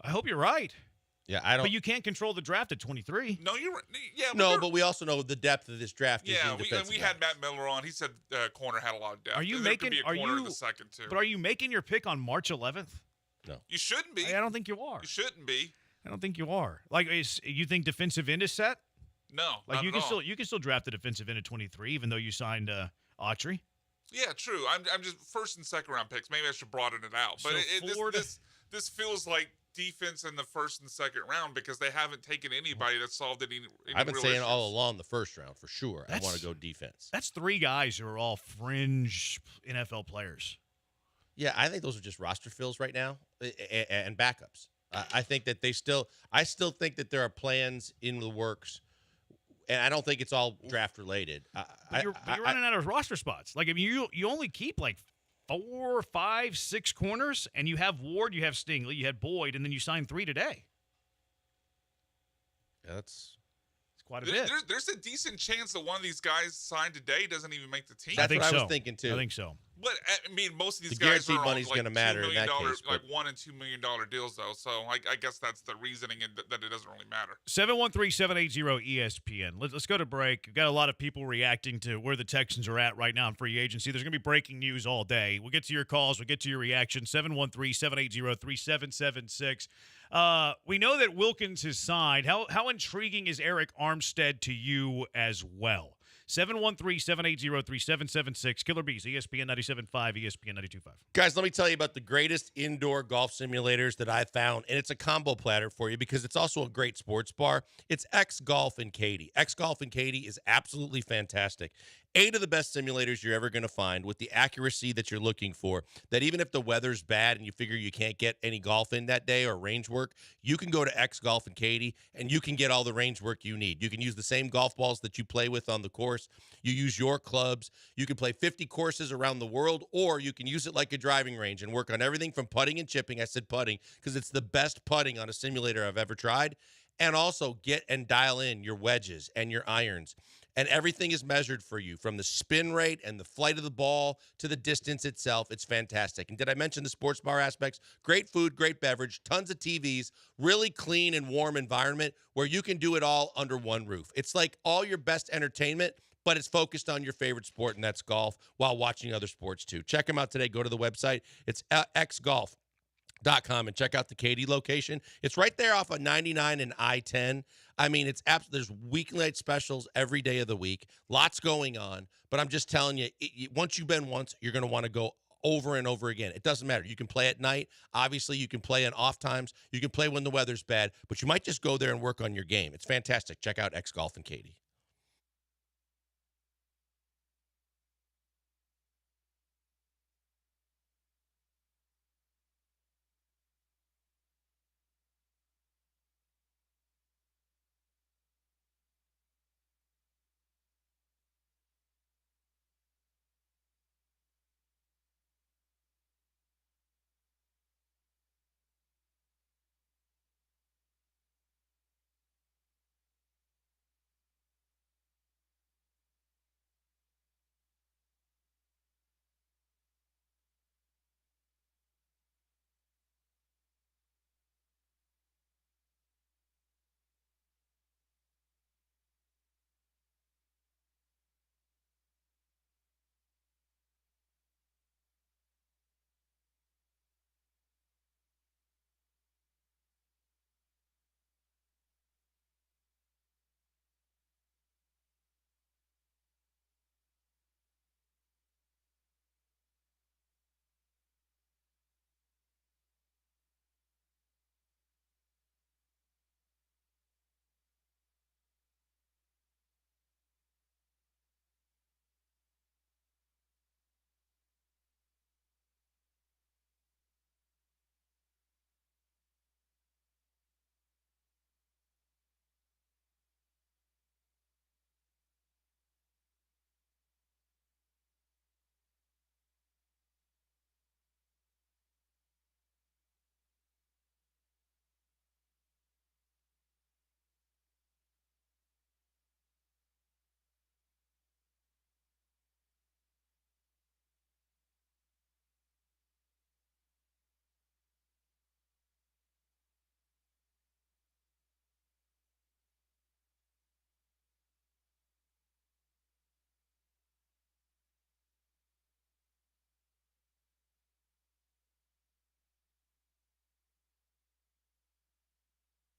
I hope you're right. Yeah, I don't. But you can't control the draft at 23. No, you're right. Yeah, but we also know the depth of this draft. Yeah, we had Matt Miller on. He said corner had a lot of depth. Are you there making? Could be a Are corner you? in the second too. But are you making your pick on March 11th? No, you shouldn't be. I don't think you are. You shouldn't be. I don't think you are. You think defensive end is set? No, like not you at can all. still draft the defensive end at 23, even though you signed Autry. Yeah, true. I'm just first and second round picks. Maybe I should broaden it out. But So this feels like defense in the first and second round because they haven't taken anybody that solved any I've been real saying issues. all along the first round for sure. I want to go defense. That's three guys who are all fringe NFL players. Yeah, I think those are just roster fills right now and backups. I think that I still think that there are plans in the works, and I don't think it's all draft related. But you're running out of roster spots. You only keep 4, 5, 6 corners, and you have Ward, you have Stingley, you had Boyd, and then you signed 3 today. Yeah, it's quite a bit. There's a decent chance that one of these guys signed today doesn't even make the team. That's what I was thinking too. I think so. But most of these The guys guaranteed are on money's going to matter in that case. $2 $1 and $2 million deals, though. So I guess that's the reasoning, and that it doesn't really matter. 713-780-ESPN. Let's go to break. We've got a lot of people reacting to where the Texans are at right now in free agency. There's going to be breaking news all day. We'll get to your calls. We'll get to your reaction. 713-780-3776. We know that Wilkins has signed. How intriguing is Eric Armstead to you as well? 713-780-3776. Killer Bees, ESPN 97.5, ESPN 92.5. Guys, let me tell you about the greatest indoor golf simulators that I found, and it's a combo platter for you because it's also a great sports bar. It's X Golf and Katy. X Golf and Katy is absolutely fantastic. 8 of the best simulators you're ever going to find with the accuracy that you're looking for, that even if the weather's bad and you figure you can't get any golf in that day or range work, you can go to X Golf and Katy and you can get all the range work you need. You can use the same golf balls that you play with on the course. You use your clubs. You can play 50 courses around the world, or you can use it like a driving range and work on everything from putting and chipping. I said putting because it's the best putting on a simulator I've ever tried. And also get and dial in your wedges and your irons. And everything is measured for you from the spin rate and the flight of the ball to the distance itself. It's fantastic. And did I mention the sports bar aspects? Great food, great beverage, tons of TVs, really clean and warm environment where you can do it all under one roof. It's like all your best entertainment, but it's focused on your favorite sport, and that's golf, while watching other sports too. Check them out today. Go to the website. It's xgolf.com and check out the Katy location. It's right there off of 99 and I-10. I mean, there's weekly night specials every day of the week. Lots going on, but I'm just telling you, once you've been once, you're going to want to go over and over again. It doesn't matter. You can play at night. Obviously, you can play in off times. You can play when the weather's bad, but you might just go there and work on your game. It's fantastic. Check out X Golf and Katy.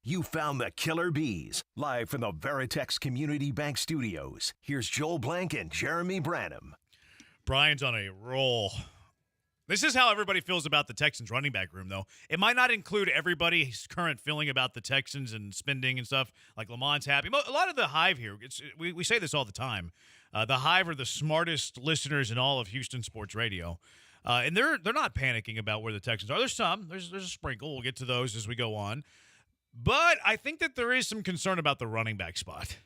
You found the killer bees. Live from the Veritex Community Bank Studios, here's Joel Blank and Jeremy Branham. Brian's on a roll. This is how everybody feels about the Texans running back room, though. It might not include everybody's current feeling about the Texans and spending and stuff. Like Lamont's happy. A lot of the Hive here, we say this all the time. The Hive are the smartest listeners in all of Houston sports radio. And they're not panicking about where the Texans are. There's some. There's a sprinkle. We'll get to those as we go on. But I think that there is some concern about the running back spot.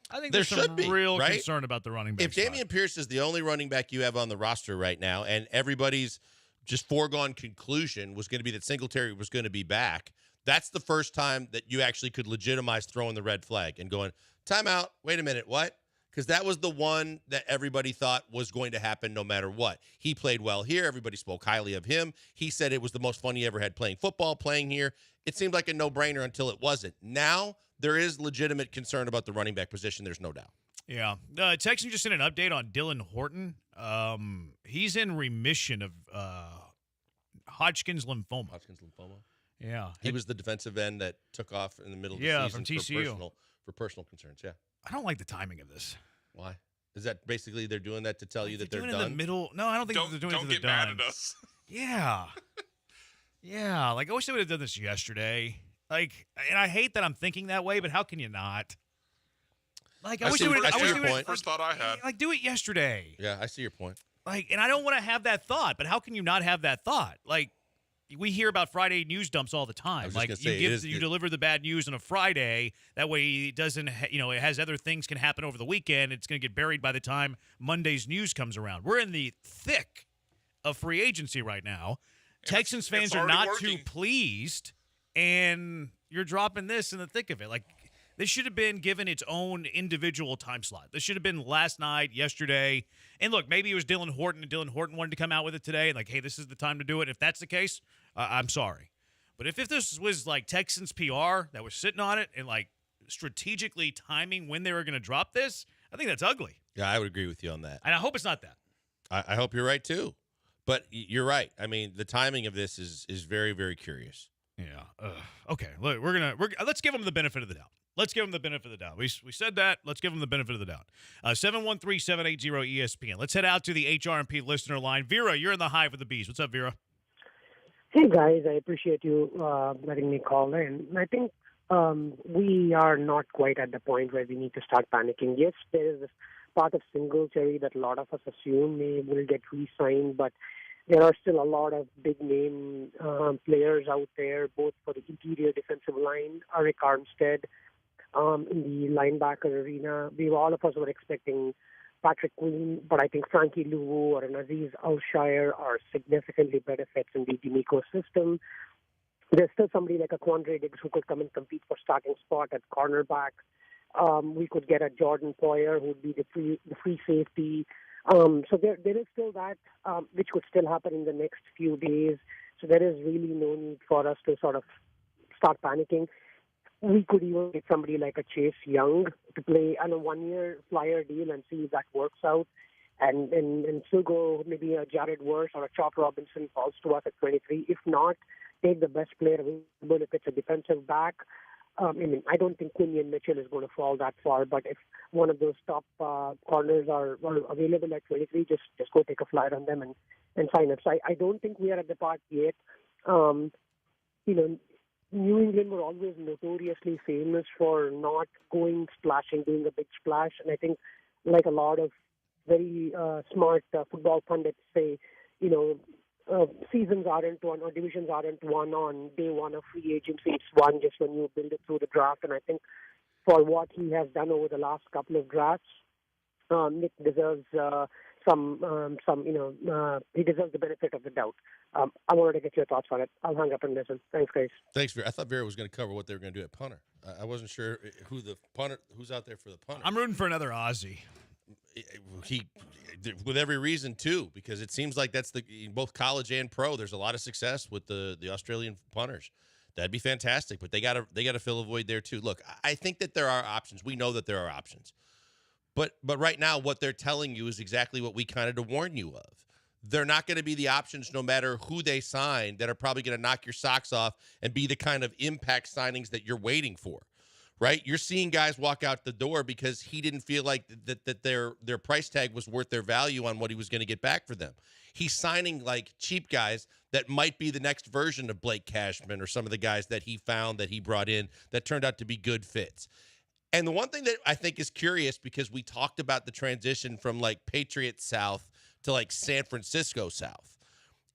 I think there's some real concern about the running back spot. If Dameon Pierce is the only running back you have on the roster right now, and everybody's just foregone conclusion was going to be that Singletary was going to be back, that's the first time that you actually could legitimize throwing the red flag and going, timeout, wait a minute, what? Because that was the one that everybody thought was going to happen no matter what. He played well here. Everybody spoke highly of him. He said it was the most fun he ever had playing football, playing here. It seemed like a no-brainer until it wasn't. Now there is legitimate concern about the running back position. There's no doubt. Yeah. Texans just sent an update on Dylan Horton. He's in remission of Hodgkin's lymphoma. Yeah. He was the defensive end that took off in the middle of the season from TCU. For personal concerns, yeah. I don't like the timing of this. Why? Is that basically they're doing that to tell you that they're doing done? In the middle. No, I don't think they're doing it. Don't get mad at us. Yeah. Yeah. Like, I wish they would have done this yesterday. Like, and I hate that I'm thinking that way, but how can you not? Like, I wish they would. First thought I had. Like, do it yesterday. Yeah, I see your point. Like, and I don't want to have that thought, but how can you not have that thought? Like, we hear about Friday news dumps all the time. Like, you deliver the bad news on a Friday. That way, it doesn't. It has other things can happen over the weekend. It's going to get buried by the time Monday's news comes around. We're in the thick of free agency right now. Texans fans are not too pleased, and you're dropping this in the thick of it. Like, this should have been given its own individual time slot. This should have been last night, yesterday. And look, maybe it was Dylan Horton, and Dylan Horton wanted to come out with it today. And like, hey, this is the time to do it. If that's the case, I'm sorry. But if this was like Texans PR that was sitting on it and like strategically timing when they were going to drop this, I think that's ugly. Yeah, I would agree with you on that. And I hope it's not that. I hope you're right, too. But you're right. I mean, the timing of this is very, very curious. Yeah. Okay. Look, let's give them the benefit of the doubt. Let's give them the benefit of the doubt. We said that. Let's give them the benefit of the doubt. 713-780-ESPN. Let's head out to the HRMP listener line. Vera, you're in the Hive with the Bees. What's up, Vera? Hey, guys. I appreciate you letting me call in. I think we are not quite at the point where we need to start panicking. Yes, there is this part of Singletary that a lot of us assume will get re-signed, but there are still a lot of big-name players out there, both for the interior defensive line, Arik Armstead, in the linebacker arena. All of us were expecting Patrick Queen, but I think Frankie Luvu or an Aziz Al-Shire are significantly better fits in the D'Amico system. There's still somebody like a Quandre Diggs who could come and compete for starting spot at cornerback. We could get a Jordan Poyer who would be the free safety. So there is still that, which could still happen in the next few days. So there is really no need for us to sort of start panicking. We could even get somebody like a Chase Young to play on a one-year flyer deal and see if that works out. And still go maybe a Jared Verse or a Chop Robinson falls to us at 23. If not, take the best player available if it's a defensive back. I don't think Quinion Mitchell is going to fall that far, but if one of those top corners are available at 23, just go take a flyer on them and sign up. So I don't think we are at the part yet. New England were always notoriously famous for not going splashing, doing a big splash, and I think like a lot of very smart football pundits say, seasons aren't won or divisions aren't won on day one of free agency. It's won just when you build it through the draft. And I think for what he has done over the last couple of drafts, Nick deserves he deserves the benefit of the doubt. I wanted to get your thoughts on it. I'll hang up and listen. Thanks, guys. Thanks, Vera. I thought Vera was going to cover what they were going to do at punter. I wasn't sure who's out there for the punter. I'm rooting for another Aussie. He, with every reason too, because it seems like that's both college and pro. There's a lot of success with the Australian punters. That'd be fantastic, but they gotta fill a void there too. Look, I think that there are options. We know that there are options, but right now, what they're telling you is exactly what we kind of to warn you of. they're not going to be the options no matter who they sign that are probably going to knock your socks off and be the kind of impact signings that you're waiting for, right? You're seeing guys walk out the door because he didn't feel like that their price tag was worth their value on what he was going to get back for them. He's signing like cheap guys that might be the next version of Blake Cashman or some of the guys that he found that he brought in that turned out to be good fits. And the one thing that I think is curious, because we talked about the transition from like Patriots South to like San Francisco South,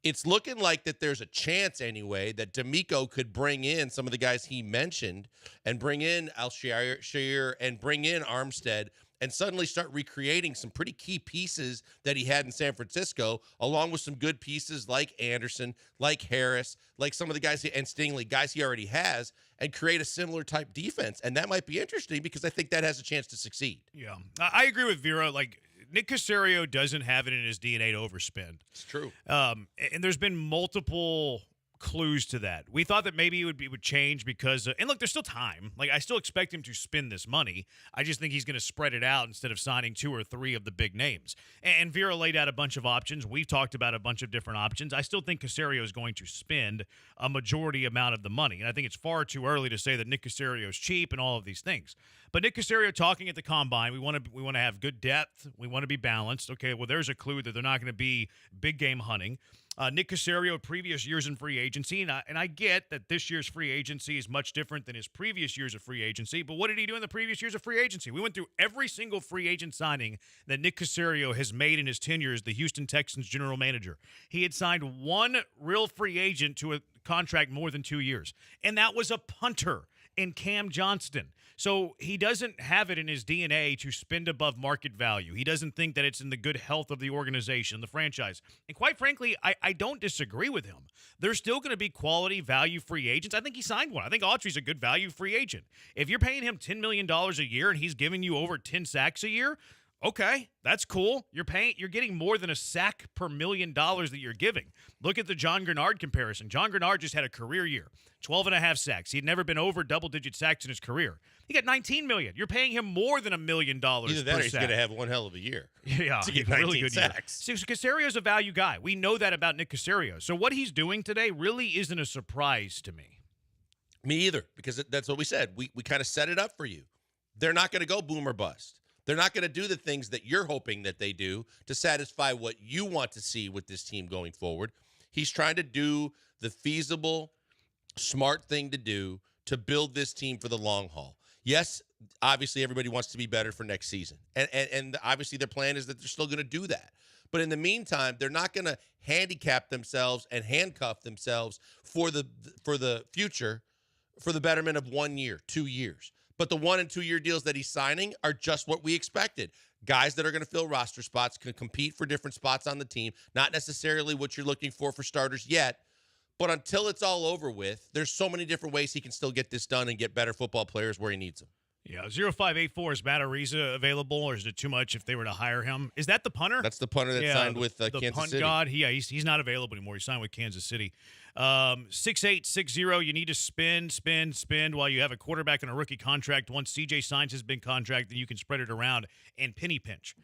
it's looking like that there's a chance anyway that D'Amico could bring in some of the guys he mentioned and bring in Al-Shir and bring in Armstead and suddenly start recreating some pretty key pieces that he had in San Francisco, along with some good pieces like Anderson, like Harris, like some of the guys, and Stingley, guys he already has, and create a similar type defense. And that might be interesting because I think that has a chance to succeed. Yeah, I agree with Vera. Like, Nick Caserio doesn't have it in his DNA to overspend. It's true. And there's been multiple clues to that. We thought that maybe it would change because and look, there's still time. Like, I still expect him to spend this money. I just think he's going to spread it out instead of signing 2 or 3 of the big names. And Vera laid out a bunch of options. We've talked about a bunch of different options. I still think Caserio is going to spend a majority amount of the money. And I think it's far too early to say that Nick Caserio is cheap and all of these things. But Nick Caserio talking at the Combine, we want to have good depth. We want to be balanced. Okay, well, there's a clue that they're not going to be big game hunting. Nick Caserio, previous years in free agency, and I get that this year's free agency is much different than his previous years of free agency, but what did he do in the previous years of free agency? We went through every single free agent signing that Nick Caserio has made in his tenure as the Houston Texans general manager. He had signed one real free agent to a contract more than 2 years, and that was a punter in Cam Johnston. So he doesn't have it in his DNA to spend above market value. He doesn't think that it's in the good health of the organization, the franchise. And quite frankly, I don't disagree with him. There's still going to be quality value free agents. I think he signed one. I think Autry's a good value free agent. If you're paying him $10 million a year and he's giving you over 10 sacks a year, okay, that's cool. You're getting more than a sack per $1 million that you're giving. Look at the John Grenard comparison. John Grenard just had a career year, 12.5 sacks. He'd never been over double-digit sacks in his career. He got $19 million. You're paying him more than $1 million Either that per or he's sack. going to have one hell of a year. Yeah, to get a 19 really good sacks. year. So Caserio's a value guy. We know that about Nick Caserio. So what he's doing today really isn't a surprise to me. Me either, because that's what we said. We kind of set it up for you. They're not going to go boom or bust. They're not going to do the things that you're hoping that they do to satisfy what you want to see with this team going forward. He's trying to do the feasible, smart thing to do to build this team for the long haul. Yes, obviously everybody wants to be better for next season. And obviously their plan is that they're still going to do that. But in the meantime, they're not going to handicap themselves and handcuff themselves for the future, for the betterment of 1 year, 2 years. But the 1 and 2 year deals that he's signing are just what we expected. Guys that are going to fill roster spots, can compete for different spots on the team. Not necessarily what you're looking for starters yet. But until it's all over with, there's so many different ways he can still get this done and get better football players where he needs them. Yeah, 0584, is Matt Ariza available, or is it too much if they were to hire him? Is that the punter? That's the punter that signed with the Kansas punt City. God. He's not available anymore. He signed with Kansas City. 6860, you need to spend while you have a quarterback in a rookie contract. Once CJ signs his big contract, then you can spread it around and penny pinch.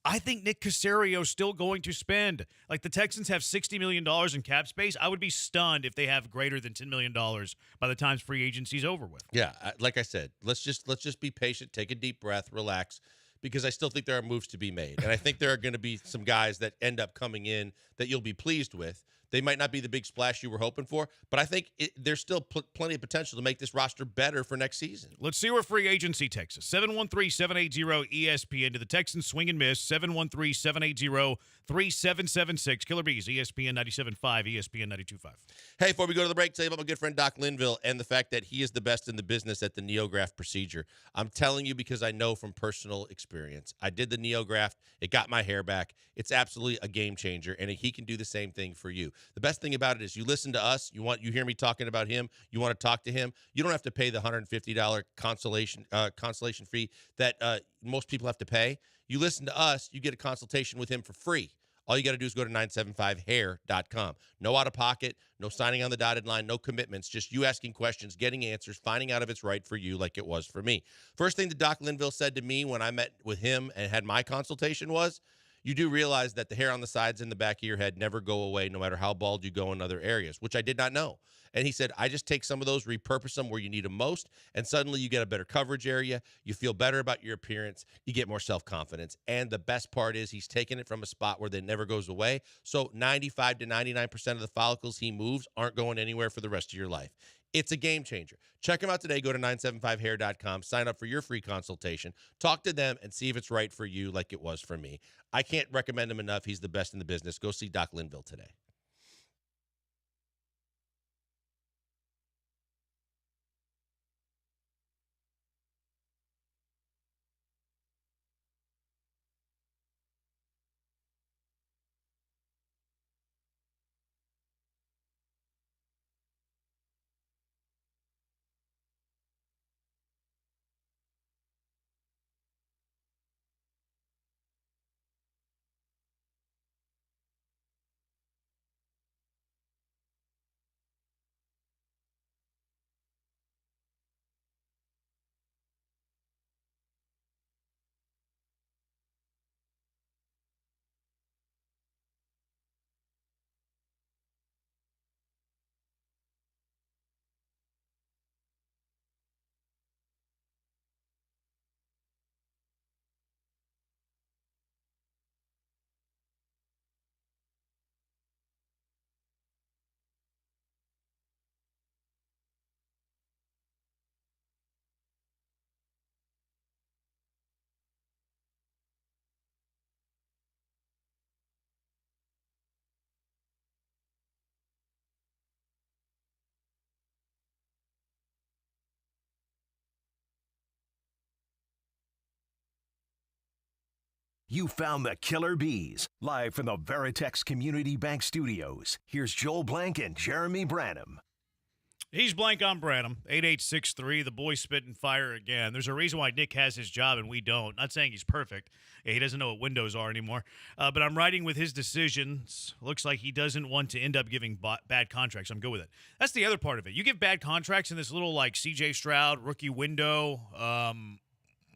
I think Nick Caserio's still going to spend. Like, the Texans have $60 million in cap space. I would be stunned if they have greater than $10 million by the time free agency's over with. Yeah, like I said, let's just be patient, take a deep breath, relax, because I still think there are moves to be made. And I think there are going to be some guys that end up coming in that you'll be pleased with. They might not be the big splash you were hoping for, but I think there's still plenty of potential to make this roster better for next season. Let's see where free agency takes us. 713-780-ESPN to the Texans swing and miss. 713-780-3776. Killer Bees, ESPN 97.5, ESPN 92.5. Hey, before we go to the break, tell you about my good friend Doc Linville and the fact that he is the best in the business at the NeoGraft procedure. I'm telling you because I know from personal experience. I did the NeoGraft. It got my hair back. It's absolutely a game changer, and he can do the same thing for you. The best thing about it is you listen to us. You hear me talking about him. You want to talk to him. You don't have to pay the $150 consultation fee that most people have to pay. You listen to us. You get a consultation with him for free. All you got to do is go to 975hair.com. No out-of-pocket, no signing on the dotted line, no commitments, just you asking questions, getting answers, finding out if it's right for you like it was for me. First thing that Doc Linville said to me when I met with him and had my consultation was, you do realize that the hair on the sides and the back of your head never go away no matter how bald you go in other areas, which I did not know. And he said, I just take some of those, repurpose them where you need them most, and suddenly you get a better coverage area. You feel better about your appearance. You get more self-confidence. And the best part is he's taking it from a spot where it never goes away. So 95 to 99% of the follicles he moves aren't going anywhere for the rest of your life. It's a game changer. Check him out today. Go to 975hair.com. Sign up for your free consultation. Talk to them and see if it's right for you like it was for me. I can't recommend him enough. He's the best in the business. Go see Doc Linville today. You found the killer bees. Live from the Veritex Community Bank Studios, here's Joel Blank and Jeremy Branham. He's Blank, I'm Branham. 8863, the boys spitting fire again. There's a reason why Nick has his job and we don't. Not saying he's perfect. He doesn't know what windows are anymore. But I'm riding with his decisions. Looks like he doesn't want to end up giving bad contracts. I'm good with it. That's the other part of it. You give bad contracts in this little, like, C.J. Stroud rookie window,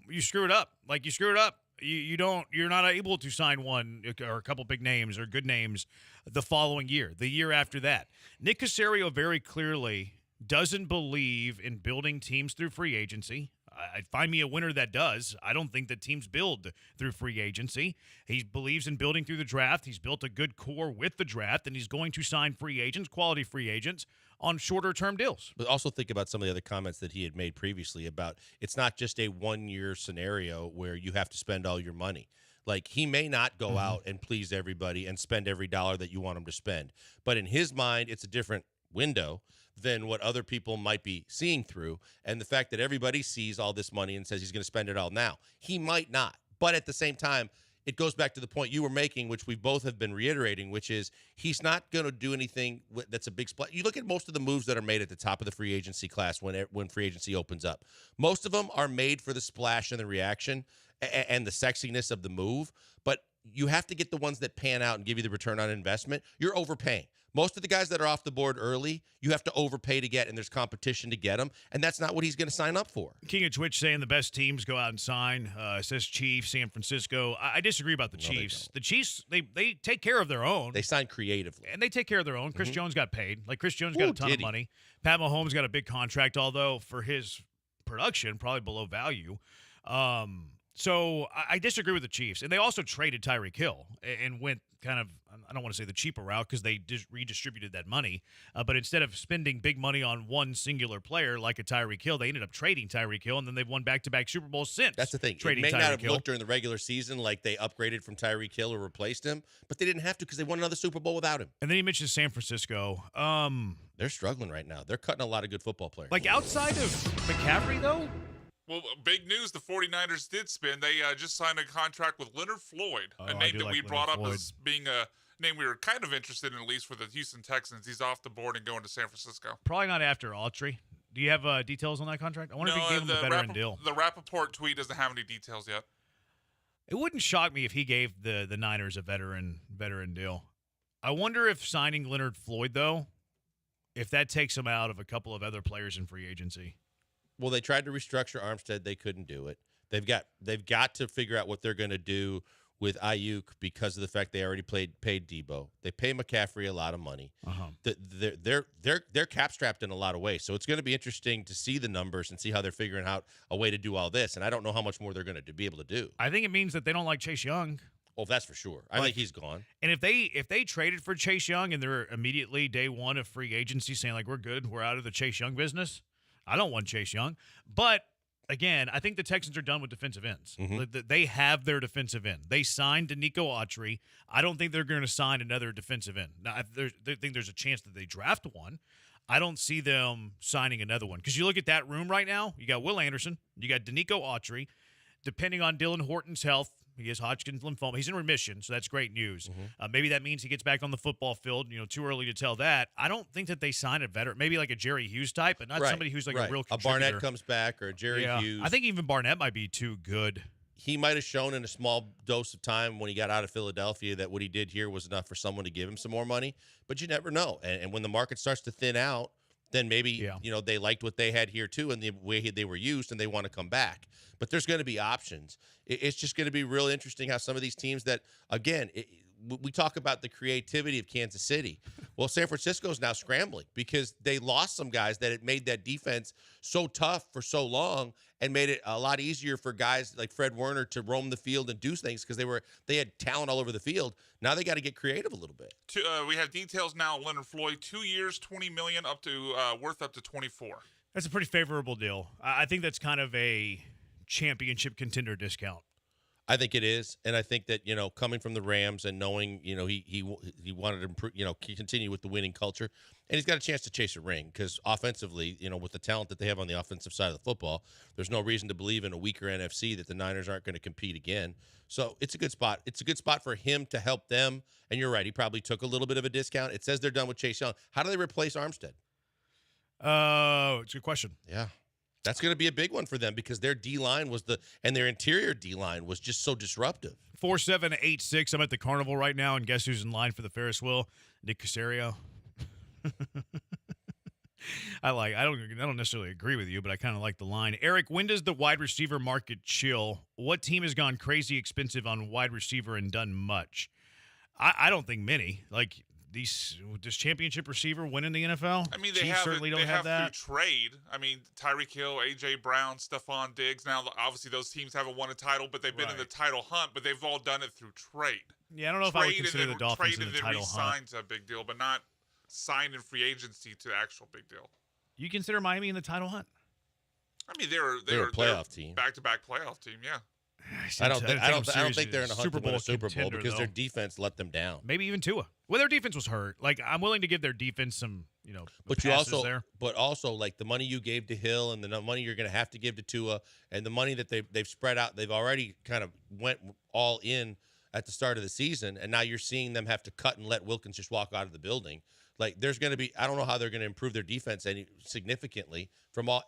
you screw it up. Like, you screw it up. You're not able to sign one or a couple big names or good names the following year, the year after that. Nick Caserio very clearly doesn't believe in building teams through free agency. I'd find me a winner that does. I don't think that teams build through free agency. He believes in building through the draft. He's built a good core with the draft, and he's going to sign free agents, quality free agents, on shorter-term deals. But also think about some of the other comments that he had made previously about it's not just a one-year scenario where you have to spend all your money. Like, he may not go out and please everybody and spend every dollar that you want him to spend. But in his mind, it's a different window than what other people might be seeing through. And the fact that everybody sees all this money and says he's going to spend it all now, he might not. But at the same time, it goes back to the point you were making, which we both have been reiterating, which is he's not going to do anything that's a big splash. You look at most of the moves that are made at the top of the free agency class when free agency opens up. Most of them are made for the splash and the reaction and the sexiness of the move, but you have to get the ones that pan out and give you the return on investment. You're overpaying. Most of the guys that are off the board early, you have to overpay to get, and there's competition to get them, and that's not what he's going to sign up for. King of Twitch saying the best teams go out and sign. Says Chiefs, San Francisco. I disagree about the Chiefs. The Chiefs, they take care of their own. They sign creatively. And they take care of their own. Chris Jones got paid. Like, Chris Jones got a ton of money. Pat Mahomes got a big contract, although for his production, probably below value. So I disagree with the Chiefs. And they also traded Tyreek Hill and went kind of, I don't want to say the cheaper route because they redistributed that money. But instead of spending big money on one singular player like a Tyreek Hill, they ended up trading Tyreek Hill, and then they've won back-to-back Super Bowls since. That's the thing. It may not have looked during the regular season like they upgraded from Tyreek Hill or replaced him, but they didn't have to because they won another Super Bowl without him. And then he mentioned San Francisco. They're struggling right now. They're cutting a lot of good football players. Like, outside of McCaffrey, though? Well, big news, the 49ers did spin. They just signed a contract with Leonard Floyd, a name that we brought up as being a name we were kind of interested in, at least for the Houston Texans. He's off the board and going to San Francisco. Probably not after Autry. Do you have details on that contract? I wonder if he gave him the veteran deal. The Rappaport tweet doesn't have any details yet. It wouldn't shock me if he gave the Niners a veteran deal. I wonder if signing Leonard Floyd, though, if that takes him out of a couple of other players in free agency. Well, they tried to restructure Armstead. They couldn't do it. They've got to figure out what they're going to do with Ayuk because of the fact they already paid Debo. They pay McCaffrey a lot of money. They're cap strapped in a lot of ways. So it's going to be interesting to see the numbers and see how they're figuring out a way to do all this. And I don't know how much more they're going to be able to do. I think it means that they don't like Chase Young. Oh, that's for sure. I think he's gone. And if they traded for Chase Young and they're immediately day one of free agency saying like we're good, we're out of the Chase Young business, I don't want Chase Young. But again, I think the Texans are done with defensive ends. They have their defensive end. They signed Danico Autry. I don't think they're going to sign another defensive end. Now, I think there's a chance that they draft one. I don't see them signing another one because you look at that room right now. You got Will Anderson. You got Danico Autry. Depending on Dylan Horton's health, he has Hodgkin's lymphoma. He's in remission, so that's great news. Maybe that means he gets back on the football field. Too early to tell that. I don't think that they sign a veteran, maybe like a Jerry Hughes type, but not somebody who's like a real contributor. A Barnett comes back or a Jerry Hughes. I think even Barnett might be too good. He might have shown in a small dose of time when he got out of Philadelphia that what he did here was enough for someone to give him some more money, but you never know. And when the market starts to thin out, then maybe they liked what they had here too and the way they were used and they want to come back. But there's going to be options. It's just going to be real interesting how some of these teams that, again, we talk about the creativity of Kansas City. Well, San Francisco's now scrambling because they lost some guys that had made that defense so tough for so long and made it a lot easier for guys like Fred Warner to roam the field and do things because they had talent all over the field. Now they got to get creative a little bit. We have details now. Leonard Floyd, 2 years, $20 million, worth up to 24. That's a pretty favorable deal. I think that's kind of a championship contender discount. I think it is, and I think that coming from the Rams and knowing he wanted to improve, continue with the winning culture, and he's got a chance to chase a ring because offensively, with the talent that they have on the offensive side of the football, there's no reason to believe in a weaker NFC that the Niners aren't going to compete again. So it's a good spot. It's a good spot for him to help them. And you're right, he probably took a little bit of a discount. It says they're done with Chase Young. How do they replace Armstead? It's a good question. Yeah. That's going to be a big one for them because their D-line and their interior D-line was just so disruptive. 4786. I'm at the carnival right now, and guess who's in line for the Ferris wheel? Nick Caserio. I don't necessarily agree with you, but I kind of like the line. Eric, when does the wide receiver market chill? What team has gone crazy expensive on wide receiver and done much? I don't think many. Like, does championship receiver win in the NFL? I mean, they certainly don't have that. Through trade. I mean, Tyreek Hill, A.J. Brown, Stephon Diggs. Now, obviously, those teams haven't won a title, but they've been in the title hunt, but they've all done it through trade. Yeah, I don't know if I would consider the Dolphins in the title hunt. Trade a big deal, but not signed in free agency to actual big deal. You consider Miami in the title hunt? I mean, they're a playoff team. Back-to-back playoff team, yeah. I don't think they're in a hunt to win a Super Bowl because their defense let them down. Maybe even Tua. Well, their defense was hurt. Like, I'm willing to give their defense some, but also like the money you gave to Hill and the money you're going to have to give to Tua and the money that they've spread out. They've already kind of went all in at the start of the season, and now you're seeing them have to cut and let Wilkins just walk out of the building. Like, there's going to be, I don't know how they're going to improve their defense any significantly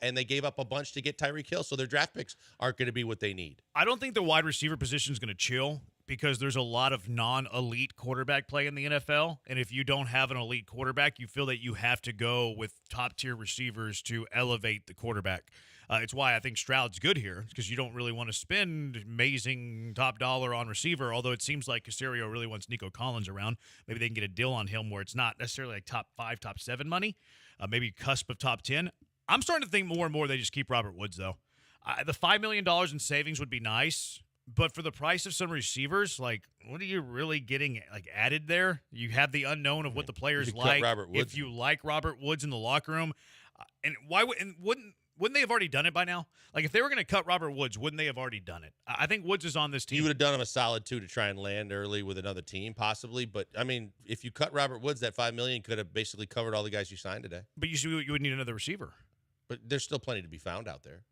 and they gave up a bunch to get Tyreek Hill, so their draft picks aren't going to be what they need. I don't think the wide receiver position is going to chill because there's a lot of non-elite quarterback play in the NFL, and if you don't have an elite quarterback, you feel that you have to go with top-tier receivers to elevate the quarterback. It's why I think Stroud's good here because you don't really want to spend amazing top dollar on receiver, although it seems like Caserio really wants Nico Collins around. Maybe they can get a deal on him where it's not necessarily like top 5, top 7 money, maybe cusp of top 10. I'm starting to think more and more they just keep Robert Woods, though. The $5 million in savings would be nice, but for the price of some receivers, like, what are you really getting like added there? You have the unknown of what the players like. If you like Robert Woods in the locker room, and wouldn't they have already done it by now? Like, if they were going to cut Robert Woods, wouldn't they have already done it? I think Woods is on this team. You would have done him a solid too to try and land early with another team, possibly. But I mean, if you cut Robert Woods, that $5 million could have basically covered all the guys you signed today. But you would need another receiver. But there's still plenty to be found out there.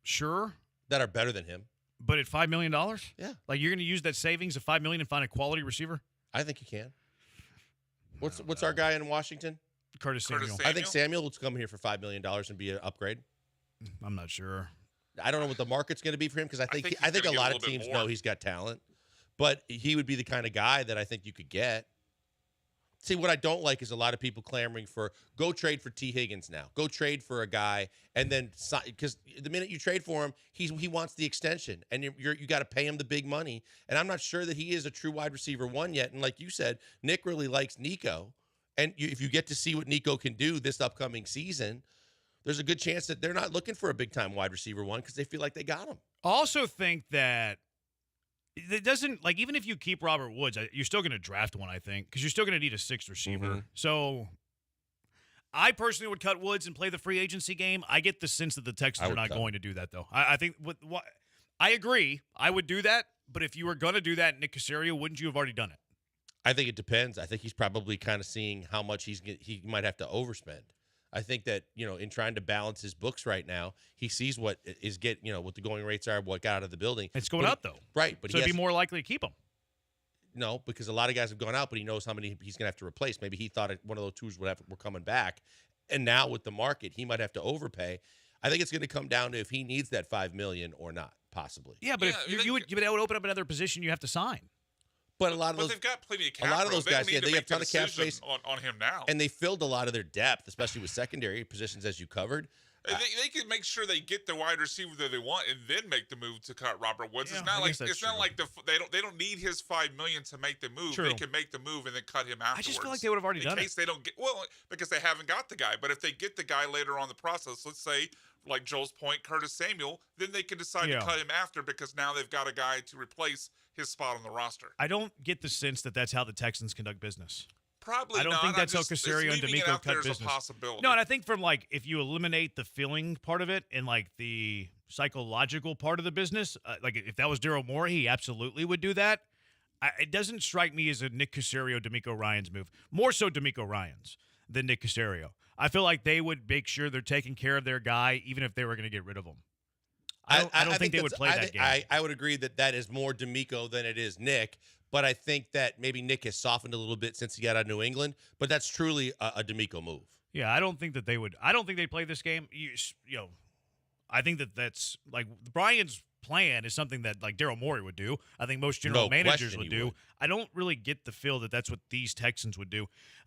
Sure. That are better than him. But at $5 million? Yeah. Like, you're going to use that savings of $5 million and find a quality receiver? I think you can. What's our guy in Washington? Curtis Samuel. I think Samuel will come here for $5 million and be an upgrade. I'm not sure. I don't know what the market's going to be for him because I think a lot of teams know he's got talent, but he would be the kind of guy that I think you could get. See, what I don't like is a lot of people clamoring for go trade for T. Higgins now. Go trade for a guy, and then because the minute you trade for him, he wants the extension, and you got to pay him the big money. And I'm not sure that he is a true wide receiver one yet. And like you said, Nick really likes Nico, and if you get to see what Nico can do this upcoming season, there's a good chance that they're not looking for a big time wide receiver one because they feel like they got him. I also think that it doesn't, like, even if you keep Robert Woods, you're still going to draft one, I think, because you're still going to need a sixth receiver. Mm-hmm. So I personally would cut Woods and play the free agency game. I get the sense that the Texans are not going to do that, though. I think I agree. I would do that, but if you were going to do that, Nick Caserio, wouldn't you have already done it? I think it depends. I think he's probably kind of seeing how much he might have to overspend. I think that, in trying to balance his books right now, he sees what is what the going rates are, what got out of the building. It's going up, though. Right. But so he'd be more likely to keep him. No, because a lot of guys have gone out, but he knows how many he's going to have to replace. Maybe he thought one of those twos were coming back. And now with the market, he might have to overpay. I think it's going to come down to if he needs that $5 million or not, possibly. Yeah, but if you would open up another position you have to sign. But a lot of those, they've got plenty of cap. A lot of those guys, they they have a ton of cap space on him now, and they filled a lot of their depth, especially with secondary positions, as you covered. They can make sure they get the wide receiver that they want, and then make the move to cut Robert Woods. It's not like they don't need his $5 million to make the move. True. They can make the move and then cut him afterwards. I just feel like they would have already done it. In case they don't get because they haven't got the guy. But if they get the guy later on in the process, let's say like Joel's point, Curtis Samuel, then they can decide to cut him after because now they've got a guy to replace his spot on the roster. I don't get the sense that that's how the Texans conduct business. Probably I don't not. think that's how Caserio and D'Amico cut business. No, and I think from if you eliminate the feeling part of it and the psychological part of the business, if that was Daryl Morey, he absolutely would do that. It doesn't strike me as a Nick Caserio, D'Amico Ryans move. More so D'Amico Ryans than Nick Caserio. I feel like they would make sure they're taking care of their guy, even if they were going to get rid of him. I don't think they would play that game. I would agree that is more D'Amico than it is Nick, but I think that maybe Nick has softened a little bit since he got out of New England, but that's truly a D'Amico move. Yeah, I don't think that they would. I don't think they'd play this game. I think that's Brian's plan is something that Daryl Morey would do. I think most general managers would do. I don't really get the feel that that's what these Texans would do.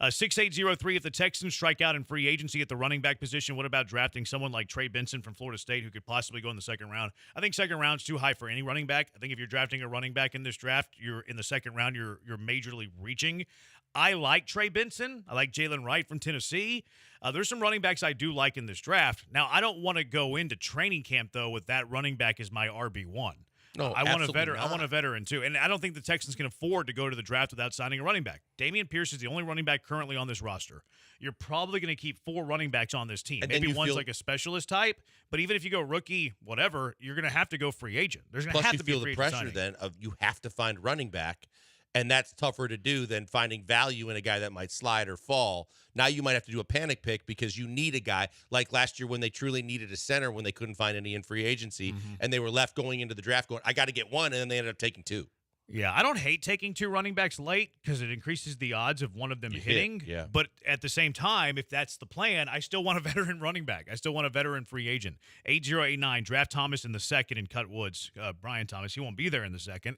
6803, if the Texans strike out in free agency at the running back position, what about drafting someone like Trey Benson from Florida State who could possibly go in the second round? I think second round's too high for any running back. I think if you're drafting a running back in this draft, you're in the second round, you're majorly reaching. I like Trey Benson. I like Jalen Wright from Tennessee. There's some running backs I do like in this draft. Now, I don't want to go into training camp, though, with that running back as my RB1. No, I want a veteran. I want a veteran, too. And I don't think the Texans can afford to go to the draft without signing a running back. Dameon Pierce is the only running back currently on this roster. You're probably going to keep 4 running backs on this team. And maybe one's like a specialist type, but even if you go rookie, whatever, you're going to have to go free agent. There's going to have to be a free agent signing. Plus, you feel the pressure then of you have to find running back. And that's tougher to do than finding value in a guy that might slide or fall. Now you might have to do a panic pick because you need a guy like last year when they truly needed a center when they couldn't find any in free agency and they were left going into the draft going, I got to get one, and then they ended up taking 2. Yeah, I don't hate taking 2 running backs late because it increases the odds of one of them hitting. Yeah. But at the same time, if that's the plan, I still want a veteran running back. I still want a veteran free agent. 8089, draft Thomas in the second and cut Woods. Brian Thomas, he won't be there in the second.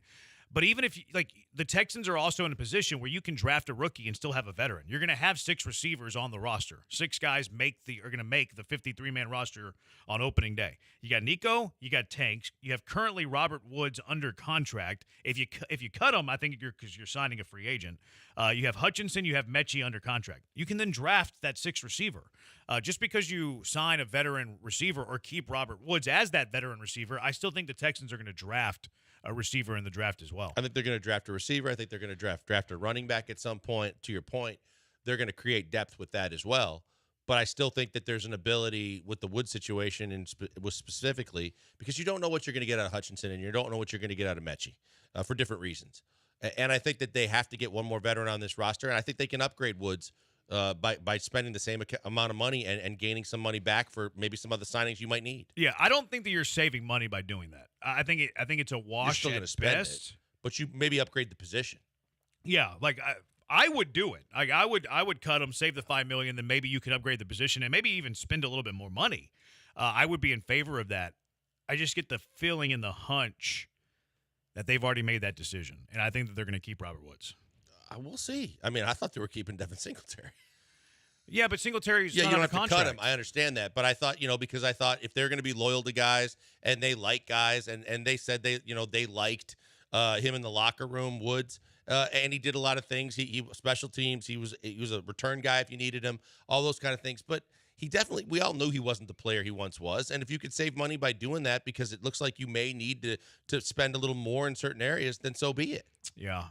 But even if the Texans are also in a position where you can draft a rookie and still have a veteran. You're going to have 6 receivers on the roster. 6 guys are going to make the 53-man roster on opening day. You got Nico, you got Tanks, you have currently Robert Woods under contract. If you cut him, I think because you're signing a free agent. You have Hutchinson, you have Mechie under contract. You can then draft that 6th receiver. Just because you sign a veteran receiver or keep Robert Woods as that veteran receiver, I still think the Texans are going to draft a receiver in the draft as well. I think they're going to draft a receiver. I think they're going to draft a running back at some point. To your point, they're going to create depth with that as well. But I still think that there's an ability with the Wood situation and specifically because you don't know what you're going to get out of Hutchinson and you don't know what you're going to get out of Mechie for different reasons. And I think that they have to get one more veteran on this roster, and I think they can upgrade Woods by spending the same amount of money and gaining some money back for maybe some other signings you might need. Yeah, I don't think that you're saving money by doing that. I think it's a wash. You're still going to spend best. it, but you maybe upgrade the position. Yeah, I would do it. I would cut them, save the $5 million, then maybe you could upgrade the position and maybe even spend a little bit more money. I would be in favor of that. I just get the feeling and the hunch that they've already made that decision, and I think that they're going to keep Robert Woods. We'll see. I mean, I thought they were keeping Devin Singletary. Yeah, but Singletary's Yeah, not you don't on a have to contract. cut him. I understand that, but I thought, because I thought if they're going to be loyal to guys and they like guys, and they said they liked him in the locker room, Woods, and he did a lot of things. He special teams. He was a return guy if you needed him, all those kind of things. But we all knew he wasn't the player he once was. And if you could save money by doing that because it looks like you may need to spend a little more in certain areas, then so be it. Yeah,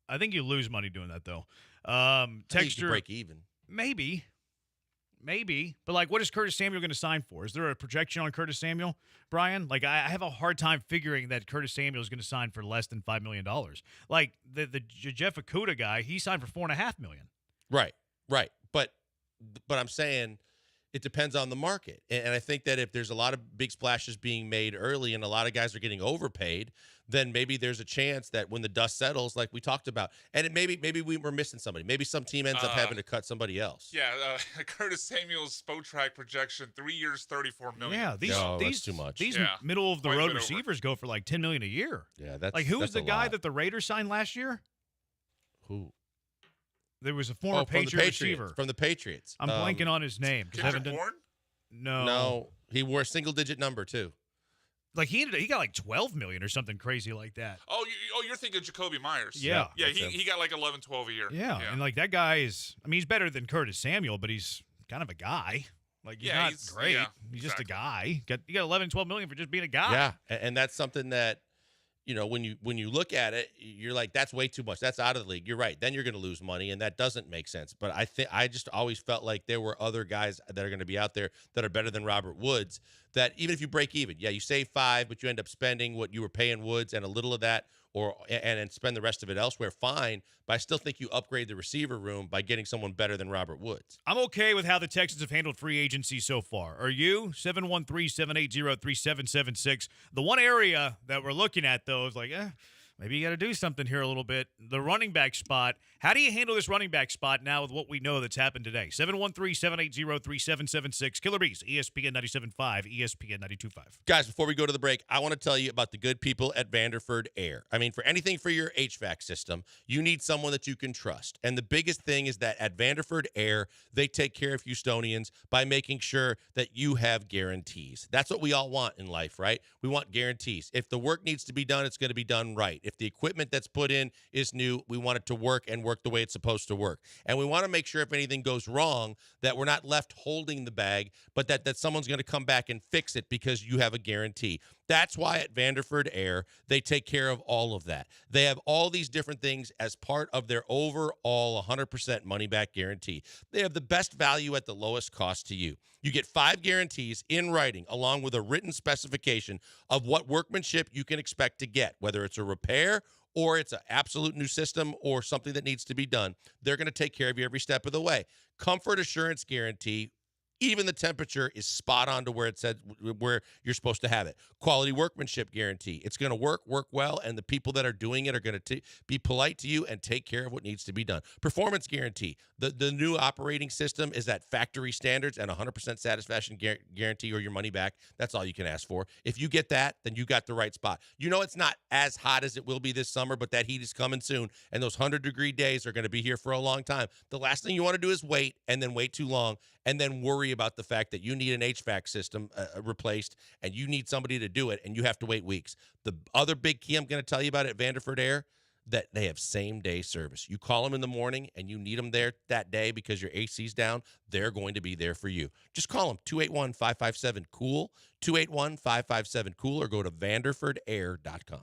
I think you lose money doing that though. Texture break even. Maybe. But, like, what is Curtis Samuel going to sign for? Is there a projection on Curtis Samuel, Brian? Like, I have a hard time figuring that Curtis Samuel is going to sign for less than $5 million. Like, the Jeff Okudah guy, he signed for $4.5 million. Right. But I'm saying it depends on the market. And I think that if there's a lot of big splashes being made early and a lot of guys are getting overpaid, then maybe there's a chance that when the dust settles, like we talked about, and maybe we were missing somebody. Maybe some team ends up having to cut somebody else. Yeah, Curtis Samuel's Spotrac projection, 3 years, $34 million. Yeah, that's too much. These middle of the road receivers go for like $10 million a year. Yeah, that's like who was the guy lot. that the Raiders signed last year? Who? There was a former Patriot receiver from the Patriots. I'm blanking on his name. Kendrick Bourne? No, he wore a single-digit number too. Like he got like $12 million or something crazy like that. Oh, you're thinking Jacoby Myers. Yeah. Yeah, he got like 11, 12 a year. Yeah, and like that guy is, I mean, he's better than Curtis Samuel, but he's kind of a guy. Like he's not great. Yeah, he's just a guy. You got 11, 12 million for just being a guy. Yeah, and that's something that, when you look at it, you're like, that's way too much. That's out of the league. You're right. Then you're going to lose money, and that doesn't make sense. But I just always felt like there were other guys that are going to be out there that are better than Robert Woods. That even if you break even, you save $5, but you end up spending what you were paying Woods and a little of that, and spend the rest of it elsewhere. Fine, but I still think you upgrade the receiver room by getting someone better than Robert Woods. I'm okay with how the Texans have handled free agency so far. Are you? 713-780-3776. The one area that we're looking at, though, is like, maybe you got to do something here a little bit. The running back spot. How do you handle this running back spot now with what we know that's happened today? 713-780-3776. Killer Bees, ESPN 97.5, ESPN 92.5. Guys, before we go to the break, I want to tell you about the good people at Vanderford Air. I mean, for anything for your HVAC system, you need someone that you can trust. And the biggest thing is that at Vanderford Air, they take care of Houstonians by making sure that you have guarantees. That's what we all want in life, right? We want guarantees. If the work needs to be done, it's going to be done right. If the equipment that's put in is new, we want it to work and work the way it's supposed to work. And we want to make sure if anything goes wrong, that we're not left holding the bag, but that someone's going to come back and fix it because you have a guarantee. That's why at Vanderford Air, they take care of all of that. They have all these different things as part of their overall 100% money-back guarantee. They have the best value at the lowest cost to you. You get 5 guarantees in writing, along with a written specification of what workmanship you can expect to get, whether it's a repair or it's an absolute new system or something that needs to be done. They're going to take care of you every step of the way. Comfort assurance guarantee. Even the temperature is spot on to where it said where you're supposed to have it. Quality workmanship guarantee. It's going to work well, and the people that are doing it are going to be polite to you and take care of what needs to be done. Performance guarantee. The new operating system is at factory standards and 100% satisfaction guarantee or your money back. That's all you can ask for. If you get that, then you got the right spot. It's not as hot as it will be this summer, but that heat is coming soon, and those 100-degree days are going to be here for a long time. The last thing you want to do is wait and then wait too long and then worry about the fact that you need an HVAC system replaced and you need somebody to do it and you have to wait weeks. The other big key I'm going to tell you about at Vanderford Air, that they have same-day service. You call them in the morning and you need them there that day because your AC's down, they're going to be there for you. Just call them, 281-557-COOL, 281-557-COOL, or go to vanderfordair.com.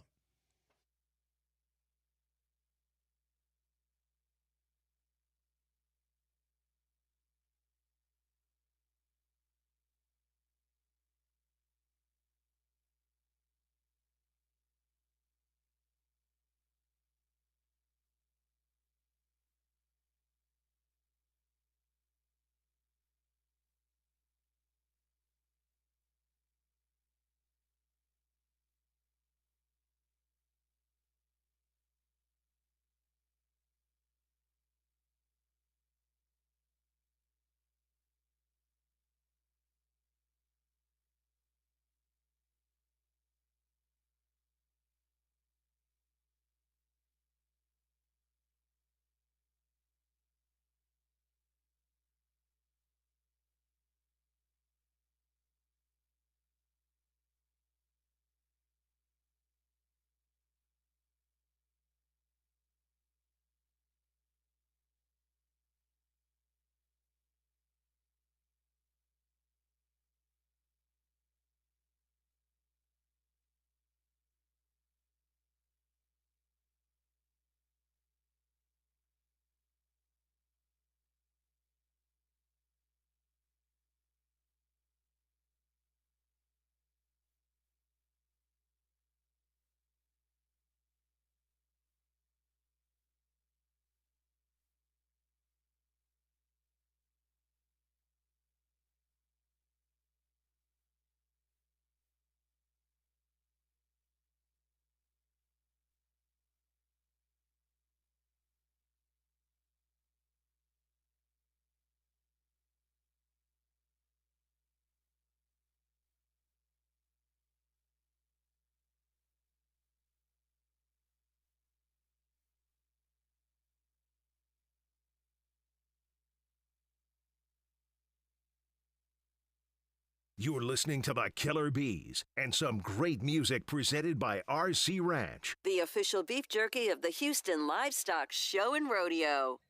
You're listening to the Killer Bees and some great music presented by RC Ranch. The official beef jerky of the Houston Livestock Show and Rodeo.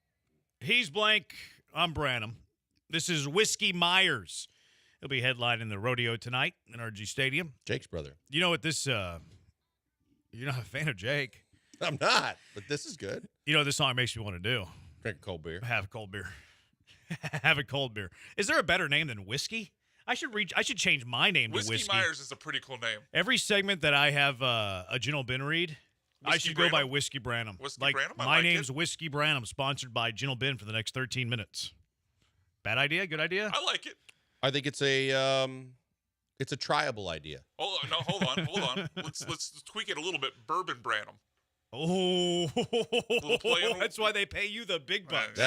He's Blank. I'm Branham. This is Whiskey Myers. He'll be headlining the rodeo tonight in RG Stadium. Jake's brother. You know what this, you're not a fan of Jake. I'm not, but this is good. You know what this song makes me want to do? Drink a cold beer. Have a cold beer. Have a cold beer. Is there a better name than Whiskey? I should change my name to Whiskey. Whiskey Myers is a pretty cool name. Every segment that I have a General Ben read, I should go by Whiskey Branham. Whiskey Branham? I My like name's it. Whiskey Branham, sponsored by General Ben for the next 13 minutes. Bad idea? Good idea? I like it. I think it's a triable idea. Oh no, hold on. Let's tweak it a little bit. Bourbon Branham. Oh, that's why they pay you the big bucks.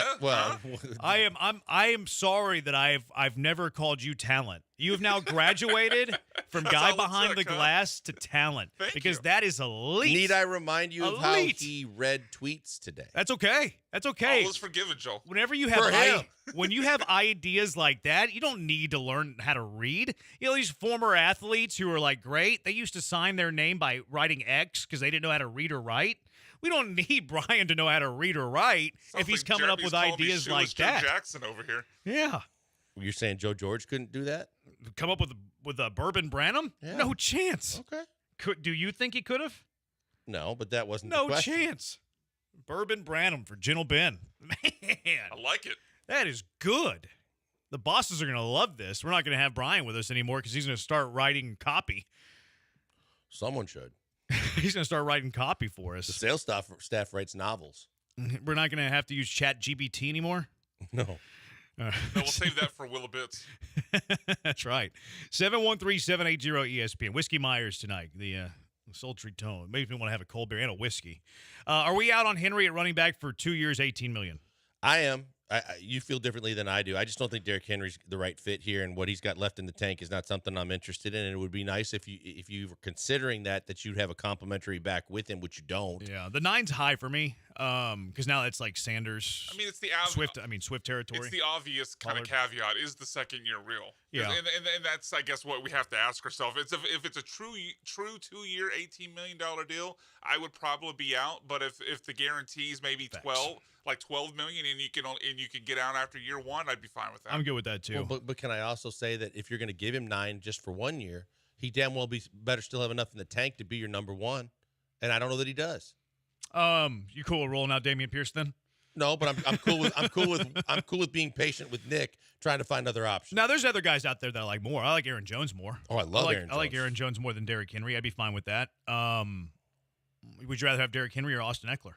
I am sorry that I've never called you talent. You have now graduated from That's guy all it behind took, the huh? glass to talent because that is elite. Need I remind you of how Elite. he read tweets today? That's okay. That's okay. All is forgiven, Joe. Whenever you For him. have when you have ideas like that, you don't need to learn how to read. You know, these former athletes who are like great, they used to sign their name by writing X because they didn't know how to read or write. We don't need Brian to know how to read or write if he's coming up with ideas like Joe that. Jackson over here. Yeah. You're saying Joe George couldn't do that? Come up with a Bourbon Branham? Yeah. No chance. Okay. Do you think he could have? No, but that wasn't the No question. chance. Bourbon Branham for General Ben. Man. I like it. That is good. The bosses are going to love this. We're not going to have Brian with us anymore because he's going to start writing copy. Someone should. He's going to start writing copy for us. The sales staff writes novels. We're not going to have to use Chat GBT anymore. No. No, we'll save that for Willa Bits. That's right. 713-780-ESPN. Whiskey Myers tonight. The sultry tone. Makes me want to have a cold beer and a whiskey. Are we out on Henry at running back for 2 years, $18 million? I am. You feel differently than I do. I just don't think Derrick Henry's the right fit here, and what he's got left in the tank is not something I'm interested in. And it would be nice if you were considering that you'd have a complimentary back with him, which you don't. Yeah, the 9's high for me because now it's like Sanders. I mean, it's the Swift territory. It's the obvious kind of caveat: is the second year real? Yeah, and that's I guess what we have to ask ourselves. If it's a true 2-year, $18 million deal, I would probably be out. But if the guarantees maybe 12 million, and you can get out after year one, I'd be fine with that. I'm good with that too. Well, but can I also say that if you're going to give him 9 just for 1 year, he damn well better still have enough in the tank to be your number one, and I don't know that he does. You cool with rolling out Dameon Pierce then? No, but I'm cool with being patient with Nick, trying to find other options. Now there's other guys out there that I like more. I like Aaron Jones more. Oh, I love Aaron Jones. I like Aaron Jones more than Derrick Henry. I'd be fine with that. Would you rather have Derrick Henry or Austin Eckler?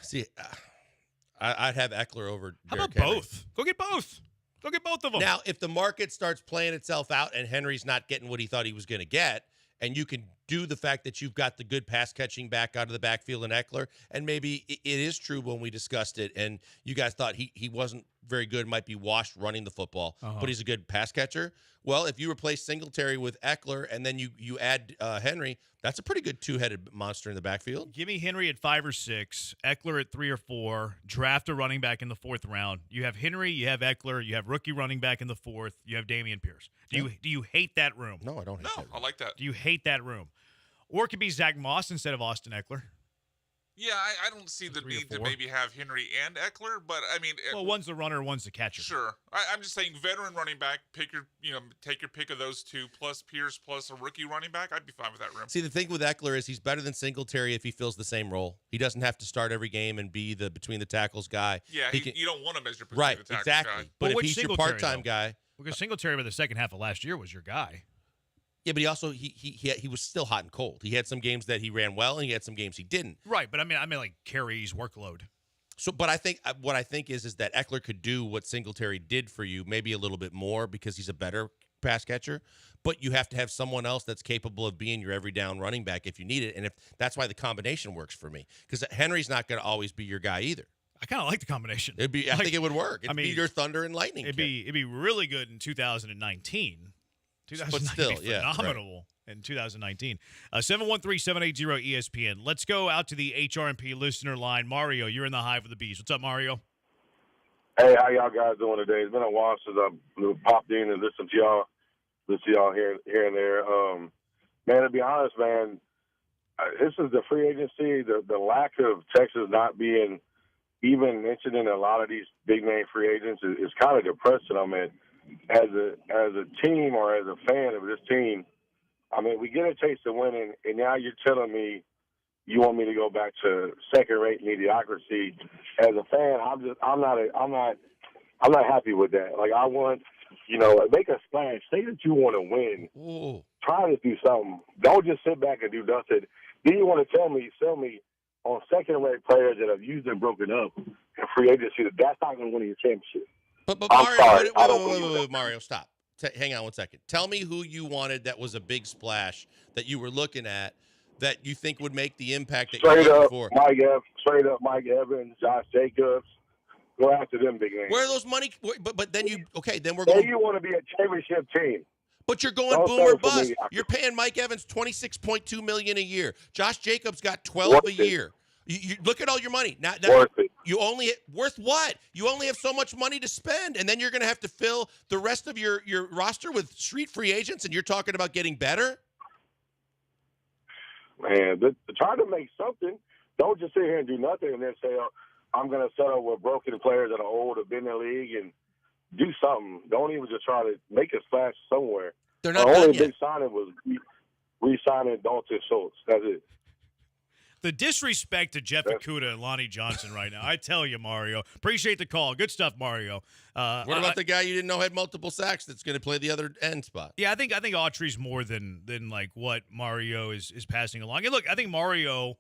See, I'd have Eckler over How Derrick about Henry. both? Go get both. Go get both of them. Now, if the market starts playing itself out and Henry's not getting what he thought he was going to get, and you can do the fact that you've got the good pass catching back out of the backfield in Eckler, and maybe it is true when we discussed it, and you guys thought he wasn't very good, might be washed running the football, but he's a good pass catcher. Well, if you replace Singletary with Eckler and then you add Henry, that's a pretty good two-headed monster in the backfield. Give me Henry at 5 or 6, Eckler at 3 or 4, draft a running back in the 4th round. You have Henry, you have Eckler, you have rookie running back in the 4th, you have Dameon Pierce. Do you hate that room? No, I don't hate that room. I like that. Do you hate that room? Or it could be Zach Moss instead of Austin Eckler. Yeah, I don't see the need to maybe have Henry and Eckler, but I mean, well, one's the runner, one's the catcher. Sure, I'm just saying, veteran running back, take your pick of those two, plus Pierce, plus a rookie running back. I'd be fine with that room. See, the thing with Eckler is he's better than Singletary if he fills the same role. He doesn't have to start every game and be the between the tackles guy. Yeah, you don't want him as your between right, the tackles exactly. guy. But if he's your part-time guy, because Singletary by the second half of last year was your guy. Yeah, but he also he was still hot and cold. He had some games that he ran well, and he had some games he didn't. Right, but I mean like carries, workload. So, but I think what I think is that Eckler could do what Singletary did for you, maybe a little bit more because he's a better pass catcher. But you have to have someone else that's capable of being your every down running back if you need it, and if that's why the combination works for me because Henry's not going to always be your guy either. I kind of like the combination. I think it would work. It'd be your thunder and lightning. It'd be really good in 2019. 2019 but still, phenomenal in 2019. 713-780-ESPN. Let's go out to the HRMP listener line. Mario, you're in the hive of the bees. What's up, Mario? Hey, how y'all guys doing today? It's been a while since I've popped in and listened to y'all. to see y'all here and there. Man, to be honest, man, this is the free agency. The lack of Texas not being even mentioned in a lot of these big name free agents is kind of depressing. I mean, as a team or as a fan of this team, I mean, we get a taste of winning, and now you're telling me you want me to go back to second-rate mediocrity. As a fan, I'm not happy with that. Like, I want, make a splash. Say that you want to win. Ooh. Try to do something. Don't just sit back and do nothing. Then you want to sell me on second-rate players that have used and broken up in free agency. That's not going to win you a championship. But I'm Mario, sorry. wait, Mario, stop. Hang on one second. Tell me who you wanted that was a big splash that you were looking at that you think would make the impact that you're looking for. Straight up Mike Evans, Josh Jacobs. Go after them big names. Where are those money? But then then we're Say going. you want to be a championship team. But you're going Don't boom or settle for bust. me. You're paying Mike Evans $26.2 million a year. Josh Jacobs got $12 a year. You look at all your money. Now Worth it. You only worth what? You only have so much money to spend, and then you're going to have to fill the rest of your roster with street free agents, and you're talking about getting better. Man, try to make something. Don't just sit here and do nothing and then say, oh, I'm going to settle with broken players that are old, have been in the league, and do something. Don't even just try to make a splash somewhere. They're not The done only yet. big signing was re-signing Dalton Schultz. That's it. The disrespect to Jeff Okudah and Lonnie Johnson right now. I tell you, Mario. Appreciate the call. Good stuff, Mario. What about the guy you didn't know had multiple sacks that's going to play the other end spot? Yeah, I think Autry's more than like what Mario is passing along. And look, I think Mario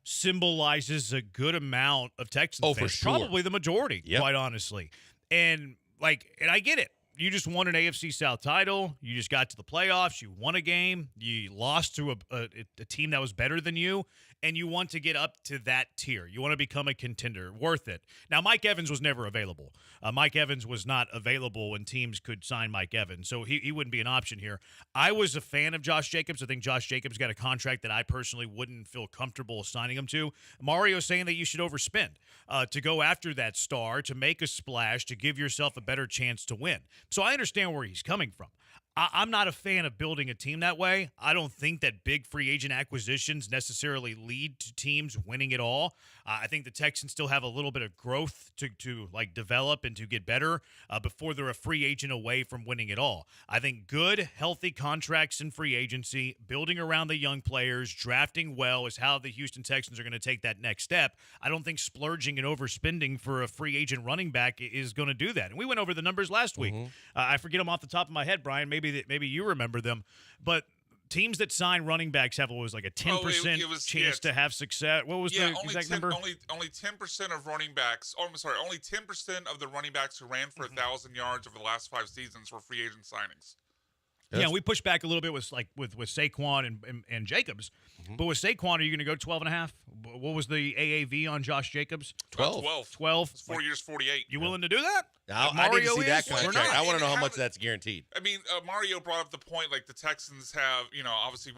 symbolizes a good amount of Texans fans. For sure. Probably the majority, quite honestly. And I get it. You just won an AFC South title. You just got to the playoffs. You won a game. You lost to a team that was better than you, and you want to get up to that tier. You want to become a contender. Worth it. Now, Mike Evans was never available. Mike Evans was not available when teams could sign Mike Evans, so he wouldn't be an option here. I was a fan of Josh Jacobs. I think Josh Jacobs got a contract that I personally wouldn't feel comfortable signing him to. Mario's saying that you should overspend to go after that star, to make a splash, to give yourself a better chance to win. So I understand where he's coming from. I'm not a fan of building a team that way. I don't think that big free agent acquisitions necessarily lead to teams winning it all. I think the Texans still have a little bit of growth to develop and to get better before they're a free agent away from winning it all. I think good, healthy contracts in free agency, building around the young players, drafting well is how the Houston Texans are going to take that next step. I don't think splurging and overspending for a free agent running back is going to do that. And we went over the numbers last week. I forget them off the top of my head, Brian. Maybe you remember them, but teams that sign running backs have always like a 10% chance to have success. What was the exact number? Only 10% of running backs. Oh, I'm sorry. Only 10% of the running backs who ran for 1,000 yards over the last 5 seasons were free agent signings. Yeah, we pushed back a little bit with Saquon and Jacobs, but with Saquon, are you going to go 12.5? What was the AAV on Josh Jacobs? 12. 12. It's 4 years, 48. You willing to do that? I need to see that contract. I want to know how much that's guaranteed. I mean, Mario brought up the point, like the Texans have, obviously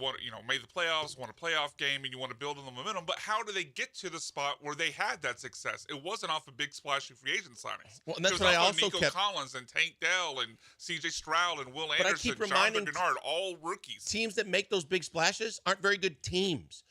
made the playoffs, won a playoff game, and you want to build on the momentum. But how do they get to the spot where they had that success? It wasn't off of big splashy free agent signings. Well, and that's it was what I off also of Nico kept. Collins and Tank Dell and C.J. Stroud and Will But I Anderson, keep reminding Jonathan Gennard, all rookies. Teams that make those big splashes aren't very good teams.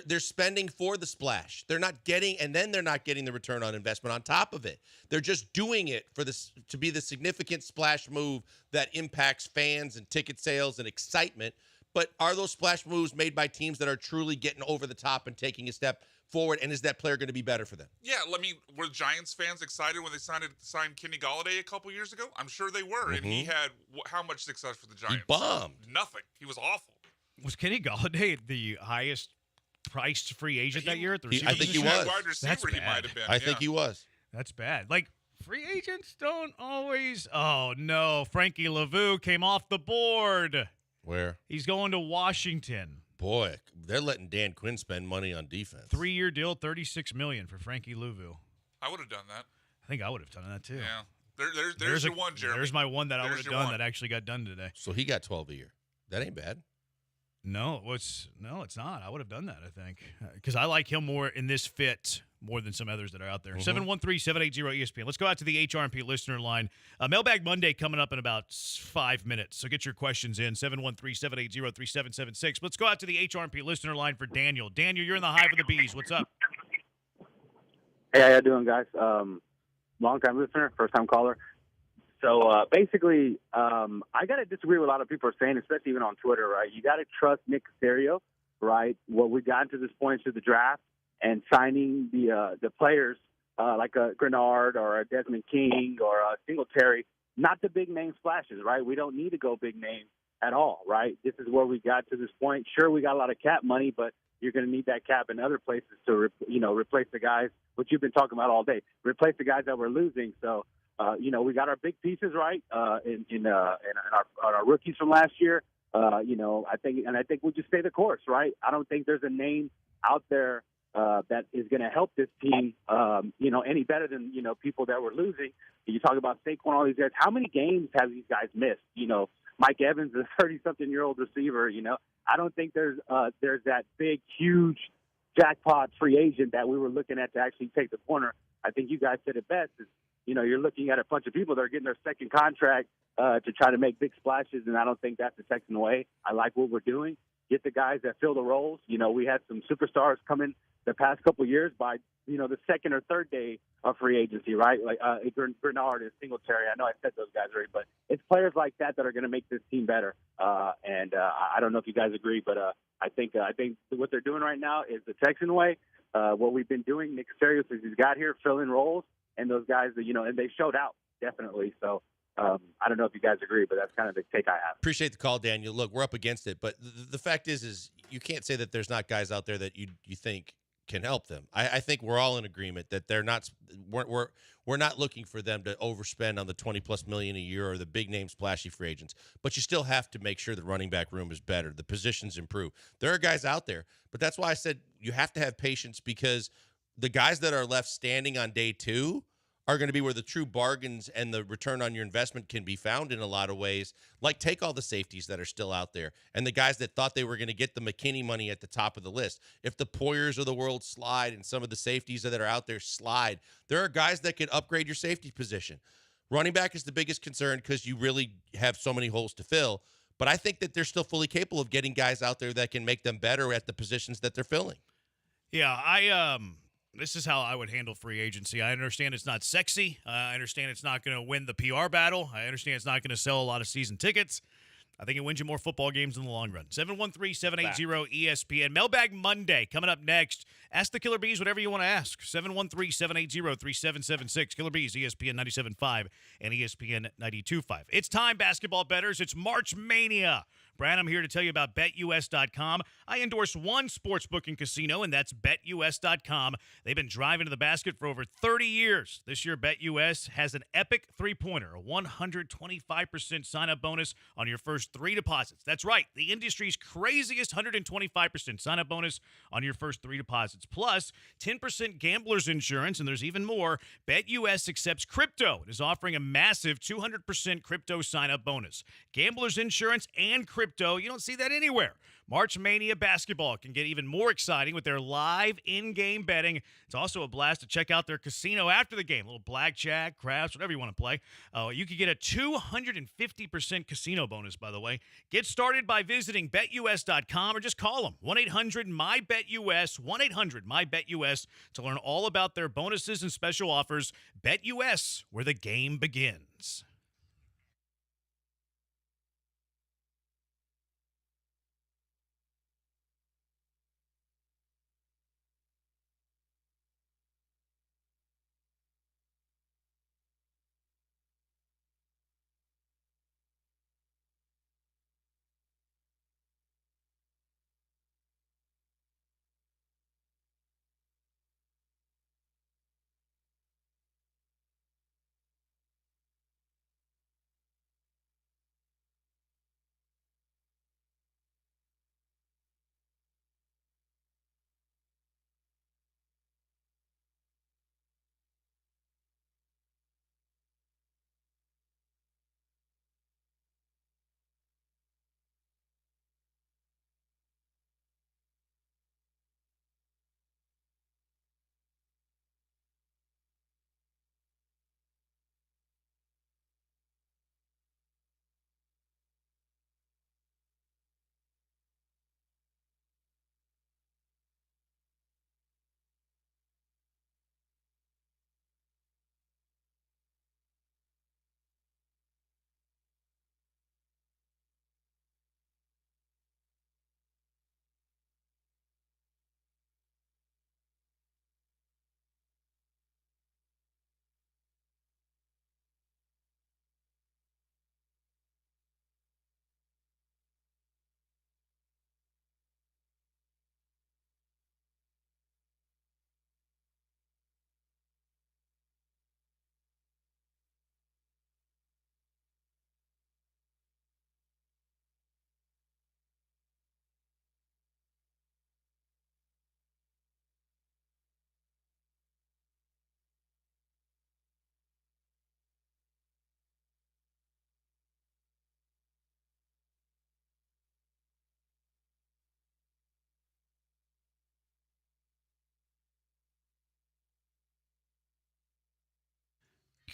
They're spending for the splash. They're not getting the return on investment on top of it. They're just doing it to be the significant splash move that impacts fans and ticket sales and excitement. But are those splash moves made by teams that are truly getting over the top and taking a step forward? And is that player going to be better for them? Yeah, I mean, were Giants fans excited when they signed Kenny Golladay a couple years ago? I'm sure they were. And he had how much success for the Giants? He bombed. Nothing. He was awful. Was Kenny Golladay the highest priced free agent that year at the I think he was. Wide receiver, That's he bad. might have been. I think he was. That's bad. Like, free agents don't always. Oh, no. Frankie Lavu came off the board. Where? He's going to Washington. Boy, they're letting Dan Quinn spend money on defense. 3-year deal, $36 million for Frankie Lavu. I would have done that. I think I would have done that too. Yeah. There's your one, Jeremy. There's my one that I would There's have your done one. that actually got done today. So he got 12 a year. That ain't bad. No, it's not. I would have done that, I think, because I like him more in this fit more than some others that are out there. 713-780-ESPN. Let's go out to the HRP listener line. Mailbag Monday coming up in about 5 minutes, so get your questions in, 713-780-3776. Let's go out to the HRP listener line for Daniel. Daniel, you're in the Hive of the Bees. What's up? Hey, how you doing, guys? Long-time listener, first-time caller. So basically, I got to disagree with a lot of people are saying, especially even on Twitter, right? You got to trust Nick Caserio, right? What we've gotten to this point through the draft and signing the players like a Grenard or a Desmond King or a Singletary, not the big name splashes, right? We don't need to go big name at all, right? This is where we got to this point. Sure, we got a lot of cap money, but you're going to need that cap in other places to, replace the guys, which you've been talking about all day, replace the guys that we're losing. So, we got our big pieces right in our rookies from last year. I think we'll just stay the course, right? I don't think there's a name out there that is going to help this team, any better than people that we're losing. You talk about Saquon, all these guys. How many games have these guys missed? Mike Evans, a 30-something-year-old receiver. I don't think there's that big, huge jackpot free agent that we were looking at to actually take the corner. I think you guys said it best. You're looking at a bunch of people that are getting their second contract to try to make big splashes, and I don't think that's the Texan way. I like what we're doing. Get the guys that fill the roles. We had some superstars coming the past couple of years by, the second or third day of free agency, right? Like Bernard and Singletary. I know I said those guys already, but it's players like that that are going to make this team better. I don't know if you guys agree, but I think what they're doing right now is the Texan way. What we've been doing, Nick Caserio, since he's got here, filling roles. And those guys, and they showed out, definitely. So I don't know if you guys agree, but that's kind of the take I have. Appreciate the call, Daniel. Look, we're up against it. But the fact is you can't say that there's not guys out there that you think can help them. I think we're all in agreement that they're not we're not looking for them to overspend on the $20+ million a year or the big name splashy free agents. But you still have to make sure the running back room is better, the positions improve. There are guys out there, but that's why I said you have to have patience, because the guys that are left standing on day two are going to be where the true bargains and the return on your investment can be found in a lot of ways. Like, take all the safeties that are still out there and the guys that thought they were going to get the McKinney money at the top of the list. If the Poyers of the world slide and some of the safeties that are out there slide, there are guys that can upgrade your safety position. Running back is the biggest concern because you really have so many holes to fill. But I think that they're still fully capable of getting guys out there that can make them better at the positions that they're filling. Yeah, this is how I would handle free agency. I understand it's not sexy. I understand it's not going to win the PR battle. I understand it's not going to sell a lot of season tickets. I think it wins you more football games in the long run. 713-780-ESPN. Mailbag Monday coming up next. Ask the Killer Bees whatever you want to ask. 713-780-3776. Killer Bees, ESPN 97.5 and ESPN 92.5. It's time, basketball bettors. It's March Mania. Brad, I'm here to tell you about BetUS.com. I endorse one sportsbook and casino, and that's BetUS.com. They've been driving to the basket for over 30 years. This year, BetUS has an epic three-pointer, a 125% sign-up bonus on your first three deposits. That's right, the industry's craziest 125% sign-up bonus on your first three deposits. Plus, 10% gambler's insurance, and there's even more. BetUS accepts crypto and is offering a massive 200% crypto sign-up bonus. Gambler's insurance and crypto, you don't see that anywhere. March Mania basketball can get even more exciting with their live in-game betting. It's also a blast to check out their casino after the game. A little blackjack, craps, whatever you want to play. You could get a 250% casino bonus, by the way. Get started by visiting BetUS.com or just call them. 1-800-MyBetUS, 1-800-MyBetUS to learn all about their bonuses and special offers. BetUS, where the game begins.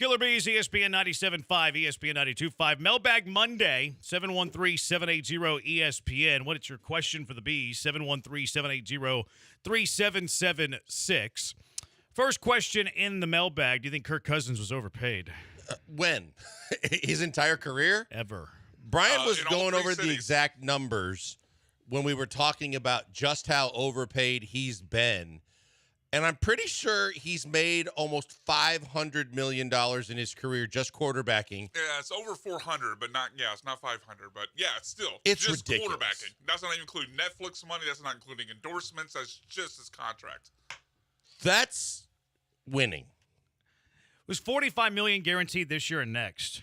Killer Bees, ESPN 97.5, ESPN 92.5. Mailbag Monday, 713-780-ESPN. What is your question for the Bees? 713-780-3776. First question in the mailbag. Do you think Kirk Cousins was overpaid? When? His entire career? Ever. Brian was going over the exact numbers when we were talking about just how overpaid he's been. And I'm pretty sure he's made almost $500 million in his career just quarterbacking. Yeah, it's over 400, but not, it's not 500. But yeah, it's still. It's just ridiculous. Quarterbacking. That's not even including Netflix money. That's not including endorsements. That's just his contract. That's winning. It was $45 million guaranteed this year and next.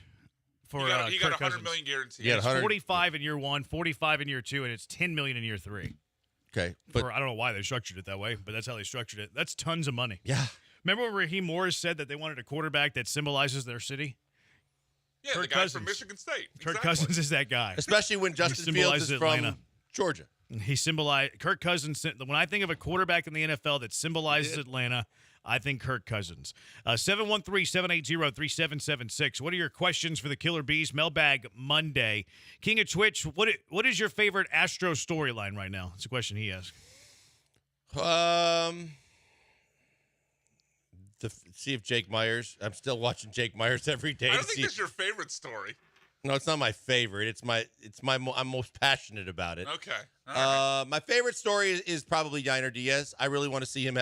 For he got Kirk $100 Cousins. million guaranteed. Yeah, It's 45 in year 1, 45 in year 2, and it's $10 million in year 3. Okay. But I don't know why they structured it that way, but that's how they structured it. That's tons of money. Yeah. Remember when Raheem Morris said that they wanted a quarterback that symbolizes their city? Yeah, Kirk the guy Cousins. from Michigan State. Kirk Exactly. Cousins is that guy. especially when Justin Fields is from Atlanta. Georgia. He symbolized Kirk Cousins. When I think of a quarterback in the NFL that symbolizes Atlanta, I think Kirk Cousins. 713-780-3776. What are your questions for the Killer Bees? Mailbag Monday. King of Twitch, what is your favorite Astro storyline right now? It's a question he asked. See if Jake Myers. I'm still watching Jake Myers every day. I don't think that's your favorite story. No, it's not my favorite. I'm most passionate about it. Okay. All right. My favorite story is probably Yiner Diaz. I really want to see him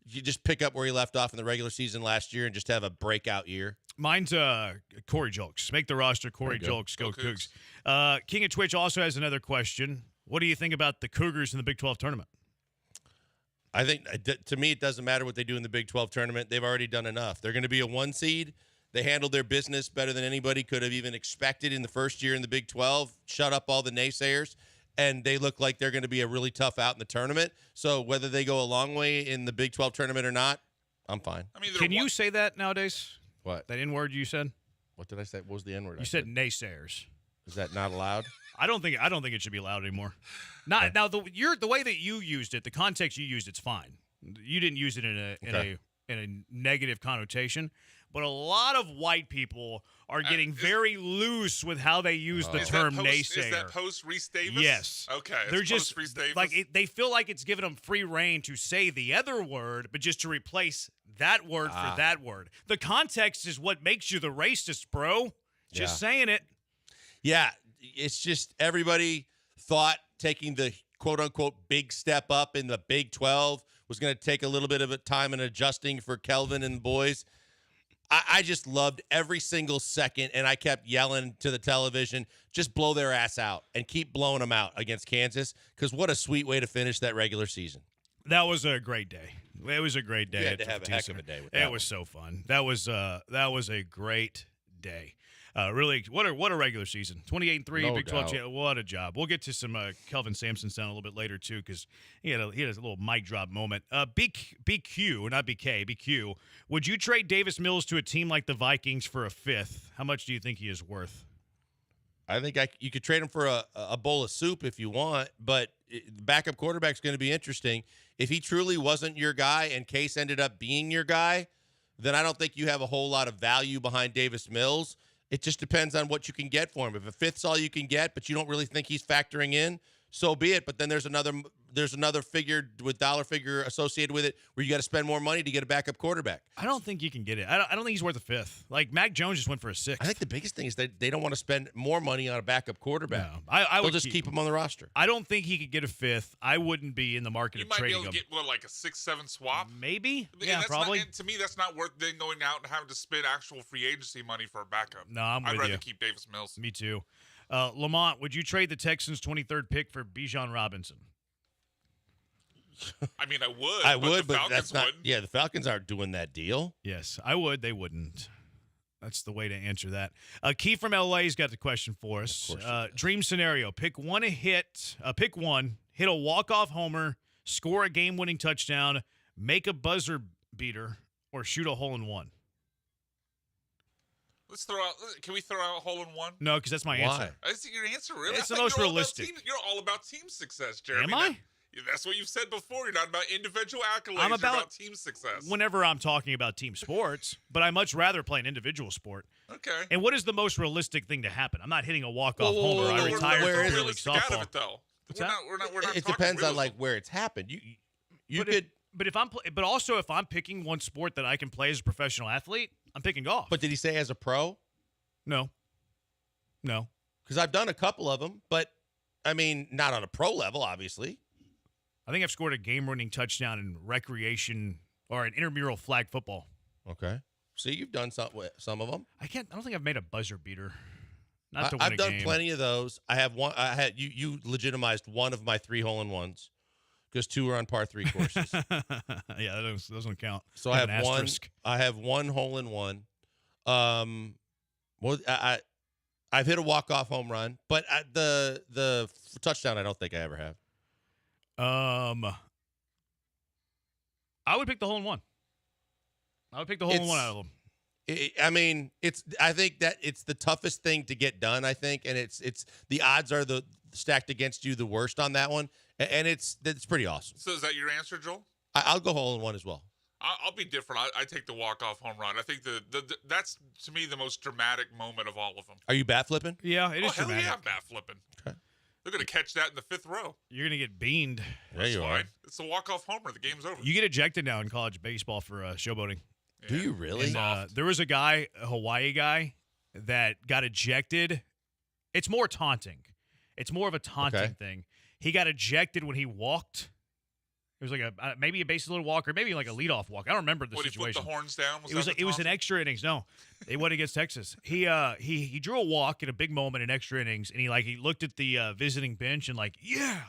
just pick up where he left off in the regular season last year and just have a breakout year. Mine's Corey Julks. Make the roster, Corey Julks. Go Cougs. King of Twitch also has another question. What do you think about the Cougars in the Big 12 tournament? I think, to me, it doesn't matter what they do in the Big 12 tournament. They've already done enough. They're going to be a 1 seed. They handled their business better than anybody could have even expected in the first year in the Big 12. Shut up all the naysayers. And they look like they're going to be a really tough out in the tournament. So whether they go a long way in the Big 12 tournament or not, I'm fine. I mean, Can you say that nowadays? What? That N-word you said? What did I say? What was the N-word? You said naysayers. Is that not allowed? I don't think it should be allowed anymore. Now the way that you used it, the context you used, it's fine. You didn't use it in a negative connotation, but a lot of white people are getting very loose with how they use the term naysayer. Is that post Reese Davis? Yes. Okay. They're just Reese Davis. they feel like it's giving them free reign to say the other word, but just to replace that word for that word. The context is what makes you the racist, bro. Just saying it. Yeah, it's just everybody thought taking the quote-unquote big step up in the Big 12 was going to take a little bit of a time in adjusting for Kelvin and the boys. I just loved every single second, and I kept yelling to the television, just blow their ass out and keep blowing them out against Kansas, because what a sweet way to finish that regular season. That was a great day. It was a great day. You had to have a heck of a day with that. It was so fun. That was a great day. Really, what a regular season. 28-3, No Big 12 doubt. What a job. We'll get to some Kelvin Sampson sound a little bit later too, because he had a little mic drop moment. BQ, not BK, BQ. Would you trade Davis Mills to a team like the Vikings for a 5th? How much do you think he is worth? I think you could trade him for a bowl of soup if you want, but backup quarterback's going to be interesting. If he truly wasn't your guy and Case ended up being your guy, then I don't think you have a whole lot of value behind Davis Mills. It just depends on what you can get for him. If a 5th's all you can get, but you don't really think he's factoring in, so be it. But then there's another figure with dollar figure associated with it where you got to spend more money to get a backup quarterback. I don't think you can get it. I don't think he's worth a 5th. Like, Mac Jones just went for a 6th. I think the biggest thing is that they don't want to spend more money on a backup quarterback. No, I They'll would just keep him on the roster. I don't think he could get a 5th. I wouldn't be in the market You of might be trading able to him. get, like a 6-7 swap? Maybe. And Yeah, that's probably. And to me, that's not worth then going out and having to spend actual free agency money for a backup. No, I'm with I'd rather you. keep Davis Mills. Me too. Lamont, would you trade the Texans' 23rd pick for Bijan Robinson? I mean, I would. I but would, the but Falcons that's not. wouldn't. Yeah, the Falcons aren't doing that deal. Yes, I would. They wouldn't. That's the way to answer that. Keith from LA's got the question for us. Dream scenario: pick one, hit a walk-off homer, score a game-winning touchdown, make a buzzer beater, or shoot a hole-in-one. Let's throw out. Can we throw out hole in one? No, because that's my answer. I see your answer. Really, It's I the thought most you're all about realistic. you're all about team success, Jeremy. Am I? That's what you've said before. You're not about individual accolades. I'm You're about about team success. Whenever I'm talking about team sports, but I much rather play an individual sport. Okay. And what is the most realistic thing to happen? I'm not hitting a walk-off homer. I retired from Major League Softball. We're not It depends on like where it's happened. You could. But also if I'm picking one sport that I can play as a professional athlete, I'm picking golf. But did he say as a pro? No. Because I've done a couple of them, but I mean, not on a pro level, obviously. I think I've scored a game-winning touchdown in recreation or an intramural flag football. Okay. See, you've done some of them. I don't think I've made a buzzer beater. Not to win I've done game. plenty of those. I have one. I had you legitimized one of my 3 hole-in-ones because 2 were on par 3 courses. Yeah, that doesn't count. So I have one. I have 1 hole-in-one. Well, I've hit a walk-off home run, but the touchdown I don't think I ever have. I would pick the hole-in-one. I would pick the hole-in-one out of them. I think that it's the toughest thing to get done. I think, and it's the odds are the stacked against you the worst on that one, and it's pretty awesome. So is that your answer, Joel? I'll go hole-in-one as well. I'll be different. I take the walk-off home run. I think that's, to me, the most dramatic moment of all of them. Are you bat flipping? Yeah, it is hell dramatic. yeah, I'm bat flipping. Okay. They're going to catch that in the 5th row. You're going to get beaned. There you are. It's a walk-off homer. The game's over. You get ejected now in college baseball for showboating. Yeah. Do you really? And, there was a Hawaii guy, that got ejected. It's more taunting. It's more of a taunting thing. He got ejected when he walked. It was like maybe a bases loaded walk or maybe like a leadoff walk. I don't remember the situation. He flipped the horns down? It was an extra innings. No, they went against Texas. He drew a walk in a big moment in extra innings, and he looked at the visiting bench and yeah,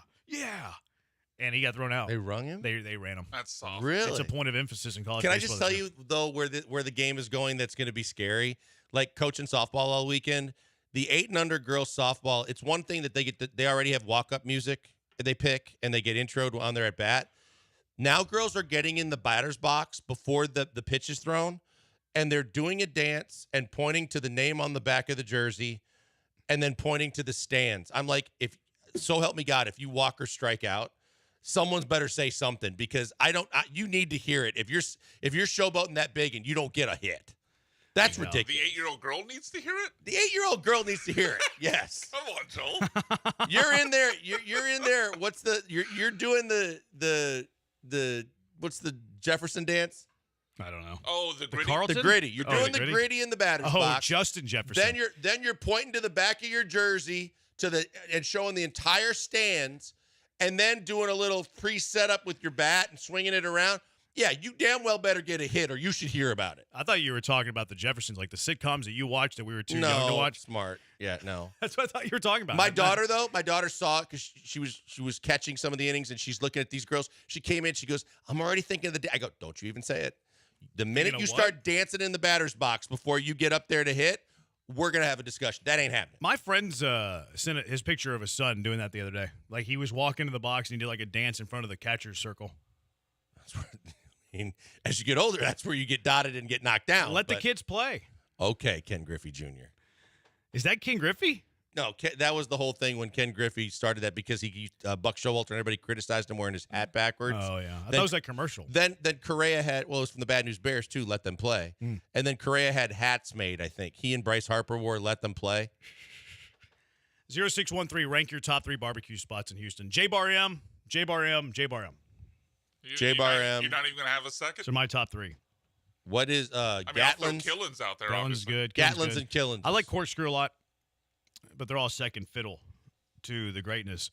and he got thrown out. They rung him. They ran him. That's soft. Really? It's a point of emphasis in college. Can I baseball just tell you though where the game is going? That's going to be scary. Like coaching softball all weekend, the 8 and under girls softball. It's one thing that they already have walk up music they pick and they get introed on their at bat. Now girls are getting in the batter's box before the pitch is thrown, and they're doing a dance and pointing to the name on the back of the jersey and then pointing to the stands. I'm like, so help me God, if you walk or strike out, someone's better say something because you need to hear it. If you're showboating that big and you don't get a hit. That's ridiculous. The 8-year-old girl needs to hear it? The 8-year-old girl needs to hear it. Yes. Come on, Joel. You're in there. You're in there. You're doing the what's the Jefferson dance? I don't know. Oh, the gritty. Carlton? The gritty. You're doing the gritty in the batter's box. Justin Jefferson. Then you're pointing to the back of your jersey and showing the entire stands, and then doing a little pre-setup with your bat and swinging it around. Yeah, you damn well better get a hit, or you should hear about it. I thought you were talking about the Jeffersons, like the sitcoms that you watched that we were too young to watch. Smart. Yeah, no. That's what I thought you were talking about. My daughter saw it because she was catching some of the innings, and she's looking at these girls. She came in, she goes, "I'm already thinking of the day." I go, "Don't you even say it. The minute you start dancing in the batter's box before you get up there to hit, we're gonna have a discussion. That ain't happening." My friend's sent his picture of his son doing that the other day. Like he was walking to the box and he did like a dance in front of the catcher's circle. That's what, as you get older, that's where you get dotted and get knocked down. Let the kids play. Okay, Ken Griffey Jr. Is that Ken Griffey? No, that was the whole thing when Ken Griffey started that because he Buck Showalter and everybody criticized him wearing his hat backwards. Oh yeah, I thought it was that commercial. Then Correa had it was from the Bad News Bears too. Let them play, and then Correa had hats made. I think he and Bryce Harper wore Let Them Play. 0613, rank your top 3 barbecue spots in Houston. J-Bar M, J-Bar M, J-Bar M. J-Bar M. You're not even gonna have a second. So my top 3. What is Gatlin's? Killen's out there. Killen's good. Gatlin's and Killen's. I like Corkscrew a lot, but they're all second fiddle to the greatness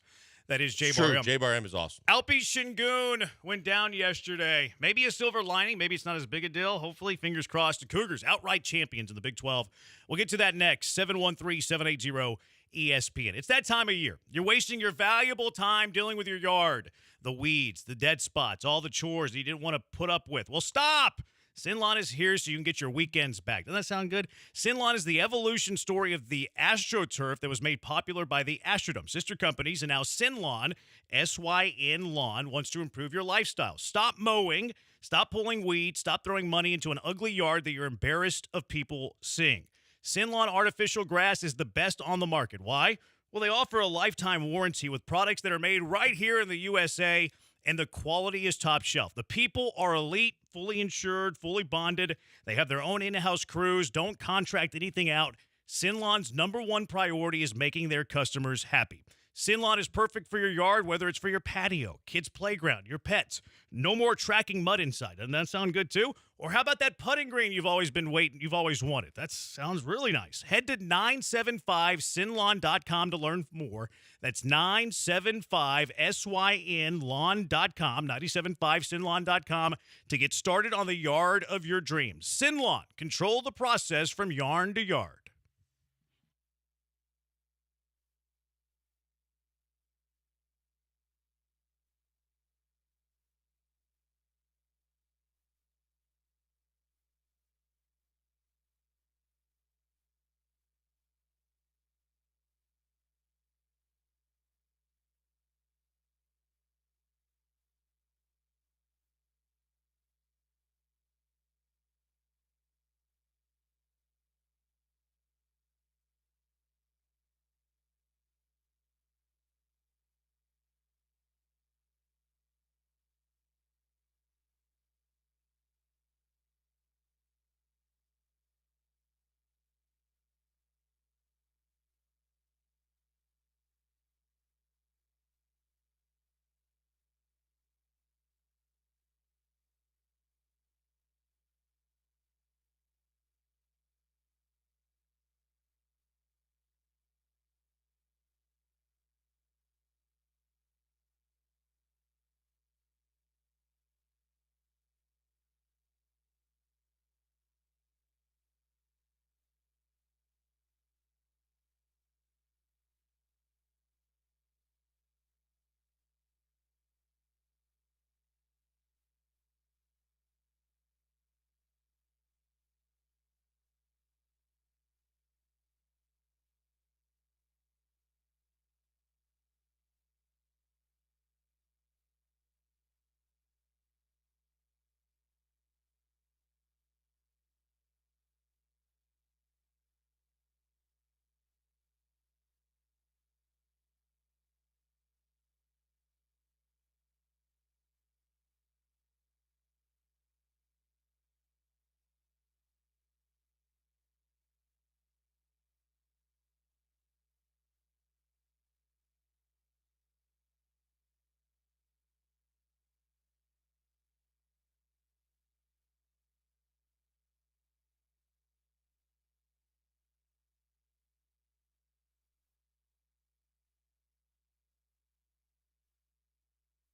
that is J-Bar M. J-Bar M is awesome. Alpi Shingun went down yesterday. Maybe a silver lining. Maybe it's not as big a deal. Hopefully, fingers crossed. The Cougars outright champions in the Big 12. We'll get to that next. 713-780-ESPN. It's that time of year. You're wasting your valuable time dealing with your yard, the weeds, the dead spots, all the chores that you didn't want to put up with. Well, stop. Sinlawn is here so you can get your weekends back. Doesn't that sound good? Sinlawn is the evolution story of the AstroTurf that was made popular by the Astrodome sister companies, and now Sinlawn, S-Y-N Lawn, wants to improve your lifestyle. Stop mowing, stop pulling weeds, stop throwing money into an ugly yard that you're embarrassed of people seeing. Sinlawn artificial grass is the best on the market. Why? Well, they offer a lifetime warranty with products that are made right here in the USA, and the quality is top shelf. The people are elite, fully insured, fully bonded. They have their own in-house crews, don't contract anything out. Sinlon's #1 priority is making their customers happy. Sinlon is perfect for your yard, whether it's for your patio, kids' playground, your pets. No more tracking mud inside. Doesn't that sound good too? Or how about that putting green you've always wanted? That sounds really nice. Head to 975sinlon.com to learn more. That's 975synlawn.com, 975sinlon.com to get started on the yard of your dreams. Sinlon, control the process from yarn to yard.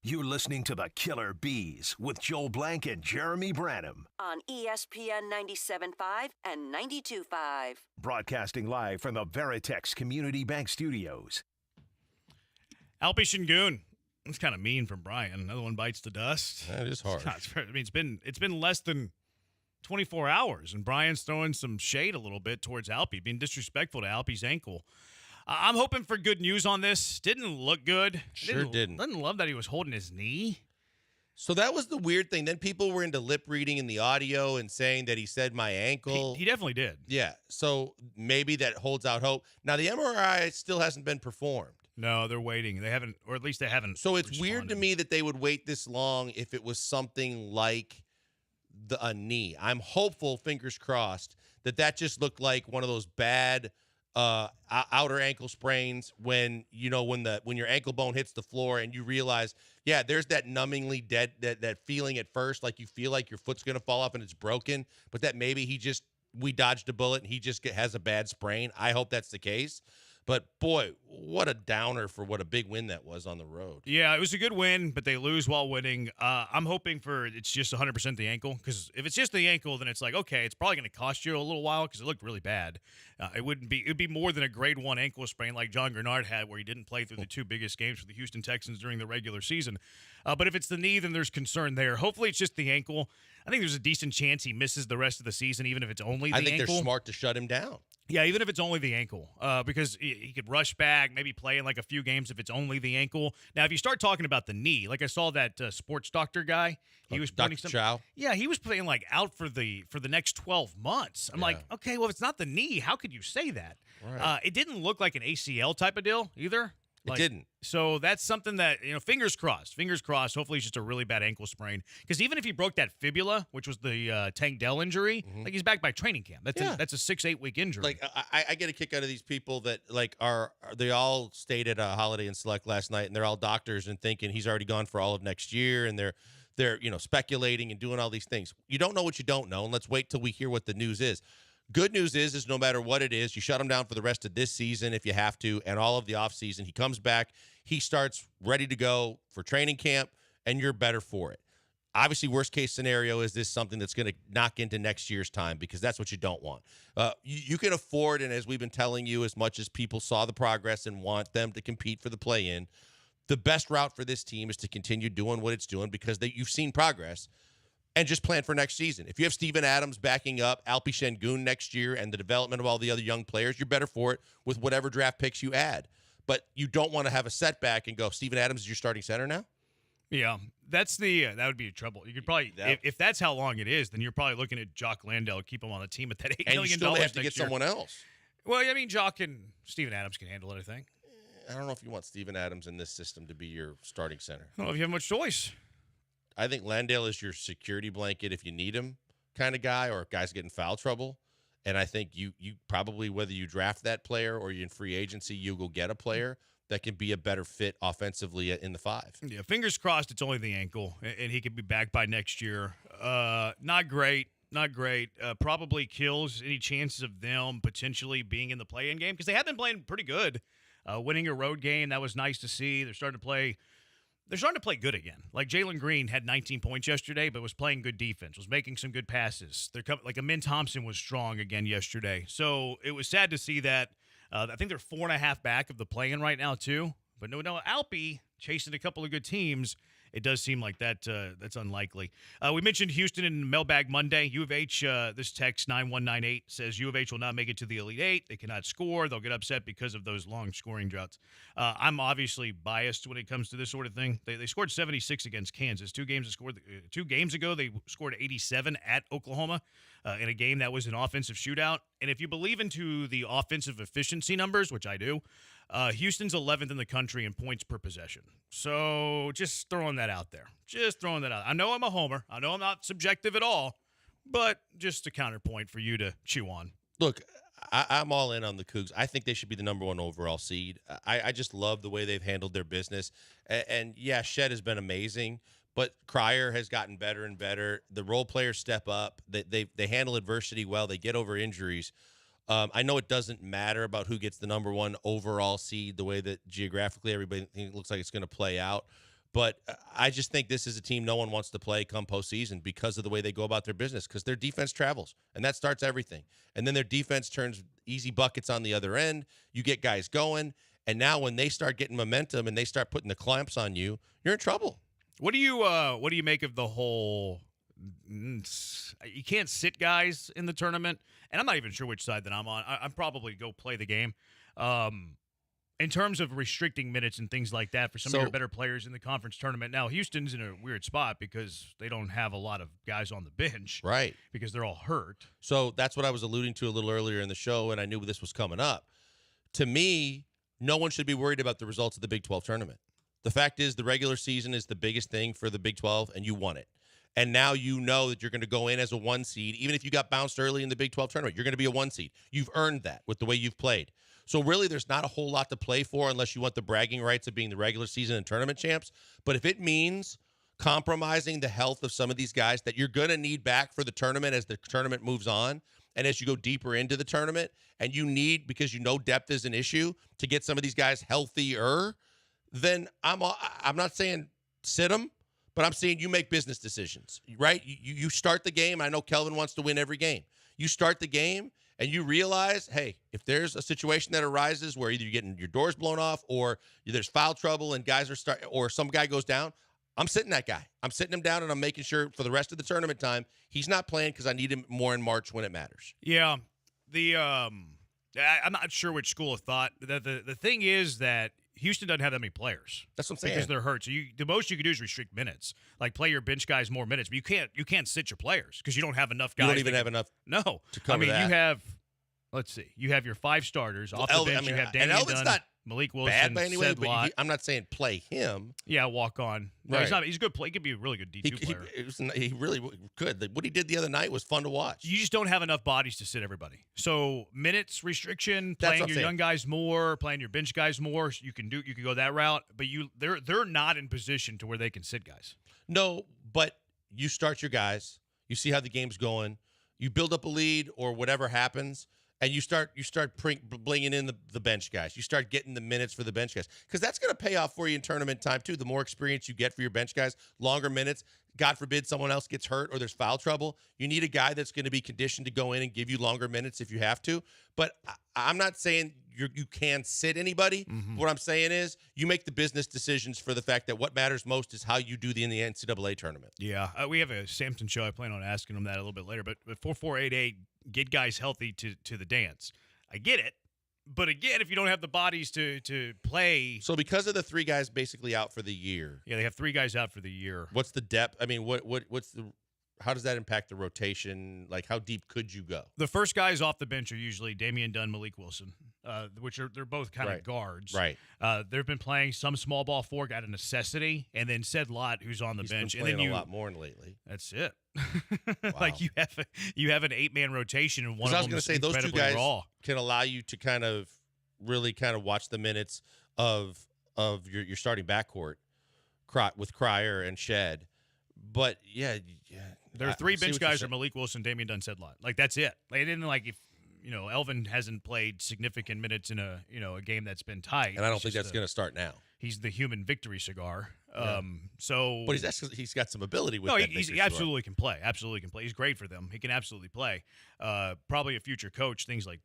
You're listening to the Killer Bees with Joel Blank and Jeremy Branham. On ESPN 97.5 and 92.5. Broadcasting live from the Veritex Community Bank Studios. Alpi Shingun. It's kind of mean from Brian. Another one bites the dust. That is hard. I mean, it's been less than 24 hours, and Brian's throwing some shade a little bit towards Alpi, being disrespectful to Alpi's ankle. I'm hoping for good news on this. Didn't look good. Sure didn't. Didn't love that he was holding his knee. So that was the weird thing. Then people were into lip reading in the audio and saying that he said my ankle. He definitely did. Yeah. So maybe that holds out hope. Now, the MRI still hasn't been performed. No, they're waiting. They haven't, or at least they haven't. So it's weird to me that they would wait this long if it was something like a knee. I'm hopeful, fingers crossed, that just looked like one of those bad outer ankle sprains when your ankle bone hits the floor and you realize, yeah, there's that numbingly dead that feeling at first, like you feel like your foot's gonna fall off and it's broken, but that maybe we dodged a bullet and he just has a bad sprain. I hope that's the case. But, boy, what a downer for what a big win that was on the road. Yeah, it was a good win, but they lose while winning. I'm hoping for it's just 100% the ankle, because if it's just the ankle, then it's like, okay, it's probably going to cost you a little while because it looked really bad. It would be more than a grade 1 ankle sprain like John Grenard had, where he didn't play through the 2 biggest games for the Houston Texans during the regular season. But if it's the knee, then there's concern there. Hopefully it's just the ankle. I think there's a decent chance he misses the rest of the season, even if it's only the ankle. I think they're smart to shut him down. Yeah, even if it's only the ankle, because he could rush back. back, maybe play in like a few games if it's only the ankle. Now, if you start talking about the knee, like I saw that sports doctor guy, he was Dr. pointing some. Chow? Yeah, he was playing like out for the next 12 months. I'm like, okay, well, if it's not the knee, how could you say that? Right. It didn't look like an ACL type of deal either. It didn't. So that's something that, fingers crossed. Fingers crossed. Hopefully it's just a really bad ankle sprain. Because even if he broke that fibula, which was the Tank Dell injury, like he's back by training camp. That's a 6-8 week injury. Like I get a kick out of these people that like are they all stayed at a Holiday Inn Select last night, and they're all doctors and thinking he's already gone for all of next year, and they're speculating and doing all these things. You don't know what you don't know, and let's wait till we hear what the news is. Good news is no matter what it is, you shut him down for the rest of this season if you have to, and all of the offseason. He comes back, he starts ready to go for training camp, and you're better for it. Obviously, worst case scenario is this something that's going to knock into next year's time, because that's what you don't want. You can afford, and as we've been telling you, as much as people saw the progress and want them to compete for the play-in, the best route for this team is to continue doing what it's doing because you've seen progress. And just plan for next season. If you have Steven Adams backing up Alpi Şengün next year and the development of all the other young players, you're better for it with whatever draft picks you add. But you don't want to have a setback and go, Steven Adams is your starting center now? Yeah, that would be trouble. You could probably, if that's how long it is, then you're probably looking at Jock Landale, keep him on the team at that $8 million. And you still have to get someone else. Well, I mean, Jock and Steven Adams can handle it, I think. I don't know if you want Steven Adams in this system to be your starting center. I don't know if you have much choice. I think Landale is your security blanket if you need him kind of guy, or if guys get in foul trouble. And I think you probably, whether you draft that player or you're in free agency, you go get a player that can be a better fit offensively in the 5. Yeah, fingers crossed it's only the ankle, and he could be back by next year. Not great. Probably kills any chances of them potentially being in the play-in game, because they have been playing pretty good. Winning a road game, that was nice to see. They're starting to play good again. Like Jalen Green had 19 points yesterday, but was playing good defense, was making some good passes. Like Amin Thompson was strong again yesterday. So it was sad to see that. I think they're 4.5 back of the play-in right now too. But no, Alpi chasing a couple of good teams. It does seem like that's unlikely. We mentioned Houston in Mailbag Monday. U of H, this text 9198 says U of H will not make it to the Elite Eight. They cannot score. They'll get upset because of those long scoring droughts. I'm obviously biased when it comes to this sort of thing. They scored 76 against Kansas. 2 games ago, they scored 87 at Oklahoma in a game that was an offensive shootout. And if you believe into the offensive efficiency numbers, which I do, Houston's 11th in the country in points per possession. So just throwing that out there. I know I'm a homer. I know I'm not subjective at all, but just a counterpoint for you to chew on. Look, I'm all in on the Cougs. I think they should be the number 1 overall seed. I just love the way they've handled their business. And yeah, Shed has been amazing, but Cryer has gotten better and better. The role players step up. They handle adversity well. They get over injuries. I know it doesn't matter about who gets the number 1 overall seed, the way that geographically everybody looks like it's going to play out. But I just think this is a team no one wants to play come postseason because of the way they go about their business, because their defense travels, and that starts everything. And then their defense turns easy buckets on the other end. You get guys going, and now when they start getting momentum and they start putting the clamps on you, you're in trouble. What do you make of the whole you can't sit guys in the tournament? And I'm not even sure which side that I'm on. I'm probably go play the game. In terms of restricting minutes and things like that for some of your better players in the conference tournament. Now, Houston's in a weird spot because they don't have a lot of guys on the bench. Right. Because they're all hurt. So that's what I was alluding to a little earlier in the show, and I knew this was coming up. To me, no one should be worried about the results of the Big 12 tournament. The fact is the regular season is the biggest thing for the Big 12, and you won it. And now you know that you're going to go in as a 1 seed. Even if you got bounced early in the Big 12 tournament, you're going to be a 1 seed. You've earned that with the way you've played. So really, there's not a whole lot to play for unless you want the bragging rights of being the regular season and tournament champs. But if it means compromising the health of some of these guys that you're going to need back for the tournament as the tournament moves on and as you go deeper into the tournament, and you need, because you know depth is an issue, to get some of these guys healthier, then I'm not saying sit them, but I'm saying you make business decisions, right? You start the game. I know Kelvin wants to win every game. You start the game, and you realize, hey, if there's a situation that arises where either you're getting your doors blown off or there's foul trouble and guys are or some guy goes down, I'm sitting that guy. I'm sitting him down, and I'm making sure for the rest of the tournament time he's not playing because I need him more in March when it matters. Yeah, I'm not sure which school of thought. The thing is that Houston doesn't have that many players. That's what I'm saying. Because they're hurt. So the most you can do is restrict minutes. Like play your bench guys more minutes, but you can't sit your players because you don't have enough guys. You don't even have enough. No. To cover that. you have. Let's see. You have your 5 starters off the bench. You have Damian and Elvin's Dunn, not Malik Wilson, bad by any way, Ced Lot. but I'm not saying play him. Yeah, walk on. No, Right. he's a good player. He could be a really good D2 player. He really could. What he did the other night was fun to watch. You just don't have enough bodies to sit everybody. So minutes restriction, That's playing what I'm your saying. young guys more, playing your bench guys more. You can go that route, but they're not in position to where they can sit guys. No, but you start your guys. You see how the game's going. You build up a lead or whatever happens, and you start blinging in the bench guys. You start getting the minutes for the bench guys because that's going to pay off for you in tournament time too. The more experience you get for your bench guys, longer minutes. God forbid someone else gets hurt or there's foul trouble. You need a guy that's going to be conditioned to go in and give you longer minutes if you have to. But I'm not saying you can sit anybody. Mm-hmm. What I'm saying is you make the business decisions for the fact that what matters most is how you do in the NCAA tournament. Yeah, we have a Samson show. I plan on asking him that a little bit later. But 4488, get guys healthy to the dance. I get it. But again, if you don't have the bodies to play. So because of the 3 guys basically out for the year. Yeah, they have 3 guys out for the year. What's the depth? I mean, how does that impact the rotation? Like, how deep could you go? The first guys off the bench are usually Damian Dunn, Malik Wilson, they're both kind of guards. Right. They've been playing some small ball 4 out of necessity, and then Ced Lot, who's on the bench. Been playing and then a lot more lately. That's it. Wow. Like you have an 8-man rotation, and one of I was them going is to say those 2 incredibly guys raw. can allow you to kind of watch the minutes of your starting backcourt with Cryer and Shed. But yeah, There are 3 bench guys are Malik Wilson, Damian Dunn, Ced Lot. Like that's it. Like, they didn't if Elvin hasn't played significant minutes in a game that's been tight. And I don't think that's going to start now. He's the human victory cigar. Yeah. But he's got some ability with no, that. He absolutely can play. Absolutely can play. He's great for them. He can absolutely play. Probably a future coach. Things like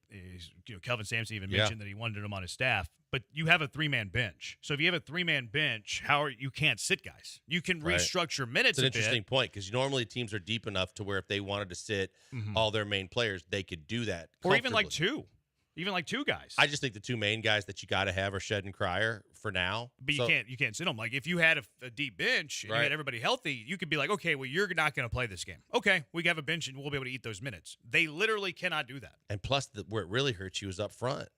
Kelvin Sampson even mentioned that he wanted him on his staff. But you have a 3-man bench. So if you have a 3-man bench, you can't sit guys. You can restructure minutes. It's an interesting point because normally teams are deep enough to where if they wanted to sit all their main players, they could do that. Or even like 2. Even like 2 guys. I just think the 2 main guys that you got to have are Shed and Cryer for now. But you can't sit them. Like if you had a deep bench and you had everybody healthy, you could be like, okay, well you're not going to play this game. Okay, we have a bench and we'll be able to eat those minutes. They literally cannot do that. And plus, where it really hurts you is up front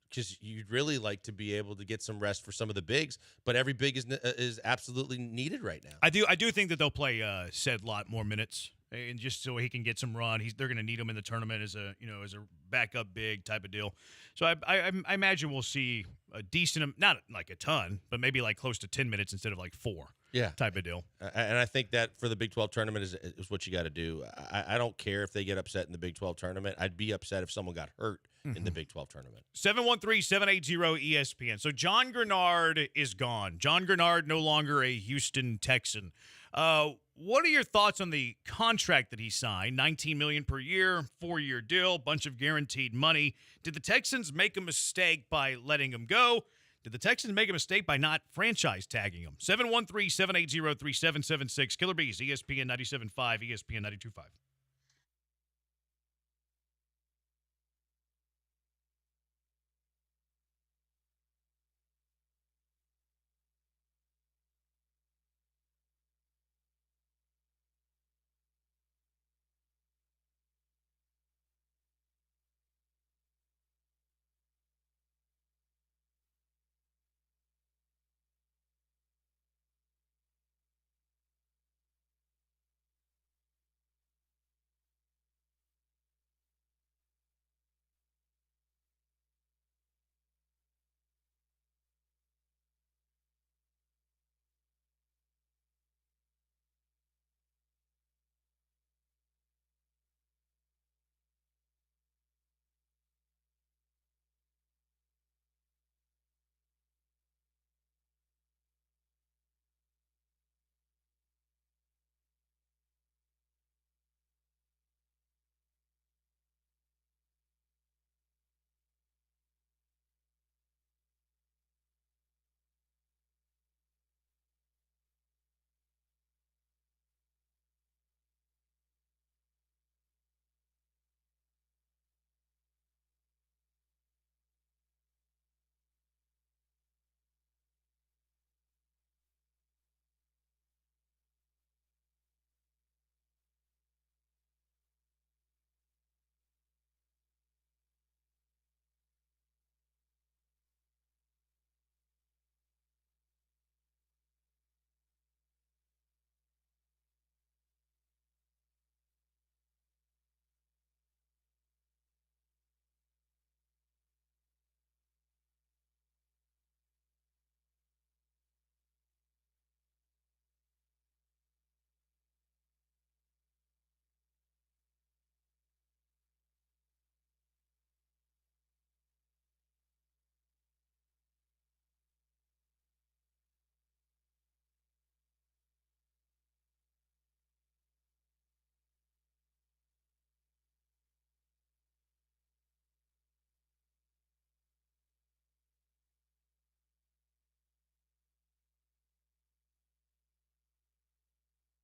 because you'd really like to be able to get some rest for some of the bigs, but every big is absolutely needed right now. I do think that they'll play Ced Lot more minutes. And just so he can get some run, they're going to need him in the tournament as a backup big type of deal. So I imagine we'll see a decent, not like a ton, but maybe like close to 10 minutes instead of like 4. Yeah, type of deal. And I think that for the Big 12 tournament is what you got to do. I don't care if they get upset in the Big 12 tournament. I'd be upset if someone got hurt in the Big 12 tournament. 713-780-ESPN. So John Grenard is gone. John Grenard no longer a Houston Texan. What are your thoughts on the contract that he signed? $19 million per year, 4-year deal, bunch of guaranteed money. Did the Texans make a mistake by letting him go? Did the Texans make a mistake by not franchise tagging him? 713-780-3776. Killer Bees, ESPN 97.5, ESPN 92.5.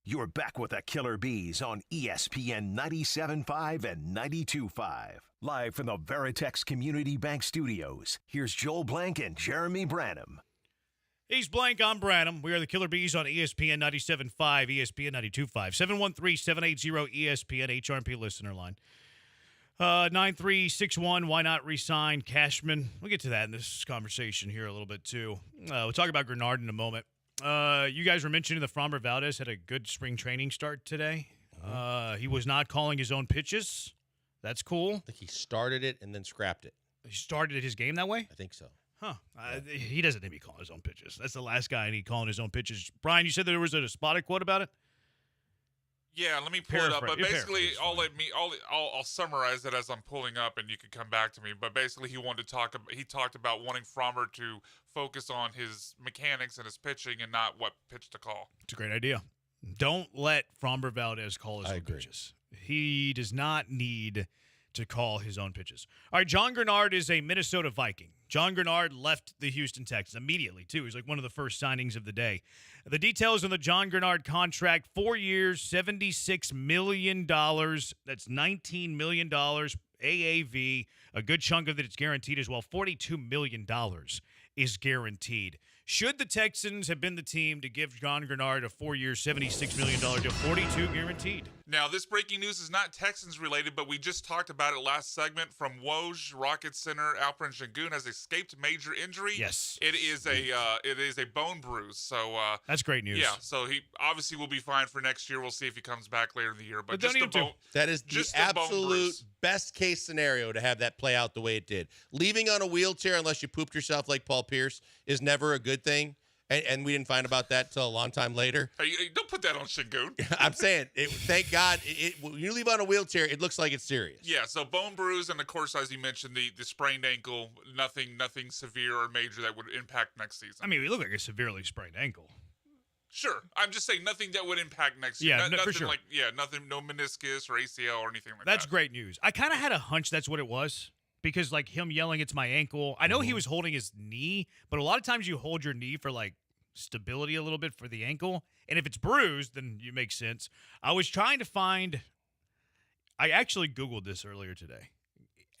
You're back with the Killer Bees on ESPN 97.5 and 92.5. Live from the Veritex Community Bank Studios, here's Joel Blank and Jeremy Branham. He's Blank, I'm Branham. We are the Killer Bees on ESPN 97.5, ESPN 92.5. 713-780-ESPN, HRP listener line. 9361, why not re-sign Cashman? We'll get to that in this conversation here a little bit, too. We'll talk about Grenard in a moment. You guys were mentioning that Framber Valdez had a good spring training start today. He was not calling his own pitches. That's cool. I think he started it and then scrapped it. He started his game that way? I think so. Huh. He doesn't need to be calling his own pitches. That's the last guy I need calling his own pitches. Brian, you said there was a spotted quote about it? Yeah, let me pull it up. But basically, I'll summarize it as I'm pulling up, and you can come back to me. But basically, he talked about wanting Framber to focus on his mechanics and his pitching, and not what pitch to call. It's a great idea. Don't let Framber Valdez call his own pitches. He does not need to call his own pitches. All right, John Grenard is a Minnesota Viking. John Grenard left the Houston Texans immediately, too. He's like one of the first signings of the day. The details on the John Grenard contract, 4 years, $76 million. That's $19 million AAV. A good chunk of it is guaranteed as well. $42 million is guaranteed. Should the Texans have been the team to give John Grenard a 4 year, $76 million deal, 42 guaranteed? Now, this breaking news is not Texans related, but we just talked about it last segment. From Woj, Rocket Center, Alperen Şengün has escaped major injury. Yes, it is a bone bruise. So that's great news. Yeah, so he obviously will be fine for next year. We'll see if he comes back later in the year. But that is the absolute best case scenario to have that play out the way it did. Leaving on a wheelchair, unless you pooped yourself like Paul Pierce, is never a good thing. And we didn't find about that till a long time later. Hey, don't put that on Şengün. I'm saying, thank God, when you leave on a wheelchair, it looks like it's serious. Yeah, so bone bruise, and of course, as you mentioned, the sprained ankle, nothing severe or major that would impact next season. I mean, it looked like a severely sprained ankle. Sure. I'm just saying nothing that would impact next year. Yeah, nothing for sure. Nothing, no meniscus or ACL or anything like that. That's great news. I kind of had a hunch that's what it was. Because, like, him yelling, it's my ankle. I know he was holding his knee, but a lot of times you hold your knee for, like, stability a little bit for the ankle. And if it's bruised, then it makes sense. I was trying to find – I actually Googled this earlier today.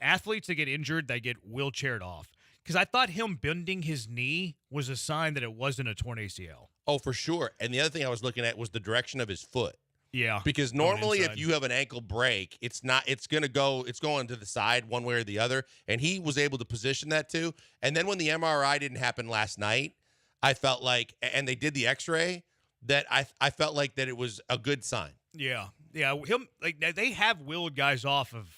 Athletes that get injured, they get wheelchaired off. Because I thought him bending his knee was a sign that it wasn't a torn ACL. Oh, for sure. And the other thing I was looking at was the direction of his foot. Yeah. Because normally if you have an ankle break, it's going to the side one way or the other. And he was able to position that too. And then when the MRI didn't happen last night, I felt like, and they did the x-ray, that I felt like that it was a good sign. Yeah. Yeah. They have willed guys off of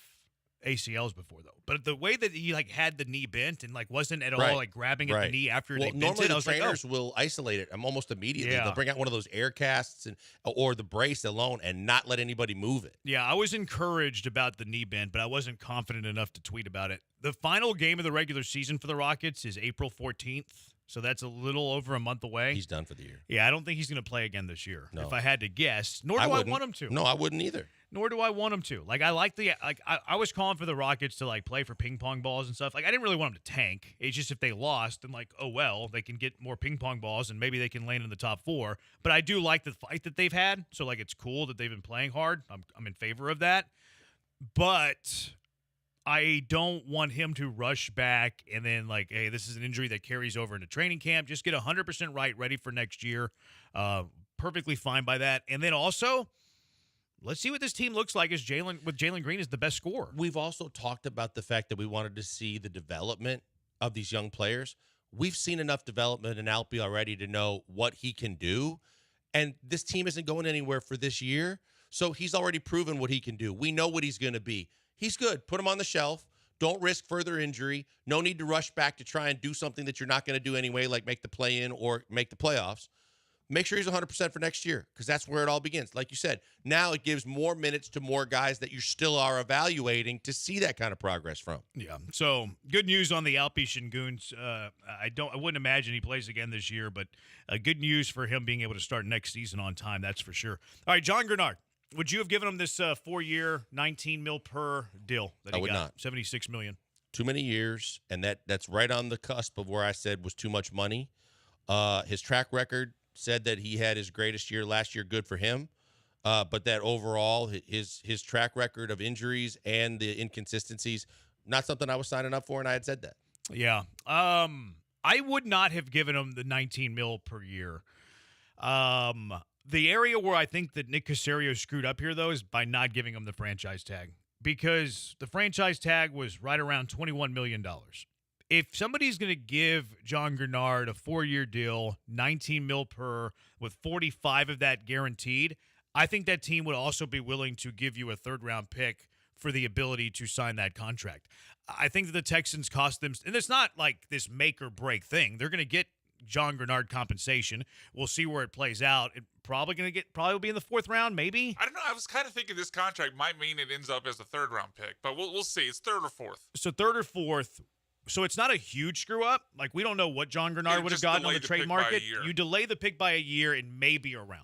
ACLs before though. But the way that he like had the knee bent and like wasn't at all like grabbing at the knee after they bent normally it, the trainers will isolate it almost immediately. Yeah. They'll bring out one of those air casts or the brace alone and not let anybody move it. Yeah, I was encouraged about the knee bend, but I wasn't confident enough to tweet about it. The final game of the regular season for the Rockets is April 14th. So that's a little over a month away. He's done for the year. Yeah, I don't think he's going to play again this year. No. If I had to guess, nor do I want him to. No, I wouldn't either. Nor do I want him to. Like, I like I was calling for the Rockets to like play for ping pong balls and stuff. Like, I didn't really want them to tank. It's just if they lost, then like, oh well, they can get more ping pong balls and maybe they can land in the top 4. But I do like the fight that they've had. So like, it's cool that they've been playing hard. I'm in favor of that. But I don't want him to rush back and then like, hey, this is an injury that carries over into training camp. Just get 100% right, ready for next year. Perfectly fine by that. And then also, let's see what this team looks like as Jalen Green is the best scorer. We've also talked about the fact that we wanted to see the development of these young players. We've seen enough development in Alpy already to know what he can do. And this team isn't going anywhere for this year. So he's already proven what he can do. We know what he's going to be. He's good. Put him on the shelf. Don't risk further injury. No need to rush back to try and do something that you're not going to do anyway, like make the play-in or make the playoffs. Make sure he's 100% for next year because that's where it all begins. Like you said, now it gives more minutes to more guys that you still are evaluating to see that kind of progress from. Yeah. So good news on the Alpi Şengün. I wouldn't imagine he plays again this year, but good news for him being able to start next season on time. That's for sure. All right, John Grenard. Would you have given him this 4-year, $19 million per deal that he I would got? not. $76 million. Too many years, and that's right on the cusp of where I said was too much money. His track record said that he had his greatest year last year. Good for him. But that overall, his track record of injuries and the inconsistencies, not something I was signing up for, and I had said that. Yeah. I would not have given him the $19 million per year. The area where I think that Nick Caserio screwed up here, though, is by not giving him the franchise tag, because the franchise tag was right around $21 million. If somebody's going to give John Grenard a 4-year deal, $19 million per, with 45 of that guaranteed, I think that team would also be willing to give you a third-round pick for the ability to sign that contract. I think that the Texans cost them, and it's not like this make or break thing. They're going to get John Grenard compensation. We'll see where it plays out. It probably be in the 4th round, maybe. I don't know. I was kind of thinking this contract might mean it ends up as a 3rd-round pick, but we'll see. It's 3rd or 4th. So 3rd or 4th. So it's not a huge screw up. Like, we don't know what John Grenard would have gotten on the trade market. You delay the pick by a year and maybe around.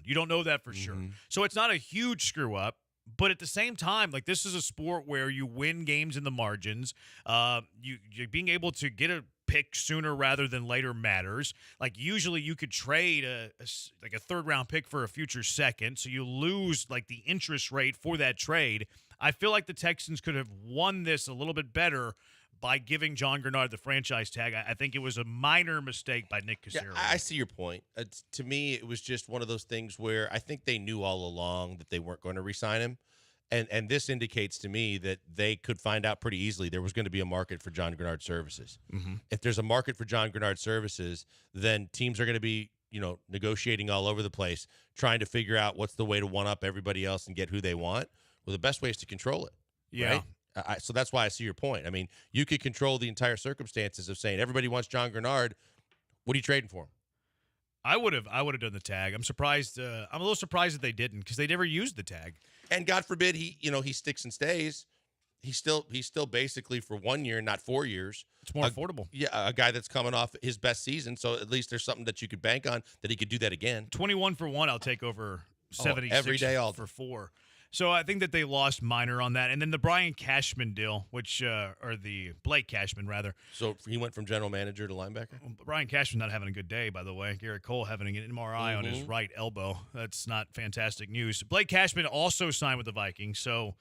You don't know that for sure. So it's not a huge screw up. But at the same time, like, this is a sport where you win games in the margins. You being able to get a pick sooner rather than later matters. Like, usually you could trade a 3rd-round pick for a future second, so you lose, like, the interest rate for that trade. I feel like the Texans could have won this a little bit better by giving John Grenard the franchise tag. I think it was a minor mistake by Nick Caserio. Yeah, I see your point. To me, it was just one of those things where I think they knew all along that they weren't going to re-sign him. And this indicates to me that they could find out pretty easily there was going to be a market for John Grenard services. If there's a market for John Grenard services, then teams are going to be, negotiating all over the place, trying to figure out what's the way to one-up everybody else and get who they want. Well, the best way is to control it. Yeah. Right? So that's why I see your point. I mean, you could control the entire circumstances of saying everybody wants John Grenard. What are you trading for him? I would have done the tag. I'm surprised. I'm a little surprised that they didn't, because they never used the tag. And God forbid he sticks and stays. He's still basically for 1 year, not 4 years. It's more affordable. Yeah, a guy that's coming off his best season, so at least there's something that you could bank on that he could do that again. 21 for 1, I'll take over 76 every day, all for 4. So I think that they lost minor on that. And then the Brian Cashman deal, or the Blake Cashman, rather. So he went from general manager to linebacker? Brian Cashman not having a good day, by the way. Garrett Cole having an MRI on his right elbow. That's not fantastic news. Blake Cashman also signed with the Vikings. So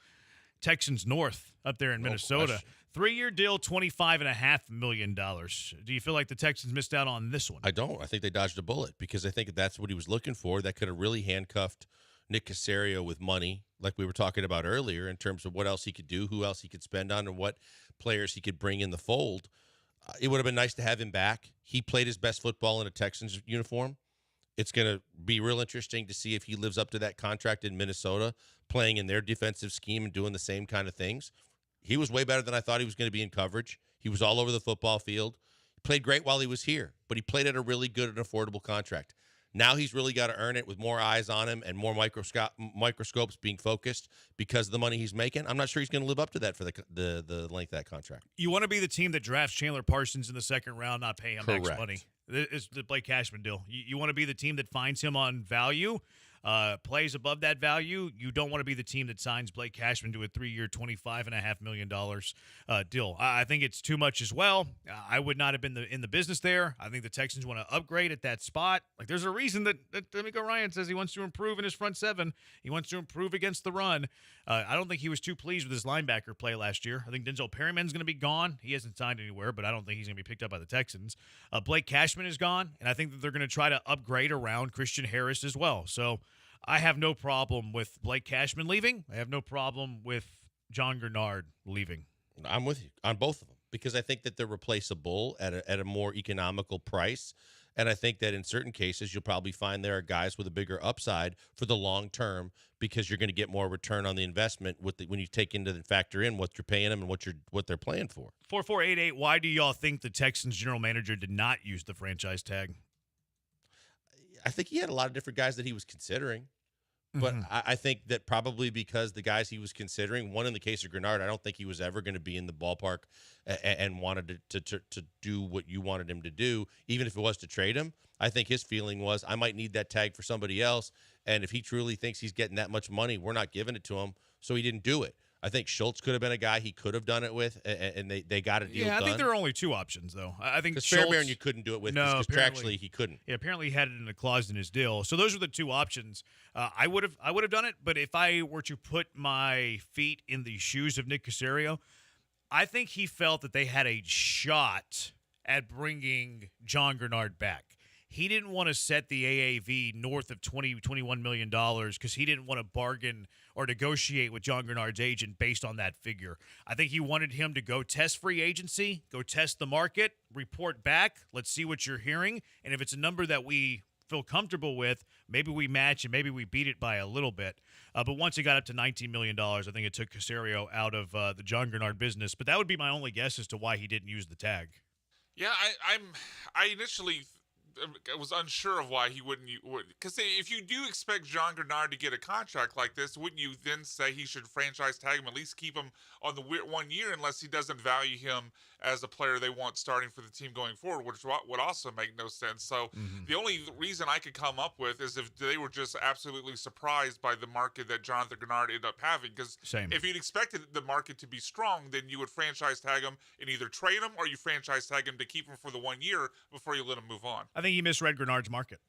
Texans North up there in Minnesota. 3-year deal, $25.5 million. Do you feel like the Texans missed out on this one? I don't. I think they dodged a bullet, because I think that's what he was looking for. That could have really handcuffed Nick Caserio with money, like we were talking about earlier, in terms of what else he could do, who else he could spend on, and what players he could bring in the fold. It would have been nice to have him back. He played his best football in a Texans uniform. It's going to be real interesting to see if he lives up to that contract in Minnesota, playing in their defensive scheme and doing the same kind of things. He was way better than I thought he was going to be in coverage. He was all over the football field. He played great while he was here, but he played at a really good and affordable contract. Now he's really got to earn it with more eyes on him and more microscopes being focused because of the money he's making. I'm not sure he's going to live up to that for the length of that contract. You want to be the team that drafts Chandler Parsons in the 2nd round, not pay him max money. It's the Blake Cashman deal. You want to be the team that finds him on value, plays above that value. You don't want to be the team that signs Blake Cashman to a 3-year, $25.5 million deal. I think it's too much as well. I would not have been in the business there. I think the Texans want to upgrade at that spot. Like, there's a reason that D'Amico Ryan says he wants to improve in his front 7. He wants to improve against the run. I don't think he was too pleased with his linebacker play last year. I think Denzel Perryman's going to be gone. He hasn't signed anywhere, but I don't think he's going to be picked up by the Texans. Blake Cashman is gone, and I think that they're going to try to upgrade around Christian Harris as well. So I have no problem with Blake Cashman leaving. I have no problem with John Grenard leaving. I'm with you on both of them, because I think that they're replaceable at a more economical price. And I think that in certain cases, you'll probably find there are guys with a bigger upside for the long term, because you're going to get more return on the investment when you take into the factor in what you're paying them and what they're playing for. 4488, why do y'all think the Texans general manager did not use the franchise tag? I think he had a lot of different guys that he was considering. But I think that probably because the guys he was considering, one in the case of Grenard, I don't think he was ever going to be in the ballpark and wanted to do what you wanted him to do, even if it was to trade him. I think his feeling was, I might need that tag for somebody else, and if he truly thinks he's getting that much money, we're not giving it to him, so he didn't do it. I think Schultz could have been a guy he could have done it with, and they got a deal done. I think there are only two options, though. I think because Schultz, Fairbairn you couldn't do it with no, because contractually he couldn't. Yeah, apparently he had it in a clause in his deal. So those were the two options. I would have done it, but if I were to put my feet in the shoes of Nick Caserio, I think he felt that they had a shot at bringing John Grenard back. He didn't want to set the AAV north of $21 million because he didn't want to bargain or negotiate with John Grenard's agent based on that figure. I think he wanted him to go test free agency, go test the market, report back. Let's see what you're hearing. And if it's a number that we feel comfortable with, maybe we match and maybe we beat it by a little bit. But once it got up to $19 million, I think it took Caserio out of the John Grenard business. But that would be my only guess as to why he didn't use the tag. Yeah, I initially I was unsure of why he wouldn't, because if you do expect John Grenard to get a contract like this, wouldn't you then say he should franchise tag him, at least keep him on the 1 year, unless he doesn't value him as a player they want starting for the team going forward, which would also make no sense. So the only reason I could come up with is if they were just absolutely surprised by the market that Jonathan Grenard ended up having, because if you'd expected the market to be strong, then you would franchise tag him and either trade him or you franchise tag him to keep him for the 1 year before you let him move on. I think he misread Grenard's market.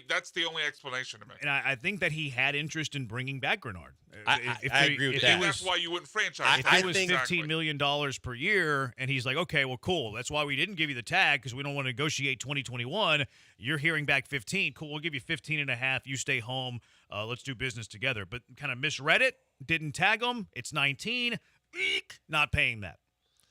That's the only explanation to me. And I think that he had interest in bringing back Grenard. I agree with that. That's why you wouldn't franchise. If it was $15 million per year, and he's like, okay, well, cool. That's why we didn't give you the tag, because we don't want to negotiate 2021. You're hearing back 15. Cool, we'll give you 15 and a half. You stay home. Let's do business together. But kind of misread it. Didn't tag him. It's 19. Eek, not paying that.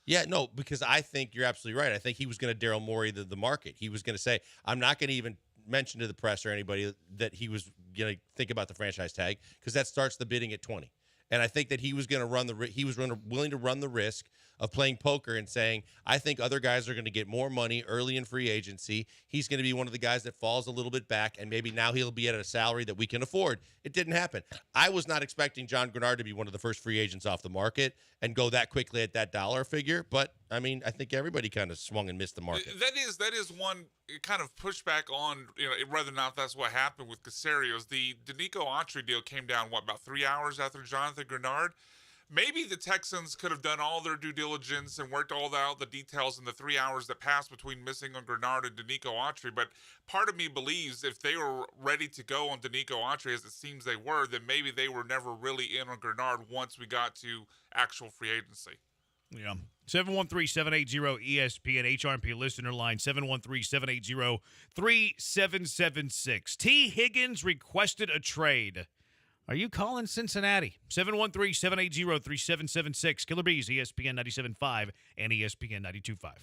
Yeah, no, because I think you're absolutely right. I think he was going to Daryl Morey the market. He was going to say, I'm not going to even mention to the press or anybody that he was going to think about the franchise tag, because that starts the bidding at 20. And I think that he was going to willing to run the risk of playing poker and saying, I think other guys are going to get more money early in free agency. He's going to be one of the guys that falls a little bit back, and maybe now he'll be at a salary that we can afford. It didn't happen. I was not expecting John Grenard to be one of the first free agents off the market and go that quickly at that dollar figure. But, I mean, I think everybody kind of swung and missed the market. That is one kind of pushback on, whether or not that's what happened with Caserio's. The Danico Autry deal came down, about 3 hours after Jonathan Grenard? Maybe the Texans could have done all their due diligence and worked all out the details in the 3 hours that passed between missing on Grenard and Danico Autry. But part of me believes if they were ready to go on Danico Autry, as it seems they were, then maybe they were never really in on Grenard once we got to actual free agency. Yeah. 713-780-ESPN, HRMP listener line, 713-780-3776. T. Higgins requested a trade. Are you calling Cincinnati? 713-780-3776. Killer Bees, ESPN 97.5 and ESPN 92.5.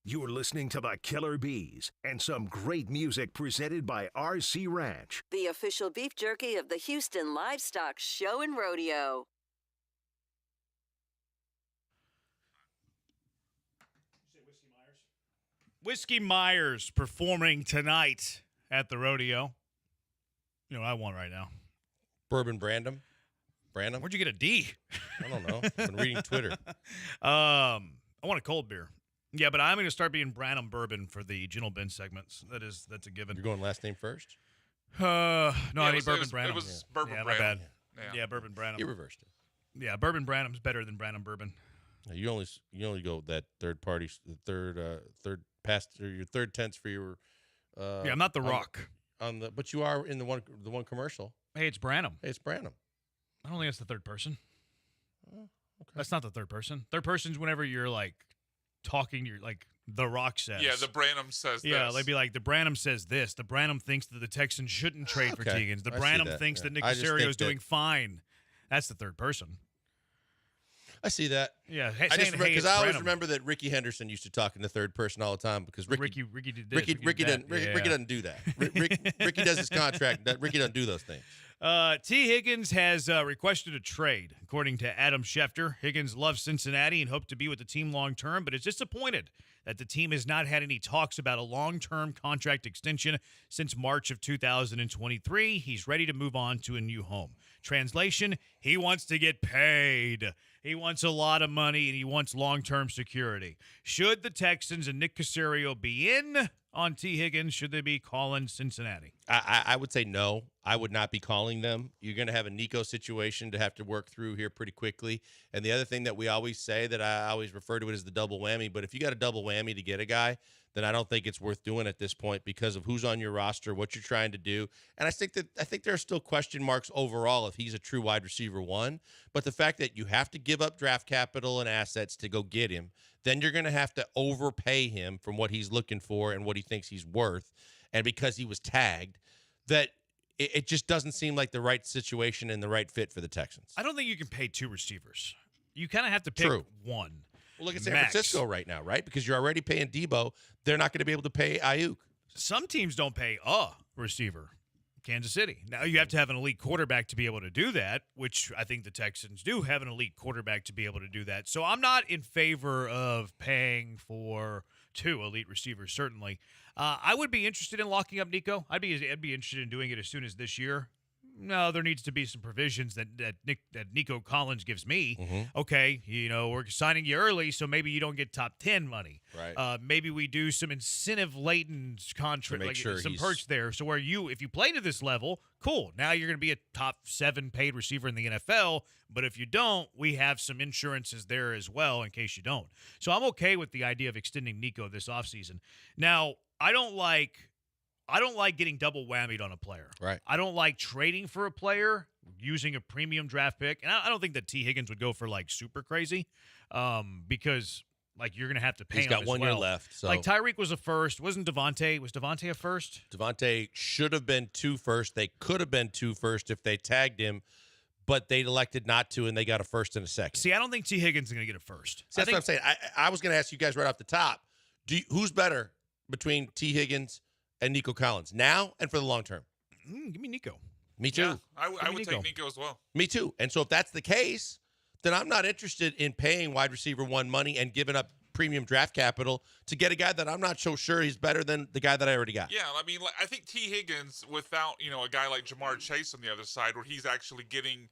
You're listening to the Killer Bees and some great music presented by RC Ranch. The official beef jerky of the Houston Livestock Show and Rodeo. Whiskey Myers performing tonight at the rodeo. You know what I want right now? Bourbon Brandon. Where'd you get a D? I don't know. I've been reading Twitter. I want a cold beer. Yeah, but I'm going to start being Branham Bourbon for the Gentle Ben segments. That's a given. You're going last name first? No, I need Bourbon Branham. Branham. It was Bourbon yeah, Branham. my bad. Yeah. Yeah, Bourbon Branham. You reversed it. Yeah, Bourbon Branham's better than Branham Bourbon. You only go that third party, the third past or your third tense for your. Yeah, I'm not the Rock. But you are in the one commercial. Hey, it's Branham. Hey, it's Branham. I don't think that's the third person. Oh, okay. That's not the third person. Third person's whenever you're like talking, you're like the Rock says. Yeah, the Branham says yeah, this. they'd be like, the Branham says this. The Branham thinks that the Texans shouldn't trade for Teagans. The I see Branham that, thinks yeah. that Nick I just Caserio think is doing fine. That's the third person. I see that. Yeah, I just hey, because I always remember that Ricky Henderson used to talk in the third person all the time because Ricky doesn't do that. Ricky does his contract. Ricky doesn't do those things. T. Higgins has requested a trade. According to Adam Schefter, Higgins loves Cincinnati and hoped to be with the team long term, but is disappointed that the team has not had any talks about a long-term contract extension since March of 2023. He's ready to move on to a new home. Translation, he wants to get paid. He wants a lot of money, and he wants long-term security. Should the Texans and Nick Caserio be in on T. Higgins? Should they be calling Cincinnati? I would say no. I would not be calling them. You're going to have a Nico situation to have to work through here pretty quickly. And the other thing that we always say that I always refer to it as the double whammy, but if you got a double whammy to get a guy, then I don't think it's worth doing at this point because of who's on your roster, what you're trying to do. And I think there are still question marks overall if he's a true wide receiver one. But the fact that you have to give up draft capital and assets to go get him, then you're going to have to overpay him from what he's looking for and what he thinks he's worth. And because he was tagged, that it just doesn't seem like the right situation and the right fit for the Texans. I don't think you can pay two receivers. You kind of have to pick one. Well, look at San Max. Francisco right now, right? Because you're already paying Debo. They're not going to be able to pay Ayuk. Some teams don't pay a receiver. Kansas City. Now you have to have an elite quarterback to be able to do that, which I think the Texans do have an elite quarterback to be able to do that. So I'm not in favor of paying for two elite receivers, certainly. I would be interested in locking up Nico. I'd be interested in doing it as soon as this year. No, there needs to be some provisions that Nico Collins gives me. Mm-hmm. Okay, we're signing you early, so maybe you don't get top 10 money. Right. Maybe we do some incentive-laden contract, like sure some perks there. So where if you play to this level, cool. Now you're going to be a top 7 paid receiver in the NFL. But if you don't, we have some insurances there as well in case you don't. So I'm okay with the idea of extending Nico this offseason. Now, I don't like getting double whammied on a player. Right. I don't like trading for a player using a premium draft pick. And I don't think that T. Higgins would go for like super crazy because like you're going to have to pay He's him got as 1 well. year left. So. Like Tyreek was a first. Wasn't Devontae? Was Devontae a first? Devontae should have been 2 first. They could have been 2 first if they tagged him, but they elected not to, and they got a first and a second. See, I don't think T. Higgins is going to get a first. See, that's what I'm saying. I was going to ask you guys right off the top, who's better between T. Higgins and Nico Collins now and for the long term? Give me Nico. Me too. Yeah, I would take Nico as well. Me too. And so if that's the case, then I'm not interested in paying wide receiver one money and giving up premium draft capital to get a guy that I'm not so sure he's better than the guy that I already got. Yeah, I mean, I think T. Higgins, without, a guy like Jamar Chase on the other side, where he's actually getting,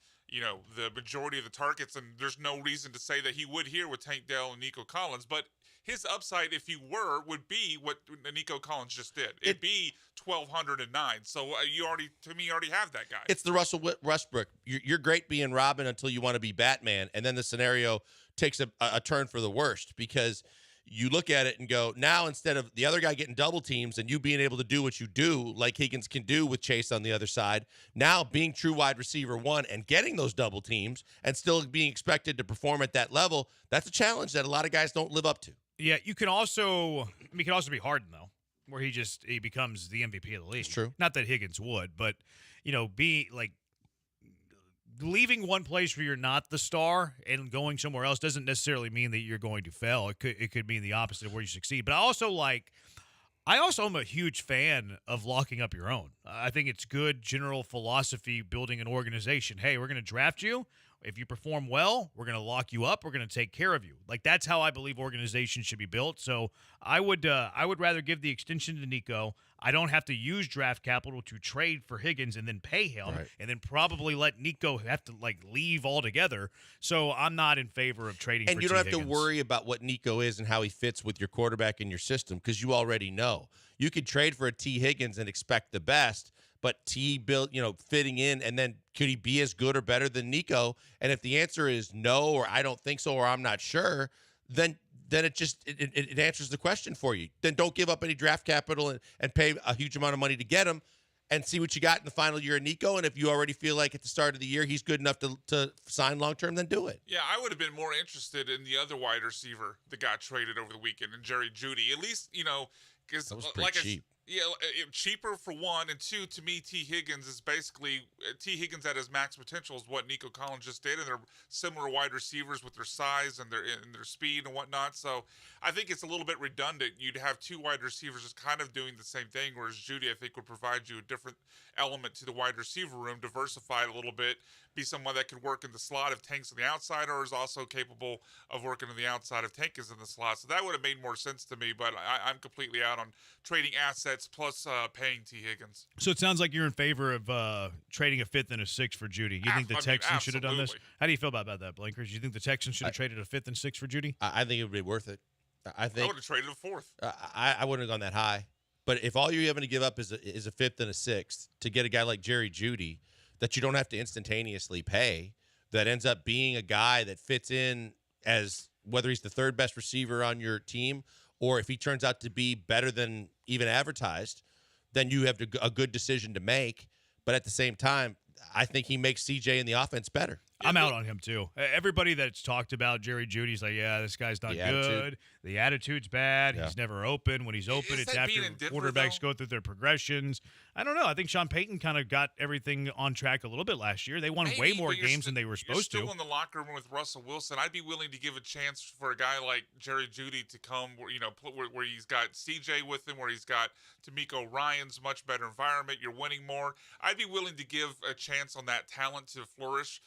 the majority of the targets, and there's no reason to say that he would here with Tank Dell and Nico Collins, but his upside, if he would be what Nico Collins just did. It'd be 1,209. So you already have that guy. It's the Russell Westbrook. You're great being Robin until you want to be Batman, and then the scenario takes a turn for the worst because you look at it and go, now instead of the other guy getting double teams and you being able to do what you do like Higgins can do with Chase on the other side, now being true wide receiver one and getting those double teams and still being expected to perform at that level, that's a challenge that a lot of guys don't live up to. Yeah, you can also be Harden though, where he becomes the MVP of the league. It's true. Not that Higgins would, but be like leaving one place where you're not the star and going somewhere else doesn't necessarily mean that you're going to fail. It could mean the opposite of where you succeed. But I also am a huge fan of locking up your own. I think it's good general philosophy building an organization. Hey, we're going to draft you. If you perform well, we're going to lock you up. We're going to take care of you. Like, that's how I believe organizations should be built. So I would rather give the extension to Nico. I don't have to use draft capital to trade for Higgins and then pay him, and then probably let Nico have to leave altogether. So I'm not in favor of trading. And for you don't have Higgins. to worry about what Nico is and how he fits with your quarterback in your system because you already know. You could trade for a T. Higgins and expect the best. But T fitting in, and then could he be as good or better than Nico? And if the answer is no, or I don't think so, or I'm not sure, then it answers the question for you. Then don't give up any draft capital and pay a huge amount of money to get him, and see what you got in the final year of Nico. And if you already feel like at the start of the year he's good enough to sign long term, then do it. Yeah, I would have been more interested in the other wide receiver that got traded over the weekend, and Jerry Jeudy. At least because that was pretty cheap. Cheaper for one, and two, to me, T. Higgins is basically T. Higgins at his max potential is what Nico Collins just did, and they're similar wide receivers with their size and their speed and whatnot. So I think it's a little bit redundant. You'd have two wide receivers just kind of doing the same thing, whereas Jeudy, I think, would provide you a different element to the wide receiver room, diversify it a little bit, be someone that could work in the slot if Tank's on the outside, or is also capable of working on the outside if Tank is in the slot. So that would have made more sense to me, but I'm completely out on trading assets plus paying T. Higgins. So it sounds like you're in favor of trading a fifth and a sixth for Jeudy. You think the Texans should have done this? How do you feel about that, Blinkers? You think the Texans should have traded a fifth and sixth for Jeudy? I think it would be worth it. I would have traded a fourth. I wouldn't have gone that high. But if all you're having to give up is a fifth and a sixth to get a guy like Jerry Jeudy that you don't have to instantaneously pay, that ends up being a guy that fits in as whether he's the third best receiver on your team or if he turns out to be better than even advertised, then you have a good decision to make. But at the same time, I think he makes CJ in the offense better. I'm out on him, too. Everybody that's talked about Jerry Jeudy's like, yeah, this guy's not good. The attitude's bad. Yeah. He's never open. When he's open, it's after quarterbacks go through their progressions. I don't know. I think Sean Payton kind of got everything on track a little bit last year. They won way more games than they were supposed to. You're still in the locker room with Russell Wilson. I'd be willing to give a chance for a guy like Jerry Jeudy to come where he's got CJ with him, where he's got D'Amico Ryans, much better environment. You're winning more. I'd be willing to give a chance on that talent to flourish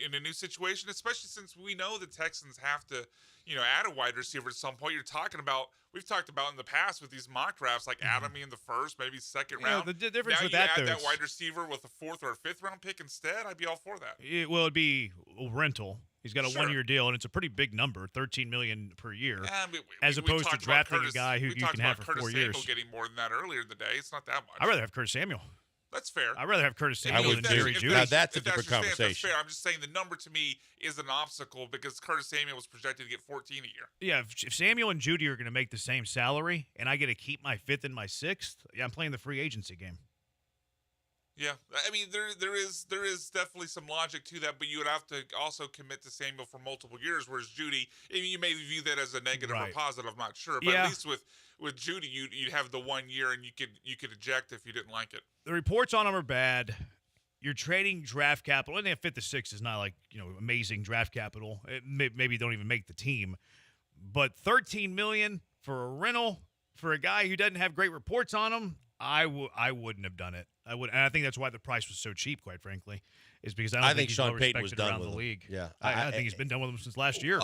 in a new situation, especially since we know the Texans have to, add a wide receiver at some point. We've talked about in the past with these mock drafts, like Adamy in the first, maybe second round. The difference now with you that, add that wide receiver with a fourth or a fifth round pick instead, I'd be all for that. It'd be a rental. He's got a 1 year deal, and it's a pretty big number, $13 million per year, as opposed to drafting a guy who you can have for 4 years. Curtis Samuel getting more than that earlier in the day. It's not that much. I'd rather have Curtis Samuel. That's fair. I'd rather have Curtis Samuel than Jerry Jeudy. Now that's a different conversation. That's fair. I'm just saying the number to me is an obstacle because Curtis Samuel was projected to get 14 a year. Yeah, if Samuel and Jeudy are going to make the same salary and I get to keep my fifth and my sixth, I'm playing the free agency game. Yeah, I mean there is definitely some logic to that, but you would have to also commit to Samuel for multiple years, whereas Jeudy, you may view that as a negative or positive. I'm not sure, but at least with Jeudy, you'd have the 1 year and you could eject if you didn't like it. The reports on him are bad. You're trading draft capital, and fifth to sixth is not like amazing draft capital. It maybe don't even make the team, but $13 million for a rental for a guy who doesn't have great reports on him. I wouldn't have done it. And I think that's why the price was so cheap, quite frankly, is because I think he's Sean Payton was done around with the him. league. Yeah, I think he's been done with him since last year.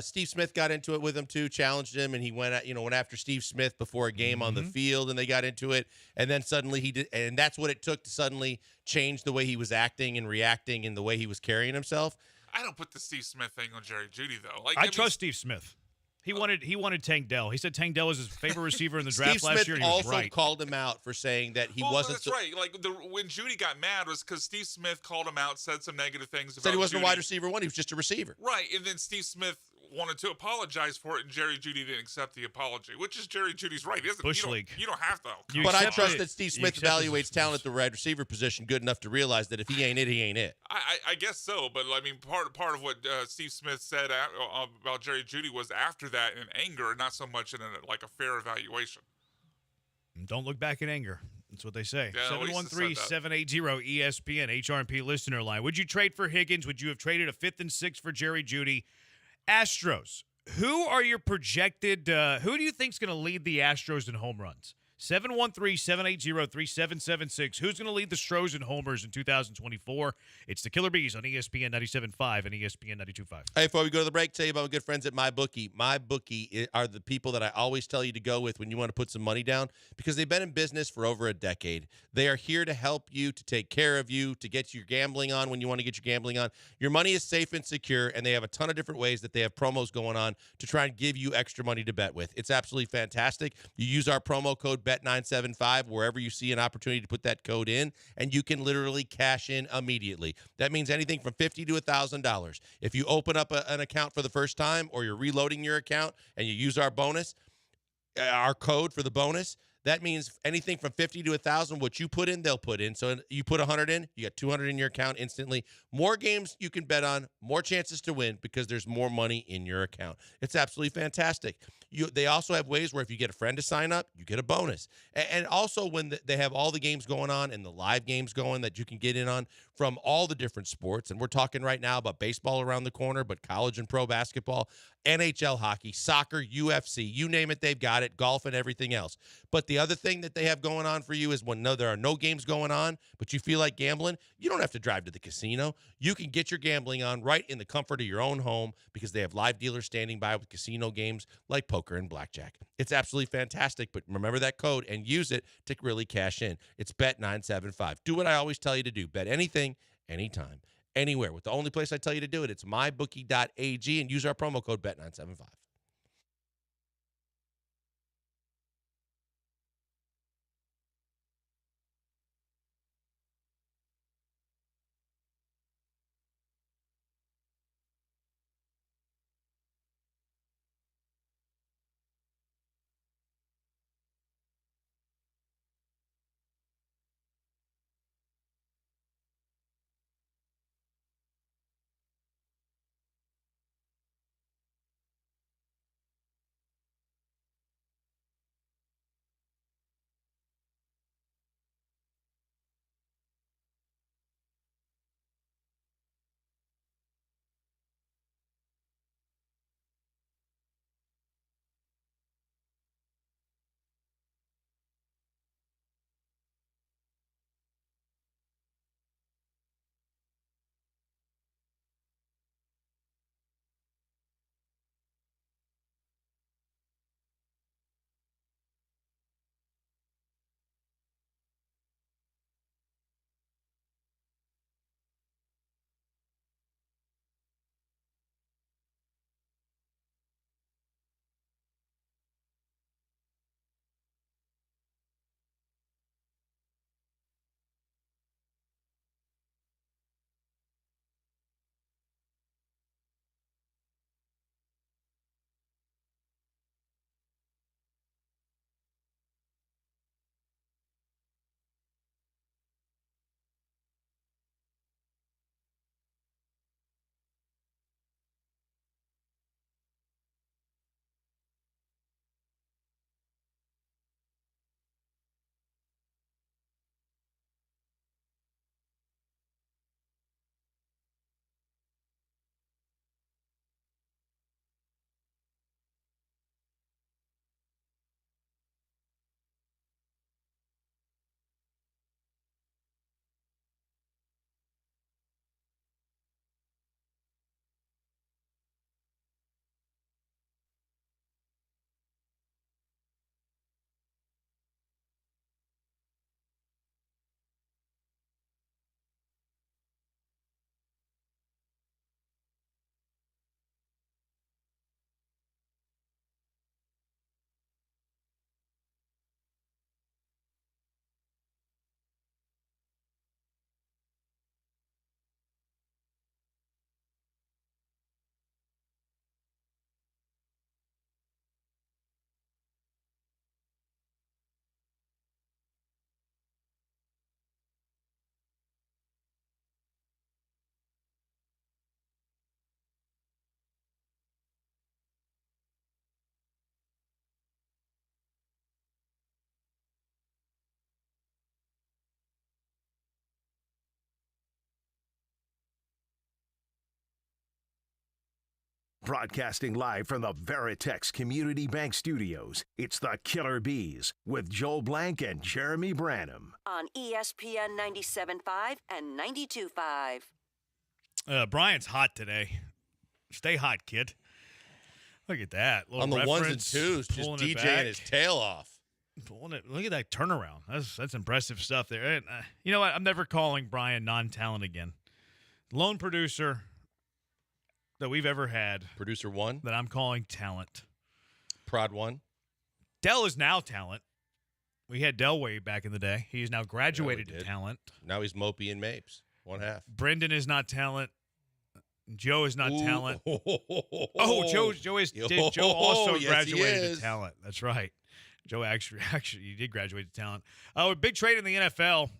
Steve Smith got into it with him too, challenged him, and he went after Steve Smith before a game on the field, and they got into it, and then suddenly he did, and that's what it took to suddenly change the way he was acting and reacting and the way he was carrying himself. I don't put the Steve Smith thing on Jerry Jeudy though. I trust Steve Smith. He wanted Tank Dell. He said Tank Dell was his favorite receiver in the draft last year. And he was also called him out for saying that he wasn't. That's right. Like when Jeudy got mad was because Steve Smith called him out, said some negative things about. Said he wasn't Jeudy. a wide receiver one. He was just a receiver. Right, and then Steve Smith wanted to apologize for it, and Jerry Jeudy didn't accept the apology, which is Jerry Judy's right, isn't it? You don't have to. But I trust that Steve Smith evaluates talent at the wide receiver position good enough to realize that if he ain't it, he ain't it. I guess so, but I mean, part of what Steve Smith said about Jerry Jeudy was after that in anger, not so much in a fair evaluation. Don't look back in anger. That's what they say. Yeah, Lisa said that. 713-780 ESPN HRP listener line. Would you trade for Higgins? Would you have traded a 5th and 6th for Jerry Jeudy? Astros. Who are your projected? Who do you think's going to lead the Astros in home runs? 713-780-3776. Who's going to lead the Stros in homers in 2024? It's the Killer Bees on ESPN 97.5 and ESPN 92.5. Hey, before we go to the break, tell you about my good friends at MyBookie. MyBookie are the people that I always tell you to go with when you want to put some money down because they've been in business for over a decade. They are here to help you, to take care of you, to get your gambling on when you want to get your gambling on. Your money is safe and secure, and they have a ton of different ways that they have promos going on to try and give you extra money to bet with. It's absolutely fantastic. You use our promo code BET975 wherever you see an opportunity to put that code in, and you can literally cash in immediately. That means anything from $50 to $1,000. If you open up an account for the first time or you're reloading your account and you use our bonus, our code for the bonus, that means anything from 50 to 1,000, what you put in, they'll put in. So you put 100 in, you got 200 in your account instantly. More games you can bet on, more chances to win because there's more money in your account. It's absolutely fantastic. They also have ways where if you get a friend to sign up, you get a bonus. And also when they have all the games going on and the live games going that you can get in on from all the different sports. And we're talking right now about baseball around the corner, but college and pro basketball, NHL hockey, soccer, UFC, you name it, they've got it, golf and everything else. But the other thing that they have going on for you is when there are no games going on, but you feel like gambling, you don't have to drive to the casino. You can get your gambling on right in the comfort of your own home because they have live dealers standing by with casino games like poker and blackjack. It's absolutely fantastic, but remember that code and use it to really cash in. It's Bet975. Do what I always tell you to do. Bet anything, anytime, anywhere. With the only place I tell you to do it, it's mybookie.ag, and use our promo code Bet975. Broadcasting live from the Veritex Community Bank Studios, it's the Killer Bees with Joel Blank and Jeremy Branham. On ESPN 97.5 and 92.5. Brian's hot today. Stay hot, kid. Look at that. On the ones and twos, just DJing his tail off. Pulling it. Look at that turnaround. That's impressive stuff there. And, you know what? I'm never calling Brian non-talent again. Lone producer that we've ever had. Producer one. That I'm calling talent. Prod one. Dell is now talent. We had Dell way back in the day. He is now graduated to talent. Now he's Mopey and Mapes. One half. Brendan is not talent. Joe is not talent. Joe also graduated to talent. That's right. Joe actually he did graduate to talent. A big trade in the NFL.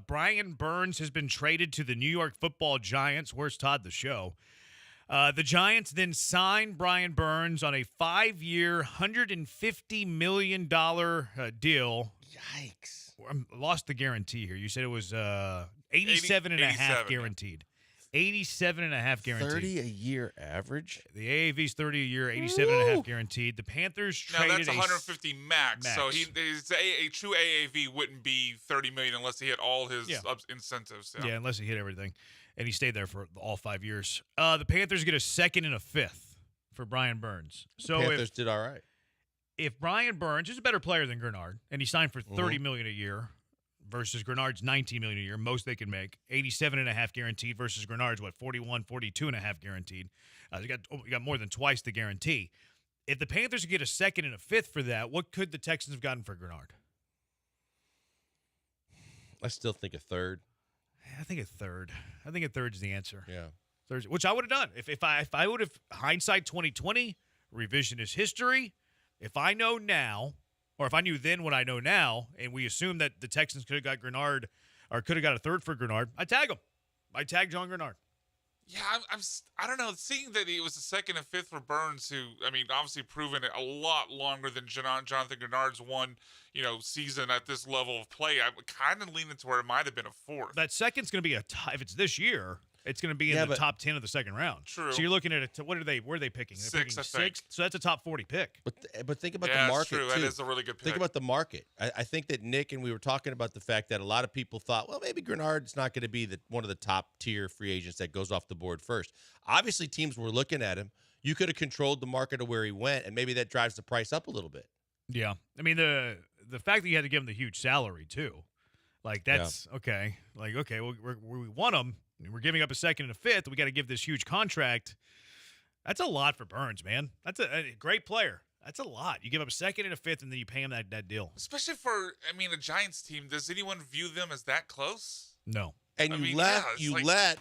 Brian Burns has been traded to the New York Football Giants. Where's Todd the Show? The Giants then signed Brian Burns on a 5-year, $150 million deal. Yikes. I lost the guarantee here. You said it was 87.5 guaranteed. 87.5 guaranteed. 30 a year average? The AAV's 30 a year, 87.5 guaranteed. The Panthers traded that's 150 max. So a true AAV wouldn't be 30 million unless he hit all his incentives. Yeah, unless he hit everything. And he stayed there for all 5 years. The Panthers get a second and a fifth for Brian Burns. So Panthers did all right. If Brian Burns is a better player than Grenard, and he signed for $30 million a year versus Grenard's $19 million a year, most they can make, 87.5 guaranteed versus Grenard's, 42.5 guaranteed. You got more than twice the guarantee. If the Panthers get a second and a fifth for that, what could the Texans have gotten for Grenard? I still think a third. I think a third. I think a third is the answer. Yeah. Third, which I would have done. If I would have hindsight 2020, revisionist history, if I know now, or if I knew then what I know now, and we assume that the Texans could have got Grenard or could have got a third for Grenard, I'd tag him. I'd tag John Grenard. Yeah, I don't know. Seeing that it was a second and fifth for Burns, who, I mean, obviously proven it a lot longer than Jonathan Grenard's one, season at this level of play, I'm kind of leaning to where it might have been a fourth. That second's going to be if it's this year, it's going to be in the top 10 of the second round. True. So you're looking at it. Where are they picking? They're Six, picking I think. So that's a top 40 pick. But think about the market. That's true. Too. That is a really good pick. Think about the market. I think that Nick and we were talking about the fact that a lot of people thought, well, maybe Grenard's not going to be one of the top tier free agents that goes off the board first. Obviously, teams were looking at him. You could have controlled the market of where he went, and maybe that drives the price up a little bit. Yeah, I mean the fact that you had to give him the huge salary too, like that's okay. Like okay, well we want him. We're giving up a second and a fifth. We got to give this huge contract. That's a lot for Burns, man. That's a great player. That's a lot. You give up a second and a fifth, and then you pay him that deal. Especially for, a Giants team. Does anyone view them as that close? No. And you let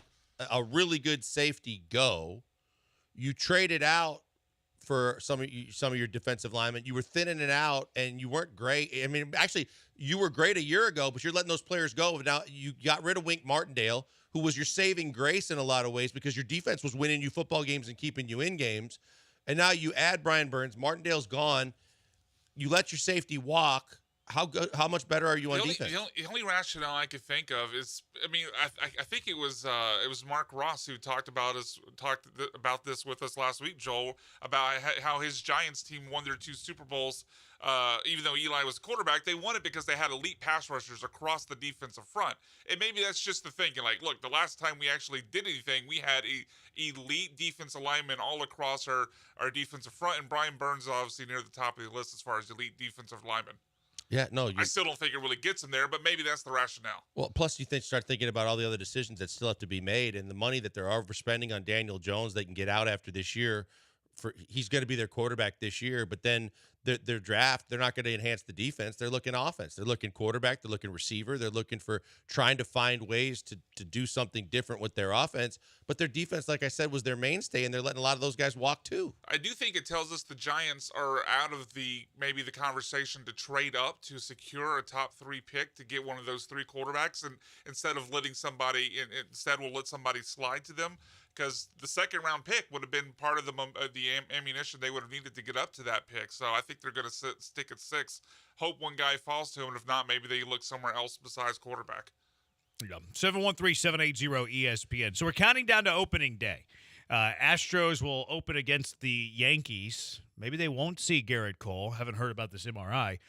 a really good safety go. You traded out for some of your defensive linemen. You were thinning it out, and you weren't great. I mean, actually, you were great a year ago, but you're letting those players go. Now you got rid of Wink Martindale, who was your saving grace in a lot of ways because your defense was winning you football games and keeping you in games. And now you add Brian Burns. Martindale's gone. You let your safety walk. How much better are you on defense? The only rationale I could think of is, I think it was Mark Ross who talked about this with us last week, Joel, about how his Giants team won their 2 Super Bowls. Even though Eli was a quarterback, they won it because they had elite pass rushers across the defensive front. And maybe that's just the thinking. Like, look, the last time we actually did anything, we had elite defensive linemen all across our defensive front, and Brian Burns is obviously near the top of the list as far as elite defensive linemen. Yeah, no. I still don't think it really gets him there, but maybe that's the rationale. Well, plus you start thinking about all the other decisions that still have to be made, and the money that they're overspending on Daniel Jones. They can get out after this year. He's going to be their quarterback this year, but then their draft, they're not going to enhance the defense. They're looking offense. They're looking quarterback. They're looking receiver. They're looking for trying to find ways to do something different with their offense. But their defense, like I said, was their mainstay, and they're letting a lot of those guys walk too. I do think it tells us the Giants are out of maybe the conversation to trade up to secure a top 3 pick to get one of those 3 quarterbacks, and instead we'll let somebody slide to them. Because the second round pick would have been part of the ammunition they would have needed to get up to that pick. So I think they're going to stick at 6. Hope one guy falls to him. And if not, maybe they look somewhere else besides quarterback. 713-780-ESPN. So we're counting down to opening day. Astros will open against the Yankees. Maybe they won't see Garrett Cole. Haven't heard about this MRI.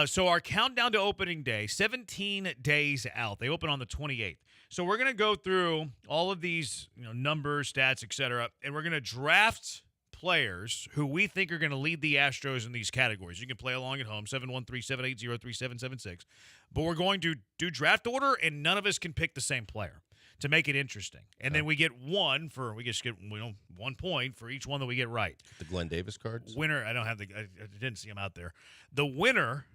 So our countdown to opening day, 17 days out. They open on the 28th. So we're going to go through all of these numbers, stats, etc., and we're going to draft players who we think are going to lead the Astros in these categories. You can play along at home, 713-780-3776. But we're going to do draft order, and none of us can pick the same player to make it interesting. And then we get 1 point for each one that we get right. The Glenn Davis cards? Winner, I didn't see him out there. The winner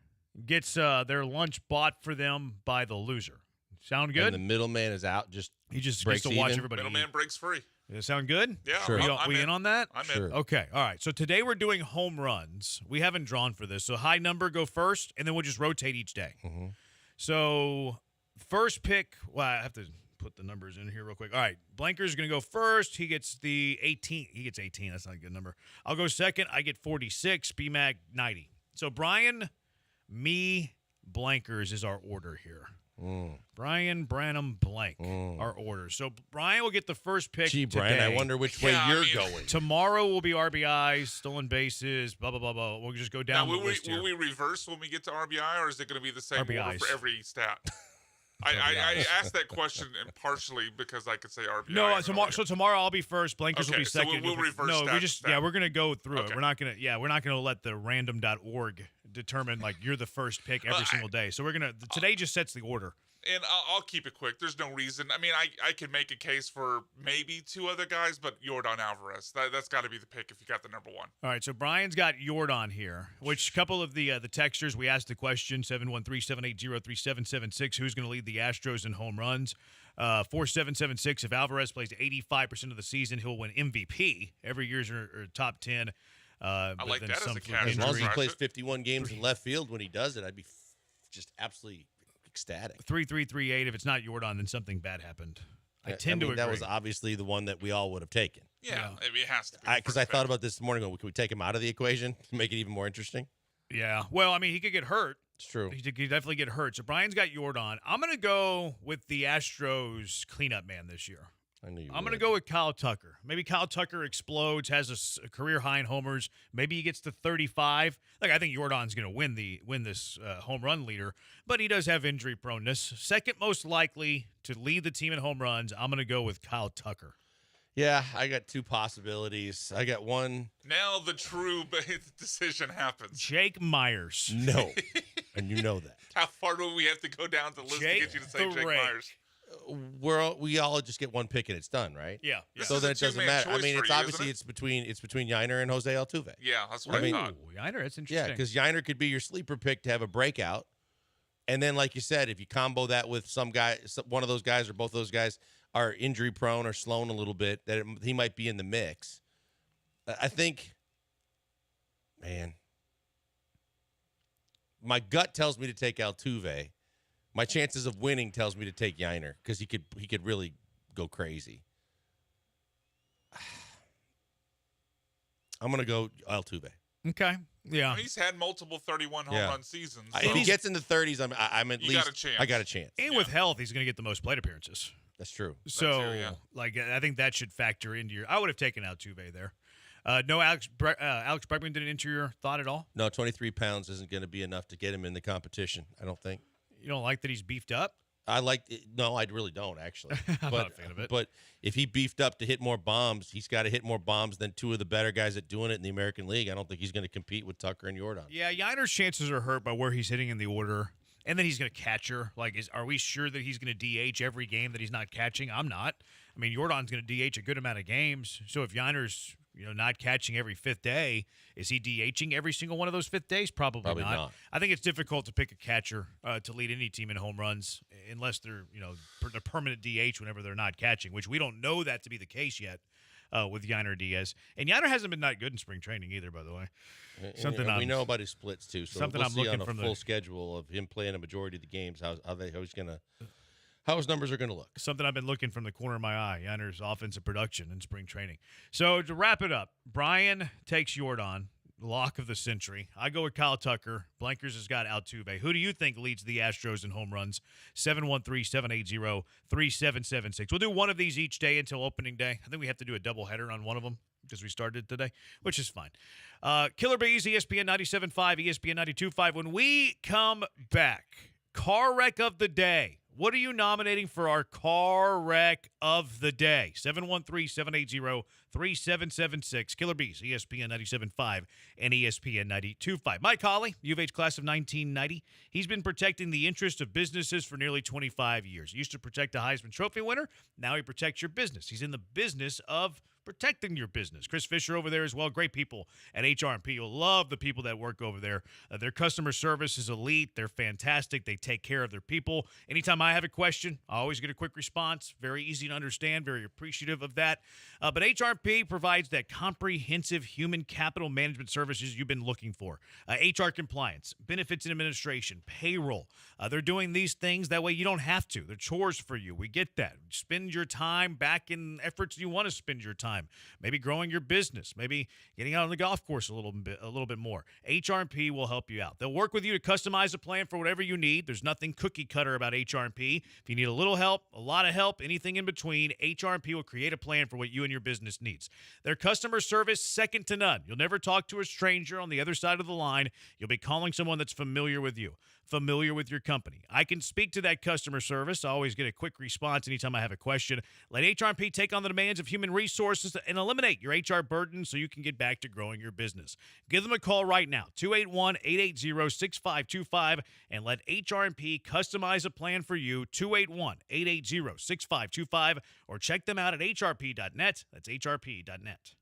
gets their lunch bought for them by the loser. Sound good? And the middleman is out. He just breaks gets to watch even? everybody. Middleman breaks free. Does that sound good? Yeah, Sure. We in on that? I'm Sure. in. Okay, all right. So today we're doing home runs. We haven't drawn for this. So high number go first, and then we'll just rotate each day. Mm-hmm. So first pick, I have to put the numbers in here real quick. All right, Blanker's going to go first. He gets the 18. He gets 18. That's not a good number. I'll go second. I get 46. BMAC 90. So Brian, me, Blankers is our order here. Brian, Branham, Blank, our order. So Brian will get the first pick today. Brian, I wonder which way you're going. Tomorrow will be RBIs, stolen bases, blah, blah, blah, blah. We'll just go down Now, the list here. will we reverse when we get to RBI, or is it going to be the same order RBIs. for every stat? I asked that question partially because I could say RBI. No, tomorrow I'll be first. Blankers will be so second. we'll reverse No, stat. we're gonna go through it. Okay. We're not gonna let the random.org determine you're the first pick every single day. So today just sets the order. And I'll keep it quick. There's no reason. I mean, I can make a case for maybe 2 other guys, but Yordan Alvarez. That's got to be the pick if you got the number 1. All right, so Brian's got Yordan here, which a couple of the texters, we asked the question, 713-780-3776, who's going to lead the Astros in home runs? 4776, if Alvarez plays 85% of the season, he'll win MVP. Every year's or top 10. I like that as a category. As long as he plays 51 games in left field when he does it, I'd be just absolutely ecstatic. 3338. If it's not Yordan, then something bad happened. I tend to agree. That was obviously the one that we all would have taken. Yeah, I mean, it has to be. Because I thought about this morning. Could we take him out of the equation to make it even more interesting? Yeah. Well, I mean, he could get hurt. It's true. He could definitely get hurt. So Brian's got Yordan. I'm going to go with the Astros cleanup man this year. I'm going to go with Kyle Tucker. Maybe Kyle Tucker explodes, has a career high in homers. Maybe he gets to 35. I think Yordan's going to win this home run leader, but he does have injury proneness. Second most likely to lead the team in home runs, I'm going to go with Kyle Tucker. Yeah, I got 2 possibilities. I got one. Now the true decision happens. Jake Myers. No, and you know that. How far do we have to go down the list to get you to say Jake Myers? We all just get 1 pick and it's done, right? Yeah. So then it doesn't matter. I mean, it's obviously it's between Yiner and Jose Altuve. Yeah, that's what I thought. Yiner, that's interesting. Yeah, because Yiner could be your sleeper pick to have a breakout, and then like you said, if you combo that with one of those guys or both of those guys are injury prone or slowing a little bit, that he might be in the mix. I think, man, my gut tells me to take Altuve. My chances of winning tells me to take Yiner because he could really go crazy. I'm gonna go Altuve. Okay. Yeah. Well, he's had multiple 31 home run seasons. So. If he gets in the 30s, I'm at least. Got a chance. I got a chance. And with health, he's going to get the most plate appearances. That's true. So, I think that should factor into your. I would have taken Altuve there. No, Alex Bregman didn't enter your thought at all? No, 23 pounds isn't going to be enough to get him in the competition, I don't think. You don't like that he's beefed up? I really don't, actually. I'm not a fan of it. But if he beefed up to hit more bombs, he's got to hit more bombs than 2 of the better guys at doing it in the American League. I don't think he's going to compete with Tucker and Yordan. Yeah, Yiner's chances are hurt by where he's hitting in the order. And then he's going to catch her. Are we sure that he's going to DH every game that he's not catching? I'm not. I mean, Yordan's going to DH a good amount of games. So if Yiner's not catching every 5th day, is he DHing every single one of those 5th days? Probably not. I think it's difficult to pick a catcher to lead any team in home runs unless they're the permanent DH whenever they're not catching, which we don't know that to be the case yet with Yiner Diaz. And Yiner hasn't been that good in spring training either, by the way. We know about his splits too. So something we'll I'm see looking on a full schedule of him playing a majority of the games. How his numbers are going to look. Something I've been looking from the corner of my eye. Yiner's offensive production in spring training. So to wrap it up, Brian takes Yordan. lock of the century. I go with Kyle Tucker. Blankers has got Altuve. Who do you think leads the Astros in home runs? 713-780-3776. We'll do one of these each day until opening day. I think we have to do a doubleheader on one of them because we started today, which is fine. Killer Bees, ESPN 97.5, ESPN 92.5. When we come back, car wreck of the day. What are you nominating for our car wreck of the day? 713-780-3776. Killer Bees, ESPN 97.5 and ESPN 92.5. Mike Hawley, U of H class of 1990. He's been protecting the interest of businesses for nearly 25 years. He used to protect a Heisman Trophy winner. Now he protects your business. He's in the business of protecting your business. Chris Fisher over there as well. Great people at HR&P. You'll love the people that work over there. Their customer service is elite. They're fantastic. They take care of their people. Anytime I have a question, I always get a quick response. Very easy to understand. Very appreciative of that. But HR&P provides that comprehensive human capital management services you've been looking for. HR compliance, benefits and administration, payroll. They're doing these things. That way you don't have to. They're chores for you. We get that. Spend your time back in efforts you want to spend your time. Maybe growing your business, maybe getting out on the golf course a little bit more. HR&P will help you out. They'll work with you to customize a plan for whatever you need. There's nothing cookie cutter about HR&P. If you need a little help, a lot of help, anything in between, HR&P will create a plan for what you and your business needs. Their customer service, second to none. You'll never talk to a stranger on the other side of the line. You'll be calling someone that's familiar with you, familiar with your company. I can speak to that customer service. I always get a quick response anytime I have a question. Let HR&P take on the demands of human resources and eliminate your HR burden so you can get back to growing your business. Give them a call right now, 281-880-6525, and let HR&P customize a plan for you, 281-880-6525, or check them out at hrp.net. That's hrp.net.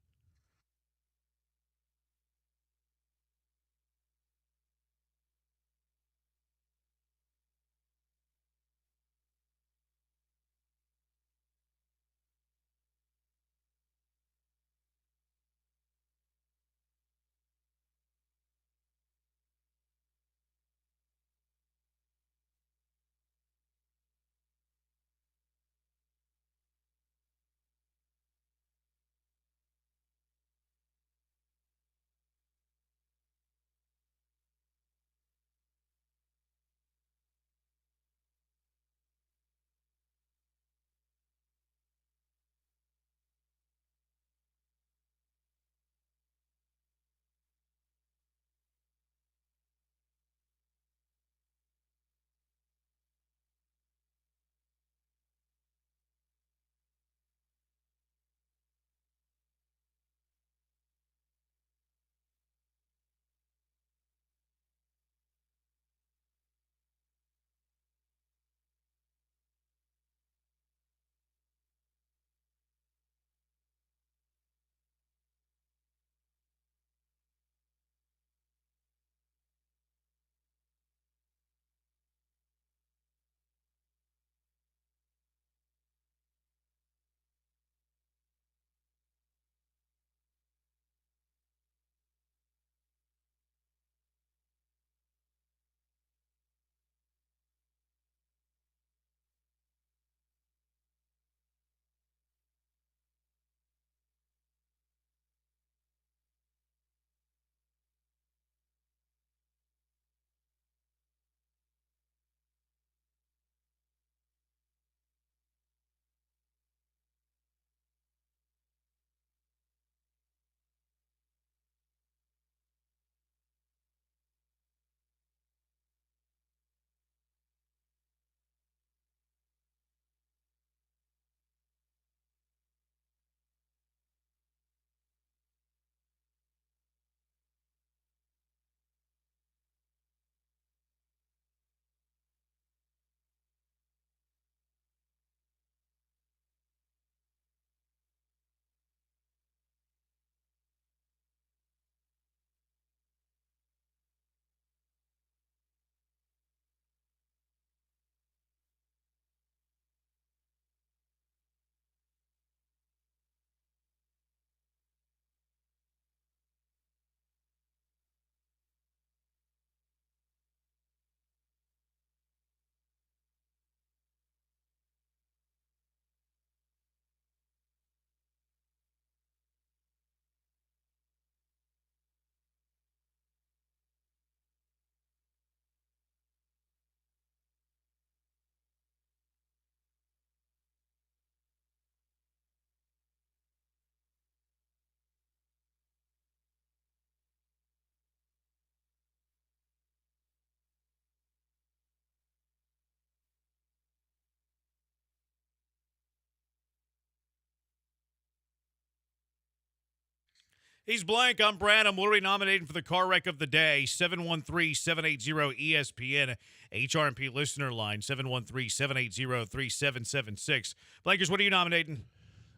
He's blank. I'm Brad. I'm literally nominating for the car wreck of the day. 713-780-ESPN. HRMP listener line, 713-780-3776. Blankers, what are you nominating?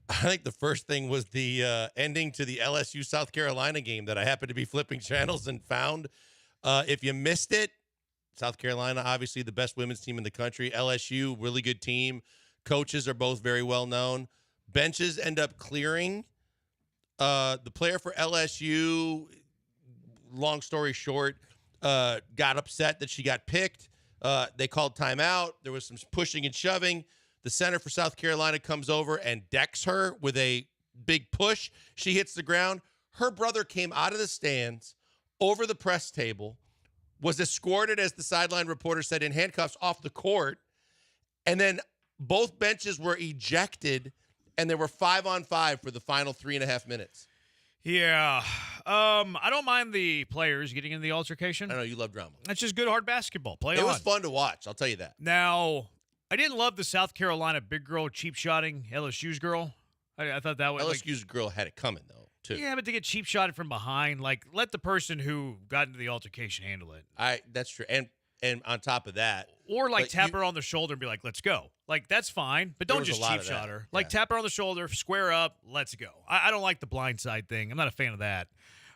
I think the first thing was the ending to the LSU South Carolina game that I happened to be flipping channels and found. If you missed it, South Carolina, obviously the best women's team in the country. LSU, really good team. Coaches are both very well known. Benches end up clearing. The player for LSU, long story short, got upset that she got picked. They called timeout. There was some pushing and shoving. The center for South Carolina comes over and decks her with a big push. She hits the ground. Her brother came out of the stands over the press table, was escorted, as the sideline reporter said, in handcuffs off the court. And then both benches were ejected, and there were 5-on-5 for the final 3.5 minutes. Yeah. I don't mind the players getting in the altercation. I know you love drama. That's just good, hard basketball. Play It on. was fun to watch, I'll tell you that. Now, I didn't love the South Carolina big girl cheap shotting LSU's girl. I thought that was LSU's girl had it coming, though, too. Yeah, but to get cheap shotted from behind, let the person who got into the altercation handle it. That's true. And on top of that, or tap her on the shoulder and be like, let's go. That's fine, but don't just cheap shot her. Tap her on the shoulder, square up, let's go. I don't like the blindside thing. I'm not a fan of that.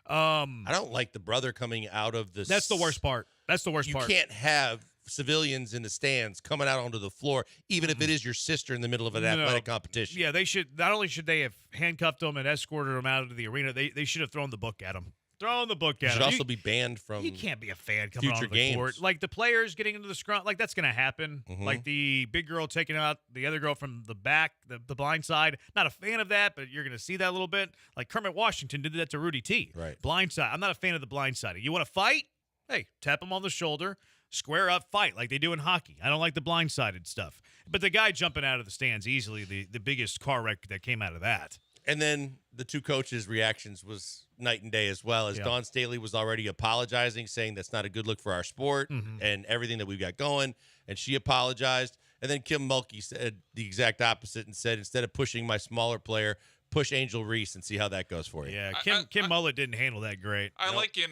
I don't like the brother coming out of the... That's the worst part. You can't have civilians in the stands coming out onto the floor, even if it is your sister in the middle of an athletic competition. Yeah, they should. Not only should they have handcuffed them and escorted them out of the arena, they should have thrown the book at them. Throwing the book at him. Should also be banned from. You can't be a fan coming future on the games. court. The players getting into the scrum, that's going to happen. Mhm. The big girl taking out the other girl from the back, the blind side. Not a fan of that, but you're going to see that a little bit. Kermit Washington did that to Rudy T. Right. Blind side. I'm not a fan of the blind side. You want to fight? Hey, tap him on the shoulder, square up, fight like they do in hockey. I don't like the blindsided stuff. But the guy jumping out of the stands, easily the biggest car wreck that came out of that. And then the two coaches' reactions was night and day as well, as Dawn Staley was already apologizing, saying that's not a good look for our sport and everything that we've got going, and she apologized. And then Kim Mulkey said the exact opposite and said, instead of pushing my smaller player, push Angel Reese and see how that goes for you. Yeah, Kim Mullet didn't handle that great. I like in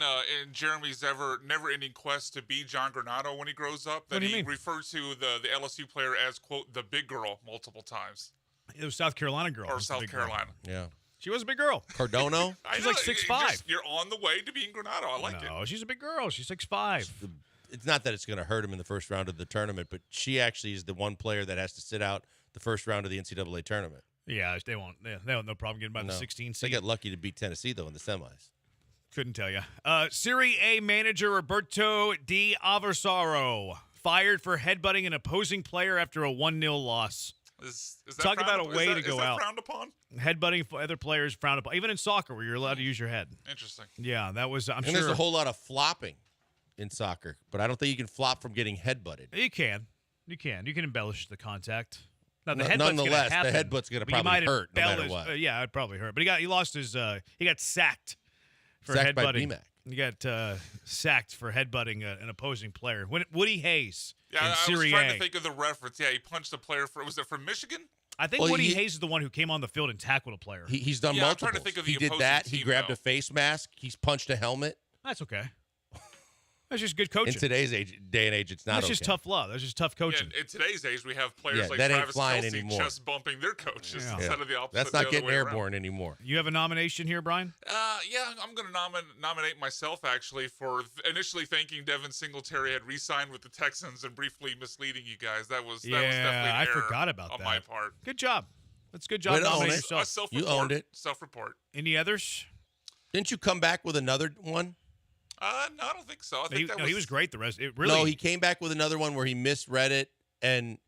Jeremy's never-ending quest to be John Granado when he grows up, that he referred to the LSU player as, quote, the big girl multiple times. It was South Carolina girl. Or South Carolina. Yeah. She was a big girl. Cardono? I She's know, 6'5". You're on the way to being Granado. I like it. No, she's a big girl. She's 6'5". It's not that it's going to hurt him in the first round of the tournament, but she actually is the one player that has to sit out the first round of the NCAA tournament. Yeah, they won't. They have no problem getting by the 16 seed. They got lucky to beat Tennessee, though, in the semis. Couldn't tell you. Serie A manager Roberto Di Aversaro fired for headbutting an opposing player after a 1-0 loss. Is that Talk about a way to go out. Frowned upon? Headbutting for other players frowned upon. Even in soccer, where you're allowed to use your head. Interesting. Yeah, that was. I'm and sure there's a whole lot of flopping in soccer, but I don't think you can flop from getting headbutted. You can. You can embellish the contact. Now, the Nonetheless, happen, the headbutt's going to but you probably might hurt no matter what. Yeah, it'd probably hurt. But he lost his. He got sacked for Sacked by headbutting. BMAC. He got sacked for headbutting an opposing player. Woody Hayes. Yeah, in I was Serie trying A. to think of the reference. Yeah, he punched a player was it from Michigan? I think Woody Hayes is the one who came on the field and tackled a player. He's done I'm multiple. trying to think of the He did opposing that. He team, grabbed though. a face mask. He's punched a helmet. That's okay. That's just good coaching. In today's day and age, it's not That's okay. just tough love. That's just tough coaching. Yeah, in today's age, we have players like that ain't Travis flying Kelce anymore. chest bumping their coaches Yeah. instead of the opposite. That's the not other getting way around. airborne anymore. You have a nomination here, Brian? Yeah, I'm going to nominate myself, actually, for initially thinking Devin Singletary had re-signed with the Texans and briefly misleading you guys. That was definitely an I error forgot about on that. my part. Good job. That's a good job Way to own nominating it. yourself. A self-report. You owned it. Self-report. Any others? Didn't you come back with another one? No, I don't think so. I think He was great. The rest, it really. No, he came back with another one where he misread it and.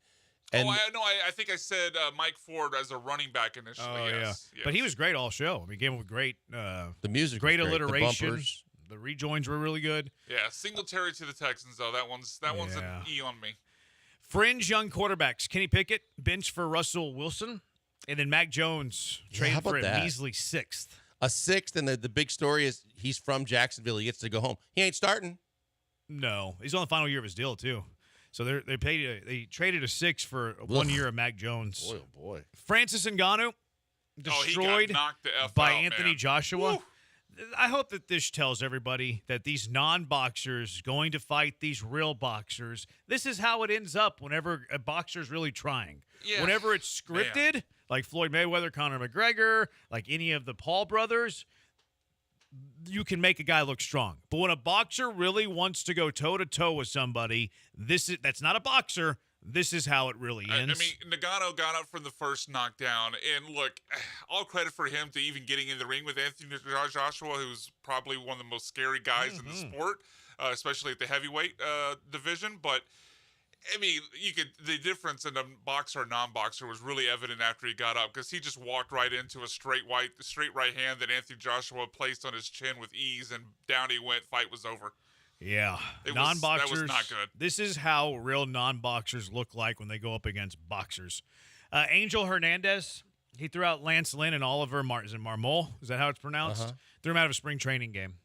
I think I said Mike Ford as a running back initially. Oh yes. yeah, but he was great all show. I mean, he came up with great. The music, great was great. alliteration. The bumpers. The rejoins were really good. Yeah, Singletary to the Texans though. That one's an E on me. Fringe young quarterbacks: Kenny Pickett bench for Russell Wilson, and then Mac Jones how traded about for a that? measly 6th. A 6th, and the big story is he's from Jacksonville. He gets to go home. He ain't starting. No, he's on the final year of his deal too. So they traded a 6 for 1 year of Mac Jones. Boy, oh boy. Francis Ngannou destroyed he got knocked the F by out, Anthony man. Joshua. Woo. I hope that this tells everybody that these non-boxers going to fight these real boxers, this is how it ends up whenever a boxer's really trying. Yeah. Whenever it's scripted, like Floyd Mayweather, Conor McGregor, like any of the Paul brothers, you can make a guy look strong. But when a boxer really wants to go toe-to-toe with somebody, that's not a boxer. This is how it really ends. I mean, Nagano got up for the first knockdown, and look, all credit for him to even getting in the ring with Anthony Joshua, who's probably one of the most scary guys in the sport, especially at the heavyweight division. But I mean, the difference in a boxer or non-boxer was really evident after he got up, because he just walked right into a straight right hand that Anthony Joshua placed on his chin with ease, and down he went. Fight was over. Yeah, non-boxers. That was not good. This is how real non-boxers look like when they go up against boxers. Angel Hernandez, he threw out Lance Lynn and Oliver Marmol. Is that how it's pronounced? Threw him out of a spring training game.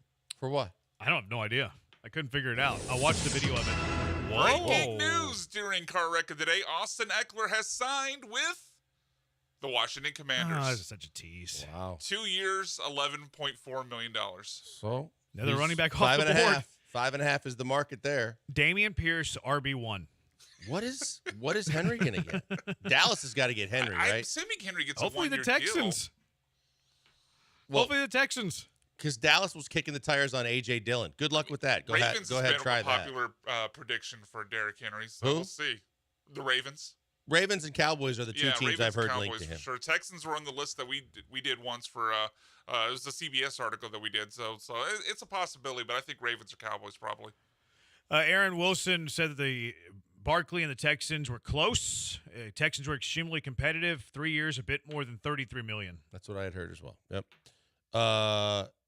For what? I don't have no idea. I couldn't figure it out. I watched the video of it. Breaking news during Car Wreck of the Day: Austin Eckler has signed with the Washington Commanders. Oh, that's such a tease. Wow. 2 years, $11.4 million. So another running back off the board. 5.5 is the market there. Dameon Pierce, RB1. What is Henry going to get? Dallas has got to get Henry, right? I'm assuming Henry gets Hopefully a one-year the Texans. Hopefully the Texans. Because Dallas was kicking the tires on A.J. Dillon. Good luck with that. Go ahead, try that. Popular prediction for Derrick Henry. So Who? We'll see. The Ravens. Ravens and Cowboys are the two teams Ravens I've heard and linked to Cowboys him. for sure. Texans were on the list that we did once for it was the CBS article that we did. So it's a possibility, but I think Ravens or Cowboys probably. Aaron Wilson said that the Barkley and the Texans were close. Texans were extremely competitive. 3 years, a bit more than $33 million. That's what I had heard as well. Yep.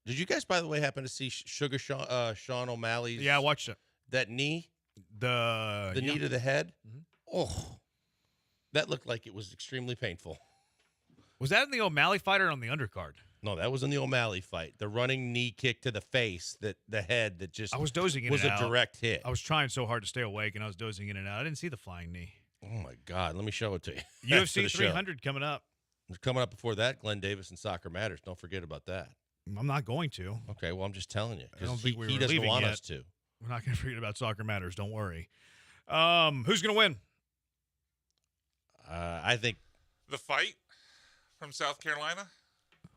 Did you guys, by the way, happen to see Sugar Sean O'Malley's? Yeah, I watched it. That knee? The knee to the head? Mm-hmm. Oh, that looked like it was extremely painful. Was that in the O'Malley fight or on the undercard? No, that was in the O'Malley fight. The running knee kick to the face, the head that just I was dozing in was and a out. direct hit. I was trying so hard to stay awake, and I was dozing in and out. I didn't see the flying knee. Oh, my God. Let me show it to you. UFC 300 coming up. Coming up before that, Glenn Davis and Soccer Matters. Don't forget about that. I'm not going to. Okay, well, I'm just telling you. I don't think he doesn't want yet. us to. We're not going to forget about Soccer Matters. Don't worry. Who's going to win? I think the fight from South Carolina.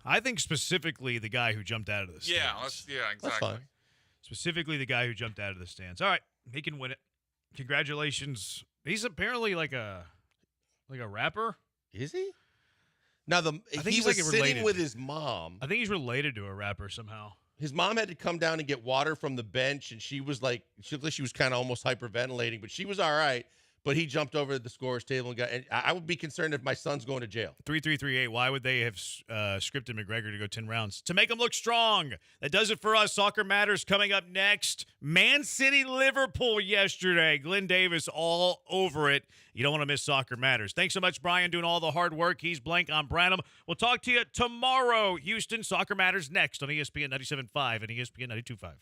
I think specifically the guy who jumped out of the stands. Yeah, exactly. That's fine. Specifically the guy who jumped out of the stands. All right, he can win it. Congratulations. He's apparently like a rapper. Is he? Now he was sitting with his mom. I think he's related to a rapper somehow. His mom had to come down and get water from the bench, and she was like, she was kind of almost hyperventilating, but she was all right. But he jumped over to the scorer's table and got. And I would be concerned if my son's going to jail. 3338. Why would they have scripted McGregor to go 10 rounds? To make him look strong. That does it for us. Soccer Matters coming up next. Man City, Liverpool yesterday. Glenn Davis all over it. You don't want to miss Soccer Matters. Thanks so much, Brian, doing all the hard work. He's Blank on Branham. We'll talk to you tomorrow. Houston, Soccer Matters next on ESPN 97.5 and ESPN 92.5.